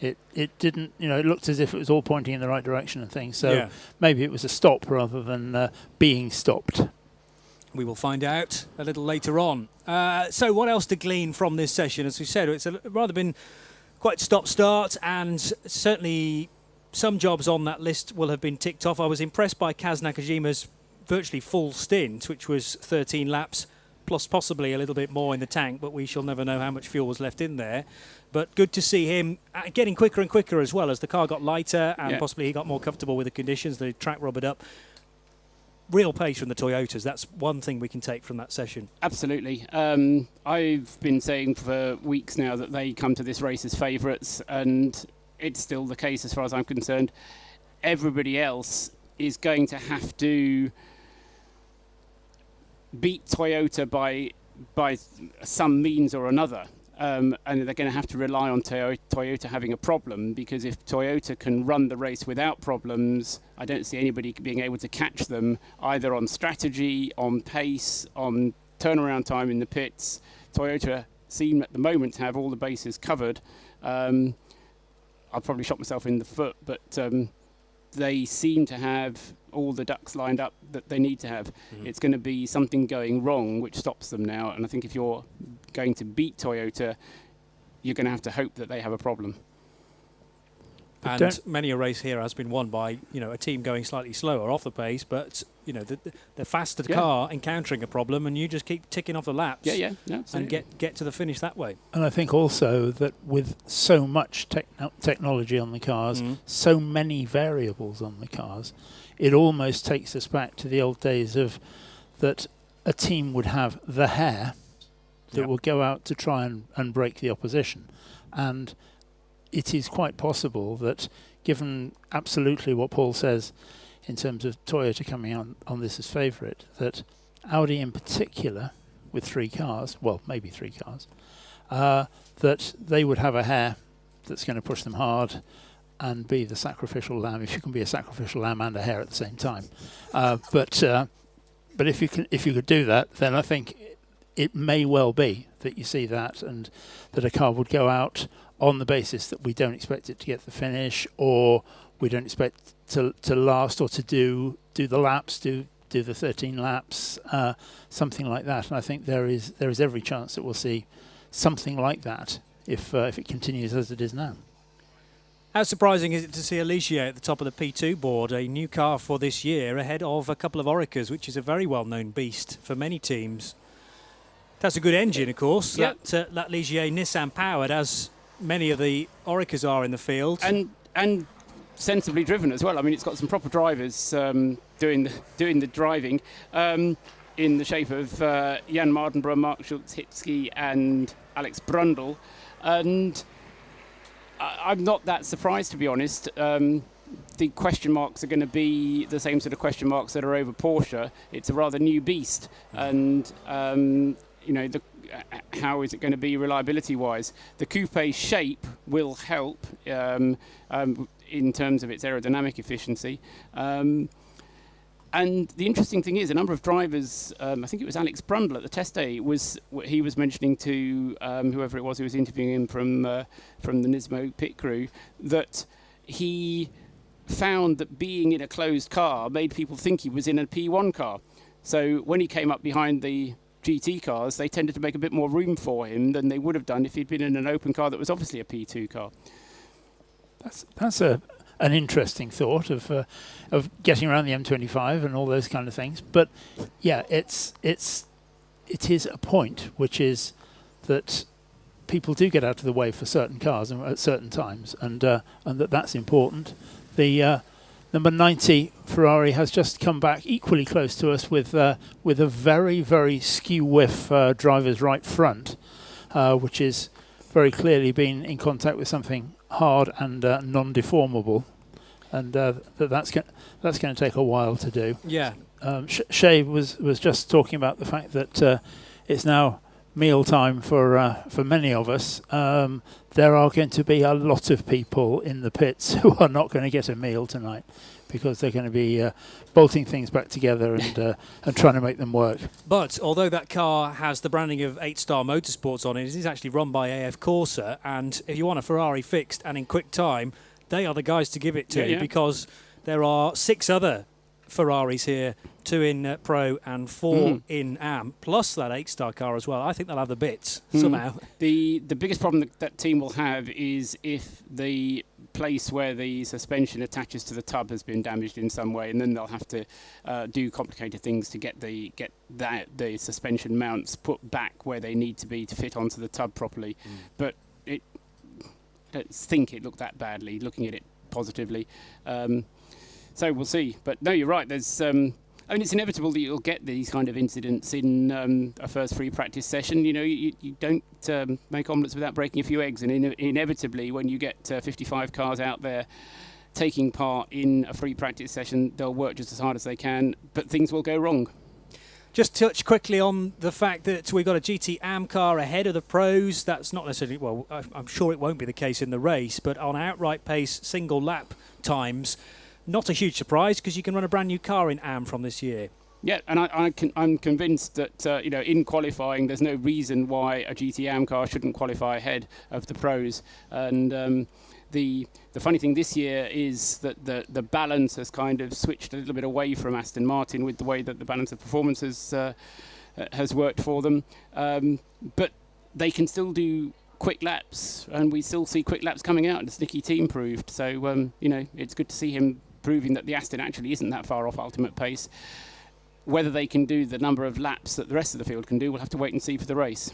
T: It didn't, it looked as if it was all pointing in the right direction and things. So
I: Yeah.
T: maybe it was a stop rather than being stopped.
I: We will find out a little later on. So what else to glean from this session? As we said, it's rather been quite stop-start, and certainly some jobs on that list will have been ticked off. I was impressed by Kaz Nakajima's virtually full stint, which was 13 laps, plus possibly a little bit more in the tank, but we shall never know how much fuel was left in there. But good to see him getting quicker and quicker as well as the car got lighter and possibly he got more comfortable with the conditions, the track rubbered up. Real pace from the Toyotas. That's one thing we can take from that session.
K: Absolutely. I've been saying for weeks now that they come to this race as favourites, and it's still the case as far as I'm concerned. Everybody else is going to have to beat Toyota by some means or another. And they're going to have to rely on Toyota having a problem, because if Toyota can run the race without problems, I don't see anybody being able to catch them either on strategy, on pace, on turnaround time in the pits. Toyota seem at the moment to have all the bases covered. I'll probably shot myself in the foot, but they seem to have all the ducks lined up that they need to have. It's going to be something going wrong which stops them now, and I think if you're going to beat Toyota, you're going to have to hope that they have a problem.
I: And many a race here has been won by a team going slightly slower off the pace, but the faster car encountering a problem, and you just keep ticking off the laps and get to the finish that way.
T: And I think also that with so much technology on the cars, so many variables on the cars, it almost takes us back to the old days of that a team would have the hair that would go out to try and break the opposition. And it is quite possible that, given absolutely what Paul says in terms of Toyota coming on this as favourite, that Audi in particular, with 3 cars, well, maybe 3 cars, that they would have a hair that's going to push them hard and be the sacrificial lamb, if you can be a sacrificial lamb and a hare at the same time. But if you could do that, then I think it may well be that you see that, and that a car would go out on the basis that we don't expect it to get the finish, or we don't expect to last, or to do the laps, do the 13 laps, something like that. And I think there is every chance that we'll see something like that if it continues as it is now.
I: How surprising is it to see Alicia at the top of the P2 board, a new car for this year, ahead of a couple of Oricas, which is a very well-known beast for many teams. That's a good engine, of course. That Ligier Nissan powered, as many of the Oricas are in the field,
K: and sensibly driven as well. I mean, it's got some proper drivers doing the driving, in the shape of Jan Mardenborough, Mark Schultz-Hitzky, and Alex Brundle, and I'm not that surprised, to be honest. The question marks are going to be the same sort of question marks that are over Porsche. It's a rather new beast, and how is it going to be reliability-wise? The coupe shape will help in terms of its aerodynamic efficiency. And the interesting thing is, a number of drivers, I think it was Alex Brundle at the test day, he was mentioning to whoever it was who was interviewing him from the Nismo pit crew, that he found that being in a closed car made people think he was in a P1 car. So when he came up behind the GT cars, they tended to make a bit more room for him than they would have done if he'd been in an open car that was obviously a P2 car.
T: That's an interesting thought of getting around the M25 and all those kind of things. But yeah, it is a point, which is that people do get out of the way for certain cars and at certain times, and that's important. The number 90 Ferrari has just come back equally close to us with a very, very skew-whiff driver's right front, which is very clearly been in contact with something hard and non-deformable, and that's going to take a while to do.
I: Yeah.
T: Shay was just talking about the fact that it's now mealtime for many of us, there are going to be a lot of people in the pits who are not going to get a meal tonight, because they're going to be bolting things back together and trying to make them work.
I: But although that car has the branding of 8-Star Motorsports on it, it is actually run by AF Corsa, and if you want a Ferrari fixed and in quick time, they are the guys to give it to, because there are 6 other Ferraris here, 2 in Pro and 4 in AM, plus that 8-star car as well. I think they'll have the bits somehow.
K: The biggest problem that team will have is if the place where the suspension attaches to the tub has been damaged in some way, and then they'll have to do complicated things to get the suspension mounts put back where they need to be to fit onto the tub properly. But I don't think it looked that badly, looking at it positively. So we'll see. But no, you're right. There's, it's inevitable that you'll get these kind of incidents in a first free practice session. You know, you don't make omelettes without breaking a few eggs, and inevitably, when you get 55 cars out there taking part in a free practice session, they'll work just as hard as they can, but things will go wrong.
I: Just touch quickly on the fact that we've got a GT AM car ahead of the pros. That's not necessarily, well, I'm sure it won't be the case in the race, but on outright pace, single lap times, not a huge surprise, because you can run a brand new car in AM from this year.
K: Yeah, and I'm convinced that in qualifying, there's no reason why a GT AM car shouldn't qualify ahead of the pros. And the funny thing this year is that the balance has kind of switched a little bit away from Aston Martin with the way that the balance of performance has worked for them. But they can still do quick laps, and we still see quick laps coming out, as Nicky Team proved. So it's good to see him proving that the Aston actually isn't that far off ultimate pace. Whether they can do the number of laps that the rest of the field can do, we'll have to wait and see for the race.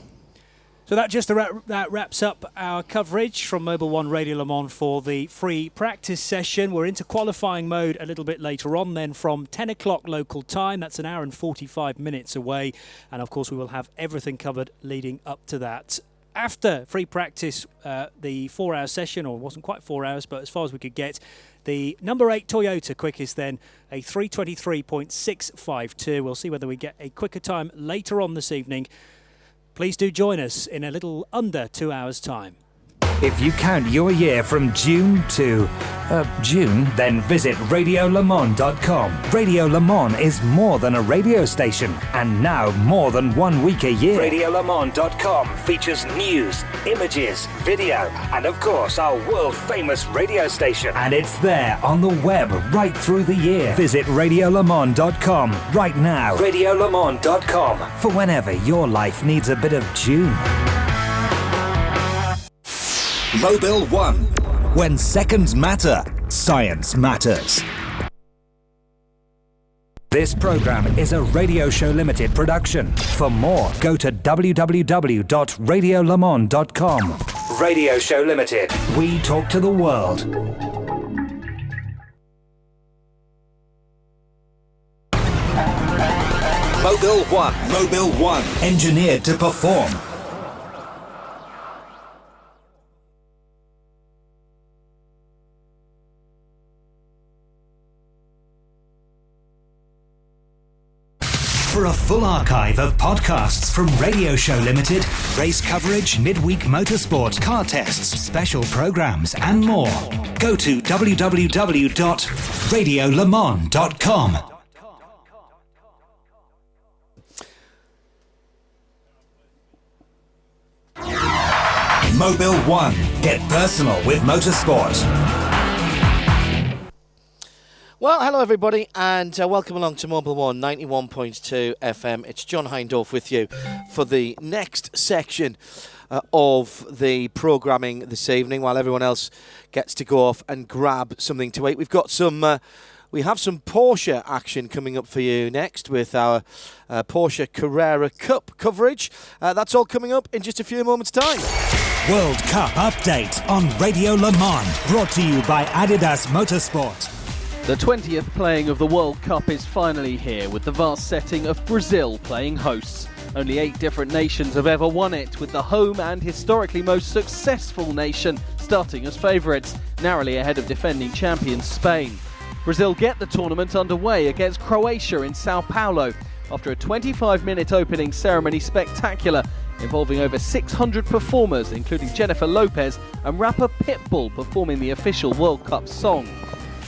I: So that wraps up our coverage from Mobil 1 Radio Le Mans for the free practice session. We're into qualifying mode a little bit later on then from 10 o'clock local time. That's an hour and 45 minutes away. And of course we will have everything covered leading up to that. After free practice, the 4-hour session, or it wasn't quite 4 hours, but as far as we could get, the number 8 Toyota quickest then, a 3:23.652. We'll see whether we get a quicker time later on this evening. Please do join us in a little under 2 hours' time.
N: If you count your year from June to June, then visit radiolemans.com. Radio Le Mans is more than a radio station, and now more than 1 week a year. Radiolemans.com features news, images, video, and of course our world-famous radio station. And it's there on the web right through the year. Visit radiolemans.com right now. Radiolemans.com for whenever your life needs a bit of June. Mobil 1. When seconds matter, science matters. This program is a Radio Show Limited production. For more, go to www.radiolemans.com. Radio Show Limited. We talk to the world. Mobil 1. Mobil 1. Engineered to perform. For a full archive of podcasts from Radio Show Limited, race coverage, midweek motorsport, car tests, special programs, and more, go to www.radiolemans.com. Mobil 1. Get personal with motorsport.
V: Well, hello everybody, and welcome along to Mobil 1 91.2 FM. It's John Hindorf with you for the next section of the programming this evening, while everyone else gets to go off and grab something to eat. We've got some we have some Porsche action coming up for you next with our Porsche Carrera Cup coverage. That's all coming up in just a few moments' time.
N: World Cup update on Radio Le Mans, brought to you by Adidas Motorsport.
W: The 20th playing of the World Cup is finally here, with the vast setting of Brazil playing hosts. Only 8 different nations have ever won it, with the home and historically most successful nation starting as favourites, narrowly ahead of defending champions Spain. Brazil get the tournament underway against Croatia in Sao Paulo. After a 25-minute opening ceremony spectacular, involving over 600 performers, including Jennifer Lopez and rapper Pitbull performing the official World Cup song.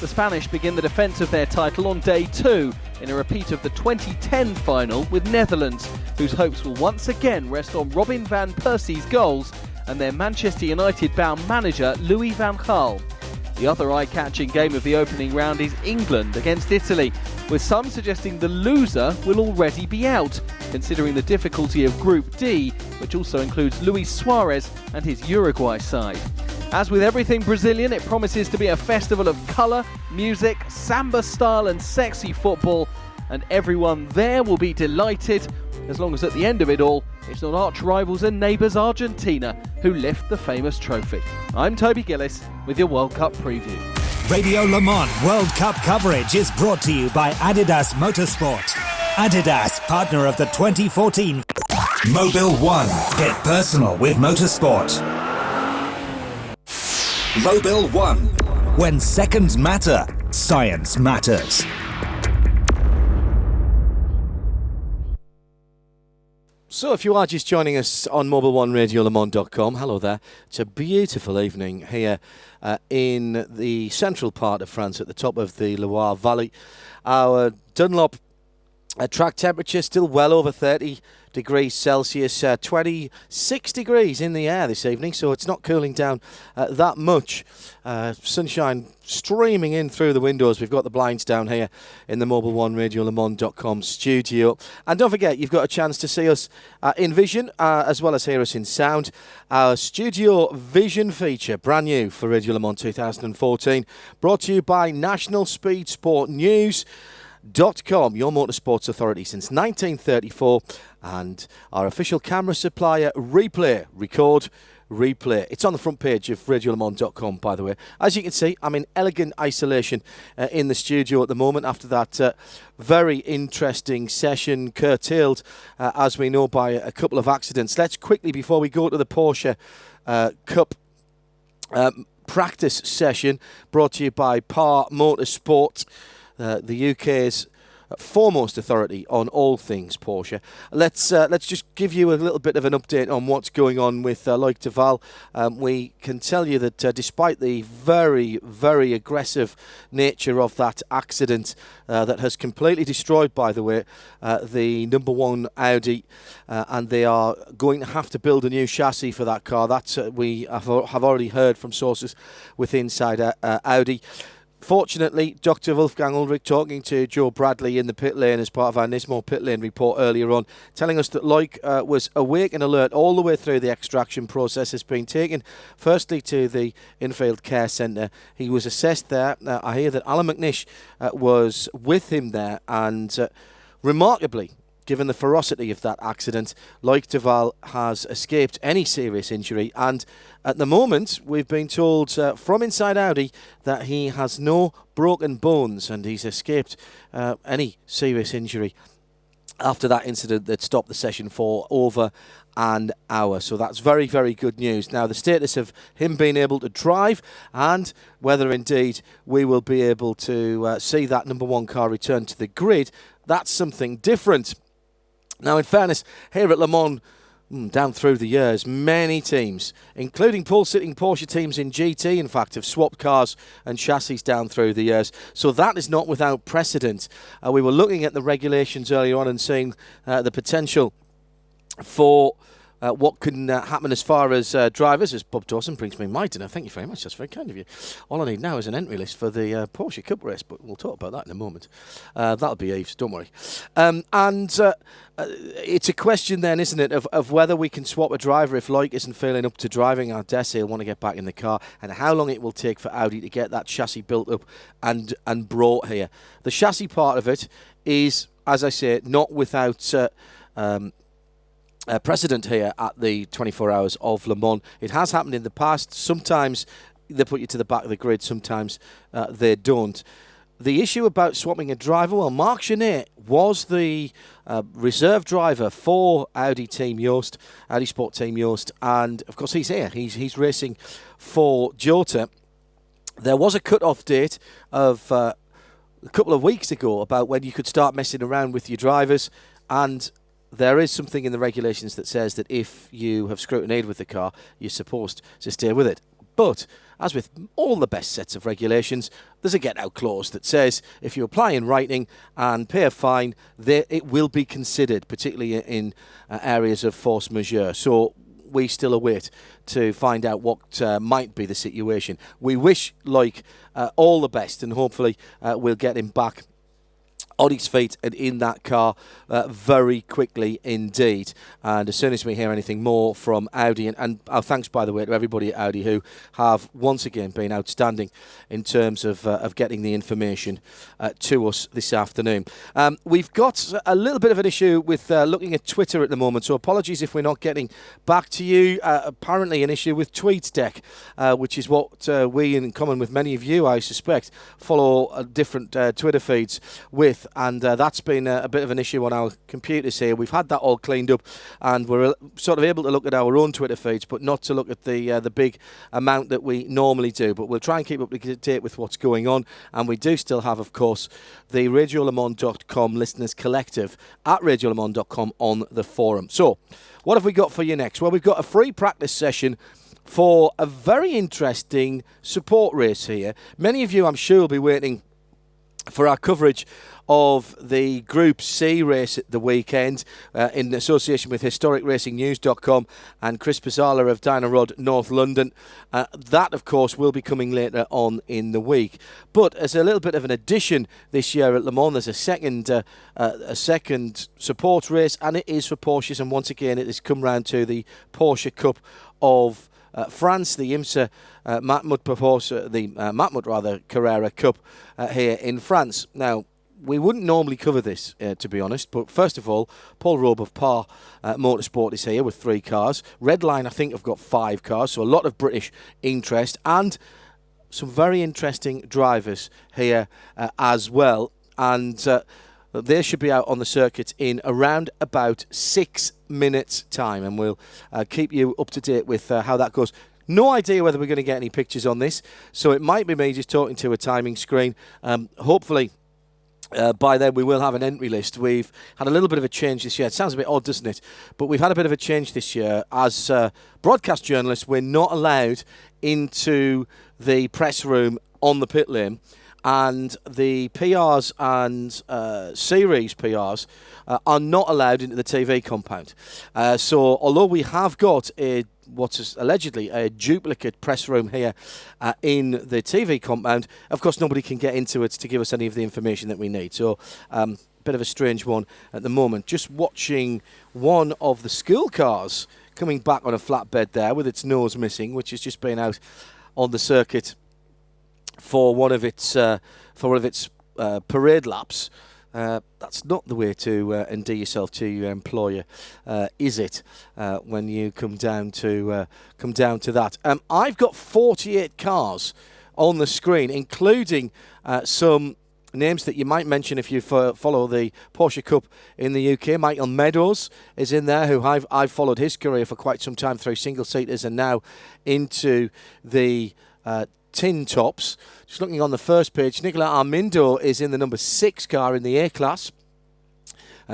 W: The Spanish begin the defence of their title on day 2 in a repeat of the 2010 final with Netherlands, whose hopes will once again rest on Robin van Persie's goals and their Manchester United-bound manager Louis van Gaal. The other eye-catching game of the opening round is England against Italy, with some suggesting the loser will already be out, considering the difficulty of Group D, which also includes Luis Suarez and his Uruguay side. As with everything Brazilian, it promises to be a festival of colour, music, samba style and sexy football, and everyone there will be delighted, as long as at the end of it all, it's not arch rivals and neighbours Argentina who lift the famous trophy. I'm Toby Gillis with your World Cup preview.
N: Radio Le Mans World Cup coverage is brought to you by Adidas Motorsport. Adidas, partner of the 2014 Mobil 1. Get personal with motorsport. Mobil 1. When seconds matter, science matters.
V: So if you are just joining us on Mobil1RadioLeMans.com, hello there. It's a beautiful evening here in the central part of France at the top of the Loire Valley. Our Dunlop track temperature still well over 30 degrees Celsius, 26 degrees in the air this evening, so it's not cooling down that much. Sunshine streaming in through the windows. We've got the blinds down here in the Mobil1RadioLeMans.com studio. And don't forget, you've got a chance to see us in vision as well as hear us in sound. Our StudioVision feature, brand new for Radio Le Mans 2014, brought to you by National Speed Sport News.com, your motorsports authority since 1934, and our official camera supplier, Replay. Record, replay. It's on the front page of RadioLeMans.com, by the way. As you can see, I'm in elegant isolation in the studio at the moment after that very interesting session, curtailed, as we know, by a couple of accidents. Let's quickly, before we go to the Porsche Cup practice session, brought to you by Par Motorsport, the UK's foremost authority on all things Porsche. Let's just give you a little bit of an update on what's going on with Loïc Duval. We can tell you that despite the very, very aggressive nature of that accident that has completely destroyed, by the way, the number one Audi, and they are going to have to build a new chassis for that car. That's we have already heard from sources with inside Audi. Fortunately, Dr. Wolfgang Ulrich talking to Joe Bradley in the pit lane as part of our Nismo pit lane report earlier on, telling us that Loïc was awake and alert all the way through the extraction process, has been taken firstly to the infield care centre. He was assessed there. I hear that Alan McNish was with him there, and remarkably, given the ferocity of that accident, Loïc Duval has escaped any serious injury, and at the moment we've been told from inside Audi that he has no broken bones and he's escaped any serious injury after that incident that stopped the session for over an hour. So that's very, very good news. Now, the status of him being able to drive and whether indeed we will be able to see that number one car return to the grid, that's something different. Now, in fairness, here at Le Mans, down through the years, many teams, including pole-sitting Porsche teams in GT, in fact, have swapped cars and chassis down through the years. So that is not without precedent. We were looking at the regulations earlier on and seeing the potential for what can happen as far as drivers, as Bob Dawson brings me my dinner. Thank you very much. That's very kind of you. All I need now is an entry list for the Porsche Cup race, but we'll talk about that in a moment. That'll be Eve's, don't worry. It's a question then, isn't it, of whether we can swap a driver if Loïc isn't feeling up to driving. I dare say he'll want to get back in the car, and how long it will take for Audi to get that chassis built up and brought here. The chassis part of it is, as I say, not without precedent here at the 24 Hours of Le Mans. It has happened in the past. Sometimes they put you to the back of the grid, sometimes they don't. The issue about swapping a driver, well, Marc Genet was the reserve driver for Audi Team Jost, Audi Sport Team Jost, and of course he's here. He's racing for Jota. There was a cut-off date of a couple of weeks ago about when you could start messing around with your drivers, and there is something in the regulations that says that if you have scrutineered with the car, you're supposed to stay with it. But as with all the best sets of regulations, there's a get-out clause that says if you apply in writing and pay a fine, it will be considered, particularly in areas of force majeure. So we still await to find out what might be the situation. We wish Loic all the best, and hopefully we'll get him back on his feet and in that car very quickly indeed. And as soon as we hear anything more from Audi, and our thanks, by the way, to everybody at Audi who have once again been outstanding in terms of getting the information to us this afternoon. We've got a little bit of an issue with looking at Twitter at the moment, so apologies if we're not getting back to you. Apparently an issue with TweetDeck, which is what we, in common with many of you, I suspect, follow different Twitter feeds with. And that's been a bit of an issue on our computers here. We've had that all cleaned up, and we're sort of able to look at our own Twitter feeds, but not to look at the big amount that we normally do. But we'll try and keep up to date with what's going on. And we do still have, of course, the RadioLeMans.com listeners collective at RadioLeMans.com on the forum. So, what have we got for you next? Well, we've got a free practice session for a very interesting support race here. Many of you, I'm sure, will be waiting for our coverage of the Group C race at the weekend in association with HistoricRacingNews.com and Chris Pizzala of Dynarod North London. That, of course, will be coming later on in the week. But as a little bit of an addition this year at Le Mans, there's a second support race, and it is for Porsches. And once again, it has come round to the Porsche Cup of France, the IMSA Matmut Carrera Cup here in France. Now, we wouldn't normally cover this, to be honest, but first of all, Paul Robe of Par Motorsport is here with 3 cars. Redline, I think, have got 5 cars, so a lot of British interest, and some very interesting drivers here as well. And they should be out on the circuit in around about 6 minutes' time, and we'll keep you up to date with how that goes. No idea whether we're going to get any pictures on this, so it might be me just talking to a timing screen. Hopefully, by then we will have an entry list. We've had a little bit of a change this year. It sounds a bit odd, doesn't it? But we've had a bit of a change this year. As broadcast journalists, we're not allowed into the press room on the pit lane. And the PRs and series PRs are not allowed into the TV compound. So although we have got what's allegedly a duplicate press room here in the TV compound, of course nobody can get into it to give us any of the information that we need. So bit of a strange one at the moment. Just watching one of the school cars coming back on a flatbed there with its nose missing, which has just been out on the circuit for one of its parade laps. That's not the way to endear yourself to your employer, is it? When you come down to that, I've got 48 cars on the screen, including some names that you might mention if you follow the Porsche Cup in the UK. Michael Meadows is in there, who I've followed his career for quite some time through single seaters and now into the tin tops. Just looking on the first page, Nicolas Armindo is in the number 6 car in the A class.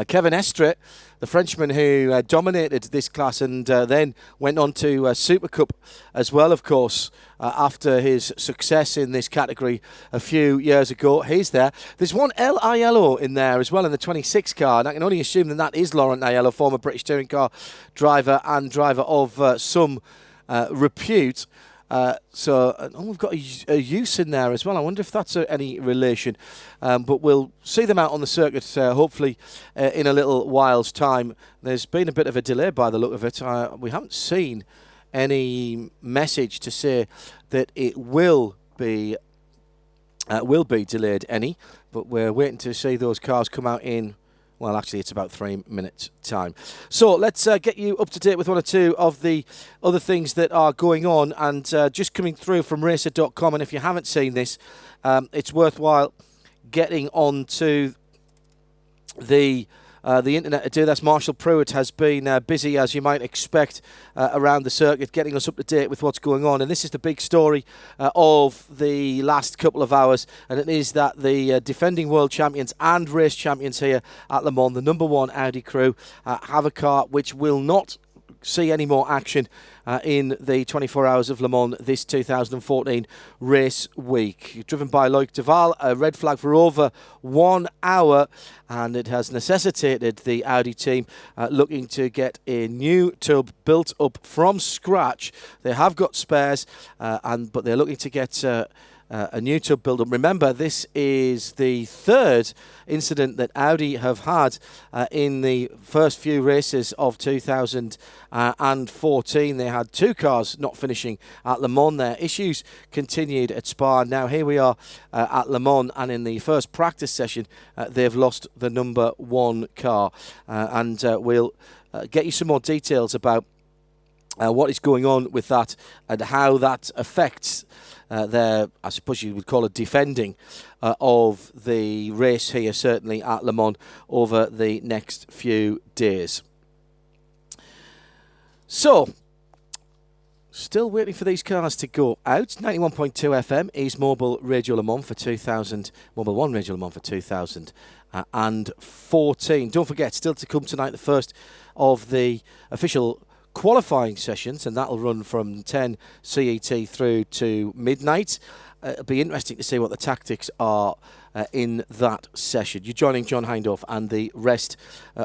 V: Kevin Estret, the Frenchman who dominated this class and then went on to Super Cup as well, of course, after his success in this category a few years ago. He's there. There's one El Aiello in there as well in the 26 car, and I can only assume that is Laurent Aiello, former British touring car driver and driver of some repute. So we've got a use in there as well. I wonder if that's any relation. But we'll see them out on the circuit, hopefully, in a little while's time. There's been a bit of a delay by the look of it. We haven't seen any message to say that it will be delayed any, but we're waiting to see those cars come out in, well, actually, it's about 3 minutes' time. So let's get you up to date with one or two of the other things that are going on. And just coming through from Racer.com, and if you haven't seen this, it's worthwhile getting on to the the internet to do this. Marshall Pruitt has been busy, as you might expect, around the circuit, getting us up to date with what's going on. And this is the big story of the last couple of hours, and it is that the defending world champions and race champions here at Le Mans, the number one Audi crew, have a car which will not see any more action in the 24 Hours of Le Mans this 2014 race week. Driven by Loic Duval, a red flag for over 1 hour, and it has necessitated the Audi team looking to get a new tub built up from scratch. They have got spares, but they're looking to get a new tub build-up. Remember, this is the third incident that Audi have had in the first few races of 2014. They had two cars not finishing at Le Mans. Their issues continued at Spa. Now here we are at Le Mans, and in the first practice session, they've lost the number one car. And we'll get you some more details about what is going on with that and how that affects their, I suppose you would call it, defending of the race here, certainly at Le Mans, over the next few days. So, still waiting for these cars to go out. 91.2 FM is Mobil Radio Le Mans for 2000, Mobil 1 Radio Le Mans for 2014. Don't forget, still to come tonight, the first of the official qualifying sessions, and that'll run from 10 CET through to midnight. It'll be interesting to see what the tactics are in that session. You're joining John Hindhaugh and the rest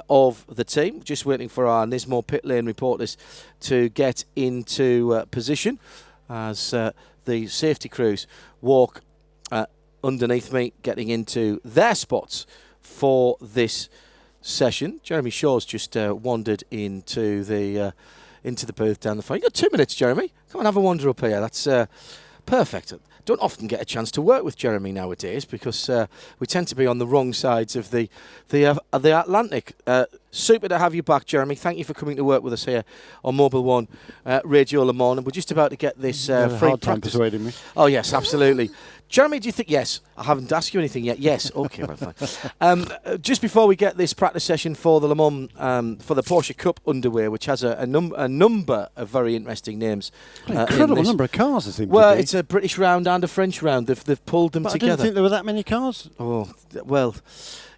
V: of the team. Just waiting for our Nismo pit lane reporters to get into position as the safety crews walk underneath me, getting into their spots for this session. Jeremy Shaw's just wandered into the booth down the front. You've got 2 minutes, Jeremy. Come on, have a wander up here. That's perfect. Don't often get a chance to work with Jeremy nowadays because we tend to be on the wrong sides of the Atlantic. Super to have you back, Jeremy. Thank you for coming to work with us here on Mobil 1 Radio Le Mans. And we're just about to get this free practice.
R: Persuading me.
V: Oh, yes, absolutely. Jeremy, do you think... Yes, I haven't asked you anything yet. Yes, okay, well, fine. Just before we get this practice session for the Le Mans, for the Porsche Cup underway, which has a number of very interesting names.
R: An incredible number of cars, it seems to be.
V: Well, it's a British round and a French round. They've pulled them together.
R: I didn't think there were that many cars.
V: Oh, well...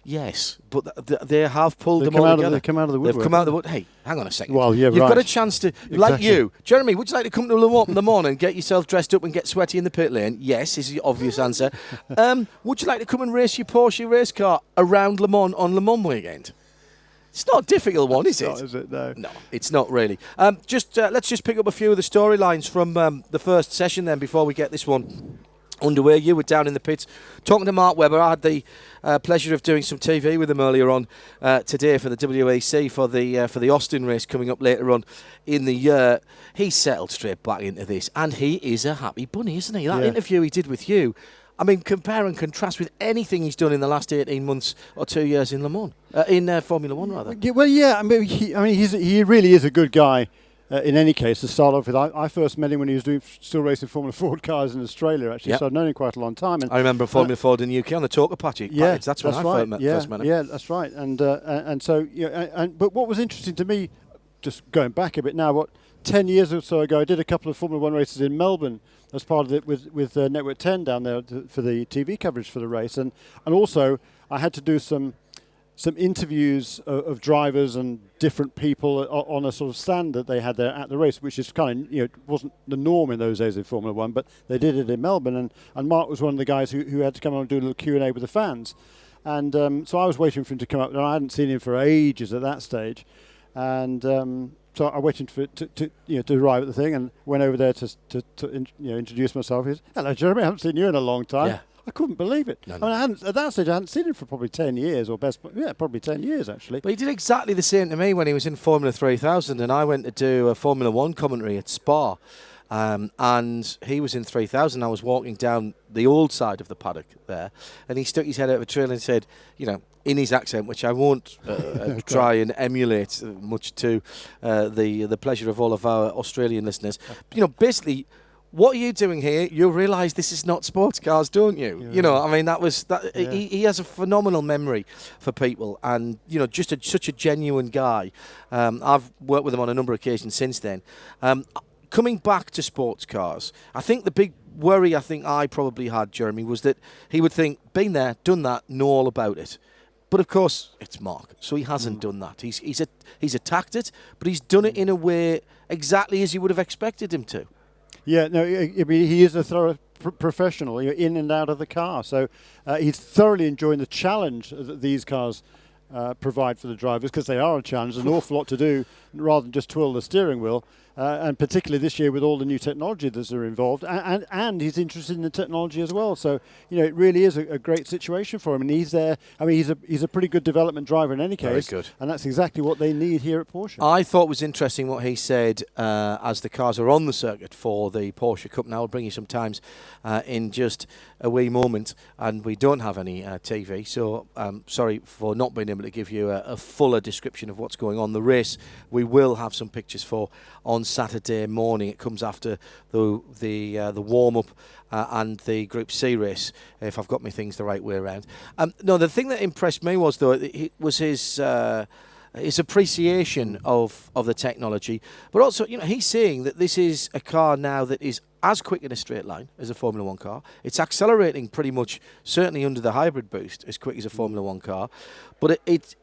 V: Yes, but they have pulled them all together.
R: They've come out of the woodwork.
V: They've come out of the wood. Hey, hang on a second.
R: Well, yeah,
V: You've got a chance to, like you. Jeremy, would you like to come to Le Mans and get yourself dressed up and get sweaty in the pit lane? Yes, is the obvious answer. Would you like to come and race your Porsche race car around Le Mans on Le Mans weekend? It's not a difficult one, is it?
R: Not, is it? No.
V: No, it's not really. Let's just pick up a few of the storylines from the first session then before we get this one underway. You were down in the pits talking to Mark Webber. I had the pleasure of doing some TV with him earlier on today for the WEC for the Austin race coming up later on in the year. He settled straight back into this, and he is a happy bunny, isn't he? That interview he did with you, I mean, compare and contrast with anything he's done in the last 18 months or 2 years in Le Mans, in Formula One rather.
R: Well, yeah, I mean, he really is a good guy. In any case, to start off with, I first met him when he was still racing Formula Ford cars in Australia, actually, so I've known him quite a long time. And
V: I remember Formula Ford in the UK on the Talker package.
R: Yeah,
V: that's when I first met him.
R: Yeah, that's right. And so, but what was interesting to me, just going back a bit now, 10 years or so ago, I did a couple of Formula One races in Melbourne as part of it with Network 10 down there for the TV coverage for the race, and also I had to do some interviews of drivers and different people on a sort of stand that they had there at the race, which is kind of, wasn't the norm in those days in Formula One, but they did it in Melbourne, and Mark was one of the guys who had to come on and do a little Q&A with the fans. And so I was waiting for him to come up, and I hadn't seen him for ages at that stage. And so I waited for it to arrive at the thing, and went over there to introduce myself. He said, "Hello, Jeremy, I haven't seen you in a long time." Yeah. I couldn't believe it. No. I mean, at that stage, I hadn't seen him for probably 10 years probably 10 years, actually.
V: But he did exactly the same to me when he was in Formula 3000, and I went to do a Formula One commentary at Spa, and he was in 3000. I was walking down the old side of the paddock there, and he stuck his head out of a trailer and said, in his accent, which I won't try and emulate much to the pleasure of all of our Australian listeners, basically, what are you doing here? You'll realise this is not sports cars, don't you?
R: Yeah.
V: You know, I mean, that was that.
R: Yeah.
V: He has a phenomenal memory for people, and you know, just such a genuine guy. I've worked with him on a number of occasions since then. Coming back to sports cars, I think the big worry I probably had, Jeremy, was that he would think, been there, done that, know all about it. But of course, it's Mark, so he hasn't done that. He's attacked it, but he's done it in a way exactly as you would have expected him to.
R: Yeah, no, I mean, he is a thorough professional, in and out of the car. So he's thoroughly enjoying the challenge that these cars provide for the drivers, because they are a challenge, an awful lot to do rather than just twirl the steering wheel. And particularly this year with all the new technology that are involved, and he's interested in the technology as well. So it really is a great situation for him, and he's there. I mean, he's a pretty good development driver in any case.
V: Very good.
R: And that's exactly what they need here at Porsche.
V: I thought was interesting what he said as the cars are on the circuit for the Porsche Cup. Now I'll bring you some times in just a wee moment, and we don't have any TV, so sorry for not being able to give you a fuller description of what's going on. The race we will have some pictures for on Saturday morning. It comes after the warm-up and the Group C race, if I've got my things the right way around. No, the thing that impressed me was, though, was his appreciation of the technology, but also, he's saying that this is a car now that is as quick in a straight line as a Formula 1 car. It's accelerating pretty much, certainly under the hybrid boost, as quick as a Formula 1 car, but it's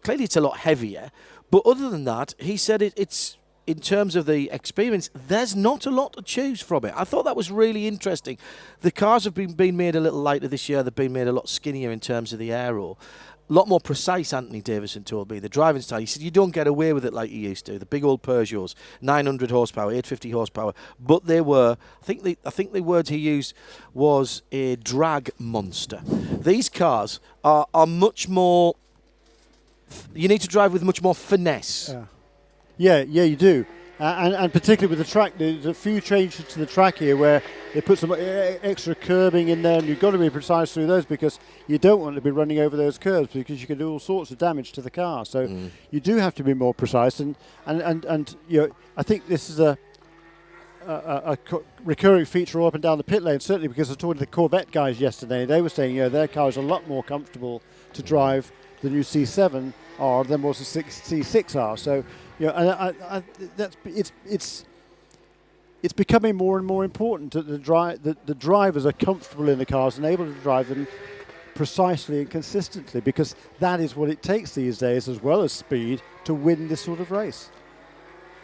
V: clearly it's a lot heavier. But other than that, he said it's in terms of the experience, there's not a lot to choose from it. I thought that was really interesting. The cars have been made a little lighter this year. They've been made a lot skinnier in terms of the aero. A lot more precise, Anthony Davison told me. The driving style, he said, you don't get away with it like you used to. The big old Peugeots, 900 horsepower, 850 horsepower. But they were, I think the word he used was a drag monster. These cars are much more, you need to drive with much more finesse.
R: Yeah, you do. And particularly with the track, there's a few changes to the track here where they put some extra curbing in there, and you've got to be precise through those, because you don't want to be running over those curves, because you can do all sorts of damage to the car. So you do have to be more precise. And I think this is a recurring feature all up and down the pit lane, certainly because I was talking to the Corvette guys yesterday. They were saying their car is a lot more comfortable to drive, the new C7 R, than was the C6 R. So it's becoming more and more important that the drivers are comfortable in the cars and able to drive them precisely and consistently, because that is what it takes these days, as well as speed, to win this sort of race.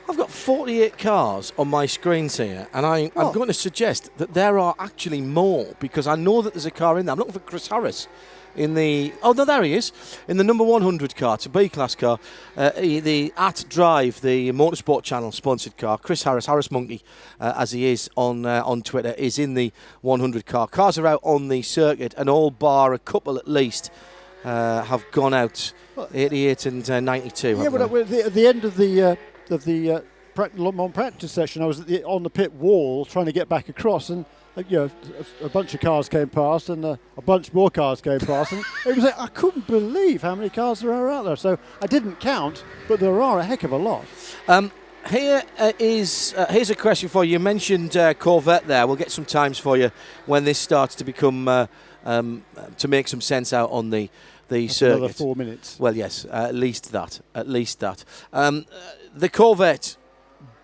V: I've got 48 cars on my screens here, and I'm going to suggest that there are actually more, because I know that there's a car in there. I'm looking for Chris Harris in the... Oh, no, there he is. In the number 100 car. It's a B-class car. The At Drive, the Motorsport channel sponsored car. Chris Harris, Harris Monkey, as he is on Twitter, is in the 100 car. Cars are out on the circuit, and all bar a couple at least have gone out. 88 and 92.
R: Yeah, but at the end of the Le Mans practice session, I was on the pit wall trying to get back across, and a bunch of cars came past, and a bunch more cars came past, and it was I couldn't believe how many cars there are out there. So I didn't count, but there are a heck of a lot.
V: Here's a question for you. You mentioned Corvette there. We'll get some times for you when this starts to become to make some sense out on the circuit.
R: Another 4 minutes.
V: Well, yes, at least that. The Corvette,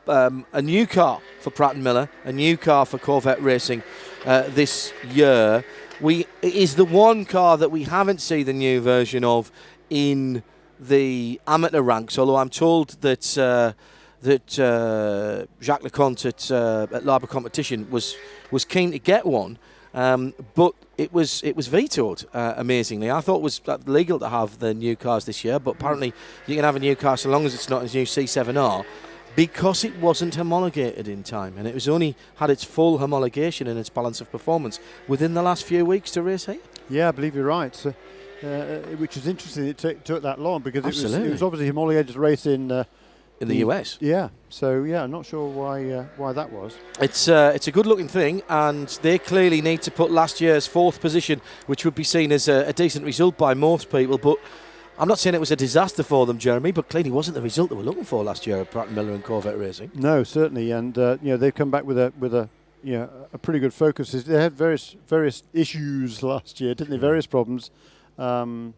V: a new car for Pratt & Miller, a new car for Corvette Racing this year. It is the one car that we haven't seen the new version of in the amateur ranks, although I'm told that Jacques Leconte at Labour Competition was keen to get one, but it was vetoed, amazingly. I thought it was legal to have the new cars this year, but apparently you can have a new car so long as it's not a new C7R, because it wasn't homologated in time, and it was only had its full homologation and its balance of performance within the last few weeks to race here.
R: Yeah, I believe you're right. So, which is interesting it took that long, because it was obviously homologated to race in the
V: US.
R: Yeah, so I'm not sure why that was.
V: It's a good looking thing, and they clearly need to put last year's 4th position, which would be seen as a decent result by most people, but I'm not saying it was a disaster for them, Jeremy, but clearly wasn't the result they were looking for last year at Pratt & Miller and Corvette Racing.
F: No, certainly, and they've come back with a pretty good focus. They had various issues last year, didn't they? Various problems on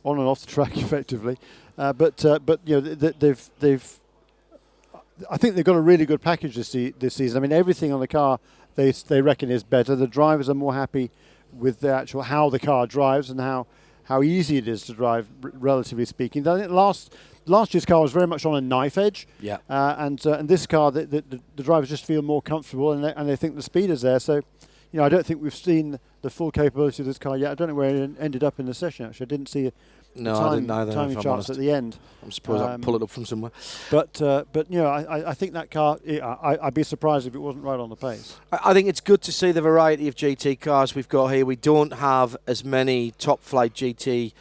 F: and off the track, effectively. But they've. I think they've got a really good package this season. I mean, everything on the car they reckon is better. The drivers are more happy with the actual how the car drives and how easy it is to drive, relatively speaking. I think last year's car was very much on a knife edge.
V: Yeah.
F: And this car, the drivers just feel more comfortable, and they think the speed is there. So, I don't think we've seen the full capability of this car yet. I don't know where it ended up in the session, actually. I didn't see
V: I didn't either,
F: timing charts at the end.
V: I suppose I can pull it up from somewhere.
F: But I think that car, I'd be surprised if it wasn't right on the pace.
V: I think it's good to see the variety of GT cars we've got here. We don't have as many top flight GT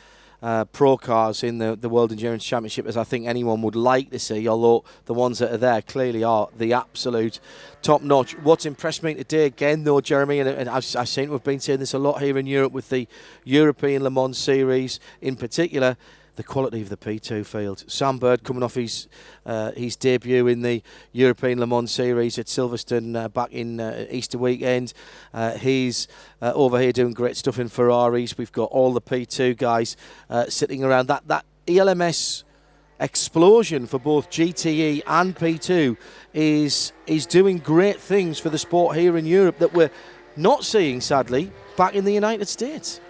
V: pro cars in the World Endurance Championship as I think anyone would like to see, although the ones that are there clearly are the absolute top notch. What's impressed me today again though, Jeremy, and I seem to have been saying this a lot here in Europe with the European Le Mans series in particular, the quality of the P2 field. Sam Bird coming off his debut in the European Le Mans series at Silverstone back in Easter weekend. He's over here doing great stuff in Ferraris. We've got all the P2 guys sitting around. That ELMS explosion for both GTE and P2 is doing great things for the sport here in Europe that we're not seeing, sadly, back in the United States.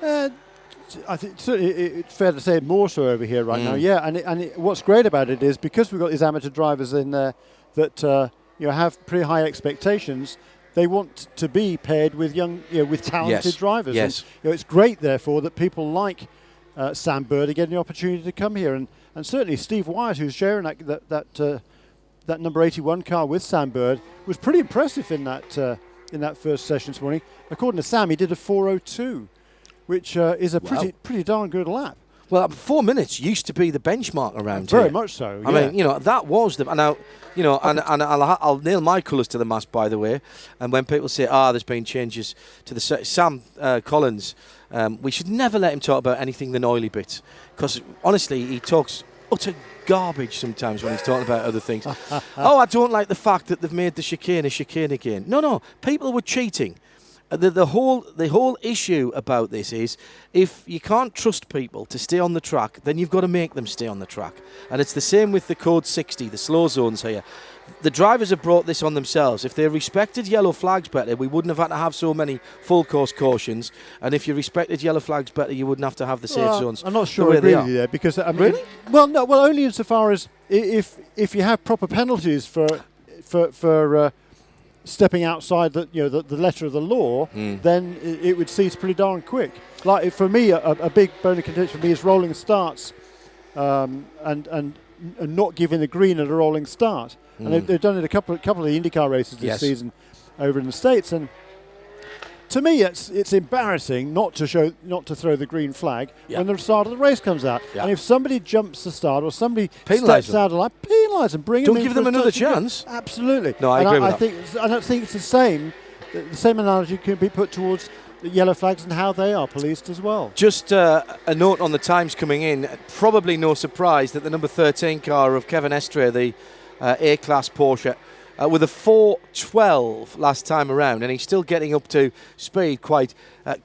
F: I think it's fair to say more so over here right now. Yeah, and what's great about it is because we've got these amateur drivers in there that have pretty high expectations. They want to be paired with young, with talented drivers.
V: Yes.
F: And, it's great, therefore, that people like Sam Bird are getting the opportunity to come here, and certainly Steve Wyatt, who's sharing that number 81 car with Sam Bird, was pretty impressive in that first session this morning. According to Sam, he did a 4:02. Which is a pretty darn good lap.
V: Well, 4 minutes used to be the benchmark around
F: here.
V: Very
F: much so.
V: I mean, that was the now. And I'll nail my colours to the mast, by the way. And when people say, there's been changes to the Sam Collins, we should never let him talk about anything than oily bits, because honestly, he talks utter garbage sometimes when he's talking about other things. I don't like the fact that they've made the chicane a chicane again. No, people were cheating. The whole issue about this is if you can't trust people to stay on the track, then you've got to make them stay on the track. And it's the same with the Code 60, the slow zones here. The drivers have brought this on themselves. If they respected yellow flags better, we wouldn't have had to have so many full course cautions. And if you respected yellow flags better, you wouldn't have to have the safe zones.
F: I'm not sure I agree with you there, because
V: really?
F: Well, only insofar as if you have proper penalties for stepping outside the letter of the law, then it would cease pretty darn quick. Like for me, a big bone of contention for me is rolling starts, and not giving the green at a rolling start. And they've done it a couple of the IndyCar races this season over in the States. And to me, it's embarrassing not to throw the green flag when the start of the race comes out. And if somebody jumps the start or somebody steps out of line, penalise them, bring them in.
V: Don't give them another chance.
F: Absolutely.
V: No, I agree with that.
F: I don't think it's the same. The same analogy can be put towards the yellow flags and how they are policed as well.
V: Just a note on the times coming in. Probably no surprise that the number 13 car of Kevin Estre, the A-Class Porsche, with a 4:12 last time around, and he's still getting up to speed quite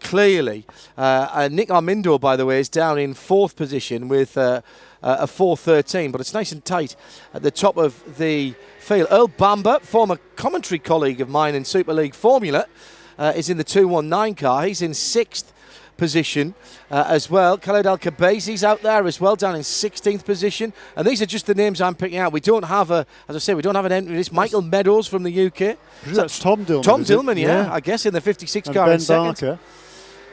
V: clearly. Nick Armindo, by the way, is down in 4th position with a 4:13, but it's nice and tight at the top of the field. Earl Bamber, former commentary colleague of mine in Super League Formula, is in the 219 car. He's in 6th position as well. Khaled Al-Kabazi's out there as well, down in 16th position. And these are just the names I'm picking out. We don't have an entry list. Michael Meadows from the UK.
F: That's Tom Dillman.
V: Tom Dillman, yeah, I guess, in the 56
F: and
V: car
F: Ben
V: in second.
F: Barker.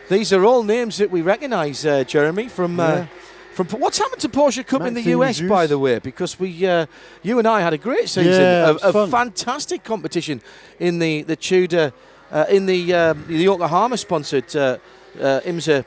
V: These are all names that we recognise, Jeremy, from what's happened to Porsche Cup in the US, by the way, because you and I had a great season of fantastic competition in the Tudor, in the Yokohama sponsored IMSA,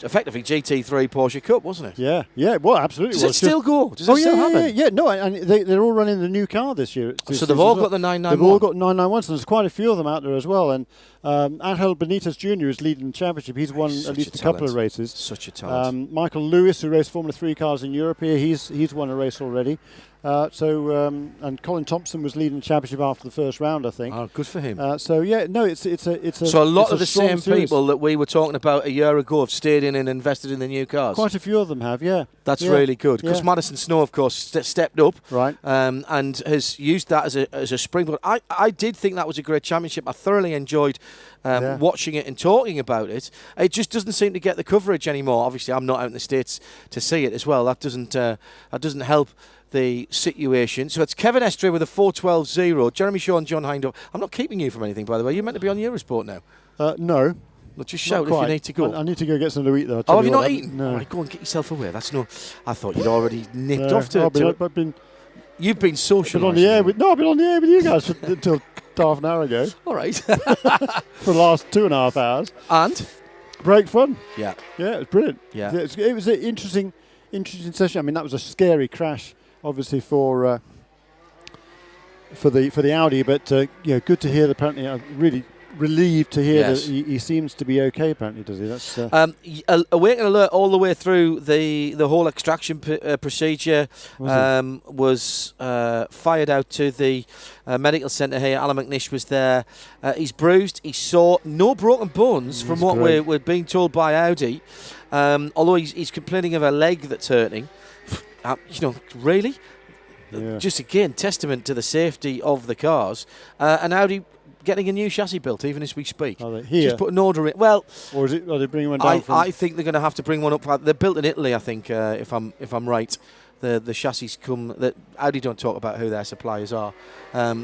V: effectively GT3 Porsche Cup, wasn't it?
F: Yeah, well, absolutely.
V: Does it still go? Does it still happen?
F: Yeah, no, and they're all running the new car this year.
V: So they've all got the 991.
F: They've all got 991s, and there's quite a few of them out there as well. And Angel Benitez Jr. is leading the championship. He's won at least a couple of races.
V: Such a talent.
F: Michael Lewis, who raced Formula 3 cars in Europe here, he's won a race already. And Colin Thompson was leading the championship after the first round, I think.
V: Oh, good for him.
F: It's a
V: So a lot of the same
F: series.
V: people that we were talking about a year ago have stayed in and invested in the new cars.
F: Quite a few of them have, yeah.
V: That's really good, because
F: Yeah.
V: Madison Snow, of course, stepped up,
F: right,
V: and has used that as a springboard. I did think that was a great championship. I thoroughly enjoyed watching it and talking about it. It just doesn't seem to get the coverage anymore. Obviously, I'm not out in the States to see it as well. That doesn't help the situation. So it's Kevin Estre with a 4.12.0. Jeremy Shaw and John Hindhaugh. I'm not keeping you from anything, by the way. You're meant to be on Eurosport now.
F: No.
V: Well, just shout if you need to go.
F: I need to go get something to eat, though.
V: Oh, have you not eaten?
F: No.
V: All right, go and get yourself away. That's no. I thought you'd already nipped off to. You've been social.
F: I've been on the air with you guys until half an hour ago.
V: All right.
F: For the last 2.5 hours.
V: And?
F: Great fun.
V: Yeah.
F: Yeah, it was brilliant.
V: Yeah.
F: It was an interesting session. I mean, that was a scary crash, obviously, for the Audi, but good to hear that apparently really relieved to hear that he seems to be okay, apparently, does he? That's
V: awaiting alert all the way through the whole extraction procedure was fired out to the medical centre here. Alan McNish was there. He's bruised, he's sore, no broken bones from what we're being told by Audi, although he's complaining of a leg that's hurting. Really?
F: Yeah.
V: Just again, testament to the safety of the cars. And Audi getting a new chassis built, even as we speak.
F: Are they here?
V: Just put an order in. Well,
F: or are they bringing one down?
V: I think they're going to have to bring one up. They're built in Italy, I think, if I'm right. The chassis come. That Audi don't talk about who their suppliers are.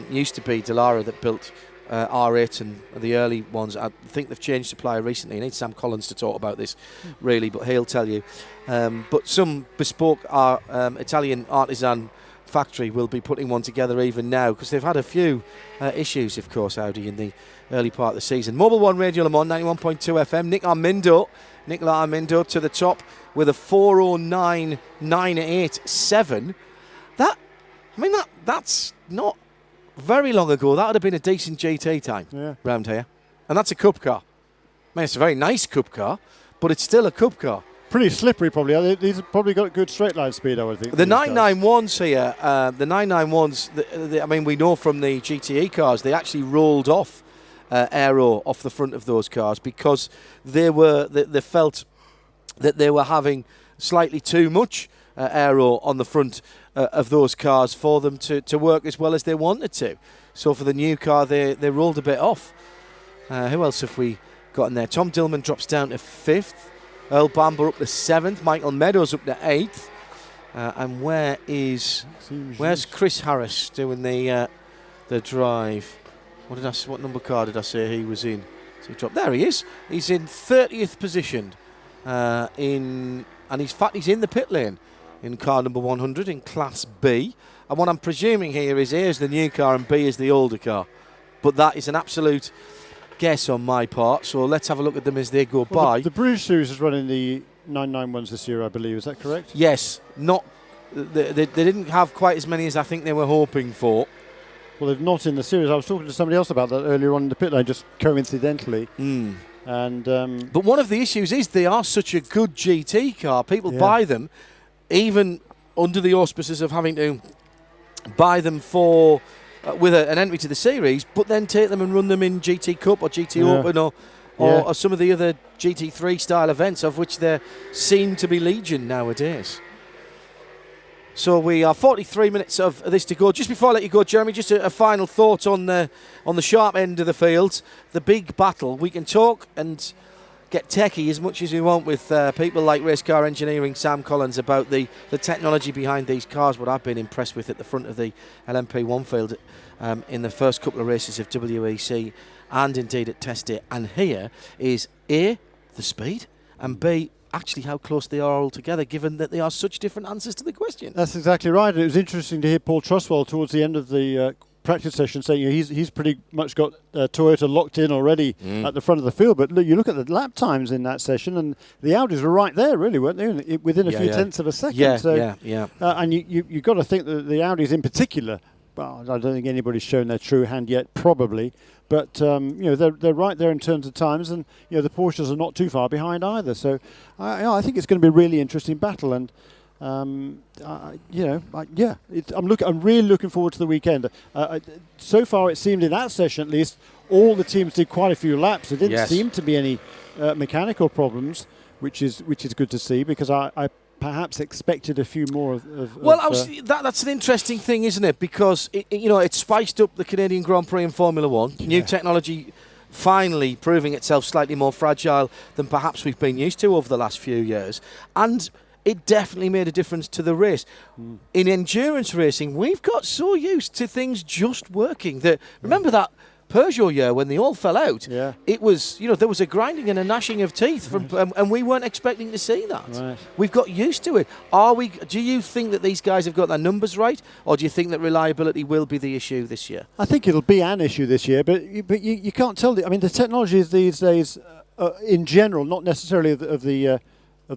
V: Used to be Dallara that built R8 and the early ones. I think they've changed supplier recently. You need Sam Collins to talk about this, really, but he'll tell you. But some bespoke Italian artisan factory will be putting one together even now, because they've had a few issues, of course, Audi, in the early part of the season. Mobil 1 Radio Le Mans, 91.2 FM. Nicola Armindo to the top with a 4:09.987. That's not very long ago. That would have been a decent GT time round here. And that's a cup car. I mean, it's a very nice cup car, but it's still a cup car.
F: Pretty slippery, probably. These have probably got good straight line speed, I would think.
V: The 991s here, the 991s, I mean, we know from the GTE cars, they actually rolled off aero off the front of those cars because they felt that they were having slightly too much aero on the front of those cars for them to work as well as they wanted to. So for the new car, they rolled a bit off. Who else have we got in there? Tom Dillman drops down to 5th. Earl Bamber up to 7th. Michael Meadows up to 8th. And where's Chris Harris doing the drive? What number car did I say he was in? So he dropped. There he is. He's in 30th position. He's in the pit lane in car number 100 in Class B. And what I'm presuming here is A is the new car and B is the older car. But that is an absolute guess on my part, so let's have a look at them as they go by.
F: The British Series is running the 991s this year, I believe. Is that correct?
V: Yes. They didn't have quite as many as I think they were hoping for.
F: Well, they've not in the series. I was talking to somebody else about that earlier on in the pit lane, just coincidentally. And
V: but one of the issues is they are such a good GT car. People buy them, even under the auspices of having to buy them for with an entry to the series, but then take them and run them in GT Cup or GT Open or some of the other GT3 style events, of which there seem to be legion nowadays. So we are 43 minutes of this to go. Just before I let you go, Jeremy, just a final thought on the sharp end of the field, the big battle. We can talk and get techie as much as we want with people like Race Car Engineering, Sam Collins, about the technology behind these cars. What I've been impressed with at the front of the LMP1 field in the first couple of races of WEC and indeed at Test Day and here is A, the speed, and B, actually how close they are all together, given that they are such different answers to the question.
F: That's exactly right. It was interesting to hear Paul Truswell towards the end of the practice session saying he's pretty much got Toyota locked in already at the front of the field. But look, you look at the lap times in that session, and the Audis were right there, really, weren't they? Within a few tenths of a second. And you've got to think that the Audis in particular well, I don't think anybody's shown their true hand yet, probably. But they're right there in terms of times, and the Porsches are not too far behind either. So I think it's going to be a really interesting battle, and I'm really looking forward to the weekend. So far, it seemed in that session at least, all the teams did quite a few laps. There didn't seem to be any mechanical problems, which is good to see, because I perhaps expected a few more
V: that's an interesting thing, isn't it? Because it spiced up the Canadian Grand Prix in Formula One. New technology finally proving itself slightly more fragile than perhaps we've been used to over the last few years, and it definitely made a difference to the race. In endurance racing, we've got so used to things just working that remember that Peugeot year when they all fell out. It was, there was a grinding and a gnashing of teeth and we weren't expecting to see that.
F: Right.
V: We've got used to it. Do you think that these guys have got their numbers right, or do you think that reliability will be the issue this year?
F: I think it'll be an issue this year, but you can't tell. The technology these days, in general, not necessarily of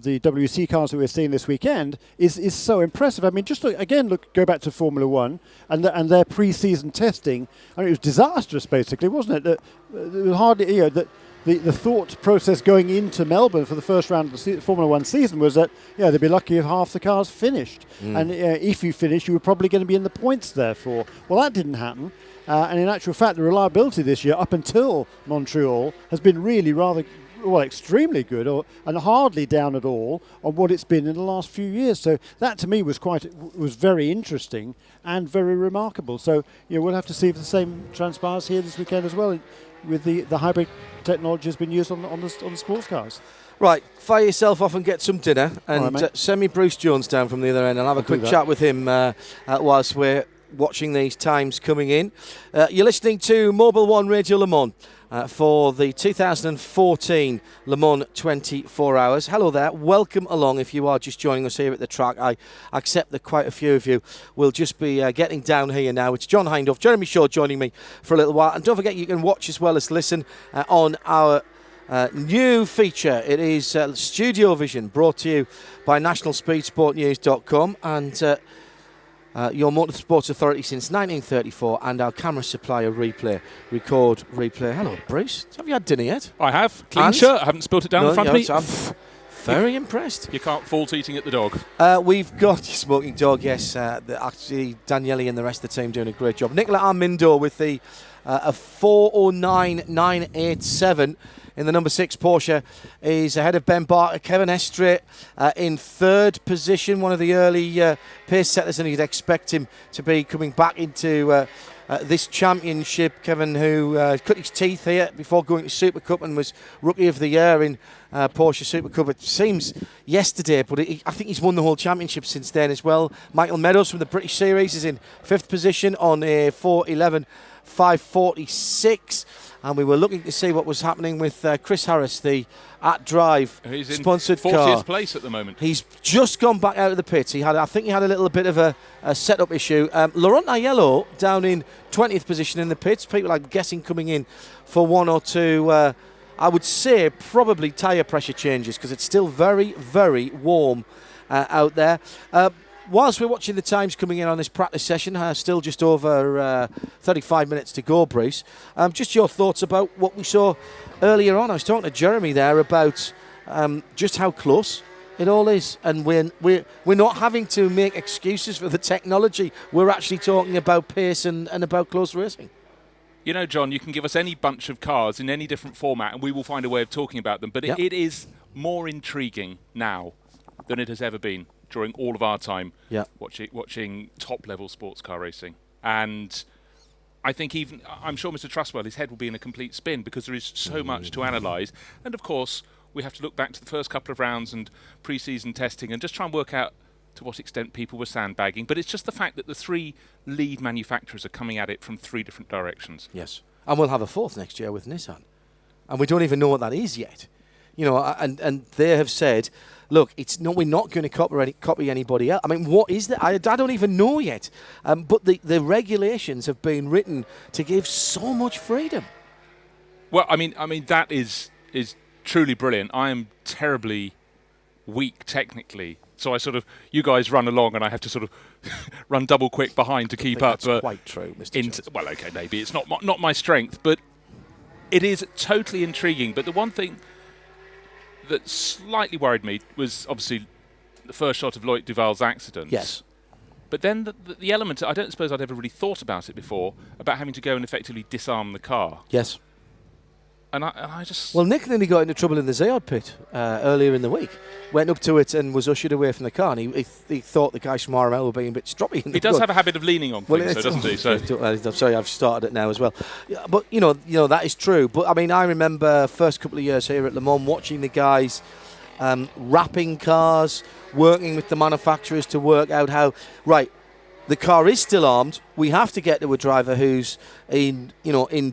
F: the WC cars that we're seeing this weekend, is so impressive. I mean, just go back to Formula One and their pre-season testing. I mean, it was disastrous, basically, wasn't it? There was hardly, the thought process going into Melbourne for the first round of the Formula One season was that, they'd be lucky if half the cars finished. And if you finished, you were probably going to be in the points therefore. Well, that didn't happen. And in actual fact, the reliability this year, up until Montreal, has been really extremely good, and hardly down at all on what it's been in the last few years. So that to me was very interesting and very remarkable. So we'll have to see if the same transpires here this weekend as well, with the hybrid technology has been used on the sports cars.
V: Right, fire yourself off and get some dinner, and send me Bruce Jones down from the other end. I'll have a quick chat with him whilst we're watching these times coming in. You're listening to Mobil 1 Radio Le Mans for the 2014 Le Mans 24 Hours. Hello there, welcome along if you are just joining us here at the track. I accept that quite a few of you will just be getting down here now. It's John Hindhaugh, Jeremy Shaw joining me for a little while. And don't forget, you can watch as well as listen on our new feature. It is StudioVision, brought to you by nationalspeedsportnews.com and your Motorsports Authority since 1934, and our camera supplier Record Replay. Hello, Bruce. Have you had dinner yet?
E: I have. Clean shirt. I haven't spilt it down in front of me.
V: I'm very impressed.
E: You can't fault eating at the dog.
V: We've got Smoking Dog, yes. Actually, Daniele and the rest of the team doing a great job. Nicola Armindo with a 4:09.987 in the number 6 Porsche is ahead of Ben Barker. Kevin Estre in third position, one of the early pace setters, and you'd expect him to be coming back into this championship. Kevin, who cut his teeth here before going to Super Cup and was Rookie of the Year in Porsche Super Cup. It seems yesterday, but I think he's won the whole championship since then as well. Michael Meadows from the British Series is in 5th position on a 4:11.546. And we were looking to see what was happening with Chris Harris, the at-drive sponsored car.
E: He's in 40th place at the moment.
V: He's just gone back out of the pits. I think he had a little bit of a setup issue. Laurent Aiello down in 20th position in the pits. People I'm guessing coming in for one or two, I would say probably tyre pressure changes, because it's still very, very warm out there. Whilst we're watching the times coming in on this practice session, still just over 35 minutes to go, Bruce. Just your thoughts about what we saw earlier on. I was talking to Jeremy there about just how close it all is, and we're not having to make excuses for the technology. We're actually talking about pace and about close racing.
E: You know, John, you can give us any bunch of cars in any different format and we will find a way of talking about them. But it is more intriguing now than it has ever been during all of our time watching top-level sports car racing. And I think I'm sure Mr. Trustwell, his head will be in a complete spin, because there is so much to analyse. And, of course, we have to look back to the first couple of rounds and pre-season testing and just try and work out to what extent people were sandbagging. But it's just the fact that the 3 lead manufacturers are coming at it from 3 different directions.
V: Yes. And we'll have a 4th next year with Nissan. And we don't even know what that is yet. And they have said, look, we're not going to copy anybody else. I mean, what is that? I don't even know yet. But the regulations have been written to give so much freedom.
E: Well, I mean that is truly brilliant. I am terribly weak technically So I sort of, you guys run along and I have to sort of run double quick behind to keep up.
V: That's quite true, Mr. Jones.
E: Well, okay, maybe. It's not my strength, but it is totally intriguing. But the one thing that slightly worried me was obviously the first shot of Loic Duval's accident.
V: Yes.
E: But then the element, I don't suppose I'd ever really thought about it before, about having to go and effectively disarm the car.
V: Yes.
E: And I just...
V: Well, Nick nearly got into trouble in the Zeod pit earlier in the week. Went up to it and was ushered away from the car, and he thought the guys from RML were being a bit stroppy.
E: He does have a habit of leaning on things, doesn't he? So.
V: Sorry, I've started it now as well. Yeah, but, you know, that is true. But, I mean, I remember first couple of years here at Le Mans watching the guys wrapping cars, working with the manufacturers to work out how, right, the car is still armed. We have to get to a driver who's in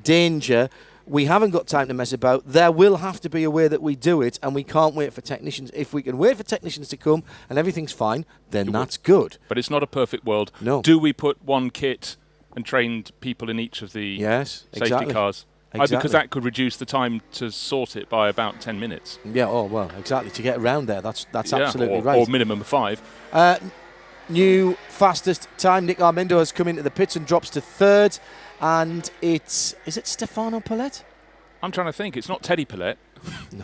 V: danger. We haven't got time to mess about. There will have to be a way that we do it, and we can't wait for technicians. If we can wait for technicians to come and everything's fine, then that's good.
E: But it's not a perfect world.
V: No.
E: Do we put one kit and trained people in each of the safety cars?
V: Exactly.
E: Because that could reduce the time to sort it by about 10 minutes.
V: Yeah, well, exactly. To get around there, that's absolutely right.
E: Or minimum of 5.
V: New fastest time. Nick Armando has come into the pits and drops to third. And is it Stefano Palette?
E: I'm trying to think. It's not Teddy Palette.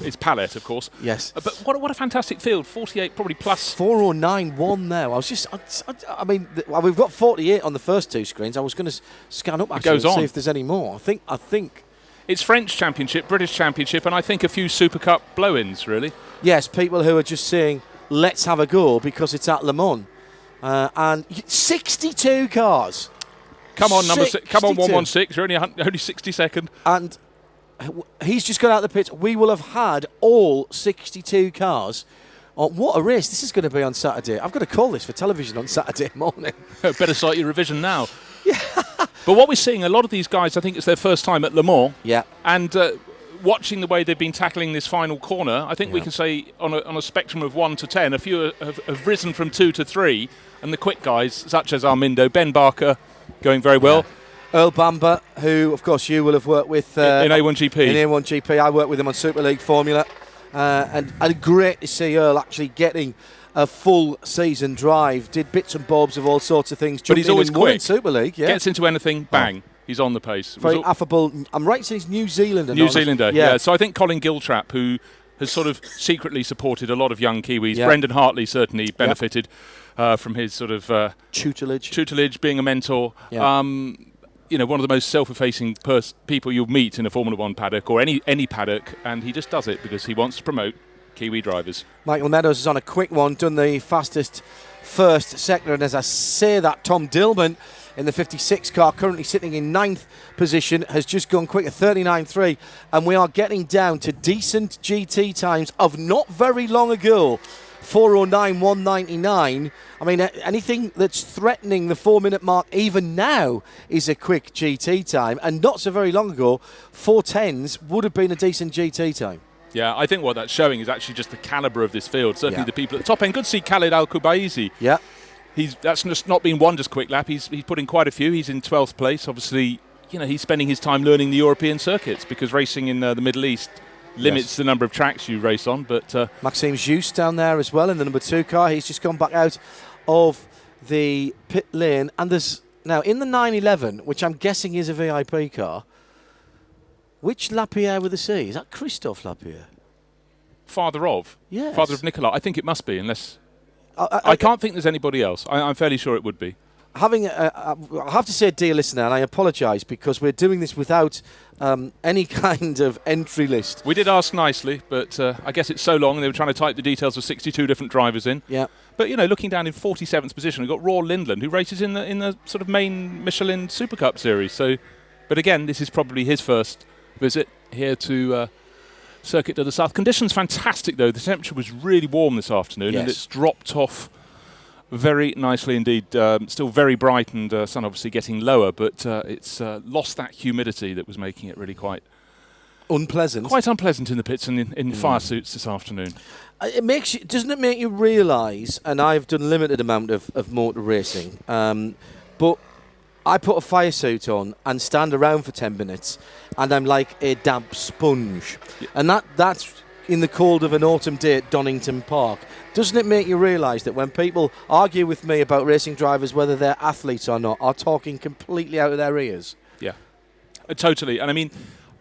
E: It's Palette, of course.
V: Yes.
E: But what a fantastic field. 48 probably plus.
V: 409.1 now. I mean, we've got 48 on the first two screens. I was going to scan up actually and see if there's any more. I think.
E: It's French Championship, British Championship, and I think a few Super Cup blow-ins, really.
V: Yes, people who are just saying, let's have a go because it's at Le Mans. And 62 cars.
E: Come on, number 6. Come on, 116. You're only 62nd.
V: And he's just got out of the pits. We will have had all 62 cars. Oh, what a race. This is going to be on Saturday. I've got to call this for television on Saturday morning.
E: Better start your revision now. Yeah. But what we're seeing, a lot of these guys, I think it's their first time at Le Mans.
V: Yeah.
E: And watching the way they've been tackling this final corner, I think we can say on a spectrum of 1 to 10, a few have risen from 2 to 3. And the quick guys, such as Armindo, Ben Barker, going very well.
V: Yeah. Earl Bamber, who, of course, you will have worked with
E: in A1GP.
V: In A1GP, I worked with him on Super League Formula, and great to see Earl actually getting a full season drive. Did bits and bobs of all sorts of things.
E: But he's always quick.
V: In Super League,
E: Gets into anything, bang. He's on the pace.
V: Very affable. I'm right to say he's New Zealander.
E: New Zealander, yeah. So I think Colin Giltrap, who has sort of secretly supported a lot of young Kiwis. Yeah. Brendan Hartley certainly benefited. From his sort of tutelage, being a mentor. Yeah. One of the most self-effacing people you'll meet in a Formula One paddock or any paddock, and he just does it because he wants to promote Kiwi drivers.
V: Michael Meadows is on a quick one, done the fastest first sector, and as I say that, Tom Dillman in the 56 car, currently sitting in 9th position, has just gone quicker, 39.3, and we are getting down to decent GT times of not very long ago. 409.199. I mean, anything that's threatening the 4-minute mark even now is a quick GT time. And not so very long ago, 410s would have been a decent GT time.
E: Yeah, I think what that's showing is actually just the calibre of this field. Certainly the people at the top end. Good to see Khalid Al-Kubaizi.
V: Yeah.
E: That's just not been one just quick lap. He's put in quite a few. He's in 12th place. Obviously, he's spending his time learning the European circuits because racing in the Middle East limits the number of tracks you race on. But
V: Maxime Juste down there as well in the number 2 car. He's just gone back out of the pit lane. And there's now in the 911, which I'm guessing is a VIP car. Which Lapierre with a C? Is that Christophe Lapierre?
E: Father of?
V: Yes.
E: Father of Nicolas. I think it must be, unless... I can't think there's anybody else. I'm fairly sure it would be.
V: I have to say, dear listener, and I apologise because we're doing this without any kind of entry list.
E: We did ask nicely, but I guess it's so long and they were trying to type the details of 62 different drivers in.
V: Yeah.
E: But, looking down in 47th position, we've got Roar Lindland, who races in the sort of main Michelin Super Cup series. So, but again, this is probably his first visit here to Circuit de la South. Conditions fantastic, though. The temperature was really warm this afternoon, and it's dropped off very nicely indeed. Still very bright, and sun obviously getting lower, but it's lost that humidity that was making it really quite
V: unpleasant.
E: Quite unpleasant in the pits and in fire suits this afternoon.
V: Doesn't it make you realise? And I've done limited amount of motor racing, but I put a fire suit on and stand around for 10 minutes, and I'm like a damp sponge, and that's in the cold of an autumn day at Donington Park. Doesn't it make you realise that when people argue with me about racing drivers, whether they're athletes or not, are talking completely out of their ears?
E: Yeah, totally. And I mean,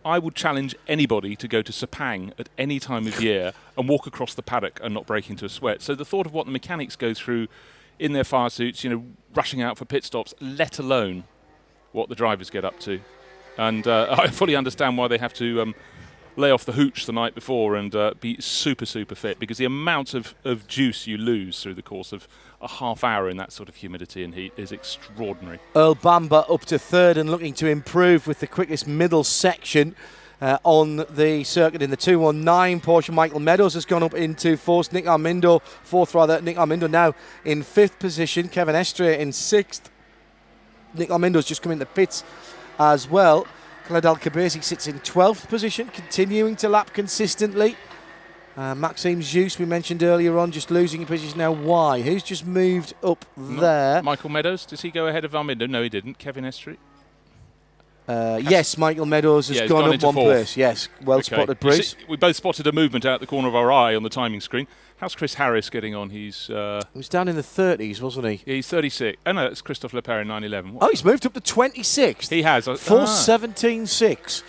E: I would challenge anybody to go to Sepang at any time of year and walk across the paddock and not break into a sweat. So the thought of what the mechanics go through in their fire suits, rushing out for pit stops, let alone what the drivers get up to. And I fully understand why they have to lay off the hooch the night before and be super, super fit, because the amount of juice you lose through the course of a half hour in that sort of humidity and heat is extraordinary.
V: Earl Bamber up to third and looking to improve with the quickest middle section on the circuit in the 219. Porsche Michael Meadows has gone up into fourth. Nick Armindo now in fifth position. Kevin Estre in sixth. Nick Armindo's just come in the pits as well. Khaled Al-Kabesi sits in 12th position, continuing to lap consistently. Maxime Zeus, we mentioned earlier on, just losing a position now. Why? Who's just moved up there?
E: Michael Meadows, does he go ahead of Armindo? No, he didn't. Kevin Estre?
V: Yes, Michael Meadows has gone up one place. Yes, well spotted, Bruce.
E: We both spotted a movement out the corner of our eye on the timing screen. How's Chris Harris getting on? He
V: was down in the 30s, wasn't he?
E: Yeah, he's 36. Oh, no, it's Christophe Lepere in 911.
V: Oh, he's moved up to 26th.
E: He has.
V: 4:17.6.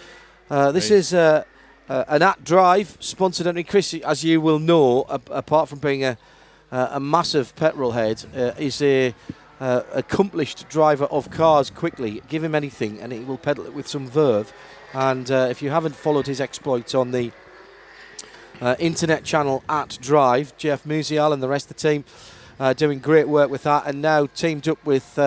V: This is an at-drive, sponsored Henry Chris, as you will know, apart from being a massive petrol head, is a accomplished driver of cars quickly. Give him anything and he will pedal it with some verve. And if you haven't followed his exploits on the internet channel at Drive, Jeff Musial and the rest of the team doing great work with that, and now teamed up with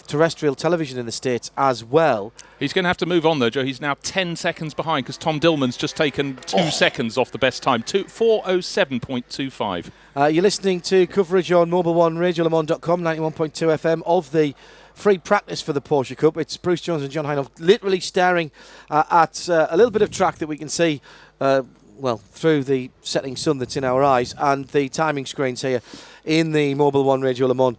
V: terrestrial television in the States as well.
E: He's going to have to move on though, Joe. He's now 10 seconds behind because Tom Dillman's just taken 2 seconds off the best time, 4:07.25.
V: You're listening to coverage on Mobil 1, RadioLeMans.com, 91.2 FM of the free practice for the Porsche Cup. It's Bruce Jones and John Hindhaugh literally staring at a little bit of track that we can see through the setting sun that's in our eyes, and the timing screens here in the Mobil 1 Radio Le Mans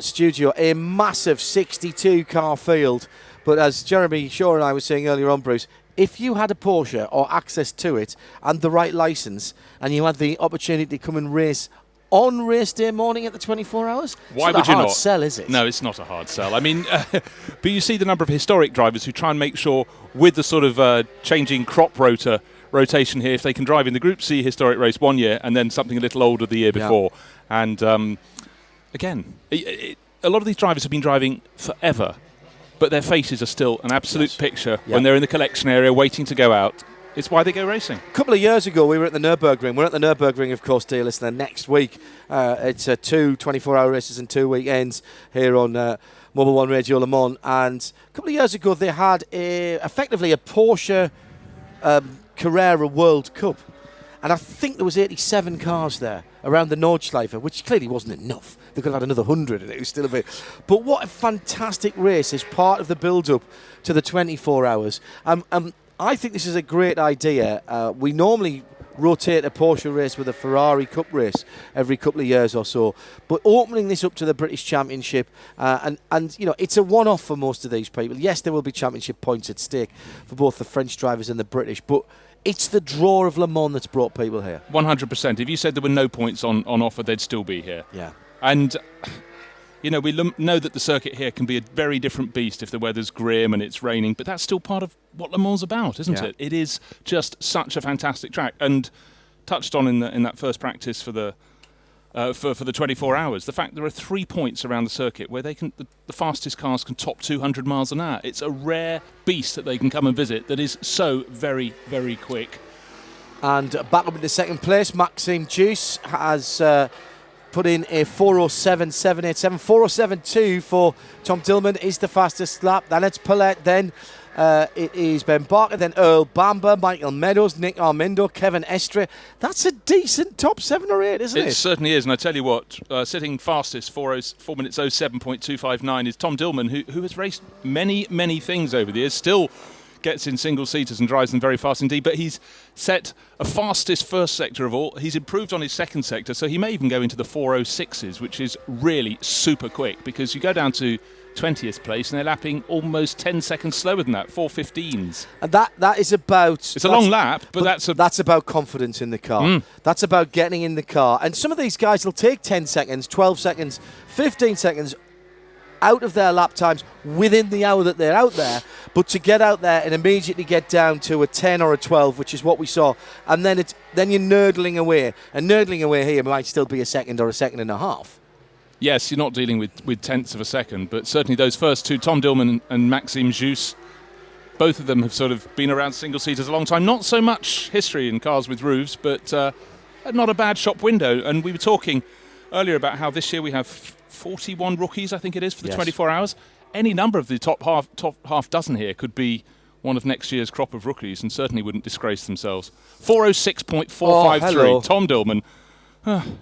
V: studio. A massive 62 car field, but as Jeremy Shaw and I were saying earlier on, Bruce, if you had a Porsche or access to it and the right licence, and you had the opportunity to come and race on race day morning at the 24 hours,
E: why would
V: it's not a hard sell, is it?
E: No, it's not a hard sell. I mean, but you see the number of historic drivers who try and make sure, with the sort of changing crop rotation here, if they can drive in the Group C historic race one year and then something a little older the year before. And again, a lot of these drivers have been driving forever, but their faces are still an absolute picture when they're in the collection area waiting to go out. It's why they go racing.
V: A couple of years ago, we were at the Nürburgring. We're at the Nürburgring, of course, dear listener, next week. It's 2 24-hour races and 2 weekends here on Mobil 1 Radio Le Mans. And a couple of years ago, they had effectively a Porsche Carrera World Cup. And I think there was 87 cars there around the Nordschleife, which clearly wasn't enough. They could have had another 100 and it was still a bit. But what a fantastic race as part of the build-up to the 24 hours. I think this is a great idea. We normally rotate a Porsche race with a Ferrari Cup race every couple of years or so, but opening this up to the British Championship, and it's a one-off for most of these people. Yes, there will be championship points at stake for both the French drivers and the British, but it's the draw of Le Mans that's brought people here.
E: 100%. If you said there were no points on offer, they'd still be here.
V: Yeah.
E: And we know that the circuit here can be a very different beast if the weather's grim and it's raining, but that's still part of what Le Mans is about, isn't it? It is just such a fantastic track. And touched on in that first practice for the 24 hours, the fact there are 3 points around the circuit where the fastest cars can top 200 miles an hour. It's a rare beast that they can come and visit that is so very, very quick.
V: And back up into second place, Maxime Zeus has put in a 4:07.787. 4:07.2 for Tom Dillman is the fastest lap. Then it's Paulette. Then it is Ben Barker. Then Earl Bamber, Michael Meadows, Nick Armindo, Kevin Estre. That's a decent top 7 or 8, isn't it?
E: It certainly is. And I tell you what, sitting fastest, 4 minutes 07.259, is Tom Dillman, who has raced many, many things over the years, still gets in single-seaters and drives them very fast indeed, but he's set a fastest first sector of all. He's improved on his second sector, so he may even go into the 4:06s, which is really super quick, because you go down to 20th place, and they're lapping almost 10 seconds slower than that, 4:15s.
V: And that is about...
E: It's a long lap, but
V: that's about confidence in the car. That's about getting in the car. And some of these guys will take 10 seconds, 12 seconds, 15 seconds out of their lap times within the hour that they're out there, but to get out there and immediately get down to a 10 or a 12, which is what we saw, and then you're nerdling away. And nerdling away here might still be a second or a second and a half.
E: Yes, you're not dealing with tenths of a second, but certainly those first two, Tom Dillman and Maxime Jousse, both of them have sort of been around single-seaters a long time. Not so much history in cars with roofs, but not a bad shop window. And we were talking earlier about how this year we have 41 rookies, I think it is, for the 24 hours. Any number of the top half dozen here could be one of next year's crop of rookies, and certainly wouldn't disgrace themselves. 4:06.453. Tom Dillman,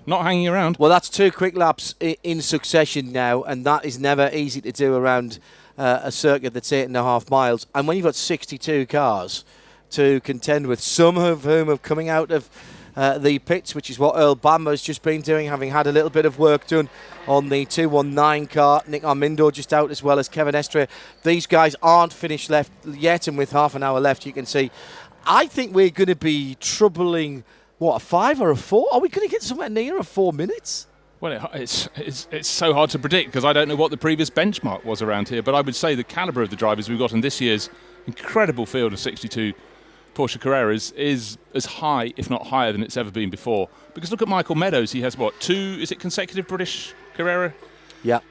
E: not hanging around.
V: Well, that's 2 quick laps in succession now, and that is never easy to do around a circuit that's 8.5 miles. And when you've got 62 cars to contend with, some of whom are coming out of the pits, which is what Earl Bamber's just been doing, having had a little bit of work done on the 219 car. Nick Armindo just out, as well as Kevin Estre. These guys aren't finished left yet, and with half an hour left, you can see. I think we're going to be troubling, a 5 or a 4? Are we going to get somewhere near a 4 minutes?
E: Well, it's so hard to predict, because I don't know what the previous benchmark was around here, but I would say the calibre of the drivers we've got in this year's incredible field of 62 Porsche Carreras is as high, if not higher, than it's ever been before. Because look at Michael Meadows. He has, 2 consecutive British Carrera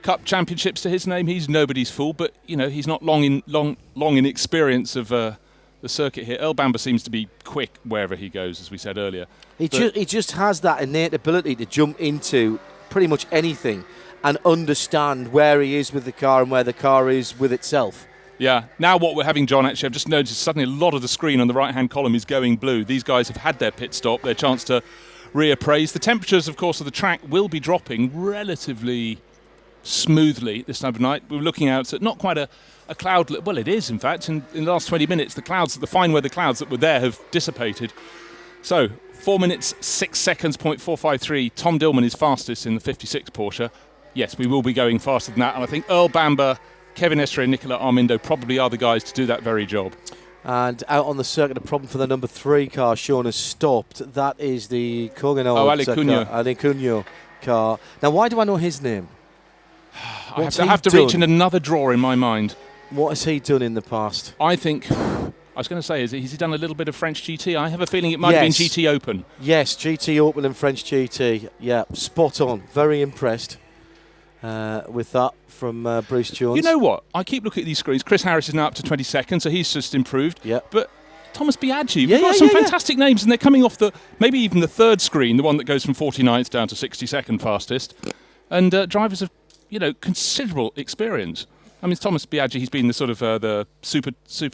E: Cup championships to his name. He's nobody's fool, but he's not long in experience of the circuit here. Earl Bamber seems to be quick wherever he goes, as we said earlier.
V: He just has that innate ability to jump into pretty much anything and understand where he is with the car and where the car is with itself.
E: Yeah, now what we're having, John, actually, I've just noticed suddenly a lot of the screen on the right-hand column is going blue. These guys have had their pit stop, their chance to reappraise. The temperatures, of course, of the track will be dropping relatively smoothly this time of night. We're looking out at not quite a cloud... Well, it is, in fact. In the last 20 minutes, the fine weather clouds that were there have dissipated. So, 4 minutes, 6 seconds, .453. Tom Dillman is fastest in the 56 Porsche. Yes, we will be going faster than that. And I think Earl Bamber, Kevin Estre and Nicola Armindo probably are the guys to do that very job.
V: And out on the circuit, a problem for the number 3 car, Sean, has stopped. That is the Cognano Alicunho car. Now, why do I know his name?
E: I have to reach in another drawer in my mind.
V: What has he done in the past?
E: I think... I was going to say, has he done a little bit of French GT? I have a feeling it might have been GT Open.
V: Yes, GT Open and French GT. Yeah, spot on. Very impressed with that from Bruce Jones.
E: You know what? I keep looking at these screens. Chris Harris is now up to 22nd, so he's just improved.
V: Yeah.
E: But Thomas Biaggi, we've got some fantastic names, and they're coming off maybe even the third screen, the one that goes from 49th down to 62nd fastest. And drivers of, considerable experience. I mean, Thomas Biaggi, he's been the sort of the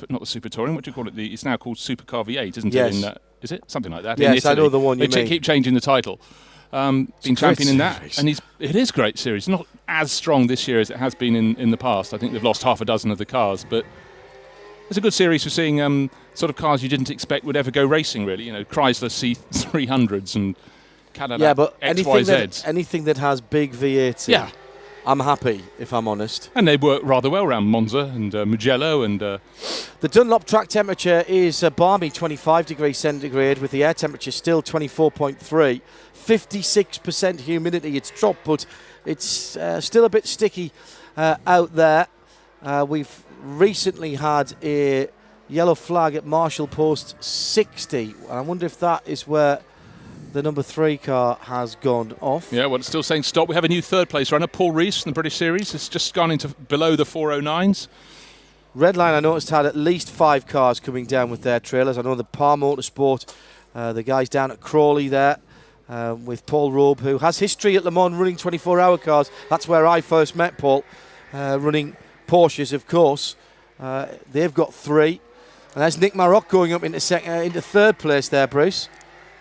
E: not the Super Touring, what do you call it? It's now called Supercar V8, isn't it? Is it? Something like that.
V: Yes, I know the one you mean.
E: They keep changing the title. Been champion in that. And it is a great series. Not as strong this year as it has been in the past. I think they've lost half a dozen of the cars, but it's a good series for seeing sort of cars you didn't expect would ever go racing, really. Chrysler C300s and Cadillac XYZs.
V: Anything that has big V8s.
E: Yeah.
V: I'm happy, if I'm honest.
E: And they work rather well around Monza and Mugello. And
V: the Dunlop track temperature is balmy 25 degrees centigrade, with the air temperature still 24.3. 56% humidity. It's dropped, but it's still a bit sticky out there. We've recently had a yellow flag at Marshall Post 60. I wonder if that is where the number 3 car has gone off.
E: Yeah, well, it's still saying stop. We have a new third-place runner, Paul Rees from the British Series. It's just gone into below the 409s.
V: Redline, I noticed, had at least 5 cars coming down with their trailers. I know the Par Motorsport, the guys down at Crawley there, with Paul Robe, who has history at Le Mans running 24-hour cars. That's where I first met Paul, running Porsches, of course. They've got 3. And there's Nick Maroc going up into third place there, Bruce.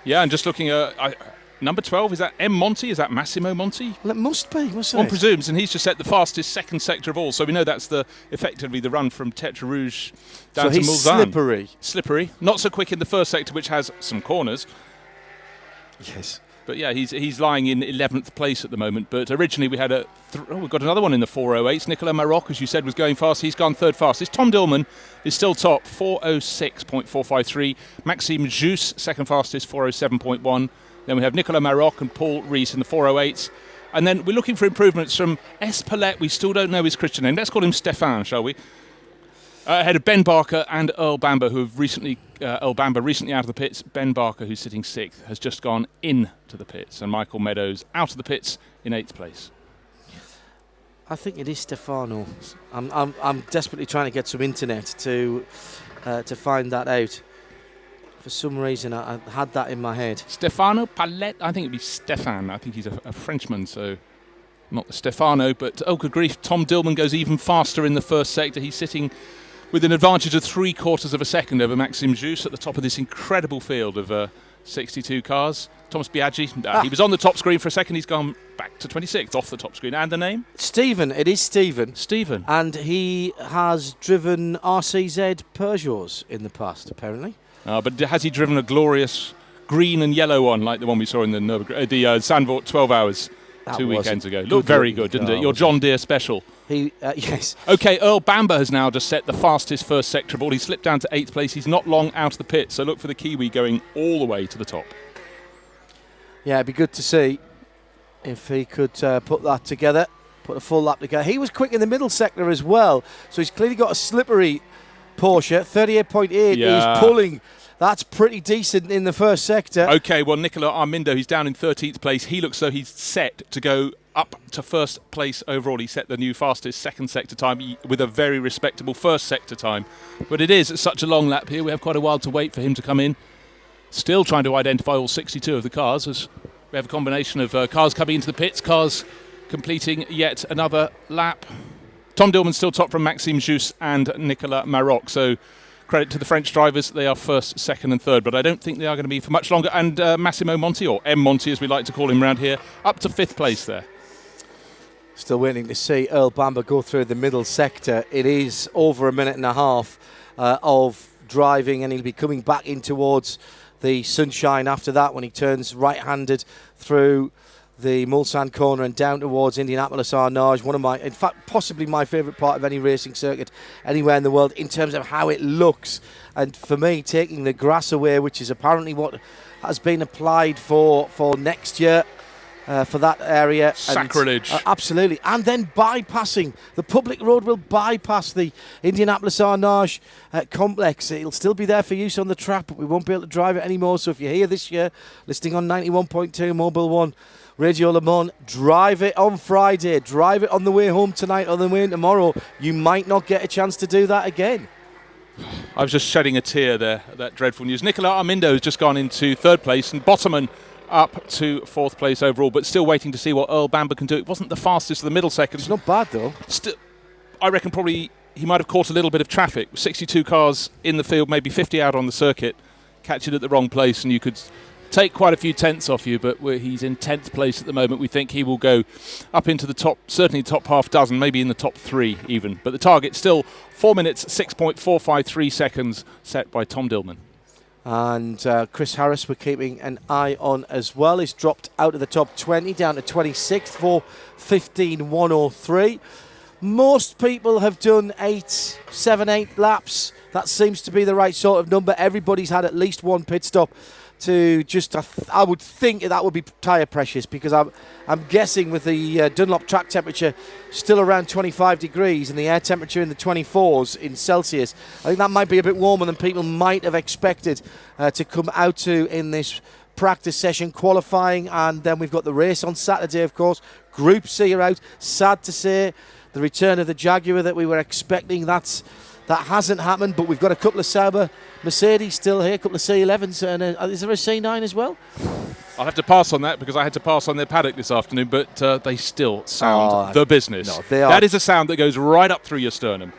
E: Yeah, and just looking at number 12, is that M. Monti? Is that Massimo Monti?
V: Well, it must be, mustn't
E: One
V: it?
E: presumes, and he's just set the fastest second sector of all, so we know that's effectively the run from Tetre Rouge down to Mulsanne.
V: So he's
E: slippery. Not so quick in the first sector, which has some corners.
V: Yes.
E: But yeah, he's lying in 11th place at the moment. But originally we had we've got another one in the 408s. Nicolas Maroc, as you said, was going fast. He's gone third fastest. Tom Dillman is still top, 406.453. Maxime Jus, second fastest, 407.1. Then we have Nicolas Maroc and Paul Rees in the 408s. And then we're looking for improvements from S. Paulette. We still don't know his Christian name. Let's call him Stefan, shall we? Ahead of Ben Barker and Earl Bamber, who have recently out of the pits. Ben Barker, who's sitting 6th, has just gone into the pits, and Michael Meadows out of the pits in 8th place.
V: I think it is Stefano. I'm desperately trying to get some internet to find that out. For some reason, I had that in my head.
E: Stefano Palette. I think it'd be Stefan. I think he's a Frenchman, so not the Stefano. But oh, good grief! Tom Dillman goes even faster in the first sector. He's sitting with an advantage of 3/4 of a second over Maxime Jus at the top of this incredible field of 62 cars. Thomas Biaggi, he was on the top screen for a second. He's gone back to 26th off the top screen. And the name?
V: Stephen. It is Stephen.
E: Stephen.
V: And he has driven RCZ Peugeots in the past, apparently.
E: But has he driven a glorious green and yellow one like the one we saw in the Zandvoort 12 Hours 2 weekends ago? Looked very good, didn't it? Your John Deere special.
V: Yes.
E: OK, Earl Bamber has now just set the fastest first sector of all. He slipped down to 8th place. He's not long out of the pit, so look for the Kiwi going all the way to the top.
V: Yeah, it'd be good to see if he could put that together, put a full lap together. He was quick in the middle sector as well, so he's clearly got a slippery Porsche. 38.8
E: Yeah.
V: He's pulling. That's pretty decent in the first sector.
E: OK, well, Nicola Armindo, he's down in 13th place. He looks though he's set to go up to first place overall. He set the new fastest second sector time with a very respectable first sector time. But it is such a long lap here. We have quite a while to wait for him to come in. Still trying to identify all 62 of the cars as we have a combination of cars coming into the pits, cars completing yet another lap. Tom Dillman still top from Maxime Jus and Nicolas Maroc. So credit to the French drivers. They are first, second and third, but I don't think they are going to be for much longer. And Massimo Monti, or M. Monti as we like to call him around here, up to 5th place there.
V: Still waiting to see Earl Bamber go through the middle sector. It is over a minute and a half of driving, and he'll be coming back in towards the sunshine after that when he turns right-handed through the Mulsanne corner and down towards Indianapolis Arnage. One of my, in fact, possibly my favourite part of any racing circuit anywhere in the world in terms of how it looks. And for me, taking the grass away, which is apparently what has been applied for next year for that area.
E: Sacrilege.
V: Absolutely. And then bypassing, the public road will bypass the Indianapolis Arnage complex. It'll still be there for use on the track, but we won't be able to drive it anymore. So if you're here this year, listening on 91.2 Mobil 1, Radio Le Mans, drive it on Friday, drive it on the way home tonight or the way in tomorrow. You might not get a chance to do that again.
E: I was just shedding a tear there at that dreadful news. Nicola Armindo has just gone into 3rd place, and Bottoman up to 4th place overall, but still waiting to see what Earl Bamber can do. It wasn't the fastest of the middle second.
V: It's not bad, though.
E: I reckon probably he might have caught a little bit of traffic. 62 cars in the field, maybe 50 out on the circuit. Catch it at the wrong place, and you could take quite a few tenths off you, but he's in 10th place at the moment. We think he will go up into the top, certainly top half dozen, maybe in the top 3 even. But the target still 4 minutes, 6.453 seconds set by Tom Dillman.
V: And Chris Harris we're keeping an eye on as well. He's dropped out of the top 20 down to 26th for 15.103. Most people have done 7, 8 laps. That seems to be the right sort of number. Everybody's had at least one pit stop to just, I would think that would be tyre pressures, because I'm guessing with the Dunlop track temperature still around 25 degrees and the air temperature in the 24s in Celsius, I think that might be a bit warmer than people might have expected to come out to in this practice session qualifying. And then we've got the race on Saturday, of course. Group C are out. Sad to say, the return of the Jaguar that we were expecting, that hasn't happened, but we've got a couple of Sauber Mercedes still here, a couple of C11s, and is there a C9 as well?
E: I'll have to pass on that because I had to pass on their paddock this afternoon, but they still sound the business.
V: No, they are.
E: That is a sound that goes right up through your sternum.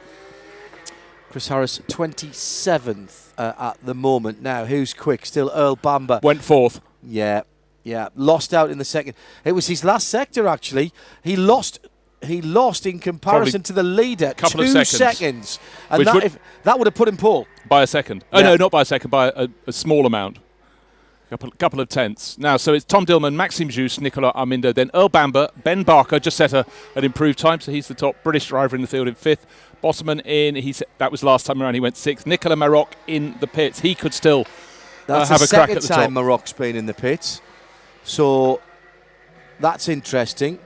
V: Chris Harris, 27th at the moment. Now, who's quick? Still Earl Bamber.
E: Went 4th.
V: Yeah, lost out in the second. It was his last sector, actually. He lost in comparison to the leader,
E: couple of
V: 2
E: seconds.
V: And that would have put him pole.
E: By a second.
V: Yeah.
E: Oh, no, not by a second, by a small amount. Couple of tenths. Now, so it's Tom Dillman, Maxime Joust, Nicolas Armindo, then Earl Bamber. Ben Barker just set an improved time, so he's the top British driver in the field in 5th. Bottoman that was last time around, he went 6th. Nicolas Maroc in the pits. He could still have a crack at the top.
V: That's the second time Maroc's been in the pits. So that's interesting.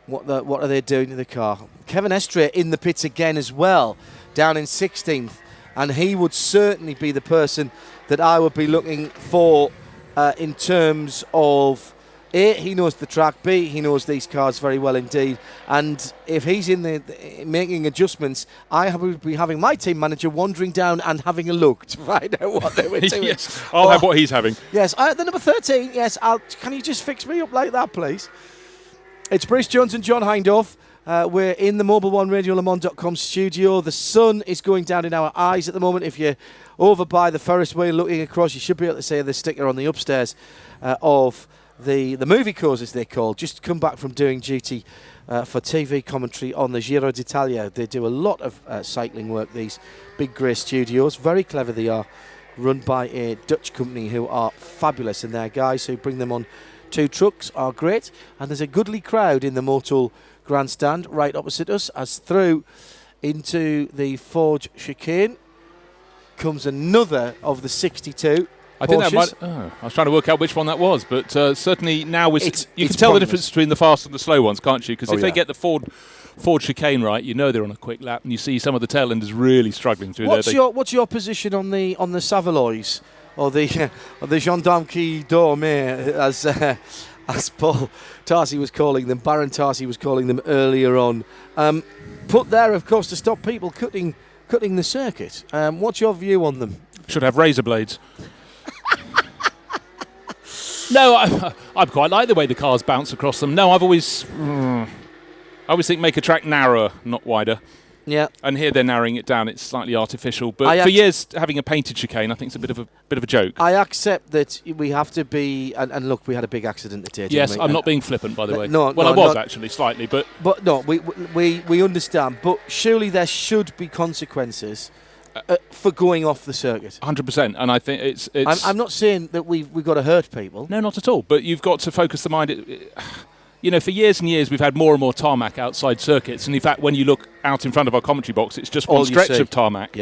V: What are they doing to the car? Kevin Estre in the pits again as well, down in 16th. And he would certainly be the person that I would be looking for in terms of A, he knows the track, B, he knows these cars very well indeed. And if he's in the making adjustments, I would be having my team manager wandering down and having a look to find out what they were doing.
E: Yes, I'll have what he's having.
V: Yes, the number 13, yes, can you just fix me up like that, please? It's Bruce Jones and John Hindhaugh. We're in the Mobil One RadioLeMans.com studio. The sun is going down in our eyes at the moment. If you're over by the Ferris wheel looking across, you should be able to see the sticker on the upstairs of the movie course, as they're called. Just come back from doing duty for TV commentary on the Giro d'Italia. They do a lot of cycling work, these big grey studios. Very clever they are, run by a Dutch company who are fabulous, and their guys who bring them on 2 trucks are great. And there's a goodly crowd in the Motul grandstand right opposite us, as through into the Forge chicane comes another of the 62
E: I think
V: Porsches.
E: that might. I was trying to work out which one that was, but certainly now you can
V: it's
E: tell
V: pointless.
E: The difference between the fast and the slow ones, can't you? Because if they
V: yeah.
E: get the Ford chicane right, you know they're on a quick lap, and you see some of the tail enders really struggling through there.
V: What's your position on the Savaloys or the Gendarme qui dorment, as Paul Tarsi was calling them, Baron Tarsi was calling them earlier on. Put there, of course, to stop people cutting the circuit. What's your view on them?
E: Should have razor blades. No, I quite like the way the cars bounce across them. No, I always think make a track narrower, not wider.
V: Yeah.
E: And here they're narrowing it down. It's slightly artificial, but for years having a painted chicane, I think it's a bit of a joke.
V: I accept that we have to be, and look, we had a big accident today.
E: Yes, I'm not being flippant, by the way.
V: No,
E: well, I was actually slightly, but
V: no, we understand. But surely there should be consequences for going off the circuit.
E: 100%, and I think it's.
V: I'm not saying that we've got to hurt people.
E: No, not at all. But you've got to focus the mind. You know, for years and years, we've had more and more tarmac outside circuits, and in fact, when you look out in front of our commentary box, it's just one stretch of tarmac,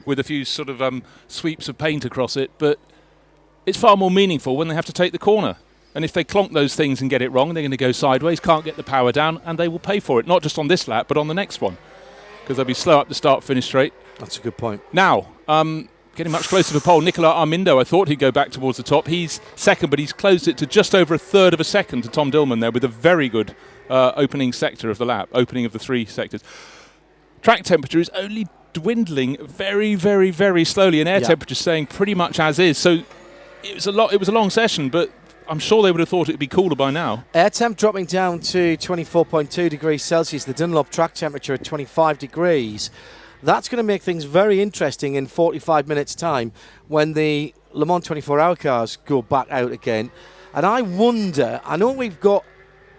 E: with a few sort of sweeps of paint across it. But it's far more meaningful when they have to take the corner. And if they clonk those things and get it wrong, they're going to go sideways, can't get the power down, and they will pay for it, not just on this lap, but on the next one, because they'll be slow up the start, finish straight.
V: That's a good point.
E: Now, getting much closer to pole, Nicolas Armindo, I thought he'd go back towards the top. He's second, but he's closed it to just over a third of a second to Tom Dillman there with a very good opening sector of the lap, opening of the 3 sectors. Track temperature is only dwindling very, very, very slowly, and air temperature staying pretty much as is. So it was a long session, but I'm sure they would have thought it would be cooler by now.
V: Air temp dropping down to 24.2 degrees Celsius. The Dunlop track temperature at 25 degrees. That's going to make things very interesting in 45 minutes' time when the Le Mans 24-hour cars go back out again. And I wonder, I know we've got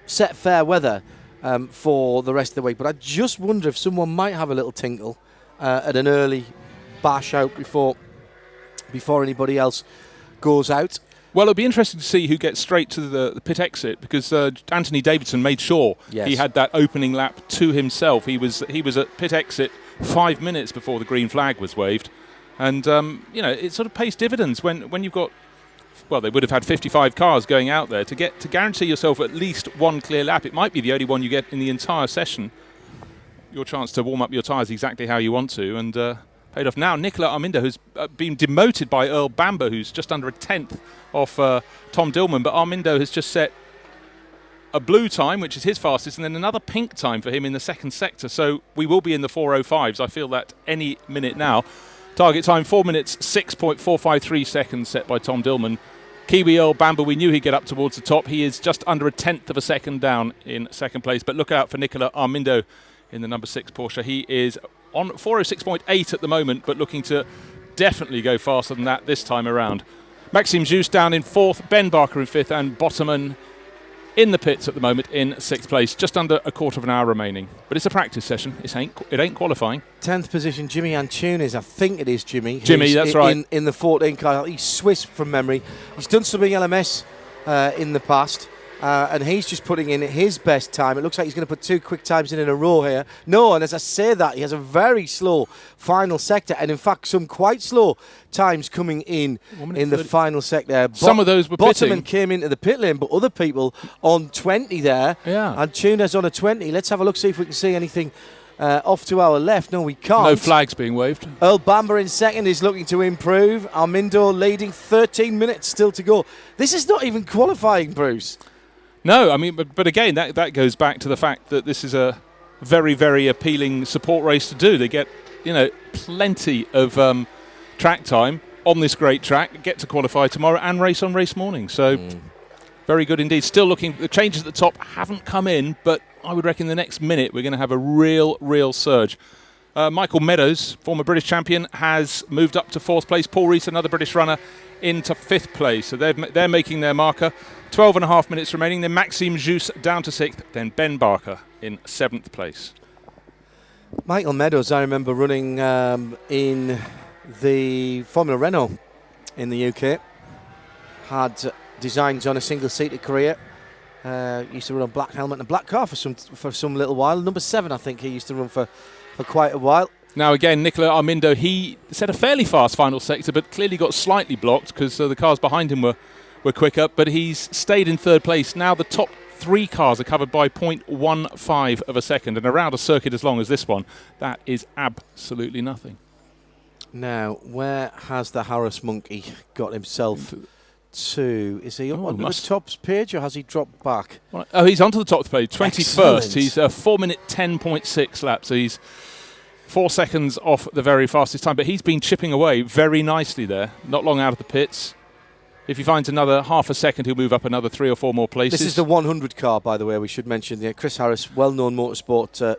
V: set fair weather for the rest of the week, but I just wonder if someone might have a little tinkle at an early bash out before anybody else goes out.
E: Well, it'll be interesting to see who gets straight to the pit exit, because Anthony Davidson made sure he had that opening lap to himself. He was at pit exit 5 minutes before the green flag was waved, and it sort of pays dividends when you've got. Well, they would have had 55 cars going out there to guarantee yourself at least one clear lap. It might be the only one you get in the entire session. Your chance to warm up your tyres exactly how you want to, and paid off. Now, Nicolas Armindo has been demoted by Earl Bamber, who's just under a tenth off Tom Dillman, but Armindo has just set a blue time, which is his fastest, and then another pink time for him in the second sector. So we will be in the 4:05s. I feel that any minute now. Target time 4 minutes 6.453 seconds set by Tom Dillman. Kiwi Earl Bamber, we knew he'd get up towards the top. He is just under a tenth of a second down in second place. But look out for Nicolas Armindo in the number 6 Porsche. He is on 406.8 at the moment, but looking to definitely go faster than that this time around. Maxime Joust down in 4th, Ben Barker in 5th, and Bottoman in the pits at the moment in 6th place, just under a quarter of an hour remaining. But it's a practice session. It ain't qualifying.
V: 10th position, Jimmy Antunes. I think it is Jimmy.
E: Jimmy, that's right.
V: In the 14 car. He's Swiss from memory. He's done some LMS in the past. And he's just putting in his best time. It looks like he's going to put 2 quick times in a row here. No, and as I say that, he has a very slow final sector, and in fact, some quite slow times coming in the final sector.
E: Some of those were pitting.
V: Bottomman came into the pit lane, but other people on 20 there.
E: Yeah.
V: And Tunes on a 20. Let's have a look, see if we can see anything off to our left. No, we can't.
E: No flags being waved.
V: Earl Bamber in second is looking to improve. Armindo leading, 13 minutes still to go. This is not even qualifying, Bruce.
E: No, I mean, but again, that goes back to the fact that this is a very, very appealing support race to do. They get, plenty of track time on this great track, get to qualify tomorrow and race on race morning. So very good indeed. Still looking, the changes at the top haven't come in, but I would reckon the next minute we're going to have a real surge. Michael Meadows, former British champion, has moved up to 4th place. Paul Rees, another British runner, into 5th place. So they're making their marker. 12.5 minutes remaining. Then Maxime Jus down to 6th. Then Ben Barker in 7th place.
V: Michael Meadows, I remember running in the Formula Renault in the UK. Had designs on a single-seater career. Used to run a black helmet and a black car for some little while. Number 7, I think he used to run for quite a while.
E: Now again, Nicola Armindo, he set a fairly fast final sector, but clearly got slightly blocked because the cars behind him were quicker, but he's stayed in 3rd place. Now the top 3 cars are covered by 0.15 of a second, and around a circuit as long as this one, that is absolutely nothing.
V: Now, where has the Harris monkey got himself to? Is he up on the top page, or has he dropped back?
E: Oh, he's onto the top page, 21st.
V: Excellent.
E: He's 4 minute 10.6 laps, so he's 4 seconds off the very fastest time, but he's been chipping away very nicely there, not long out of the pits. If he finds another half a second, he'll move up another 3 or 4 more places.
V: This is the 100 car, by the way, we should mention. Yeah, Chris Harris, well-known motorsport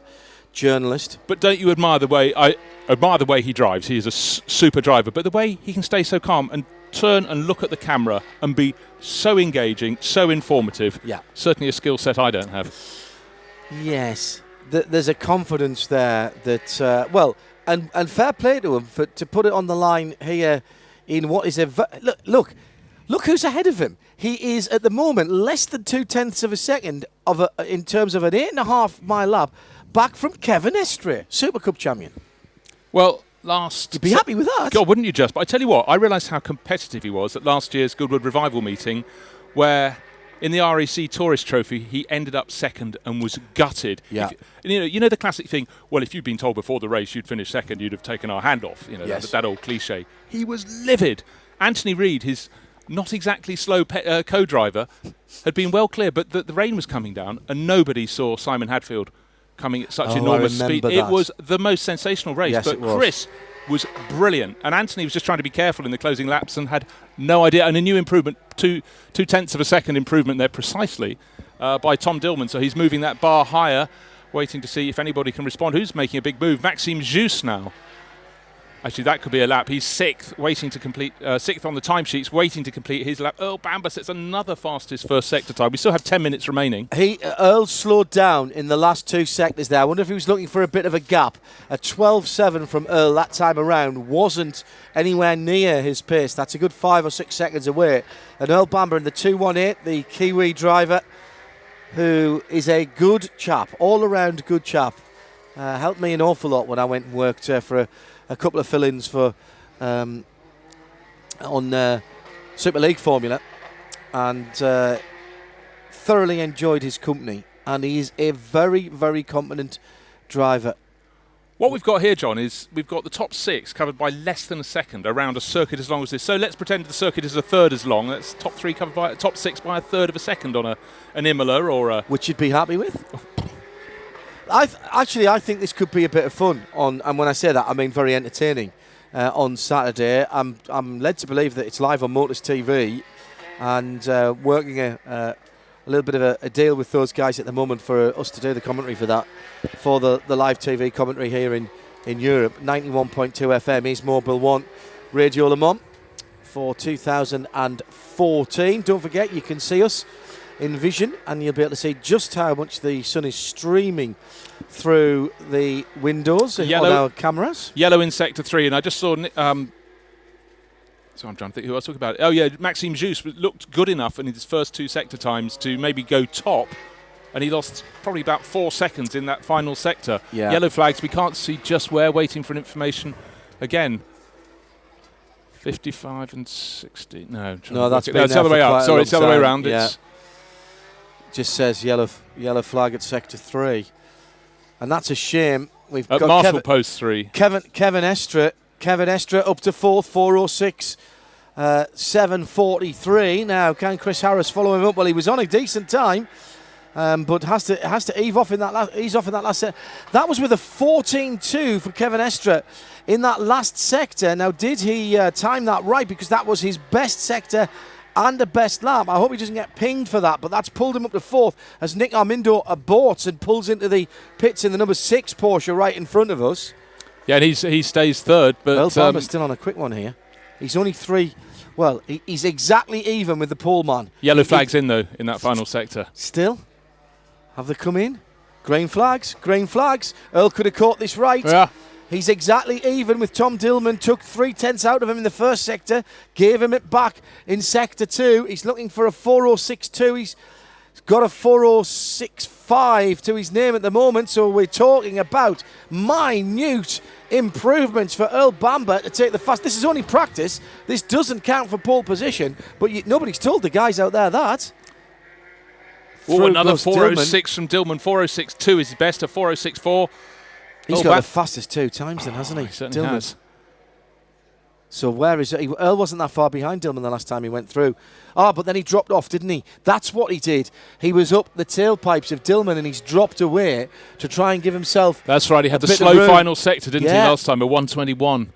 V: journalist.
E: But don't you admire the way he drives? He is a super driver, but the way he can stay so calm and turn and look at the camera and be so engaging, so informative.
V: Yeah.
E: Certainly a skill set I don't have.
V: Yes. There's a confidence there that, and fair play to him to put it on the line here in what is a... Look who's ahead of him. He is, at the moment, less than 0.2 of a second in terms of an 8.5 mile lap back from Kevin Estre, Super Cup champion.
E: Well,
V: You'd be happy with that.
E: God, wouldn't you just? But I tell you what, I realised how competitive he was at last year's Goodwood Revival meeting, where in the RAC Tourist Trophy, he ended up 2nd and was gutted.
V: Yeah.
E: You know the classic thing, well, if you'd been told before the race you'd finish 2nd, you'd have taken our hand off.
V: Yes.
E: That old cliche. He was livid. Anthony Reid, his not exactly slow co-driver, had been well clear, but the rain was coming down and nobody saw Simon Hadfield coming at such enormous speed.
V: That.
E: It was the most sensational race,
V: yes,
E: but Chris was brilliant. And Anthony was just trying to be careful in the closing laps and had no idea. And a new improvement, 0.2 of a second improvement there precisely by Tom Dillman. So he's moving that bar higher, waiting to see if anybody can respond. Who's making a big move? Maxime Jus now. Actually, that could be a lap. He's 6th, waiting to complete 6th on the timesheets, waiting to complete his lap. Earl Bamber sets another fastest first sector time. We still have 10 minutes remaining.
V: Earl slowed down in the last 2 sectors there. I wonder if he was looking for a bit of a gap. A 12.7 from Earl that time around wasn't anywhere near his pace. That's a good 5 or 6 seconds away. And Earl Bamber in the 2.18, the Kiwi driver, who is a good chap, all-around good chap. Helped me an awful lot when I went and worked for a couple of fill-ins for on Super League Formula, and thoroughly enjoyed his company. And he is a very, very competent driver.
E: What we've got here, John, is we've got the top 6 covered by less than a second around a circuit as long as this. So let's pretend the circuit is a third as long. That's top 3 covered by top 6 by a third of a second on an Imola or a...
V: Which you'd be happy with? I think this could be a bit of fun and when I say that, I mean very entertaining on Saturday. I'm led to believe that it's live on Motors TV, and working a little bit of a deal with those guys at the moment for us to do the commentary for that, for the live TV commentary here in Europe. 91.2 FM is Mobil 1 Radio Le Mans for 2014. Don't forget, you can see us in vision, and you'll be able to see just how much the sun is streaming through the windows on our cameras.
E: Yellow in Sector 3, and I just saw... so I'm trying to think who I was talking about. Oh, yeah, Maxime Jousse looked good enough in his first 2 sector times to maybe go top, and he lost probably about 4 seconds in that final sector.
V: Yeah.
E: Yellow flags, we can't see just where, waiting for information. Again, 55 and 60. No,
V: that's
E: no, it's
V: been
E: the other way up. Sorry, it's the other way around.
V: Yeah.
E: It's
V: just says yellow flag at Sector 3. And that's a shame. We've
E: at
V: got
E: Marshall Post 3.
V: Kevin Estre up to 4th, 4:06, 7:43. Now, can Chris Harris follow him up? Well, he was on a decent time, but has to ease off in that last set. That was with a 14.2 for Kevin Estre in that last sector. Now, did he time that right? Because that was his best sector and the best lap. I hope he doesn't get pinged for that, but that's pulled him up to 4th as Nick Armindo aborts and pulls into the pits in the number 6 Porsche right in front of us.
E: Yeah, and he stays 3rd. But
V: Earl Palmer's still on a quick one here. He's only 3. Well, he's exactly even with the pole man.
E: Yellow flags in, though, in that final sector.
V: Still? Have they come in? Green flags. Earl could have caught this right.
E: Yeah.
V: He's exactly even with Tom Dillman. Took 3/10 out of him in the first sector. Gave him it back in Sector 2. He's looking for a 4:06.2. He's got a 4:06.5 to his name at the moment. So we're talking about minute improvements for Earl Bamber to take the fast. This is only practice. This doesn't count for pole position. But nobody's told the guys out there that.
E: Oh, another 4:06 from Dillman. 4:06.2 is his best, a 4:06.4.
V: He's got the fastest 2 times then, hasn't he?
E: He certainly has.
V: So where is it? Earl wasn't that far behind Dillman the last time he went through. But then he dropped off, didn't he? That's what he did. He was up the tailpipes of Dillman and he's dropped away to try and give himself...
E: That's right, he had the slow final sector, didn't he, last time, a 1:21.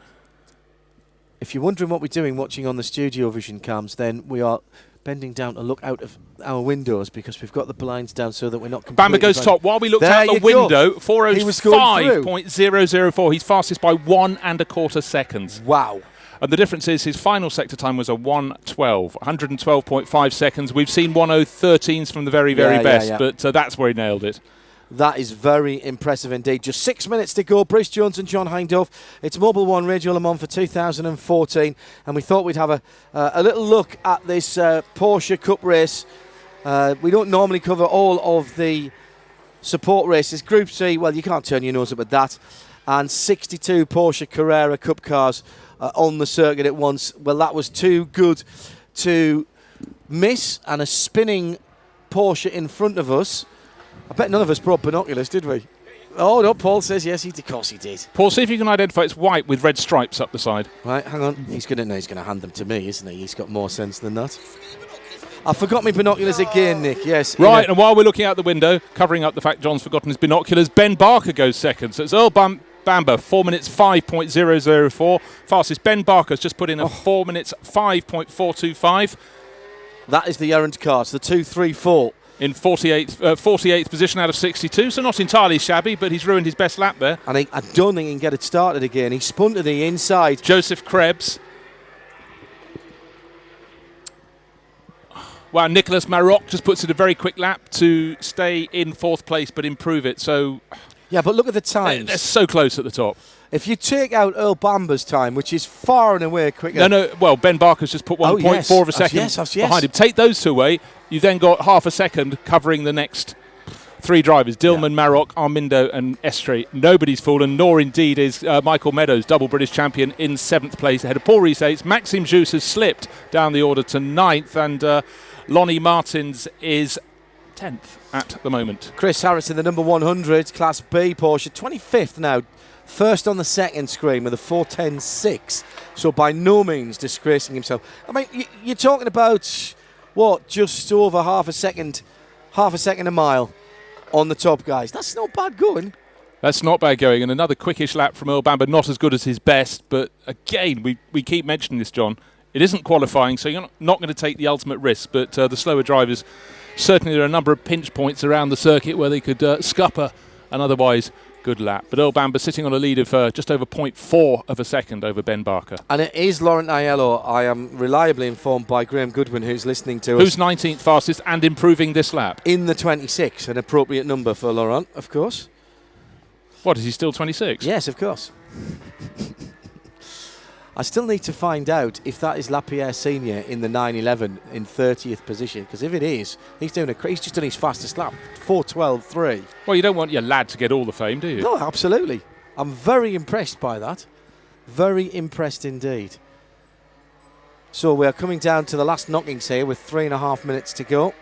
V: If you're wondering what we're doing watching on the StudioVision cams, then we are bending down to look out of our windows because we've got the blinds down so that we're not completely...
E: Bamber goes top. While we looked out the window, 4:05.004. He's fastest by 1 1/4 seconds.
V: Wow.
E: And the difference is his final sector time was a 1:12, 112.5 seconds. We've seen 1:013s from the very best, but that's where he nailed it.
V: That is very impressive indeed. Just 6 minutes to go. Bruce Jones and John Hindhaugh. It's Mobil 1 Radio Le Mans for 2014. And we thought we'd have a little look at this Porsche Cup race. We don't normally cover all of the support races. Group C, well, you can't turn your nose up at that. And 62 Porsche Carrera Cup cars on the circuit at once. Well, that was too good to miss. And a spinning Porsche in front of us. I bet none of us brought binoculars, did we? Oh, no, Paul says yes, of course he did.
E: Paul, see if you can identify it's white with red stripes up the side.
V: Right, hang on. He's going to hand them to me, isn't he? He's got more sense than that. I forgot my binoculars again, Nick, yes.
E: Right, and while we're looking out the window, covering up the fact John's forgotten his binoculars, Ben Barker goes second. So it's Earl Bamber, 4 minutes 5.004. Fastest. Ben Barker's just put in a 4 minutes 5.425.
V: That is the errant car, so the 2-3-4.
E: In 48th position out of 62, so not entirely shabby, but he's ruined his best lap there.
V: And I don't think he can get it started again. He spun to the inside.
E: Joseph Krebs. Wow, Nicolas Maroc just puts it a very quick lap to stay in 4th place, but improve it. So,
V: yeah, but look at the times.
E: They're so close at the top.
V: If you take out Earl Bamber's time, which is far and away quicker.
E: No, well, Ben Barker's just put 1.4 of a second behind him. Take those two away. You then got half a second covering the next 3 drivers. Dillman, Maroc, Armindo and Estre. Nobody's fallen, nor indeed is Michael Meadows, double British champion, in 7th place ahead of Paul Rees. Maxime Jousse has slipped down the order to 9th, and Lonnie Martins is 10th at the moment.
V: Chris Harris in the number 100, Class B Porsche, 25th now. First on the second screen with a 4:10.6, so by no means disgracing himself. I mean, you're talking about, what, just over half a second a mile on the top, guys. That's not bad going.
E: That's not bad going, and another quickish lap from Earl Bamber, not as good as his best, but again, we keep mentioning this, John. It isn't qualifying, so you're not going to take the ultimate risk, but the slower drivers, certainly there are a number of pinch points around the circuit where they could scupper an otherwise good lap. But Earl Bamber sitting on a lead of just over 0.4 of a second over Ben Barker.
V: And it is Laurent Aiello. I am reliably informed by Graham Goodwin, who's listening to us.
E: Who's 19th fastest and improving this lap?
V: In the 26, an appropriate number for Laurent, of course.
E: What, is he still 26?
V: Yes, of course. I still need to find out if that is Lapierre Senior in the 911 in 30th position, because if it is, he's just done his fastest lap, 4:12.3.
E: Well, you don't want your lad to get all the fame, do you?
V: No, absolutely. I'm very impressed by that. Very impressed indeed. So we're coming down to the last knockings here with 3.5 minutes to go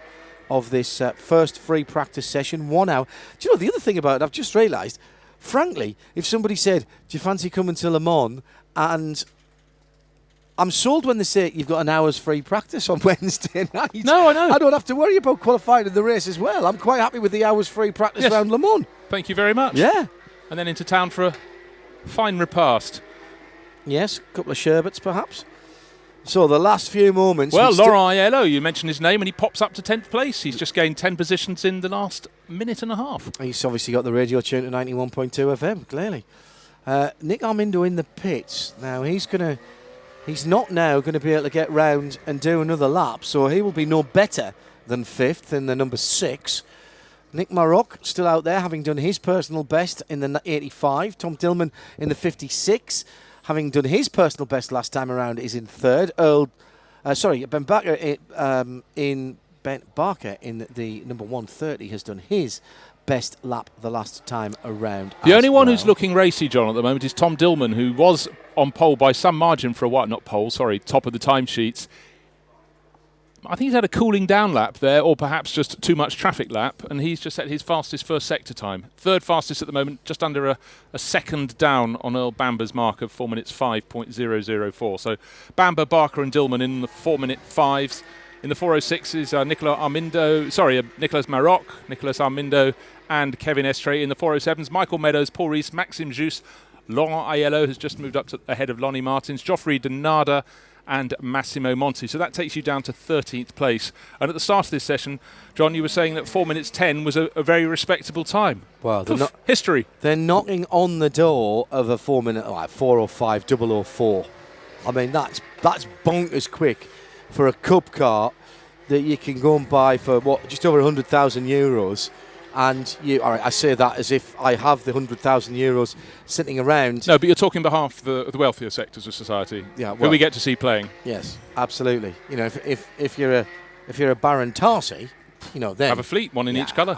V: of this first free practice session, 1 hour. Do you know the other thing about it? I've just realised, frankly, if somebody said, do you fancy coming to Le Mans? And I'm sold when they say you've got an hour's free practice on Wednesday night.
E: No, I know.
V: I don't have to worry about qualifying in the race as well. I'm quite happy with the hour's free practice around Le Mans.
E: Thank you very much.
V: Yeah.
E: And then into town for a fine repast.
V: Yes, a couple of sherbets perhaps. So the last few moments.
E: Well, Laurent Aiello, you mentioned his name and he pops up to 10th place. He's just gained 10 positions in the last minute and a half.
V: He's obviously got the radio tune to 91.2 FM, clearly. Nick Armindo in the pits. Now he's not now going to be able to get round and do another lap, so he will be no better than 5th in the number 6. Nick Maroc still out there, having done his personal best in the 85. Tom Dillman in the 56, having done his personal best last time around, is in 3rd. Ben Barker in the number 130 has done his best lap the last time around.
E: The only one who's looking racy, John, at the moment is Tom Dillman, who was on pole by some margin for a while. Not pole, sorry, top of the timesheets. I think he's had a cooling down lap there, or perhaps just too much traffic lap, and he's just set his fastest first sector time. 3rd fastest at the moment, just under a second down on Earl Bamber's mark of 4 minutes 5.004. So Bamber, Barker and Dillman in the 4 minute 5s. In the 406s, Nicolas Maroc, Nicolas Armindo and Kevin Estre. In the 407s, Michael Meadows, Paul Rees, Maxime Jus, Laurent Aiello has just moved up to ahead of Lonnie Martins, Geoffrey Denarda and Massimo Monti. So that takes you down to 13th place. And at the start of this session, John, you were saying that 4 minutes 10 was a very respectable time.
V: Well,
E: history.
V: They're knocking on the door of a 4 minute, 4:05 004. I mean, that's bonkers quick for a Cup car that you can go and buy for just over €100,000. And I say that as if I have the €100,000 sitting around.
E: No, but you're talking on behalf of the wealthier sectors of society, who we get to see playing.
V: Yes, absolutely. You know, if you're a Baron Tarsi, then
E: have a fleet, one in each colour.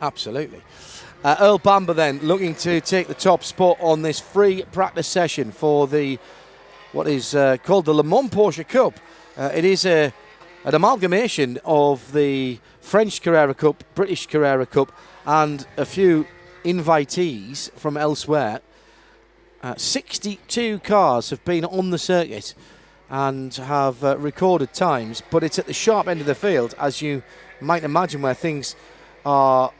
V: Absolutely. Earl Bamber then looking to take the top spot on this free practice session for what is called the Le Mans Porsche Cup. It is an amalgamation of the French Carrera Cup, British Carrera Cup, and a few invitees from elsewhere. 62 cars have been on the circuit and have recorded times, but it's at the sharp end of the field, as you might imagine, where things are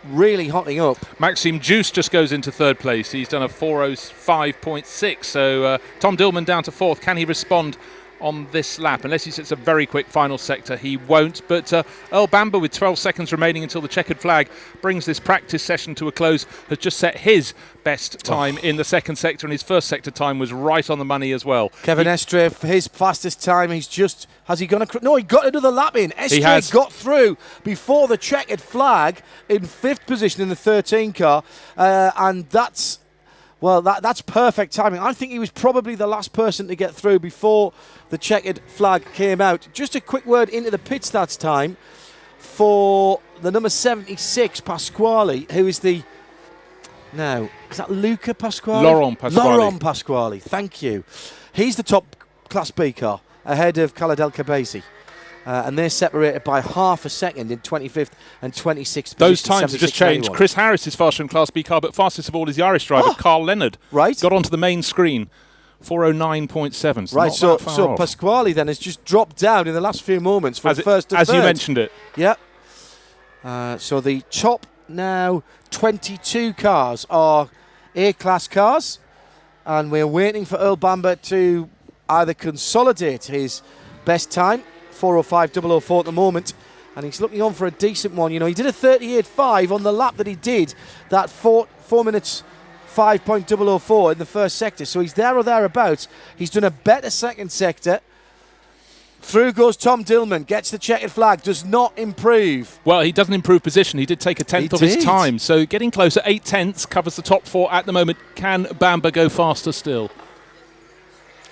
V: really hotting up.
E: Maxime Jus just goes into 3rd place. He's done a 4:05.6, so Tom Dillman down to 4th. Can he respond on this lap? Unless he sets a very quick final sector, he won't. But Earl Bamber, with 12 seconds remaining until the checkered flag brings this practice session to a close, has just set his best time in the 2nd sector, and his 1st sector time was right on the money as well.
V: Kevin Estre, his fastest time, has he gone no, he got another lap in. Estre got through before the checkered flag in 5th position in the 13 car, and that's perfect timing. I think he was probably the last person to get through before the checkered flag came out. Just a quick word into the pit stats time for the number 76, Pasquale, who is is that Luca Pasquale?
E: Laurent
V: Pasquale, thank you. He's the top Class B car, ahead of Khaled El Khabazi. And they're separated by half a second in 25th and 26th.
E: Those times have just changed. Chris Harris is faster in Class B car, but fastest of all is the Irish driver, Carl Leonard.
V: Right.
E: Got onto the main screen, 4:09.7.
V: Right, so Pasquale then has just dropped down in the last few moments from first to third.
E: As you mentioned it.
V: Yep. So the top now 22 cars are A-class cars, and we're waiting for Earl Bamber to either consolidate his best time, 4:05 004 at the moment, and he's looking on for a decent one. He did a 38.5 on the lap that he did that 4 minutes 5.004 in the first sector, so he's there or thereabouts. He's done a better second sector. Through goes Tom Dillman, gets the checkered flag, does not improve.
E: Well, he doesn't improve position. He did take a tenth of his time. So getting closer, 8 tenths, covers the top 4 at the moment. Can Bamber go faster still?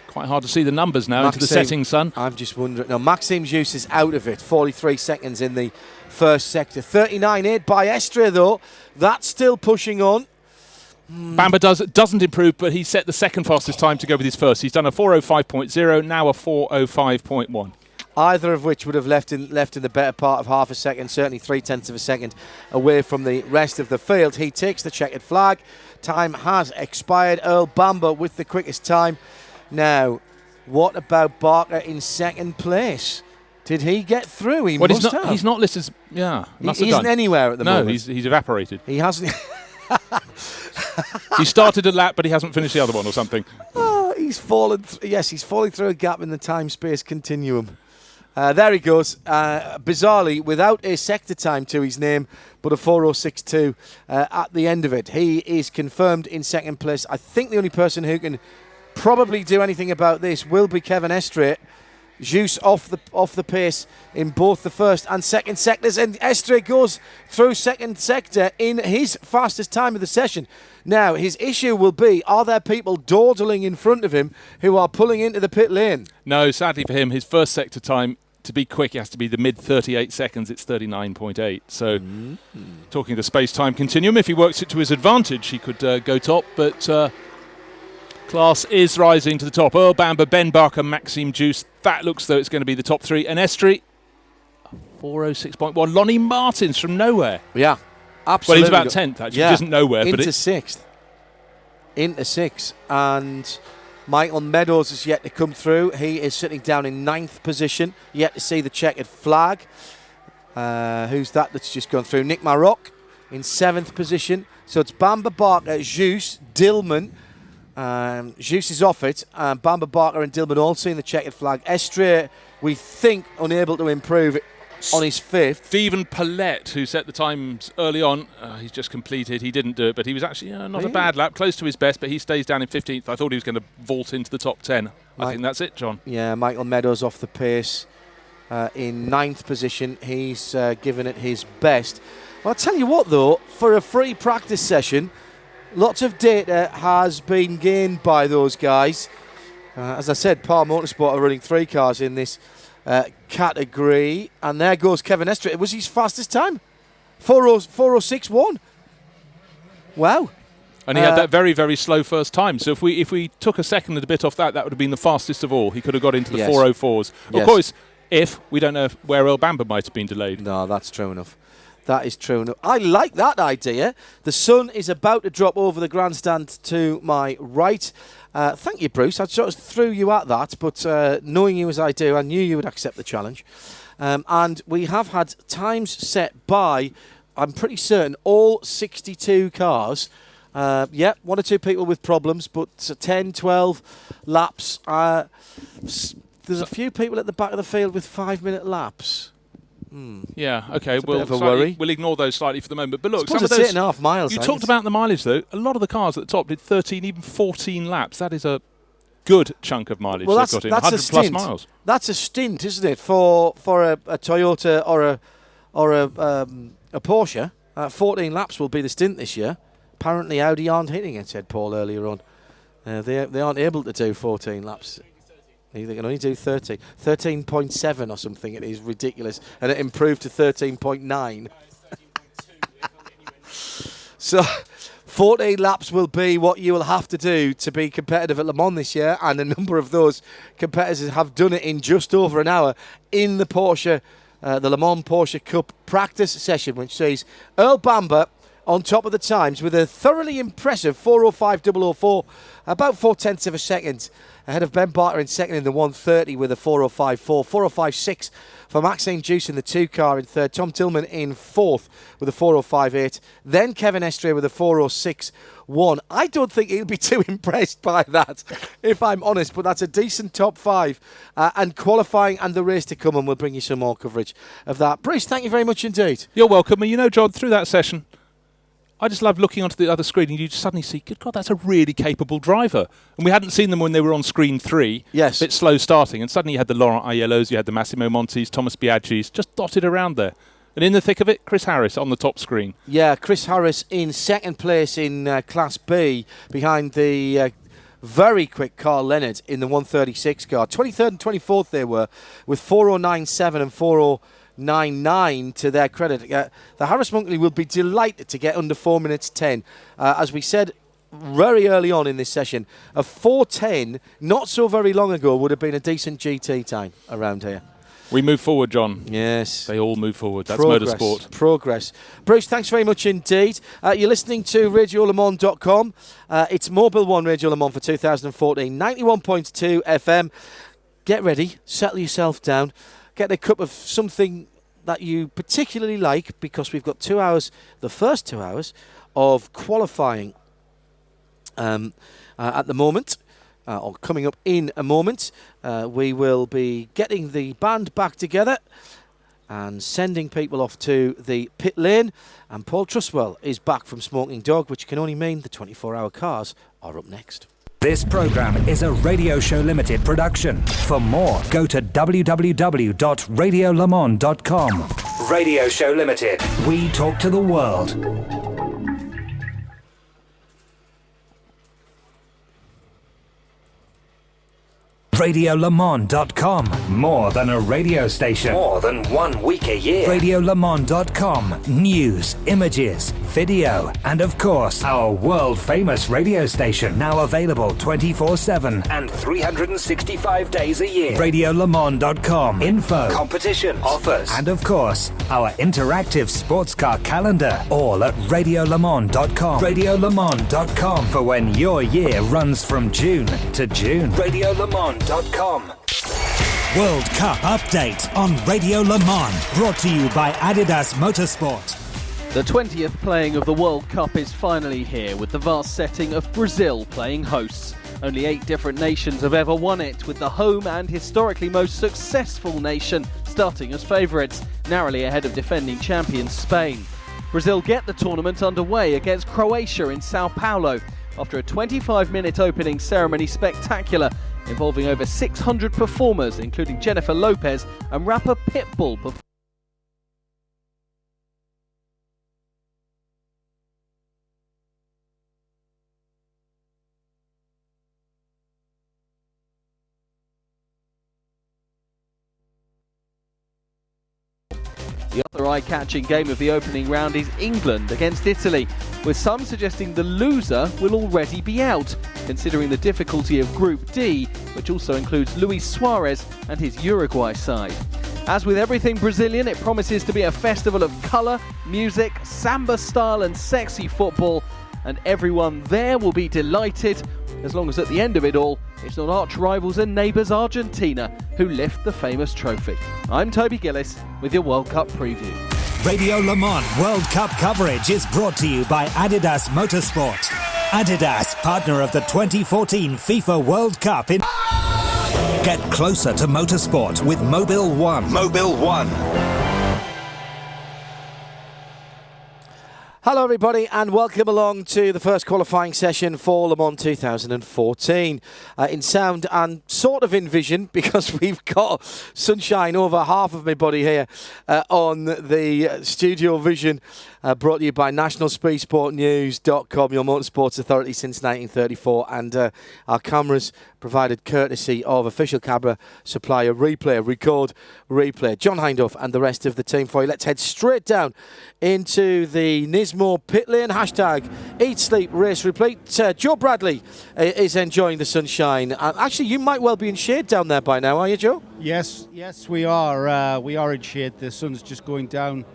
E: Quite hard to see the numbers now into the setting sun.
V: I'm just wondering. No, Maxime Zeus is out of it. 43 seconds in the first sector. 39.8 by Estre, though. That's still pushing on.
E: Bamber doesn't improve, but he set the second fastest time to go with his first. He's done a 4:05.0, now a 4:05.1.
V: Either of which would have left in the better part of half a second, certainly 0.3 of a second away from the rest of the field. He takes the checkered flag. Time has expired. Earl Bamber with the quickest time. Now, what about Barker in second place? Did he get through? He must have.
E: He's not listed. Yeah,
V: he isn't anywhere at the moment.
E: No, he's evaporated.
V: He hasn't.
E: He started a lap, but he hasn't finished the other one or something.
V: Oh, he's fallen. Yes, he's falling through a gap in the time-space continuum. There he goes. Bizarrely, without a sector time to his name, but a 4:06.2 at the end of it. He is confirmed in second place. I think the only person who can probably do anything about this will be Kevin Estre. Zeus off the pace in both the first and second sectors, and Estre goes through second sector in his fastest time of the session. Now, his issue will be, are there people dawdling in front of him who are pulling into the pit lane?
E: No, sadly for him, his first sector time, to be quick, it has to be the mid 38 seconds. It's 39.8. So, talking the space-time continuum, if he works it to his advantage, he could go top, but class is rising to the top. Earl Bamber, Ben Barker, Maxime Zeus. That looks though it's going to be the top 3. And Estre, 4:06.1. Lonnie Martins from nowhere.
V: Yeah, absolutely.
E: Well, he's about 10th, actually.
V: Yeah.
E: He isn't nowhere.
V: Into
E: but
V: 6th. Into 6th. And Michael Meadows is yet to come through. He is sitting down in 9th position. Yet to see the checkered flag. Who's that that's just gone through? Nick Maroc in 7th position. So it's Bamber, Barker, Zeus, Dillman. Zeus is off it. Bamber, Barker and Dillman all seeing the checkered flag. Estre, we think, unable to improve on his 5th.
E: Stephen Paulette, who set the times early on, he's just completed. He didn't do it, but he was actually not a bad lap, close to his best, but he stays down in 15th. I thought he was going to vault into the top 10. I think that's it, John.
V: Yeah, Michael Meadows off the pace in 9th position. He's given it his best. Well, I'll tell you what, though, for a free practice session, lots of data has been gained by those guys. As I said, Power Motorsport are running 3 cars in this category. And there goes Kevin Estre. It was his fastest time. 4:06.1. Wow.
E: And he had that very, very slow first time. So if we took a second and a bit off that, that would have been the fastest of all. He could have got into the 4:04s. Of course, if we don't know where Earl Bamber might have been delayed.
V: No, that's true enough. That is true enough. I like that idea. The sun is about to drop over the grandstand to my right. Thank you, Bruce. I sort of threw you at that, but knowing you as I do, I knew you would accept the challenge. And we have had times set by, I'm pretty certain, all 62 cars. Yeah, 1 or 2 people with problems, but 10, 12 laps. There's a few people at the back of the field with 5-minute laps.
E: Yeah, okay.
V: We'll
E: ignore those slightly for the moment. But look,
V: some
E: of those
V: 8.5 miles.
E: You talked about the mileage, though. A lot of the cars at the top did 13, even 14 laps. That is a good chunk of mileage they've got in. 100+ miles.
V: That's a stint, isn't it, for a Toyota or a Porsche? 14 laps will be the stint this year. Apparently, Audi aren't hitting it, said Paul earlier on. They aren't able to do 14 laps. They can only do 30. 13.7 or something. It is ridiculous. And it improved to 13.9. So 14 laps will be what you will have to do to be competitive at Le Mans this year. And a number of those competitors have done it in just over an hour in the Porsche, the Le Mans Porsche Cup practice session, which sees Earl Bamber on top of the times with a thoroughly impressive 4:05.004, about 0.4 of a second ahead of Ben Barker in second in the 1:30 with a 4:05.4, 4:05.6 for Maxime Zeus in the 2 car in third, Tom Tillman in fourth with a 4:05.8, then Kevin Estre with a 4:06.1. I don't think he'll be too impressed by that, if I'm honest, but that's a decent top 5 and qualifying and the race to come, and we'll bring you some more coverage of that. Bruce, thank you very much indeed.
E: You're welcome. And you know, John, through that session, I just love looking onto the other screen and you just suddenly see, good God, that's a really capable driver. And we hadn't seen them when they were on screen 3.
V: Yes.
E: A bit slow starting. And suddenly you had the Laurent Aiellos, you had the Massimo Montis, Thomas Biaggi's, just dotted around there. And in the thick of it, Chris Harris on the top screen.
V: Yeah, Chris Harris in second place in Class B behind the very quick Carl Leonard in the 136 car. 23rd and 24th they were, with 4:09.7 and 4:09.9 to their credit. The Harris Monkley will be delighted to get under 4 minutes 10. As we said very early on in this session, a 4:10 not so very long ago would have been a decent GT time around here.
E: We move forward, John.
V: Yes.
E: They all move forward. That's
V: Progress.
E: motorsport.
V: Progress. Bruce, thanks very much indeed. You're listening to RadioLeMans.com. It's Mobil 1 Radio Le Mans for 2014, 91.2 FM. Get ready, settle yourself down, get a cup of something that you particularly like, because we've got 2 hours, the first 2 hours, of qualifying at the moment. Or coming up in a moment. We will be getting the band back together and sending people off to the pit lane. And Paul Trustwell is back from Smoking Dog, which can only mean the 24-hour cars are up next.
N: This program is a Radio Show Limited production. For more, go to www.radiolemans.com. Radio Show Limited. We talk to the world. RadioLeMans.com. More than a radio station. More than 1 week a year. RadioLeMans.com. News, images, video, and of course, our world-famous radio station. Now available 24/7 and 365 days a year. RadioLeMans.com. Info, competition, offers, and of course, our interactive sports car calendar. All at RadioLeMans.com. RadioLeMans.com for when your year runs from June to June. RadioLeMans.com. World Cup update on Radio Le Mans, brought to you by Adidas Motorsport.
W: The 20th playing of the World Cup is finally here, with the vast setting of Brazil playing hosts. Only 8 different nations have ever won it, with the home and historically most successful nation starting as favourites, narrowly ahead of defending champions Spain. Brazil get the tournament underway against Croatia in Sao Paulo after a 25-minute opening ceremony spectacular involving over 600 performers, including Jennifer Lopez and rapper Pitbull. The other eye-catching game of the opening round is England against Italy, with some suggesting the loser will already be out, considering the difficulty of Group D, which also includes Luis Suarez and his Uruguay side. As with everything Brazilian, it promises to be a festival of colour, music, samba style and sexy football, and everyone there will be delighted, as long as at the end of it all, it's not arch rivals and neighbours Argentina who lift the famous trophy. I'm Toby Gillis with your World Cup preview.
N: Radio Le Mans World Cup coverage is brought to you by Adidas Motorsport. Adidas, partner of the 2014 FIFA World Cup. Get closer to motorsport with Mobil 1. Mobil 1.
V: Hello everybody and welcome along to the first qualifying session for Le Mans 2014 in sound and sort of in vision, because we've got sunshine over half of my body here on the StudioVision, brought to you by NationalSpeedSportNews.com, your motorsports authority since 1934, and our cameras provided courtesy of official camera supplier Record Replay. John Hindhaugh and the rest of the team for you. Let's head straight down into the Nismo pit lane. Hashtag Eat, Sleep, Race, Replete. Joe Bradley is enjoying the sunshine. Actually, you might well be in shade down there by now, are you, Joe?
G: Yes, we are. We are in shade. The sun's just going down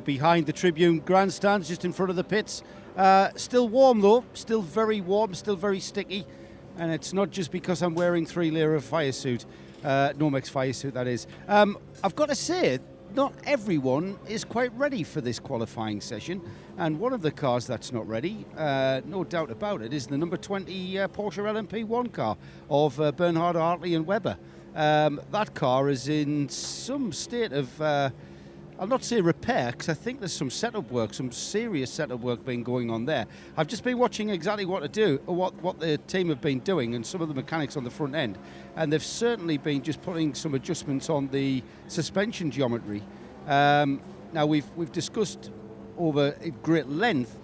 G: behind the Tribune grandstands, just in front of the pits. Still warm though, still very warm, still very sticky. And it's not just because I'm wearing 3-layer fire suit, Nomex fire suit that is. I've got to say, not everyone is quite ready for this qualifying session. And one of the cars that's not ready, no doubt about it, is the number 20 Porsche LMP1 car of Bernhard, Hartley and Webber. That car is in some state of I'll not say repair, because I think there's some setup work, some serious setup work being going on there. I've just been watching exactly what to do, or what the team have been doing, and some of the mechanics on the front end, and they've certainly been just putting some adjustments on the suspension geometry. Now we've discussed over great length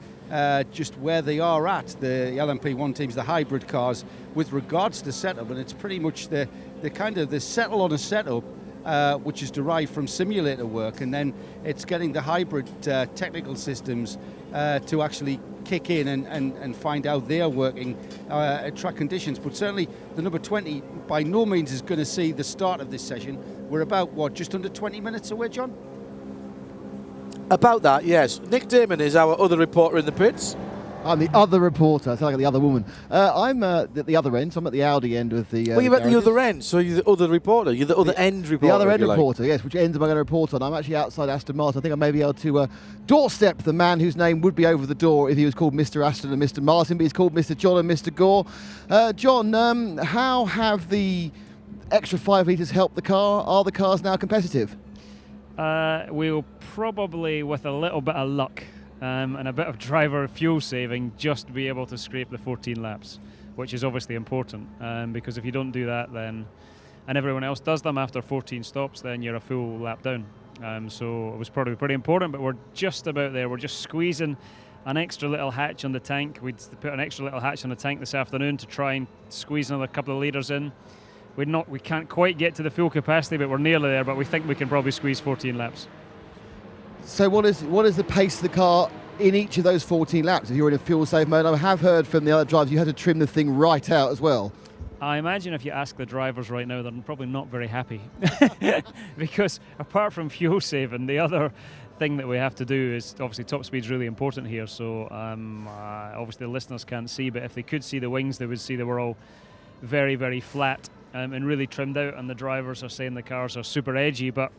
G: just where they are at, the LMP1 teams, the hybrid cars, with regards to setup, and it's pretty much the settle on a setup. Which is derived from simulator work, and then it's getting the hybrid technical systems to actually kick in and find out they're working at track conditions. But certainly the number 20 by no means is going to see the start of this session. We're about, just under 20 minutes away, John?
V: About that, yes. Nick Damon is our other reporter in the pits.
O: I'm the other reporter. I sound like the other woman. I'm at the other end, so I'm at the Audi end of the...
V: well, you're at the other end, so you're the other reporter. You're the other end reporter.
O: The other end reporter, yes. Which end am I going to report on? I'm actually outside Aston Martin. I think I may be able to doorstep the man whose name would be over the door if he was called Mr. Aston and Mr. Martin, but he's called Mr. John and Mr. Gore. John, how have the extra 5 litres helped the car? Are the cars now competitive?
S: We'll probably, with a little bit of luck, and a bit of driver fuel saving, just be able to scrape the 14 laps, which is obviously important, because if you don't do that, then, and everyone else does them after 14 stops, then you're a full lap down. So it was probably pretty important, but we're just about there. We're just squeezing an extra little hatch on the tank. We'd put an extra little hatch on the tank this afternoon to try and squeeze another couple of litres in. We can't quite get to the full capacity, but we're nearly there, but we think we can probably squeeze 14 laps.
O: So what is the pace of the car in each of those 14 laps if you're in a fuel save mode? I have heard from the other drivers you had to trim the thing right out as well.
S: I imagine if you ask the drivers right now, they're probably not very happy. Because apart from fuel saving, the other thing that we have to do is, obviously top speed's really important here, so obviously the listeners can't see, but if they could see the wings, they would see they were all very, very flat and really trimmed out, and the drivers are saying the cars are super edgy, but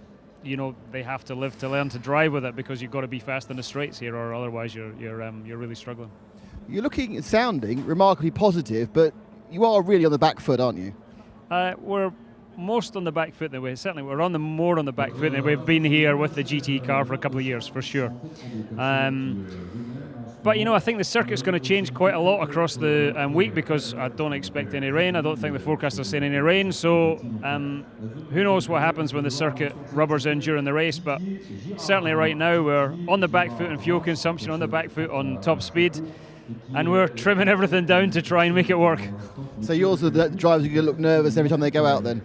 S: they have to live to learn to drive with it, because you've got to be fast in the straights here, or otherwise you're really struggling.
O: You're looking and sounding remarkably positive, but you are really on the back foot, aren't you?
S: We're most on the back foot. We're more on the back foot than we've been here with the GT car for a couple of years, for sure. But I think the circuit's going to change quite a lot across the week, because I don't expect any rain. I don't think the forecast is saying any rain. So who knows what happens when the circuit rubbers in during the race. But certainly right now we're on the back foot on fuel consumption, on the back foot on top speed, and we're trimming everything down to try and make it work.
O: So yours are the drivers who are going to look nervous every time they go out then?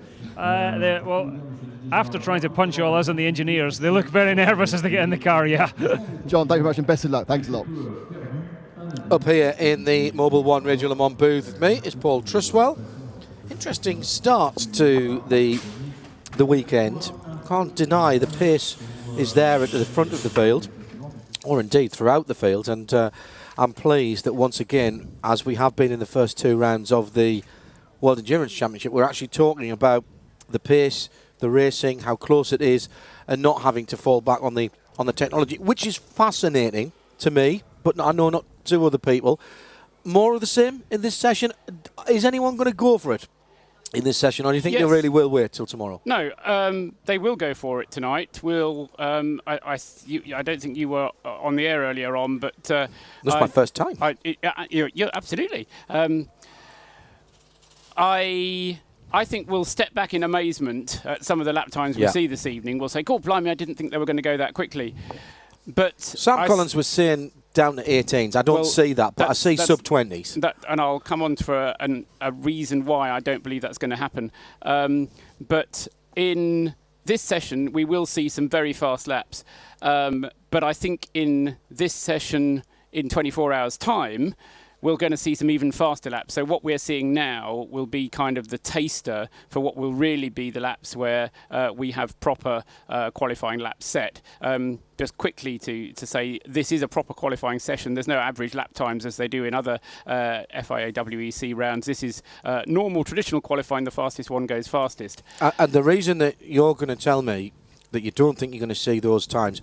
S: After trying to punch all us and the engineers, they look very nervous as they get in the car, yeah.
O: John, thank you very much and best of luck. Thanks a lot.
V: Up here in the Mobil 1 Radio Le Mans booth with me is Paul Truswell. Interesting start to the weekend. Can't deny the pace is there at the front of the field, or indeed throughout the field, and I'm pleased that once again, as we have been in the first 2 rounds of the World Endurance Championship, we're actually talking about the pace, the racing, how close it is, and not having to fall back on the technology, which is fascinating to me, but I know not to other people. More of the same in this session. Is anyone going to go for it in this session, or do you think they really will wait till tomorrow?
K: No, they will go for it tonight. I don't think you were on the air earlier on, but
V: that's my first time.
K: You're absolutely. I think we'll step back in amazement at some of the lap times we see this evening. We'll say, "God, blimey, I didn't think they were going to go that quickly." But
V: Sam Collins was saying down to 18s. I don't see that, but I see sub-20s.
K: And I'll come on to a reason why I don't believe that's going to happen. But in this session, we will see some very fast laps. But I think in this session, in 24 hours' time, we're going to see some even faster laps. So what we're seeing now will be kind of the taster for what will really be the laps where we have proper qualifying laps set. Just quickly to say, this is a proper qualifying session. There's no average lap times as they do in other FIA WEC rounds. This is normal, traditional qualifying. The fastest one goes fastest.
V: And the reason that you're going to tell me that you don't think you're going to see those times,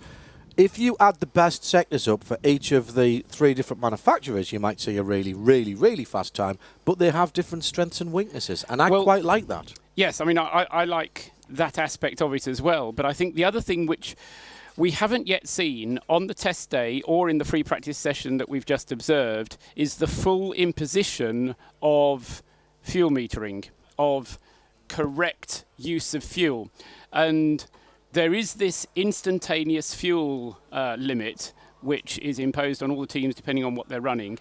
V: if you add the best sectors up for each of the 3 different manufacturers, you might see a really, really, really fast time, but they have different strengths and weaknesses, and I quite like that.
K: Yes, I mean, I like that aspect of it as well, but I think the other thing which we haven't yet seen on the test day or in the free practice session that we've just observed is the full imposition of fuel metering, of correct use of fuel. And there is this instantaneous fuel limit which is imposed on all the teams depending on what they're running.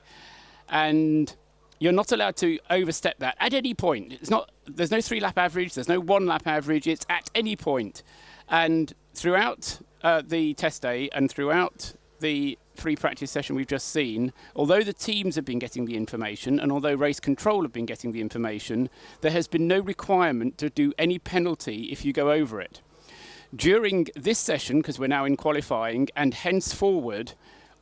K: And you're not allowed to overstep that at any point. There's no 3-lap average, there's no 1-lap average, it's at any point. And throughout the test day and throughout the free practice session we've just seen, although the teams have been getting the information and although race control have been getting the information, there has been no requirement to do any penalty if you go over it. During this session, because we're now in qualifying, and henceforward,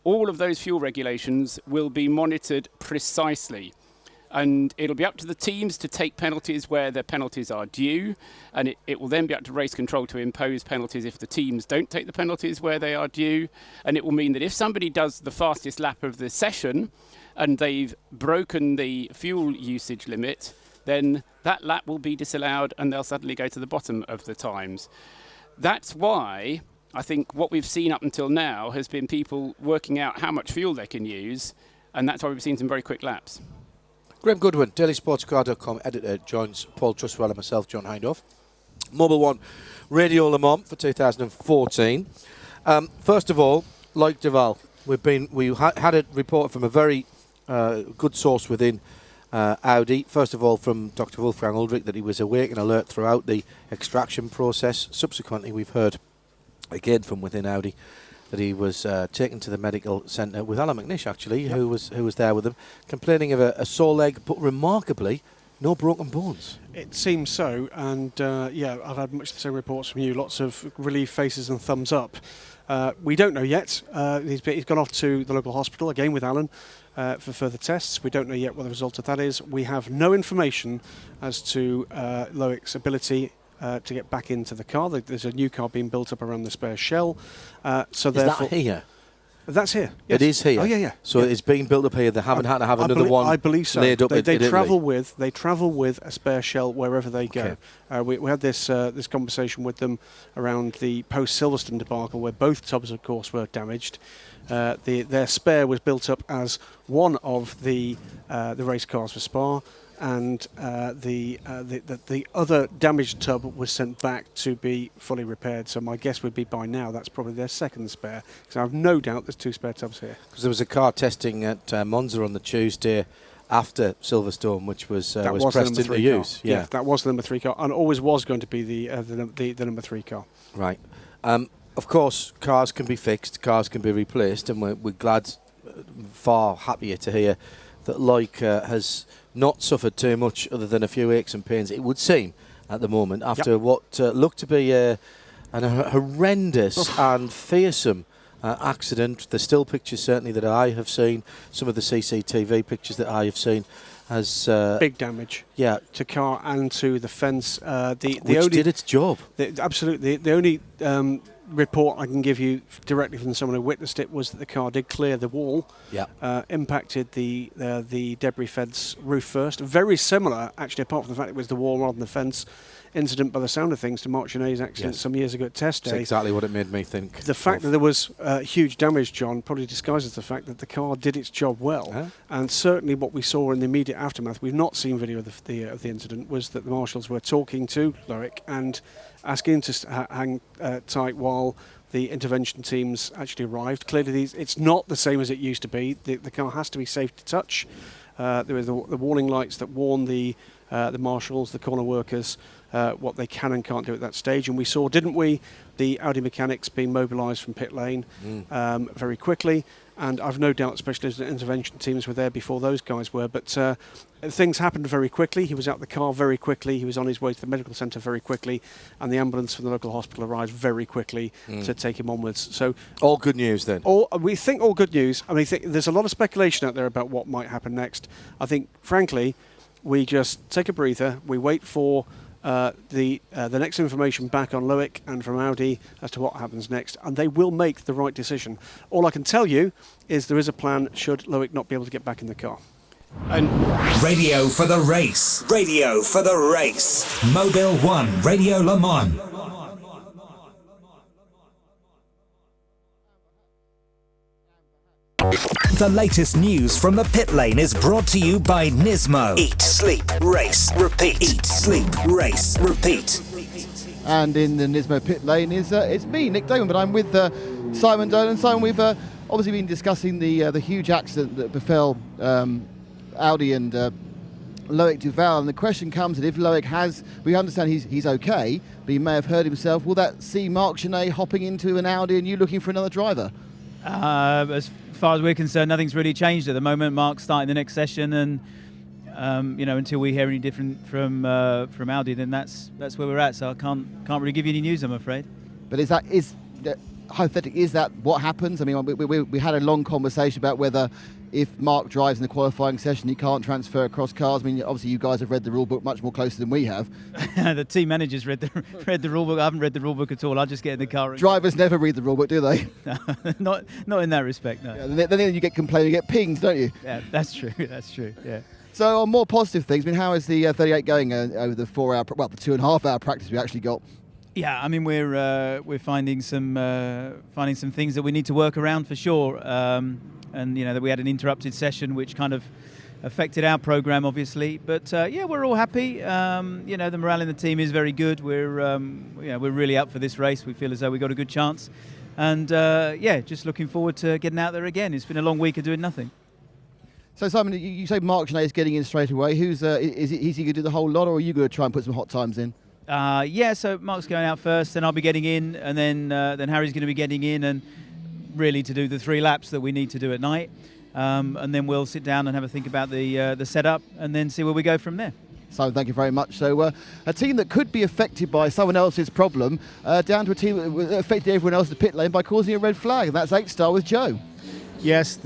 K: all of those fuel regulations will be monitored precisely. And it'll be up to the teams to take penalties where their penalties are due, and it will then be up to race control to impose penalties if the teams don't take the penalties where they are due. And it will mean that if somebody does the fastest lap of the session and they've broken the fuel usage limit, then that lap will be disallowed and they'll suddenly go to the bottom of the times. That's why I think what we've seen up until now has been people working out how much fuel they can use, and that's why we've seen some very quick laps.
V: Graham Goodwin, dailysportscar.com editor, joins Paul Trustwell and myself, John Hindhaugh. Mobil 1 Radio Le Mans for 2014. First of all, like Duval, we had a report from a very good source within Audi. First of all, from Dr. Wolfgang Uldrich, that he was awake and alert throughout the extraction process. Subsequently, we've heard again from within Audi that he was taken to the medical centre with Alan McNish, actually, who was there with him, complaining of a sore leg, but remarkably, no broken bones.
A: It seems so, and yeah, I've had much the same reports from you, lots of relieved faces and thumbs up. We don't know yet. He's gone off to the local hospital, again with Alan, for further tests. We don't know yet what the result of that is. We have no information as to Loic's ability to get back into the car. There's a new car being built up around the spare shell. So
V: is that here?
A: That's here. Yes.
V: It is here.
A: Oh yeah.
V: So it's being built up here. They haven't had to have another one.
A: I believe so.
V: Laid up
A: they travel with a spare shell wherever they go. We had this conversation with them around the post Silverstone debacle, where both tubs, of course, were damaged. Their spare was built up as one of the race cars for Spa, and the other damaged tub was sent back to be fully repaired. So my guess would be by now that's probably their second spare, because I have no doubt there's 2 spare tubs here.
V: Because there was a car testing at Monza on the Tuesday after Silverstone, which was pressed into use.
A: Yeah, that was the number 3 car, and always was going to be the number 3 car.
V: Right. Of course, cars can be fixed, cars can be replaced, and we're glad, far happier to hear that Loic has not suffered too much other than a few aches and pains, it would seem, at the moment, after what looked to be a horrendous and fearsome accident. The still pictures, certainly, that I have seen, some of the CCTV pictures that I have seen, has
A: big damage.
V: Yeah,
A: to car and to the fence.
V: Which did its job.
A: Absolutely. The only report I can give you directly from someone who witnessed it was that the car did clear the wall. Impacted the debris fence roof first. Very similar, actually, apart from the fact it was the wall rather than the fence, incident by the sound of things to Mark Genet's accident some years ago at test day.
V: That's exactly what it made me think.
A: The fact that there was huge damage, John, probably disguises the fact that the car did its job well. And certainly what we saw in the immediate aftermath, we've not seen video of the incident, was that the marshals were talking to Loic and asking him to hang tight while the intervention teams actually arrived. Clearly, it's not the same as it used to be. The car has to be safe to touch. There were the warning lights that warn the marshals, the corner workers, what they can and can't do at that stage. And we saw, didn't we, the Audi mechanics being mobilised from pit lane very quickly. And I've no doubt specialist intervention teams were there before those guys were. But things happened very quickly. He was out the car very quickly. He was on his way to the medical centre very quickly. And the ambulance from the local hospital arrived very quickly to take him onwards. So
V: all good news then?
A: We think all good news. I mean, there's a lot of speculation out there about what might happen next. I think, frankly, we just take a breather. We wait for the next information back on Loic and from Audi as to what happens next, and they will make the right decision. All I can tell you is there is a plan should Loic not be able to get back in the car.
N: And Radio for the race. Radio for the race. Mobil 1 Radio Le Mans. The latest news from the pit lane is brought to you by Nismo. Eat, sleep, race, repeat. Eat, sleep, race, repeat.
O: And in the Nismo pit lane is it's me, Nick Damon, but I'm with Simon Dolan. Simon, we've obviously been discussing the huge accident that befell Audi and Loic Duval, and the question comes that if Loic we understand he's okay, but he may have hurt himself, will that see Marc Genet hopping into an Audi and you looking for another driver?
B: As far as we're concerned, nothing's really changed at the moment. Mark's starting the next session, and until we hear any different from Audi, then that's where we're at. So I can't really give you any news, I'm afraid.
O: But is hypothetically, is that what happens? I mean, we had a long conversation about whether if Mark drives in the qualifying session, he can't transfer across cars. I mean, obviously you guys have read the rule book much more closely than we have.
B: The team managers read the rule book. I haven't read the rule book at all. I just get in the car.
O: Drivers never read the rule book, do they?
B: not in that respect, no.
O: Yeah, then you get complained, you get pinged, don't you?
B: Yeah, that's true. That's true. Yeah.
O: So on more positive things, I mean, how is the 38 going over the 4 hour, the 2.5 hour practice we actually got?
B: Yeah, I mean we're finding some things that we need to work around for sure, and that we had an interrupted session which kind of affected our program obviously. But we're all happy. The morale in the team is very good. We're really up for this race. We feel as though we got a good chance, and just looking forward to getting out there again. It's been a long week of doing nothing.
O: So Simon, you say Marc Genet is getting in straight away. Is he going to do the whole lot, or are you going to try and put some hot times in?
B: So Mark's going out first, then I'll be getting in, and then Harry's going to be getting in, and really to do the 3 laps that we need to do at night, and then we'll sit down and have a think about the setup, and then see where we go from there.
O: Simon, thank you very much. So a team that could be affected by someone else's problem, down to a team that affected everyone else at the pit lane by causing a red flag, and that's 8-star with Joe.
G: Yes,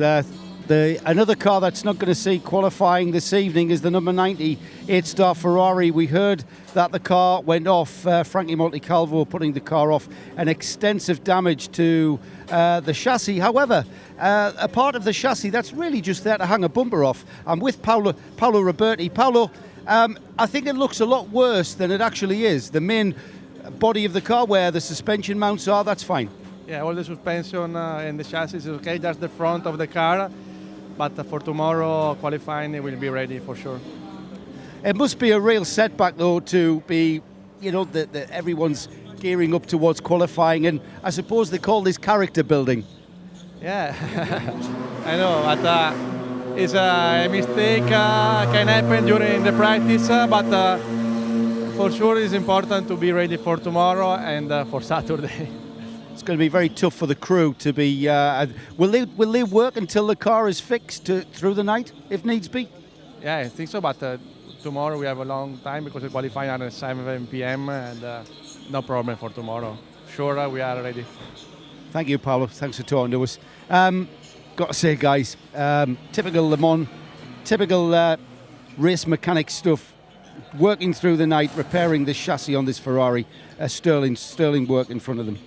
G: another car that's not going to see qualifying this evening is the number 90 8-star Ferrari. We heard that the car went off, Frankie Monticalvo putting the car off, and extensive damage to the chassis. However, a part of the chassis that's really just there to hang a bumper off. I'm with Paolo Roberti. Paolo, I think it looks a lot worse than it actually is. The main body of the car where the suspension mounts are, that's fine.
P: Yeah, all the suspension and the chassis is okay. That's the front of the car. But for tomorrow qualifying, it will be ready for sure.
G: It must be a real setback, though, to be, that everyone's gearing up towards qualifying, and I suppose they call this character building.
P: Yeah, I know, but it's a mistake can happen during the practice, but for sure it's important to be ready for tomorrow and for Saturday.
G: It's going to be very tough for the crew to be. Will they work until the car is fixed through the night, if needs be?
P: Yeah, I think so. But tomorrow we have a long time because we qualify at 7 p.m. and no problem for tomorrow. Sure, we are ready.
G: Thank you, Paolo. Thanks for talking to us. Got to say, guys, typical Le Mans, typical race mechanic stuff. Working through the night, repairing the chassis on this Ferrari. Sterling work in front of them.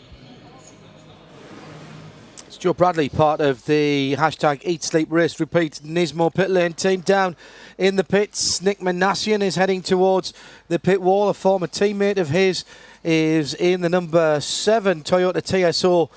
V: Joe Bradley, part of the hashtag Eat, Sleep, Race, Repeat Nismo pit lane team. Down in the pits, Nick Manassian is heading towards the pit wall. A former teammate of his is in the number 7 Toyota TSO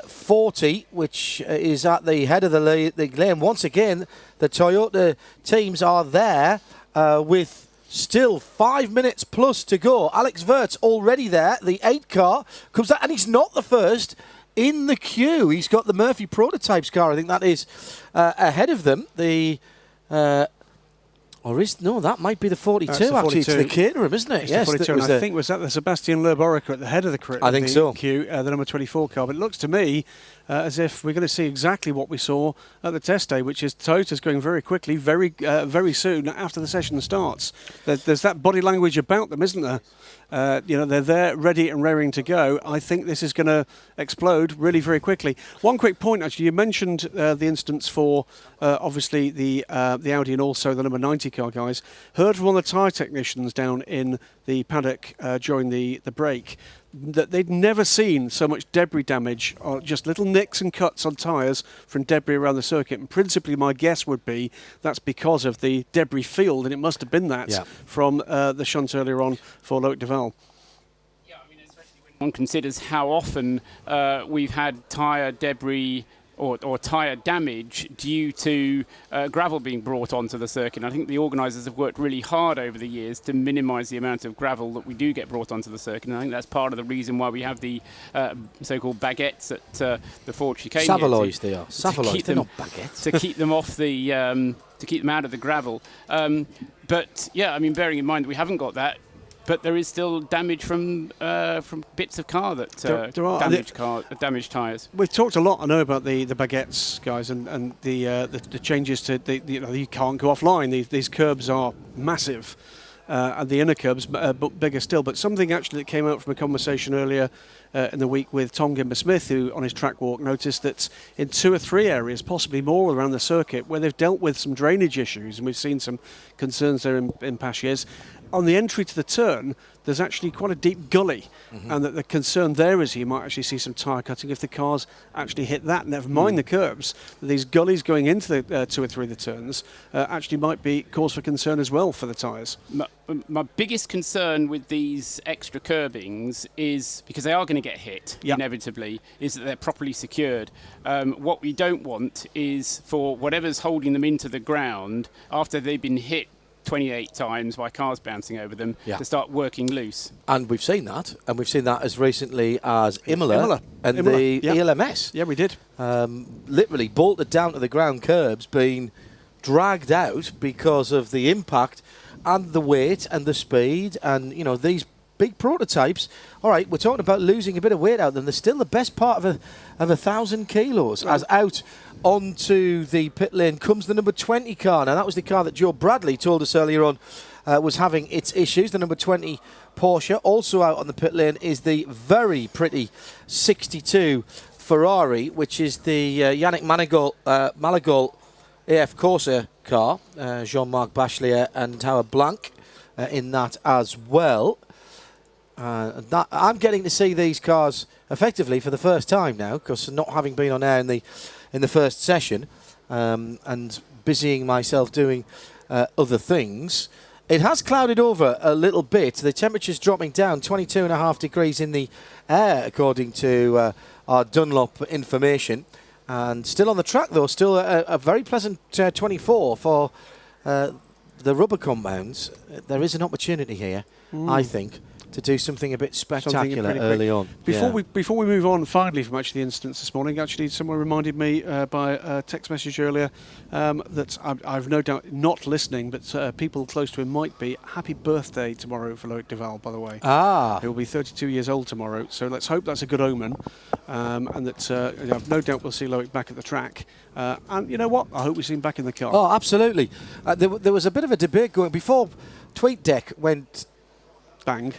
V: 40, which is at the head of the lane. Once again, the Toyota teams are there with still 5 minutes plus to go. Alex Vert's already there. The 8 car comes out, and he's not the first in the queue. He's got the Murphy Prototypes car. I think that is ahead of them. That might be the 42 actually. It's the Caterham, isn't it?
A: Yes, the 42. And I think was that the Sebastian Lerborica at the head of the queue, the number 24 car. But it looks to me as if we're going to see exactly what we saw at the test day, which is Toyota's going very quickly, very soon after the session starts. There's that body language about them, isn't there? They're there, ready and raring to go. I think this is going to explode really very quickly. One quick point, actually, you mentioned the instance for obviously the Audi and also the number 90 car guys. Heard from one of the tyre technicians down in the paddock during the break that they'd never seen so much debris damage, or just little nicks and cuts on tyres from debris around the circuit. And principally, my guess would be that's because of the debris field, and it must have been that from the shunt earlier on for Loic Duval.
K: Yeah, I mean, especially when one considers how often we've had tyre debris or tyre damage due to gravel being brought onto the circuit. And I think the organisers have worked really hard over the years to minimise the amount of gravel that we do get brought onto the circuit. And I think that's part of the reason why we have the so-called baguettes at the Ford chicane.
V: Savaloys they are. Savaloys, they're not baguettes.
K: To keep them off the, to keep them out of the gravel. But yeah, I mean, bearing in mind that we haven't got that, but there is still damage from bits of car that damaged tyres.
A: We've talked a lot, I know, about the baguettes, guys, and the changes to you can't go offline. These curbs are massive, and the inner curbs bigger still. But something actually that came out from a conversation earlier in the week with Tom Gimber-Smith, who on his track walk noticed that in 2 or 3 areas, possibly more around the circuit, where they've dealt with some drainage issues, and we've seen some concerns there in past years. On the entry to the turn, there's actually quite a deep gully, and that the concern there is you might actually see some tyre cutting if the cars actually hit that. Never mind the curbs, these gullies going into the 2 or 3 of the turns actually might be cause for concern as well for the tyres.
K: My biggest concern with these extra curbings is, because they are going to get hit inevitably, is that they're properly secured. What we don't want is for whatever's holding them into the ground after they've been hit 28 times by cars bouncing over them to start working loose.
V: And we've seen that, as recently as Imola and the ELMS.
A: Yeah, we did.
V: Literally bolted down to the ground curbs, being dragged out because of the impact and the weight and the speed, and these big prototypes. All right, we're talking about losing a bit of weight out of them. They're still the best part of 1,000 kilos. As out onto the pit lane comes the number 20 car. Now, that was the car that Joe Bradley told us earlier on was having its issues. The number 20 Porsche. Also out on the pit lane is the very pretty 62 Ferrari, which is the Yannick Malagol AF Corsa car. Jean-Marc Bachelier and Howard Blanc in that as well. I'm getting to see these cars effectively for the first time now, because not having been on air in the first session and busying myself doing other things, it has clouded over a little bit. The temperature's dropping down 22.5 degrees in the air, according to our Dunlop information. And still on the track, though, still a very pleasant 24 for the rubber compounds. There is an opportunity here, I think, to do something a bit spectacular early on.
A: Before we move on finally from actually the incidents this morning, actually someone reminded me by a text message earlier that I've no doubt not listening, but people close to him might be. Happy birthday tomorrow for Loic Duval, by the way. He'll be 32 years old tomorrow, so let's hope that's a good omen, and that I've no doubt we'll see Loic back at the track. And you know what? I hope we see him back in the car.
V: Oh, absolutely. There was a bit of a debate going before TweetDeck went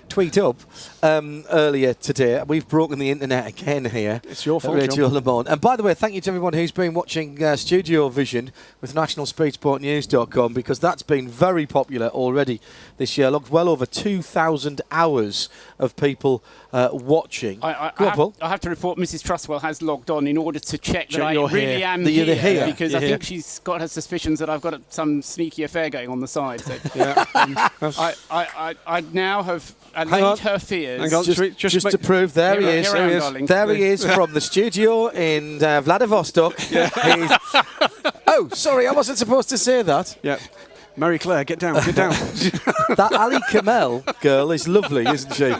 V: tweet up earlier today. We've broken the internet again here.
A: It's your fault,
V: Radio Le Mans. And by the way, thank you to everyone who's been watching StudioVision with nationalspeedsportnews.com, because that's been very popular already this year. Logged well over 2,000 hours of people watching.
K: I have to report Mrs. Trustwell has logged on in order to check that I really am
V: here,
K: because I think she's got her suspicions that I've got some sneaky affair going on the side. So I now have allayed her fears.
V: Hang on, just to prove, there he is. There he is from the studio in Vladivostok. Oh, sorry, I wasn't supposed to say that.
A: Yeah. Mary Claire, get down, get down.
V: That Ali Kamel girl is lovely, isn't she?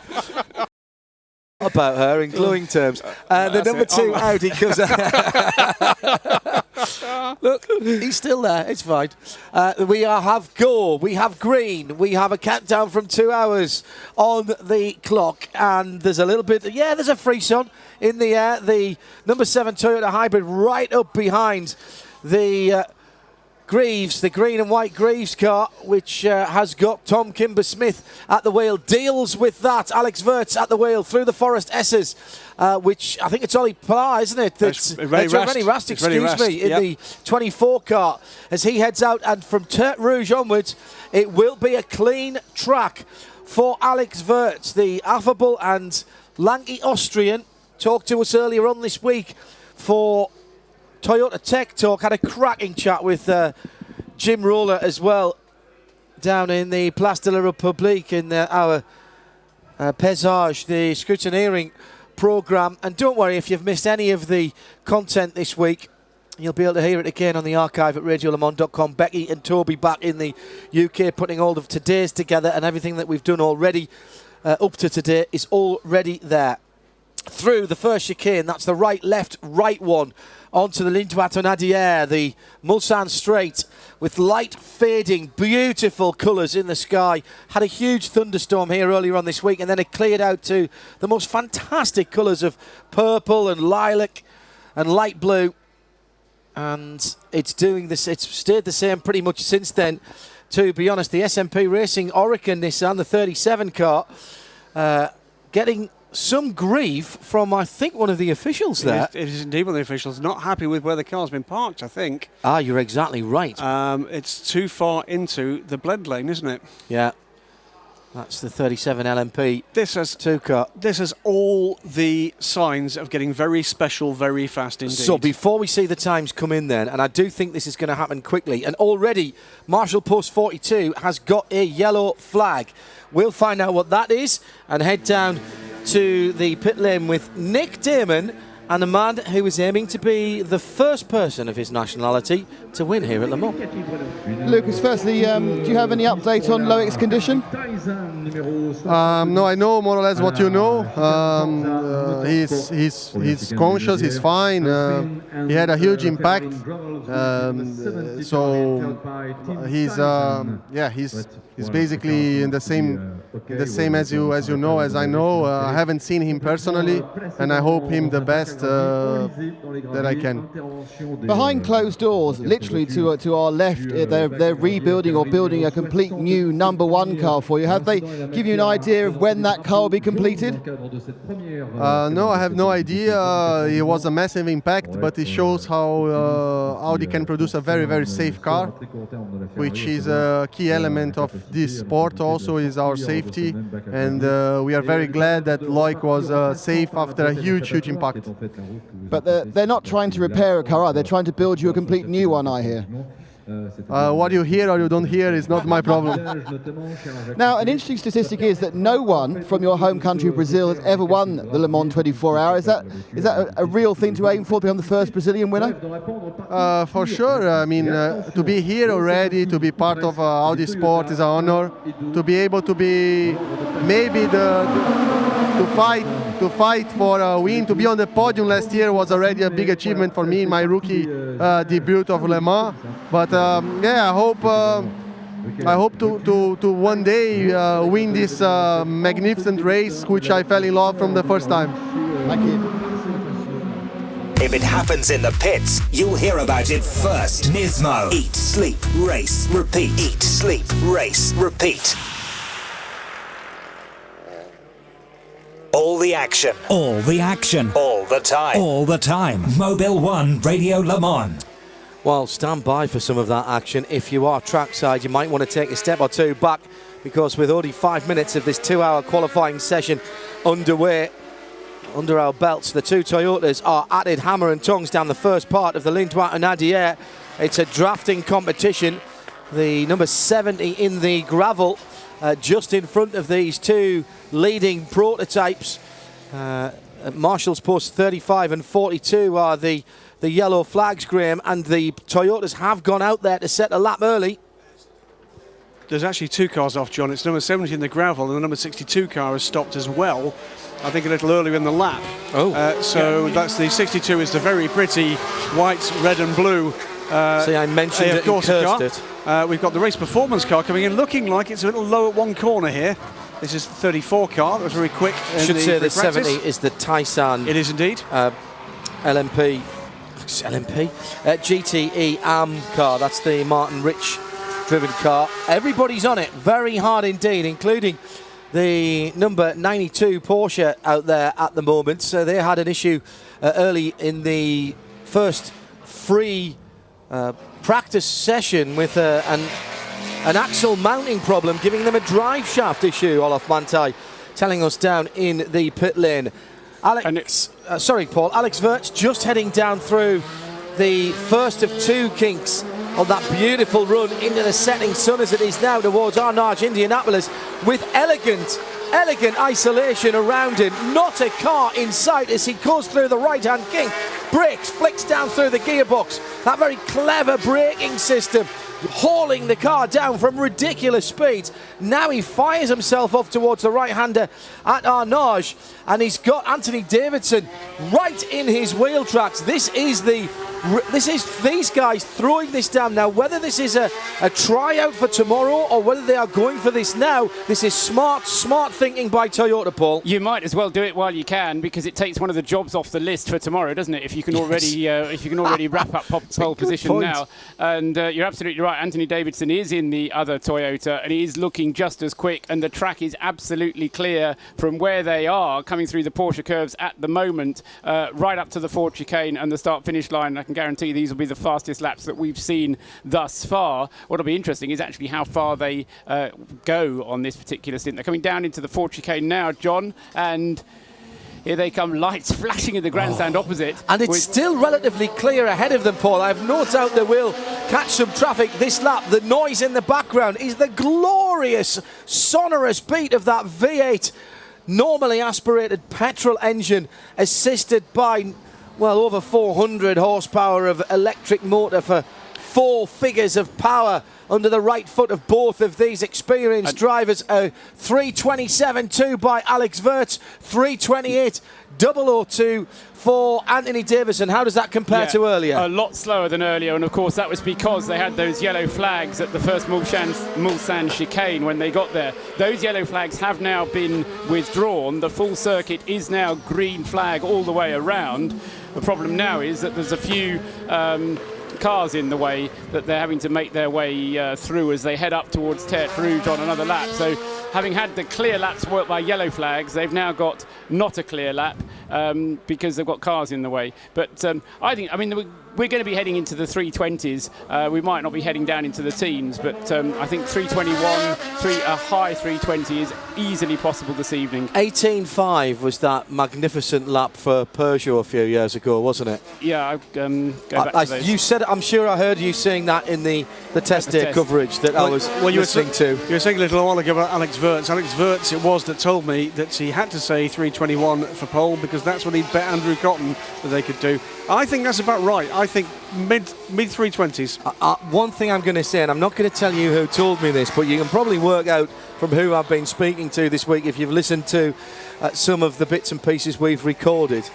V: About her in glowing terms. The number 2 Audi comes out. Look, he's still there. It's fine. We have Gore, we have green, we have a countdown from 2 hours on the clock, and there's a little bit. There's a frisson in the air. The number 7 Toyota Hybrid right up behind the Greaves, the green and white Greaves car, which has got Tom Kimber-Smith at the wheel, deals with that. Alex Wirtz at the wheel through the Forest S's, which I think it's Ollie Pla, isn't it? It's Rennie Rast, in the 24 car as he heads out. And from Tertre Rouge onwards, it will be a clean track for Alex Wirtz, the affable and lanky Austrian. Talked to us earlier on this week for Toyota Tech Talk. Had a cracking chat with Jim Roller as well down in the Place de la République in our Pesage, the scrutineering programme. And don't worry, if you've missed any of the content this week, you'll be able to hear it again on the archive at radiolemans.com. Becky and Toby back in the UK putting all of today's together, and everything that we've done already up to today is already there. Through the first chicane, that's the right, left, right one, onto the Ligne Droite en Arrière, the Mulsanne Straight, with light fading, beautiful colours in the sky. Had a huge thunderstorm here earlier on this week, and then it cleared out to the most fantastic colours of purple and lilac and light blue. And it's doing this. It's stayed the same pretty much since then. To be honest, the SMP Racing Oreca Nissan, the 37 car, getting some grief from, I think, one of the officials there.
A: It is indeed one of the officials. Not happy with where the car's been parked, I think.
V: Ah, you're exactly right.
A: It's too far into the blend lane, isn't it?
V: Yeah. That's the 37 LMP.
A: This has
V: 2 car.
A: This has all the signs of getting very special, very fast indeed.
V: So before we see the times come in then, and I do think this is going to happen quickly, and already Marshall Post 42 has got a yellow flag. We'll find out what that is and head down to the pit lane with Nick Damon and the man who is aiming to be the first person of his nationality to win here at Le Mans.
O: Lucas, firstly, do you have any update on Loic's condition?
P: No, I know more or less what you know. He's conscious, he's fine. He had a huge impact, so he's basically in the same as you know, as I know. I haven't seen him personally, and I hope him the best that I can.
O: Behind closed doors, literally to our left, they're rebuilding or building a complete new #1 car for you. Have they given you an idea of when that car will be completed?
P: No, I have no idea. It was a massive impact, but it shows how Audi can produce a very, very safe car, which is a key element of this sport also, is our safety. And we are very glad that Loic was safe after a huge, huge impact.
O: But they're not trying to repair a car, are they? They're trying to build you a complete new one, I hear.
P: What you hear or you don't hear is not my problem.
O: Now, an interesting statistic is that no one from your home country, Brazil, has ever won the Le Mans 24 Hour. Is that a real thing to aim for, to become the first Brazilian winner?
P: For sure. I mean, to be here already, to be part of Audi Sport is an honor. To be able to be maybe to fight for a win, to be on the podium last year was already a big achievement for me in my rookie debut of Le Mans. But I hope to one day win this magnificent race, which I fell in love from the first time.
O: Thank you.
N: If it happens in the pits, you'll hear about it first. Nismo. Eat, sleep, race, repeat. Eat, sleep, race, repeat. All the action. All the action. All the time. All the time. Mobil 1 Radio Le Mans.
V: Well, stand by for some of that action. If you are trackside, you might want to take a step or two back, because with only 5 minutes of this 2-hour qualifying session underway, under our belts, the two Toyotas are at it hammer and tongs down the first part of the Ligne Droite en Arrière. It's a drafting competition. The number 70 in the gravel, just in front of these two leading prototypes. Marshall's Post 35 and 42 are the yellow flags, Graham, and the Toyotas have gone out there to set a lap early.
A: There's actually 2 cars off, John. It's number 70 in the gravel, and the number 62 car has stopped as well, I think a little earlier in the lap. That's the 62 is the very pretty white, red and blue.
V: See, I mentioned it and cursed it.
A: We've got the race performance car coming in, looking like it's a little low at one corner here. This is the 34 car. That was very quick.
V: I should say the 70 is the Tyson.
A: It is indeed.
V: LMP, GTE AM car. That's the Martin Rich driven car. Everybody's on it very hard indeed, including the number 92 Porsche out there at the moment. So they had an issue early in the first free practice session with an axle mounting problem, giving them a drive shaft issue. Olaf Mantai telling us down in the pit lane. Alex Wirtz just heading down through the first of 2 kinks on that beautiful run into the setting sun as it is now towards Arnage, Indianapolis, with elegant elegant isolation around him. Not a car in sight as he goes through the right-hand kink. Brakes, flicks down through the gearbox. That very clever braking system, hauling the car down from ridiculous speeds. Now he fires himself off towards the right-hander at Arnage, and he's got Anthony Davidson right in his wheel tracks. This is these guys throwing this down. Now, whether this is a tryout for tomorrow or whether they are going for this now, this is smart thinking by Toyota, Paul.
K: You might as well do it while you can, because it takes one of the jobs off the list for tomorrow, doesn't it? If you can already wrap up pole position
V: point.
K: now. And you're absolutely right. Anthony Davidson is in the other Toyota, and he is looking just as quick. And the track is absolutely clear from where they are coming through the Porsche curves at the moment, right up to the Ford chicane and the start-finish line. I can guarantee these will be the fastest laps that we've seen thus far. What'll be interesting is actually how far they go on this particular stint. They're coming down into the Ford chicane now, John, and here they come, lights flashing in the grandstand opposite.
V: And it's still relatively clear ahead of them, Paul. I have no doubt they will catch some traffic this lap. The noise in the background is the glorious, sonorous beat of that V8 normally aspirated petrol engine, assisted by, well, over 400 horsepower of electric motor for 4 figures of power under the right foot of both of these experienced drivers. 327.2 by Alex Wirtz, 328.002 for Anthony Davidson. How does that compare to earlier?
K: A lot slower than earlier, and of course that was because they had those yellow flags at the first Mulsanne chicane when they got there. Those yellow flags have now been withdrawn. The full circuit is now green flag all the way around. The problem now is that there's a few cars in the way that they're having to make their way through as they head up towards Tertre Rouge on another lap. So having had the clear laps worked by yellow flags, they've now got not a clear lap because they've got cars in the way. But I mean, we're going to be heading into the 320s. We might not be heading down into the teens, but I think 321, a high 320 is easily possible this evening.
V: 18.5 was that magnificent lap for Peugeot a few years ago, wasn't it?
K: Yeah, go back to those.
V: You said, I'm sure I heard you saying that in the test day coverage that I was listening to.
A: You were saying a little while ago about Alex Wirtz. Alex Wirtz it was that told me that he had to say 321 for pole because that's what he'd bet Andrew Cotton that they could do. I think that's about right. I think mid 320s.
V: One thing I'm going to say, and I'm not going to tell you who told me this, but you can probably work out from who I've been speaking to this week if you've listened to some of the bits and pieces we've recorded.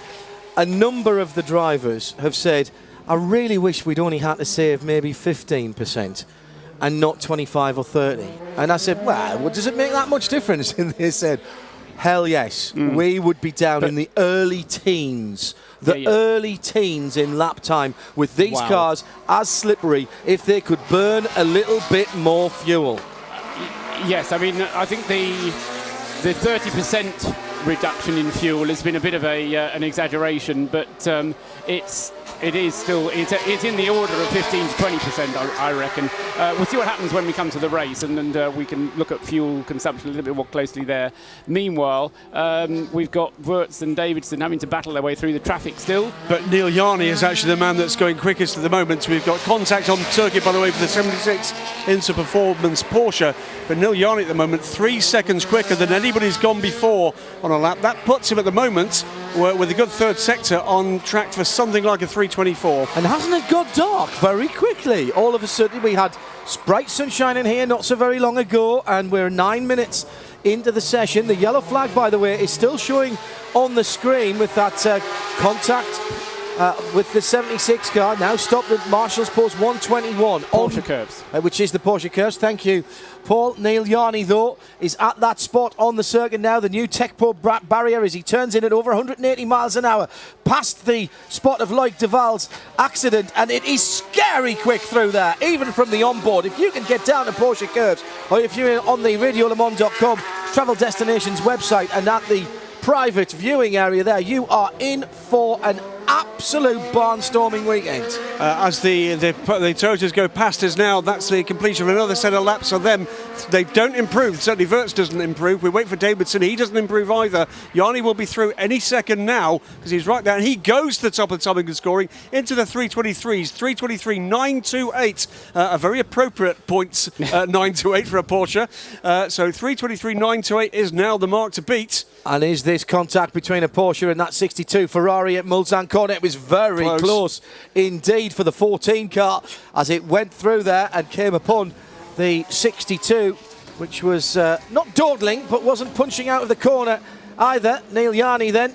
V: A number of the drivers have said, I really wish we'd only had to save maybe 15% and not 25 or 30. And I said, well, does it make that much difference? And they said, hell yes, we would be down in the early teens. Early teens in lap time with these cars as slippery if they could burn a little bit more fuel.
K: Yes, I mean, I think the 30% reduction in fuel has been a bit of an exaggeration, but it's in the order of 15 to 20%, I reckon. We'll see what happens when we come to the race, and we can look at fuel consumption a little bit more closely there. Meanwhile, we've got Wirtz and Davidson having to battle their way through the traffic still.
A: But Neil Yarney is actually the man that's going quickest at the moment. We've got contact on circuit, by the way, for the 76 Inter Performance Porsche. But Neil Yarney at the moment, 3 seconds quicker than anybody's gone before on a lap. That puts him at the moment with a good third sector on track for something like a 324.
V: And hasn't it got dark very quickly? All of a sudden we had bright sunshine in here not so very long ago, and we're 9 minutes into the session. The yellow flag, by the way, is still showing on the screen with that contact with the 76 car, now stopped at Marshall's Post 121.
K: Porsche curves.
V: Which is the Porsche curves, thank you, Paul. Neil Yarney, though, is at that spot on the circuit now, the new Tekpo barrier, as he turns in at over 180 miles an hour, past the spot of Loic Duval's accident, and it is scary quick through there, even from the onboard. If you can get down to Porsche curves, or if you're on the radiolemans.com travel destinations website and at the private viewing area there, you are in for an absolute barnstorming weekend.
A: As the Toyotas go past us now, that's the completion of another set of laps for them. They don't improve. Certainly Wirtz doesn't improve. We wait for Davidson. He doesn't improve either. Yanni will be through any second now because he's right there. And he goes to the top of the timing and scoring into the 323s. 323.928. A very appropriate points, 928 for a Porsche. So 323.928 is now the mark to beat.
V: And is this contact between a Porsche and that 62 Ferrari at Mulsanne Corner? It was very close indeed for the 14 car as it went through there and came upon the 62, which was not dawdling but wasn't punching out of the corner either. Neil Yanni then,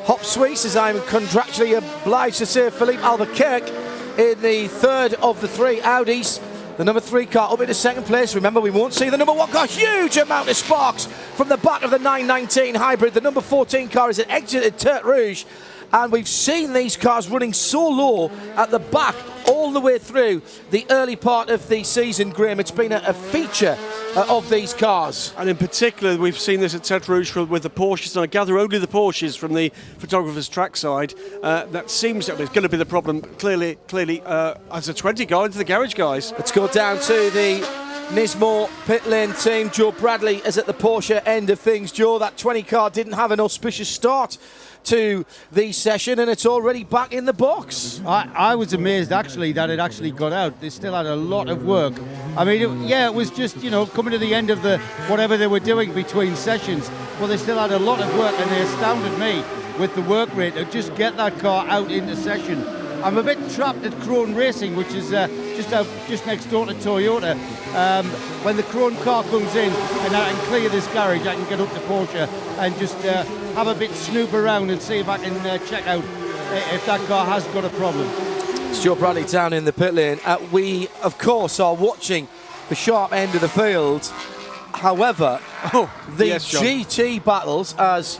V: hop Suisse, as I'm contractually obliged to say, Philippe Albuquerque in the third of the three Audis. The number 3 car up into second place. Remember, we won't see the number 1 car. Huge amount of sparks from the back of the 919 hybrid. The number 14 car is at exited Tertre Rouge. And we've seen these cars running so low at the back all the way through the early part of the season, Graham. It's been a feature of these cars.
A: And in particular, we've seen this at Tertre Rouge with the Porsches, and I gather only the Porsches from the photographer's trackside. That seems that was going to be the problem, clearly as a 20 car into the garage, guys.
V: Let's go down to the Nismo pit lane team. Joe Bradley is at the Porsche end of things. Joe, that 20 car didn't have an auspicious start to the session, and it's already back in the box.
G: I was amazed actually that it actually got out. They still had a lot of work. I mean, it was just, coming to the end of the whatever they were doing between sessions. Well, they still had a lot of work, and they astounded me with the work rate to just get that car out into session. I'm a bit trapped at Krone Racing, which is just next door to Toyota. When the Krone car comes in and I can clear this garage, I can get up to Porsche and just have a bit snoop around and see if I can check out if that car has got a problem.
V: It's Joe Bradley down in the pit lane. We, of course, are watching the sharp end of the field. However, the GT battles as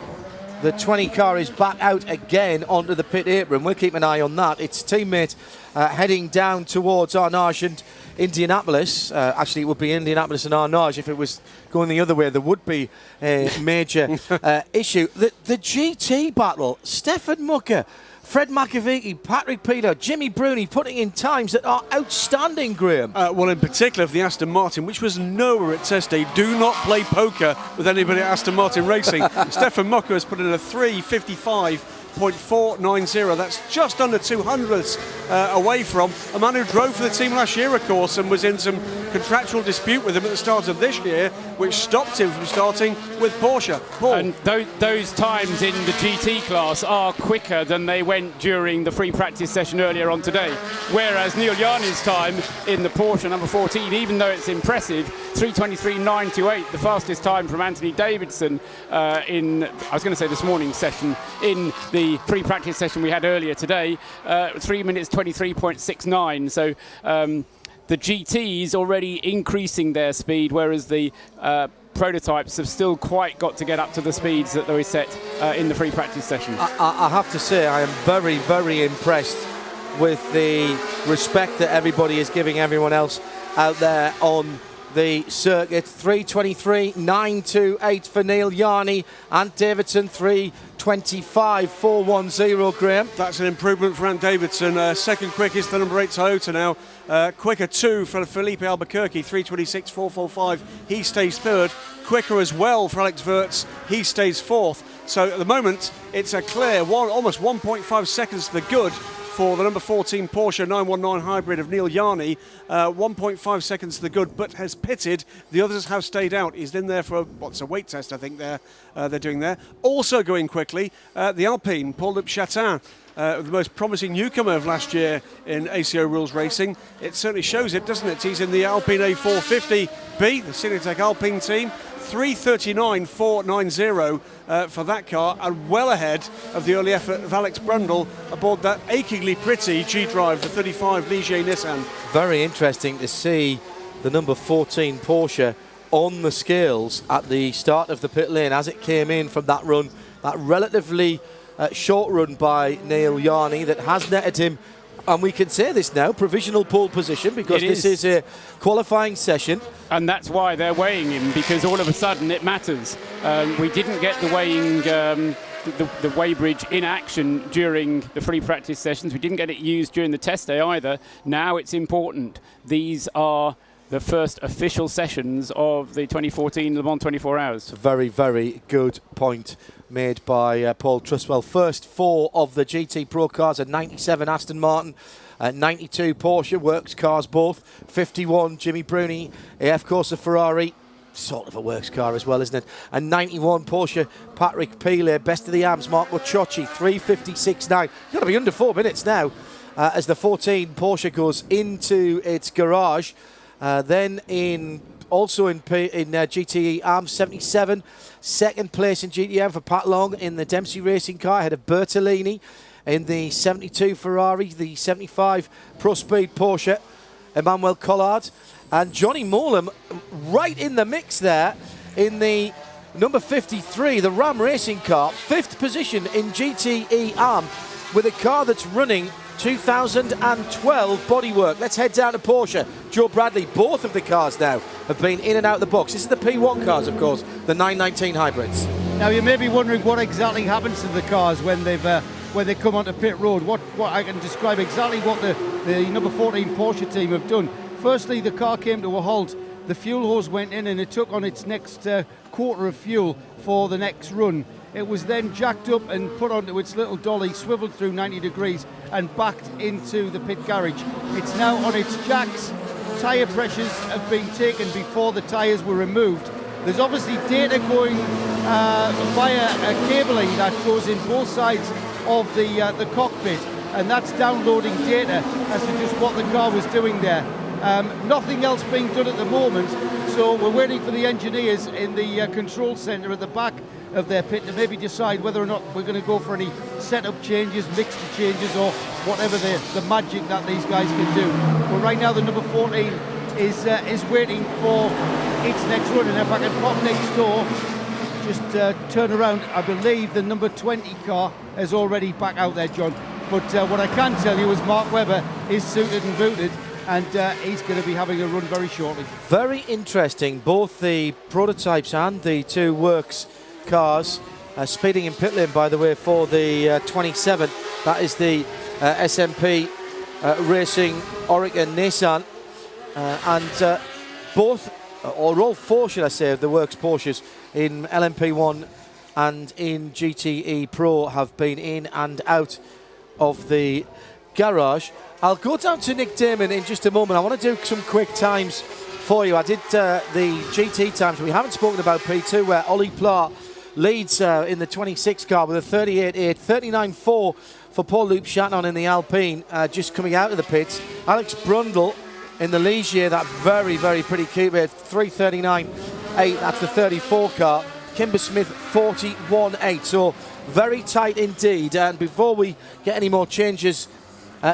V: the 20 car is back out again onto the pit apron. We'll keep an eye on that. Its teammate heading down towards Arnage and Indianapolis. Actually, it would be Indianapolis and Arnage. If it was going the other way, there would be a major issue. The GT battle, Stefan Mucker, Fred McAvicki, Patrick Peter, Jimmy Bruni putting in times that are outstanding, Graham.
A: Well, in particular for the Aston Martin, which was nowhere at test day. Do not play poker with anybody at Aston Martin Racing. Stefan Mucker has put in a 3:55.490. That's just under 200ths away from a man who drove for the team last year, of course, and was in some contractual dispute with him at the start of this year, which stopped him from starting with Porsche. Paul.
K: And those times in the GT class are quicker than they went during the free practice session earlier on today. Whereas Neil Yanni's time in the Porsche number 14, even though it's impressive, 3:23.928, the fastest time from Anthony Davidson in, I was going to say this morning's session, in the free practice session we had earlier today, 3 minutes 23.69. So the GT's already increasing their speed, whereas the prototypes have still quite got to get up to the speeds that they set in the free practice session.
V: I have to say I am very, very impressed with the respect that everybody is giving everyone else out there on the circuit. 3:23.928 for Neil Yanni and Davidson, 3:25.410, Graham.
A: That's an improvement for Ant Davidson. Second quickest, the number 8 Toyota now. Quicker 2 for Felipe Albuquerque, 3:26.445. He stays third. Quicker as well for Alex Wirtz. He stays fourth. So at the moment, it's a clear almost 1.5 seconds to the good for the number 14 Porsche 919 hybrid of Neil Yanni. 1.5 seconds to the good, but has pitted. The others have stayed out. He's in there for what's a weight test, I think they're doing there. Also going quickly, the Alpine, Paul-Luc Chatin, the most promising newcomer of last year in ACO Rules Racing. It certainly shows it, doesn't it? He's in the Alpine A450B, the Cinetec Alpine team. 3:39.490 for that car, and well ahead of the early effort of Alex Brundle aboard that achingly pretty G-Drive, the 35 Ligier Nissan.
V: Very interesting to see the number 14 Porsche on the scales at the start of the pit lane as it came in from that run, that relatively short run by Neil Yanni that has netted him, and we can say this now, provisional pole position, because this is a qualifying session.
K: And that's why they're weighing him, because all of a sudden it matters. We didn't get the weighing the weighbridge in action during the free practice sessions. We didn't get it used during the test day either. Now it's important. These are the first official sessions of the 2014 Le Mans 24 Hours.
V: Very, very good point made by Paul Truswell. First 4 of the GT Pro cars, a 97 Aston Martin, 92 Porsche, works cars both, 51 Jimmy Bruni, of course a Ferrari, sort of a works car as well, isn't it? And 91 Porsche, Patrick Pile, best of the AMS, Marco Ciocci, 3:56.9. Got to be under 4 minutes now as the 14 Porsche goes into its garage. Then also in GTE ARMS 77, second place in GTM for Pat Long in the Dempsey Racing car ahead of Bertolini. In the 72 Ferrari, the 75 Pro Speed Porsche, Emmanuel Collard, and Johnny Molam right in the mix there in the number 53, the Ram Racing car, 5th position in GTE ARM with a car that's running 2012 bodywork. Let's head down to Porsche. Joe Bradley, both of the cars now have been in and out of the box. This is the P1 cars, of course, the 919 hybrids.
G: Now you may be wondering what exactly happens to the cars when they come onto pit road. What I can describe exactly what the number 14 Porsche team have done. Firstly, the car came to a halt. The fuel hose went in and it took on its next quarter of fuel for the next run. It was then jacked up and put onto its little dolly, swiveled through 90 degrees and backed into the pit garage. It's now on its jacks. Tyre pressures have been taken before the tyres were removed. There's obviously data going via a cabling that goes in both sides of the cockpit, and that's downloading data as to just what the car was doing there. Nothing else being done at the moment, so we're waiting for the engineers in the control centre at the back of their pit to maybe decide whether or not we're going to go for any setup changes, mixture changes, or whatever the magic that these guys can do. But right now the number 14 is waiting for its next run, and if I can pop next door, just turn around, I believe the number 20 car is already back out there, John. But what I can tell you is Mark Webber is suited and booted, and he's going to be having a run very shortly.
V: Very interesting, both the prototypes and the 2 works cars speeding in pit lane, by the way, for the 27. That is the SMP Racing Oregon Nissan, and both, or all 4 should I say, of the works Porsches in LMP1 and in GTE Pro have been in and out of the garage. I'll go down to Nick Damon in just a moment. I want to do some quick times for you. I did the GT times. We haven't spoken about P2, where Ollie Pla leads in the 26 car with a 38.8, 39.4 for Paul-Loup Chatton in the Alpine, just coming out of the pits. Alex Brundle in the Ligier, that very, very pretty Coupe, 339.8, that's the 34 car. Kimber Smith, 41.8, so very tight indeed. And before we get any more changes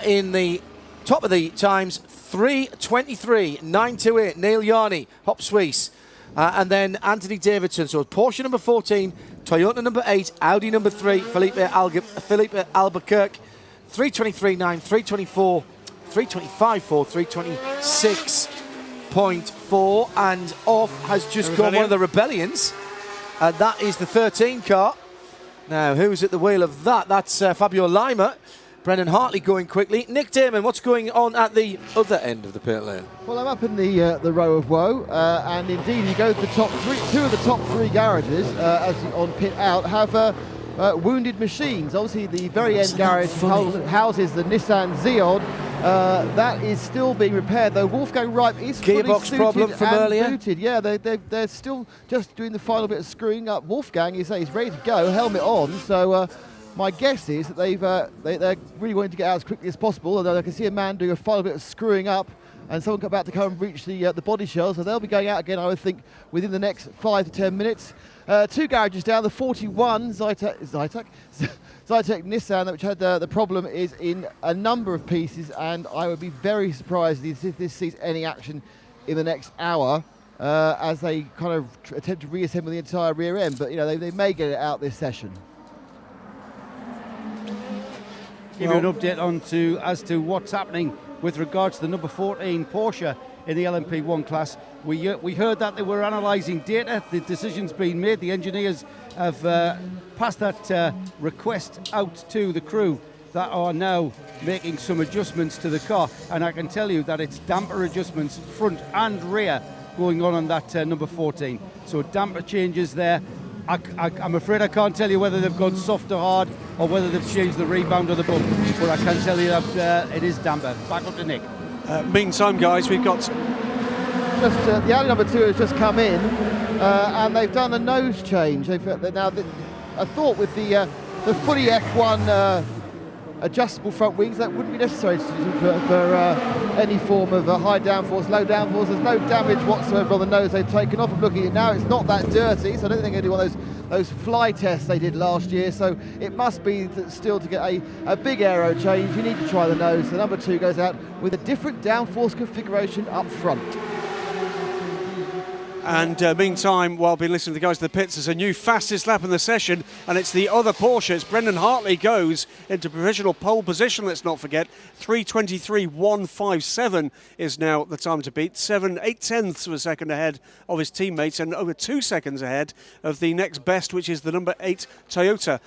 V: in the top of the times, 3:23.928, Neil Yarney, Hop Suisse. And then Anthony Davidson, so Porsche number 14, Toyota number 8, Audi number 3, Felipe Albuquerque, 3:23.9, 3:24, 3:25.4, 3:26.4, and off has just gone one of the Rebellions, and that is the 13 car. Now, who's at the wheel of that? That's Fabio Lima. Brendan Hartley going quickly. Nick Damon, what's going on at the other end of the pit lane?
O: Well, I'm up in the row of woe, and indeed, you go to the top 3. 2 of the top 3 garages, as on pit out, have wounded machines. Obviously, the very end garage houses the Nissan Zeod. That is still being repaired, though. Wolfgang Reip is
V: gearbox
O: fully
V: problem
O: suited
V: from
O: and
V: earlier.
O: booted. Yeah, they're still just doing the final bit of screwing up. Wolfgang is ready to go, helmet on. So. My guess is that they're really wanting to get out as quickly as possible, although I can see a man doing a final bit of screwing up and someone about to come and reach the body shell, so they'll be going out again, I would think, within the next 5 to 10 minutes. 2 garages down, the 41 Zytek Nissan, which had the problem, is in a number of pieces, and I would be very surprised if this sees any action in the next hour as they kind of attempt to reassemble the entire rear end, but they may get it out this session.
G: Give you an update as to what's happening with regards to the number 14 Porsche in the LMP1 class. We heard that they were analysing data. The decision's been made. The engineers have passed that request out to the crew that are now making some adjustments to the car. And I can tell you that it's damper adjustments front and rear going on that number 14. So damper changes there. I'm afraid I can't tell you whether they've gone soft or hard or whether they've changed the rebound of the bump, but I can tell you that it is damper. Back up to Nick.
A: Meantime, guys, we've got...
O: the Audi number 2 has just come in and they've done a nose change. I thought with the fully F1 adjustable front wings, that wouldn't be necessary for any form of high downforce, low downforce. There's no damage whatsoever on the nose they've taken off. I'm looking at it now, it's not that dirty, so I don't think they're going to do one of those fly tests they did last year, so it must be that still to get a big aero change, you need to try the nose. The number 2 goes out with a different downforce configuration up front.
A: And meantime, while I've been listening to the guys at the pits, there's a new fastest lap in the session, and it's the other Porsche. It's Brendan Hartley goes into provisional pole position, let's not forget. 3:23.157 is now the time to beat. 8/10 of a second ahead of his teammates, and over 2 seconds ahead of the next best, which is the number 8 Toyota.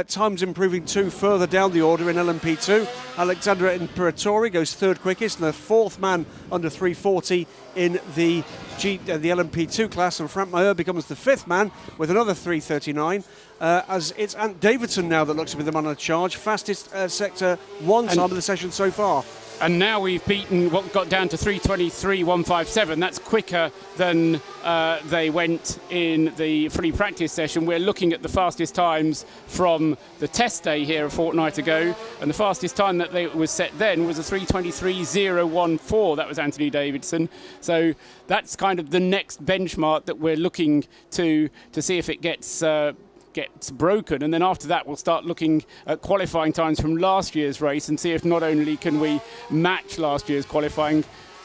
A: Time's improving too further down the order in LMP2. Alexandra Imperatori goes third quickest, and the fourth man under 3:40 in the LMP2 class, and Frank Mayer becomes the fifth man with another 3:39. As it's Ant Davidson now that looks to be the man on charge, fastest sector 1 time of the session so far.
K: And now we've beaten what got down to 3:23.157. That's quicker than they went in the free practice session. We're looking at the fastest times from the test day here a fortnight ago, and the fastest time that was set then was a 3:23.014. That was Anthony Davidson. So that's kind of the next benchmark that we're looking to see if it gets broken, and then after that we'll start looking at qualifying times from last year's race and see if not only can we match last year's qualifying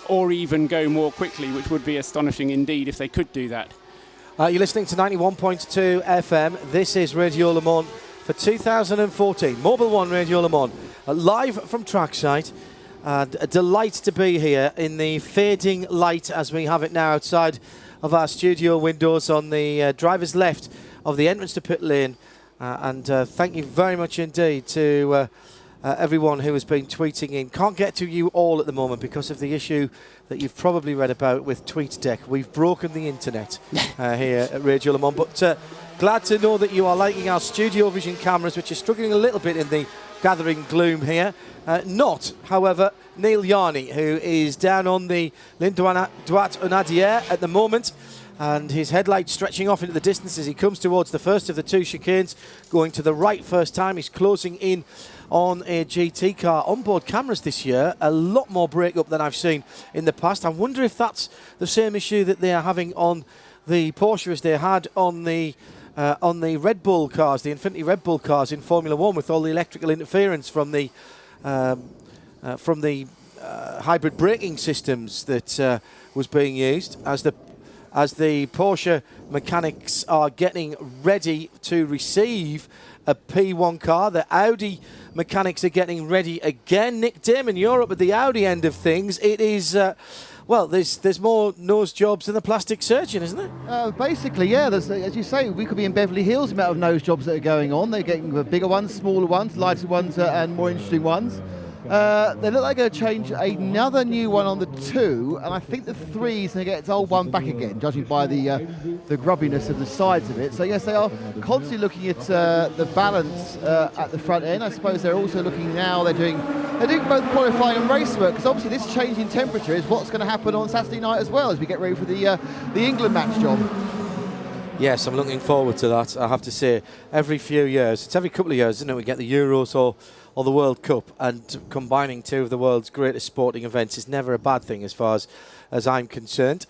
K: or even go more quickly, which would be astonishing indeed if they could do that.
V: You're listening to 91.2 FM. This is Radio Le Mans for 2014. Mobil 1 Radio Le Mans, live from trackside. A delight to be here in the fading light as we have it now outside of our studio windows on the driver's left of the entrance to pit lane, and thank you very much indeed to everyone who has been tweeting in. Can't get to you all at the moment because of the issue that you've probably read about with TweetDeck. We've broken the internet here at Radio Le Mans, but glad to know that you are liking our StudioVision cameras, which are struggling a little bit in the gathering gloom here. Not, however, Neil Yarney, who is down on the Ligne Droite Onadier at the moment, and his headlight stretching off into the distance as he comes towards the first of the 2 chicanes, going to the right first time. He's closing in on a GT car. Onboard cameras this year, a lot more breakup than I've seen in the past. I wonder if that's the same issue that they are having on the Porsche as they had on the Red Bull cars, the Infinity Red Bull cars in Formula 1, with all the electrical interference from the hybrid braking systems that was being used as the Porsche mechanics are getting ready to receive a P1 car. The Audi mechanics are getting ready again. Nick Damon, you're up at the Audi end of things. It is, there's more nose jobs than the plastic surgeon, isn't there?
O: Basically, yeah. As you say, we could be in Beverly Hills, the amount of nose jobs that are going on. They're getting bigger ones, smaller ones, lighter ones, and more interesting ones. They look like they're going to change another new one on the 2, and I think the 3 is going to get its old one back again, judging by the grubbiness of the sides of it. So yes, they are constantly looking at the balance at the front end. I suppose they're also looking now. They're doing both qualifying and race work, because obviously this change in temperature is what's going to happen on Saturday night as well as we get ready for the England match, John.
V: Yes, I'm looking forward to that. I have to say, every few years, it's every couple of years, isn't it? We get the Euros or the World Cup, and combining 2 of the world's greatest sporting events is never a bad thing as far as I'm concerned.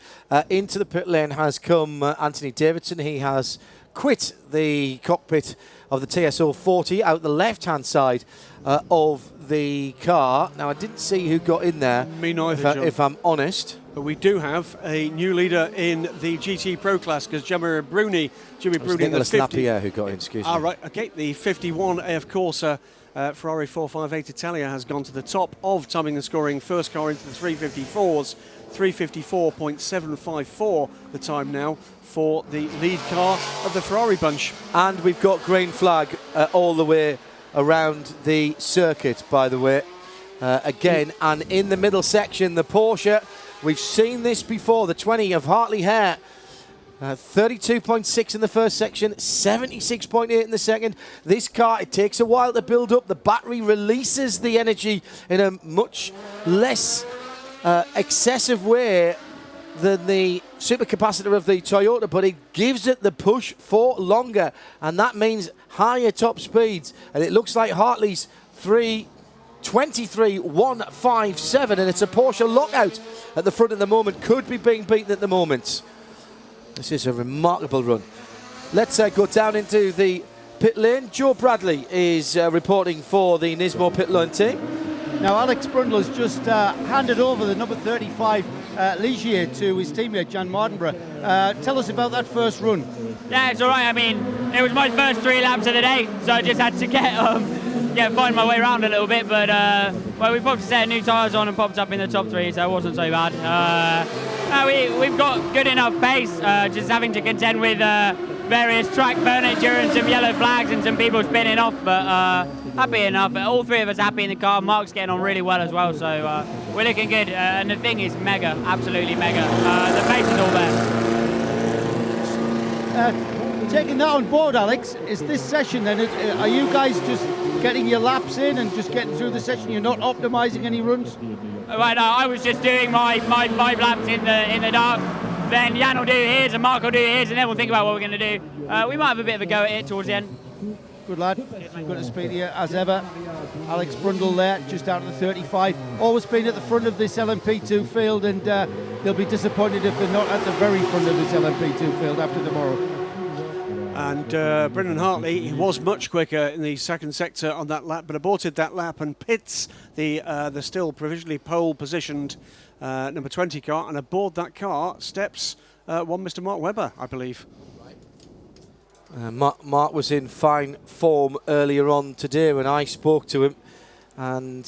V: Into the pit lane has come Anthony Davidson. He has quit the cockpit of the TSO 40 out the left-hand side of the car. Now, I didn't see who got in there.
A: Me neither,
V: if I'm honest.
A: But we do have a new leader in the GT Pro class, because Jimmy Bruni,
V: Nicolas Lapierre who got in, excuse me.
A: All right, okay, the 51 AF Corsa Ferrari 458 Italia has gone to the top of timing and scoring. First car into the 354s, 3:54.754 the time now for the lead car of the Ferrari bunch.
V: And we've got green flag all the way around the circuit, by the way. Again, and in the middle section, the Porsche, we've seen this before, the 20 of Hartley Hare. 32.6 in the first section, 76.8 in the second. This car, it takes a while to build up. The battery releases the energy in a much less excessive way than the supercapacitor of the Toyota, but it gives it the push for longer, and that means higher top speeds. And it looks like Hartley's 3:23.157, and it's a Porsche lockout at the front at the moment, could be being beaten at the moment. This is a remarkable run. Let's go down into the pit lane. Joe Bradley is reporting for the Nismo pit lane team.
G: Now Alex Brundle has just handed over the number 35 Ligier to his teammate Jan Mardenborough. Tell us about that first run.
D: Yeah, it's all right. I mean, it was my first 3 laps of the day, so I just had to find my way around a little bit. But well, we popped a set of new tyres on and popped up in the top 3, so it wasn't so bad. We've got good enough pace, just having to contend with various track furniture and some yellow flags and some people spinning off, but happy enough. All 3 of us happy in the car. Mark's getting on really well as well, so we're looking good. And the thing is mega, absolutely mega. The pace is all there.
G: Taking that on board, Alex, is this session then, are you guys just getting your laps in and just getting through the session? You're not optimising any runs?
D: Right, I was just doing my 5 laps in the dark. Then Jan will do his and Mark will do his, and then we'll think about what we're going to do. We might have a bit of a go at it towards the end.
G: Good lad. Good to speak to you as ever. Alex Brundle there, just out of the 35. Always been at the front of this LMP2 field, and they'll be disappointed if they're not at the very front of this LMP2 field after tomorrow.
A: And Brendan Hartley, he was much quicker in the second sector on that lap, but aborted that lap and pits the still provisionally pole positioned number 20 car, and aboard that car steps one Mr. Mark Webber, I believe.
V: Mark was in fine form earlier on today when I spoke to him, and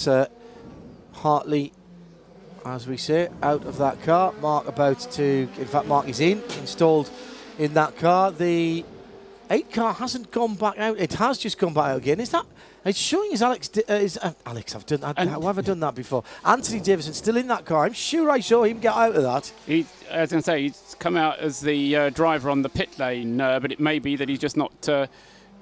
V: Hartley, as we say, out of that car. Mark Mark is installed in that car. The 8 car hasn't gone back out. It has just gone back out again. It's showing as Alex. Alex, I've done that. How have I done that before? Anthony Davison still in that car. I'm sure I saw him get out of that.
K: I was going to say, he's come out as the driver on the pit lane, but it may be that he's just not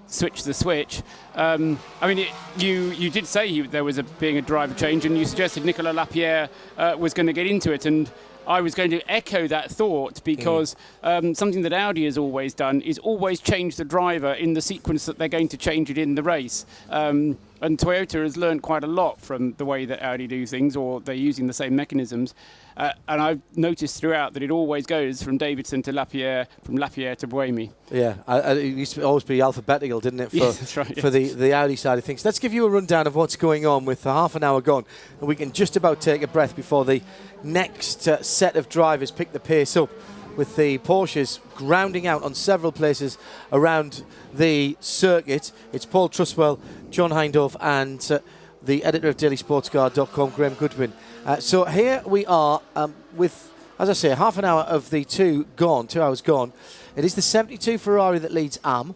K: switched the switch. I mean, you did say there was being a driver change, and you suggested Nicolas Lapierre was going to get into it, and I was going to echo that thought, because something that Audi has always done is always change the driver in the sequence that they're going to change it in the race. And Toyota has learned quite a lot from the way that Audi do things, or they're using the same mechanisms. And I've noticed throughout that it always goes from Davidson to Lapierre, from Lapierre to Buemi.
V: Yeah, it used to always be alphabetical, didn't it, for,
K: yes, that's right,
V: for the Audi side of things. Let's give you a rundown of what's going on with half an hour gone. And we can just about take a breath before the next set of drivers pick the pace up, with the Porsches grounding out on several places around the circuit. It's Paul Truswell, John Hindhaugh, and the editor of dailysportscar.com, Graham Goodwin. So here we are with, as I say, half an hour of the 2 hours gone. It is the 72 Ferrari that leads AM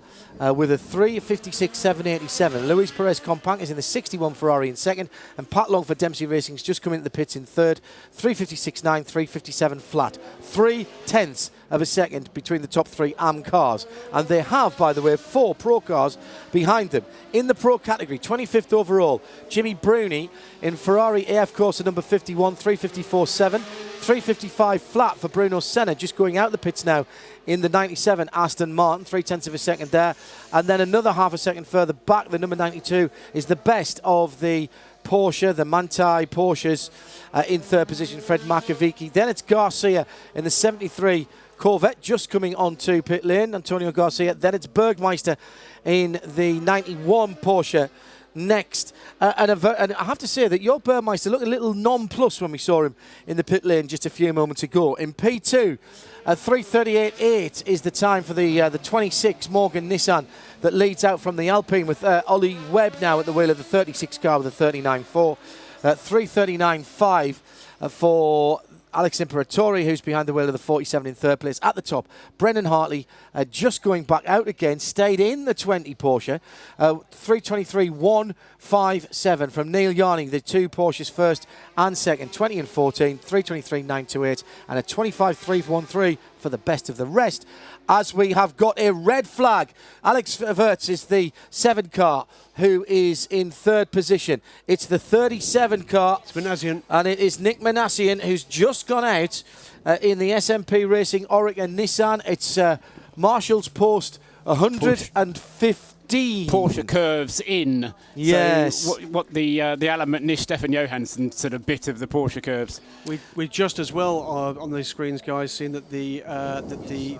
V: with a 3:56.787. Luis Perez Companc is in the 61 Ferrari in second, and Pat Long for Dempsey Racing's just come into the pits in third. 3:56.9, 3:57 flat. 0.3 of a second between the top 3 AM cars. And they have, by the way, 4 Pro cars behind them. In the Pro category, 25th overall, Jimmy Bruni in Ferrari AF Corsa number 51, 3:54.7. 3:55 flat for Bruno Senna, just going out the pits now in the 97 Aston Martin, 0.3 of a second there. And then another half a second further back, the number 92 is the best of the Porsche, the Manthey Porsches, in third position, Fred Makovici. Then it's Garcia in the 73 Corvette, just coming onto pit lane, Antonio Garcia. Then it's Bergmeister in the 91 Porsche next. And I have to say that your Burmeister looked a little nonplussed when we saw him in the pit lane just a few moments ago. In P2, 3:38.8 is the time for the 26 Morgan Nissan that leads out from the Alpine, with Ollie Webb now at the wheel of the 36 car with a 39.4. 3:39.5 for Alex Imperatore, who's behind the wheel of the 47 in third place. At the top, Brendan Hartley just going back out again, stayed in the 20 Porsche. 3:23.157 from Neil Yarning, the two Porsches first and second, 20 and 14, 3:23.928, and a 25.313 for the best of the rest. As we have got a red flag, Alex Verts is the 7 car who is in third position. It's the 37 car.
A: It's Manassian.
V: And it is Nick Manassian who's just gone out in the SMP Racing Oregon Nissan. It's Marshall's Post 115.
K: Porsche curves in.
V: Yes.
K: So what the Alan McNish, Stefan Johansson sort of bit of the Porsche curves.
A: We just as well on these screens, guys, seen that the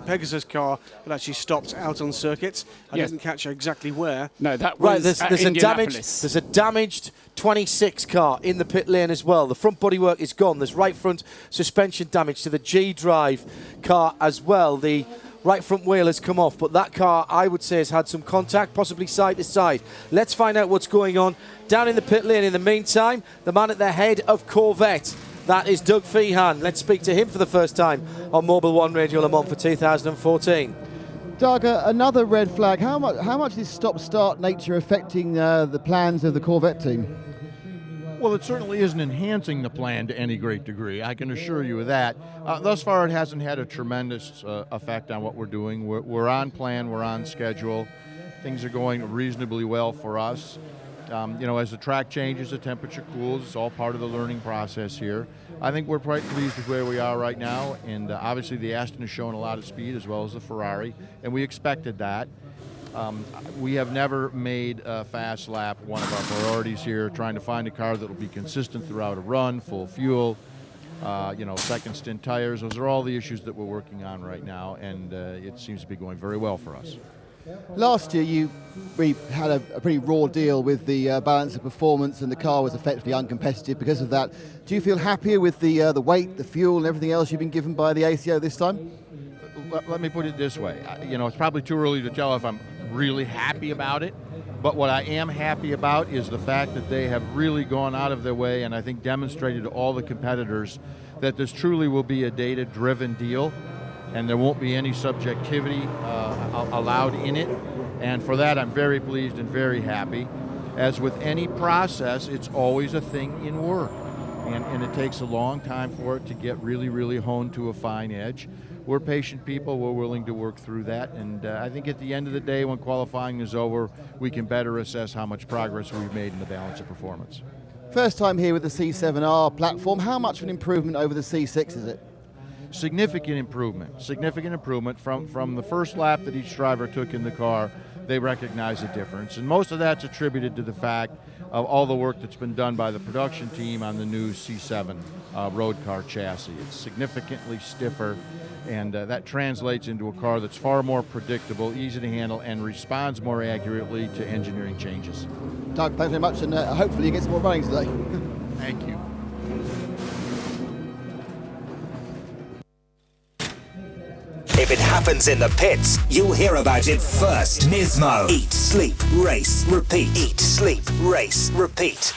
A: Pegasus car had actually stopped out on circuits. I didn't catch exactly where.
K: No, that was
V: there's a damaged 26 car in the pit lane as well. The front bodywork is gone. There's right front suspension damage to the G Drive car as well. The right front wheel has come off, but that car, I would say, has had some contact, possibly side to side. Let's find out what's going on down in the pit lane. In the meantime, the man at the head of Corvette, that is Doug Feehan. Let's speak to him for the first time on Mobil 1 Radio Le Mans for 2014.
O: Doug, another red flag. How much is this stop-start nature affecting the plans of the Corvette team?
J: Well, it certainly isn't enhancing the plan to any great degree, I can assure you of that. Thus far, it hasn't had a tremendous effect on what we're doing. We're on plan, we're on schedule. Things are going reasonably well for us. As the track changes, the temperature cools, it's all part of the learning process here. I think we're quite pleased with where we are right now, and obviously the Aston has shown a lot of speed as well as the Ferrari, and we expected that. We have never made a fast lap one of our priorities here, trying to find a car that will be consistent throughout a run, full fuel, second stint tires. Those are all the issues that we're working on right now, and it seems to be going very well for us.
O: Last year, we had a pretty raw deal with the balance of performance, and the car was effectively uncompetitive because of that. Do you feel happier with the weight, the fuel, and everything else you've been given by the ACO this time?
J: Let me put it this way. It's probably too early to tell if I'm really happy about it, but what I am happy about is the fact that they have really gone out of their way and I think demonstrated to all the competitors that this truly will be a data-driven deal and there won't be any subjectivity allowed in it, and for that I'm very pleased and very happy. As with any process, it's always a thing in work, and it takes a long time for it to get really, really honed to a fine edge. We're patient people, we're willing to work through that, and I think at the end of the day, when qualifying is over, we can better assess how much progress we've made in the balance of performance.
O: First time here with the C7R platform, how much of an improvement over the C6 is it?
J: Significant improvement from the first lap that each driver took in the car. They recognize the difference, and most of that's attributed to the fact of all the work that's been done by the production team on the new C7 road car chassis. It's significantly stiffer, and that translates into a car that's far more predictable, easy to handle, and responds more accurately to engineering changes.
O: Doug, thanks very much, and hopefully you get some more running today.
J: Thank you.
N: If it happens in the pits, you'll hear about it first. Nismo. Eat, sleep, race, repeat. Eat, sleep, race, repeat.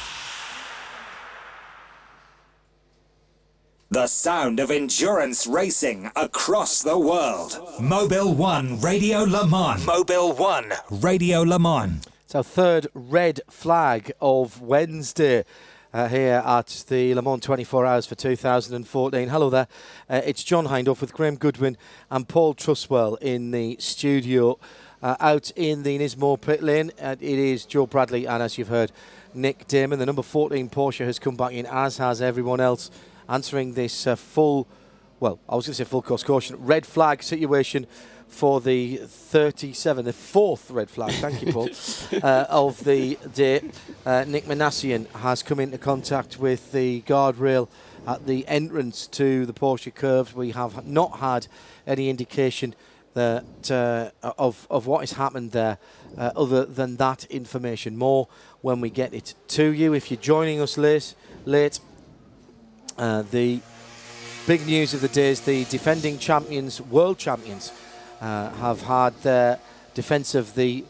N: The sound of endurance racing across the world. Mobil 1 Radio Le Mans. Mobil 1 Radio Le Mans.
V: It's our third red flag of Wednesday. Here at the Le Mans 24 Hours for 2014. Hello there. It's John Hindhaugh with Graham Goodwin and Paul Truswell in the studio. Out in the Nismo pit lane, it is Joe Bradley and, as you've heard, Nick Damon. The number 14 Porsche has come back in, as has everyone else, answering this full course caution, red flag situation for the 37, the fourth red flag, thank you, Paul, of the day. Nick Manassian has come into contact with the guardrail at the entrance to the Porsche curves. We have not had any indication that of what has happened there, other than that information. More when we get it to you. If you're joining us late, the big news of the day is the defending champions, world champions, have had their defence of the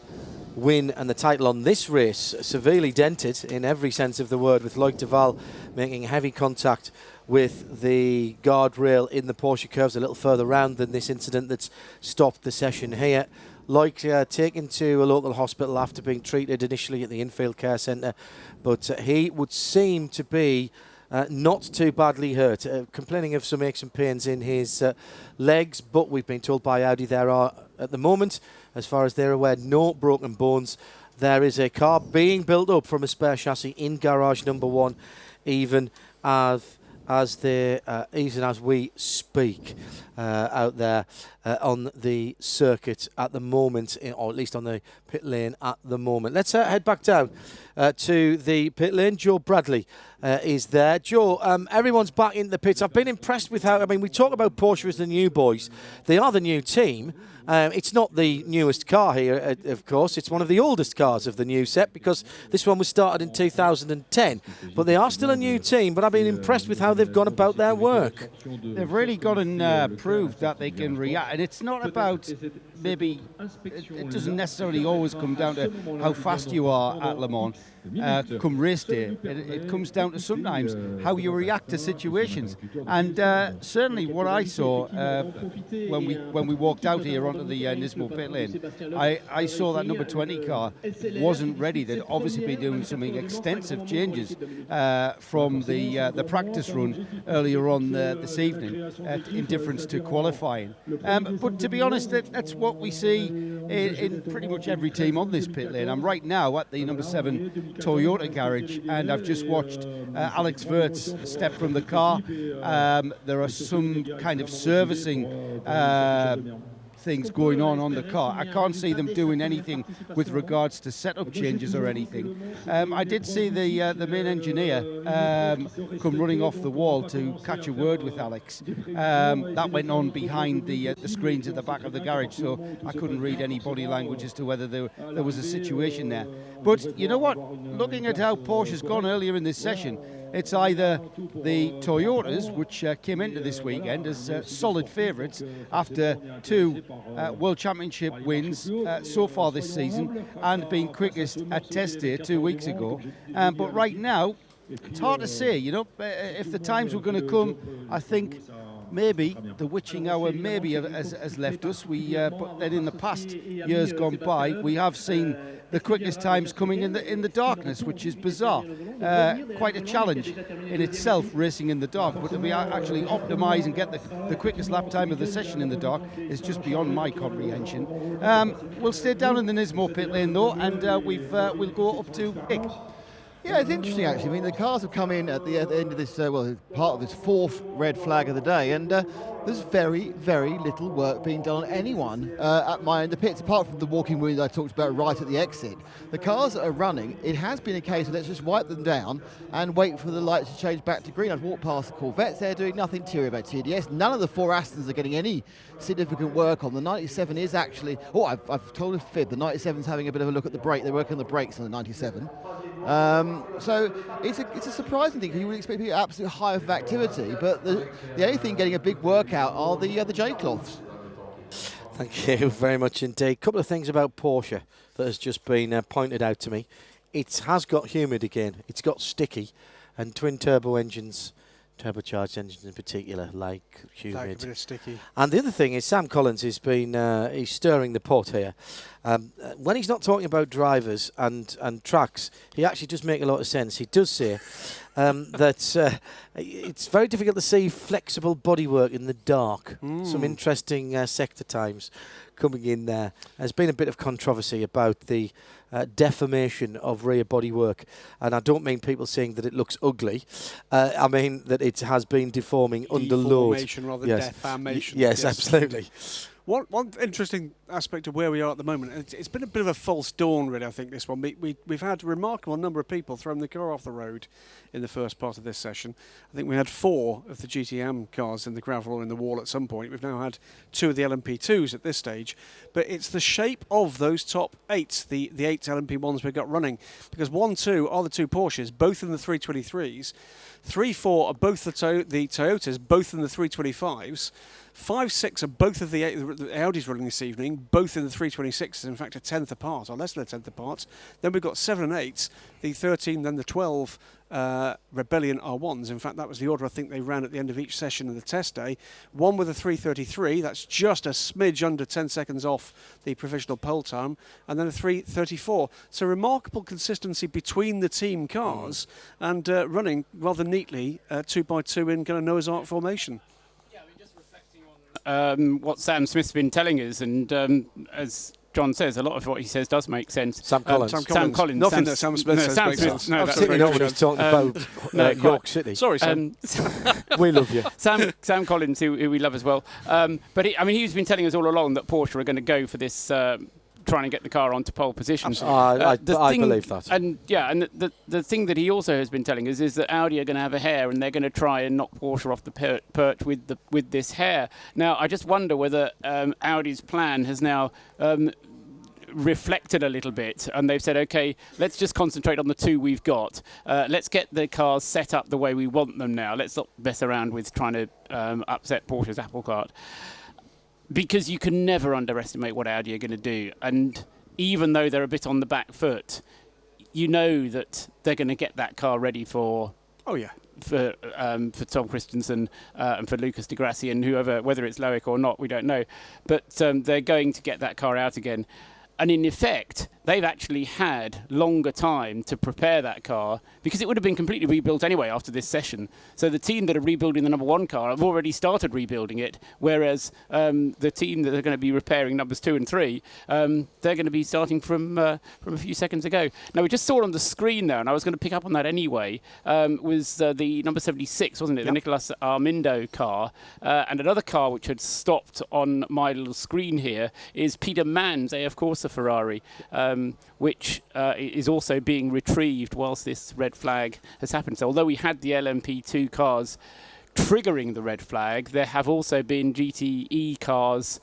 V: win and the title on this race severely dented in every sense of the word, with Loic Duval making heavy contact with the guardrail in the Porsche curves a little further round than this incident that's stopped the session here. Loic taken to a local hospital after being treated initially at the infield care centre, but he would seem to be not too badly hurt, complaining of some aches and pains in his legs, but we've been told by Audi there are, at the moment, as far as they're aware, no broken bones. There is a car being built up from a spare chassis in garage number 1, even as we speak, out there on the circuit at the moment, or at least on the pit lane at the moment. Let's head back down to the pit lane. Joe Bradley is there. Joe, everyone's back in the pits. I've been impressed with how, we talk about Porsche as the new boys. They are the new team. It's not the newest car here, of course. It's one of the oldest cars of the new set, because this one was started in 2010. But they are still a new team, but I've been impressed with how they've gone about their work.
G: They've really gone and proved that they can react. And it's not about maybe, it doesn't necessarily always come down to how fast you are at Le Mans. Come race day, it comes down to sometimes how you react to situations. And certainly what I saw when we walked out here onto the Nismo pit lane, I saw that number 20 car wasn't ready. They'd obviously been doing some extensive changes from the practice run earlier on this evening in difference to qualifying. But to be honest, that's what we see in pretty much every team on this pit lane. I'm right now at the number 7 Toyota garage, and I've just watched Alex Wirtz step from the car. There are some kind of servicing things going on the car. I can't see them doing anything with regards to setup changes or anything. I did see the main engineer come running off the wall to catch a word with Alex. That went on behind the screens at the back of the garage, so I couldn't read any body language as to whether there was a situation there. But you know what? Looking at how Porsche's gone earlier in this session, it's either the Toyotas, which came into this weekend as solid favourites after 2 World Championship wins so far this season, and being quickest at test day 2 weeks ago. But right now, it's hard to say, if the times were going to come. I think maybe the witching hour maybe has left us. But then in the past years gone by, we have seen the quickest times coming in the darkness, which is bizarre. Quite a challenge in itself, racing in the dark. But to be actually optimise and get the quickest lap time of the session in the dark is just beyond my comprehension. We'll stay down in the Nismo pit lane though, and we'll go up to Nick.
O: Yeah, it's interesting actually. The cars have come in at the end of this, part of this 4th red flag of the day, and there's very, very little work being done on anyone at my end of the pits, apart from the walking wheels I talked about right at the exit. The cars that are running, it has been a case of let's just wipe them down and wait for the lights to change back to green. I've walked past the Corvettes, they're doing nothing to about TDS. None of the 4 Astons are getting any significant work on. The 97 is actually, I've told a fib, the 97's having a bit of a look at the brake. They're working on the brakes on the 97. So it's a surprising thing, because you would expect people absolute hive of activity, but the only thing getting a big workout are the J-cloths.
V: Thank you very much indeed. A couple of things about Porsche that has just been pointed out to me. It has got humid again. It's got sticky, and twin turbo engines, turbocharged engines in particular, like humid.
A: Like a bit of sticky.
V: And the other thing is Sam Collins has been he's stirring the pot here. When he's not talking about drivers and tracks, he actually does make a lot of sense. He does say that it's very difficult to see flexible bodywork in the dark. Some interesting sector times coming in there. There's been a bit of controversy about the deformation of rear bodywork, and I don't mean people saying that it looks ugly. I mean that it has been deforming under load.
A: Deformation rather than deformation.
V: Yes, absolutely.
A: One interesting aspect of where we are at the moment, it's been a bit of a false dawn, really, I think, this one. We've had a remarkable number of people throwing the car off the road in the first part of this session. I think we had 4 of the GTM cars in the gravel or in the wall at some point. We've now had 2 of the LMP2s at this stage. But it's the shape of those top 8, the 8 LMP1s we've got running. Because 1, 2 are the 2 Porsches, both in the 323s. 3, 4 are both the Toyotas, both in the 325s. 5, 6 are both of the Audis running this evening, both in the 326s, in fact a tenth apart, or less than a tenth apart. Then we've got 7 and 8, the 13, then the 12 Rebellion R1s. In fact, that was the order I think they ran at the end of each session of the test day. One with a 333, that's just a smidge under 10 seconds off the provisional pole time, and then a 334. So remarkable consistency between the team cars and running rather neatly 2x2 in kind of Noah's Ark formation.
K: What Sam Smith's been telling us, and as John says, a lot of what he says does make sense.
V: Sam Collins.
K: Sam Collins.
A: Nothing that Sam Smith says makes sense.
K: No,
V: absolutely not when he's talking about York City.
A: Sorry, Sam.
V: We love you.
K: Sam Collins, who we love as well. But he's been telling us all along that Porsche are going to go for this trying to get the car onto pole position.
V: I believe that.
K: And the thing that he also has been telling us is that Audi are going to have a hare, and they're going to try and knock Porsche off the perch with this hare. Now, I just wonder whether Audi's plan has now reflected a little bit, and they've said, okay, let's just concentrate on the 2 we've got. Let's get the cars set up the way we want them now. Let's not mess around with trying to upset Porsche's apple cart. Because you can never underestimate what Audi are going to do. And even though they're a bit on the back foot, you know that they're going to get that car ready for...
A: Oh, yeah.
K: For Tom Christensen and for Lucas Di Grassi and whoever, whether it's Loic or not, we don't know. But they're going to get that car out again. And in effect, they've actually had longer time to prepare that car because it would have been completely rebuilt anyway after this session. So the team that are rebuilding the number 1 car have already started rebuilding it, whereas the team that are going to be repairing numbers 2 and 3, they're going to be starting from a few seconds ago. Now, we just saw on the screen there, and I was going to pick up on that anyway, was the number 76, wasn't it? Yep. The Nicolas Armindo car. And another car which had stopped on my little screen here is Peter Mann's AF Corsa Ferrari, which is also being retrieved whilst this red flag has happened. So although we had the LMP2 cars triggering the red flag, there have also been GTE cars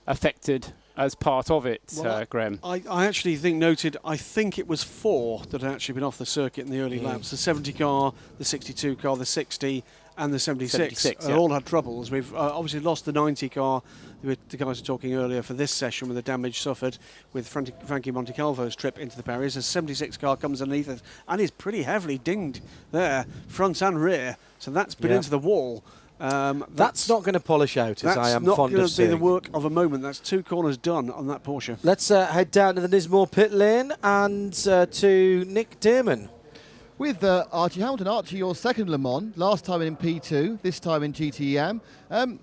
K: affected as part of it, Graham.
A: I actually noted, I think it was 4 that had actually been off the circuit in the early laps. The 70 car, the 62 car, the 60 and the 76 all had troubles. We've obviously lost the 90 car. The guys were talking earlier for this session with the damage suffered with Frankie Montecalvo's trip into the barriers. The 76 car comes underneath it and is pretty heavily dinged there, front and rear. So that's been into the wall.
V: That's not going to polish out, as I am fond of saying. That's not going to
A: be the work of a moment. That's 2 corners done on that Porsche.
V: Let's head down to the Nismore pit lane and to Nick Damon.
O: With Archie Hamilton. Archie, your second Le Mans, last time in P2, this time in GTE AM.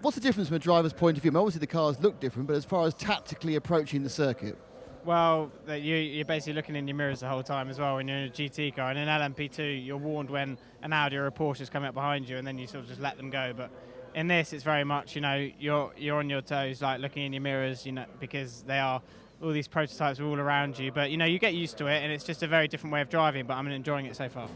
O: What's the difference from a driver's point of view? Obviously the cars look different, but as far as tactically approaching the circuit?
H: Well, you're basically looking in your mirrors the whole time as well when you're in a GT car. And in LMP2, you're warned when an Audi or a Porsche is coming up behind you, and then you sort of just let them go. But in this, it's very much, you're on your toes, like looking in your mirrors, because they are... all these prototypes are all around you, but you get used to it, and it's just a very different way of driving, but I'm enjoying it so far.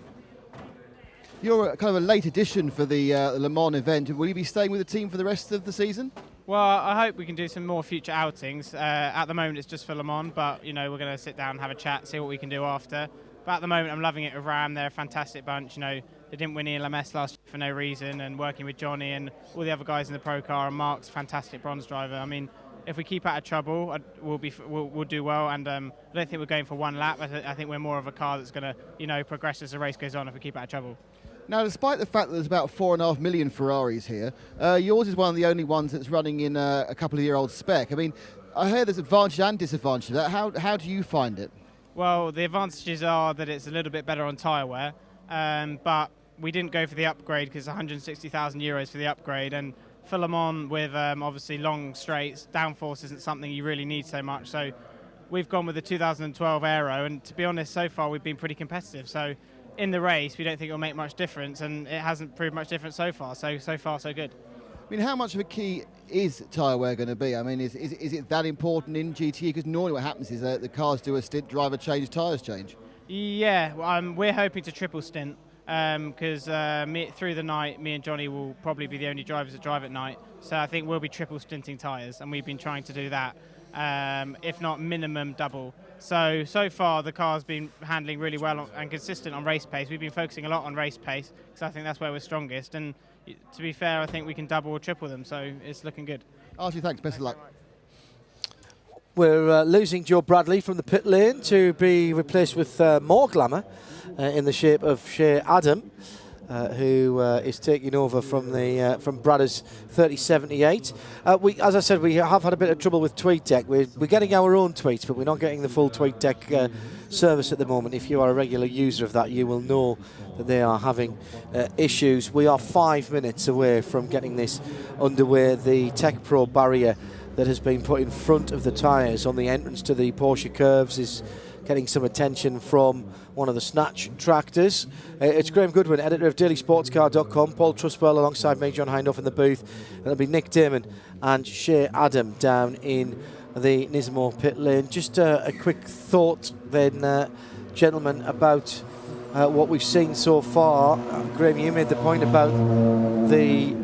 O: You're kind of a late addition for the Le Mans event. Will you be staying with the team for the rest of the season?
H: Well, I hope we can do some more future outings. At the moment, it's just for Le Mans, but we're going to sit down and have a chat, see what we can do after. But at the moment, I'm loving it with Ram. They're a fantastic bunch. They didn't win the LMS last year for no reason, and working with Johnny and all the other guys in the pro car, and Mark's a fantastic bronze driver. I mean, if we keep out of trouble, we'll do well. And I don't think we're going for 1 lap. I think we're more of a car that's going to, progress as the race goes on if we keep out of trouble.
O: Now, despite the fact that there's about 4.5 million Ferraris here, yours is one of the only ones that's running in a couple-of-year-old spec. I mean, I hear there's advantages and disadvantages to that. How do you find it?
H: Well, the advantages are that it's a little bit better on tyre wear, but we didn't go for the upgrade because 160,000 euros for the upgrade, and for Le Mans with obviously long straights, downforce isn't something you really need so much. So we've gone with the 2012 Aero, and to be honest, so far we've been pretty competitive. So in the race, we don't think it'll make much difference, and it hasn't proved much difference so far. So far, so good.
O: I mean, how much of a key is tyre wear going to be? I mean, is it that important in GTE? Because normally what happens is that the cars do a stint, driver change, tyres change.
H: Yeah, well, we're hoping to triple stint because through the night, me and Johnny will probably be the only drivers that drive at night. So I think we'll be triple stinting tyres, and we've been trying to do that, if not minimum double. So far the car's been handling really well and consistent on race pace. We've been focusing a lot on race pace because I think that's where we're strongest. And to be fair, I think we can double or triple them, so it's looking good.
O: Archie, thanks. Best of luck.
V: We're losing Joe Bradley from the pit lane to be replaced with more glamour in the shape of Shea Adam, who is taking over from Bradder's 3078. As I said, we have had a bit of trouble with TweetDeck. We're getting our own tweets, but we're not getting the full TweetDeck service at the moment. If you are a regular user of that, you will know that they are having issues. We are 5 minutes away from getting this underway. The Tech Pro barrier that has been put in front of the tyres on the entrance to the Porsche curves is getting some attention from one of the snatch tractors. It's Graham Goodwin, editor of dailysportscar.com, Paul Trustwell alongside me, John Hindhaugh in the booth, and it'll be Nick Damon and Shea Adam down in the Nismo pit lane. Just a quick thought then, gentlemen, about what we've seen so far. Graham, you made the point about the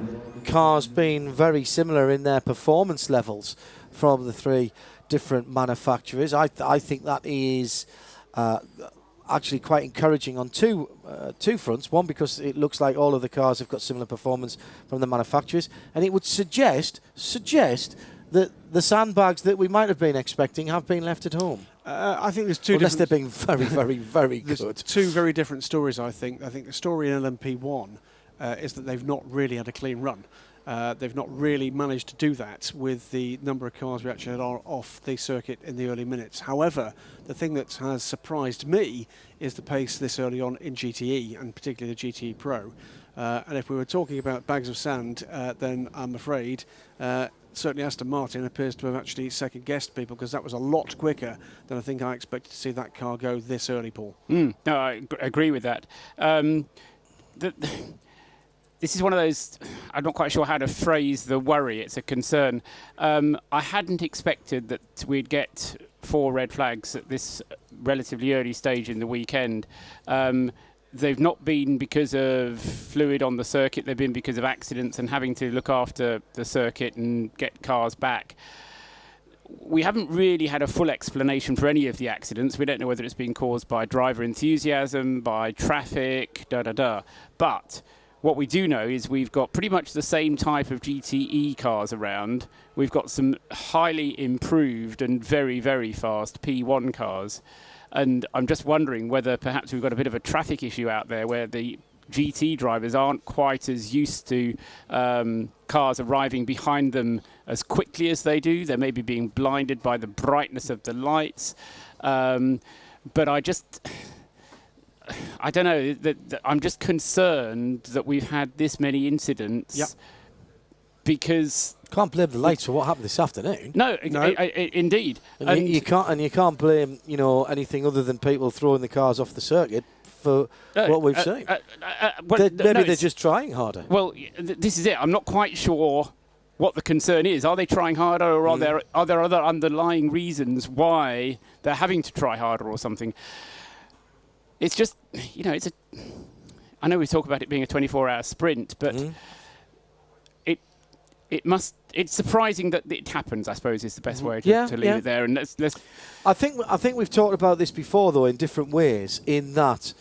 V: cars being very similar in their performance levels from the three different manufacturers. I think that is actually quite encouraging on two fronts. One, because it looks like all of the cars have got similar performance from the manufacturers, and it would suggest that the sandbags that we might have been expecting have been left at home.
A: I think there's two.
V: Unless they're being very, very, very good.
A: There's two very different stories. I think the story in LMP1 is that they've not really had a clean run. They've not really managed to do that with the number of cars we actually had off the circuit in the early minutes. However, the thing that has surprised me is the pace this early on in GTE, and particularly the GTE Pro. And if we were talking about bags of sand, then I'm afraid certainly Aston Martin appears to have actually second-guessed people, because that was a lot quicker than I think I expected to see that car go this early, Paul.
K: No, I agree with that. This is one of those, I'm not quite sure how to phrase the worry. It's a concern. I hadn't expected that we'd get 4 red flags at this relatively early stage in the weekend. They've not been because of fluid on the circuit. They've been because of accidents and having to look after the circuit and get cars back. We haven't really had a full explanation for any of the accidents. We don't know whether it's been caused by driver enthusiasm, by traffic, But what we do know is we've got pretty much the same type of GTE cars around. We've got some highly improved and very, very fast P1 cars. And I'm just wondering whether perhaps we've got a bit of a traffic issue out there where the GT drivers aren't quite as used to cars arriving behind them as quickly as they do. They're maybe being blinded by the brightness of the lights. But I don't know. I'm just concerned that we've had this many incidents because
V: can't blame the lights for what happened this afternoon.
K: No, indeed.
V: And you can't blame anything other than people throwing the cars off the circuit for what we've seen. Maybe they're just trying harder.
K: Well, this is it. I'm not quite sure what the concern is. Are they trying harder, or are there other underlying reasons why they're having to try harder or something? It's just, I know we talk about it being a 24-hour sprint, but it's surprising that it happens, I suppose, is the best way to leave it there. And let's.
V: I think we've talked about this before, though, in different ways, in that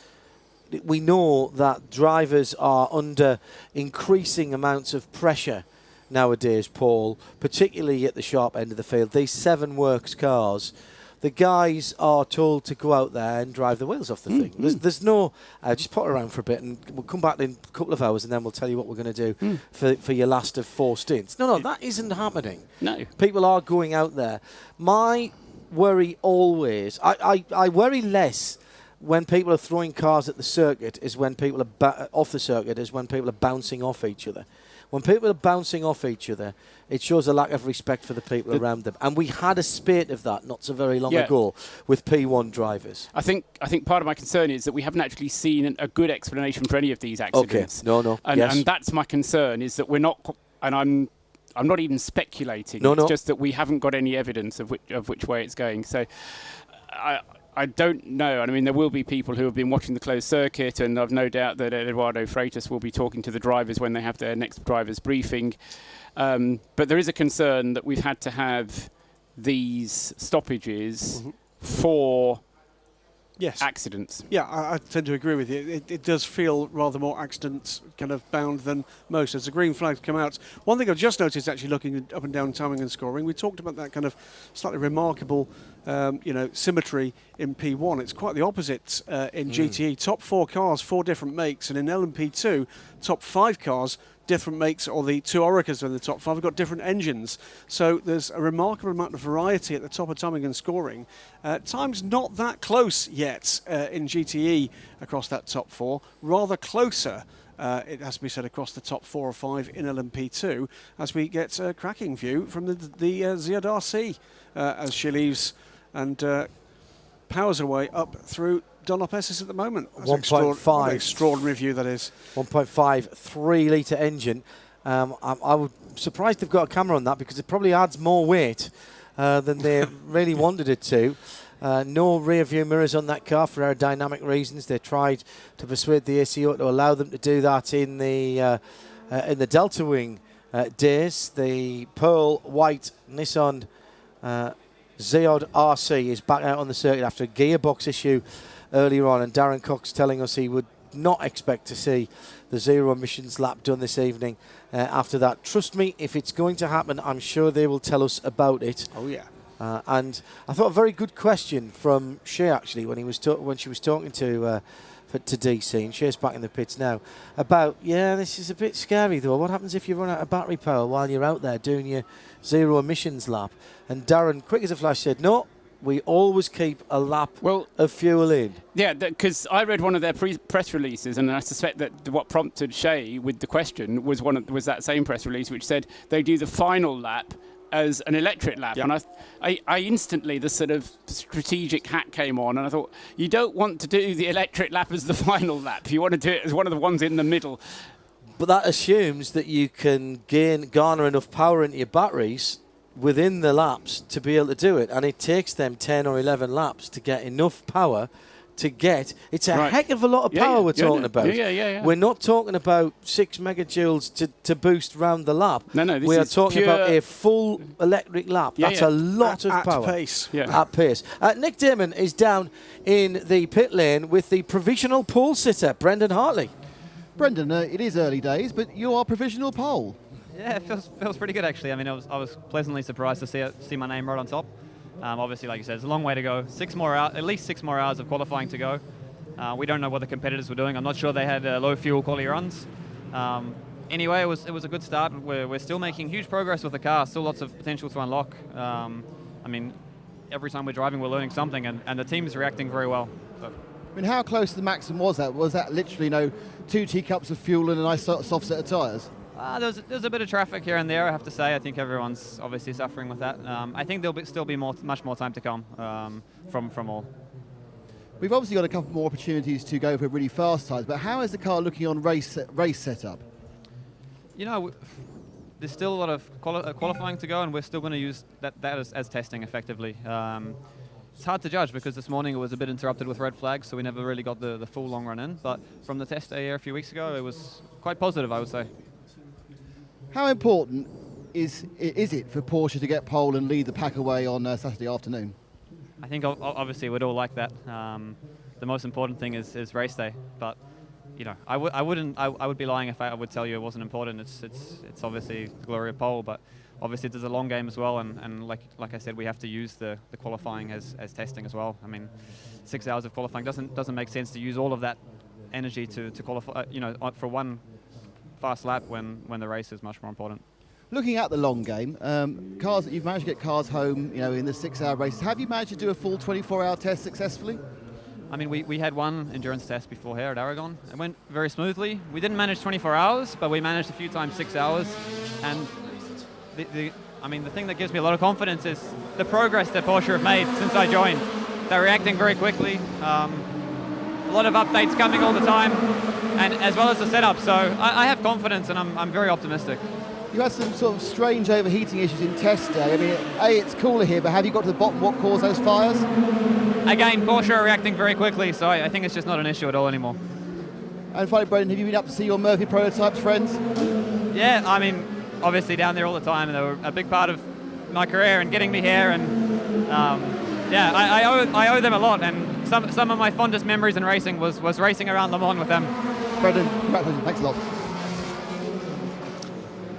V: we know that drivers are under increasing amounts of pressure nowadays, Paul, particularly at the sharp end of the field. These 7 works cars, the guys are told to go out there and drive the wheels off the thing. There's no, just put around for a bit and we'll come back in a couple of hours and then we'll tell you what we're going to do for your last of 4 stints. No, that isn't happening.
K: No.
V: People are going out there. My worry always, I worry less when people are throwing cars at the circuit is when people are off the circuit is when people are bouncing off each other. When people are bouncing off each other, it shows a lack of respect for the people around them. And we had a spate of that not so very long ago with P1 drivers.
K: I think part of my concern is that we haven't actually seen a good explanation for any of these accidents.
V: Okay. No.
K: And that's my concern, is that we're not, and I'm not even speculating. It's just that we haven't got any evidence of which way it's going. So I don't know. I mean, there will be people who have been watching the closed circuit, and I've no doubt that Eduardo Freitas will be talking to the drivers when they have their next drivers' briefing. But there is a concern that we've had to have these stoppages for accidents.
A: Yeah, I tend to agree with you. It does feel rather more accidents kind of bound than most. As the green flags come out, one thing I've just noticed, actually looking up and down timing and scoring, we talked about that kind of slightly remarkable symmetry in P1. It's quite the opposite in GTE. Top 4 cars, 4 different makes, and in LMP2, top 5 cars, different makes, or the 2 Oricas in the top 5 have got different engines. So there's a remarkable amount of variety at the top of timing and scoring. Time's not that close yet in GTE across that top 4, rather closer, it has to be said, across the top 4 or 5 in LMP2, as we get a cracking view from the Zeod RC as she leaves and powers her way up through Dunlop Essex at the moment.
V: 1.5.
A: Extraordinary view that is.
V: 1.5 3-litre engine. I'm surprised they've got a camera on that, because it probably adds more weight than they really wanted it to. No rear view mirrors on that car for aerodynamic reasons. They tried to persuade the ACO to allow them to do that in the Delta Wing days. The pearl white Nissan Zeod RC is back out on the circuit after a gearbox issue earlier on, and Darren Cox telling us he would not expect to see the zero emissions lap done this evening after that. Trust me, if it's going to happen, I'm sure they will tell us about it.
A: Oh yeah.
V: And I thought a very good question from Shea, actually, when she was talking to DC, and Shea's back in the pits now, about, this is a bit scary though. What happens if you run out of battery power while you're out there doing your zero emissions lap? And Darren, quick as a flash, said, no, we always keep a lap of fuel in.
K: Yeah, because I read one of their press releases, and I suspect that what prompted Shea with the question was that same press release, which said they do the final lap as an electric lap.
A: Yep.
K: And I instantly, the sort of strategic hat came on, and I thought, you don't want to do the electric lap as the final lap. You want to do it as one of the ones in the middle.
V: But that assumes that you can garner enough power into your batteries within the laps to be able to do it, and it takes them 10 or 11 laps to get enough power to get. It's a heck of a lot of power we're talking about.
K: Yeah.
V: We're not talking about 6 megajoules to boost round the lap.
K: No,
V: we are talking about a full electric lap. That's a lot of power.
A: At pace.
V: Yeah. At pace. Nick Damon is down in the pit lane with the provisional pole sitter, Brendan Hartley.
O: Brendan, it is early days, but you are provisional pole.
C: Yeah, it feels pretty good, actually. I mean, I was pleasantly surprised to see my name right on top. Obviously, like you said, it's a long way to go. At least 6 more hours of qualifying to go. We don't know what the competitors were doing. I'm not sure they had low fuel quality runs. Anyway, it was a good start. We're still making huge progress with the car. Still lots of potential to unlock. I mean, every time we're driving, we're learning something, and the team is reacting very well. So.
O: I mean, how close to the maximum was that? Was that literally 2 teacups of fuel and a nice soft set of tyres?
C: There's a bit of traffic here and there, I have to say. I think everyone's obviously suffering with that. I think there'll still be much more time to come from all.
O: We've obviously got a couple more opportunities to go for really fast times, but how is the car looking on race setup?
C: There's still a lot of qualifying to go, and we're still going to use that as testing effectively. It's hard to judge because this morning it was a bit interrupted with red flags, so we never really got the full long run in. But from the test day here a few weeks ago, it was quite positive, I would say. How
O: important is it for Porsche to get pole and lead the pack away on Saturday afternoon?
C: I think obviously we'd all like that. The most important thing is race day, but I would be lying if I would tell you it wasn't important. It's obviously the glory of pole, but obviously there's a long game as well, and like I said, we have to use the qualifying as testing as well. I mean, 6 hours of qualifying doesn't make sense to use all of that energy to qualify, for one fast lap when the race is much more important.
O: Looking at the long game, cars that you've managed to get cars home, in the 6-hour races, have you managed to do a full 24-hour test successfully?
C: I mean, we had one endurance test before here at Aragon. It went very smoothly. We didn't manage 24 hours, but we managed a few times 6 hours. And the thing that gives me a lot of confidence is the progress that Porsche have made since I joined. They're reacting very quickly. A lot of updates coming all the time, and as well as the setup. So I have confidence, and I'm very optimistic.
O: You had some sort of strange overheating issues in test day. I mean, it's cooler here, but have you got to the bottom what caused those fires?
C: Again, Porsche are reacting very quickly, so I think it's just not an issue at all anymore.
O: And finally, Brendan, have you been up to see your Murphy prototypes, friends?
C: Yeah, I mean, obviously down there all the time, and they were a big part of my career and getting me here, and yeah, I owe them a lot, and some of my fondest memories in racing was racing around Le Mans with them.
O: Brendan, congratulations, thanks a lot.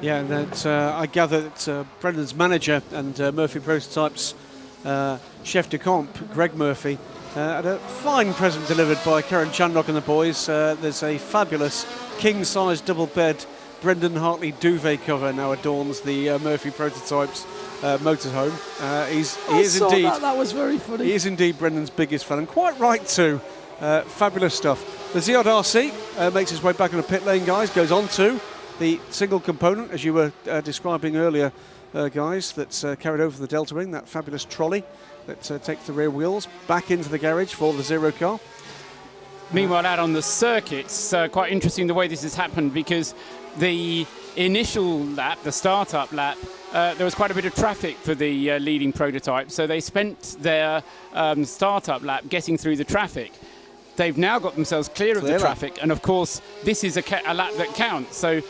A: Yeah, and that, I gather that Brendan's manager and Murphy Prototypes chef de camp, Greg Murphy, had a fine present delivered by Karen Chandnock and the boys. There's a fabulous king-size double-bed Brendan Hartley duvet cover now adorns the Murphy Prototypes motorhome. He is indeed.
L: That was very funny.
A: He is indeed Brendan's biggest fan, and quite right too. Fabulous stuff. The Zeod RC makes its way back on the pit lane, guys. Goes on to the single component, as you were describing earlier, guys, that's carried over the Delta Wing, that fabulous trolley that takes the rear wheels back into the garage for the Zero car.
K: Meanwhile, out on the circuit, it's quite interesting the way this has happened, because the initial lap, the startup lap, there was quite a bit of traffic for the leading prototype, so they spent their startup lap getting through the traffic. They've now got themselves clear of the traffic, and of course this is a lap that counts, so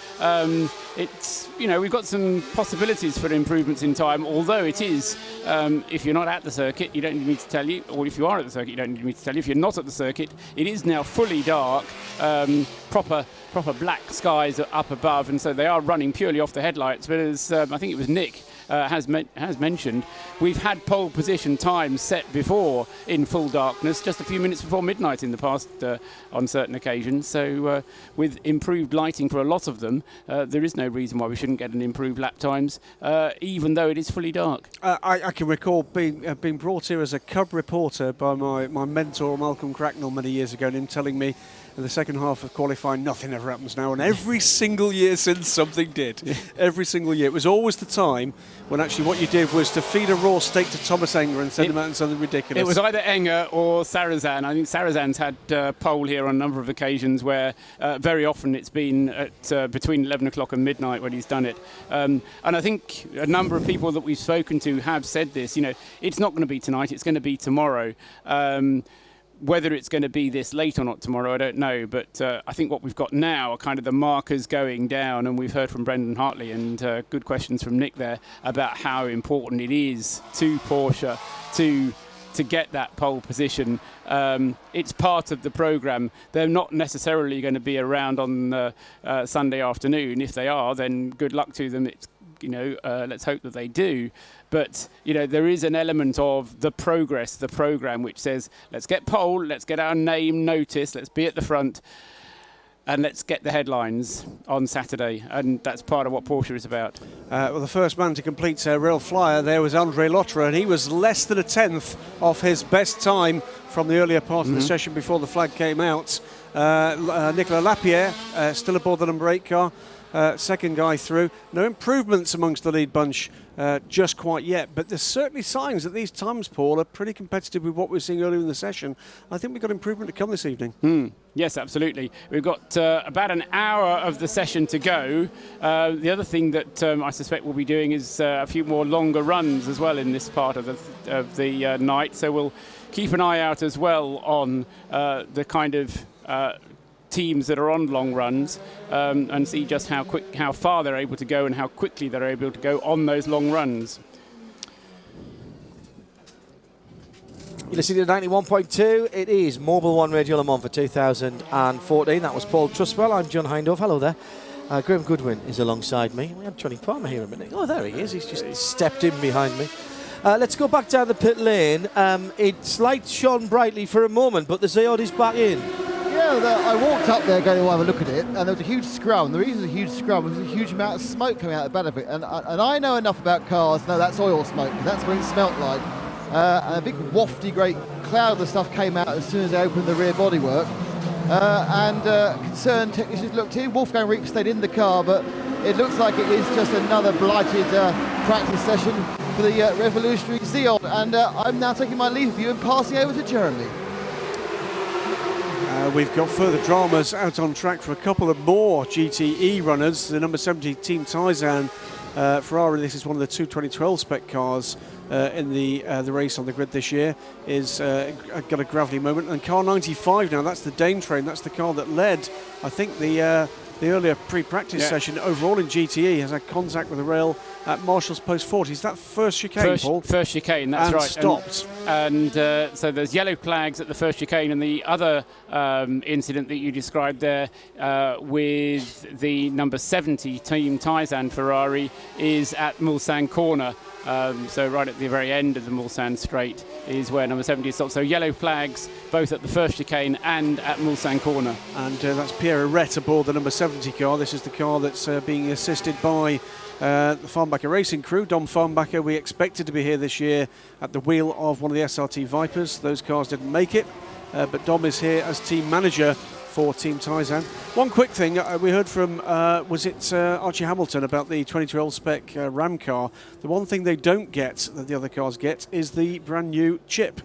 K: it's, you know, we've got some possibilities for improvements in time, although it is, if you're not at the circuit, you don't need me to tell you, or if you are at the circuit, you don't need me to tell you. If you're not at the circuit, it is now fully dark, proper black skies up above, and so they are running purely off the headlights. But as I think it was Nick has mentioned, we've had pole position times set before in full darkness, just a few minutes before midnight in the past on certain occasions. So with improved lighting for a lot of them, there is no reason why we shouldn't get an improved lap times, even though it is fully dark.
A: I can recall being brought here as a cub reporter by my mentor Malcolm Cracknell many years ago, and him telling me in the second half of qualifying nothing ever happens now, and every single year since something did. Every single year. It was always the time when actually what you did was to feed a raw steak to Thomas Enger and send him out in something ridiculous.
K: It was either Enger or Sarazan. I think Sarazan's had pole here on a number of occasions where very often it's been at between 11 o'clock and midnight when he's done it. And I think a number of people that we've spoken to have said this, you know, it's not going to be tonight, it's going to be tomorrow. Whether it's going to be this late or not tomorrow, I don't know. But I think what we've got now are kind of the markers going down, and we've heard from Brendan Hartley and good questions from Nick there about how important it is to Porsche to get that pole position. It's part of the programme. They're not necessarily going to be around on Sunday afternoon. If they are, then good luck to them. It's, you know, let's hope that they do. But, you know, there is an element of the programme, which says, let's get pole, let's get our name noticed, let's be at the front, and let's get the headlines on Saturday. And that's part of what Porsche is about.
A: Well, the first man to complete a real flyer there was Andre Lotterer, and he was less than a tenth off his best time from the earlier part of the session before the flag came out. Nicolas Lapierre, still aboard the number 8 car. Second guy through. No improvements amongst the lead bunch just quite yet, but there's certainly signs that these times, Paul, are pretty competitive with what we're seeing earlier in the session. I think we've got improvement to come this evening.
K: Yes, absolutely. We've got about an hour of the session to go. The other thing that I suspect we'll be doing is a few more longer runs as well in this part of the night, so we'll keep an eye out as well on the kind of teams that are on long runs and see just how far they're able to go and how quickly they're able to go on those long runs.
V: You're listening to 91.2. It is Mobil 1 Radio Le Mans for 2014. That was Paul Truswell. I'm John Hindhaugh. Hello there. Graham Goodwin is alongside me. We had Johnny Palmer here a minute. Oh, there he is. He's just stepped in behind me. Let's go back down the pit lane. It's lights shone brightly for a moment, but the Zeod is back in.
O: Yeah, I walked up there going to have a look at it, and there was a huge scrum. The reason it was a huge scrum was a huge amount of smoke coming out the back of it. And I know enough about cars to know that's oil smoke, because that's what it smelt like. And a big wafty great cloud of the stuff came out as soon as they opened the rear bodywork. Concerned technicians looked in. Wolfgang Rieck stayed in the car, but it looks like it is just another blighted practice session for the revolutionary Zeod. And I'm now taking my leave of you and passing over to Jeremy.
A: We've got further dramas out on track for a couple of more GTE runners. The number 70 Team Taizan Ferrari, this is one of the two 2012 spec cars in the race on the grid this year, is got a gravelly moment. And car 95 now, that's the Dane train, that's the car that led, I think, the earlier pre-practice session overall in GTE, has had contact with the rail at Marshall's Post 40. Is that first chicane, Paul?
K: First chicane, that's
A: and
K: right.
A: Stopped.
K: And so there's yellow flags at the first chicane, and the other incident that you described there with the number 70 Team Taizan Ferrari is at Mulsanne corner. So right at the very end of the Mulsanne straight is where number 70 is stopped. So yellow flags both at the first chicane and at Mulsanne corner.
A: And that's Pierre Arret aboard the number 70 car. This is the car that's being assisted by the Farnbacher Racing crew. Dom Farnbacher, we expected to be here this year at the wheel of one of the SRT Vipers. Those cars didn't make it, but Dom is here as team manager for Team Taizan. One quick thing, we heard from, was it Archie Hamilton about the 22 spec Ram car. The one thing they don't get, that the other cars get, is the brand new chip,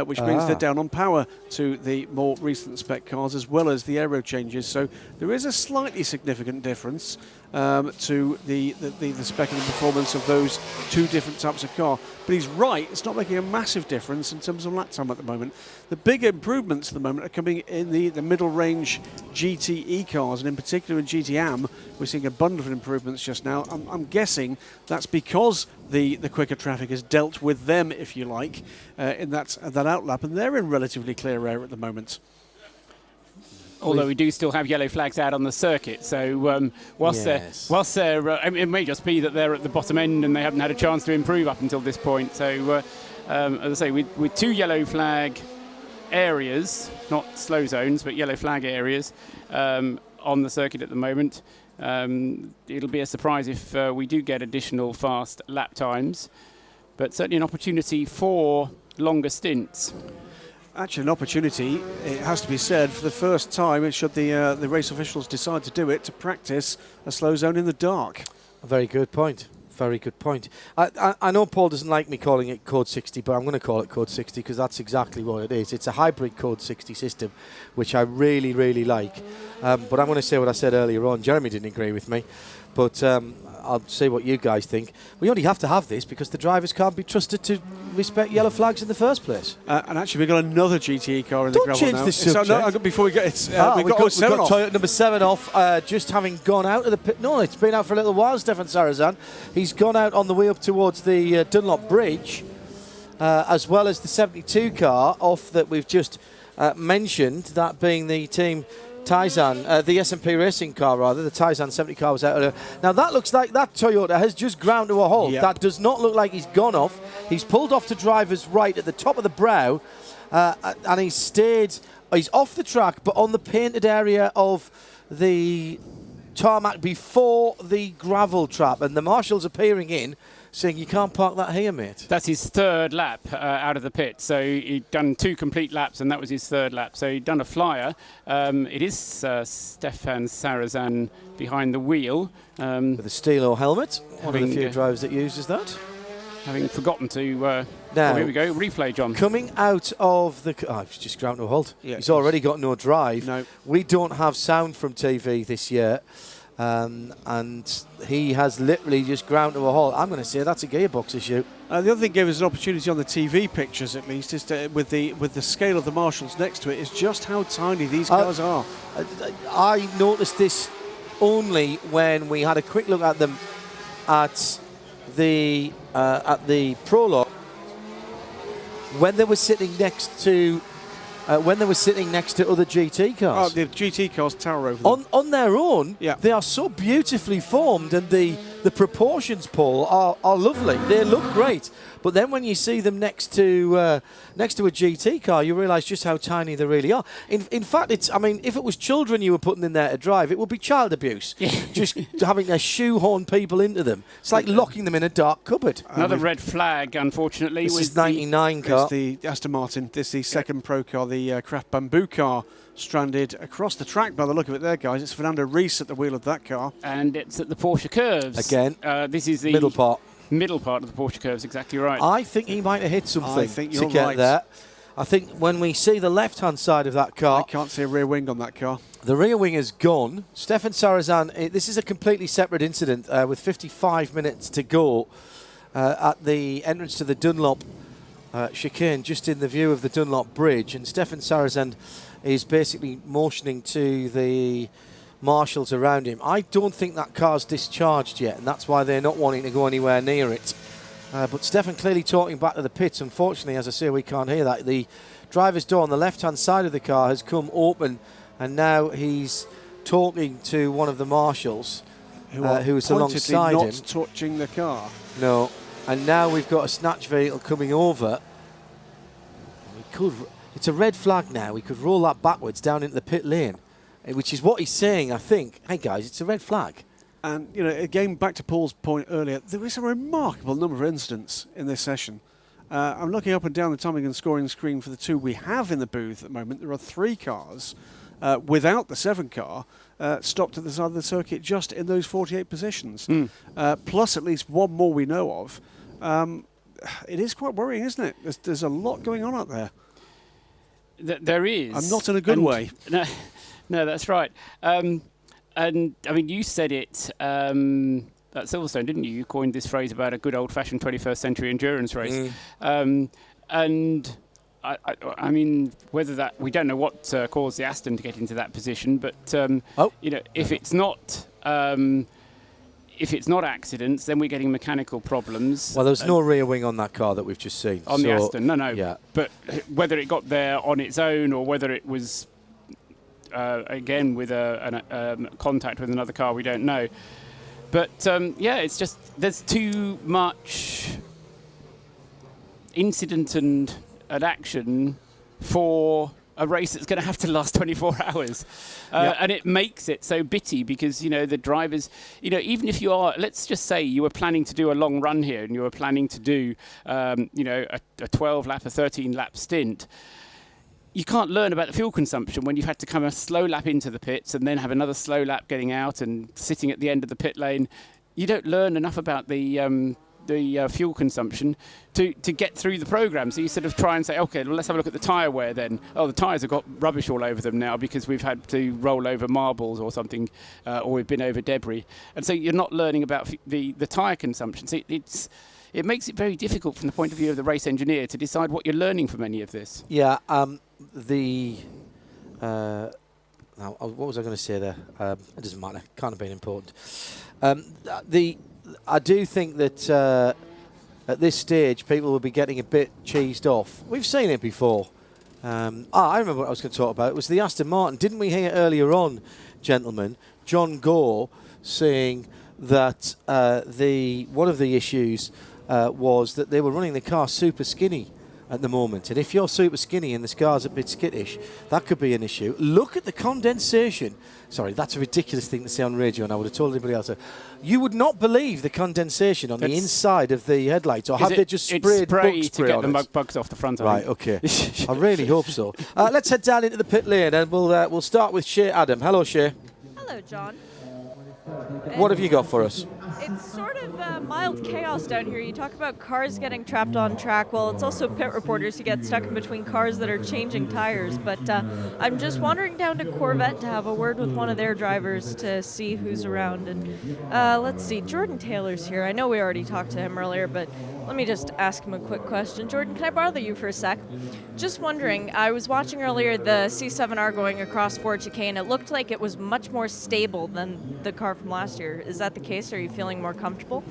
A: which means they're down on power to the more recent spec cars, as well as the aero changes. So there is a slightly significant difference to the spec and the performance of those two different types of car. But he's right, it's not making a massive difference in terms of lap time at the moment. The big improvements at the moment are coming in the middle range GTE cars, and in particular in GTM, we're seeing a bundle of improvements just now. I'm guessing that's because the quicker traffic has dealt with them, if you like, in that outlap, and they're in relatively clear air at the moment.
K: Although we do still have yellow flags out on the circuit, so whilst they're it may just be that they're at the bottom end and they haven't had a chance to improve up until this point. So as I say, with two yellow flag areas, not slow zones, but yellow flag areas on the circuit at the moment, it'll be a surprise if we do get additional fast lap times, but certainly an opportunity for longer stints.
A: Actually, an opportunity, it has to be said, for the first time, should the race officials decide to do it, to practice a slow zone in the dark.
V: A very good point. Very good point. I know Paul doesn't like me calling it Code 60, but I'm going to call it Code 60 because that's exactly what it is. It's a hybrid Code 60 system, which I really, really like. But I'm going to say what I said earlier on. Jeremy didn't agree with me, but I'll say what you guys think. We only have to have this because the drivers can't be trusted to respect yellow flags in the first place.
A: And actually, we've got another GTE car in the gravel
V: change
A: now.
V: the subject.
A: Before we get it,
V: we've got Toyota number 7 off, just having gone out of the pit. No, it's been out for a little while, Stefan Sarazan. He's gone out on the way up towards the Dunlop Bridge, as well as the 72 car off that we've just mentioned, that being the Team Taizan, the S&P Racing car rather, the Taizan 70 car was out earlier. Now that looks like that Toyota has just ground to a halt. Yep. That does not look like he's gone off. He's pulled off to driver's right at the top of the brow, and he's off the track, but on the painted area of the tarmac before the gravel trap, and the marshals are peering in, saying, you can't park that here, mate.
K: That's his third lap out of the pit. So he'd done 2 complete laps, and that was his third lap. So he'd done a flyer. It is Stefan Sarazan behind the wheel.
V: With a Stilo helmet. One of the few drivers that uses that.
K: Having forgotten to...
V: now,
K: here we go. Replay, John.
V: Coming out of the... Oh, he's just ground to a halt. Yeah, he's already got no drive.
A: No.
V: We don't have sound from TV this year. And he has literally just ground to a halt. I'm going to say that's a gearbox issue.
A: The other thing gave us an opportunity on the TV pictures, at least, is to, with the scale of the marshals next to it, is just how tiny these cars are.
V: I noticed this only when we had a quick look at them at the prologue, when they were sitting next to. When they were sitting next to other GT cars.
A: Oh, the GT cars tower over them.
V: On their own,
A: yeah.
V: They are so beautifully formed, and the proportions, Paul, are lovely. They look great. But then when you see them next to a GT car, you realise just how tiny they really are. In fact, if it was children you were putting in there to drive, it would be child abuse. Just having to shoehorn people into them. It's like locking them in a dark cupboard.
K: Another red flag, unfortunately.
V: This is 99 car.
A: It's the Aston Martin. This is the second pro car, the Kraft Bamboo car, stranded across the track by the look of it there, guys. It's Fernando Reis at the wheel of that car.
K: And it's at the Porsche curves.
V: Again,
K: this is the
V: middle part.
K: Middle part of the Porsche curves, exactly right.
V: I think he might have hit something
A: to
V: get there. I think when we see the left-hand side of that car...
A: I can't see a rear wing on that car.
V: The rear wing is gone. Stefan Sarazan, this is a completely separate incident with 55 minutes to go at the entrance to the Dunlop chicane, just in the view of the Dunlop Bridge. And Stefan Sarazan is basically motioning to the marshals around him. I don't think that car's discharged yet, and that's why they're not wanting to go anywhere near it. But Stefan clearly talking back to the pits. Unfortunately, as I say, we can't hear that. The driver's door on the left-hand side of the car has come open, and now he's talking to one of the marshals who's alongside him.
A: Not touching the car.
V: No. And now we've got a snatch vehicle coming over. It's a red flag now. We could roll that backwards down into the pit lane, which is what he's saying, I think. Hey, guys, it's a red flag.
A: And, you know, again, back to Paul's point earlier, there is a remarkable number of incidents in this session. I'm looking up and down the timing and scoring screen for the two we have in the booth at the moment. There are 3 cars without the 7 car stopped at the side of the circuit just in those 48 positions, plus at least 1 more we know of. It is quite worrying, isn't it? There's a lot going on out there.
K: There is.
A: I'm not in a good way.
K: No, that's right. And I mean, you said it at Silverstone, didn't you? You coined this phrase about a good old-fashioned 21st century endurance race. And I mean, whether that, we don't know what caused the Aston to get into that position, but you know, if it's not accidents, then we're getting mechanical problems.
V: Well, there's no rear wing on that car that we've just seen.
K: On the Aston, no.
V: Yeah.
K: But whether it got there on its own or whether it was again with a contact with another car, we don't know. But yeah, it's just there's too much incident and action for a race that's going to have to last 24 hours. And it makes it so bitty because, you know, the drivers, you know, even if you are, let's just say you were planning to do a long run here and you were planning to do, you know, a 12 lap, a 13 lap stint, you can't learn about the fuel consumption when you've had to come a slow lap into the pits and then have another slow lap getting out and sitting at the end of the pit lane. You don't learn enough about the fuel consumption to get through the program. So you sort of try and say, okay, well, let's have a look at the tyre wear then. Oh, the tyres have got rubbish all over them now because we've had to roll over marbles or something, or we've been over debris. And so you're not learning about the tyre consumption. So it makes it very difficult from the point of view of the race engineer to decide what you're learning from any of this.
V: Yeah, now, what was I going to say there? It doesn't matter. Can't have been important. I do think that at this stage, people will be getting a bit cheesed off. We've seen it before. I remember what I was going to talk about. It was the Aston Martin. Didn't we hear earlier on, gentlemen, John Gore saying that one of the issues was that they were running the car super skinny at the moment. And if you're super skinny and the car's a bit skittish, that could be an issue. Look at the condensation. Sorry, that's a ridiculous thing to say on radio, and I would have told anybody else. You would not believe the condensation on the inside of the headlights, or have they just sprayed bug spray
K: to get
V: on
K: the
V: it?
K: bugs off the front?
V: Right, okay. I really hope so. Let's head down into the pit lane, and we'll start with Shea Adam. Hello, Shea.
L: Hello, John.
V: What have you got for us?
L: It's sort of mild chaos down here. You talk about cars getting trapped on track. Well, it's also pit reporters who get stuck in between cars that are changing tires. But I'm just wandering down to Corvette to have a word with one of their drivers to see who's around. And let's see, Jordan Taylor's here. I know we already talked to him earlier, but let me just ask him a quick question. Jordan, can I bother you for a sec? Just wondering, I was watching earlier the C7R going across Fort Chicane. It looked like it was much more stable than the car from last year. Is that the case? Are you feeling more comfortable?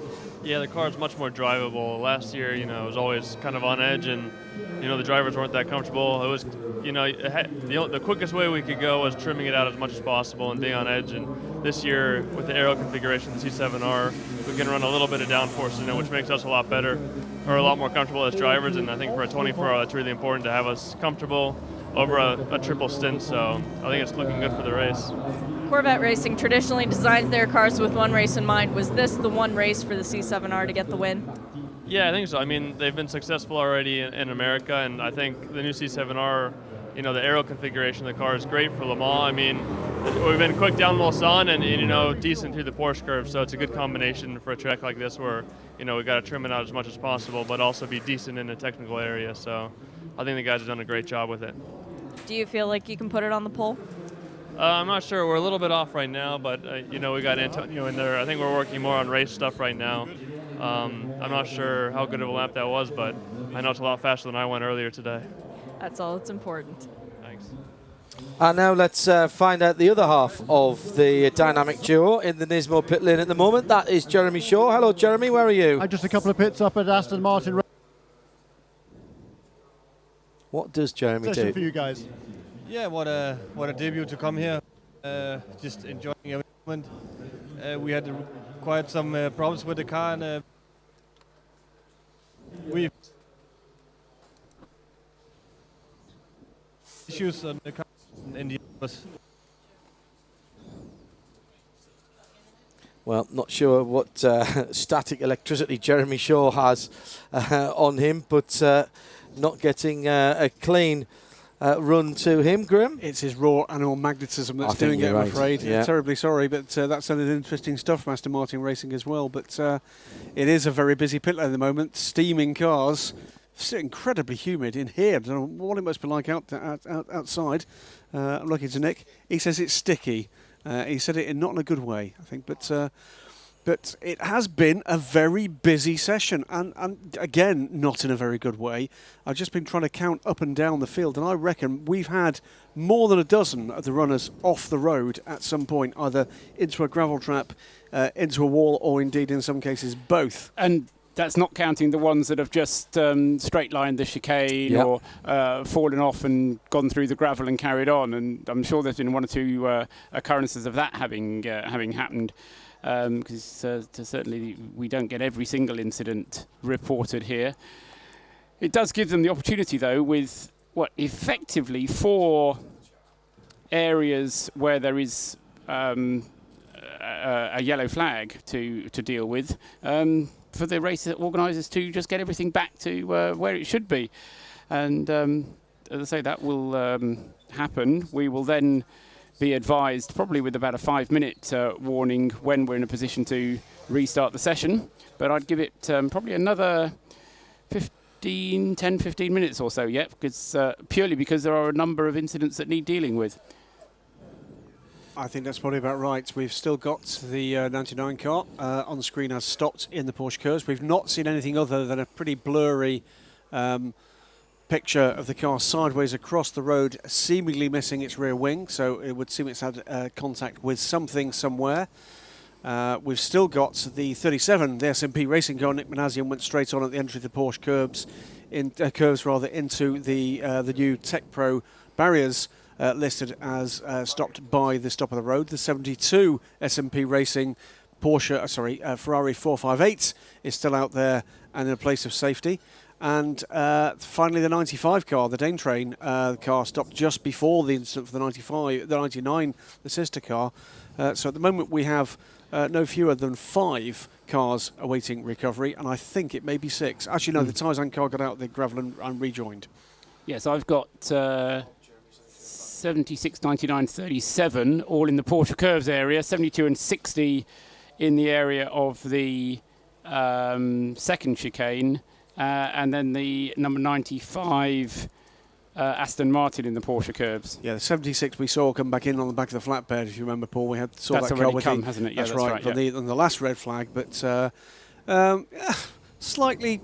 Q: Yeah, the car is much more drivable. Last year, you know, it was always kind of on edge, and you know the drivers weren't that comfortable. It was, you know, the quickest way we could go was trimming it out as much as possible and being on edge. And this year, with the aero configuration, the C7R, we can run a little bit of downforce in it, which makes us a lot better, or a lot more comfortable as drivers. And I think for a 24-hour, that's really important to have us comfortable over a triple stint. So I think it's looking good for the race.
L: Corvette Racing traditionally designs their cars with one race in mind. Was this the one race for the C7R to get the win?
Q: Yeah, I think so. I mean, they've been successful already in America, and I think the new C7R, you know, the aero configuration of the car is great for Le Mans. I mean, we've been quick down Mulsanne and you know, decent through the Porsche curve, so it's a good combination for a track like this where, you know, we got to trim it out as much as possible, but also be decent in the technical area. So I think the guys have done a great job with it.
L: Do you feel like you can put it on the pole?
Q: I'm not sure. We're a little bit off right now, but, you know, we got Antonio in there. I think we're working more on race stuff right now. I'm not sure how good of a lap that was, but I know it's a lot faster than I went earlier today.
L: That's all that's important.
Q: Thanks.
V: And now let's find out the other half of the dynamic duo in the Nismo pit lane at the moment. That is Jeremy Shaw. Hello, Jeremy. Where are you?
R: Just a couple of pits up at Aston Martin.
V: What does Jeremy
R: Session
V: do?
R: for you guys.
M: Yeah, what a debut to come here. Just enjoying every moment. We had quite some problems with the car, and we issues on the car in the was.
V: Well, not sure what static electricity Jeremy Shaw has on him, but not getting a clean run to him, Grim.
A: It's his raw animal magnetism that's doing it, I'm afraid.
V: Yeah.
A: Terribly sorry, but that sounded interesting stuff from Aston Martin Racing as well. But it is a very busy pit lane at the moment. Steaming cars. It's incredibly humid in here. I don't know what it must be like outside. I'm looking to Nick. He says it's sticky. He said it not in a good way, I think. But it has been a very busy session, and again, not in a very good way. I've just been trying to count up and down the field, and I reckon we've had more than a dozen of the runners off the road at some point, either into a gravel trap, into a wall, or indeed, in some cases, both.
K: And that's not counting the ones that have just straight-lined the chicane or fallen off and gone through the gravel and carried on. And I'm sure there's been one or two occurrences of that having happened. Because certainly we don't get every single incident reported here. It does give them the opportunity, though, with effectively 4 areas where there is a yellow flag to deal with, for the race organisers to just get everything back to where it should be. And as I say, that will happen. We will then be advised, probably with about a 5-minute warning, when we're in a position to restart the session. But I'd give it probably another 10, 15 minutes or so yet, because purely because there are a number of incidents that need dealing with.
A: I think that's probably about right. We've still got the 99 car on the screen has stopped in the Porsche curves. We've not seen anything other than a pretty blurry picture of the car sideways across the road, seemingly missing its rear wing, so it would seem it's had contact with something somewhere. We've still got the 37, the SMP racing car. Nick Manassian went straight on at the entry of the Porsche curves, into the new Tech Pro barriers, listed as stopped by the stop of the road. The 72 SMP racing Porsche, Ferrari 458 is still out there and in a place of safety. And finally, the 95 car, the Dane Train car, stopped just before the incident for the 99, the sister car. So at the moment, we have no fewer than 5 cars awaiting recovery, and I think it may be 6. Actually, no, the Taizan car got out of the gravel and rejoined.
K: Yes, I've got 76, 99, 37, all in the Porsche curves area, 72 and 60 in the area of the second chicane. And then the number 95 Aston Martin in the Porsche curves.
A: Yeah, the 76 we saw come back in on the back of the flatbed, if you remember, Paul. We saw
K: that's
A: that car with
K: come, hasn't it? Yeah,
A: that's right,
K: yeah.
A: on the last red flag, but slightly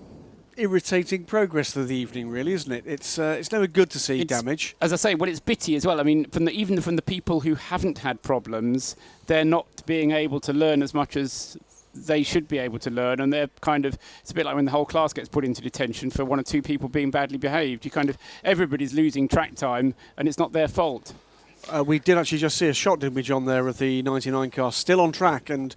A: irritating progress through the evening, really, isn't it? It's never good to see damage.
K: As I say, it's bitty as well. I mean, even from the people who haven't had problems, they're not being able to learn as much as they should be able to learn, and they're it's a bit like when the whole class gets put into detention for 1 or 2 people being badly behaved. Everybody's losing track time, and it's not their fault.
A: We did actually just see a shot, didn't we, John, there of the 99 car still on track and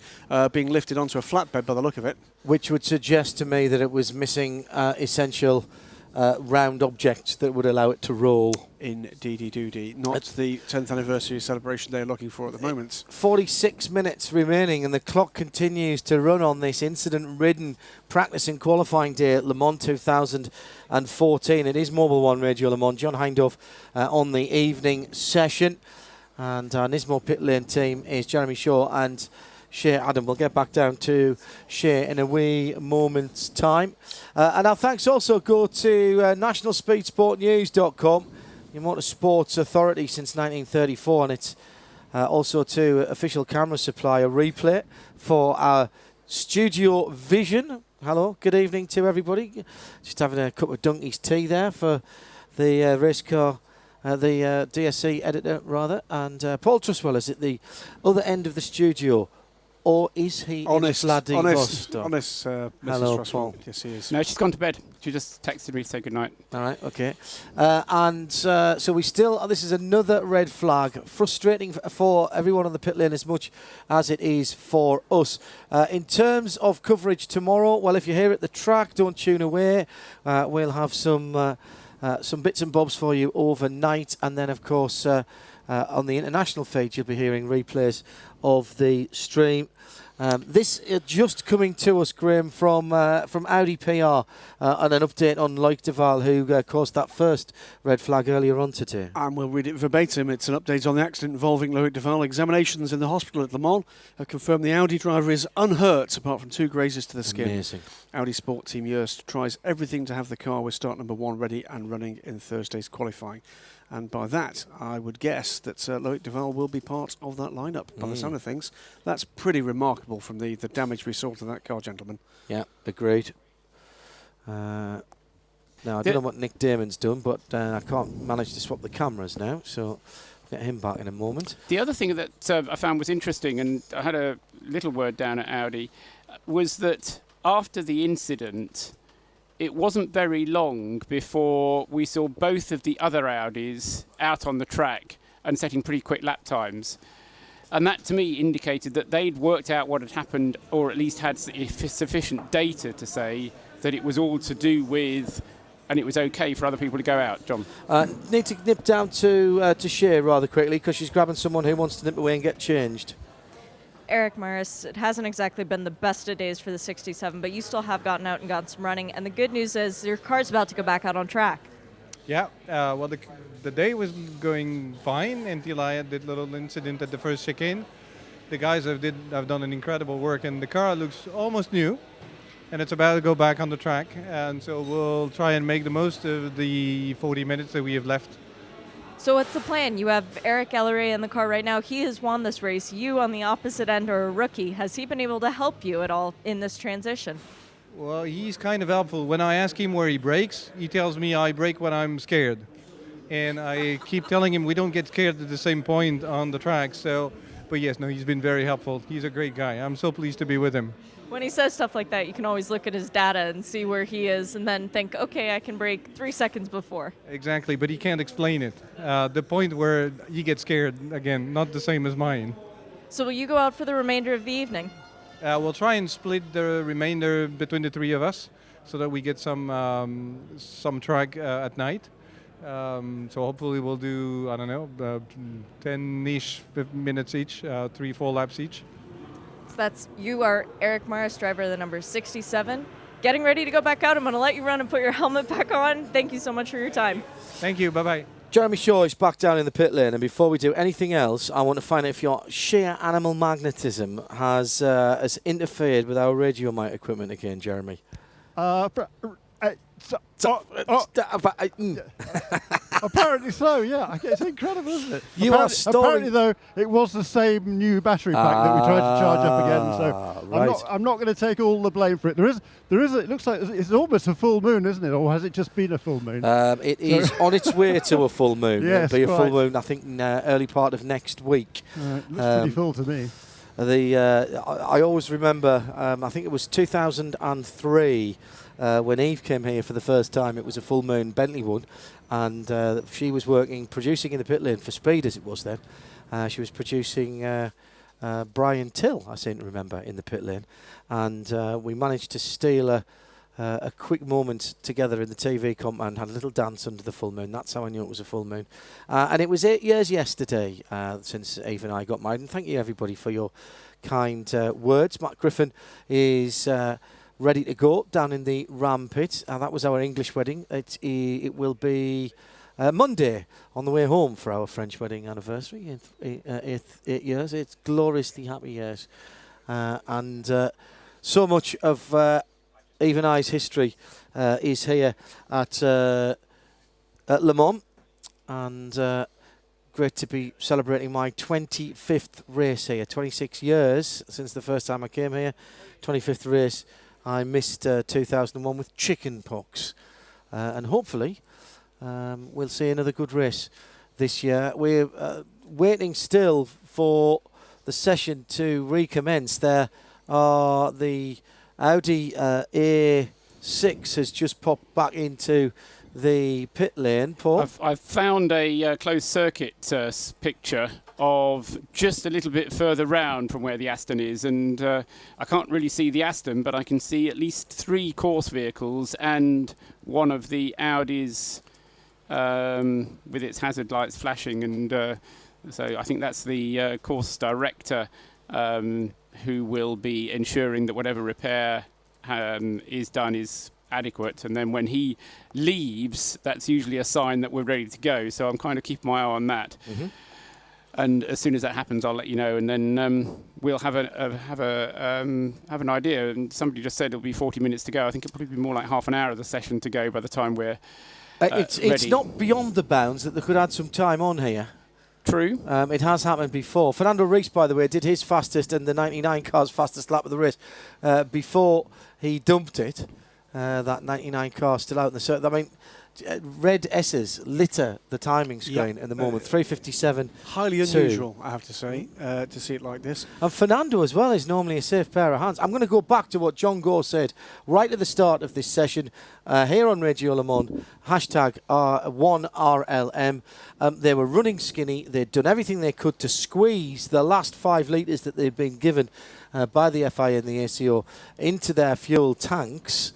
A: being lifted onto a flatbed by the look of it.
V: Which would suggest to me that it was missing essential round object that would allow it to roll.
A: Indeedy-doody. Not the 10th anniversary celebration they're looking for at the moment.
V: 46 minutes remaining, and the clock continues to run on this incident-ridden practice and qualifying day at Le Mans 2014. It is Mobil 1 Radio Le Mans. John Hindhaugh on the evening session. And our Nismo pit lane team is Jeremy Shaw and Shea Adam. We'll get back down to Shea in a wee moment's time. And our thanks also go to nationalspeedsportnews.com, your motorsports authority since 1934, and it's also to official camera supplier Replay for our StudioVision. Hello, good evening to everybody. Just having a cup of Donkey's tea there for the race car the DSC editor, rather, and Paul Trustwell is at the other end of the studio. Or is he
A: honest,
V: in Vladivostok?
A: Honest,
V: Hello,
A: Mrs.
V: Paul.
A: Yes, he is.
K: No, she's gone to bed. She just texted me to say goodnight.
V: All right, okay. So we still, this is another red flag. Frustrating for everyone on the pit lane as much as it is for us. In terms of coverage tomorrow, well, if you're here at the track, don't tune away. We'll have some bits and bobs for you overnight. And then, of course, on the international feed, you'll be hearing replays of the stream. This is just coming to us, Graham, from Audi PR and an update on Loic Duval, who caused that first red flag earlier on today.
A: And we'll read it verbatim. It's an update on the accident involving Loic Duval. Examinations in the hospital at Le Mans have confirmed the Audi driver is unhurt, apart from 2 grazes to the skin.
V: Amazing.
A: Audi Sport Team Joest tries everything to have the car with start number 1 ready and running in Thursday's qualifying. And by that, I would guess that Loic Duval will be part of that lineup. By the sound of things, that's pretty remarkable from the damage we saw to that car, gentlemen.
V: Yeah, agreed. Now, I don't know what Nick Damon's done, but I can't manage to swap the cameras now, so I'll get him back in a moment.
K: The other thing that I found was interesting, and I had a little word down at Audi, was that after the incident, it wasn't very long before we saw both of the other Audis out on the track and setting pretty quick lap times. And that, to me, indicated that they'd worked out what had happened, or at least had sufficient data to say that it was all to do with, and it was okay for other people to go out. John?
V: Need to nip down to Shea rather quickly, because she's grabbing someone who wants to nip away and get changed.
L: Eric Maris, it hasn't exactly been the best of days for the 67, but you still have gotten out and gotten some running. And the good news is your car's about to go back out on track.
M: Yeah, well, the day was going fine until I had that little incident at the first chicane. The guys have done an incredible work, and the car looks almost new, and it's about to go back on the track. And so we'll try and make the most of the 40 minutes that we have left.
L: So what's the plan? You have Eric Elleray in the car right now. He has won this race. You on the opposite end are a rookie. Has he been able to help you at all in this transition?
M: Well, he's kind of helpful. When I ask him where he brakes, he tells me I brake when I'm scared. And I keep telling him we don't get scared at the same point on the track. So, but yes, no, he's been very helpful. He's a great guy. I'm so pleased to be with him.
L: When he says stuff like that, you can always look at his data and see where he is and then think, okay, I can brake 3 seconds before.
M: Exactly, but he can't explain it. The point where he gets scared, again, not the same as mine.
L: So will you go out for the remainder of the evening?
M: We'll try and split the remainder between the 3 of us so that we get some track at night. So hopefully we'll do, I don't know, 10-ish minutes each, 3-4 laps each.
L: So that's you are Eric Maris, driver of the number 67. Getting ready to go back out. I'm going to let you run and put your helmet back on. Thank you so much for your time.
M: Thank you. Bye-bye.
V: Jeremy Shaw is back down in the pit lane, and before we do anything else, I want to find out if your sheer animal magnetism has interfered with our radio mic equipment again, Jeremy.
R: Apparently so, yeah. It's incredible, isn't it?
V: Apparently,
R: though, it was the same new battery pack that we tried to charge up again. So
V: right.
R: I'm not going to take all the blame for it. There is. It looks like it's almost a full moon, isn't it? Or has it just been a full moon?
V: It is on its way to a full moon.
R: Yes,
V: it'll be a full
R: quite.
V: moon, I think, early part of next week.
R: It looks pretty full to me.
V: I always remember, I think it was 2003 when Eve came here for the first time. It was a full moon Bentley one, and she was producing in the pit lane for Speed as it was then. She was producing Brian Till, I seem to remember, in the pit lane, and we managed to steal a quick moment together in the TV compound, had a little dance under the full moon. That's how I knew it was a full moon. And it was 8 years yesterday since Eve and I got married. And thank you, everybody, for your kind words. Matt Griffin is ready to go down in the Ram pit. That was our English wedding. It will be Monday on the way home for our French wedding anniversary. 8 years. It's gloriously happy years. And so much of Eve and I's history is here at Le Mans, and great to be celebrating my 25th race here. 26 years since the first time I came here. 25th race. I missed 2001 with chicken pox, and hopefully we'll see another good race this year. We're waiting still for the session to recommence. There are the Audi A6 has just popped back into the pit lane. Paul?
K: I've found a closed circuit picture of just a little bit further round from where the Aston is, and I can't really see the Aston, but I can see at least 3 course vehicles and one of the Audis with its hazard lights flashing, and so I think that's the course director who will be ensuring that whatever repair is done is adequate, and then when he leaves, that's usually a sign that we're ready to go. So I'm kind of keeping my eye on that.
V: Mm-hmm.
K: And as soon as that happens, I'll let you know, and then we'll have an idea. And somebody just said it'll be 40 minutes to go. I think it'll probably be more like half an hour of the session to go by the time we're
V: it's
K: ready.
V: not beyond the bounds that they could add some time on here.
K: True.
V: It has happened before. Fernando Reis, by the way, did his fastest and the 99 car's fastest lap of the race before he dumped it. That 99 car still out in the circuit. I mean, red S's litter the timing screen at the moment. 3:57.
A: Highly unusual, I have to say, to see it like this.
V: And Fernando as well is normally a safe pair of hands. I'm going to go back to what John Gore said right at the start of this session here on Radio Le Mans, hashtag 1RLM. They were running skinny. They'd done everything they could to squeeze the last 5 litres that they'd been given by the FIA and the ACO into their fuel tanks,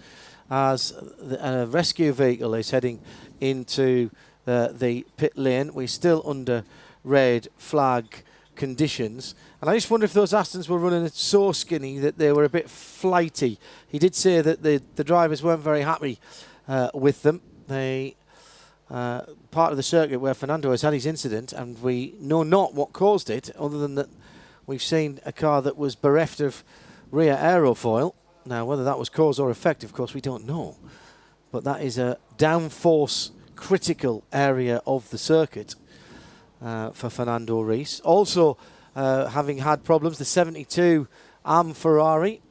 V: as a rescue vehicle is heading into the pit lane. We're still under red flag conditions. And I just wonder if those Astons were running so skinny that they were a bit flighty. He did say that the drivers weren't very happy with them. They part of the circuit where Fernando has had his incident, and we know not what caused it, other than that we've seen a car that was bereft of rear aerofoil. Now, whether that was cause or effect, of course, we don't know. But that is a downforce critical area of the circuit for Fernando Reis. Also, having had problems, the 72 AM Ferrari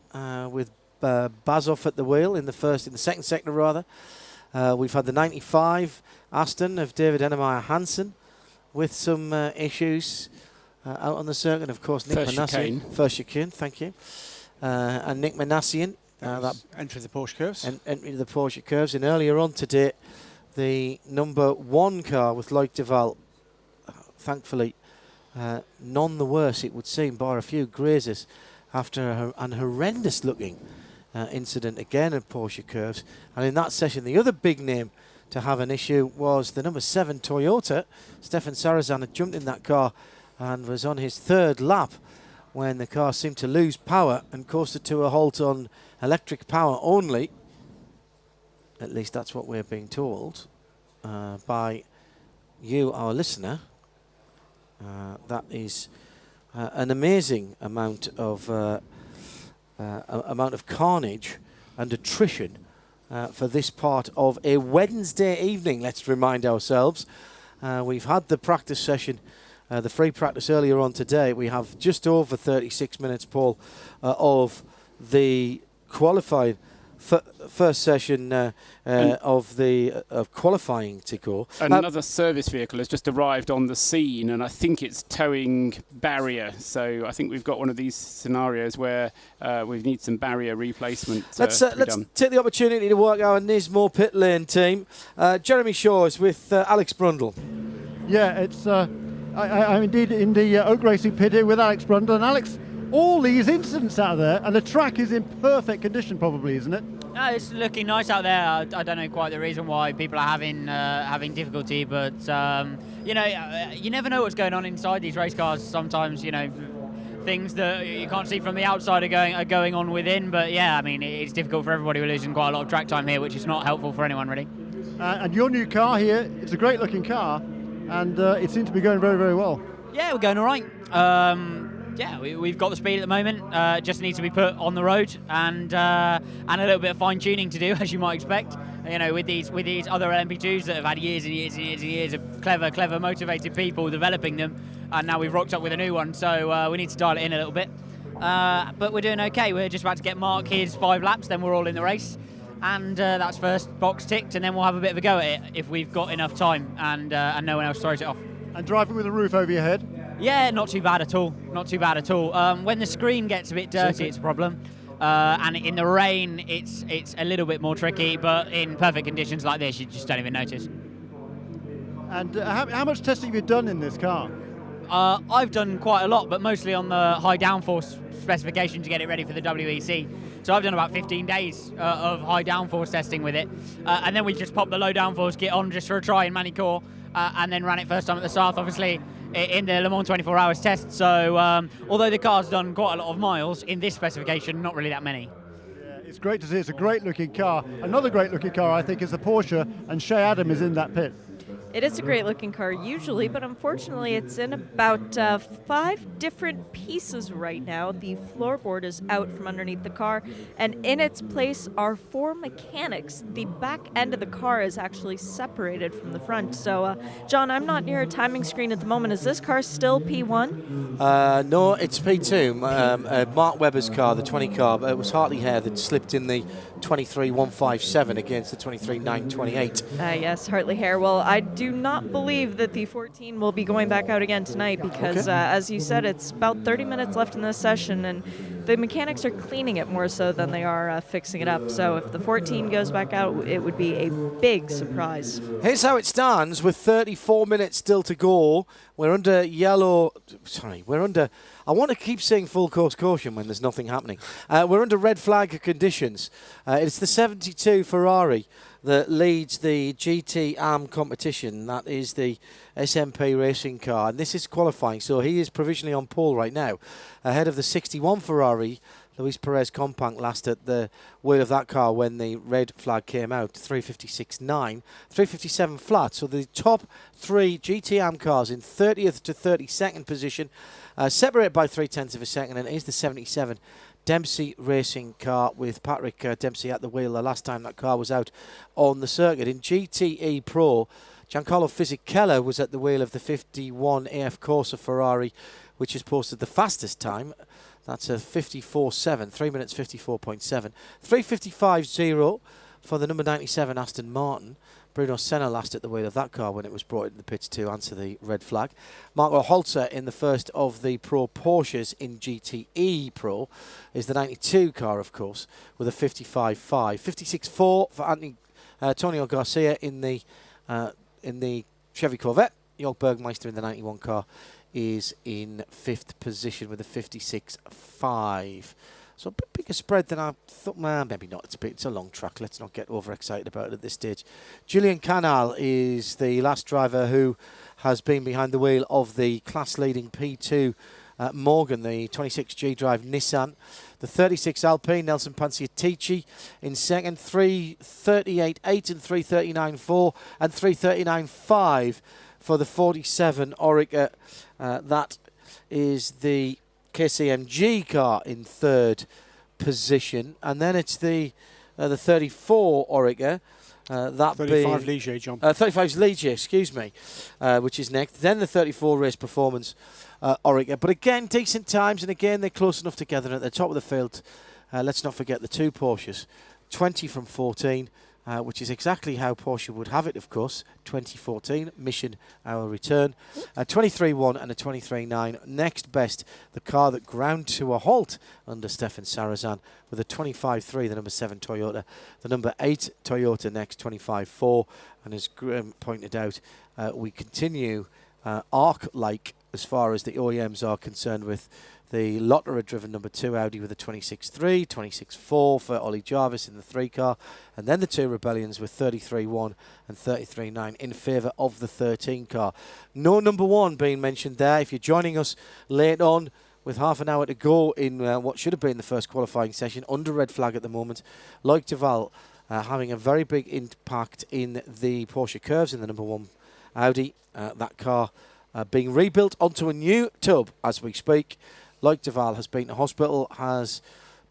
V: with Bazoff at the wheel in the second sector rather. We've had the 95 Aston of David Ennemeyer Hansen with some issues out on the circuit. Of course, Nick Manassian. First chicane, thank you. And Nick Manassian. That
A: entry the Porsche curves.
V: Entry the Porsche curves. And earlier on today, the number 1 car with Loic Duval, thankfully, none the worse, it would seem, bar a few grazes after an horrendous-looking incident again at Porsche curves. And in that session, the other big name to have an issue was the number 7 Toyota. Stefan Sarazan had jumped in that car and was on his 3rd lap when the car seemed to lose power and coasted to a halt on electric power only. At least that's what we're being told by you, our listener. That is an amazing amount of carnage and attrition for this part of a Wednesday evening. Let's remind ourselves. We've had the practice session, the free practice earlier on today. We have just over 36 minutes, Paul, of the qualified first session of qualifying to go.
K: Another service vehicle has just arrived on the scene, and I think it's towing barrier. So I think we've got one of these scenarios where we need some barrier replacement.
V: Let's take the opportunity to work our Nismo pit lane team. Jeremy Shaw is with Alex Brundle.
R: Yeah, it's I'm indeed in the Oak Racing pit here with Alex Brundle. And Alex, all these incidents out there, and the track is in perfect condition probably, isn't it?
D: It's looking nice out there. I don't know quite the reason why people are having difficulty, but you never know what's going on inside these race cars. Sometimes, things that you can't see from the outside are going on within. But yeah, I mean, it's difficult for everybody. We're losing quite a lot of track time here, which is not helpful for anyone really.
R: And your new car here, it's a great looking car, and it seems to be going very, very well.
D: Yeah, we're going all right. Yeah, we've got the speed at the moment. Just needs to be put on the road, and a little bit of fine tuning to do, as you might expect. With these other LMP2s that have had years and years and years and years of clever, motivated people developing them, and now we've rocked up with a new one. So we need to dial it in a little bit. But we're doing okay. We're just about to get Mark his 5 laps, then we're all in the race, and that's first box ticked, and then we'll have a bit of a go at it if we've got enough time and no one else throws it off.
R: And driving with a roof over your head?
D: Yeah, not too bad at all. Not too bad at all. When the screen gets a bit dirty, it's a problem. And in the rain, it's a little bit more tricky. But in perfect conditions like this, you just don't even notice.
R: And how much testing have you done in this car?
D: I've done quite a lot, but mostly on the high downforce specification to get it ready for the WEC. So I've done about 15 days of high downforce testing with it. And then we just popped the low downforce kit on just for a try in Manicourt, and then ran it first time at the South, obviously, in the Le Mans 24 Hours test. So although the car's done quite a lot of miles, in this specification, not really that many.
R: Yeah, it's great to see. It's a great looking car. Another great looking car, I think, is the Porsche, and Shea Adam is in that pit.
L: It is a great looking car usually, but unfortunately it's in about 5 different pieces right now. The floorboard is out from underneath the car, and in its place are 4 mechanics. The back end of the car is actually separated from the front. So, John, I'm not near a timing screen at the moment. Is this car still P1?
V: No, it's P2. Mark Webber's car, the 20 car, it was Hartley Hare that slipped in the 23.157 against the 23.928.
L: Yes, Hartley Hare. Well, I do not believe that the 14 will be going back out again tonight because, as you said, it's about 30 minutes left in this session, and the mechanics are cleaning it more so than they are fixing it up. So if the 14 goes back out, it would be a big surprise.
V: Here's how it stands with 34 minutes still to go. We're under I want to keep saying full course caution when there's nothing happening. We're under red flag conditions. It's the 72 Ferrari that leads the GT AM competition. That is the SMP racing car, and this is qualifying, so he is provisionally on pole right now, ahead of the 61 Ferrari. Luis Perez Companc last at the wheel of that car when the red flag came out, 356.9, 357 flat. So the top 3 GTM cars in 30th to 32nd position, separated by 0.3 of a second, and it is the 77 Dempsey racing car with Patrick Dempsey at the wheel the last time that car was out on the circuit. In GTE Pro, Giancarlo Fisichella was at the wheel of the 51 AF Corsa Ferrari, which has posted the fastest time. That's a 54.7, 3 minutes 54.7. 355.0 for the number 97 Aston Martin. Bruno Senna last at the wheel of that car when it was brought into the pits to answer the red flag. Marco Holzer in the first of the Pro Porsches in GTE Pro is the 92 car, of course, with a 55.5. 56.4 for Antonio Garcia in the Chevy Corvette. Jörg Bergmeister in the 91 car is in 5th position with a 56.5. So a bit bigger spread than I thought. Well, maybe not. It's a long track. Let's not get overexcited about it at this stage. Julian Canal is the last driver who has been behind the wheel of the class-leading P2 Morgan, the 26G drive Nissan. The 36 Alpine, Nelson Panciatici in second, 338.8 and 339.4 and 339.5 for the 47 Oreca. That is the KCMG car in 3rd position, and then it's the 34 Oreca. That
A: 35 Ligier, John.
V: 35's Ligier, excuse me, which is next. Then the 34 Race Performance Oreca. But again, decent times, and again, they're close enough together. And at the top of the field, let's not forget the 2 Porsches. 20 from 14, which is exactly how Porsche would have it, of course. 2014, Mission, our return. 23.1 and a 23.9. Next best, the car that ground to a halt under Stefan Sarazan with a 25.3, the number 7 Toyota. The number 8 Toyota next, 25.4. And as Graham pointed out, we continue ARC-like as far as the OEMs are concerned with the Lotterer-driven number 2 Audi with a 26.3, 26.4 for Ollie Jarvis in the 3 car, and then the 2 Rebellions with 33.1 and 33.9 in favour of the 13 car. No number 1 being mentioned there. If you're joining us late on with half an hour to go in what should have been the first qualifying session, under red flag at the moment, Loic Duval having a very big impact in the Porsche curves in the number 1 Audi. That car being rebuilt onto a new tub as we speak. Loic Duval has been to hospital, has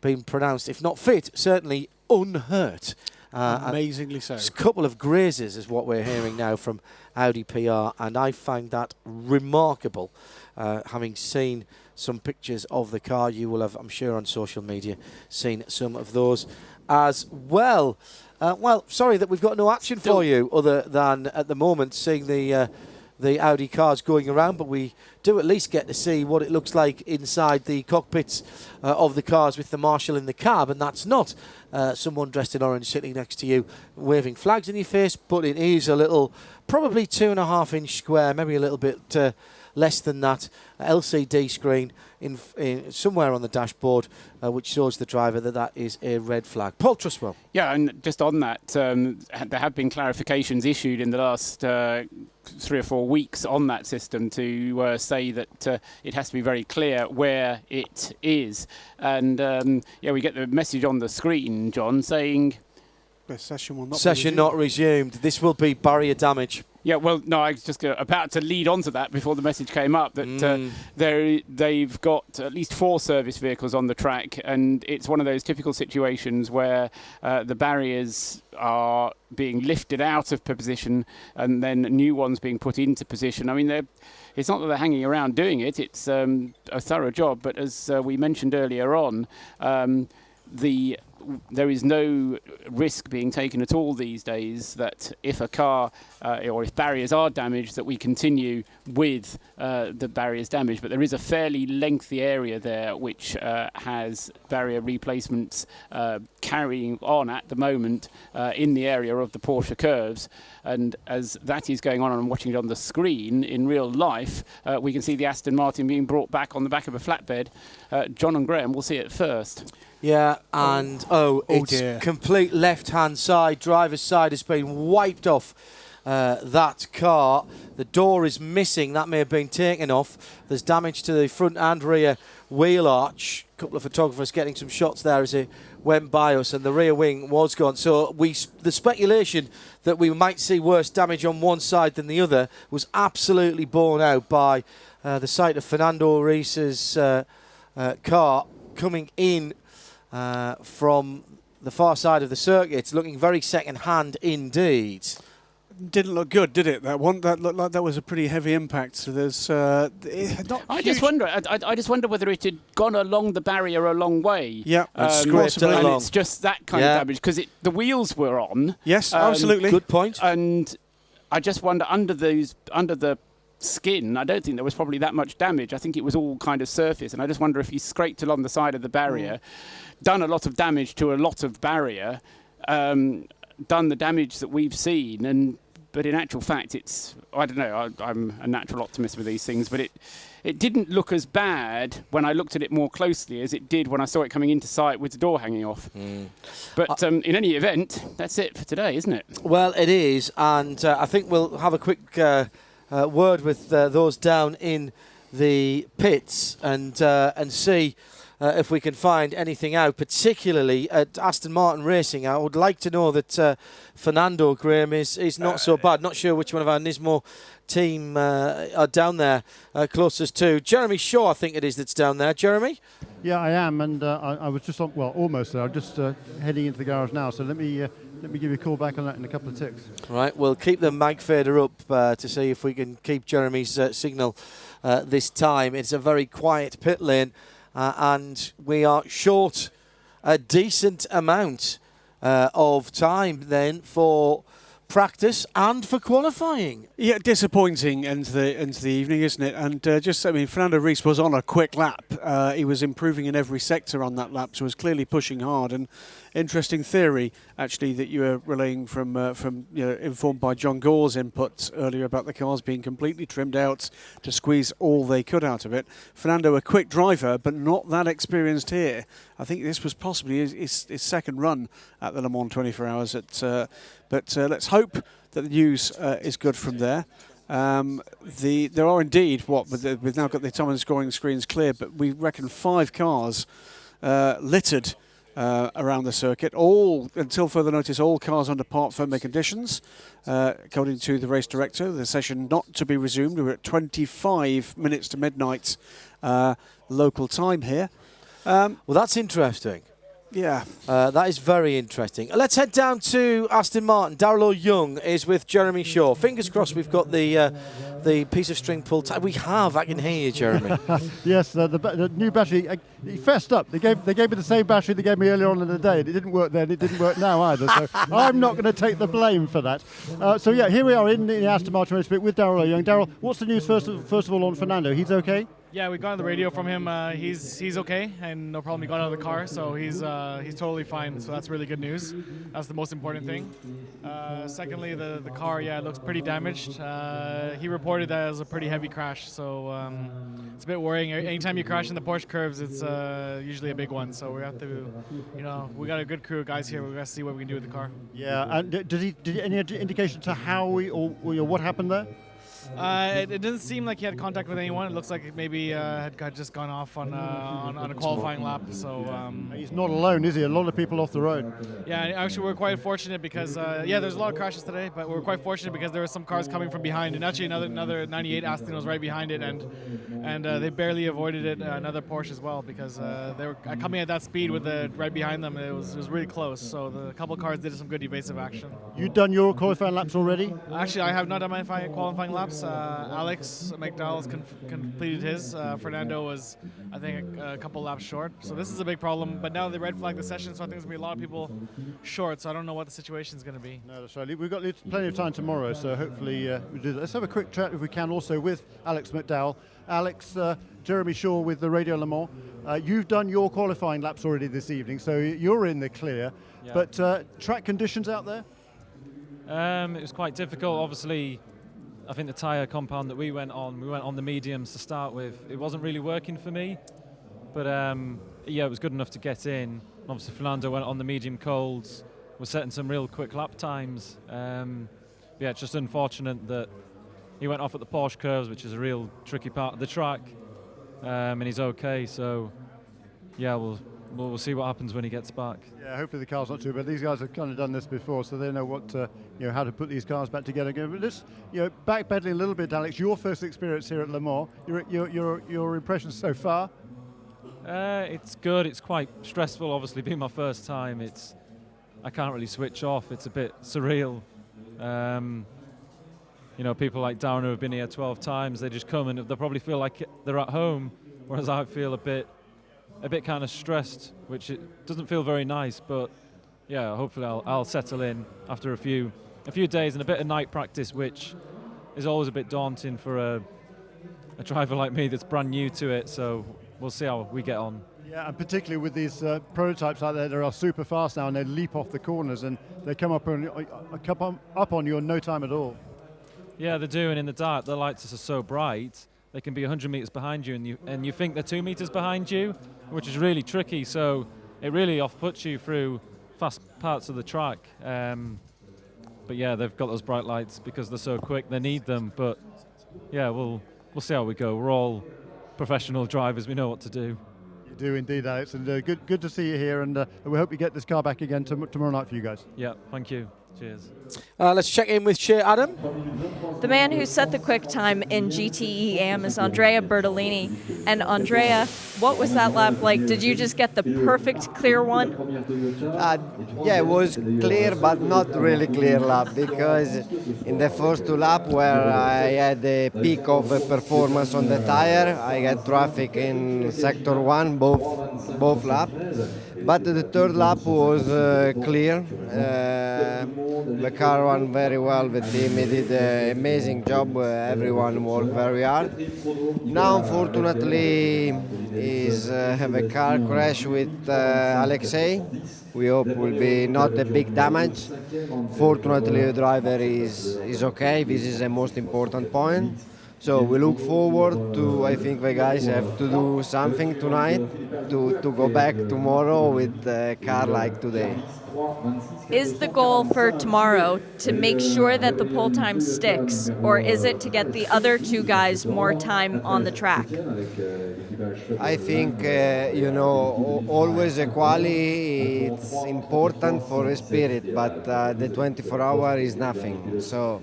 V: been pronounced, if not fit, certainly unhurt.
A: Amazingly so.
V: A couple of grazes is what we're hearing now from Audi PR, and I find that remarkable. Having seen some pictures of the car, you will have, I'm sure, on social media, seen some of those as well. Well, sorry that we've got no action for you other than, at the moment, seeing the the Audi cars going around, but we do at least get to see what it looks like inside the cockpits of the cars with the marshal in the cab, and that's not someone dressed in orange sitting next to you waving flags in your face, but it is a little, probably 2.5-inch square, maybe a little bit less than that, LCD screen in somewhere on the dashboard, which shows the driver that is a red flag. Paul Trustwell.
K: Yeah, and just on that, there have been clarifications issued in the last 3 or 4 weeks on that system to say that it has to be very clear where it is. And we get the message on the screen, John, saying
A: the session will not
V: session not resumed. This will be barrier damage.
K: Yeah, well, no, I was just about to lead on to that before the message came up that they've got at least 4 service vehicles on the track, and it's one of those typical situations where the barriers are being lifted out of position and then new ones being put into position. I mean, it's not that they're hanging around doing it, it's a thorough job, but as we mentioned earlier on, there is no risk being taken at all these days that if a car or if barriers are damaged, that we continue with the barriers damaged. But there is a fairly lengthy area there which has barrier replacements carrying on at the moment in the area of the Porsche curves. And as that is going on, and I'm watching it on the screen in real life, we can see the Aston Martin being brought back on the back of a flatbed. John and Graham will see it first.
V: Yeah, and it's
A: dear.
V: Complete left-hand side, driver's side has been wiped off that car. The door is missing, that may have been taken off. There's damage to the front and rear wheel arch. A couple of photographers getting some shots there as it went by us, and the rear wing was gone. So the speculation that we might see worse damage on one side than the other was absolutely borne out by the sight of Fernando Reis's car coming in from the far side of the circuit. It's looking very second-hand indeed.
A: Didn't look good, did it? That looked like that was a pretty heavy impact. So there's
K: I just wonder whether it had gone along the barrier a long way.
A: Yeah,
V: scraped it
K: and
V: along.
K: it's just that kind of damage because the wheels were on.
A: Yes, absolutely.
V: Good point.
K: And I just wonder under the skin, I don't think there was probably that much damage. I think it was all kind of surface, and I just wonder if he scraped along the side of the barrier, done a lot of damage to a lot of barrier, done the damage that we've seen, but in actual fact, I don't know, I'm a natural optimist with these things, but it didn't look as bad when I looked at it more closely as it did when I saw it coming into sight with the door hanging off. But in any event, that's it for today, isn't it?
V: Well, it is, and I think we'll have a quick word with those down in the pits and see if we can find anything out, particularly at Aston Martin Racing. I would like to know that Fernando, Graham, is not so bad. Not sure which one of our Nismo team are down there closest to. Jeremy Shaw, I think it is, that's down there. Jeremy?
R: Yeah, I am, and I was just almost there. I'm just heading into the garage now, so let me give you a call back on that in a couple of ticks.
V: Right, we'll keep the mic fader up to see if we can keep Jeremy's signal this time. It's a very quiet pit lane, and we are short a decent amount of time then for practice and for qualifying.
A: Yeah, disappointing into the evening, isn't it? And Fernando Reis was on a quick lap. He was improving in every sector on that lap, so was clearly pushing hard. And interesting theory, actually, that you were relaying from informed by John Gore's input earlier about the cars being completely trimmed out to squeeze all they could out of it. Fernando, a quick driver, but not that experienced here. I think this was possibly his second run at the Le Mans 24 Hours. But let's hope that the news is good from there. There are indeed, we've now got the time and scoring screens clear, but we reckon 5 cars littered around the circuit. All, until further notice, all cars under part firmware conditions. According to the race director, the session not to be resumed. We're at 25 minutes to midnight local time here.
V: Well, that's interesting.
A: Yeah.
V: That is very interesting. Let's head down to Aston Martin. Darrell Young is with Jeremy Shaw. Fingers crossed we've got the piece of string pulled tight. We have. I can hear you, Jeremy.
F: Yes, the new battery. He fessed up. They gave me the same battery they gave me earlier on in the day. It didn't work then. It didn't work now either. So I'm not going to take the blame for that. So yeah, here we are in the Aston Martin race with Darrell Young. Darrell, what's the news first of all on Fernando? He's okay?
I: Yeah, we got the radio from him. He's okay and no problem. He got out of the car, so he's totally fine. So that's really good news. That's the most important thing. Secondly, the car, it looks pretty damaged. He reported that as a pretty heavy crash, so it's a bit worrying. Anytime you crash in the Porsche curves, it's usually a big one. So we have to, we got a good crew of guys here. We got to see what we can do with the car.
F: Yeah, and did any indication to how or what happened there?
I: It doesn't seem like he had contact with anyone. It looks like maybe had just gone off on a qualifying lap. So
F: he's not alone, is he? A lot of people off the road.
I: Yeah, actually we're quite fortunate because there's a lot of crashes today, but we're quite fortunate because there were some cars coming from behind, and actually another 98 Aston was right behind it, and they barely avoided it. Another Porsche as well, because they were coming at that speed with the right behind them. It was really close. So the couple of cars did some good evasive action.
F: You've done your qualifying laps already?
I: Actually, I have not done my qualifying laps. Alex McDowell's completed his. Fernando was, I think, a couple laps short. So this is a big problem. But now they red flagged the session, so I think there's going to be a lot of people short. So I don't know what the situation is going to be.
F: No, that's right. We've got plenty of time tomorrow, so hopefully we do that. Let's have a quick chat, if we can, also with Alex McDowell. Alex, Jeremy Shaw with the Radio Le Mans. You've done your qualifying laps already this evening, so you're in the clear.
T: Yeah.
F: But track conditions out there?
T: It was quite difficult, obviously. I think the tyre compound that we went on the mediums to start with. It wasn't really working for me, but it was good enough to get in. Obviously, Fernando went on the medium colds. We're setting some real quick lap times. It's just unfortunate that he went off at the Porsche curves, which is a real tricky part of the track, and he's okay. So, we'll see what happens when he gets back.
F: Yeah, hopefully the car's not too bad. These guys have kind of done this before, so they know what how to put these cars back together again. But let's backpedaling a little bit, Alex. Your first experience here at Le Mans. Your impressions so far?
T: It's good. It's quite stressful. Obviously, being my first time, I can't really switch off. It's a bit surreal. People like Darren who have been here 12 times, they just come and they probably feel like they're at home, whereas I feel a bit kind of stressed, which it doesn't feel very nice. But hopefully I'll settle in after a few days and a bit of night practice, which is always a bit daunting for a driver like me that's brand new to it. So we'll see how we get on.
F: Yeah, and particularly with these prototypes out there that are super fast now, and they leap off the corners and they come up on you in no time at all.
T: Yeah, they do, and in the dark the lights are so bright they can be 100 meters behind you, and you think they're 2 meters behind you, which is really tricky. So it really off-puts you through fast parts of the track. But they've got those bright lights because they're so quick. They need them. But we'll see how we go. We're all professional drivers. We know what to do.
F: You do indeed, Alex, and good to see you here. And we hope you get this car back again tomorrow night for you guys.
T: Yeah, thank you. Cheers.
V: Let's check in with Adam.
L: The man who set the quick time in GTE AM is Andrea Bertolini. And Andrea, what was that lap like? Did you just get the perfect clear one?
U: It was clear, but not really clear lap, because in the first two laps where I had a peak of performance on the tire, I had traffic in sector 1, both laps. But the third lap was clear. The car ran very well. The team did an amazing job. Everyone worked very hard. Now, unfortunately, is have a car crash with Alexei. We hope will be not a big damage. Fortunately, the driver is okay. This is the most important point. So we look forward to, I think the guys have to do something tonight to go back tomorrow with a car like today.
L: Is the goal for tomorrow to make sure that the pole time sticks, or is it to get the other two guys more time on the track?
U: I think, always a quali, it's important for a spirit, but the 24-hour is nothing. So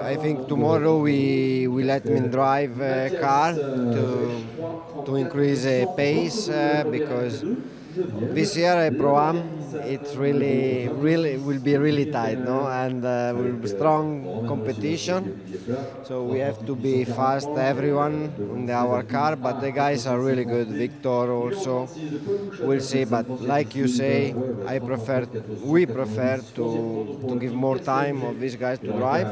U: I think tomorrow we let me drive a car to increase the pace, because this year at Pro-Am, it's really will be really tight, no? And will be strong competition. So we have to be fast, everyone in our car. But the guys are really good. Victor also, we'll see. But like you say, we prefer to give more time of these guys to drive.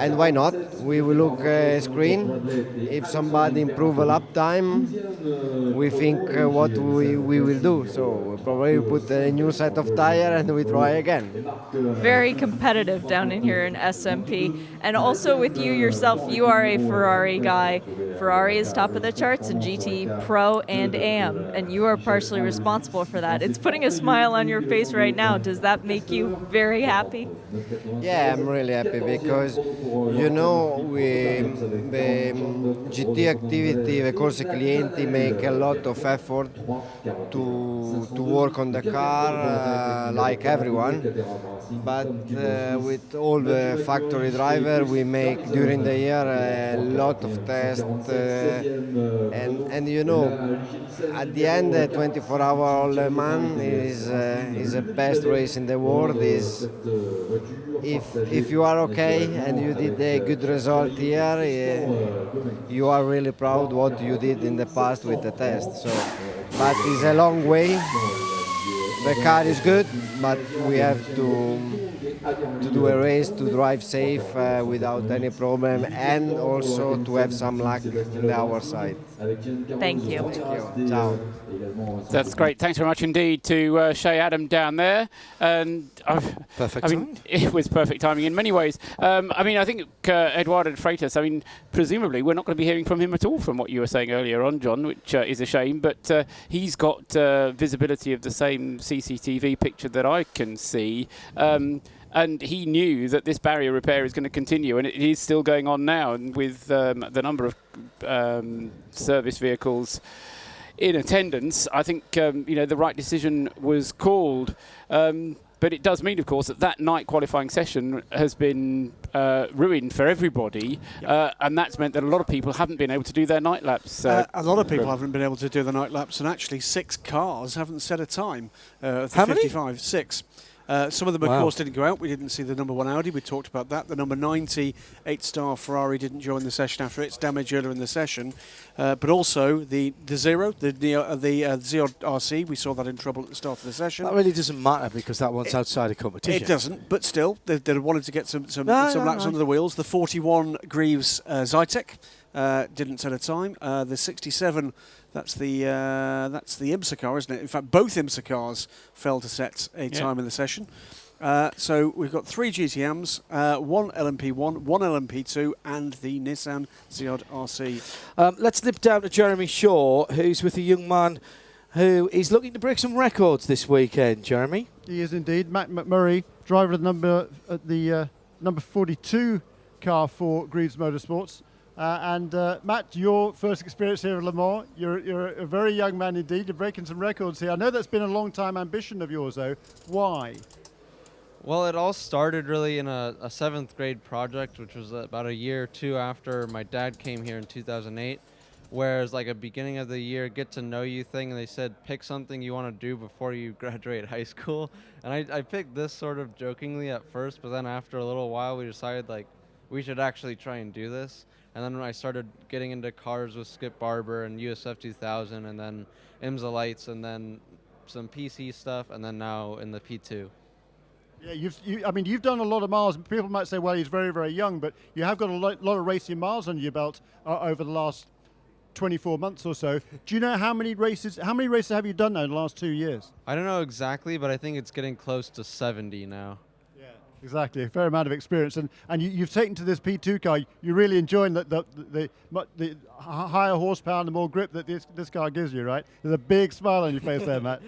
U: And why not? We will look screen. If somebody improve a lap time, we think what we will do. So we'll probably put a new set of tire and we try again.
L: Very competitive down in here in SMP. And also with you yourself, you are a Ferrari guy. Ferrari is top of the charts in GTE Pro and AM, and you are partially responsible for that. It's putting a smile on your face right now. Does that make you very happy?
U: Yeah, I'm really happy because, you know, the GT activity, the corse clienti make a lot of effort to work on the car like everyone. But with all the factory driver, we make during the year a lot of tests. And you know, at the end, 24-hour Le Mans is the best race in the world. Is if you are okay and you did a good result here, you are really proud what you did in the past with the test. So, but it's a long way. The car is good, but we have to do a race to drive safe without any problem, and also to have some luck on our side.
L: Thank you.
U: Thank you. Ciao.
K: That's great. Thanks very much indeed to Shay Adam down there. And
V: perfect.
K: I mean, it was perfect timing in many ways. I mean, I think Eduardo Freitas, I mean, presumably we're not going to be hearing from him at all from what you were saying earlier on, John, which is a shame. But he's got visibility of the same CCTV picture that I can see. And he knew that this barrier repair is going to continue, and it is still going on now. And with the number of service vehicles in attendance, I think you know, the right decision was called. But it does mean, of course, that night qualifying session has been ruined for everybody, and that's meant that a lot of people haven't been able to do their night laps.
A: A lot of people haven't been able to do the night laps, and actually 6 cars haven't set a time.
V: How
A: 55,
V: many?
A: 6. Some of them, of course, didn't go out. We didn't see the number 1 Audi. We talked about that. The number 90 8-star Ferrari didn't join the session after its damage earlier in the session. But also the Zeod, the Zeod RC, we saw that in trouble at the start of the session.
V: That really doesn't matter because that one's outside of competition.
A: It doesn't, but still, they wanted to get some laps under the wheels. The 41 Greaves Zytek didn't set a time. The 67. That's the IMSA car, isn't it? In fact, both IMSA cars failed to set a time in the session. So we've got 3 GTMs, 1 LMP1, 1 LMP2, and the Nissan Zeod RC.
V: Let's nip down to Jeremy Shaw, who's with a young man who is looking to break some records this weekend. Jeremy,
R: he is indeed. Matt McMurray, driver of the number 42 car for Greaves Motorsports. And Matt, your first experience here at Le Mans, you're a very young man indeed. You're breaking some records here. I know that's been a long time ambition of yours, though. Why?
E: Well, it all started really in a 7th grade project, which was about a year or 2 after my dad came here in 2008, where it's like a beginning of the year get to know you thing, and they said pick something you want to do before you graduate high school. And I picked this sort of jokingly at first, but then after a little while we decided like we should actually try and do this. And then when I started getting into cars with Skip Barber and USF 2000, and then IMSA lights, and then some PC stuff, and then now in the P2.
R: Yeah, you've done a lot of miles. People might say, well, he's very, very young, but you have got a lot of racing miles under your belt over the last 24 months or so. Do you know how many races have you done now in the last 2 years?
E: I don't know exactly, but I think it's getting close to 70 now.
R: Exactly, a fair amount of experience, and you've taken to this P2 car. You're really enjoying the higher horsepower and the more grip that this car gives you, right? There's a big smile on your face there, Matt.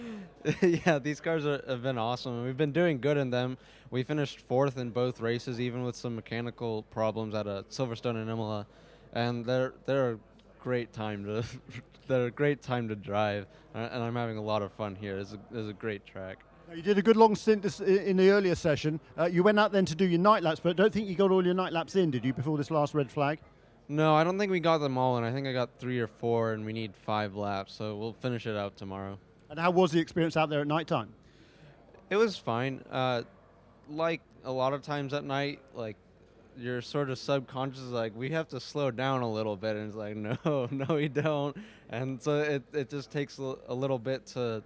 E: Yeah, these cars have been awesome. We've been doing good in them. We finished 4th in both races, even with some mechanical problems at Silverstone and Imola, and they're a great time to drive, and I'm having a lot of fun here. It's a great track.
R: You did a good long stint in the earlier session. You went out then to do your night laps, but I don't think you got all your night laps in, did you, before this last red flag?
E: No, I don't think we got them all in. I think I got 3 or 4, and we need 5 laps, so we'll finish it out tomorrow.
R: And how was the experience out there at night time?
E: It was fine. Like a lot of times at night, like you're sort of subconscious, like we have to slow down a little bit, and it's like no, we don't. And so it just takes a little bit to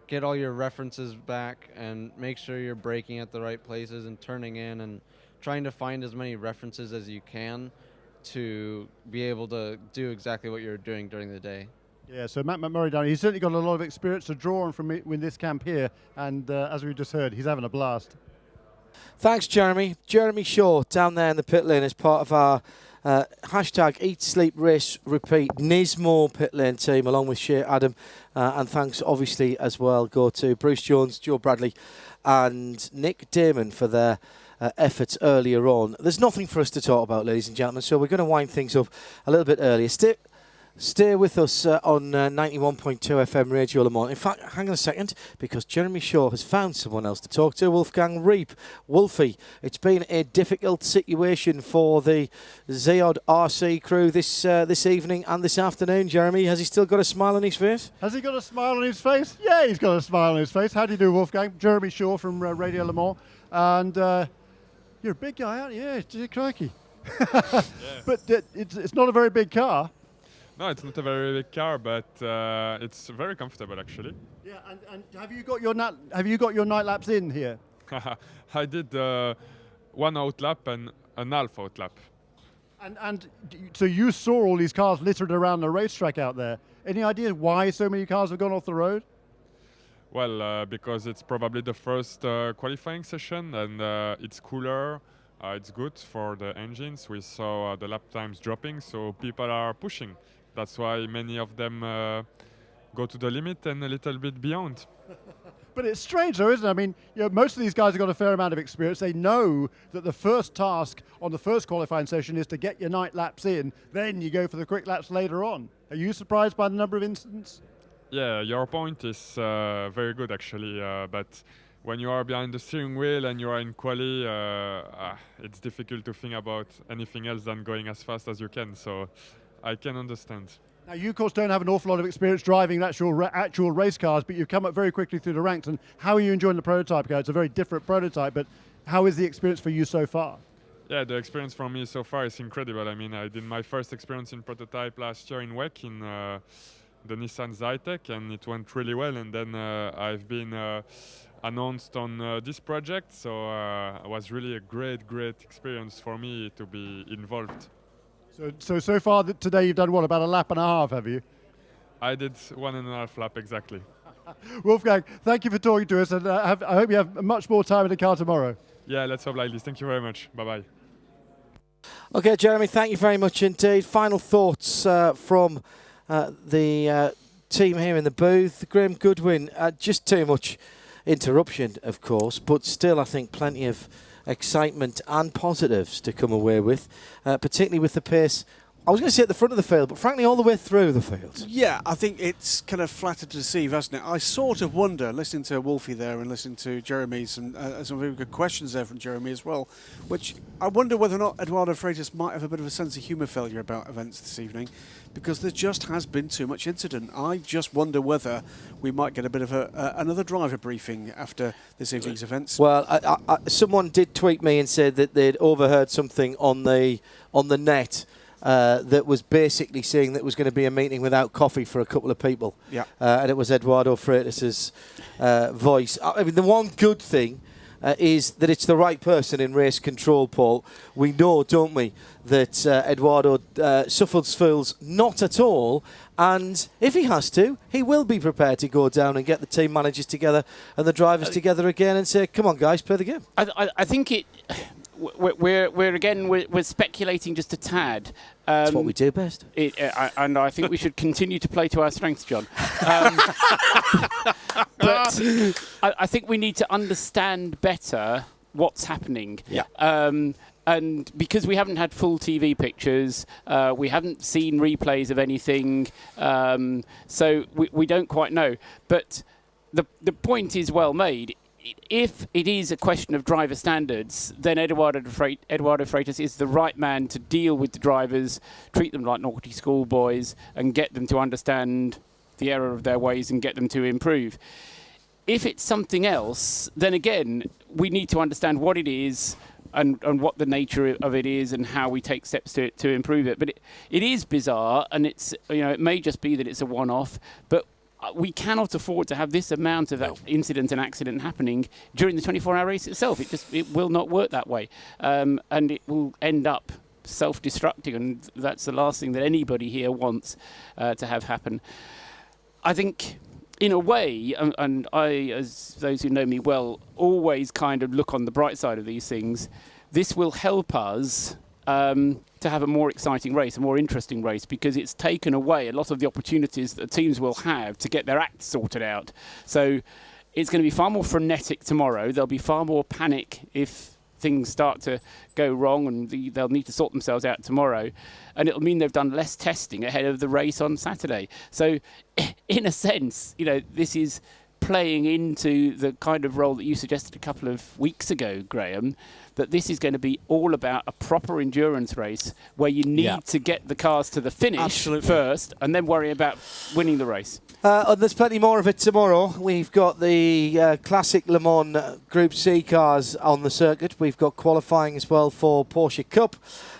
E: get all your references back and make sure you're braking at the right places and turning in and trying to find as many references as you can to be able to do exactly what you're doing during the day.
R: Yeah, so Matt McMurray down, he's certainly got a lot of experience to draw on from with this camp here, and as we just heard, he's having a blast.
V: Thanks, Jeremy. Jeremy Shaw down there in the pit lane as part of our hashtag Eat, Sleep, Race, Repeat Nismo pit lane team, along with Shea Adam. And thanks, obviously, as well, go to Bruce Jones, Joe Bradley, and Nick Damon for their efforts earlier on. There's nothing for us to talk about, ladies and gentlemen, so we're going to wind things up a little bit earlier. Stay with us on 91.2 FM Radio Le Mans. In fact, hang on a second, because Jeremy Shaw has found someone else to talk to, Wolfgang Reep. Wolfie, it's been a difficult situation for the Zeod RC crew this evening and this afternoon. Jeremy, has he still got a smile on his face?
R: Has he got a smile on his face? Yeah, he's got a smile on his face. How do you do, Wolfgang? Jeremy Shaw from Radio Le Mans. And you're a big guy, aren't you? Yeah, crikey. Yeah. But it's not a very big car.
B: No, it's not a very big car, but it's very comfortable actually.
R: Yeah, and have you got your night laps in here?
B: I did 1 out lap and an half out lap.
R: And so you saw all these cars littered around the racetrack out there. Any idea why so many cars have gone off the road?
B: Well, because it's probably the first qualifying session, and it's cooler. It's good for the engines. We saw the lap times dropping, so people are pushing. That's why many of them go to the limit and a little bit beyond.
R: But it's strange, though, isn't it? I mean, most of these guys have got a fair amount of experience. They know that the first task on the first qualifying session is to get your night laps in. Then you go for the quick laps later on. Are you surprised by the number of incidents?
B: Yeah, your point is very good, actually. But when you are behind the steering wheel and you are in quali, it's difficult to think about anything else than going as fast as you can. So I can understand.
R: Now, you, of course, don't have an awful lot of experience driving actual race cars, but you've come up very quickly through the ranks. And how are you enjoying the prototype car? It's a very different prototype, but how is the experience for you so far?
B: Yeah, the experience for me so far is incredible. I mean, I did my first experience in prototype last year in WEC in the Nissan Zeod, and it went really well. And then I've been announced on this project, so it was really a great experience for me to be involved.
R: So far today you've done what, about a lap and a half, have you?
B: I did 1.5 lap exactly.
R: Wolfgang, thank you for talking to us, and I hope you have much more time in the car tomorrow.
B: Yeah, let's hope like this. Thank you very much. Bye-bye.
V: Okay, Jeremy, thank you very much indeed. Final thoughts from the team here in the booth. Graham Goodwin, just too much interruption, of course, but still I think plenty of excitement and positives to come away with, particularly with the pace. I was going to say at the front of the field, but frankly all the way through the field.
A: Yeah, I think it's kind of flattered to deceive, hasn't it? I sort of wonder, listening to Wolfie there and listening to Jeremy's and some very good questions there from Jeremy as well, which I wonder whether or not Eduardo Freitas might have a bit of a sense of humour failure about events this evening, because there just has been too much incident. I just wonder whether we might get a bit of another driver briefing after this evening's events.
V: Well, someone did tweet me and said that they'd overheard something on the net that was basically saying that was going to be a meeting without coffee for a couple of people.
A: Yeah.
V: And it was Eduardo Freitas' voice. I mean, the one good thing is that it's the right person in race control, Paul. We know, don't we, that Eduardo suffers fools not at all, and if he has to, he will be prepared to go down and get the team managers together and the drivers together again and say, come on guys, play the game.
K: I think it... We're speculating just a tad.
V: That's what we do best.
K: And I think we should continue to play to our strengths, John. But I think we need to understand better what's happening.
V: Yeah.
K: And because we haven't had full TV pictures, we haven't seen replays of anything, so we don't quite know. But the point is well made. If it is a question of driver standards, then Eduardo Freitas is the right man to deal with the drivers, treat them like naughty schoolboys, and get them to understand the error of their ways and get them to improve. If it's something else, then again, we need to understand what it is and what the nature of it is and how we take steps to improve it. But it is bizarre, and it's, you know, it may just be that it's a one-off, but we cannot afford to have this amount of incident and accident happening during the 24-hour race itself. It will not work that way, and it will end up self-destructing, and that's the last thing that anybody here wants to have happen. I think, in a way, and I, as those who know me well, always kind of look on the bright side of these things. This will help us to have a more exciting race, a more interesting race, because it's taken away a lot of the opportunities that teams will have to get their act sorted out. So it's going to be far more frenetic tomorrow. There'll be far more panic if things start to go wrong, and they'll need to sort themselves out tomorrow. And it'll mean they've done less testing ahead of the race on Saturday. So in a sense, you know, this is playing into the kind of role that you suggested a couple of weeks ago, Graham, that this is going to be all about a proper endurance race where you need to get the cars to the finish first and then worry about winning the race.
V: There's plenty more of it tomorrow. We've got the classic Le Mans Group C cars on the circuit. We've got qualifying as well for Porsche Cup,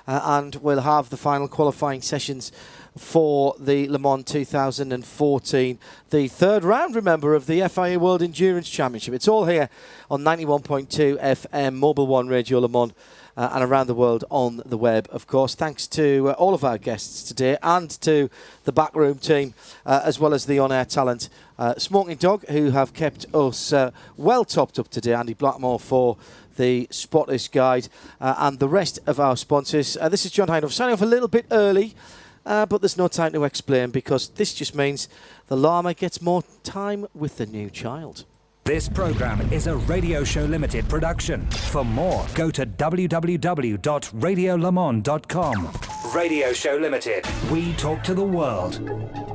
V: and we'll have the final qualifying sessions for the Le Mans 2014, the third round, remember, of the FIA World Endurance Championship. It's all here on 91.2 FM, Mobil 1 Radio Le Mans, and around the world on the web, of course. Thanks to all of our guests today and to the backroom team, as well as the on-air talent, Smoking Dog, who have kept us well topped up today. Andy Blackmore for the Spotters Guide, and the rest of our sponsors. This is John Hindhaugh, signing off a little bit early, but there's no time to explain, because this just means the llama gets more time with the new child.
N: This program is a Radio Show Limited production. For more, go to www.radiolemans.com. Radio Show Limited. We talk to the world.